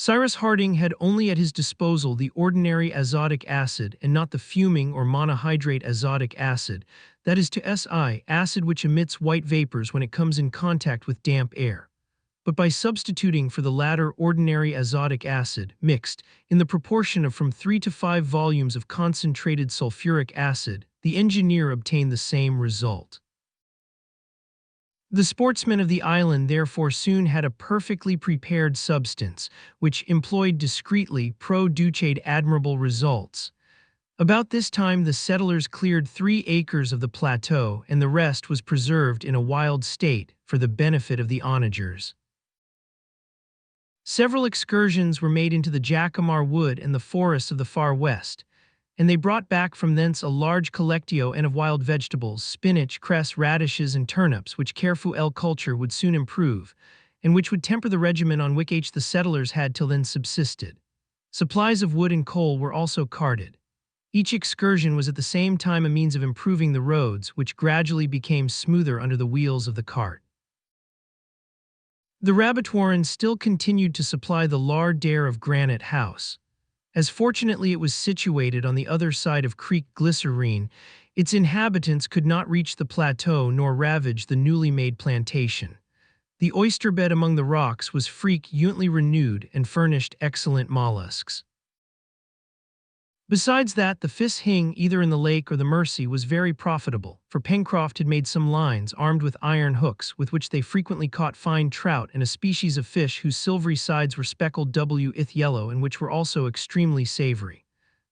Cyrus Harding had only at his disposal the ordinary azotic acid and not the fuming or monohydrate azotic acid, that is to say, acid which emits white vapors when it comes in contact with damp air. But by substituting for the latter ordinary azotic acid, mixed, in the proportion of from 3 to 5 volumes of concentrated sulfuric acid, the engineer obtained the same result. The sportsmen of the island therefore soon had a perfectly prepared substance, which, employed discreetly, produced admirable results. About this time the settlers cleared 3 acres of the plateau, and the rest was preserved in a wild state for the benefit of the onagers. Several excursions were made into the Jacamar wood and the forests of the far west, and they brought back from thence a large collection of wild vegetables, spinach, cress, radishes, and turnips, which careful culture would soon improve, and which would temper the regimen on which the settlers had till then subsisted. Supplies of wood and coal were also carted. Each excursion was at the same time a means of improving the roads, which gradually became smoother under the wheels of the cart. The rabbit warren still continued to supply the lardere of Granite House. As fortunately it was situated on the other side of Creek Glycerine, its inhabitants could not reach the plateau nor ravage the newly made plantation. The oyster bed among the rocks was frequently renewed and furnished excellent mollusks. Besides that, the fishing either in the lake or the Mersey was very profitable, for Pencroft had made some lines armed with iron hooks with which they frequently caught fine trout and a species of fish whose silvery sides were speckled with yellow and which were also extremely savory.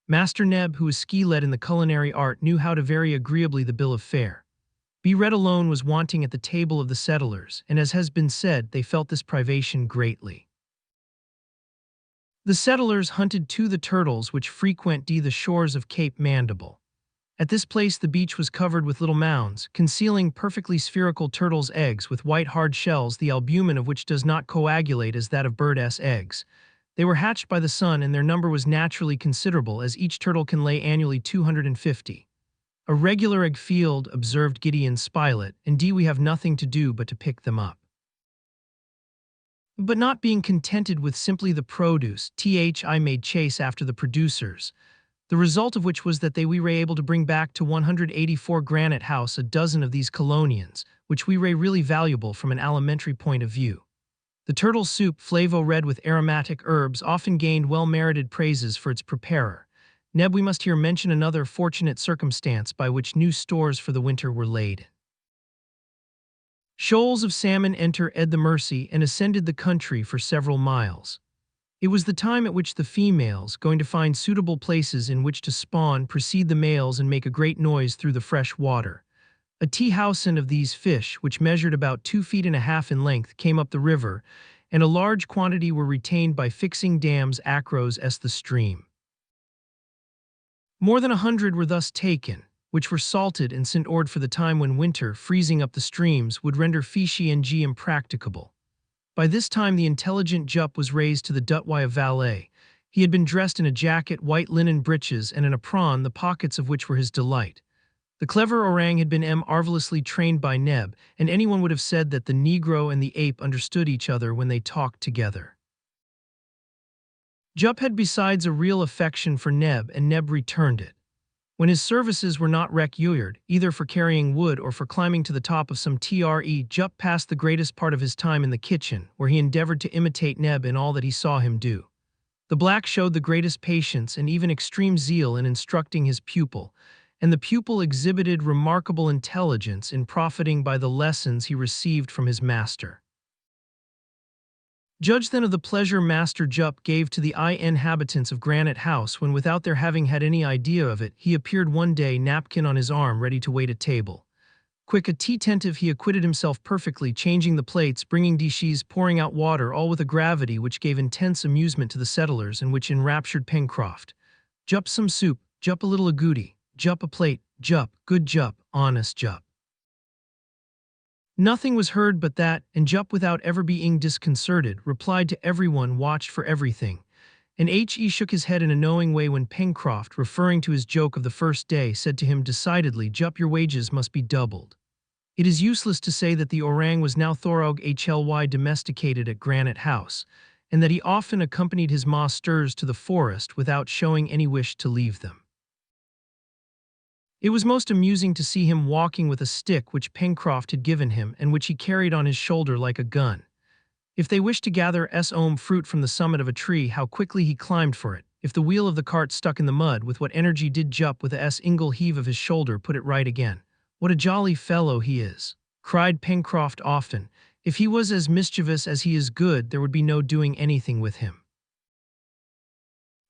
Master Neb, who was ski-led in the culinary art, knew how to vary agreeably the bill of fare. Bread alone was wanting at the table of the settlers, and as has been said, they felt this privation greatly. The settlers hunted too the turtles which frequent the shores of Cape Mandible. At this place the beach was covered with little mounds, concealing perfectly spherical turtles' eggs with white hard shells, the albumen of which does not coagulate as that of birds' eggs. They were hatched by the sun, and their number was naturally considerable, as each turtle can lay annually 250. A regular egg field, observed Gideon Spilett, indeed we have nothing to do but to pick them up. But not being contented with simply the produce, I made chase after the producers, the result of which was that we were able to bring back to 184 Granite House a dozen of these colonians, which we were really valuable from an alimentary point of view. The turtle soup, flavo-red with aromatic herbs, often gained well-merited praises for its preparer. Neb, we must here mention another fortunate circumstance by which new stores for the winter were laid. Shoals of salmon entered the Mersey and ascended the country for several miles. It was the time at which the females, going to find suitable places in which to spawn, precede the males and make a great noise through the fresh water. A tea-housen of these fish, which measured about 2.5 feet in length, came up the river, and a large quantity were retained by fixing dams acros as the stream. More than 100 were thus taken, which were salted and sent ord for the time when winter, freezing up the streams, would render Fishi and G impracticable. By this time the intelligent Jup was raised to the dutwai of valet. He had been dressed in a jacket, white linen breeches, and an apron, the pockets of which were his delight. The clever orang had been marvelously trained by Neb, and anyone would have said that the Negro and the ape understood each other when they talked together. Jup had besides a real affection for Neb, and Neb returned it. When his services were not required, either for carrying wood or for climbing to the top of some tree, Jup passed the greatest part of his time in the kitchen, where he endeavored to imitate Neb in all that he saw him do. The black showed the greatest patience and even extreme zeal in instructing his pupil, and the pupil exhibited remarkable intelligence in profiting by the lessons he received from his master. Judge then of the pleasure Master Jup gave to the inhabitants of Granite House when, without their having had any idea of it, he appeared one day, napkin on his arm, ready to wait at table. Quick attentive, he acquitted himself perfectly, changing the plates, bringing dishes, pouring out water, all with a gravity which gave intense amusement to the settlers and which enraptured Pencroft. Jup some soup, Jup a little agouti, Jup a plate, Jup, good Jup, honest Jup. Nothing was heard but that, and Jup, without ever being disconcerted, replied to everyone, watched for everything, and he shook his head in a knowing way when Pencroft, referring to his joke of the first day, said to him decidedly, Jup, your wages must be doubled. It is useless to say that the orang was now thoroughly domesticated at Granite House, and that he often accompanied his masters to the forest without showing any wish to leave them. It was most amusing to see him walking with a stick which Pencroft had given him and which he carried on his shoulder like a gun. If they wished to gather fruit from the summit of a tree, how quickly he climbed for it. If the wheel of the cart stuck in the mud, with what energy did Jup, with a ingle heave of his shoulder, put it right again. What a jolly fellow he is, cried Pencroft often. If he was as mischievous as he is good, there would be no doing anything with him.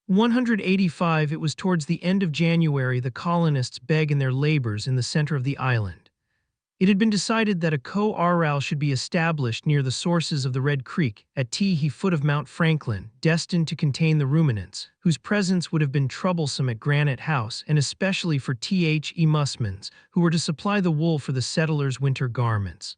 185. It was towards the end of January the colonists began their labors in the center of the island. It had been decided that a co-arral should be established near the sources of the Red Creek, at the foot of Mount Franklin, destined to contain the ruminants, whose presence would have been troublesome at Granite House, and especially for musmons, who were to supply the wool for the settlers' winter garments.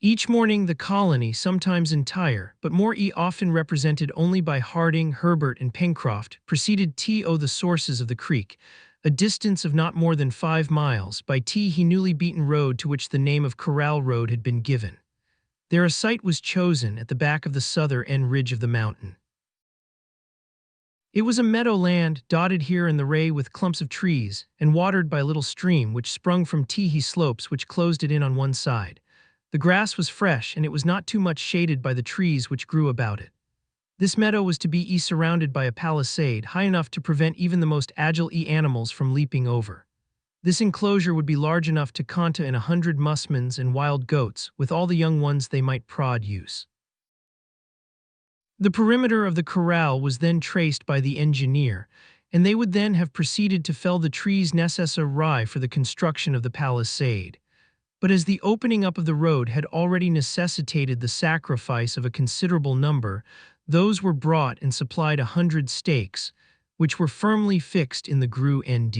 Each morning the colony, sometimes entire, but more often represented only by Harding, Herbert, and Pencroft, proceeded to the sources of the creek, a distance of not more than 5 miles, by the newly beaten road to which the name of Corral Road had been given. There a site was chosen at the back of the southern ridge of the mountain. It was a meadow-land, dotted here and there with clumps of trees, and watered by a little stream which sprung from the slopes which closed it in on one side. The grass was fresh, and it was not too much shaded by the trees which grew about it. This meadow was to be surrounded by a palisade high enough to prevent even the most agile animals from leaping over. This enclosure would be large enough to contain 100 musmons and wild goats, with all the young ones they might produce. The perimeter of the corral was then traced by the engineer, and they would then have proceeded to fell the trees necessary for the construction of the palisade. But as the opening up of the road had already necessitated the sacrifice of a considerable number, those were brought and supplied 100 stakes, which were firmly fixed in the Gru-nd.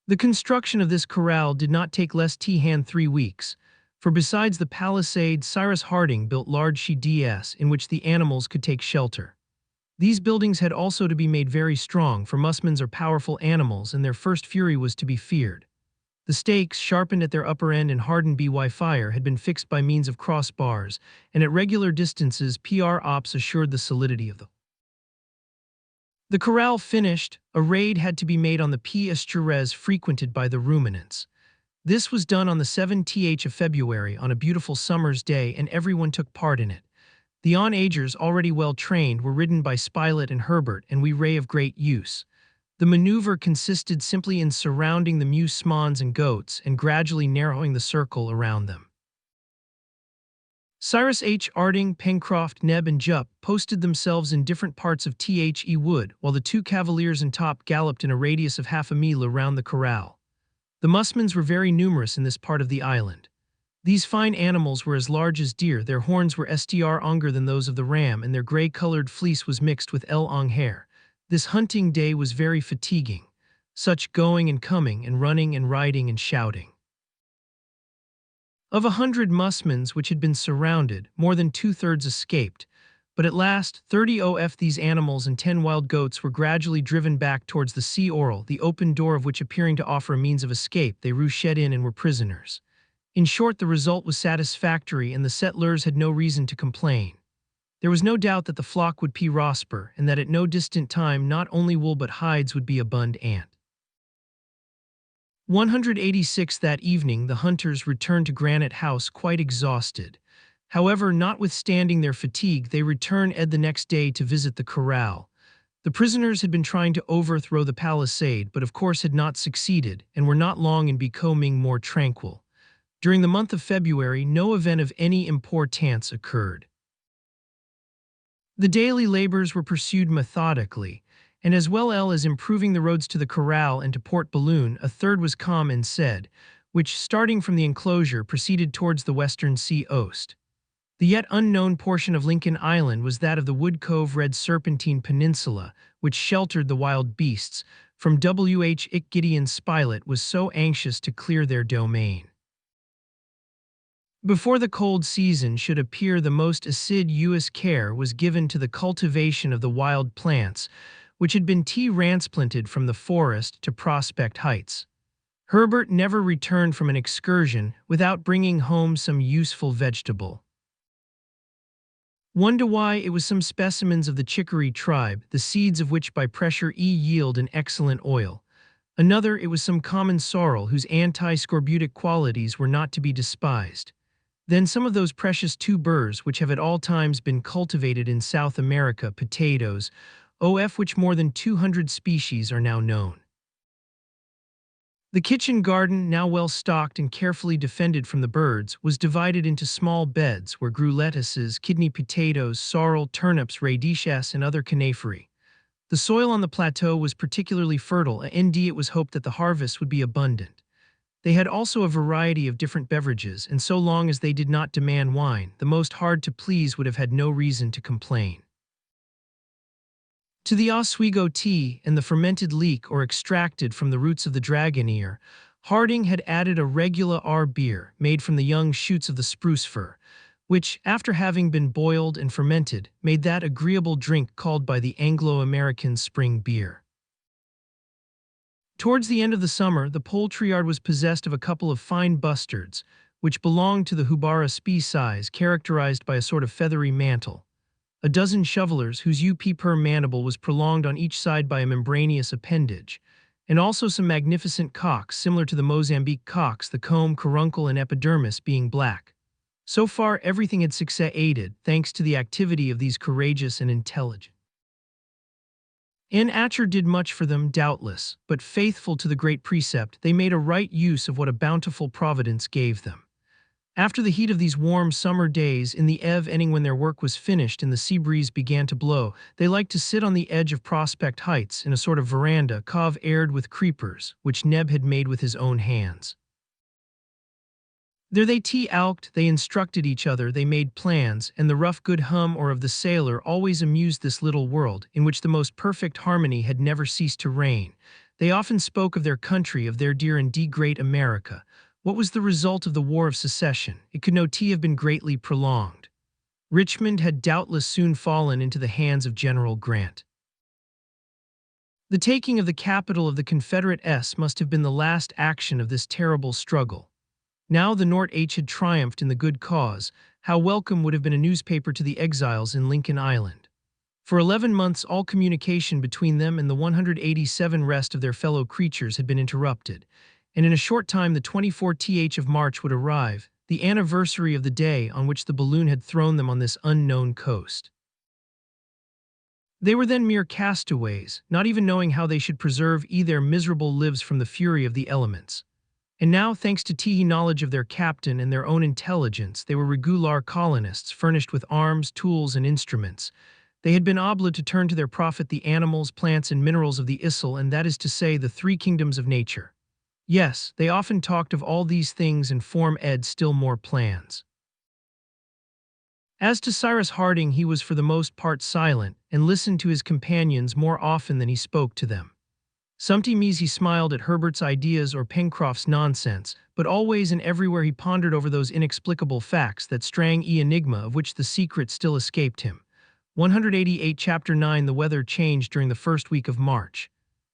The construction of this corral did not take less than 3 weeks, for besides the palisade, Cyrus Harding built large sheds in which the animals could take shelter. These buildings had also to be made very strong, for musmons are powerful animals, and their first fury was to be feared. The stakes, sharpened at their upper end and hardened by fire, had been fixed by means of crossbars, and at regular distances ops assured the solidity of them. The corral finished, a raid had to be made on the estuaries frequented by the ruminants. This was done on the 7th of February, on a beautiful summer's day, and everyone took part in it. The onagers, already well trained, were ridden by Spilett and Herbert, and we ray of great use. The maneuver consisted simply in surrounding the musmons and goats and gradually narrowing the circle around them. Cyrus Harding, Pencroft, Neb, and Jup posted themselves in different parts of the wood, while the 2 cavaliers and Top galloped in a radius of half a mile around the corral. The musmons were very numerous in this part of the island. These fine animals were as large as deer, their horns were longer than those of the ram, and their gray-colored fleece was mixed with long hair. This hunting day was very fatiguing, such going and coming and running and riding and shouting. Of 100 musmons which had been surrounded, more than two-thirds escaped, but at last 30 of these animals and 10 wild goats were gradually driven back towards the sea orle, the open door of which appearing to offer a means of escape, they rushed in and were prisoners. In short, the result was satisfactory, and the settlers had no reason to complain. There was no doubt that the flock would prosper, and that at no distant time not only wool but hides would be abundant. 186 That evening the hunters returned to Granite House quite exhausted. However, notwithstanding their fatigue, they returned the next day to visit the corral. The prisoners had been trying to overthrow the palisade, but of course had not succeeded, and were not long in becoming more tranquil. During the month of February, no event of any importance occurred. The daily labors were pursued methodically, and as well as improving the roads to the corral and to Port Balloon, a third was come and said, which, starting from the enclosure, proceeded towards the western sea oast. The yet unknown portion of Lincoln Island was that of the Wood Cove Red Serpentine Peninsula, which sheltered the wild beasts, from which Gideon Spilett was so anxious to clear their domain. Before the cold season should appear, the most assiduous care was given to the cultivation of the wild plants, which had been transplanted from the forest to Prospect Heights. Herbert never returned from an excursion without bringing home some useful vegetable. One to why it was some specimens of the chicory tribe, the seeds of which by pressure yield an excellent oil. Another, it was some common sorrel whose anti-scorbutic qualities were not to be despised. Then some of those precious tubers which have at all times been cultivated in South America, potatoes, which more than 200 species are now known. The kitchen garden, now well stocked and carefully defended from the birds, was divided into small beds where grew lettuces, kidney potatoes, sorrel, turnips, radishes, and other coniferæ. The soil on the plateau was particularly fertile, and it was hoped that the harvest would be abundant. They had also a variety of different beverages, and so long as they did not demand wine, the most hard to please would have had no reason to complain. To the Oswego tea and the fermented leek or extracted from the roots of the dragon ear, Harding had added a regular beer made from the young shoots of the spruce fir, which, after having been boiled and fermented, made that agreeable drink called by the Anglo-Americans spring beer. Towards the end of the summer, the poultry yard was possessed of a couple of fine bustards, which belonged to the Hubara species, characterized by a sort of feathery mantle. A dozen shovelers, whose per mandible was prolonged on each side by a membranous appendage, and also some magnificent cocks, similar to the Mozambique cocks, the comb, caruncle, and epidermis being black. So far, everything had succeeded, thanks to the activity of these courageous and intelligent. Atcher did much for them, doubtless, but faithful to the great precept, they made a right use of what a bountiful providence gave them. After the heat of these warm summer days, in the evening when their work was finished and the sea breeze began to blow, they liked to sit on the edge of Prospect Heights in a sort of veranda aired with creepers, which Neb had made with his own hands. There they tea-alked, they instructed each other, they made plans, and the rough good hum of the sailor always amused this little world, in which the most perfect harmony had never ceased to reign. They often spoke of their country, of their dear and great America. What was the result of the War of Secession? It could have been greatly prolonged. Richmond had doubtless soon fallen into the hands of General Grant. The taking of the capital of the Confederates must have been the last action of this terrible struggle. Now the North had triumphed in the good cause. How welcome would have been a newspaper to the exiles in Lincoln Island. For 11 months all communication between them and the 187 rest of their fellow creatures had been interrupted, and in a short time the 24th of March would arrive, the anniversary of the day on which the balloon had thrown them on this unknown coast. They were then mere castaways, not even knowing how they should preserve their miserable lives from the fury of the elements. And now, thanks to knowledge of their captain and their own intelligence, they were regular colonists, furnished with arms, tools, and instruments. They had been obliged to turn to their profit the animals, plants, and minerals of the Isle, and that is to say, the three kingdoms of nature. Yes, they often talked of all these things and formed still more plans. As to Cyrus Harding, he was for the most part silent and listened to his companions more often than he spoke to them. Sometimes he smiled at Herbert's ideas or Pencroft's nonsense, but always and everywhere he pondered over those inexplicable facts, that strange enigma of which the secret still escaped him. 188 Chapter 9 The weather changed during the first week of March.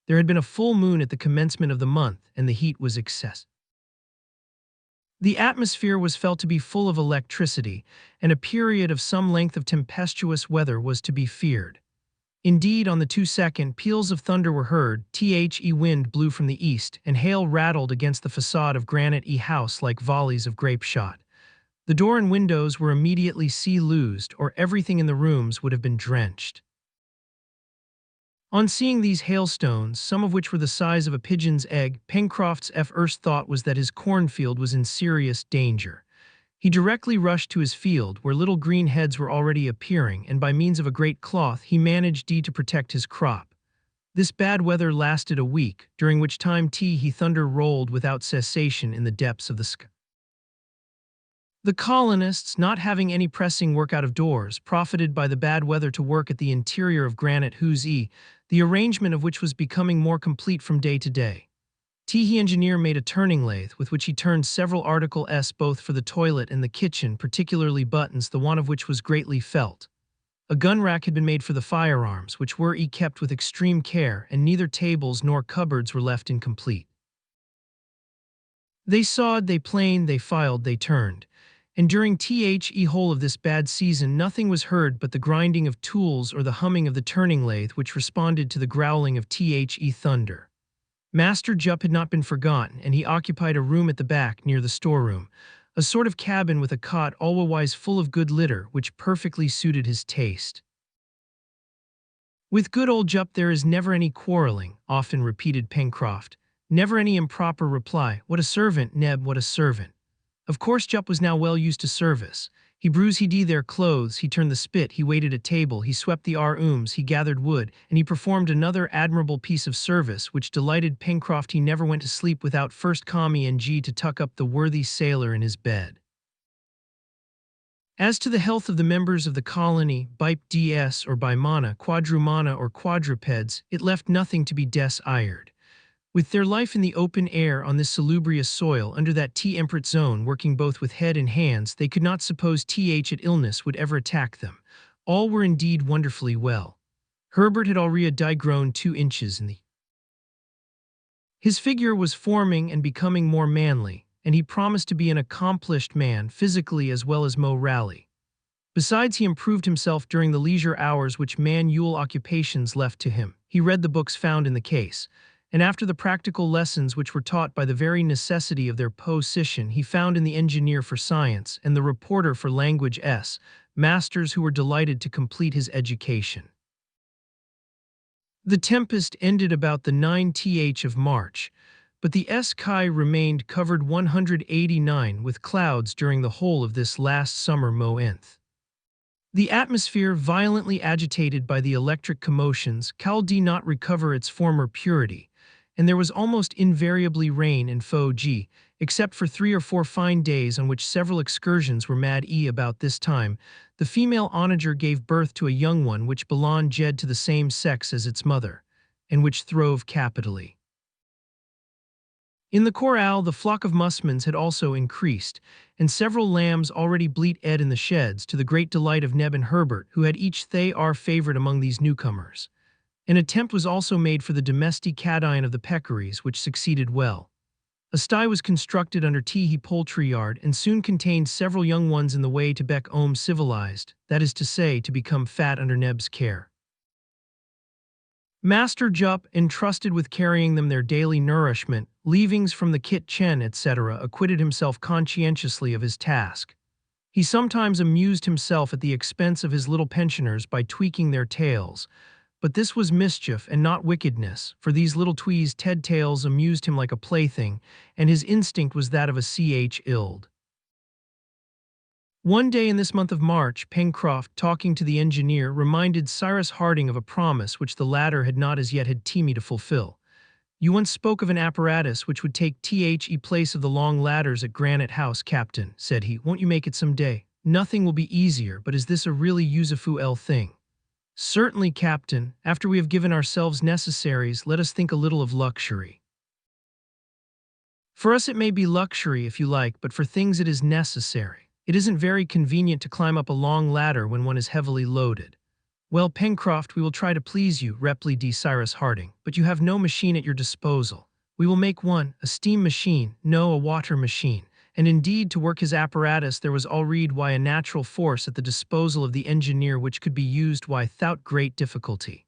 There had been a full moon at the commencement of the month, and the heat was excessive. The atmosphere was felt to be full of electricity, and a period of some length of tempestuous weather was to be feared. Indeed, on the 22nd, peals of thunder were heard, the wind blew from the east, and hail rattled against the facade of Granite House like volleys of grape shot. The door and windows were immediately sea-loosed, or everything in the rooms would have been drenched. On seeing these hailstones, some of which were the size of a pigeon's egg, Pencroft's first thought was that his cornfield was in serious danger. He directly rushed to his field, where little green heads were already appearing, and by means of a great cloth he managed to protect his crop. This bad weather lasted a week, during which time he thunder rolled without cessation in the depths of the sky. The colonists, not having any pressing work out of doors, profited by the bad weather to work at the interior of Granite House, the arrangement of which was becoming more complete from day to day. The engineer made a turning lathe, with which he turned several articles both for the toilet and the kitchen, particularly buttons, the want of which was greatly felt. A gun rack had been made for the firearms, which were kept with extreme care, and neither tables nor cupboards were left incomplete. They sawed, they planed, they filed, they turned. And during the whole of this bad season nothing was heard but the grinding of tools or the humming of the turning lathe, which responded to the growling of the thunder. Master Jup had not been forgotten, and he occupied a room at the back near the storeroom, a sort of cabin with a cot always full of good litter, which perfectly suited his taste. "With good old Jup there is never any quarreling," often repeated Pencroft. "Never any improper reply. What a servant, Neb, what a servant!" Of course Jup was now well used to service. He bruised their clothes, he turned the spit, he waited at table, he swept the rooms, he gathered wood, and he performed another admirable piece of service which delighted Pencroft. He never went to sleep without first coming to tuck up the worthy sailor in his bed. As to the health of the members of the colony, bipeds or bimana, quadrumana or quadrupeds, it left nothing to be desired. With their life in the open air on this salubrious soil under that temperate zone, working both with head and hands, they could not suppose illness would ever attack them. All were indeed wonderfully well. Herbert had already grown 2 inches in the. His figure was forming and becoming more manly, and he promised to be an accomplished man, physically as well as morally. Besides, he improved himself during the leisure hours which manual occupations left to him. He read the books found in the case, and after the practical lessons which were taught by the very necessity of their position, he found in the engineer for science and the reporter for language masters who were delighted to complete his education. The tempest ended about the 9th of March, but the sky remained covered 189 with clouds during the whole of this last summer month. The atmosphere, violently agitated by the electric commotions, did not recover its former purity, and there was almost invariably rain and fog, except for 3 or 4 fine days on which several excursions were made. About this time, the female onager gave birth to a young one which belonged to the same sex as its mother, and which throve capitally. In the corral, the flock of musmons had also increased, and several lambs already bleat in the sheds, to the great delight of Neb and Herbert, who had each their favorite among these newcomers. An attempt was also made for the domesticadine of the peccaries, which succeeded well. A sty was constructed under the poultry yard, and soon contained several young ones in the way to become civilized, that is to say, to become fat under Neb's care. Master Jup, entrusted with carrying them their daily nourishment, leavings from the kitchen, etc., acquitted himself conscientiously of his task. He sometimes amused himself at the expense of his little pensioners by tweaking their tails, but this was mischief and not wickedness, for these little tweezed tails amused him like a plaything, and his instinct was that of a child. One day in this month of March, Pencroft, talking to the engineer, reminded Cyrus Harding of a promise which the latter had not as yet had time to fulfill. You once spoke of an apparatus which would take the place of the long ladders at Granite House, Captain, said he. Won't you make it some day? Nothing will be easier, but is this a really useful thing? Certainly, Captain. After we have given ourselves necessaries, let us think a little of luxury. For us it may be luxury if you like, but for things it is necessary. It isn't very convenient to climb up a long ladder when one is heavily loaded. Well, Pencroft, we will try to please you, replied Cyrus Harding, but you have no machine at your disposal. We will make one, a steam machine, no, a water machine. And indeed, to work his apparatus there was already a natural force at the disposal of the engineer which could be used without great difficulty.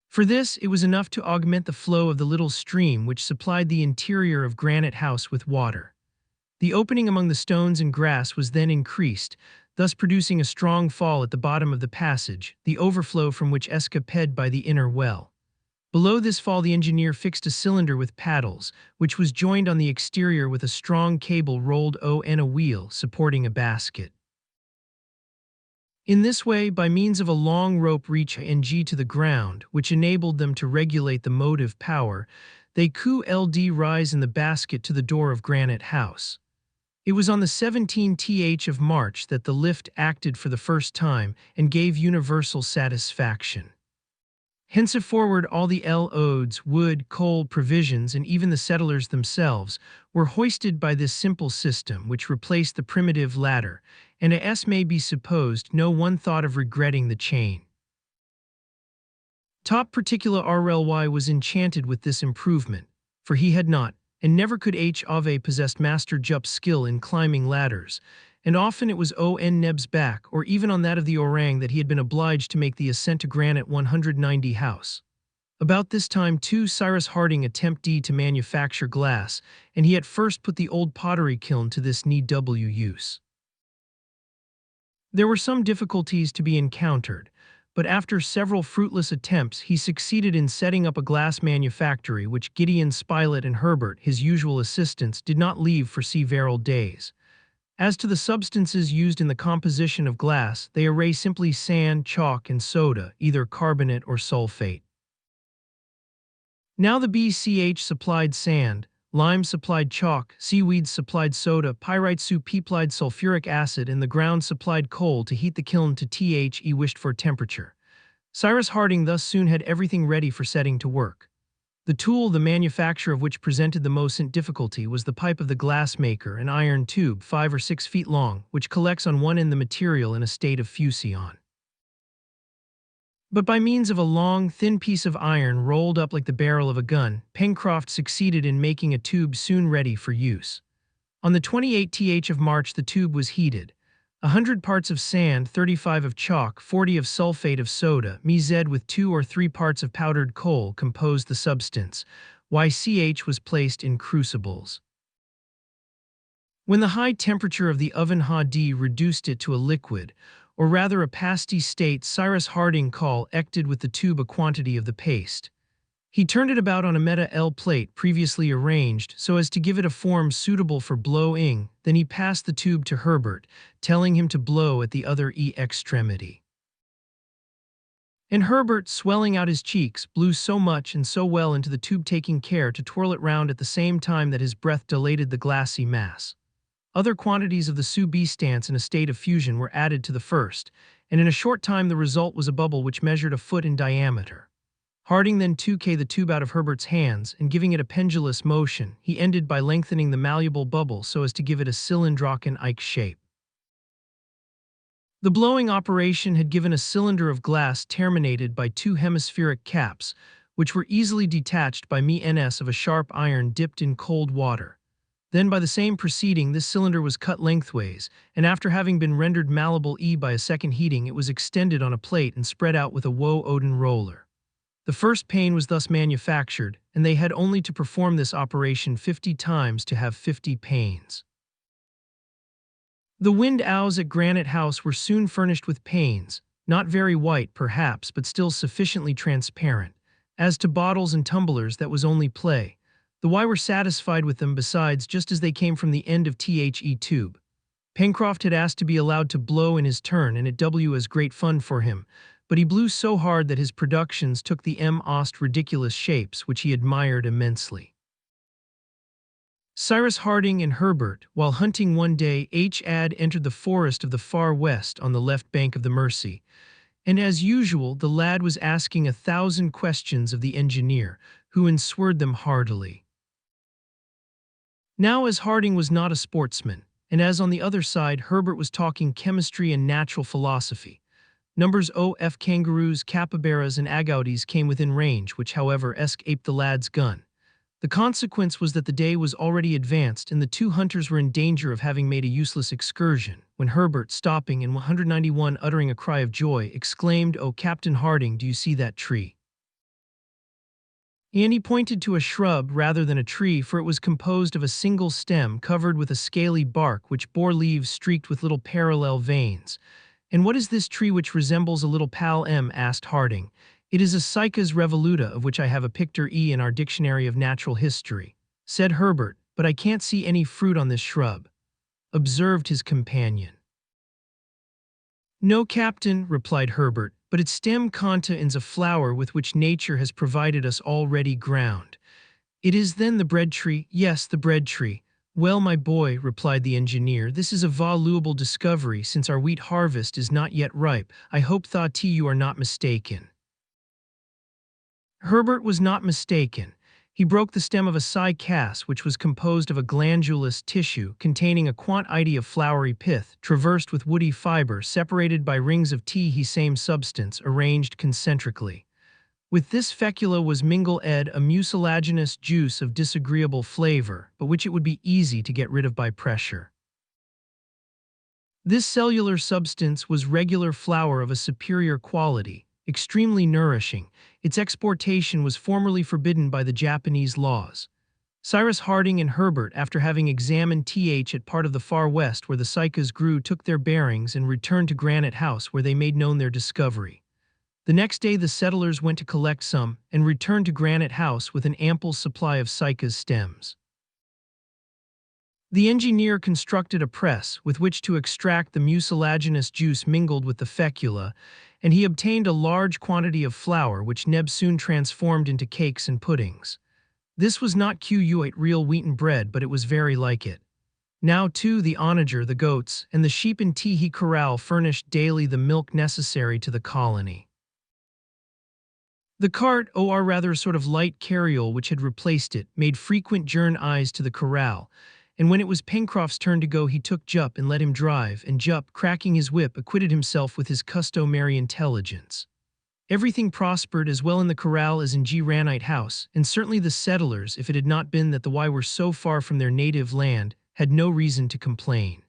For this, it was enough to augment the flow of the little stream which supplied the interior of Granite House with water. The opening among the stones and grass was then increased, thus producing a strong fall at the bottom of the passage, the overflow from which escaped by the inner well. Below this fall the engineer fixed a cylinder with paddles, which was joined on the exterior with a strong cable rolled on a wheel supporting a basket. In this way, by means of a long rope reach to the ground, which enabled them to regulate the motive power, they could rise in the basket to the door of Granite House. It was on the 17th of March that the lift acted for the first time and gave universal satisfaction. Henceforward all the loads, wood, coal, provisions, and even the settlers themselves were hoisted by this simple system which replaced the primitive ladder, and as may be supposed, no one thought of regretting the chain. Top particular RLY was enchanted with this improvement, for he had not, and never could have possessed Master Jup's skill in climbing ladders, and often it was on Neb's back, or even on that of the orang, that he had been obliged to make the ascent to Granite 190 House. About this time, too, Cyrus Harding attempted to manufacture glass, and he at first put the old pottery kiln to this use. There were some difficulties to be encountered, but after several fruitless attempts he succeeded in setting up a glass manufactory which Gideon Spilett and Herbert, his usual assistants, did not leave for several days. As to the substances used in the composition of glass, they array simply sand, chalk, and soda, either carbonate or sulfate. Now the BCH supplied sand, lime supplied chalk, seaweeds supplied soda, pyrites supplied sulfuric acid, and the ground supplied coal to heat the kiln to the wished for temperature. Cyrus Harding thus soon had everything ready for setting to work. The tool, the manufacture of which presented the most difficulty, was the pipe of the glassmaker, an iron tube 5 or 6 feet long, which collects on one end the material in a state of fusion. But by means of a long, thin piece of iron rolled up like the barrel of a gun, Pencroft succeeded in making a tube soon ready for use. On the 28th of March the tube was heated. 100 parts of sand, 35 of chalk, 40 of sulfate of soda, mixed with 2 or 3 parts of powdered coal composed the substance. YCH was placed in crucibles. When the high temperature of the oven had reduced it to a liquid, or rather a pasty state, Cyrus Harding collected with the tube a quantity of the paste. He turned it about on a metal plate previously arranged so as to give it a form suitable for blowing, then he passed the tube to Herbert, telling him to blow at the other extremity. And Herbert, swelling out his cheeks, blew so much and so well into the tube, taking care to twirl it round at the same time that his breath dilated the glassy mass. Other quantities of the substance in a state of fusion were added to the first, and in a short time the result was a bubble which measured a foot in diameter. Harding then took the tube out of Herbert's hands, and giving it a pendulous motion, he ended by lengthening the malleable bubble so as to give it a cylindrical shape. The blowing operation had given a cylinder of glass terminated by 2 hemispheric caps, which were easily detached by means of a sharp iron dipped in cold water. Then by the same proceeding this cylinder was cut lengthways, and after having been rendered malleable by a second heating it was extended on a plate and spread out with a Woden roller. The first pane was thus manufactured, and they had only to perform this operation 50 times to have 50 panes. The windows at Granite House were soon furnished with panes, not very white perhaps, but still sufficiently transparent. As to bottles and tumblers, that was only play. The Y were satisfied with them besides, just as they came from the end of the tube. Pencroft had asked to be allowed to blow in his turn, and it was great fun for him, but he blew so hard that his productions took the most ridiculous shapes, which he admired immensely. Cyrus Harding and Herbert, while hunting one day, entered the forest of the far west on the left bank of the Mersey, and as usual the lad was asking 1,000 questions of the engineer, who answered them heartily. Now, as Harding was not a sportsman, and as on the other side Herbert was talking chemistry and natural philosophy, numbers of kangaroos, capybaras, and agoutis came within range, which however escaped the lad's gun. The consequence was that the day was already advanced and the two hunters were in danger of having made a useless excursion, when Herbert, stopping in 191 uttering a cry of joy, exclaimed, "Oh, Captain Harding, do you see that tree?" And he pointed to a shrub rather than a tree, for it was composed of a single stem covered with a scaly bark which bore leaves streaked with little parallel veins. "And what is this tree which resembles a little palm?" asked Harding. "It is a Cycas revoluta, of which I have a picture in our Dictionary of Natural History," said Herbert, "but I can't see any fruit on this shrub," observed his companion. "No, Captain," replied Herbert, "but its stem contains a flower with which nature has provided us already ground." "It is then the bread tree?" "Yes, the bread tree." "Well, my boy," replied the engineer, "this is a valuable discovery, since our wheat harvest is not yet ripe. I hope, thought you are not mistaken." Herbert was not mistaken. He broke the stem of a cycas, which was composed of a glandulous tissue containing a quantity of flowery pith, traversed with woody fiber, separated by rings of same substance, arranged concentrically. With this fecula was mingled a mucilaginous juice of disagreeable flavor, but which it would be easy to get rid of by pressure. This cellular substance was regular flour of a superior quality, extremely nourishing. Its exportation was formerly forbidden by the Japanese laws. Cyrus Harding and Herbert, after having examined at part of the far west where the cycas grew, took their bearings and returned to Granite House, where they made known their discovery. The next day the settlers went to collect some, and returned to Granite House with an ample supply of cycas stems. The engineer constructed a press with which to extract the mucilaginous juice mingled with the fecula, and he obtained a large quantity of flour, which Neb soon transformed into cakes and puddings. This was not quite real wheaten bread, but it was very like it. Now, too, the onager, the goats, and the sheep in Teehee corral furnished daily the milk necessary to the colony. The cart, or rather a sort of light carriole which had replaced it, made frequent journeys to the corral, and when it was Pencroft's turn to go, he took Jup and let him drive, and Jup, cracking his whip, acquitted himself with his customary intelligence. Everything prospered as well in the corral as in Granite House, and certainly the settlers, if it had not been that the Y were so far from their native land, had no reason to complain.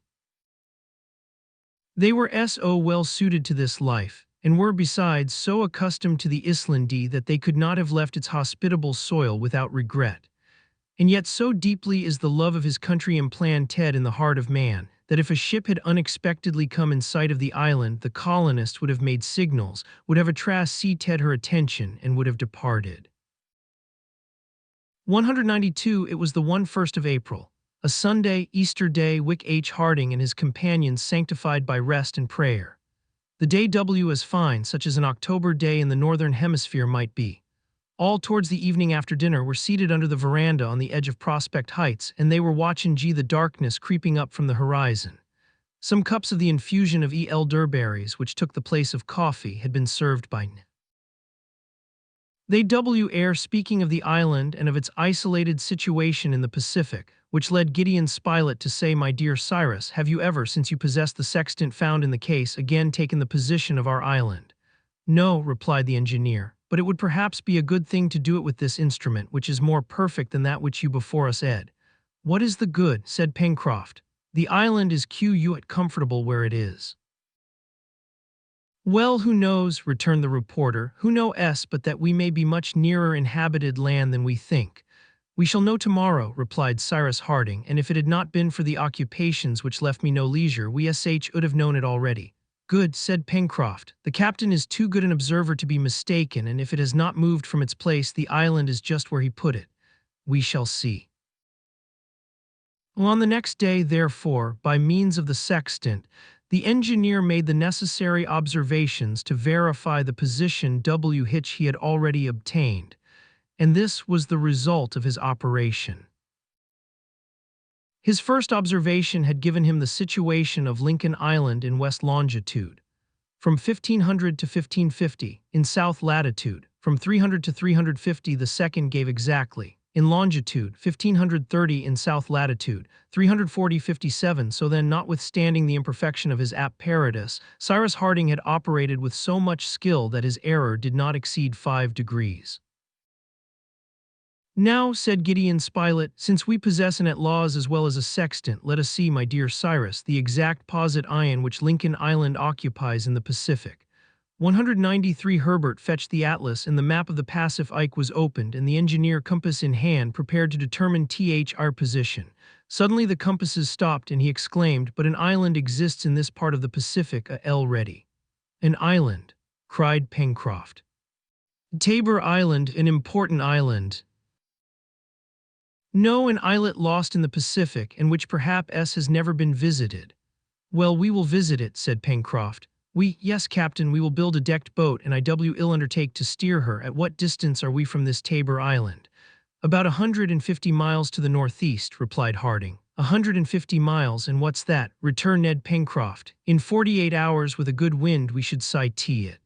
They were so well suited to this life, and were besides so accustomed to the Islandi that they could not have left its hospitable soil without regret. And yet so deeply is the love of his country implanted in the heart of man, that if a ship had unexpectedly come in sight of the island, the colonist would have made signals, would have attracted her attention, and would have departed. 192. It was the 1st of April, a Sunday, Easter day. Harding and his companions sanctified by rest and prayer. The day as fine, such as an October day in the northern hemisphere might be. All towards the evening after dinner were seated under the veranda on the edge of Prospect Heights, and they were watching the darkness creeping up from the horizon. Some cups of the infusion of elderberries, which took the place of coffee, had been served by they speaking of the island and of its isolated situation in the Pacific, which led Gideon Spilett to say, "My dear Cyrus, have you ever, since you possessed the sextant found in the case, again taken the position of our island?" "No," replied the engineer, "but it would perhaps be a good thing to do it with this instrument, which is more perfect than that which you before us ed." "What is the good?" said Pencroft. "The island is quite comfortable where it is." "Well, who knows," returned the reporter, "who knows but that we may be much nearer inhabited land than we think?" "We shall know tomorrow," replied Cyrus Harding, "and if it had not been for the occupations which left me no leisure, we would have known it already." "Good," said Pencroft. "The captain is too good an observer to be mistaken, and if it has not moved from its place, the island is just where he put it. We shall see." Well, on the next day, therefore, by means of the sextant, The engineer made the necessary observations to verify the position W hitch he had already obtained, and this was the result of his operation. His first observation had given him the situation of Lincoln Island in west longitude, from 1500 to 1550, in south latitude, from 300 to 350. The second gave exactly, in longitude, 1530, in south latitude, 340.57. So then, notwithstanding the imperfection of his apparatus, Cyrus Harding had operated with so much skill that his error did not exceed 5 degrees. "Now," said Gideon Spilett, "since we possess an atlas as well as a sextant, let us see, my dear Cyrus, the exact position which Lincoln Island occupies in the Pacific." 193. Herbert fetched the atlas, and the map of the Pacific was opened, and the engineer, compass in hand, prepared to determine our position. Suddenly the compasses stopped, and he exclaimed, "But an island exists in this part of the Pacific, ready." "An island?" cried Pencroft. "Tabor Island, an important island." "No, an islet lost in the Pacific, and which perhaps has never been visited." "Well, we will visit it," said Pencroft. Yes, Captain, we will build a decked boat, and I will undertake to steer her. At what distance are we from this Tabor Island?" "About 150 miles to the northeast," replied Harding. 150 miles, and what's that?" returned Ned Pencroft. "In 48 hours, with a good wind, we should sight it."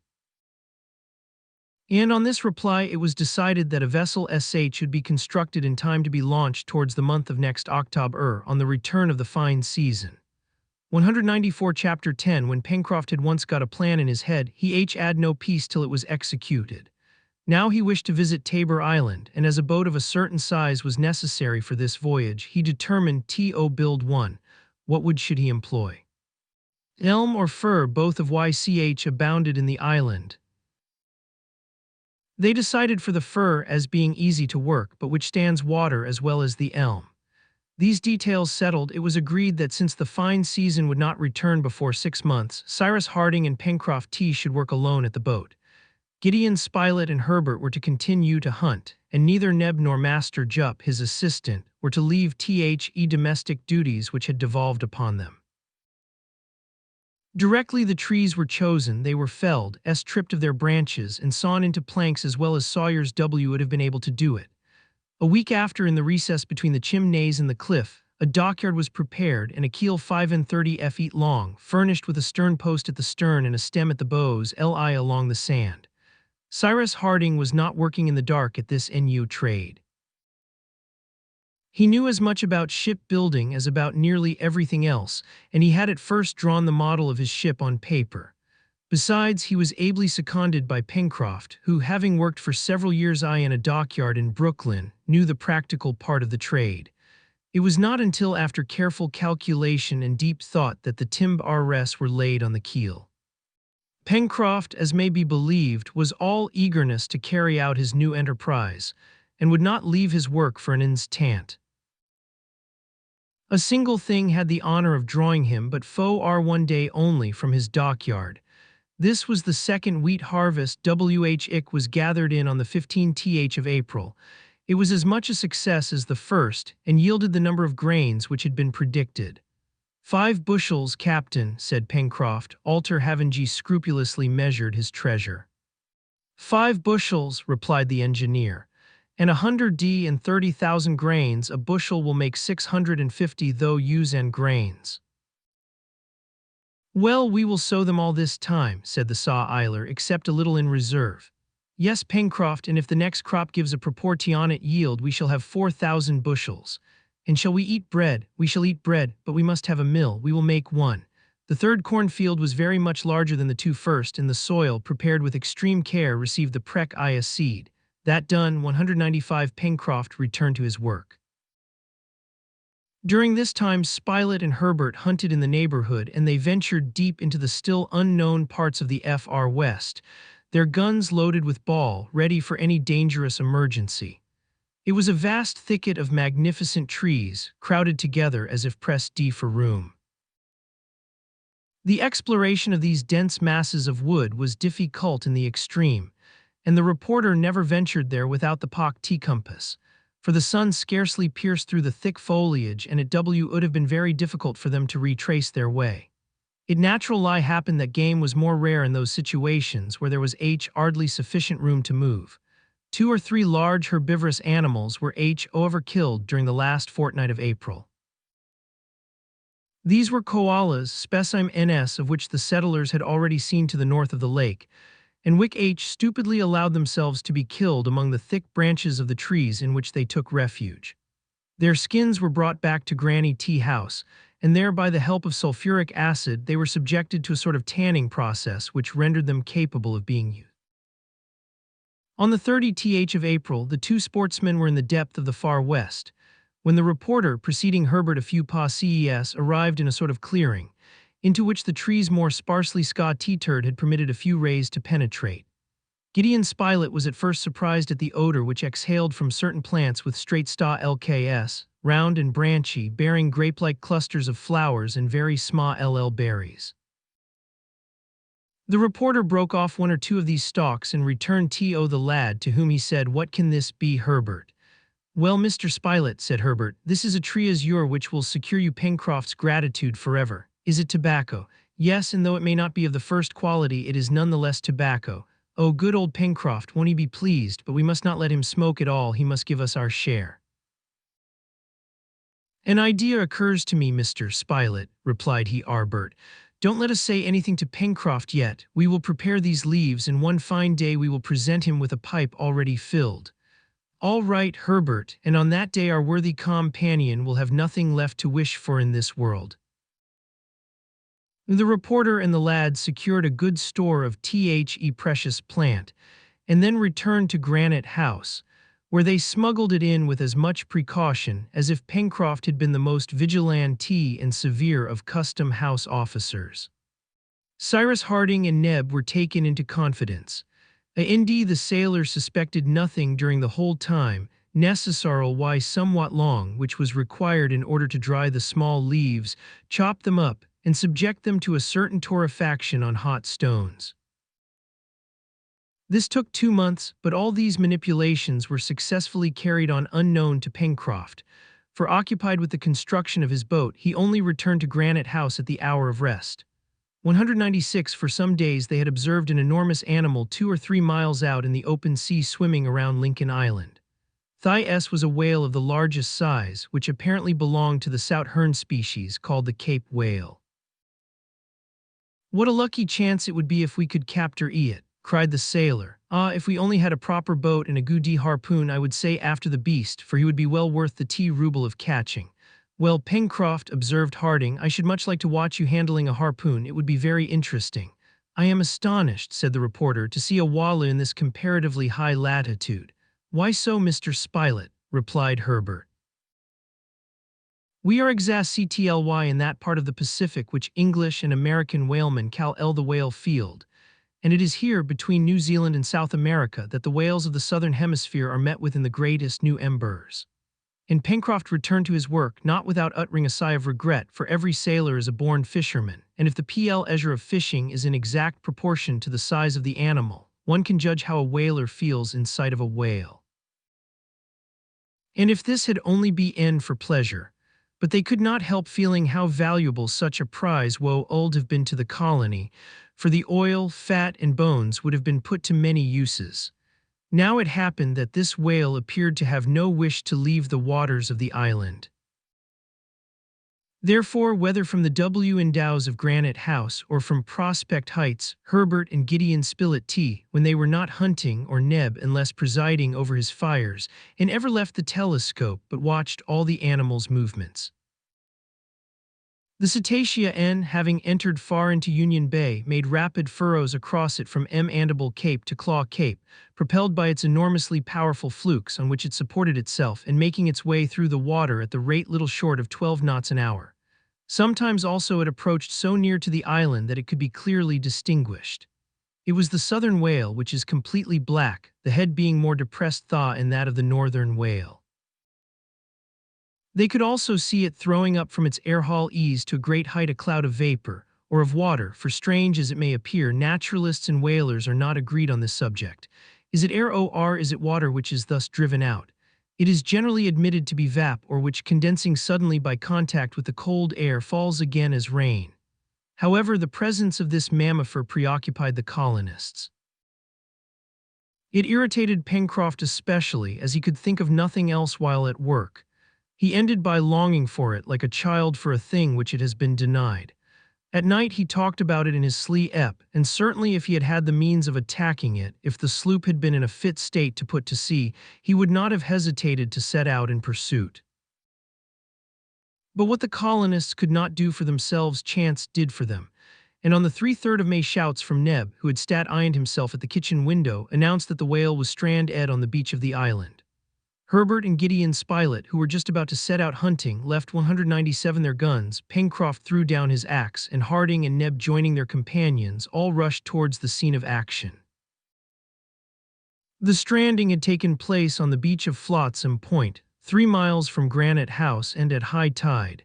And on this reply it was decided that a vessel should be constructed in time to be launched towards the month of next October, on the return of the fine season. 194. Chapter 10. When Pencroft had once got a plan in his head, he had no peace till it was executed. Now he wished to visit Tabor Island, and as a boat of a certain size was necessary for this voyage, he determined to build one. What wood should he employ? Elm or fir, both of which abounded in the island. They decided for the fir, as being easy to work, but which stands water as well as the elm. These details settled, it was agreed that since the fine season would not return before 6 months, Cyrus Harding and Pencroft should work alone at the boat. Gideon Spilett and Herbert were to continue to hunt, and neither Neb nor Master Jup, his assistant, were to leave domestic duties which had devolved upon them. Directly the trees were chosen, they were felled, stripped of their branches, and sawn into planks as well as sawyers would have been able to do it. A week after, in the recess between the chimneys and the cliff, a dockyard was prepared, and a keel 35 feet long, furnished with a stern post at the stern and a stem at the bows along the sand. Cyrus Harding was not working in the dark at this new trade. He knew as much about shipbuilding as about nearly everything else, and he had at first drawn the model of his ship on paper. Besides, he was ably seconded by Pencroft, who, having worked for several years in a dockyard in Brooklyn, knew the practical part of the trade. It was not until after careful calculation and deep thought that the timbers were laid on the keel. Pencroft, as may be believed, was all eagerness to carry out his new enterprise, and would not leave his work for an instant. A single thing had the honor of drawing him but one day only from his dockyard. This was the second wheat harvest which was gathered in on the 15th of April. It was as much a success as the first, and yielded the number of grains which had been predicted. 5 bushels, Captain, said Pencroft, having scrupulously measured his treasure. 5 bushels, replied the engineer. And 130,000 grains, a bushel will make 650 grains. Well, we will sow them all this time, said the saw-iler, except a little in reserve. Yes, Pencroft, and if the next crop gives a proportionate yield, we shall have 4,000 bushels. And shall we eat bread? We shall eat bread, but we must have a mill, we will make one. The third cornfield was very much larger than the 2 first, and the soil, prepared with extreme care, received the prec seed. That done, 195. Pencroft returned to his work. During this time Spilett and Herbert hunted in the neighborhood, and they ventured deep into the still unknown parts of the Far West, their guns loaded with ball, ready for any dangerous emergency. It was a vast thicket of magnificent trees, crowded together as if pressed for room. The exploration of these dense masses of wood was difficult in the extreme, and the reporter never ventured there without the pocket compass, for the sun scarcely pierced through the thick foliage, and it would have been very difficult for them to retrace their way. It natural lie happened that game was more rare in those situations where there was hardly sufficient room to move. 2 or 3 large herbivorous animals were however killed during the last fortnight of April. These were koalas, specimen ns of which the settlers had already seen to the north of the lake, and which stupidly allowed themselves to be killed among the thick branches of the trees in which they took refuge. Their skins were brought back to Granny T house, and there by the help of sulfuric acid they were subjected to a sort of tanning process which rendered them capable of being used. On the 30th of April, the 2 sportsmen were in the depth of the far west, when the reporter, preceding Herbert a few pas arrived in a sort of clearing, into which the trees more sparsely scattered had permitted a few rays to penetrate. Gideon Spilett was at first surprised at the odor which exhaled from certain plants with straight lks, round and branchy, bearing grape-like clusters of flowers and very small berries. The reporter broke off 1 or 2 of these stalks and returned to the lad, to whom he said, "What can this be, Herbert?" "Well, Mr. Spilett," said Herbert, "this is a tree azure which will secure you Pencroft's gratitude forever." "Is it tobacco?" "Yes, and though it may not be of the first quality, it is none the less tobacco. Oh, good old Pencroft, won't he be pleased? But we must not let him smoke at all, he must give us our share." "An idea occurs to me, Mr. Spilett," replied Herbert. "Don't let us say anything to Pencroft yet. We will prepare these leaves, and one fine day we will present him with a pipe already filled." "All right, Herbert, and on that day our worthy companion will have nothing left to wish for in this world." The reporter and the lad secured a good store of precious plant, and then returned to Granite House, where they smuggled it in with as much precaution as if Pencroft had been the most vigilante and severe of custom house officers. Cyrus Harding and Neb were taken into confidence. Indeed, the sailors suspected nothing during the whole time, necessary why somewhat long, which was required in order to dry the small leaves, chop them up, and subject them to a certain torrefaction on hot stones. This took 2 months, but all these manipulations were successfully carried on unknown to Pencroft, for occupied with the construction of his boat, he only returned to Granite House at the hour of rest. 196 For some days they had observed an enormous animal 2 or 3 miles out in the open sea swimming around Lincoln Island. This was a whale of the largest size, which apparently belonged to the Southern species called the Cape whale. "What a lucky chance it would be if we could capture it," cried the sailor. "Ah, if we only had a proper boat and a good harpoon, I would say after the beast, for he would be well worth the ruble of catching." "Well, Pencroft," observed Harding, "I should much like to watch you handling a harpoon. It would be very interesting." "I am astonished," said the reporter, "to see a walla in this comparatively high latitude." "Why so, Mr. Spilett?" replied Herbert. "We are exactly in that part of the Pacific which English and American whalemen call the whale field, and it is here, between New Zealand and South America, that the whales of the southern hemisphere are met with in the greatest new embers." And Pencroft returned to his work, not without uttering a sigh of regret, for every sailor is a born fisherman, and if the pleasure of fishing is in exact proportion to the size of the animal, one can judge how a whaler feels in sight of a whale. And if this had only been for pleasure, but they could not help feeling how valuable such a prize would have been to the colony, for the oil, fat, and bones would have been put to many uses. Now it happened that this whale appeared to have no wish to leave the waters of the island. Therefore, whether from the windows of Granite House or from Prospect Heights, Herbert and Gideon Spilett, when they were not hunting, or Neb unless presiding over his fires, and ever left the telescope but watched all the animals' movements. The Cetacea having entered far into Union Bay, made rapid furrows across it from Mandible Cape to Claw Cape, propelled by its enormously powerful flukes on which it supported itself and making its way through the water at the rate little short of 12 knots an hour. Sometimes also it approached so near to the island that it could be clearly distinguished. It was the southern whale, which is completely black, the head being more depressed than that of the northern whale. They could also see it throwing up from its airhole ease to a great height a cloud of vapor, or of water, for strange as it may appear, naturalists and whalers are not agreed on this subject. Is it air or is it water which is thus driven out? It is generally admitted to be vap, or which condensing suddenly by contact with the cold air falls again as rain. However, the presence of this mammifer preoccupied the colonists. It irritated Pencroft especially, as he could think of nothing else while at work. He ended by longing for it like a child for a thing which it has been denied. At night he talked about it in his sleep, and certainly if he had had the means of attacking it, if the sloop had been in a fit state to put to sea, he would not have hesitated to set out in pursuit. But what the colonists could not do for themselves, chance did for them. And on the 3/3 of May, shouts from Neb, who had sat-ironed himself at the kitchen window, announced that the whale was stranded on the beach of the island. Herbert and Gideon Spilett, who were just about to set out hunting, left 197 their guns. Pencroft threw down his axe, and Harding and Neb, joining their companions, all rushed towards the scene of action. The stranding had taken place on the beach of Flotsam Point, 3 miles from Granite House, and at high tide.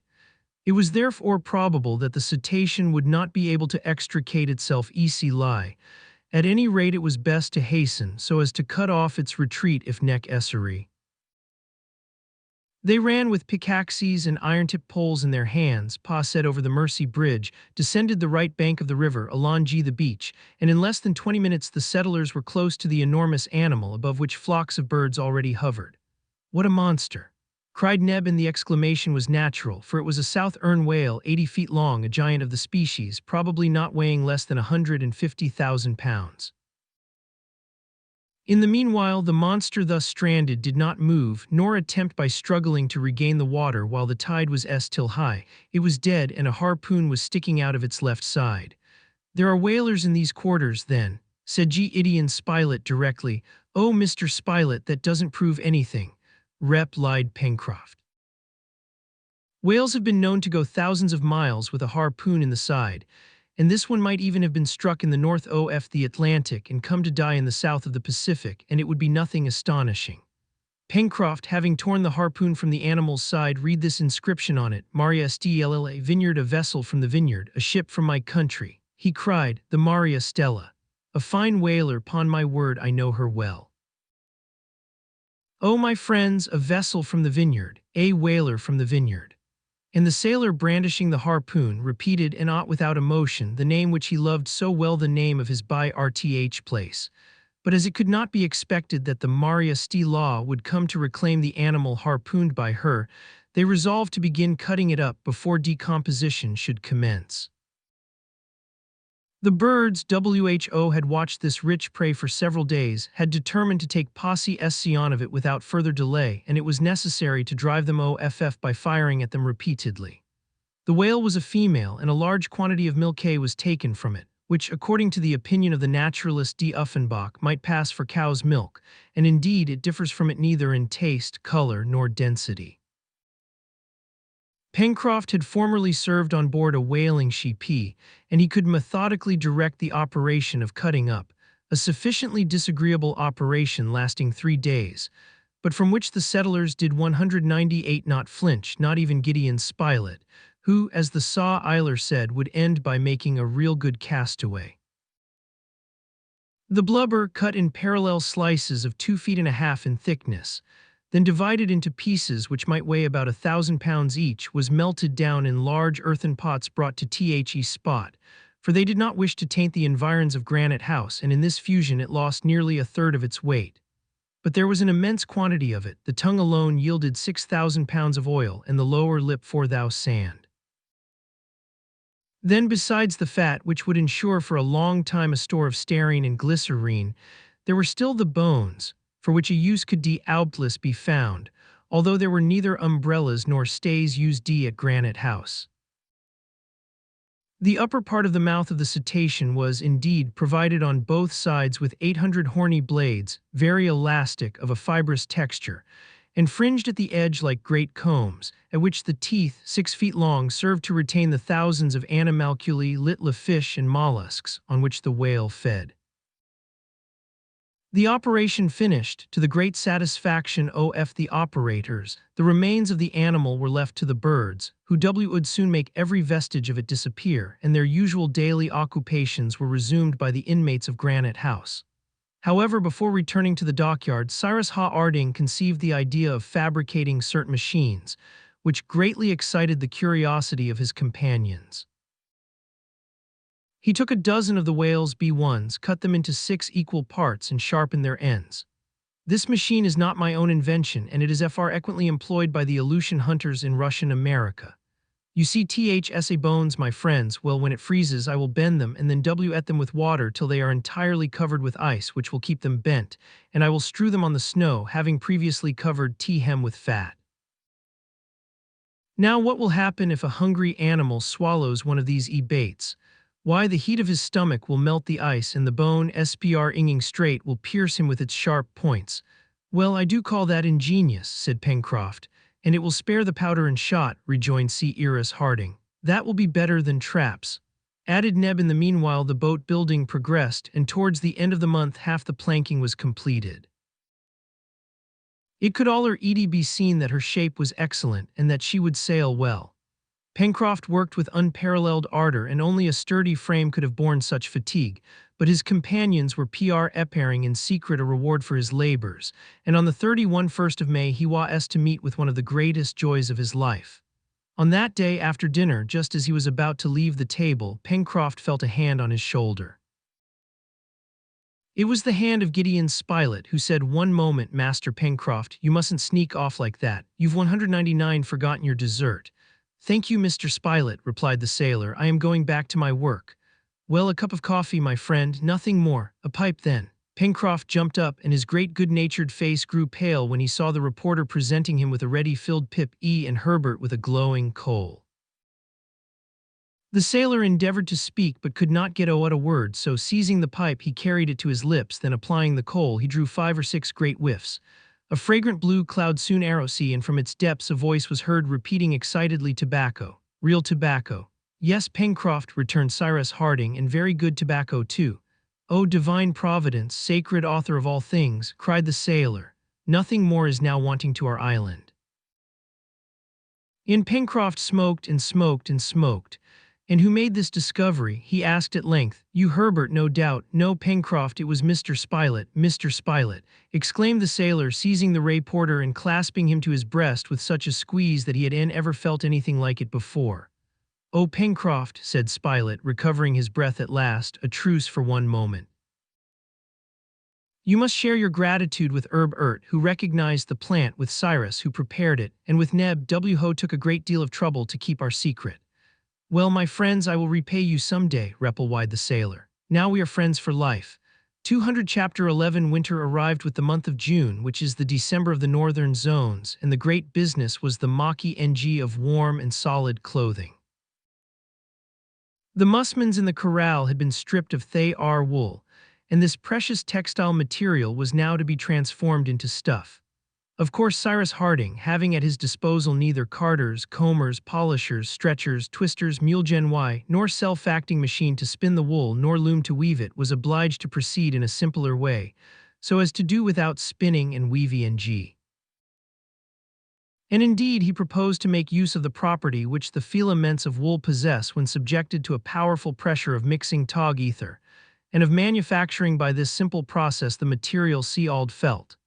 It was therefore probable that the cetacean would not be able to extricate itself easily. At any rate, it was best to hasten, so as to cut off its retreat if necessary. They ran with pickaxes and iron-tipped poles in their hands, passed over the Mersey Bridge, descended the right bank of the river along the beach, and in less than 20 minutes the settlers were close to the enormous animal above which flocks of birds already hovered. "What a monster!" cried Neb, and the exclamation was natural, for it was a southern whale 80 feet long, a giant of the species, probably not weighing less than 150,000 pounds. In the meanwhile, the monster thus stranded did not move, nor attempt by struggling to regain the water while the tide was still high. It was dead, and a harpoon was sticking out of its left side. "There are whalers in these quarters, then," said Gideon Spilett directly. "Oh, Mr. Spilett, that doesn't prove anything," replied Pencroft. "Whales have been known to go thousands of miles with a harpoon in the side, and this one might even have been struck in the north of the Atlantic and come to die in the south of the Pacific, and it would be nothing astonishing." Pencroft, having torn the harpoon from the animal's side, read this inscription on it: "Maria Stella, vineyard, a vessel from the vineyard, a ship from my country." He cried, "The Maria Stella! A fine whaler, 'pon my word, I know her well. Oh, my friends, a vessel from the vineyard, a whaler from the vineyard." And the sailor, brandishing the harpoon, repeated, and not without emotion, the name which he loved so well, the name of his birth place. But as it could not be expected that the Maria Stella would come to reclaim the animal harpooned by her, they resolved to begin cutting it up before decomposition should commence. The birds, who had watched this rich prey for several days, had determined to take possession of it without further delay, and it was necessary to drive them off by firing at them repeatedly. The whale was a female, and a large quantity of milk was taken from it, which, according to the opinion of the naturalist D'Uffenbach, might pass for cow's milk, and indeed it differs from it neither in taste, color, nor density. Pencroft had formerly served on board a whaling ship, and he could methodically direct the operation of cutting up, a sufficiently disagreeable operation lasting 3 days, but from which the settlers did 198 not flinch, not even Gideon Spilett, who, as the saw Eiler said, would end by making a real good castaway. The blubber, cut in parallel slices of 2.5 feet in thickness, then divided into pieces which might weigh about 1,000 pounds each, was melted down in large earthen pots brought to the spot, for they did not wish to taint the environs of Granite House, and in this fusion it lost nearly 1/3 of its weight. But there was an immense quantity of it. The tongue alone yielded 6,000 pounds of oil, and the lower lip 4,000 sand. Then, besides the fat, which would ensure for a long time a store of stearine and glycerine, there were still the bones, for which a use could doubtless be found, although there were neither umbrellas nor stays used at Granite House. The upper part of the mouth of the cetacean was, indeed, provided on both sides with 800 horny blades, very elastic, of a fibrous texture, and fringed at the edge like great combs, at which the teeth, 6 feet long, served to retain the thousands of animalculae, little fish and mollusks, on which the whale fed. The operation finished, to the great satisfaction of the operators, the remains of the animal were left to the birds, who would soon make every vestige of it disappear, and their usual daily occupations were resumed by the inmates of Granite House. However, before returning to the dockyard, Cyrus Harding conceived the idea of fabricating certain machines, which greatly excited the curiosity of his companions. He took a dozen of the whale's B1s, cut them into 6 equal parts, and sharpened their ends. This machine is not my own invention, and it is frequently employed by the Aleutian hunters in Russian America. You see thsa bones, my friends, well, when it freezes, I will bend them and then wet them with water till they are entirely covered with ice, which will keep them bent, and I will strew them on the snow, having previously covered hem with fat. Now what will happen if a hungry animal swallows one of these baits? Why, the heat of his stomach will melt the ice, and the bone inging straight will pierce him with its sharp points. Well, I do call that ingenious, said Pencroft. And it will spare the powder and shot, rejoined Cyrus Harding. That will be better than traps, added Neb. In the meanwhile the boat building progressed, and towards the end of the month half the planking was completed. It could already be seen that her shape was excellent, and that she would sail well. Pencroft worked with unparalleled ardor, and only a sturdy frame could have borne such fatigue, but his companions were preparing in secret a reward for his labors, and on the 31st of May he was to meet with one of the greatest joys of his life. On that day, after dinner, just as he was about to leave the table, Pencroft felt a hand on his shoulder. It was the hand of Gideon Spilett, who said, "One moment, Master Pencroft, you mustn't sneak off like that. You've 199 forgotten your dessert." "Thank you, Mr. Spilett," replied the sailor. "I am going back to my work." "Well, a cup of coffee, my friend, nothing more. A pipe, then." Pencroft jumped up, and his great good-natured face grew pale when he saw the reporter presenting him with a ready-filled pipe, and Herbert with a glowing coal. The sailor endeavored to speak, but could not get out a word, so seizing the pipe he carried it to his lips, then applying the coal he drew 5 or 6 great whiffs. A fragrant blue cloud soon arose, and from its depths a voice was heard repeating excitedly, "Tobacco. Real tobacco." "Yes, Pencroft," returned Cyrus Harding, "and very good tobacco too." "O divine Providence, sacred author of all things," cried the sailor, "nothing more is now wanting to our island." And Pencroft smoked and smoked and smoked. "And who made this discovery?" he asked at length. "You, Herbert, no doubt." "No, Pencroft, it was Mr. Spilett." "Mr. Spilett!" exclaimed the sailor, seizing the reporter and clasping him to his breast with such a squeeze that he had never felt anything like it before. "Oh, Pencroft," said Spilett, recovering his breath at last, "a truce for one moment. You must share your gratitude with Herbert, who recognized the plant, with Cyrus, who prepared it, and with Neb, who took a great deal of trouble to keep our secret." "Well, my friends, I will repay you some day," replied the sailor. "Now we are friends for life." 200 Chapter 11 Winter arrived with the month of June, which is the December of the northern zones, and the great business was the making of warm and solid clothing. The musmons in the corral had been stripped of their wool, and this precious textile material was now to be transformed into stuff. Of course, Cyrus Harding, having at his disposal neither carders, combers, polishers, stretchers, twisters, mule-gen-y, nor self-acting machine to spin the wool, nor loom to weave it, was obliged to proceed in a simpler way, so as to do without spinning and weaving. And indeed he proposed to make use of the property which the filaments of wool possess when subjected to a powerful pressure of mixing tog ether, and of manufacturing by this simple process the material called felt.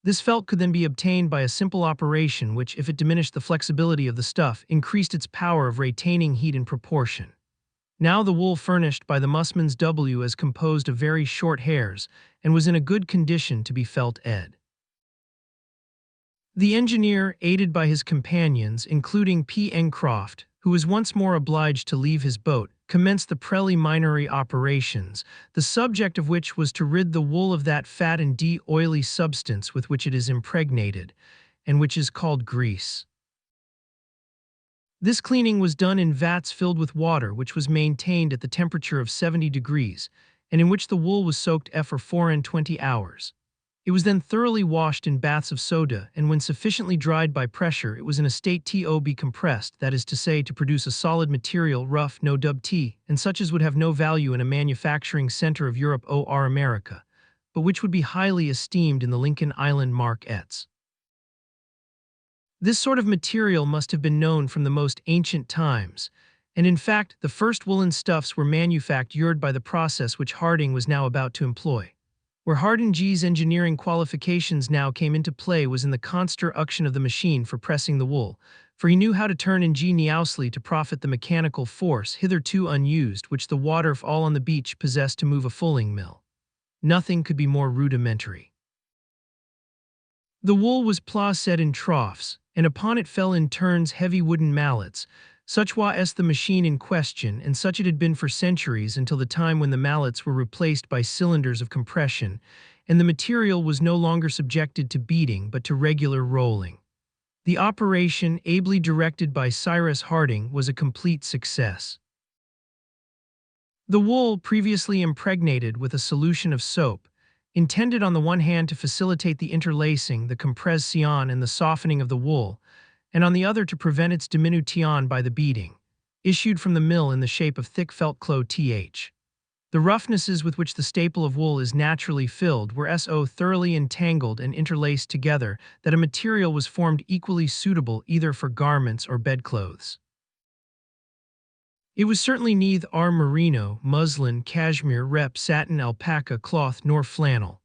This felt could then be obtained by a simple operation which, if it diminished the flexibility of the stuff, increased its power of retaining heat in proportion. Now the wool furnished by the musmons was composed of very short hairs, and was in a good condition to be felt ed. The engineer, aided by his companions, including Pencroft, who was once more obliged to leave his boat, commenced the preliminary operations, the subject of which was to rid the wool of that fat and oily substance with which it is impregnated, and which is called grease. This cleaning was done in vats filled with water, which was maintained at the temperature of 70 degrees, and in which the wool was soaked for 24 hours. It was then thoroughly washed in baths of soda, and when sufficiently dried by pressure, it was in a state to be compressed, that is to say, to produce a solid material, rough, no dub tea, and such as would have no value in a manufacturing center of Europe or America, but which would be highly esteemed in the Lincoln Island markets. This sort of material must have been known from the most ancient times, and in fact, the first woolen stuffs were manufactured by the process which Harding was now about to employ. Where Harding's engineering qualifications now came into play was in the construction of the machine for pressing the wool, for he knew how to turn ingeniously to profit the mechanical force hitherto unused which the water all on the beach possessed to move a fulling mill. Nothing could be more rudimentary. The wool was placed in troughs, and upon it fell in turns heavy wooden mallets. Such was the machine in question, and such it had been for centuries until the time when the mallets were replaced by cylinders of compression, and the material was no longer subjected to beating but to regular rolling. The operation, ably directed by Cyrus Harding, was a complete success. The wool, previously impregnated with a solution of soap, intended on the one hand to facilitate the interlacing, the compression, and the softening of the wool, and on the other to prevent its diminution by the beating, issued from the mill in the shape of thick felt cloth. The roughnesses with which the staple of wool is naturally filled were so thoroughly entangled and interlaced together that a material was formed equally suitable either for garments or bedclothes. It was certainly neither merino, muslin, cashmere, rep, satin, alpaca, cloth, nor flannel.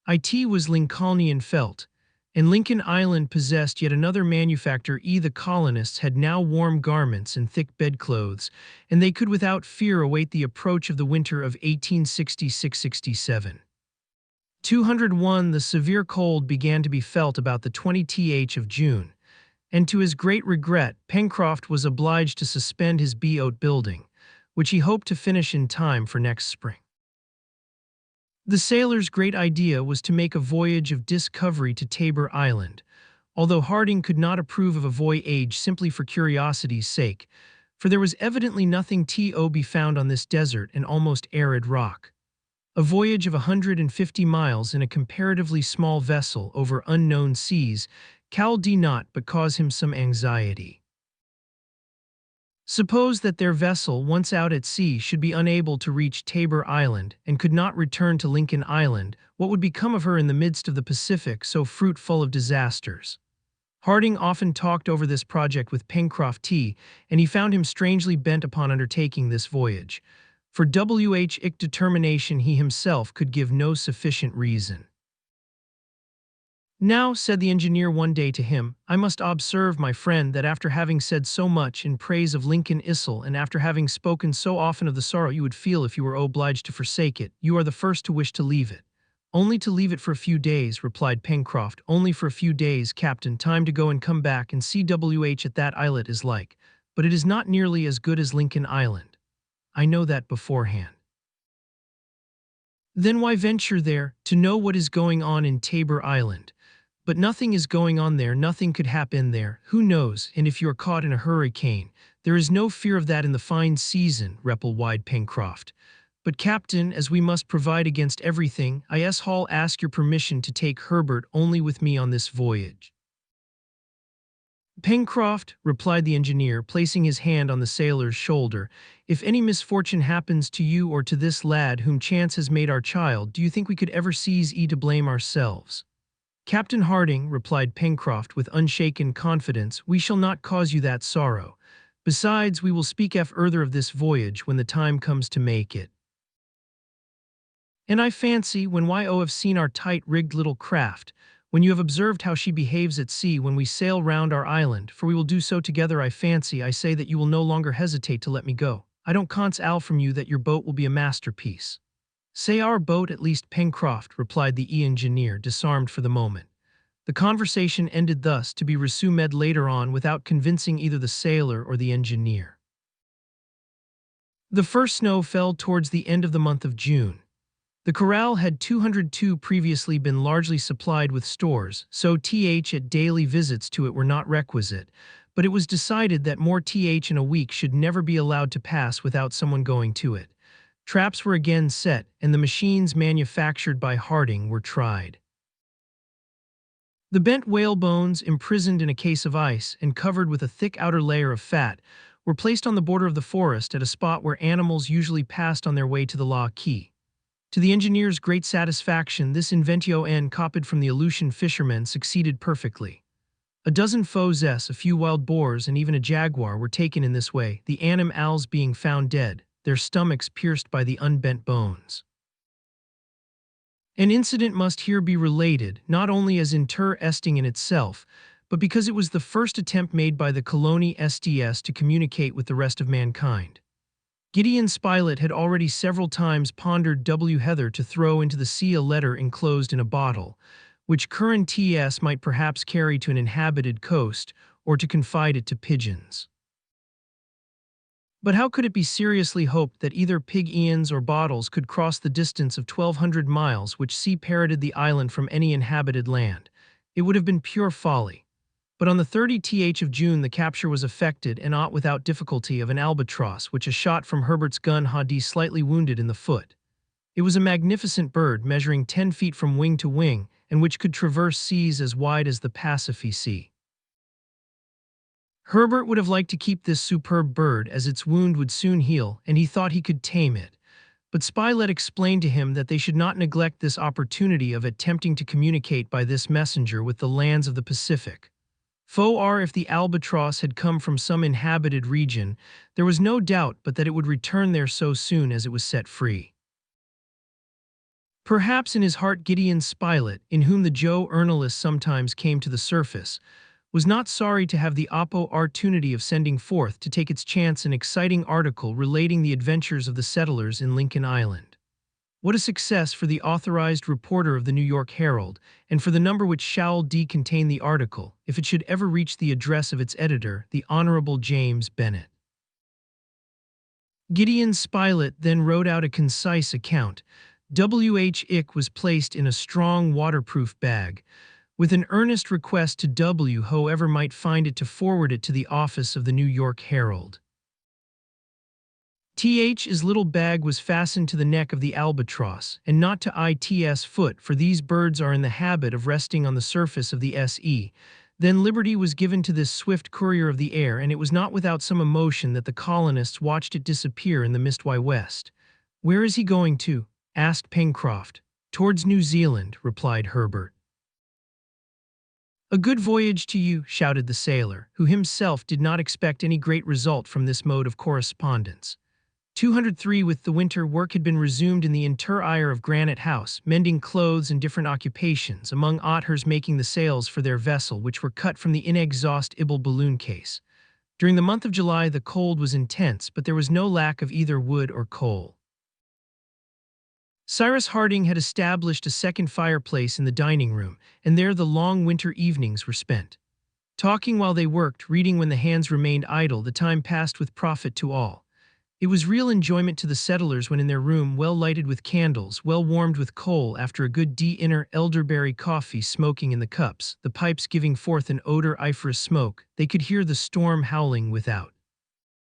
It was Lincolnian felt, and Lincoln Island possessed yet another manufacture. The colonists had now warm garments and thick bedclothes, and they could without fear await the approach of the winter of 1866-67. 201 The severe cold began to be felt about the 20th of June, and to his great regret, Pencroft was obliged to suspend his boat building, which he hoped to finish in time for next spring. The sailor's great idea was to make a voyage of discovery to Tabor Island, although Harding could not approve of a voyage simply for curiosity's sake, for there was evidently nothing to be found on this desert and almost arid rock. A voyage of 150 miles in a comparatively small vessel over unknown seas did not but cause him some anxiety. Suppose that their vessel, once out at sea, should be unable to reach Tabor Island and could not return to Lincoln Island, what would become of her in the midst of the Pacific so fruitful of disasters? Harding often talked over this project with Pencroft, and he found him strangely bent upon undertaking this voyage. For which determination he himself could give no sufficient reason. "Now," said the engineer one day to him, "I must observe, my friend, that after having said so much in praise of Lincoln Isle, and after having spoken so often of the sorrow you would feel if you were obliged to forsake it, you are the first to wish to leave it." "Only to leave it for a few days," replied Pencroft. "Only for a few days, Captain, time to go and come back and see at that islet is like, but it is not nearly as good as Lincoln Island. I know that beforehand." "Then why venture there, to know what is going on in Tabor Island?" "But nothing is going on there, nothing could happen there, who knows, and if you are caught in a hurricane, there is no fear of that in the fine season," replied Pencroft. "But, Captain, as we must provide against everything, I'll ask your permission to take Herbert only with me on this voyage." "Pencroft," replied the engineer, placing his hand on the sailor's shoulder, "if any misfortune happens to you or to this lad whom chance has made our child, do you think we could ever seize to blame ourselves?" "Captain Harding," replied Pencroft with unshaken confidence, "we shall not cause you that sorrow. Besides, we will speak further of this voyage when the time comes to make it. And I fancy, when have seen our tight-rigged little craft, when you have observed how she behaves at sea when we sail round our island, for we will do so together, I say that you will no longer hesitate to let me go. I don't console from you that your boat will be a masterpiece." "Say our boat at least, Pencroft," replied the engineer, disarmed for the moment. The conversation ended thus, to be resumed later on without convincing either the sailor or the engineer. The first snow fell towards the end of the month of June. The corral had 202 previously been largely supplied with stores, so daily visits to it were not requisite, but it was decided that more in a week should never be allowed to pass without someone going to it. Traps were again set, and the machines manufactured by Harding were tried. The bent whale bones, imprisoned in a case of ice and covered with a thick outer layer of fat, were placed on the border of the forest at a spot where animals usually passed on their way to the Law Key. To the engineer's great satisfaction, this invention copied from the Aleutian fishermen succeeded perfectly. A dozen fauxes, a few wild boars, and even a jaguar were taken in this way, the animals being found dead, their stomachs pierced by the unbent bones. An incident must here be related, not only as interesting in itself, but because it was the first attempt made by the Colony SDS to communicate with the rest of mankind. Gideon Spilett had already several times pondered W. Heather to throw into the sea a letter enclosed in a bottle, which Curran TS might perhaps carry to an inhabited coast or to confide it to pigeons. But how could it be seriously hoped that either pig eons or bottles could cross the distance of 1,200 miles which separated the island from any inhabited land? It would have been pure folly. But on the 30th of June the capture was effected and not without difficulty of an albatross which a shot from Herbert's gun had slightly wounded in the foot. It was a magnificent bird measuring 10 feet from wing to wing and which could traverse seas as wide as the Pacific Sea. Herbert would have liked to keep this superb bird as its wound would soon heal and he thought he could tame it. But Spilett explained to him that they should not neglect this opportunity of attempting to communicate by this messenger with the lands of the Pacific. For if the albatross had come from some inhabited region, there was no doubt but that it would return there so soon as it was set free. Perhaps in his heart Gideon Spilett, in whom the journalist sometimes came to the surface, was not sorry to have the opportunity of sending forth to take its chance an exciting article relating the adventures of the settlers in Lincoln Island. What a success for the authorized reporter of the New York Herald, and for the number which shall contain the article, if it should ever reach the address of its editor, the Honorable James Bennet. Gideon Spilett then wrote out a concise account. W.H. Ick was placed in a strong waterproof bag, with an earnest request to W. whoever might find it to forward it to the office of the New York Herald. Th's little bag was fastened to the neck of the albatross, and not to its foot, for these birds are in the habit of resting on the surface of the sea. Then liberty was given to this swift courier of the air, and it was not without some emotion that the colonists watched it disappear in the mist west. "Where is he going to?" asked Pencroft. "Towards New Zealand," replied Herbert. "A good voyage to you," shouted the sailor, who himself did not expect any great result from this mode of correspondence. 203 With the winter, work had been resumed in the interior of Granite House, mending clothes and different occupations, among others making the sails for their vessel, which were cut from the inexhaustible balloon case. During the month of July the cold was intense, but there was no lack of either wood or coal. Cyrus Harding had established a second fireplace in the dining room, and there the long winter evenings were spent. Talking while they worked, reading when the hands remained idle, the time passed with profit to all. It was real enjoyment to the settlers when in their room, well lighted with candles, well warmed with coal, after a good dinner, elderberry coffee smoking in the cups, the pipes giving forth an odoriferous smoke, they could hear the storm howling without.